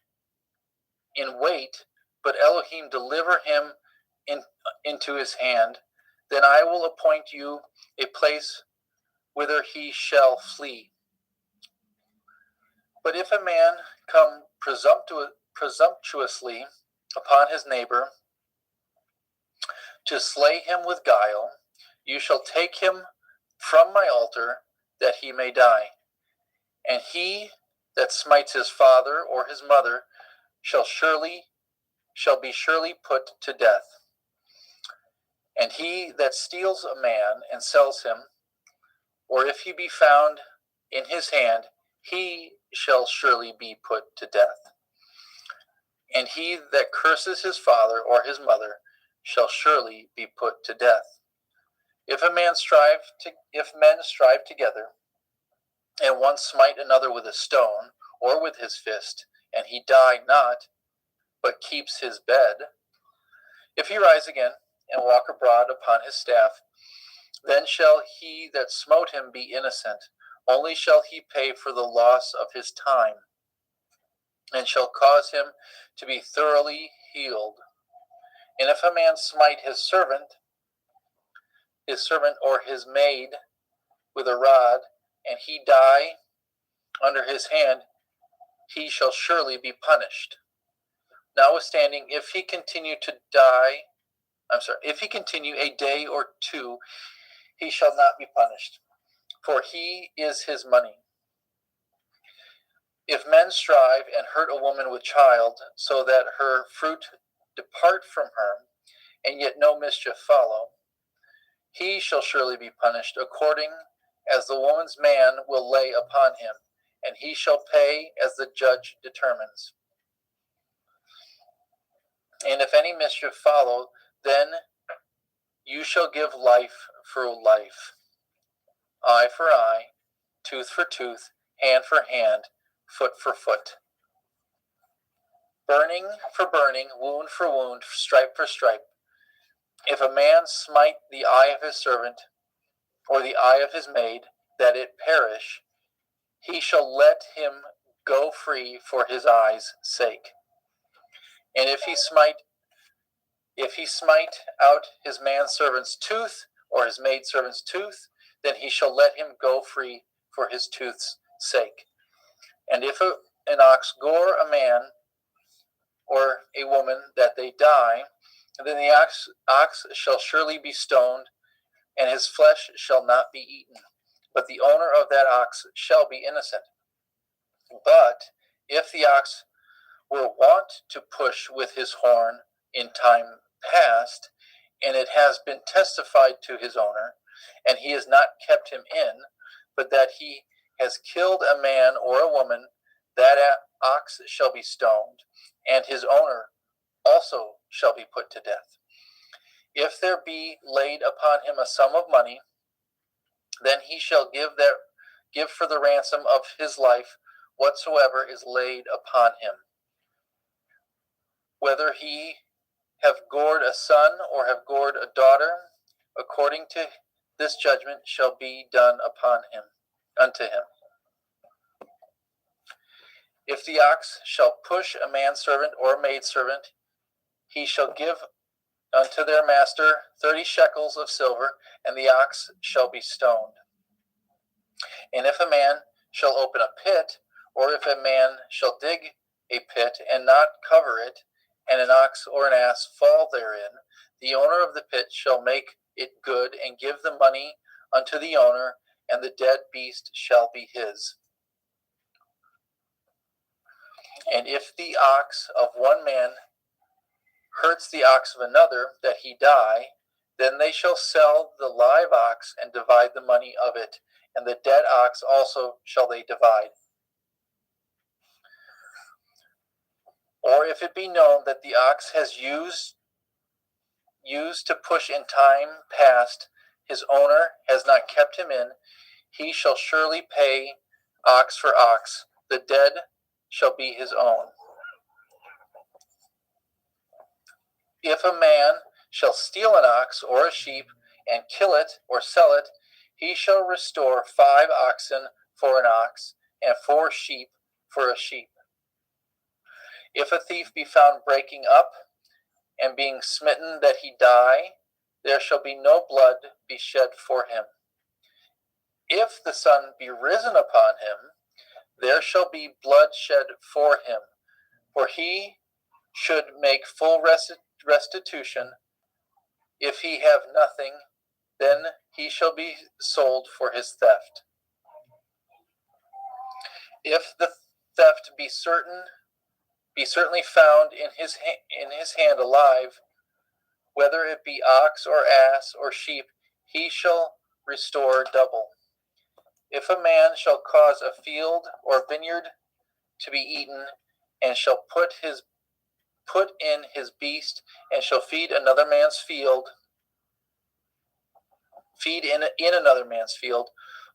in wait, but Elohim deliver him into his hand, then I will appoint you a place whither he shall flee. But if a man come presumptuously upon his neighbor to slay him with guile, you shall take him from my altar that he may die. And he that smites his father or his mother shall be surely put to death. And he that steals a man and sells him, or if he be found in his hand, he shall surely be put to death. And he that curses his father or his mother shall surely be put to death. If men strive together, and one smite another with a stone or with his fist, and he die not, but keeps his bed, if he rise again and walk abroad upon his staff, then shall he that smote him be innocent, only shall he pay for the loss of his time, and shall cause him to be thoroughly healed. And if a man smite his servant or his maid with a rod, and he die under his hand, he shall surely be punished. Notwithstanding, if he continue a day or two, he shall not be punished, for he is his money. If men strive and hurt a woman with child, so that her fruit depart from her, and yet no mischief follow, he shall surely be punished according as the woman's man will lay upon him, and he shall pay as the judge determines. And if any mischief follow, then you shall give life for life, eye for eye, tooth for tooth, hand for hand, foot for foot. Burning for burning, wound for wound, stripe for stripe. If a man smite the eye of his servant, or the eye of his maid, that it perish, he shall let him go free for his eye's sake. And if he smite out his manservant's tooth, or his maidservant's tooth, then he shall let him go free for his tooth's sake. And if an ox gore a man or a woman that they die, then the ox shall surely be stoned, and his flesh shall not be eaten, but the owner of that ox shall be innocent. But if the ox were wont to push with his horn in time past, and it has been testified to his owner, and he has not kept him in, but that he has killed a man or a woman, that ox shall be stoned, and his owner also shall be put to death. If there be laid upon him a sum of money, then he shall give for the ransom of his life whatsoever is laid upon him. Whether he have gored a son or have gored a daughter, according to this judgment shall be done unto him. If the ox shall push a manservant or maidservant, he shall give unto their master 30 shekels of silver, and the ox shall be stoned. And if a man shall open a pit, or if a man shall dig a pit and not cover it, and an ox or an ass fall therein, the owner of the pit shall make it good and give the money unto the owner, and the dead beast shall be his. And if the ox of one man hurts the ox of another, that he die, then they shall sell the live ox and divide the money of it, and the dead ox also shall they divide. Or if it be known that the ox has used to push in time past, his owner has not kept him in, he shall surely pay ox for ox, the dead shall be his own. If a man shall steal an ox or a sheep, and kill it or sell it, he shall restore 5 oxen for an ox, and 4 sheep for a sheep. If a thief be found breaking up, and being smitten that he die, there shall be no blood be shed for him. If the sun be risen upon him, there shall be blood shed for him, for he should make full restitution. If he have nothing, then he shall be sold for his theft. If the theft be certainly found in his hand alive, whether it be ox or ass or sheep, he shall restore double. If a man shall cause a field or vineyard to be eaten, and shall put in his beast, and shall feed in another man's field,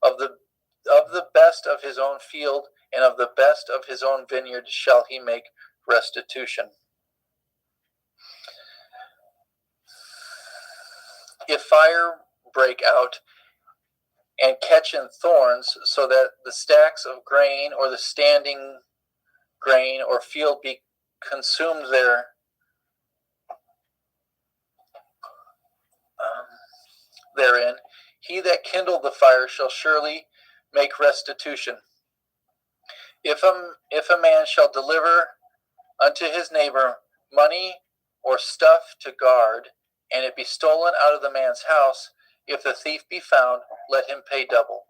of the best of his own field and of the best of his own vineyard shall he make restitution. If fire break out and catch in thorns, so that the stacks of grain or the standing grain or field be consumed therein, he that kindled the fire shall surely make restitution. If a man shall deliver unto his neighbor money or stuff to guard, and it be stolen out of the man's house, if the thief be found, let him pay double.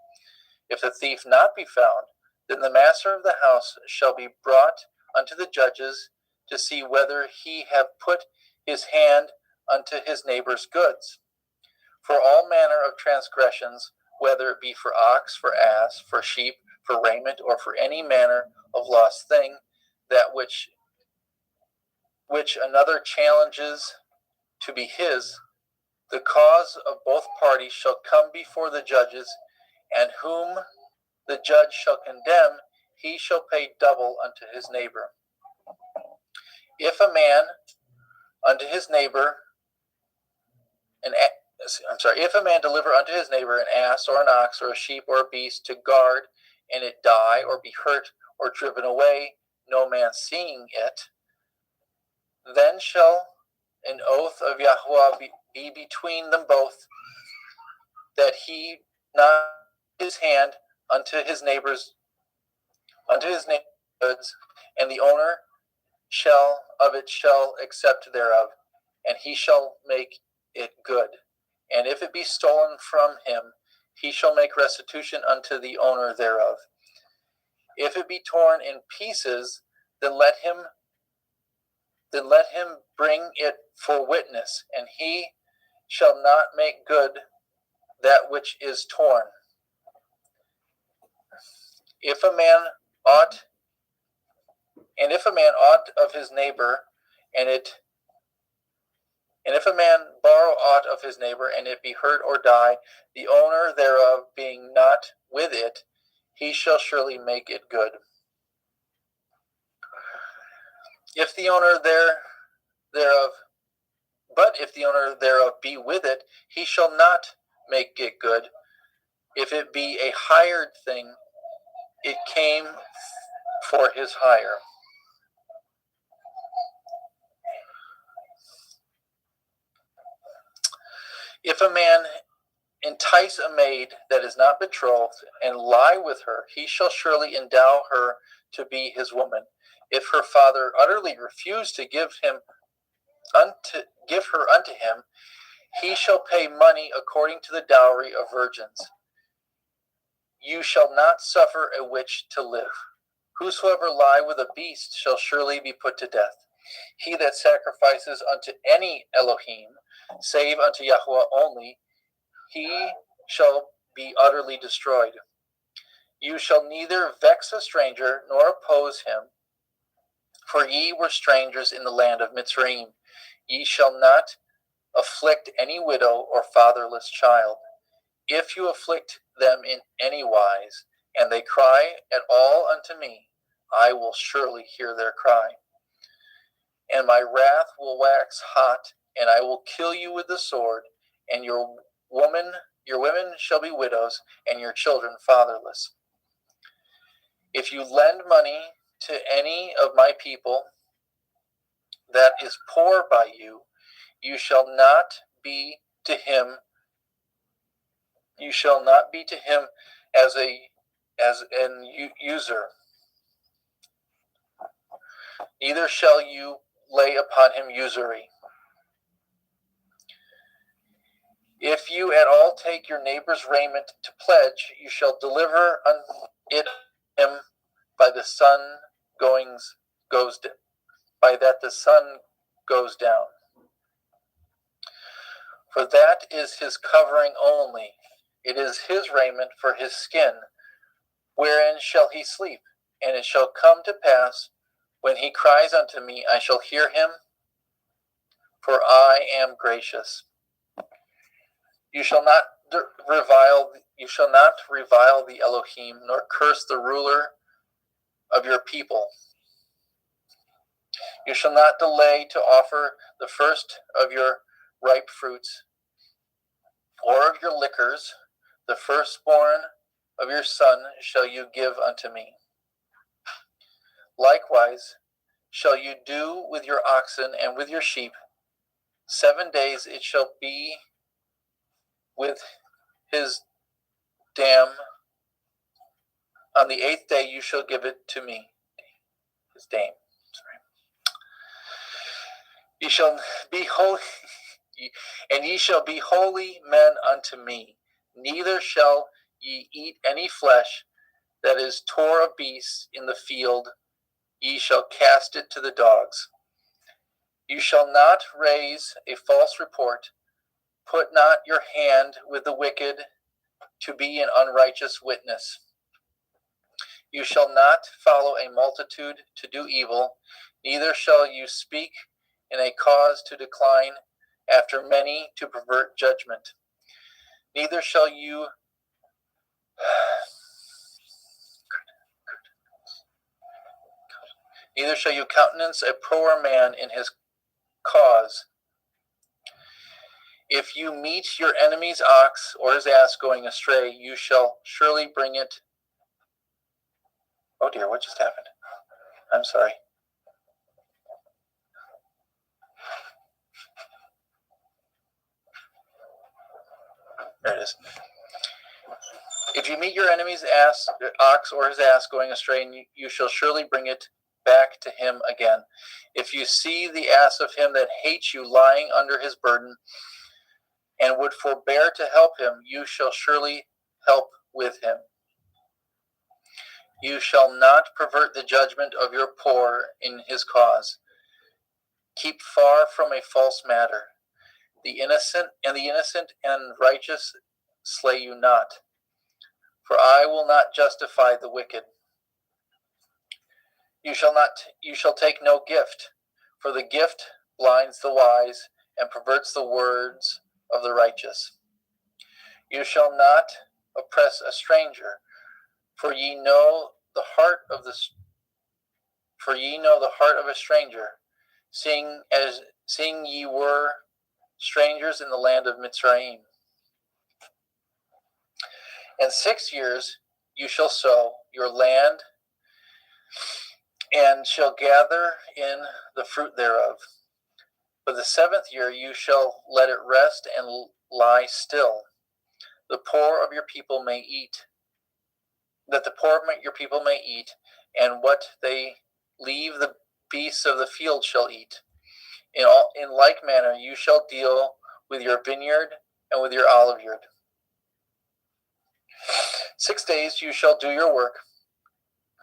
If the thief not be found, then the master of the house shall be brought unto the judges to see whether he have put his hand unto his neighbor's goods. For all manner of transgressions, whether it be for ox, for ass, for sheep, for raiment, or for any manner of lost thing, that which another challenges to be his, the cause of both parties shall come before the judges, and whom the judge shall condemn, he shall pay double unto his neighbor. If a man deliver unto his neighbor an ass or an ox or a sheep or a beast to guard, and it die or be hurt or driven away, no man seeing it, then shall an oath of Yahweh be between them both, that he not his hand unto his neighbor's goods, and the owner shall accept thereof, and he shall make it good. And if it be stolen from him, he shall make restitution unto the owner thereof. If it be torn in pieces, then let him bring it for witness, and he shall not make good that which is torn. If a man ought of his neighbor, and if a man borrow aught of his neighbor, and it be hurt or die, the owner thereof being not with it, he shall surely make it good. If the owner thereof be with it, he shall not make it good. If it be a hired thing, it came for his hire. If a man entice a maid that is not betrothed, and lie with her, he shall surely endow her to be his woman. If her father utterly refuse to give her unto him, he shall pay money according to the dowry of virgins. You shall not suffer a witch to live. Whosoever lie with a beast shall surely be put to death. He that sacrifices unto any Elohim, save unto Yahweh only, he shall be utterly destroyed. You shall neither vex a stranger nor oppose him, for ye were strangers in the land of Mitzrayim. Ye shall not afflict any widow or fatherless child. If you afflict them in any wise, and they cry at all unto me, I will surely hear their cry. And my wrath will wax hot, and I will kill you with the sword, and your women shall be widows, and your children fatherless. If you lend money to any of my people that is poor by you, you shall not be to him as an usurer, neither shall you lay upon him usury. If you at all take your neighbor's raiment to pledge, you shall deliver it him by the sun by that the sun goes down. For that is his covering only. It is his raiment for his skin. Wherein shall he sleep? And it shall come to pass, when he cries unto me, I shall hear him, for I am gracious. You shall not revile the Elohim, nor curse the ruler of your people. You shall not delay to offer the first of your ripe fruits, or of your liquors. The firstborn of your son shall you give unto me. Likewise shall you do with your oxen and with your sheep. 7 days it shall be with his dam. On the 8th day you shall give it to me. His dam. Ye shall be holy, and ye shall be holy men unto me. Neither shall ye eat any flesh that is tore of beasts in the field. Ye shall cast it to the dogs. You shall not raise a false report. Put not your hand with the wicked to be an unrighteous witness. You shall not follow a multitude to do evil, neither shall you speak in a cause to decline after many to pervert judgment. Neither shall you countenance a poor man in his cause. If you meet your enemy's ox or his ass going astray, you shall surely bring it. Oh dear, what just happened? I'm sorry. There it is. If you meet your enemy's ox or his ass going astray, you shall surely bring it back to him again. If you see the ass of him that hates you lying under his burden, and would forbear to help him, you shall surely help with him. You shall not pervert the judgment of your poor in his cause. Keep far from a false matter. The innocent and righteous slay you not. For I will not justify the wicked. You shall take no gift, for the gift blinds the wise and perverts the words of the righteous. You shall not oppress a stranger, for ye know the heart of a stranger, seeing ye were strangers in the land of Mitzrayim. In 6 years you shall sow your land, and shall gather in the fruit thereof. But the 7th year you shall let it rest and lie still, that the poor of your people may eat, and what they leave the beasts of the field shall eat. In like manner you shall deal with your vineyard and with your oliveyard. 6 days you shall do your work,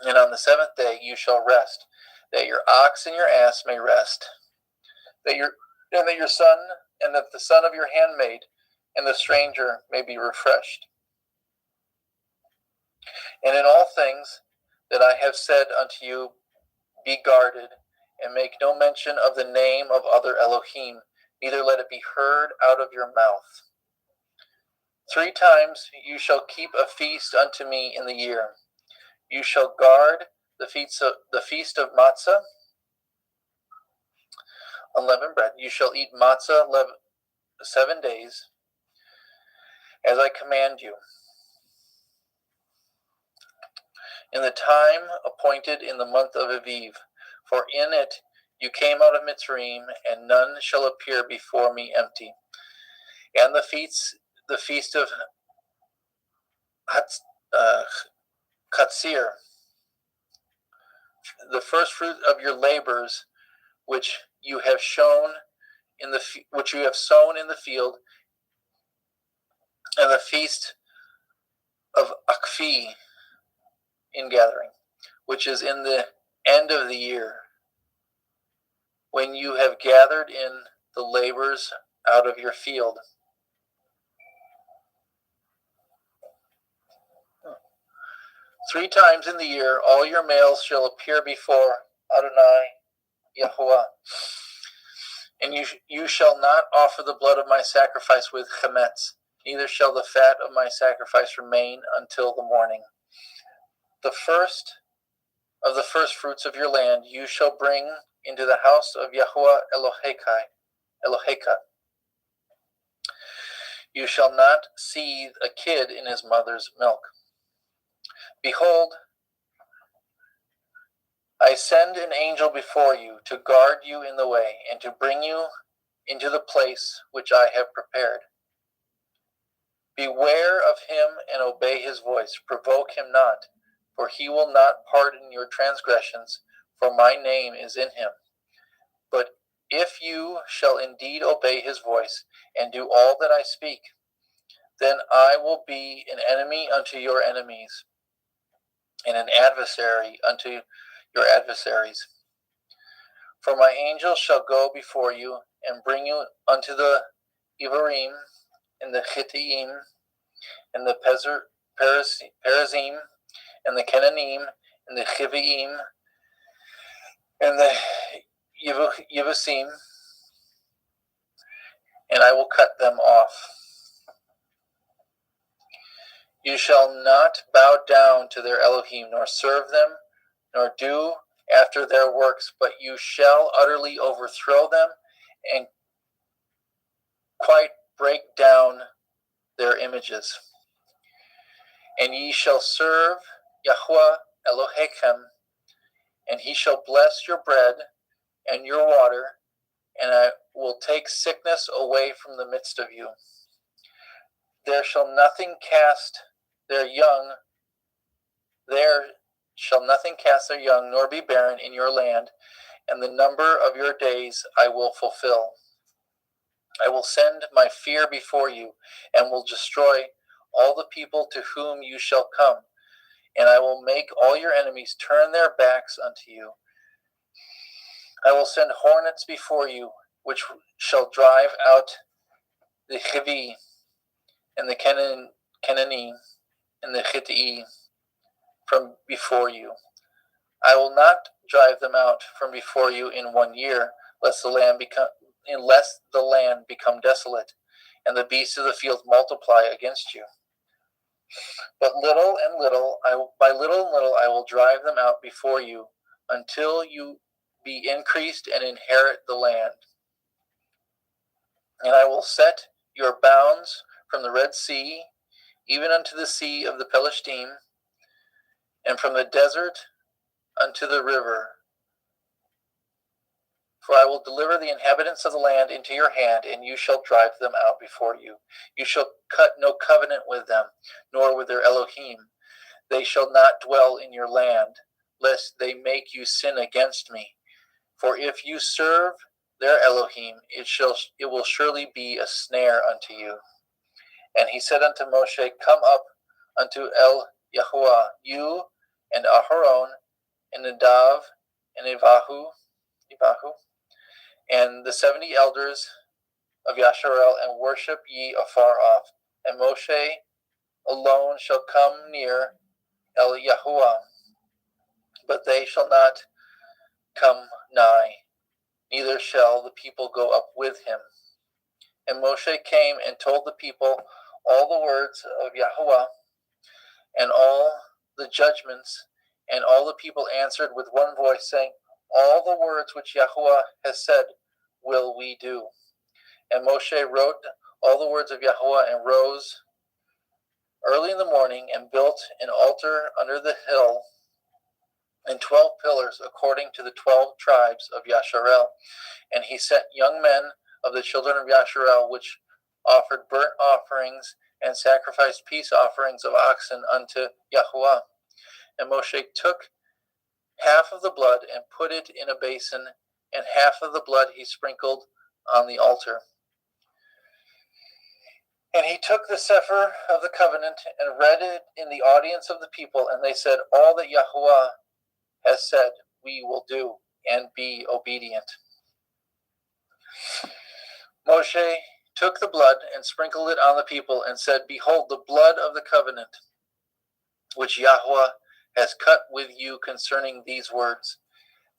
and on the 7th day you shall rest, that your ox and your ass may rest, that the son of your handmaid and the stranger may be refreshed. And in all things that I have said unto you, be guarded, and make no mention of the name of other Elohim, neither let it be heard out of your mouth. 3 times you shall keep a feast unto me in the year. You shall guard the feast of matzah, unleavened bread. You shall eat matzah 7 days, as I command you, in the time appointed in the month of Aviv. For in it you came out of Mitzrayim, and none shall appear before me empty. And the feast of Katsir, the first fruit of your labors, which you have sown in the field, and the feast of Akfi in gathering. which is in the end of the year, when you have gathered in the labors out of your field. Three times in the year, all your males shall appear before Adonai Yahuwah. And you shall not offer the blood of my sacrifice with chametz, neither shall the fat of my sacrifice remain until the morning. The first of the first fruits of your land you shall bring into the house of Yahuwah Eloheka. You shall not seethe a kid in his mother's milk. Behold, I send an angel before you to guard you in the way and to bring you into the place which I have prepared. Beware of him and obey his voice. Provoke him not, for he will not pardon your transgressions, for my name is in him. But if you shall indeed obey his voice and do all that I speak, then I will be an enemy unto your enemies and an adversary unto your adversaries. For my angel shall go before you and bring you unto the Ivarim and the Chittim and the Perizim and the Cananim and the Chiviim and the Yevusim, and I will cut them off. You shall not bow down to their Elohim, nor serve them, nor do after their works, but you shall utterly overthrow them and quite break down their images. And ye shall serve Yahuwah Elohechem, and he shall bless your bread and your water, and I will take sickness away from the midst of you. There shall nothing cast their young, nor be barren in your land, and the number of your days I will fulfill. I will send my fear before you, and will destroy all the people to whom you shall come, and I will make all your enemies turn their backs unto you. I will send hornets before you, which shall drive out the Chivi, and the Canaanite, and the Hittite from before you. I will not drive them out from before you in 1 year, unless the land become desolate, and the beasts of the field multiply against you. But by little and little I will drive them out before you, until you be increased and inherit the land. And I will set your bounds from the Red Sea, even unto the sea of the Pelishtim, and from the desert unto the river. For I will deliver the inhabitants of the land into your hand, and you shall drive them out before you. You shall cut no covenant with them, nor with their Elohim. They shall not dwell in your land, lest they make you sin against me. For if you serve their Elohim, it will surely be a snare unto you. And he said unto Moshe, Come up unto El Yahuwah, you and Aharon, and Nadav, and Evahu, and the 70 elders of Yasharel, and worship ye afar off. And Moshe alone shall come near El Yahuwah, but they shall not come nigh, neither shall the people go up with him. And Moshe came and told the people all the words of Yahuwah, and all the judgments, and all the people answered with one voice, saying, All the words which Yahuwah has said will we do. And Moshe wrote all the words of Yahuwah, and rose early in the morning, and built an altar under the hill, and 12 pillars according to the 12 tribes of Yasharel. And he set young men of the children of Yasharel, which offered burnt offerings and sacrificed peace offerings of oxen unto Yahuwah. And Moshe took half of the blood and put it in a basin, and half of the blood he sprinkled on the altar. And he took the Sefer of the covenant and read it in the audience of the people, and they said, All that Yahuwah has said, we will do, and be obedient. Moshe took the blood and sprinkled it on the people and said, behold, the blood of the covenant, which Yahweh has cut with you concerning these words.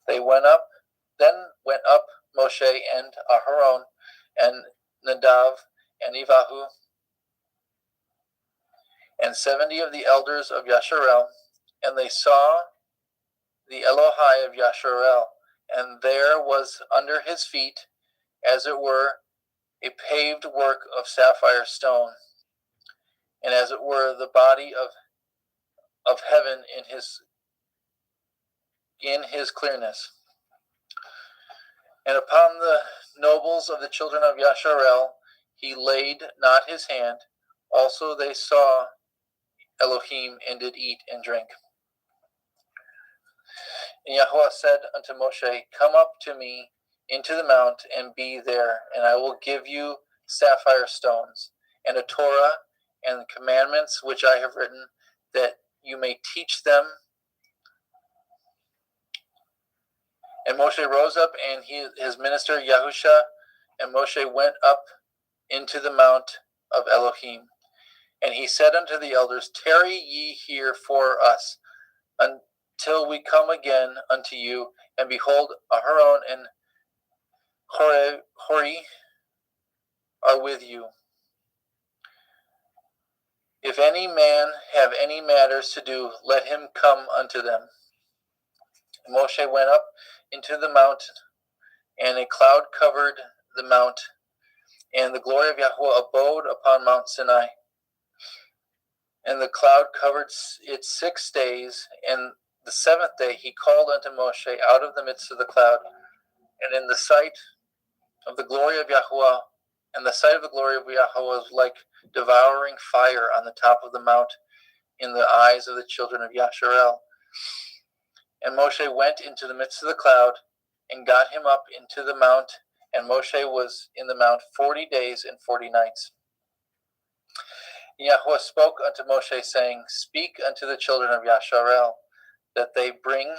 Then went up Moshe and Aharon and Nadav and Evahu and 70 of the elders of Yasharel, and they saw the Elohai of Yasharel, and there was under his feet, as it were, a paved work of sapphire stone, and as it were the body of heaven in his clearness. And upon the nobles of the children of Yasharel he laid not his hand. Also they saw Elohim and did eat and drink. And Yahweh said unto Moshe, come up to me into the mount and be there, and I will give you sapphire stones, and a Torah, and commandments which I have written, that you may teach them. And Moshe rose up, and his minister Yahusha, and Moshe went up into the mount of Elohim. And he said unto the elders, tarry ye here for us, until we come again unto you. And behold, Aharon and Hori are with you. If any man have any matters to do, let him come unto them. And Moshe went up into the mount, and a cloud covered the mount, and the glory of Yahweh abode upon Mount Sinai. And the cloud covered it 6 days, and the 7th day he called unto Moshe out of the midst of the cloud. And in the sight of the glory of Yahweh, and the sight of the glory of Yahweh was like devouring fire on the top of the mount in the eyes of the children of Yasharel. And Moshe went into the midst of the cloud, and got him up into the mount, and Moshe was in the mount 40 days and 40 nights. Yahweh spoke unto Moshe, saying, speak unto the children of Yasharel, that they bring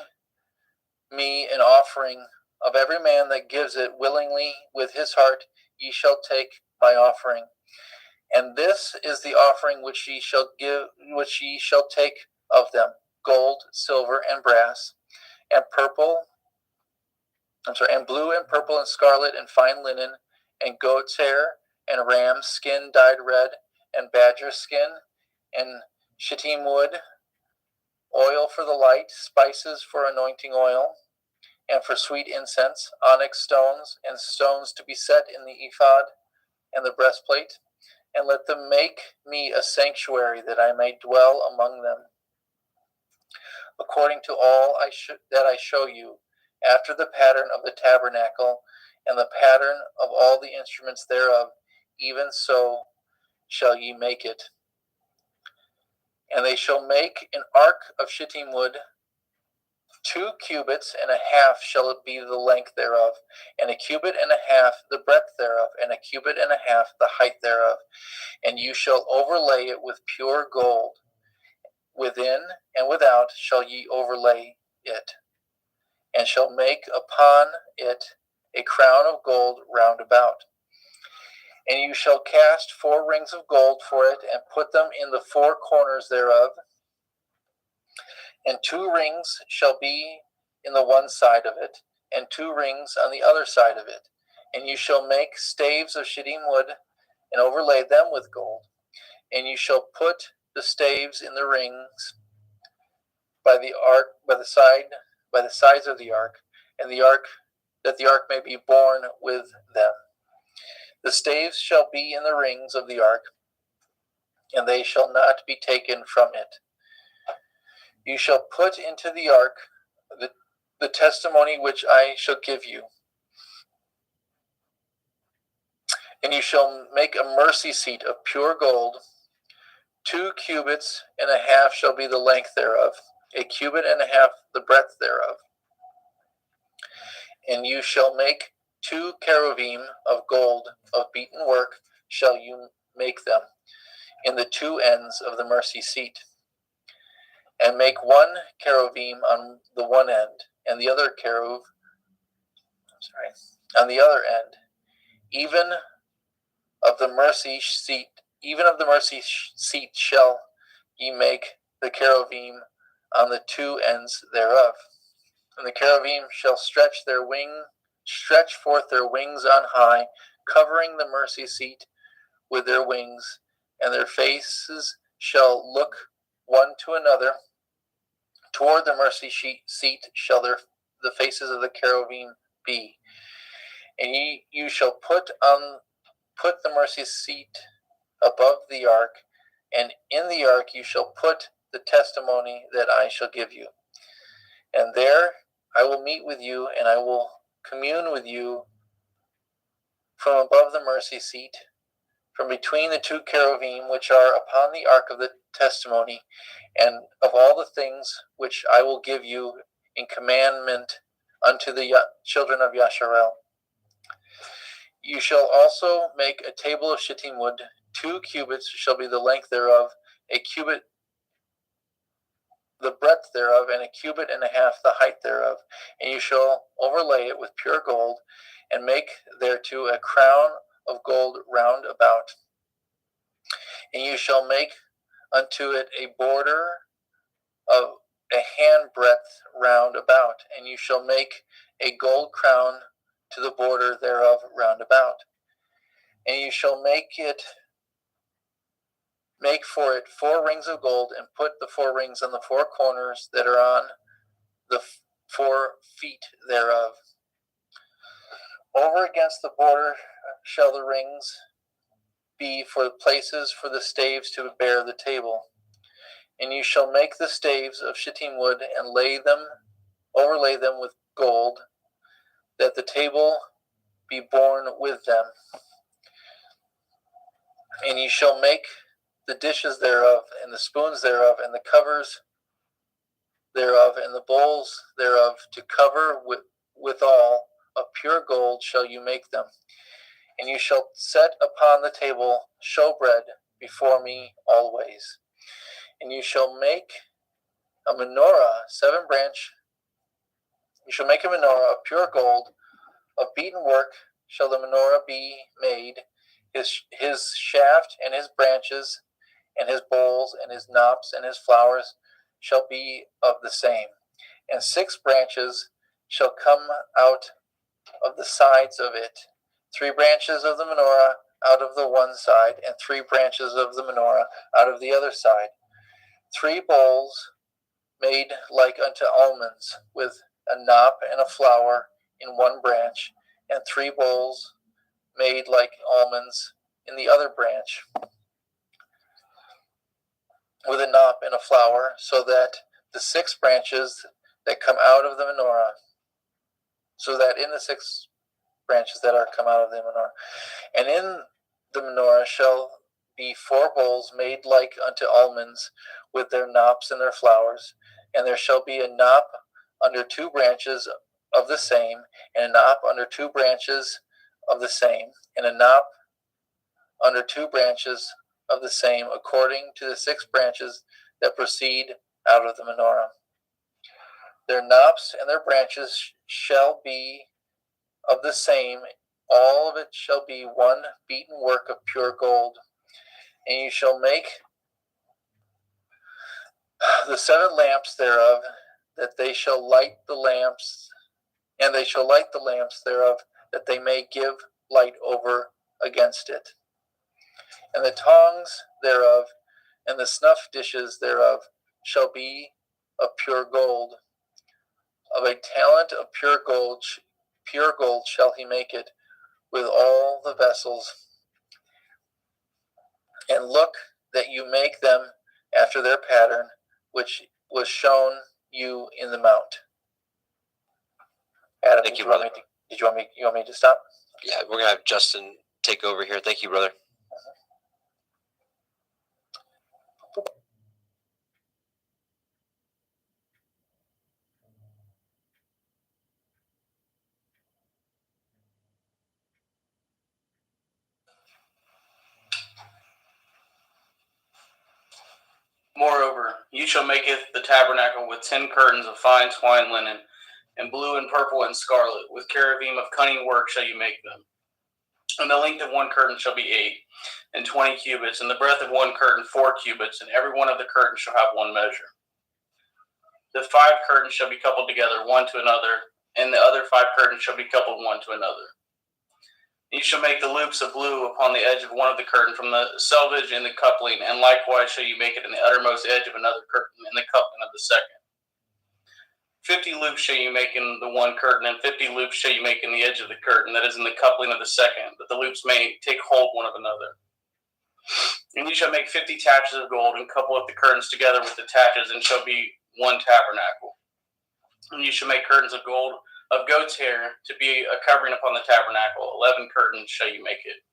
me an offering of every man that gives it willingly with his heart. Ye shall take my offering. And this is the offering which ye shall take of them: gold, silver, and brass, and blue and purple and scarlet and fine linen, and goat's hair, and ram's skin dyed red, and badger skin, and shittim wood, oil for the light, spices for anointing oil, and for sweet incense, onyx stones, and stones to be set in the ephod and the breastplate. And let them make me a sanctuary, that I may dwell among them, according to all that I show you, after the pattern of the tabernacle, and the pattern of all the instruments thereof, even so shall ye make it. And they shall make an ark of shittim wood, 2 cubits and a half shall it be the length thereof, and a cubit and a half the breadth thereof, and a cubit and a half the height thereof. And you shall overlay it with pure gold. Within and without shall ye overlay it, and shall make upon it a crown of gold round about. And you shall cast 4 rings of gold for it, and put them in the 4 corners thereof. And 2 rings shall be in the one side of it, and 2 rings on the other side of it. And you shall make staves of shittim wood, and overlay them with gold. And you shall put the staves in the rings by the sides of the ark, and that the ark may be borne with them. The staves shall be in the rings of the ark, and they shall not be taken from it. You shall put into the ark the testimony which I shall give you. And you shall make a mercy seat of pure gold. 2 cubits and a half shall be the length thereof, a cubit and a half the breadth thereof. And you shall make 2 cherubim of gold of beaten work shall you make them in the 2 ends of the mercy seat. and make one cherubim on the one end, and the other cherub on the other end. Even of the mercy seat shall ye make the cherubim on the two ends thereof. And the cherubim shall stretch forth their wings on high, covering the mercy seat with their wings, and their faces shall look one to another. Toward the mercy seat shall the faces of the cherubim be. And you shall put the mercy seat above the ark, and in the ark you shall put the testimony that I shall give you. And there I will meet with you, and I will commune with you from above the mercy seat, from between the two cherubim which are upon the ark of the testimony, and of all the things which I will give you in commandment unto the children of Yasharel. You shall also make a table of shittim wood. 2 cubits shall be the length thereof, a cubit the breadth thereof, and a cubit and a half the height thereof. And you shall overlay it with pure gold, and make thereto a crown of gold round about. And you shall make unto it a border of a handbreadth round about, and you shall make a gold crown to the border thereof round about. And you shall make for it 4 rings of gold, and put the 4 rings on the 4 corners that are on the 4 feet thereof. Over against the border shall the rings be for places for the staves to bear the table. And you shall make the staves of shittim wood, and overlay them with gold, that the table be borne with them. And you shall make the dishes thereof, and the spoons thereof, and the covers thereof, and the bowls thereof, to cover withal of pure gold shall you make them. And you shall set upon the table showbread before me always. And you shall make a menorah, 7 branch. You shall make a menorah of pure gold, of beaten work shall the menorah be made. His shaft and his branches, and his bowls, and his knops, and his flowers shall be of the same. And 6 branches shall come out of the sides of it, 3 branches of the menorah out of the one side, and 3 branches of the menorah out of the other side. 3 bowls made like unto almonds, with a knop and a flower in one branch, and 3 bowls made like almonds in the other branch, with a knop and a flower, so that the 6 branches that come out of the menorah, so that in the 6 branches that are come out of the menorah, and in the menorah shall be 4 bowls made like unto almonds, with their knops and their flowers, and there shall be a knop under 2 branches of the same, and a knop under 2 branches of the same, and a knop under 2 branches of the same, according to the 6 branches that proceed out of the menorah. Their knops and their branches shall be of the same, all of it shall be one beaten work of pure gold. And you shall make the 7 lamps thereof, that they shall light the lamps, and they shall light the lamps thereof, that they may give light over against it. And the tongs thereof, and the snuff dishes thereof, shall be of pure gold. Of a talent of pure gold shall he make it, with all the vessels. And look that you make them after their pattern, which was shown you in the mount. Adam, Thank you, brother. You want me to stop? Yeah, we're going to have Justin take over here. Thank you, brother. Moreover, you shall make the tabernacle with 10 curtains of fine twined linen, and blue and purple and scarlet, with cherubim of cunning work shall you make them. And the length of one curtain shall be 8 and 20 cubits, and the breadth of one curtain 4 cubits, and every one of the curtains shall have one measure. The 5 curtains shall be coupled together one to another, and the other 5 curtains shall be coupled one to another. You shall make the loops of blue upon the edge of one of the curtain from the selvage in the coupling, and likewise shall you make it in the uttermost edge of another curtain in the coupling of the second. 50 loops shall you make in the one curtain, and 50 loops shall you make in the edge of the curtain that is in the coupling of the second, that the loops may take hold one of another. And you shall make 50 taches of gold, and couple up the curtains together with the taches, and shall be one tabernacle. And you shall make curtains of gold of goat's hair to be a covering upon the tabernacle. 11 curtains shall you make it.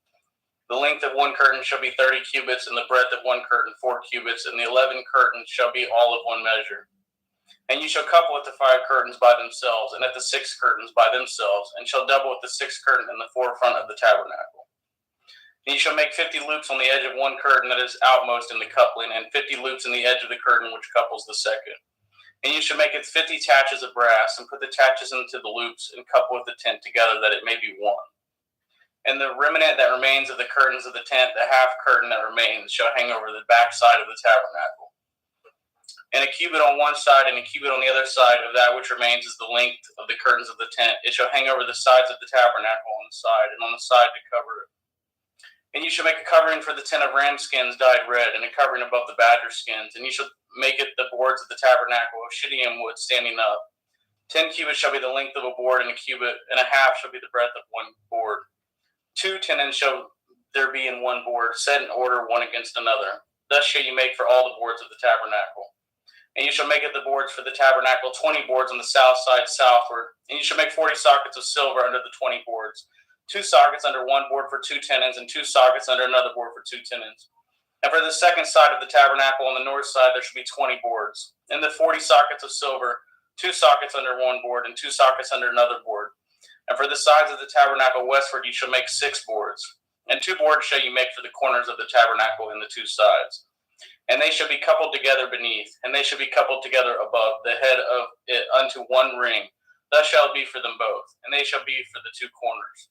The length of one curtain shall be 30 cubits, and the breadth of one curtain 4 cubits, and the 11 curtains shall be all of one measure. And you shall couple with the 5 curtains by themselves, and at the 6 curtains by themselves, and shall double with the 6th curtain in the forefront of the tabernacle. And you shall make 50 loops on the edge of one curtain that is outmost in the coupling, and 50 loops in the edge of the curtain which couples the second. And you shall make it 50 taches of brass, and put the taches into the loops, and couple with the tent together, that it may be one. And the remnant that remains of the curtains of the tent, the half curtain that remains, shall hang over the back side of the tabernacle. And a cubit on one side and a cubit on the other side of that which remains is the length of the curtains of the tent. It shall hang over the sides of the tabernacle on the side, and on the side to cover it. And you shall make a covering for the tent of ram skins dyed red, and a covering above the badger skins. And you shall make it the boards of the tabernacle of shittim wood standing up. 10 cubits shall be the length of a board, and a cubit and a half shall be the breadth of one board. 2 tenons shall there be in one board, set in order one against another. Thus shall you make for all the boards of the tabernacle. And you shall make it the boards for the tabernacle, 20 boards on the south side southward. And you shall make 40 sockets of silver under the 20 boards. 2 sockets under one board for 2 tenons, and 2 sockets under another board for 2 tenons. And for the second side of the tabernacle on the north side, there shall be 20 boards. And the 40 sockets of silver, 2 sockets under one board, and 2 sockets under another board. And for the sides of the tabernacle westward, you shall make 6 boards. And 2 boards shall you make for the corners of the tabernacle in the 2 sides. And they shall be coupled together beneath, and they shall be coupled together above the head of it unto one ring. Thus shall it be for them both, and they shall be for the 2 corners.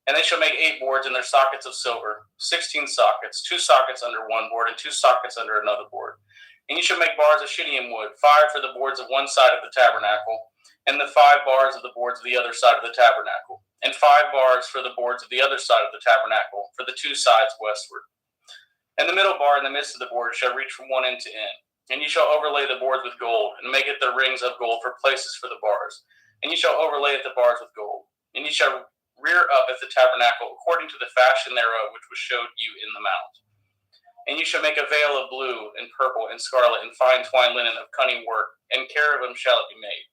And they shall make 8 boards in their sockets of silver, 16 sockets, 2 sockets under one board, and 2 sockets under another board. And you shall make bars of shittim wood, 5 for the boards of one side of the tabernacle, and the 5 bars of the boards of the other side of the tabernacle, and 5 bars for the boards of the other side of the tabernacle, for the 2 sides westward. And the middle bar in the midst of the board shall reach from one end to end. And you shall overlay the boards with gold, and make it the rings of gold for places for the bars. And you shall overlay the bars with gold. And you shall rear up at the tabernacle according to the fashion thereof which was showed you in the mount. And you shall make a veil of blue and purple and scarlet and fine twined linen of cunning work, and cherubim shall it be made.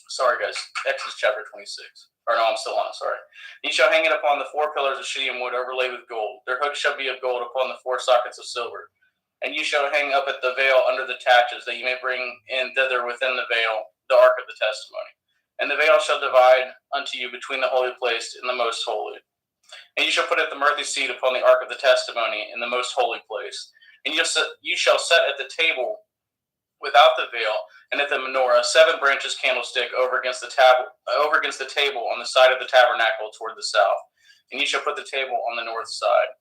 Sorry, guys. Exodus chapter 26. Or no, I'm still on it, sorry. You shall hang it upon the 4 pillars of shittim wood overlaid with gold. Their hooks shall be of gold upon the 4 sockets of silver. And you shall hang up at the veil under the taches, that you may bring in thither within the veil the ark of the testimony. And the veil shall divide unto you between the holy place and the most holy. And you shall put at the mercy seat upon the ark of the testimony in the most holy place. And you shall set at the table without the veil, and at the menorah 7 branches candlestick over against the table on the side of the tabernacle toward the south. And you shall put the table on the north side.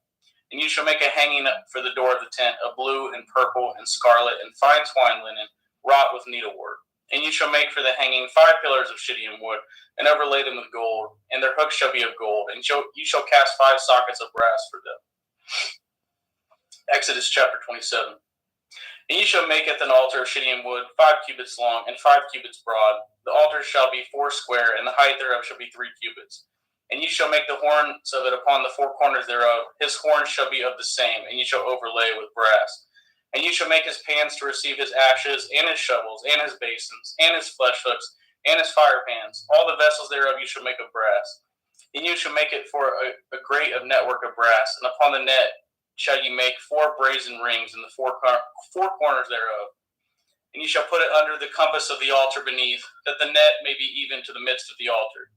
And you shall make a hanging for the door of the tent of blue and purple and scarlet and fine twined linen, wrought with needlework. And you shall make for the hanging 5 pillars of shittim wood, and overlay them with gold, and their hooks shall be of gold. And you shall cast 5 sockets of brass for them. Exodus chapter 27. And you shall make an altar of shittim wood, 5 cubits long and 5 cubits broad. The altar shall be 4 square, and the height thereof shall be 3 cubits. And you shall make the horns of it upon the 4 corners thereof. His horns shall be of the same, and you shall overlay with brass. And you shall make his pans to receive his ashes, and his shovels, and his basins, and his flesh hooks, and his fire pans. All the vessels thereof you shall make of brass. And you shall make it for a grate of network of brass, and upon the net shall you make 4 brazen rings in the 4 corners thereof. And you shall put it under the compass of the altar beneath, that the net may be even to the midst of the altar.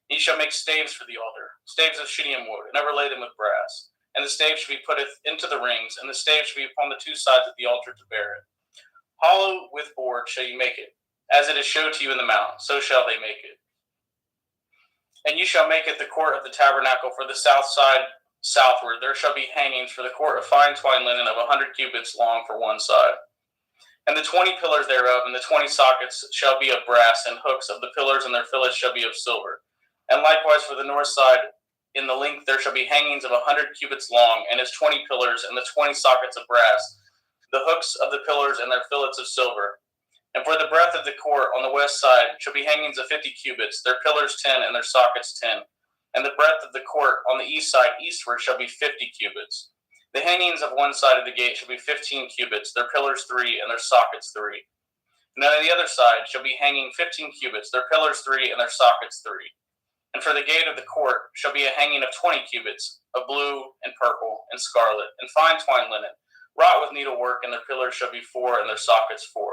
And you shall make staves for the altar, staves of shittim wood, and overlay them with brass. and the stave should be put into the rings, and the stave should be upon the two sides of the altar to bear it. Hollow with board shall you make it, as it is showed to you in the mount, so shall they make it. And you shall make it the court of the tabernacle for the south side southward. There shall be hangings for the court of fine twined linen of 100 cubits long for one side. And the 20 pillars thereof and the 20 sockets shall be of brass, and hooks of the pillars and their fillets shall be of silver. And likewise for the north side in the length there shall be hangings of 100 cubits long, and its 20 pillars and the 20 sockets of brass, the hooks of the pillars and their fillets of silver. And for the breadth of the court on the west side shall be hangings of 50 cubits, their pillars 10 and their sockets 10. And the breadth of the court on the east side eastward shall be 50 cubits. The hangings of one side of the gate shall be 15 cubits, their pillars 3 and their sockets 3. And on the other side shall be hanging 15 cubits, their pillars 3 and their sockets 3. And for the gate of the court shall be a hanging of 20 cubits, of blue and purple and scarlet, and fine twined linen, wrought with needlework, and their pillars shall be 4 and their sockets 4.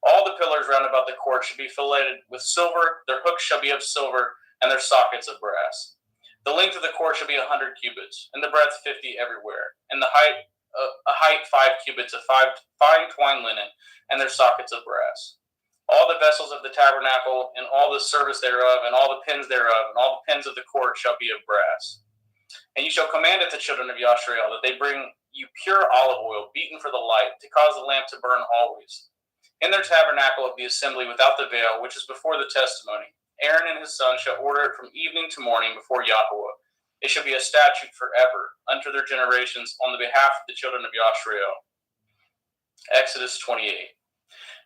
All the pillars round about the court should be filleted with silver, their hooks shall be of silver, and their sockets of brass. The length of the court shall be 100 cubits, and the breadth 50 everywhere, and the height 5 cubits of fine twined linen, and their sockets of brass. All the vessels of the tabernacle, and all the service thereof, and all the pins thereof, and all the pins of the court shall be of brass. And you shall command at the children of Yashrael that they bring you pure olive oil, beaten for the light, to cause the lamp to burn always. In their tabernacle of the assembly without the veil, which is before the testimony, Aaron and his sons shall order it from evening to morning before Yahweh. It shall be a statute forever unto their generations on the behalf of the children of Yashrael. Exodus 28.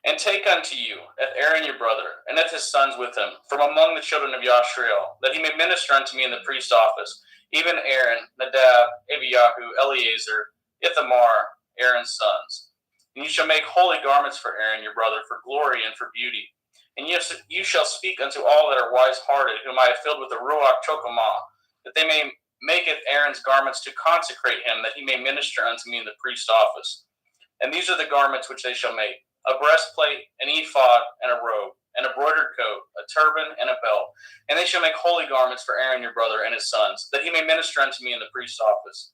And take unto you Aaron your brother, and his sons with him, from among the children of Yashrael, that he may minister unto me in the priest office, even Aaron, Nadab, Abiyahu, Eleazar, Ithamar, Aaron's sons. And you shall make holy garments for Aaron your brother, for glory and for beauty. And you shall speak unto all that are wise-hearted, whom I have filled with the Ruach Chokmah, that they may maketh Aaron's garments to consecrate him, that he may minister unto me in the priest office. And these are the garments which they shall make: a breastplate, an ephod, and a robe, and a broidered coat, a turban, and a belt. And they shall make holy garments for Aaron your brother and his sons, that he may minister unto me in the priest's office.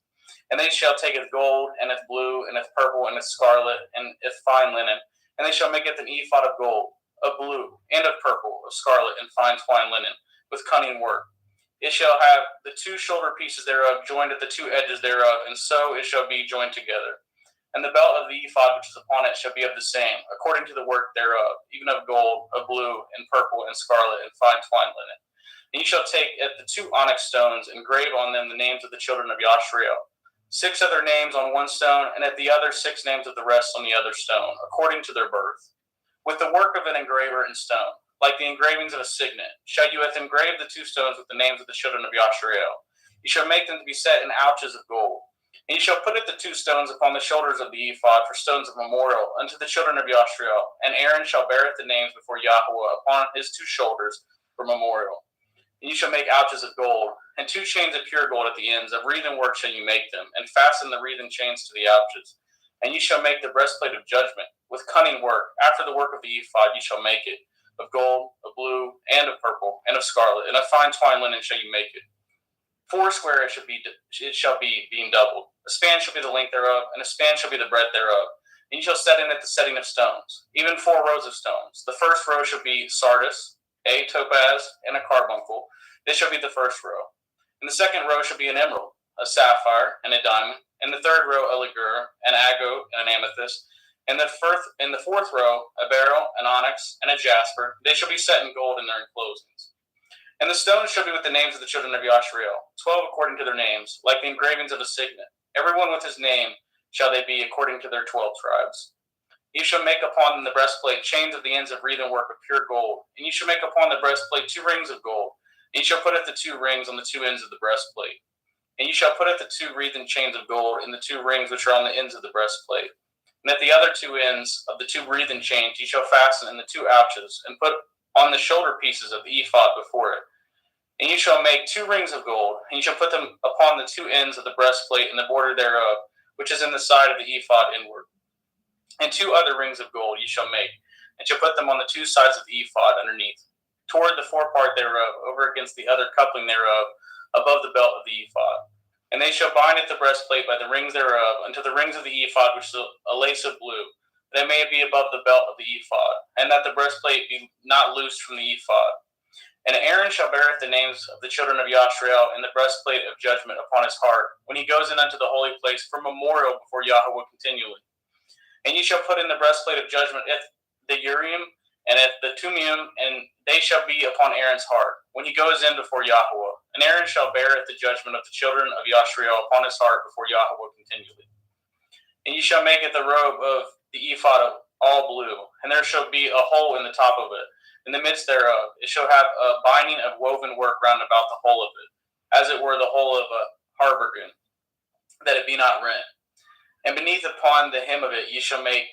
And they shall take it gold, and it blue, and it purple, and it scarlet, and it fine linen. And they shall make it an ephod of gold, of blue, and of purple, of scarlet, and fine twined linen, with cunning work. It shall have the 2 shoulder pieces thereof joined at the 2 edges thereof, and so it shall be joined together. And the belt of the ephod which is upon it shall be of the same, according to the work thereof, even of gold, of blue, and purple, and scarlet, and fine twined linen. And you shall take at the 2 onyx stones, and grave on them the names of the children of Yashrael, 6 of their names on one stone, and at the other 6 names of the rest on the other stone, according to their birth. With the work of an engraver in stone, like the engravings of a signet, shall you engrave the 2 stones with the names of the children of Yashrael. You shall make them to be set in ouches of gold. And you shall put the 2 stones upon the shoulders of the ephod for stones of memorial unto the children of Yashrael. And Aaron shall bear the names before Yahweh upon his 2 shoulders for memorial. And you shall make ouches of gold, and 2 chains of pure gold at the ends. Of wreathen work shall you make them, and fasten the wreathen chains to the ouches. And you shall make the breastplate of judgment, with cunning work. After the work of the ephod you shall make it, of gold, of blue, and of purple, and of scarlet, and of fine twined linen shall you make it. 4 square it shall be being doubled. A span shall be the length thereof, and a span shall be the breadth thereof. And you shall set in it the setting of stones, even 4 rows of stones. The first row shall be sardius, a topaz, and a carbuncle. This shall be the first row. And the second row shall be an emerald, a sapphire, and a diamond. And the third row a ligure, an agate, and an amethyst. And the fourth row a beryl, an onyx, and a jasper. They shall be set in gold in their enclosings. And the stones shall be with the names of the children of Yashrael, 12 according to their names, like the engravings of a signet. Everyone with his name shall they be according to their 12 tribes. You shall make upon the breastplate chains of the ends of wreathen work of pure gold. And you shall make upon the breastplate 2 rings of gold. And you shall put the 2 rings on the 2 ends of the breastplate. And you shall put the 2 wreathen chains of gold in the 2 rings which are on the ends of the breastplate. And at the other 2 ends of the 2 wreathen chains you shall fasten in the 2 ouches, and put on the shoulder pieces of the ephod before it. And you shall make 2 rings of gold, and you shall put them upon the 2 ends of the breastplate and the border thereof, which is in the side of the ephod inward. And 2 other rings of gold you shall make, and shall put them on the 2 sides of the ephod underneath, toward the forepart thereof, over against the other coupling thereof, above the belt of the ephod. And they shall bind at the breastplate by the rings thereof unto the rings of the ephod, which is a lace of blue, that it may be above the belt of the ephod, and that the breastplate be not loosed from the ephod. And Aaron shall beareth the names of the children of Yashrael in the breastplate of judgment upon his heart, when he goes in unto the holy place for memorial before Yahweh continually. And ye shall put in the breastplate of judgment at the Urim and at the Tumiim, and they shall be upon Aaron's heart, when he goes in before Yahweh. And Aaron shall bear at the judgment of the children of Yashrael upon his heart before Yahweh continually. And ye shall make it the robe of the ephod all blue, and there shall be a hole in the top of it. In the midst thereof, it shall have a binding of woven work round about the whole of it, as it were the whole of a harbergen, that it be not rent. And beneath upon the hem of it ye shall make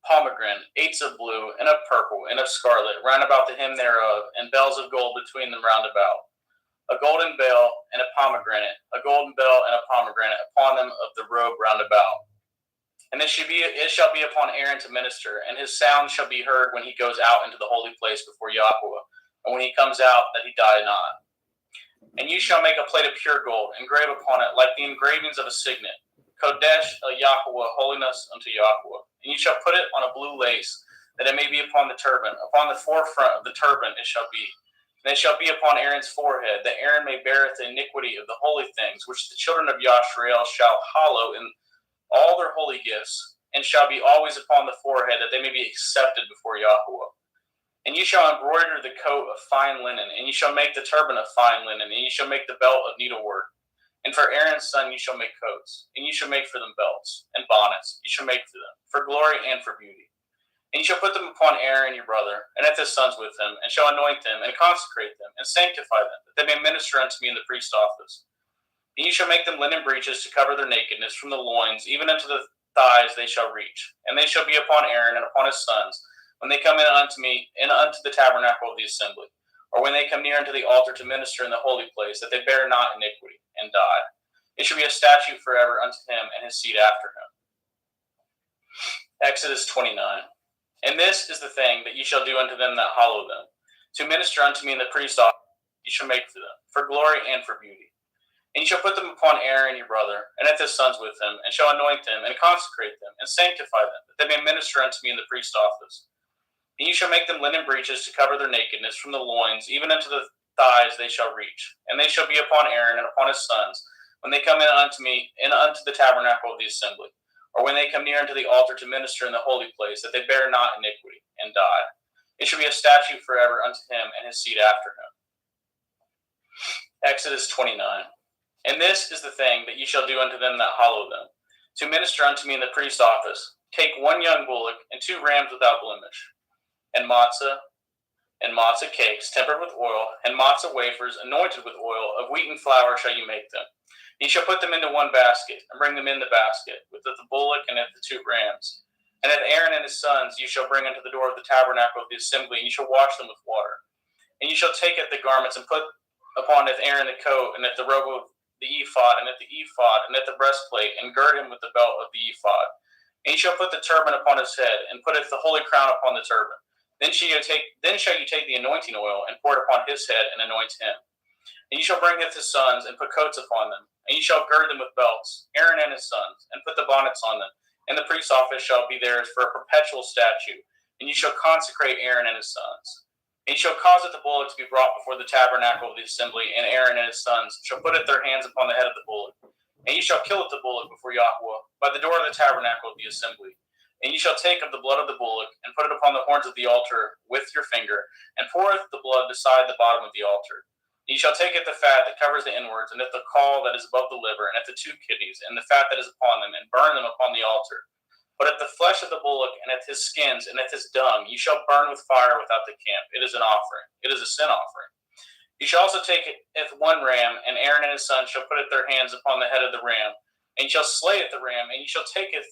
pomegranate, 8 of blue, and of purple, and of scarlet, round about the hem thereof, and bells of gold between them round about. A golden bell and a pomegranate, a golden bell and a pomegranate upon them of the robe round about. And it shall be upon Aaron to minister, and his sound shall be heard when he goes out into the holy place before Yahweh, and when he comes out, that he die not. And you shall make a plate of pure gold, engrave upon it like the engravings of a signet, Kodesh Yahweh, holiness unto Yahweh. And you shall put it on a blue lace, that it may be upon the turban. Upon the forefront of the turban it shall be. And it shall be upon Aaron's forehead, that Aaron may beareth the iniquity of the holy things, which the children of Yashrael shall hallow in all their holy gifts, and shall be always upon the forehead, that they may be accepted before Yahweh. And you shall embroider the coat of fine linen, and you shall make the turban of fine linen, and you shall make the belt of needlework. And for Aaron's son you shall make coats, and you shall make for them belts, and bonnets you shall make for them, for glory and for beauty. And you shall put them upon Aaron your brother, and at his sons with him, and shall anoint them, and consecrate them, and sanctify them, that they may minister unto me in the priest office. And you shall make them linen breeches to cover their nakedness from the loins, even unto the thighs they shall reach. And they shall be upon Aaron and upon his sons, when they come in unto me, and unto the tabernacle of the assembly, or when they come near unto the altar to minister in the holy place, that they bear not iniquity, and die. It shall be a statute forever unto him and his seed after him. Exodus 29. And this is the thing that ye shall do unto them that hallow them, to minister unto me in the priest office ye shall make for them, for glory and for beauty. And you shall put them upon Aaron your brother, and at his sons with him, and shall anoint them, and consecrate them, and sanctify them, that they may minister unto me in the priest office. And you shall make them linen breeches to cover their nakedness from the loins, even unto the thighs they shall reach. And they shall be upon Aaron and upon his sons, when they come in unto me, and unto the tabernacle of the assembly, or when they come near unto the altar to minister in the holy place, that they bear not iniquity, and die. It shall be a statute forever unto him and his seed after him. Exodus 29. And this is the thing that ye shall do unto them that hallow them, to minister unto me in the priest office. Take 1 young bullock, and 2 rams without blemish, and matzah cakes tempered with oil, and matzah wafers anointed with oil, of wheaten flour shall ye make them. Ye shall put them into 1 basket, and bring them in the basket, with the bullock and the 2 rams. And at Aaron and his sons ye shall bring unto the door of the tabernacle of the assembly, and ye shall wash them with water. And ye shall take at the garments, and put upon Aaron the coat, and at the robe of the ephod, and at the ephod, and at the breastplate, and gird him with the belt of the ephod. And ye shall put the turban upon his head, and putteth the holy crown upon the turban. Then shall you take the anointing oil, and pour it upon his head, and anoint him. And ye shall bring his sons, and put coats upon them, and ye shall gird them with belts, Aaron and his sons, and put the bonnets on them. And the priest's office shall be theirs for a perpetual statute, and ye shall consecrate Aaron and his sons. And ye shall cause the bullock to be brought before the tabernacle of the assembly, and Aaron and his sons shall put their hands upon the head of the bullock. And ye shall kill the bullock before Yahweh, by the door of the tabernacle of the assembly. And ye shall take of the blood of the bullock, and put it upon the horns of the altar with your finger, and pour the blood beside the bottom of the altar. And ye shall take at the fat that covers the inwards, and at the caul that is above the liver, and at the 2 kidneys, and the fat that is upon them, and burn them upon the altar. But at the flesh of the bullock, and at his skins, and at his dung, ye shall burn with fire without the camp. It is an offering. It is a sin offering. Ye shall also take 1 ram, and Aaron and his sons shall put their hands upon the head of the ram, and ye shall slay the ram, and ye shall take his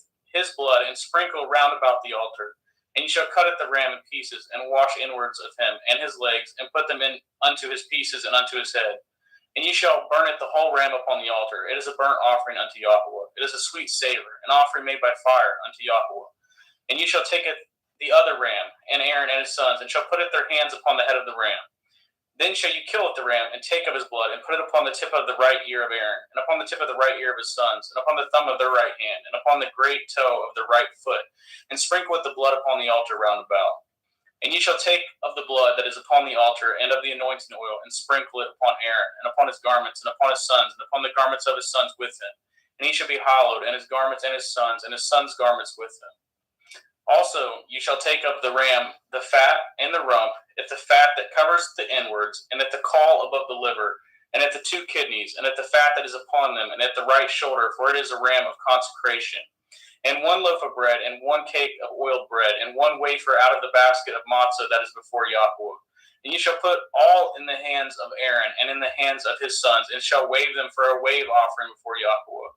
blood, and sprinkle round about the altar. And ye shall cut the ram in pieces, and wash inwards of him, and his legs, and put them in unto his pieces, and unto his head. And ye shall burn the whole ram upon the altar. It is a burnt offering unto Yahweh. It is a sweet savor, an offering made by fire unto Yahweh. And ye shall take the other ram, and Aaron and his sons, and shall put their hands upon the head of the ram. Then shall you kill the ram, and take of his blood, and put it upon the tip of the right ear of Aaron, and upon the tip of the right ear of his sons, and upon the thumb of their right hand, and upon the great toe of their right foot, and sprinkle with the blood upon the altar round about. And ye shall take of the blood that is upon the altar, and of the anointing oil, and sprinkle it upon Aaron, and upon his garments, and upon his sons, and upon the garments of his sons with him. And he shall be hallowed, and his garments, and his sons' garments with him. Also, you shall take of the ram the fat and the rump, at the fat that covers the inwards, and at the caul above the liver, and at the two kidneys, and at the fat that is upon them, and at the right shoulder, for it is a ram of consecration. And 1 loaf of bread, and 1 cake of oiled bread, and 1 wafer out of the basket of matzah that is before Yahweh. And you shall put all in the hands of Aaron, and in the hands of his sons, and shall wave them for a wave offering before Yahweh.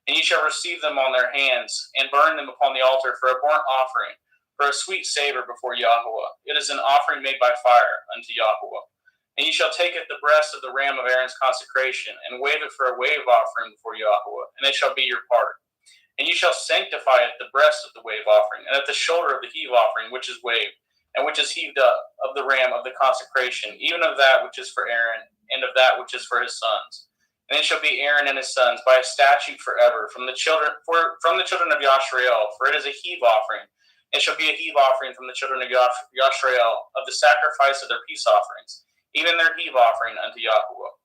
And ye shall receive them on their hands, and burn them upon the altar for a burnt offering, for a sweet savor before Yahweh. It is an offering made by fire unto Yahweh. And ye shall take it the breast of the ram of Aaron's consecration, and wave it for a wave offering before Yahweh, and it shall be your part. And ye shall sanctify it the breast of the wave offering, and at the shoulder of the heave offering which is waved, and which is heaved up, of the ram of the consecration, even of that which is for Aaron, and of that which is for his sons. And it shall be Aaron and his sons by a statute forever from the children of Yashrael, for it is a heave offering. It shall be a heave offering from the children of Yashrael of the sacrifice of their peace offerings, even their heave offering unto Yahweh.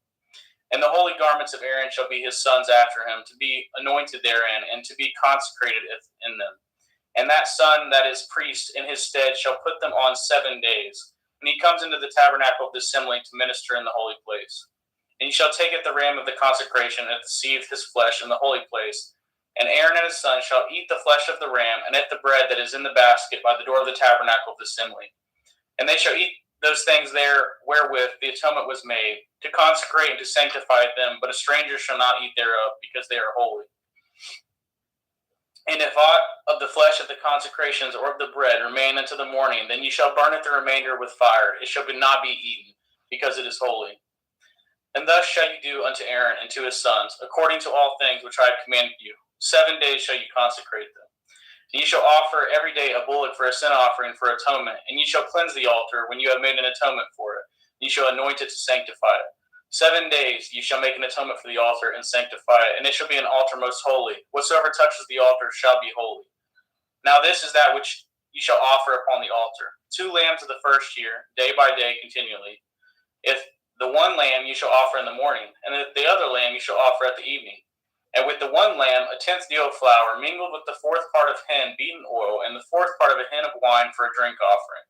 And the holy garments of Aaron shall be his sons after him, to be anointed therein, and to be consecrated in them. And that son that is priest in his stead shall put them on 7 days, when he comes into the tabernacle of the assembly to minister in the holy place. And ye shall take it the ram of the consecration, and receive his flesh in the holy place. And Aaron and his sons shall eat the flesh of the ram, and eat the bread that is in the basket by the door of the tabernacle of the assembly. And they shall eat those things there wherewith the atonement was made, to consecrate and to sanctify them, but a stranger shall not eat thereof, because they are holy. And if aught of the flesh of the consecrations or of the bread remain unto the morning, then ye shall burn it the remainder with fire. It shall not be eaten, because it is holy. And thus shall you do unto Aaron and to his sons, according to all things which I have commanded you. 7 days shall you consecrate them. And ye shall offer every day a bullock for a sin offering for atonement, and ye shall cleanse the altar when you have made an atonement for it. Ye shall anoint it to sanctify it. 7 days ye shall make an atonement for the altar and sanctify it, and it shall be an altar most holy. Whatsoever touches the altar shall be holy. Now this is that which ye shall offer upon the altar: 2 lambs of the first year, day by day continually. If the 1 lamb you shall offer in the morning, and the other lamb you shall offer at the evening. And with the 1 lamb, a 10th deal of flour, mingled with the 4th part of hin beaten oil, and the 4th part of a hin of wine for a drink offering.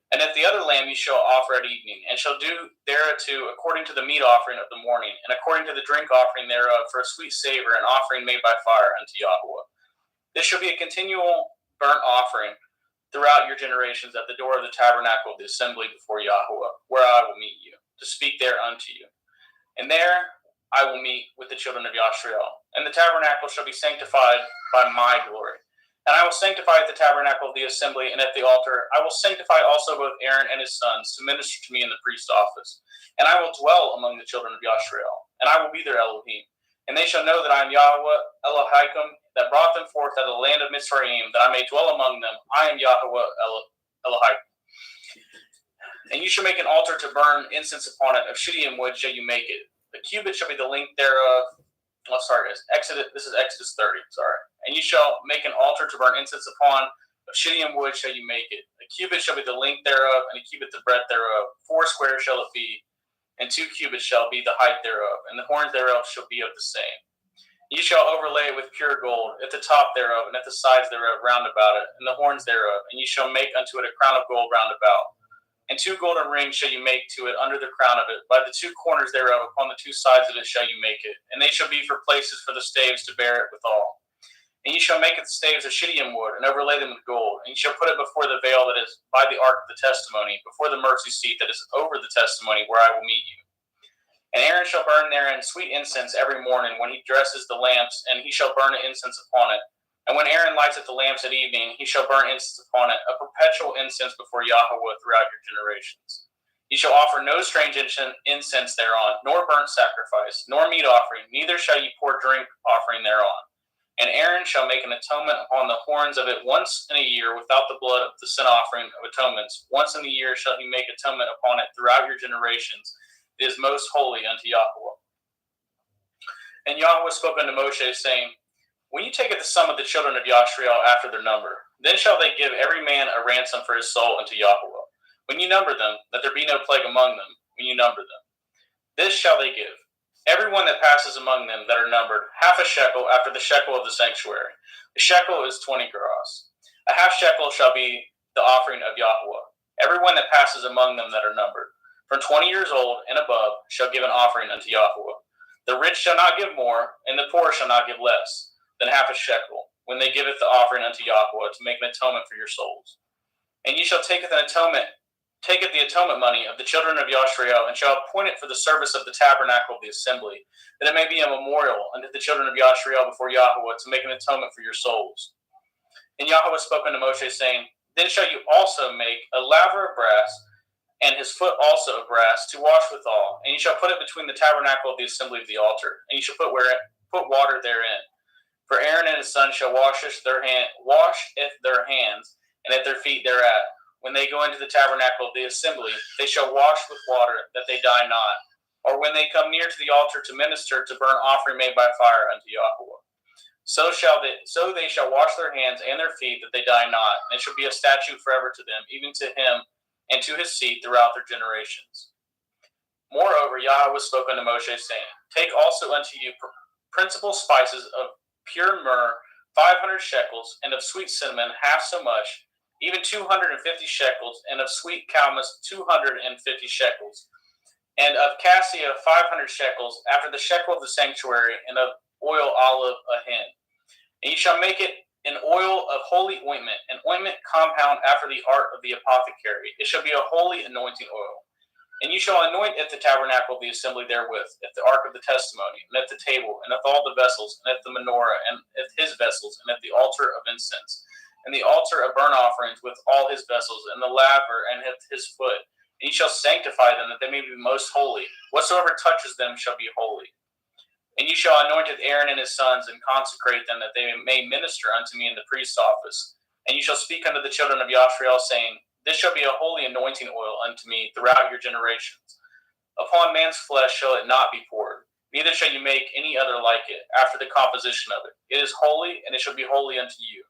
And if the other lamb you shall offer at evening, and shall do thereto according to the meat offering of the morning, and according to the drink offering thereof for a sweet savor, an offering made by fire unto Yahweh. This shall be a continual burnt offering throughout your generations at the door of the tabernacle of the assembly before Yahweh, where I will meet you, to speak there unto you. And there I will meet with the children of Yashrael. And the tabernacle shall be sanctified by my glory. And I will sanctify at the tabernacle of the assembly and at the altar. I will sanctify also both Aaron and his sons to minister to me in the priest's office. And I will dwell among the children of Yashrael, and I will be their Elohim. And they shall know that I am Yahweh Elohim, that brought them forth out of the land of Mizraim, that I may dwell among them. I am Yahweh Elohim. And you shall make an altar to burn incense upon it. Of shittim wood shall you make it. The cubit shall be the length thereof. This is Exodus 30. And you shall make an altar to burn incense upon. Of shittim wood shall you make it. A cubit shall be the length thereof, and a cubit the breadth thereof. 4 squares shall it be, and 2 cubits shall be the height thereof, and the horns thereof shall be of the same. You shall overlay it with pure gold at the top thereof, and at the sides thereof round about it, and the horns thereof. And you shall make unto it a crown of gold round about. And 2 golden rings shall you make to it under the crown of it. By the 2 corners thereof upon the 2 sides of it shall you make it. And they shall be for places for the staves to bear it withal. And you shall make it the staves of shittim wood, and overlay them with gold. And you shall put it before the veil that is by the ark of the testimony, before the mercy seat that is over the testimony, where I will meet you. And Aaron shall burn therein sweet incense every morning when he dresses the lamps, and he shall burn incense upon it. And when Aaron lights at the lamps at evening, he shall burn incense upon it, a perpetual incense before Yahweh throughout your generations. Ye shall offer no strange incense thereon, nor burnt sacrifice, nor meat offering, neither shall ye pour drink offering thereon. And Aaron shall make an atonement upon the horns of it once in a year without the blood of the sin offering of atonements. Once in a year shall he make atonement upon it throughout your generations. It is most holy unto Yahweh. And Yahweh spoke unto Moshe, saying, When you take the sum of the children of Yashriel after their number, then shall they give every man a ransom for his soul unto Yahweh. When you number them, that there be no plague among them, when you number them. This shall they give. Every one that passes among them that are numbered, half a shekel after the shekel of the sanctuary. The shekel is 20 gerahs. A half shekel shall be the offering of Yahweh. Every one that passes among them that are numbered, from 20 years old and above, shall give an offering unto Yahweh. The rich shall not give more, and the poor shall not give less than half a shekel, when they giveth the offering unto Yahweh to make an atonement for your souls. And ye shall taketh the atonement money of the children of Yashriel, and shall appoint it for the service of the tabernacle of the assembly, that it may be a memorial unto the children of Yashriel before Yahweh, to make an atonement for your souls. And Yahweh spoke unto Moshe, saying, Then shall you also make a laver of brass, and his foot also of brass, to wash withal. And you shall put it between the tabernacle of the assembly of the altar, and you shall put water therein. For Aaron and his son shall washeth their hands, and at their feet thereat. When they go into the tabernacle of the assembly, they shall wash with water, that they die not. Or when they come near to the altar to minister to burnt offering made by fire unto Yahweh. So they shall wash their hands and their feet, that they die not. And it shall be a statute forever to them, even to him and to his seed throughout their generations. Moreover, Yahweh spoke unto Moshe, saying, Take also unto you principal spices of pure myrrh, 500 shekels, and of sweet cinnamon half so much, even 250 shekels, and of sweet calamus 250 shekels, and of cassia 500 shekels, after the shekel of the sanctuary, and of oil olive a hin. And ye shall make it an oil of holy ointment, an ointment compound after the art of the apothecary. It shall be a holy anointing oil. And you shall anoint at the tabernacle of the assembly therewith, at the ark of the testimony, and at the table, and at all the vessels, and at the menorah, and at his vessels, and at the altar of incense, and the altar of burnt offerings with all his vessels, and the laver, and at his foot. And ye shall sanctify them, that they may be most holy. Whatsoever touches them shall be holy. And ye shall anoint Aaron and his sons, and consecrate them, that they may minister unto me in the priest's office. And ye shall speak unto the children of Yashriel, saying, This shall be a holy anointing oil unto me throughout your generations. Upon man's flesh shall it not be poured, neither shall you make any other like it, after the composition of it. It is holy, and it shall be holy unto you.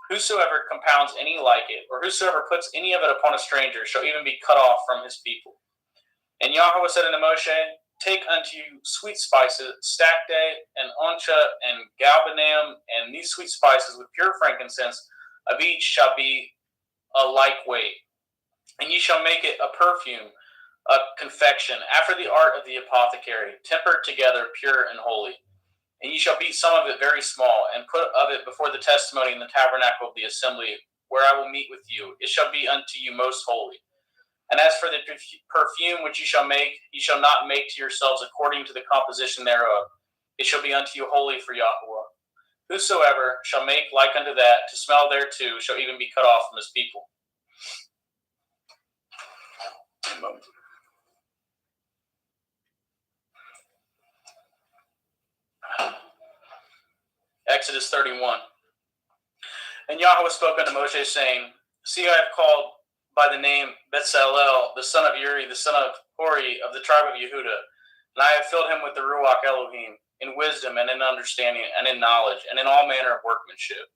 Whosoever compounds any like it, or whosoever puts any of it upon a stranger, shall even be cut off from his people. And Yahweh said unto Moshe, Take unto you sweet spices, stacte, and oncha, and galbanum, and these sweet spices with pure frankincense, of each shall be a like weight. And ye shall make it a perfume, a confection, after the art of the apothecary, tempered together, pure and holy. And ye shall beat some of it very small, and put of it before the testimony in the tabernacle of the assembly, where I will meet with you. It shall be unto you most holy. And as for the perfume which ye shall make, ye shall not make to yourselves according to the composition thereof. It shall be unto you holy for Yahweh. Whosoever shall make like unto that, to smell thereto, shall even be cut off from his people. Exodus 31. And Yahweh spoke unto Moshe, saying, See, I have called by the name Bezalel, the son of Uri, the son of Hori, of the tribe of Yehudah, and I have filled him with the Ruach Elohim, in wisdom and in understanding and in knowledge and in all manner of workmanship,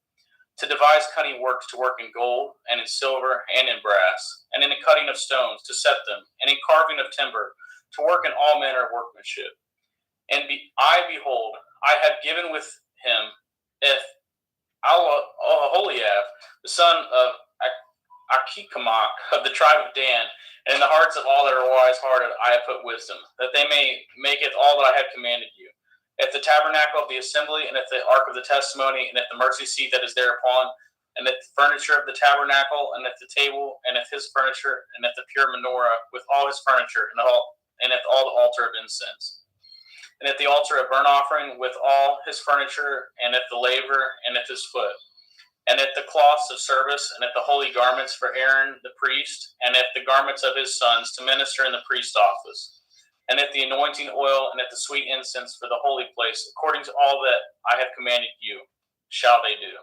to devise cunning works, to work in gold and in silver and in brass, and in the cutting of stones, to set them, and in carving of timber, to work in all manner of workmanship. And behold, I have given with him Aholiab, the son of Achikamach, of the tribe of Dan, and in the hearts of all that are wise-hearted I have put wisdom, that they may make it all that I have commanded you. At the tabernacle of the assembly, and at the ark of the testimony, and at the mercy seat that is thereupon, and at the furniture of the tabernacle, and at the table, and at his furniture, and at the pure menorah, with all his furniture, and at all the altar of incense. And at the altar of burnt offering, with all his furniture, and at the laver, and at his foot. And at the cloths of service, and at the holy garments for Aaron the priest, and at the garments of his sons, to minister in the priest's office. and at the anointing oil, and at the sweet incense for the holy place, according to all that I have commanded you, shall they do.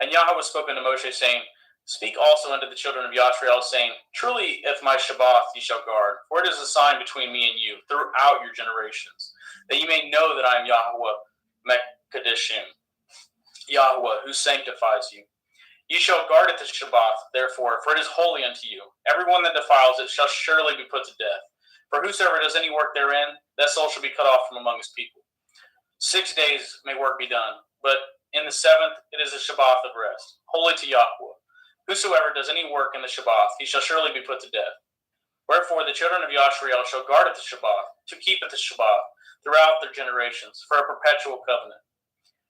And Yahweh spoke unto Moshe, saying, Speak also unto the children of Yashrael, saying, Truly, if my Shabbath ye shall guard, for it is a sign between me and you throughout your generations, that ye may know that I am Yahweh Mekadeshim, Yahweh, who sanctifies you. Ye shall guard it the Shabbath, therefore, for it is holy unto you. Every one that defiles it shall surely be put to death. For whosoever does any work therein, that soul shall be cut off from among his people. 6 days may work be done, but in the seventh it is a Shabbath of rest, holy to Yahweh. Whosoever does any work in the Shabbath, he shall surely be put to death. Wherefore the children of Yashrael shall guard it the Shabbath, to keep it the Shabbath, throughout their generations, for a perpetual covenant.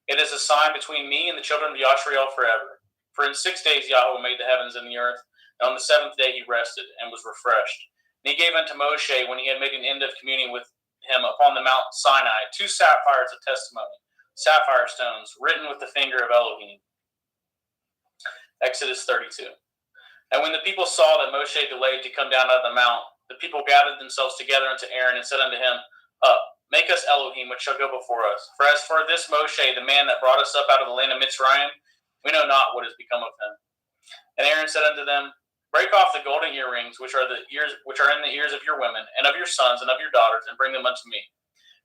It is a sign between me and the children of Yashrael forever. For in 6 days Yahweh made the heavens and the earth, and on the seventh day he rested, and was refreshed. And he gave unto Moshe, when he had made an end of communing with him upon the Mount Sinai, 2 sapphires of testimony, sapphire stones, written with the finger of Elohim. Exodus 32. And when the people saw that Moshe delayed to come down out of the mount, the people gathered themselves together unto Aaron, and said unto him, Up, make us Elohim, which shall go before us. For as for this Moshe, the man that brought us up out of the land of Mitzrayim, we know not what has become of him. And Aaron said unto them, Break off the golden earrings which are in the ears of your women, and of your sons, and of your daughters, and bring them unto me.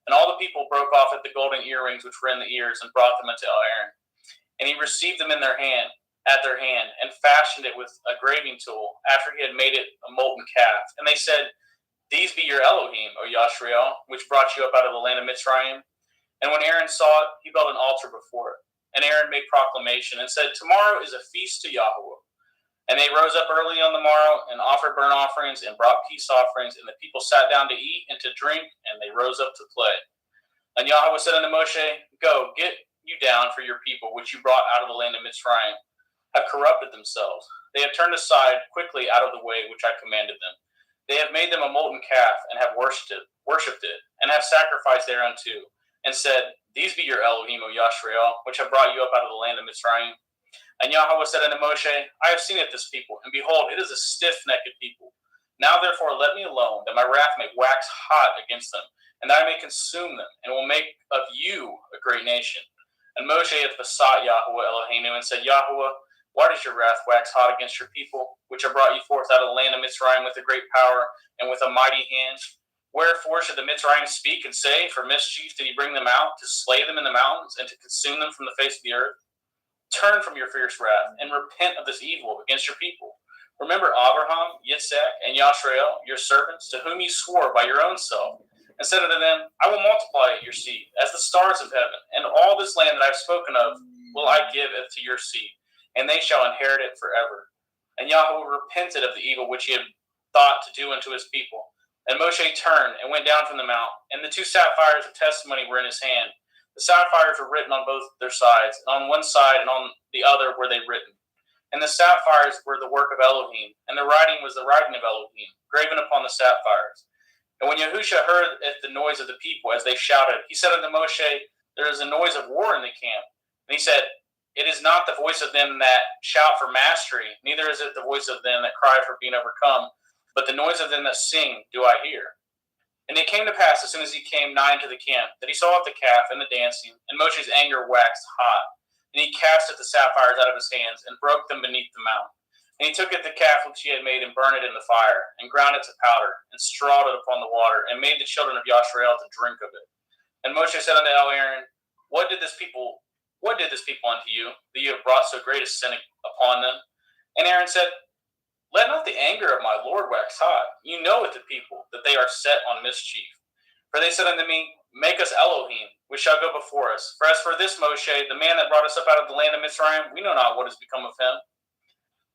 And all the people broke off at the golden earrings which were in the ears, and brought them unto Aaron. And he received them at their hand, and fashioned it with a graving tool, after he had made it a molten calf. And they said, These be your Elohim, O Yashrael, which brought you up out of the land of Mitzrayim. And when Aaron saw it, he built an altar before it. And Aaron made proclamation, and said, Tomorrow is a feast to Yahweh. And they rose up early on the morrow, and offered burnt offerings, and brought peace offerings. And the people sat down to eat and to drink, and they rose up to play. And Yahweh said unto Moshe, Go, get you down, for your people, which you brought out of the land of Mitzrayim, have corrupted themselves. They have turned aside quickly out of the way which I commanded them. They have made them a molten calf, and have worshipped it, and have sacrificed thereunto, and said, These be your Elohim, O Yashrael, which have brought you up out of the land of Mitzrayim. And Yahweh said unto Moshe, I have seen it this people, and behold, it is a stiff-necked people. Now therefore let me alone, that my wrath may wax hot against them, and that I may consume them, and will make of you a great nation. And Moshe hath besought Yahweh Eloheinu, and said, Yahweh, why does your wrath wax hot against your people, which have brought you forth out of the land of Mitzrayim with a great power, and with a mighty hand? Wherefore should the Mitzrayim speak and say, For mischief did he bring them out, to slay them in the mountains, and to consume them from the face of the earth? Turn from your fierce wrath, and repent of this evil against your people. Remember Abraham, Yitzhak, and Yashrael, your servants, to whom you swore by your own self, and said unto them, I will multiply your seed as the stars of heaven, and all this land that I have spoken of will I give it to your seed, and they shall inherit it forever. And Yahweh repented of the evil which he had thought to do unto his people. And Moshe turned and went down from the mount, and the 2 sapphires of testimony were in his hand. The sapphires were written on both their sides, and on one side and on the other were they written. And the sapphires were the work of Elohim, and the writing was the writing of Elohim, graven upon the sapphires. And when Yahusha heard at the noise of the people as they shouted, he said unto Moshe, There is a noise of war in the camp. And he said, It is not the voice of them that shout for mastery, neither is it the voice of them that cry for being overcome, but the noise of them that sing do I hear. And it came to pass, as soon as he came nigh to the camp, that he saw the calf and the dancing, and Moshe's anger waxed hot. And he cast the sapphires out of his hands, and broke them beneath the mount. And he took the calf which he had made, and burned it in the fire, and ground it to powder, and strawed it upon the water, and made the children of Yashrael to drink of it. And Moshe said unto Aaron, What did this people unto you, that you have brought so great a sin upon them? And Aaron said, Let not the anger of my Lord wax hot. You know with the people that they are set on mischief. For they said unto me, Make us Elohim, which shall go before us. For as for this Moshe, the man that brought us up out of the land of Mitzrayim, we know not what has become of him.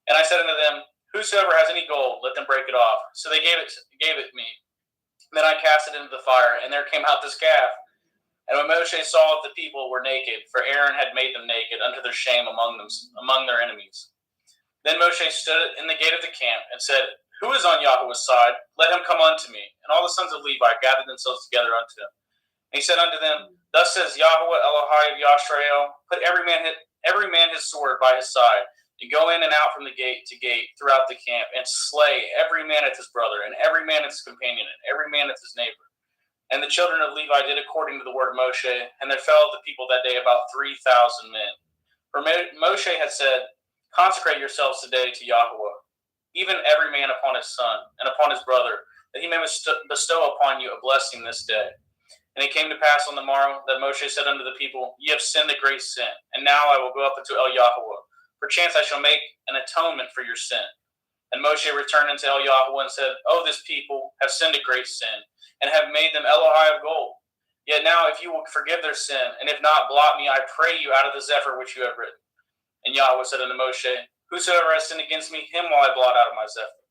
And I said unto them, Whosoever has any gold, let them break it off. So they gave it me. Then I cast it into the fire, and there came out this calf. And when Moshe saw that the people were naked, for Aaron had made them naked unto their shame among their enemies. Then Moshe stood in the gate of the camp, and said, Who is on Yahweh's side? Let him come unto me. And all the sons of Levi gathered themselves together unto him. And he said unto them, Thus says Yahweh Elohai of Yashrael, Put every man his sword by his side, You go in and out from the gate to gate throughout the camp and slay every man as his brother, and every man as his companion, and every man as his neighbor. And the children of Levi did according to the word of Moshe, and there fell of the people that day about 3,000 men. For Moshe had said, consecrate yourselves today to Yahweh, even every man upon his son and upon his brother, that he may bestow upon you a blessing this day. And it came to pass on the morrow that Moshe said unto the people, Ye have sinned a great sin, and now I will go up unto El Yahweh. Perchance I shall make an atonement for your sin. And Moshe returned unto El Yahweh and said, O this people have sinned a great sin, and have made them Elohai of gold. Yet now if you will forgive their sin, and if not, blot me, I pray you, out of the Zephyr which you have written. And Yahweh said unto Moshe, Whosoever has sinned against me, him will I blot out of my Zephyr.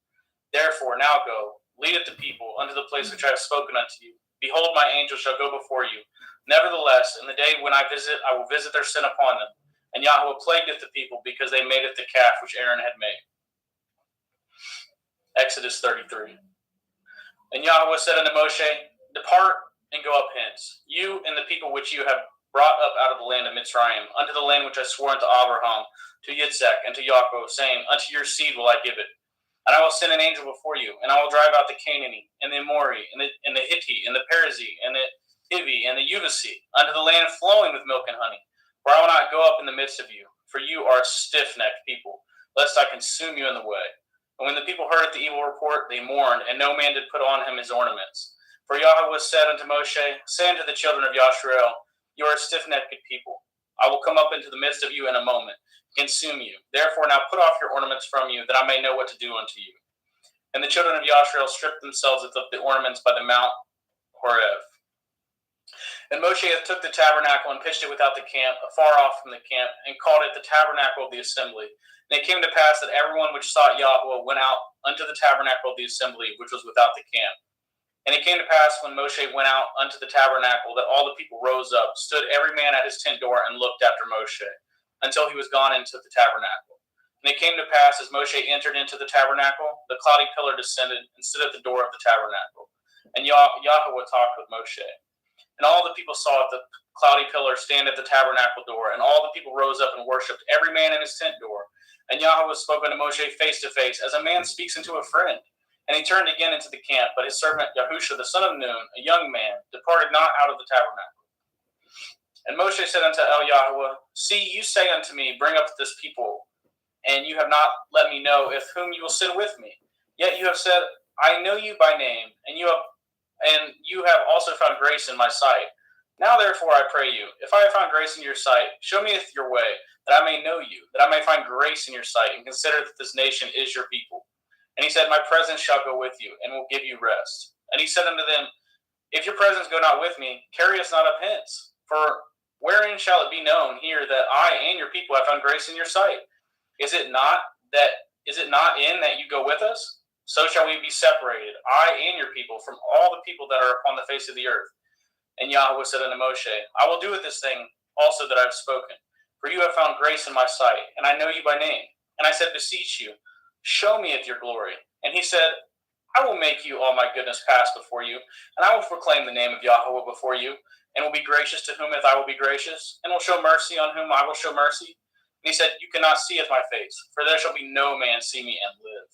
Therefore now go, leadeth the people unto the place which I have spoken unto you. Behold, my angel shall go before you. Nevertheless, in the day when I will visit their sin upon them. And Yahweh plagueth the people, because they made it the calf which Aaron had made. Exodus 33. And Yahweh said unto Moshe, Depart and go up hence, you and the people which you have brought up out of the land of Mitzrayim, unto the land which I swore unto Abraham, to Yitzchak, and to Yaakov, saying, Unto your seed will I give it. And I will send an angel before you, and I will drive out the Canaanite, and the Amorite, and the Hittite, and the Perizzite, and the Hivi, and the Jebusite, unto the land flowing with milk and honey. For I will not go up in the midst of you, for you are a stiff-necked people, lest I consume you in the way. And when the people heard the evil report, they mourned, and no man did put on him his ornaments. For Yahweh said unto Moshe, Say unto the children of Yashrael, You are a stiff-necked people. I will come up into the midst of you in a moment, consume you. Therefore now put off your ornaments from you, that I may know what to do unto you. And the children of Yashrael stripped themselves of the ornaments by the Mount Horeb. And Moshe took the tabernacle and pitched it without the camp, afar off from the camp, and called it the tabernacle of the assembly. And it came to pass that everyone which sought Yahweh went out unto the tabernacle of the assembly, which was without the camp. And it came to pass when Moshe went out unto the tabernacle, that all the people rose up, stood every man at his tent door, and looked after Moshe, until he was gone into the tabernacle. And it came to pass, as Moshe entered into the tabernacle, the cloudy pillar descended and stood at the door of the tabernacle. And Yahweh talked with Moshe. And all the people saw the cloudy pillar stand at the tabernacle door, and all the people rose up and worshipped, every man in his tent door. And Yahweh spoke unto Moshe face to face, as a man speaks unto a friend. And he turned again into the camp, but his servant Yahusha the son of Nun, a young man, departed not out of the tabernacle. And Moshe said unto El Yahweh, See, you say unto me, Bring up this people, and you have not let me know if whom you will send with me. Yet you have said, I know you by name, and you have also found grace in my sight. Now therefore I pray you, if I have found grace in your sight, show me your way, that I may know you, that I may find grace in your sight, and consider that this nation is your people. And he said, My presence shall go with you, and will give you rest. And he said unto them, If your presence go not with me, carry us not up hence. For wherein shall it be known here that I and your people have found grace in your sight? Is it not in that you go with us? So shall we be separated, I and your people, from all the people that are upon the face of the earth. And Yahweh said unto Moshe, I will do with this thing also that I have spoken. For you have found grace in my sight, and I know you by name. And I said, Beseech you, show me of your glory. And he said, I will make you all my goodness pass before you, and I will proclaim the name of Yahweh before you, and will be gracious to whometh I will be gracious, and will show mercy on whom I will show mercy. And he said, You cannot see my face, for there shall be no man see me and live.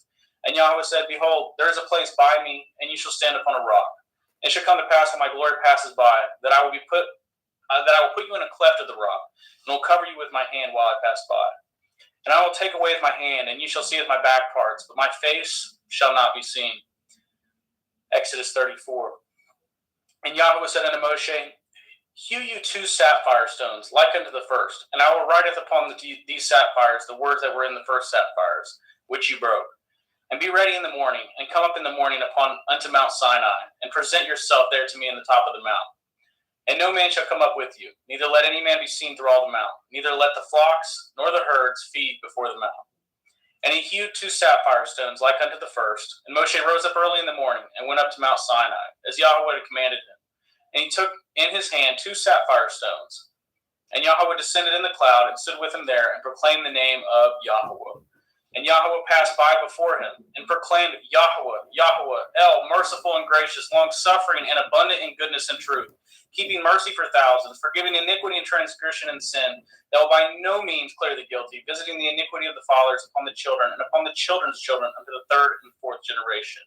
And Yahweh said, Behold, there is a place by me, and you shall stand upon a rock. And it shall come to pass when my glory passes by, that I will put you in a cleft of the rock, and will cover you with my hand while I pass by. And I will take away with my hand, and you shall see with my back parts, but my face shall not be seen. Exodus 34. And Yahweh said unto Moshe, Hew you 2 sapphire stones, like unto the first, and I will write upon these sapphires the words that were in the first sapphires, which you broke. And be ready in the morning, and come up in the morning unto Mount Sinai, and present yourself there to me in the top of the mount. And no man shall come up with you, neither let any man be seen through all the mount, neither let the flocks nor the herds feed before the mount. And he hewed 2 sapphire stones like unto the first. And Moshe rose up early in the morning, and went up to Mount Sinai, as Yahweh had commanded him. And he took in his hand 2 sapphire stones. And Yahweh descended in the cloud, and stood with him there, and proclaimed the name of Yahweh. And Yahweh passed by before him, and proclaimed, Yahweh, Yahweh, El, merciful and gracious, long-suffering and abundant in goodness and truth, keeping mercy for thousands, forgiving iniquity and transgression and sin, that will by no means clear the guilty, visiting the iniquity of the fathers upon the children, and upon the children's children unto the third and fourth generation.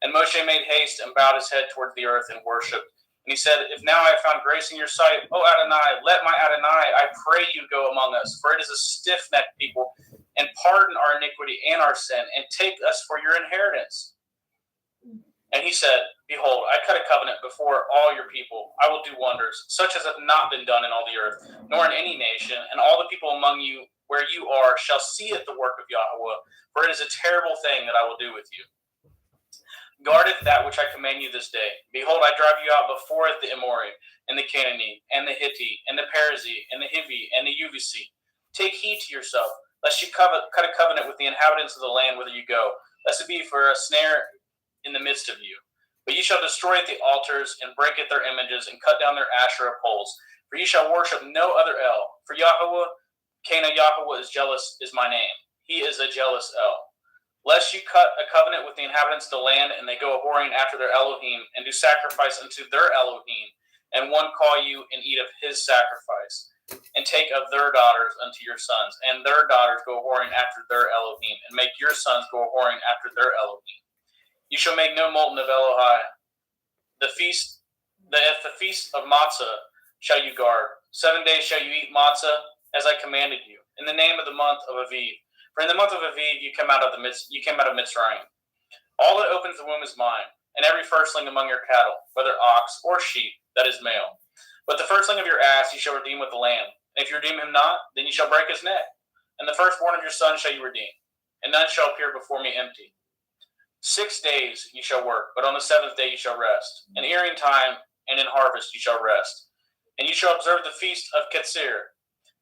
And Moshe made haste and bowed his head towards the earth and worshipped. And he said, If now I have found grace in your sight, O Adonai, let my Adonai, I pray you, go among us, for it is a stiff-necked people, and pardon our iniquity and our sin, and take us for your inheritance. And he said, Behold, I cut a covenant before all your people. I will do wonders, such as have not been done in all the earth, nor in any nation, and all the people among you where you are shall see it the work of Yahweh, for it is a terrible thing that I will do with you. Guardeth that which I command you this day. Behold, I drive you out before it the Amorite, and the Canaanite, and the Hittite, and the Perizzite, and the Hivi, and the Jebusite. Take heed to yourself, lest you cut a covenant with the inhabitants of the land whither you go, lest it be for a snare in the midst of you. But ye shall destroy the altars, and break at their images, and cut down their Asherah poles. For ye shall worship no other El. For Yahweh, Cana Yahweh is jealous, is my name. He is a jealous El. Lest you cut a covenant with the inhabitants of the land, and they go a-whoring after their Elohim, and do sacrifice unto their Elohim, and one call you and eat of his sacrifice, and take of their daughters unto your sons, and their daughters go a-whoring after their Elohim, and make your sons go a-whoring after their Elohim. You shall make no molten of Elohai. The feast of matzah shall you guard. 7 days shall you eat matzah, as I commanded you, in the name of the month of Aviv. For in the month of Aviv you came out of Mitzrayim. All that opens the womb is mine, and every firstling among your cattle, whether ox or sheep, that is male. But the firstling of your ass you shall redeem with the lamb. And if you redeem him not, then you shall break his neck. And the firstborn of your son shall you redeem, and none shall appear before me empty. 6 days you shall work, but on the seventh day you shall rest. In earing time and in harvest you shall rest. And you shall observe the feast of Ketzir,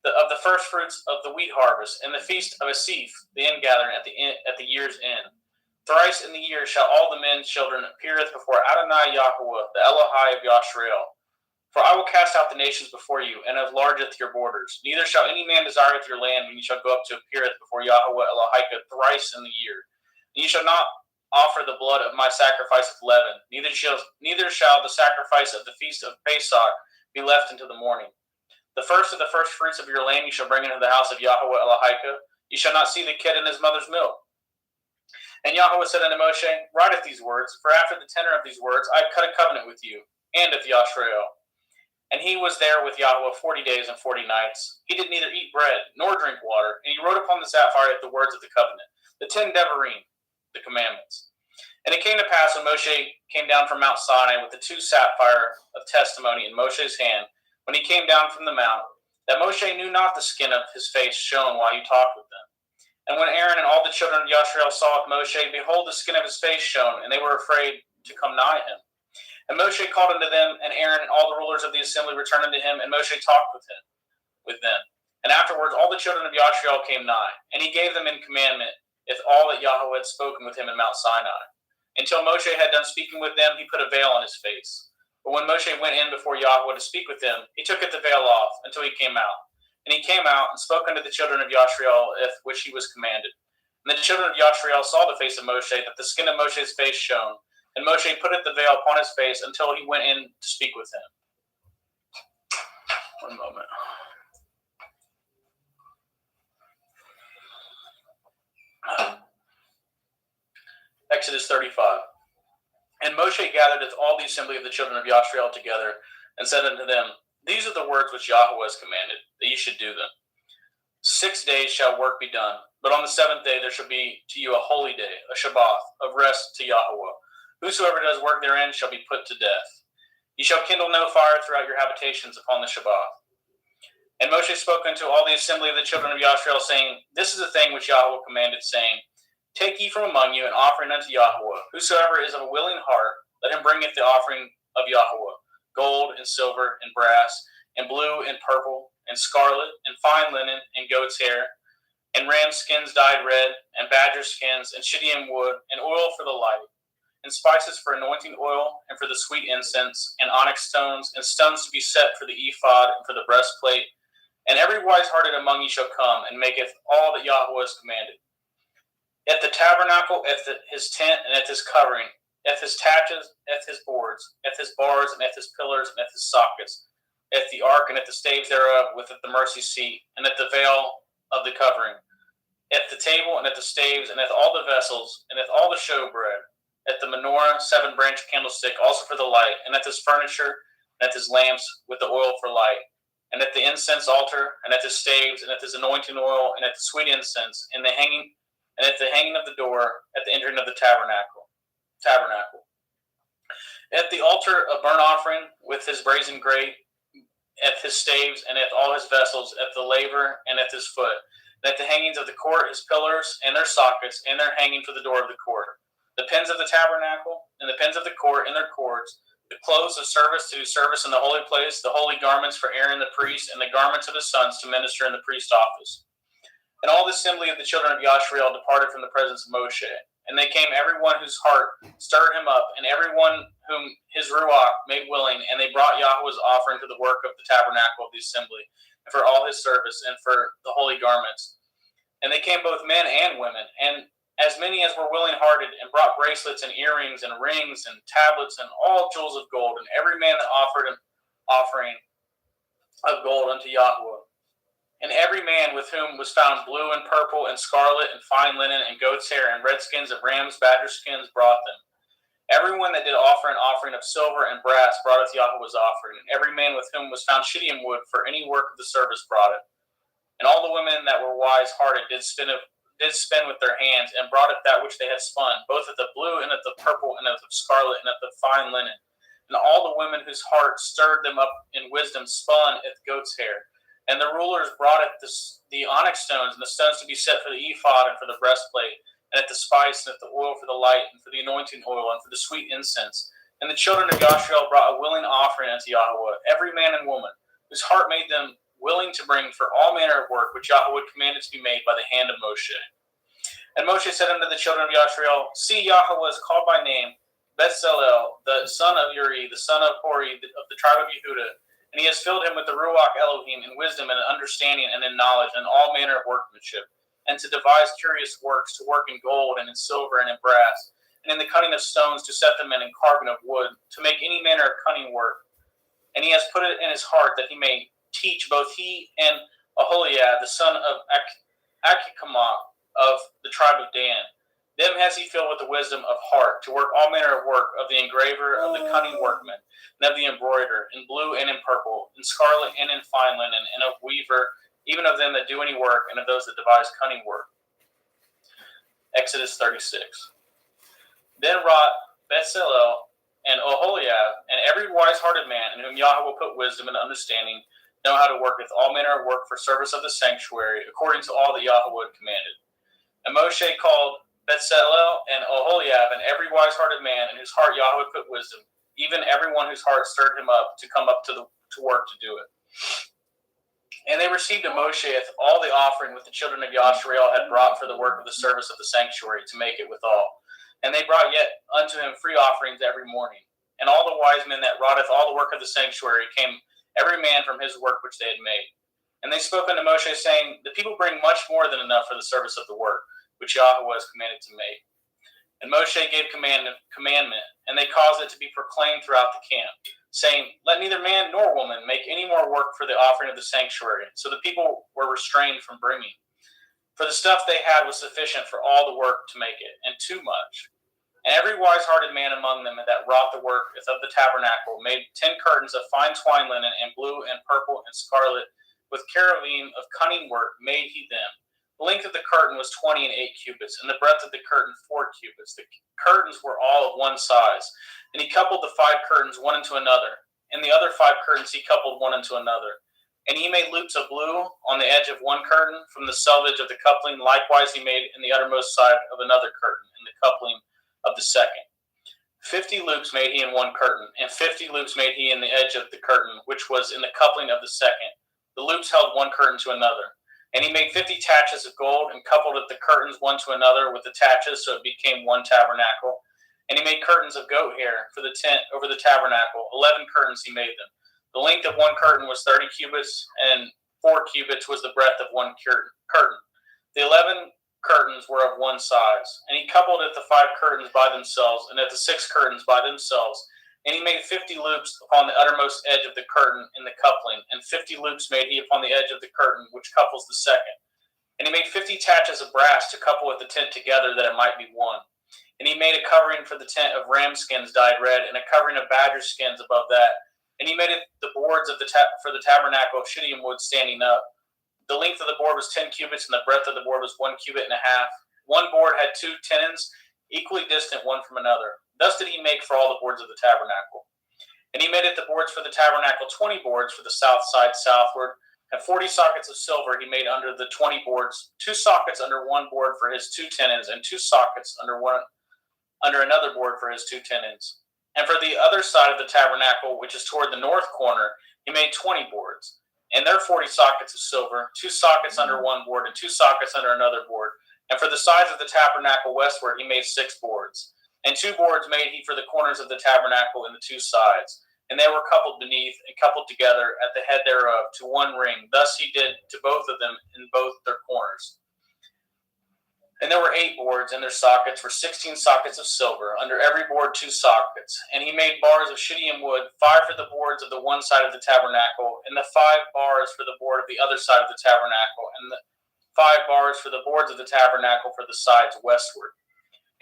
of the first fruits of the wheat harvest, and the feast of Asif, the ingathering at the year's end. Thrice in the year shall all the men's children appeareth before Adonai Yahweh, the Elohai of Yashrael. For I will cast out the nations before you, and enlargeth your borders. Neither shall any man desireth your land when you shall go up to appeareth before Yahweh Elohika thrice in the year. And you shall not offer the blood of my sacrifice of leaven, neither shall the sacrifice of the feast of Pesach be left until the morning. The first of the first fruits of your land you shall bring into the house of Yahweh Elohika. You shall not see the kid in his mother's milk. And Yahweh said unto Moshe, Write these words, for after the tenor of these words I have cut a covenant with you, and with Yashrael. And he was there with Yahweh 40 days and 40 nights. He did neither eat bread nor drink water, and he wrote upon the sapphire the words of the covenant, the 10 Devarim, the commandments. And it came to pass when Moshe came down from Mount Sinai with the 2 sapphire of testimony in Moshe's hand, when he came down from the mount, that Moshe knew not the skin of his face shone while he talked with them. And when Aaron and all the children of Yashrael saw Moshe, behold, the skin of his face shone, and they were afraid to come nigh him. And Moshe called unto them, and Aaron and all the rulers of the assembly returned unto him, and Moshe talked with them. And afterwards all the children of Yashrael came nigh, and he gave them in commandment, if all that Yahweh had spoken with him in Mount Sinai. Until Moshe had done speaking with them, he put a veil on his face. But when Moshe went in before Yahweh to speak with him, he took the veil off until he came out. And he came out and spoke unto the children of Yashrael, which he was commanded. And the children of Yashrael saw the face of Moshe, that the skin of Moshe's face shone. And Moshe put the veil upon his face until he went in to speak with him. One moment. Exodus 35. And Moshe gathered all the assembly of the children of Yashrael together, and said unto them, These are the words which Yahweh has commanded, that ye should do them. 6 days shall work be done, but on the 7th day there shall be to you a holy day, a Shabbath, of rest to Yahweh. Whosoever does work therein shall be put to death. Ye shall kindle no fire throughout your habitations upon the Shabbath. And Moshe spoke unto all the assembly of the children of Yashrael, saying, This is the thing which Yahweh commanded, saying, Take ye from among you an offering unto Yahweh. Whosoever is of a willing heart, let him bringeth the offering of Yahweh, gold and silver and brass, and blue and purple, and scarlet, and fine linen, and goat's hair, and ram skins dyed red, and badger skins, and shittim wood, and oil for the light, and spices for anointing oil, and for the sweet incense, and onyx stones, and stones to be set for the ephod, and for the breastplate. And every wise-hearted among you shall come, and maketh all that Yahweh has commanded. At the tabernacle, his tent, and at his covering, at his taches, at his boards, at his bars, and at his pillars, and at his sockets, at the ark, and at the staves thereof, with at the mercy seat, and at the veil of the covering, at the table, and at the staves, and at all the vessels, and at all the showbread, at the menorah, 7-branch candlestick, also for the light, and at his furniture, and at his lamps, with the oil for light, and at the incense altar, and at his staves, and at his anointing oil, and at the sweet incense, and at the hanging of the door, at the entering of the tabernacle. At the altar of burnt offering, with his brazen grate, at his staves, and at all his vessels, at the laver, and at his foot, and at the hangings of the court, his pillars, and their sockets, and their hanging for the door of the court, the pins of the tabernacle, and the pins of the court, and their cords, the clothes of service to do service in the holy place, the holy garments for Aaron the priest, and the garments of his sons to minister in the priest office. And all the assembly of the children of Yashriel departed from the presence of Moshe. And they came, everyone whose heart stirred him up, and everyone whom his ruach made willing, and they brought Yahweh's offering to the work of the tabernacle of the assembly, and for all his service, and for the holy garments. And they came both men and women, and as many as were willing-hearted, and brought bracelets and earrings and rings and tablets and all jewels of gold, and every man that offered an offering of gold unto Yahweh. And every man with whom was found blue and purple and scarlet and fine linen and goat's hair and red skins of rams, badger skins brought them. Everyone that did offer an offering of silver and brass broughteth Yahweh's offering. And every man with whom was found shittim wood for any work of the service brought it. And all the women that were wise-hearted did spin with their hands, and brought it that which they had spun, both at the blue and at the purple and at the scarlet and at the fine linen. And all the women whose hearts stirred them up in wisdom spun at the goat's hair. And the rulers brought it the onyx stones, and the stones to be set for the ephod and for the breastplate, and at the spice, and at the oil for the light, and for the anointing oil, and for the sweet incense. And the children of Yashriel brought a willing offering unto Yahweh, every man and woman, whose heart made them willing to bring for all manner of work which Yahweh commanded to be made by the hand of Moshe. And Moshe said unto the children of Yashriel, See, Yahweh is called by name Bezalel, the son of Uri, the son of Hori, of the tribe of Yehudah. And he has filled him with the Ruach Elohim in wisdom and understanding and in knowledge and all manner of workmanship, and to devise curious works, to work in gold and in silver and in brass, and in the cutting of stones, to set them in carving of wood, to make any manner of cunning work. And he has put it in his heart that he may teach both he and Aholiab, the son of Achikam of the tribe of Dan. Them has he filled with the wisdom of heart, to work all manner of work of the engraver, of the cunning workman, and of the embroiderer, in blue and in purple, in scarlet and in fine linen, and of weaver, even of them that do any work, and of those that devise cunning work. Exodus 36. Then wrought Bezalel and Aholiab, and every wise-hearted man, in whom Yahweh will put wisdom and understanding, know how to work with all manner of work for service of the sanctuary, according to all that Yahweh had commanded. And Moshe called Bezalel and Aholiab, and every wise-hearted man in whose heart Yahweh put wisdom, even everyone whose heart stirred him up to come up to work to do it. And they received of Moshe all the offering which the children of Yashriel had brought for the work of the service of the sanctuary, to make it withal. And they brought yet unto him free offerings every morning. And all the wise men that wroughteth all the work of the sanctuary came every man from his work which they had made. And they spoke unto Moshe, saying, The people bring much more than enough for the service of the work which Yahweh has commanded to make. And Moshe gave commandment, and they caused it to be proclaimed throughout the camp, saying, Let neither man nor woman make any more work for the offering of the sanctuary. So the people were restrained from bringing. For the stuff they had was sufficient for all the work to make it, and too much. And every wise-hearted man among them that wrought the work of the tabernacle made 10 curtains of fine twine linen, and blue and purple and scarlet, with cherubim of cunning work made he them. The length of the curtain was 20 and 8 cubits, and the breadth of the curtain 4 cubits. The curtains were all of one size. And he coupled the 5 curtains one into another, and the other 5 curtains he coupled one into another. And he made loops of blue on the edge of one curtain from the selvage of the coupling. Likewise he made in the uttermost side of another curtain in the coupling of the second. 50 loops made he in one curtain, and 50 loops made he in the edge of the curtain, which was in the coupling of the second. The loops held one curtain to another. And he made 50 taches of gold, and coupled the curtains one to another with the taches, so it became one tabernacle. And he made curtains of goat hair for the tent over the tabernacle. 11 curtains he made them. The length of one curtain was 30 cubits, and 4 cubits was the breadth of one curtain. The 11 curtains were of one size. And he coupled it the 5 curtains by themselves, and at the 6 curtains by themselves. And he made 50 loops upon the uttermost edge of the curtain in the coupling, and 50 loops made he upon the edge of the curtain which couples the second. And he made 50 taches of brass to couple with the tent together, that it might be one. And he made a covering for the tent of ram skins dyed red, and a covering of badger skins above that. And he made it the boards of for the tabernacle of shittim wood standing up. The length of the board was 10 cubits, and the breadth of the board was 1 cubit and a half. One board had 2 tenons, equally distant one from another. Thus did he make for all the boards of the tabernacle. And he made it the boards for the tabernacle 20 boards for the south side southward, and 40 sockets of silver he made under the 20 boards, 2 sockets under one board for his 2 tenons, and 2 sockets under another board for his 2 tenons. And for the other side of the tabernacle, which is toward the north corner, he made 20 boards, and there 40 sockets of silver, 2 sockets under one board, and 2 sockets under another board. And for the sides of the tabernacle westward, he made 6 boards. And 2 boards made he for the corners of the tabernacle in the 2 sides. And they were coupled beneath and coupled together at the head thereof to one ring. Thus he did to both of them in both their corners. And there were 8 boards, and their sockets were 16 sockets of silver, under every board 2 sockets. And he made bars of shittim wood, 5 for the boards of the one side of the tabernacle, and the 5 bars for the board of the other side of the tabernacle, and the 5 bars for the boards of the tabernacle for the sides westward.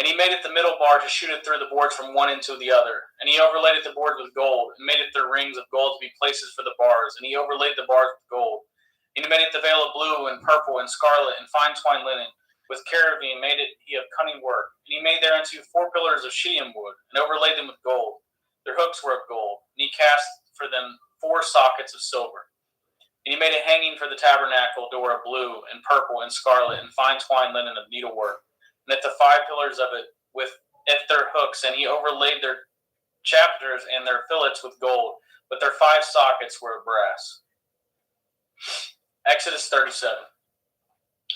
And he made it the middle bar to shoot it through the boards from one end to the other. And he overlaid it the boards with gold, and made it the rings of gold to be places for the bars. And he overlaid the bars with gold. And he made it the veil of blue and purple and scarlet and fine twined linen. With cherubim made it he of cunning work. And he made thereunto 4 pillars of shittim wood, and overlaid them with gold. Their hooks were of gold. And he cast for them 4 sockets of silver. And he made a hanging for the tabernacle door of blue and purple and scarlet and fine twined linen of needlework. And at the 5 pillars of it with at their hooks, and he overlaid their chapters and their fillets with gold, but their 5 sockets were of brass. Exodus 37.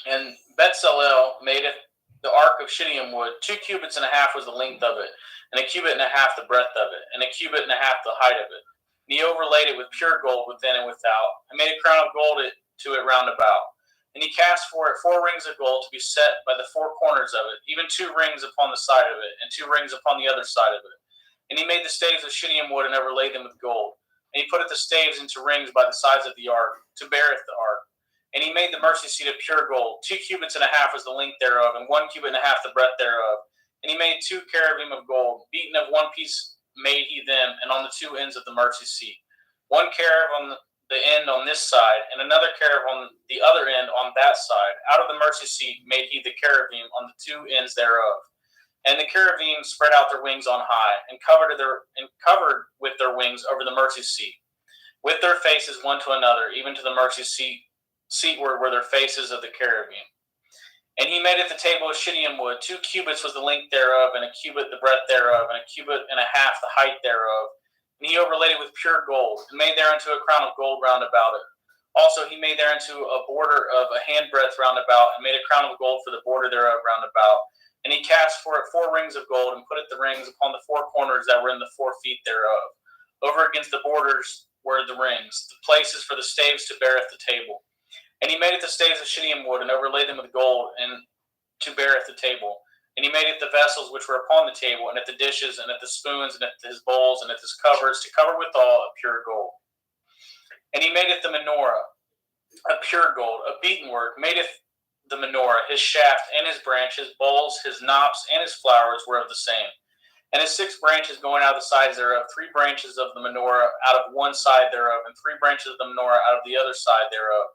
And Bezalel made it the ark of shittim wood. 2 cubits and a half was the length of it, and a cubit and a half the breadth of it, and a cubit and a half the height of it. And he overlaid it with pure gold within and without, and made a crown of gold to it round about. And he cast for it 4 rings of gold to be set by the 4 corners of it, even 2 rings upon the side of it, and 2 rings upon the other side of it. And he made the staves of shittim wood and overlaid them with gold. And he put the staves into rings by the sides of the ark, to beareth the ark. And he made the mercy seat of pure gold. 2 cubits and a half was the length thereof, and 1 cubit and a half the breadth thereof. And he made 2 cherubim of gold. Beaten of one piece made he them, and on the 2 ends of the mercy seat. 1 cherub on the end on this side, and another cherub on the other end on that side. Out of the mercy seat made he the cherubim on the 2 ends thereof. And the cherubim spread out their wings on high, and covered with their wings over the mercy seat, with their faces one to another, even to the mercy seatward were their faces of the cherubim. And he made it the table of shittim wood. 2 cubits was the length thereof, and a cubit the breadth thereof, and a cubit and a half the height thereof. And he overlaid it with pure gold, and made thereunto a crown of gold round about it. Also he made thereunto a border of a handbreadth round about, and made a crown of gold for the border thereof round about. And he cast for it 4 rings of gold, and put it the rings upon the 4 corners that were in the 4 feet thereof. Over against the borders were the rings, the places for the staves to beareth the table. And he made it the staves of shittim wood, and overlaid them with gold, and to beareth the table. And he made it the vessels which were upon the table, and at the dishes, and at the spoons, and at his bowls, and at his covers, to cover withal of pure gold. And he made it the menorah of pure gold, of beaten work, madeth the menorah, his shaft, and his branch, his bowls, his knops, and his flowers were of the same. And his 6 branches going out of the sides thereof, 3 branches of the menorah out of one side thereof, and 3 branches of the menorah out of the other side thereof.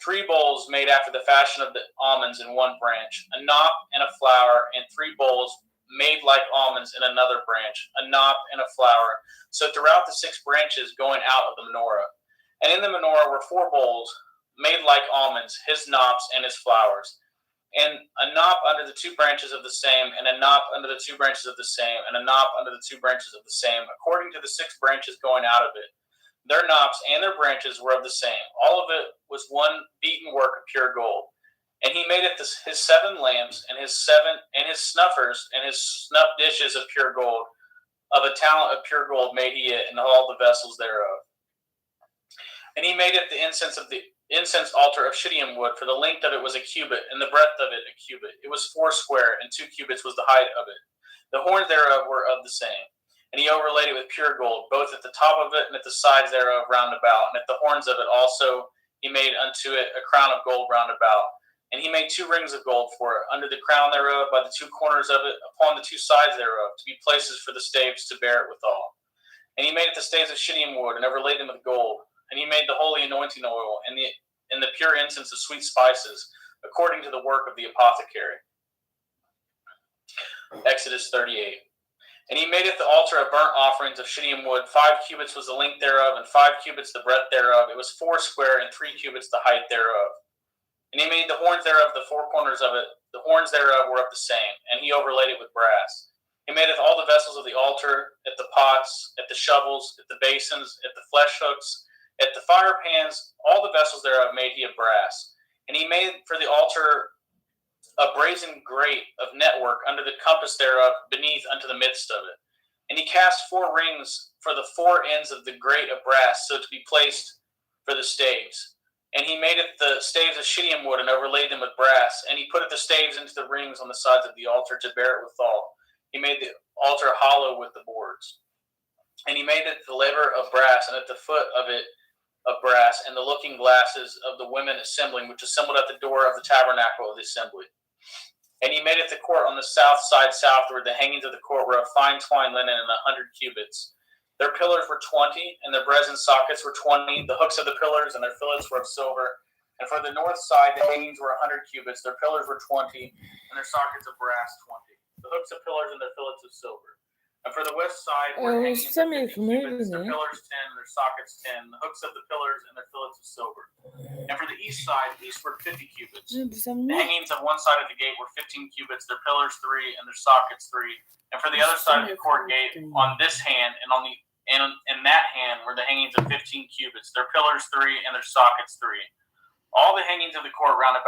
3 bowls made after the fashion of the almonds in one branch, a knop and a flower, and 3 bowls made like almonds in another branch, a knop and a flower. So throughout the 6 branches going out of the menorah. And in the menorah were 4 bowls made like almonds, his knops and his flowers. And a knop under the 2 branches of the same, and a knop under the 2 branches of the same, and a knop under the 2 branches of the same, according to the 6 branches going out of it. Their knops and their branches were of the same. All of it was one beaten work of pure gold. And he made it his 7 lamps, and his snuffers, and his snuff dishes of pure gold. Of a talent of pure gold made he it, and all the vessels thereof. And he made it the incense of the incense altar of shittim wood, for the length of it was a cubit, and the breadth of it a cubit. It was 4 square, and 2 cubits was the height of it. The horns thereof were of the same. And he overlaid it with pure gold, both at the top of it and at the sides thereof round about. And at the horns of it also he made unto it a crown of gold round about. And he made 2 rings of gold for it, under the crown thereof, by the 2 corners of it, upon the 2 sides thereof, to be places for the staves to bear it withal. And he made it the staves of shittim wood, and overlaid them with gold. And he made the holy anointing oil, and the pure incense of sweet spices, according to the work of the apothecary. Exodus 38. And he made it the altar of burnt offerings of shittim wood. 5 cubits was the length thereof, and 5 cubits the breadth thereof. It was 4 square, and 3 cubits the height thereof. And he made the horns thereof, the 4 corners of it. The horns thereof were of the same, and he overlaid it with brass. He made it all the vessels of the altar, at the pots, at the shovels, at the basins, at the flesh hooks, at the fire pans. All the vessels thereof made he of brass. And he made for the altar a brazen grate of network under the compass thereof, beneath unto the midst of it. And he cast 4 rings for the 4 ends of the grate of brass, so to be placed for the staves. And he made it the staves of shittim wood, and overlaid them with brass. And he put the staves into the rings on the sides of the altar, to bear it withal. He made the altar hollow with the boards. And he made it the laver of brass, and at the foot of it of brass, and the looking glasses of the women assembling, which assembled at the door of the tabernacle of the assembly. And he made it the court on the south side southward. The hangings of the court were of fine twined linen, and 100 cubits. Their pillars were 20, and their brazen sockets were 20. The hooks of the pillars and their fillets were of silver. And for the north side, the hangings were 100 cubits. Their pillars were 20, and their sockets of brass 20. The hooks of pillars and their fillets of silver. And for the west side were hangings of 50 cubits. Their pillars 10, and their sockets 10. The hooks of the pillars and their fillets of silver. And for the east side, eastward 50 cubits. The hangings of one side of the gate were 15 cubits, their pillars 3, and their sockets 3. And for the other side of the court gate, on this hand and on the and that hand were the hangings of 15 cubits, their pillars 3, and their sockets 3. All the hangings of the court round about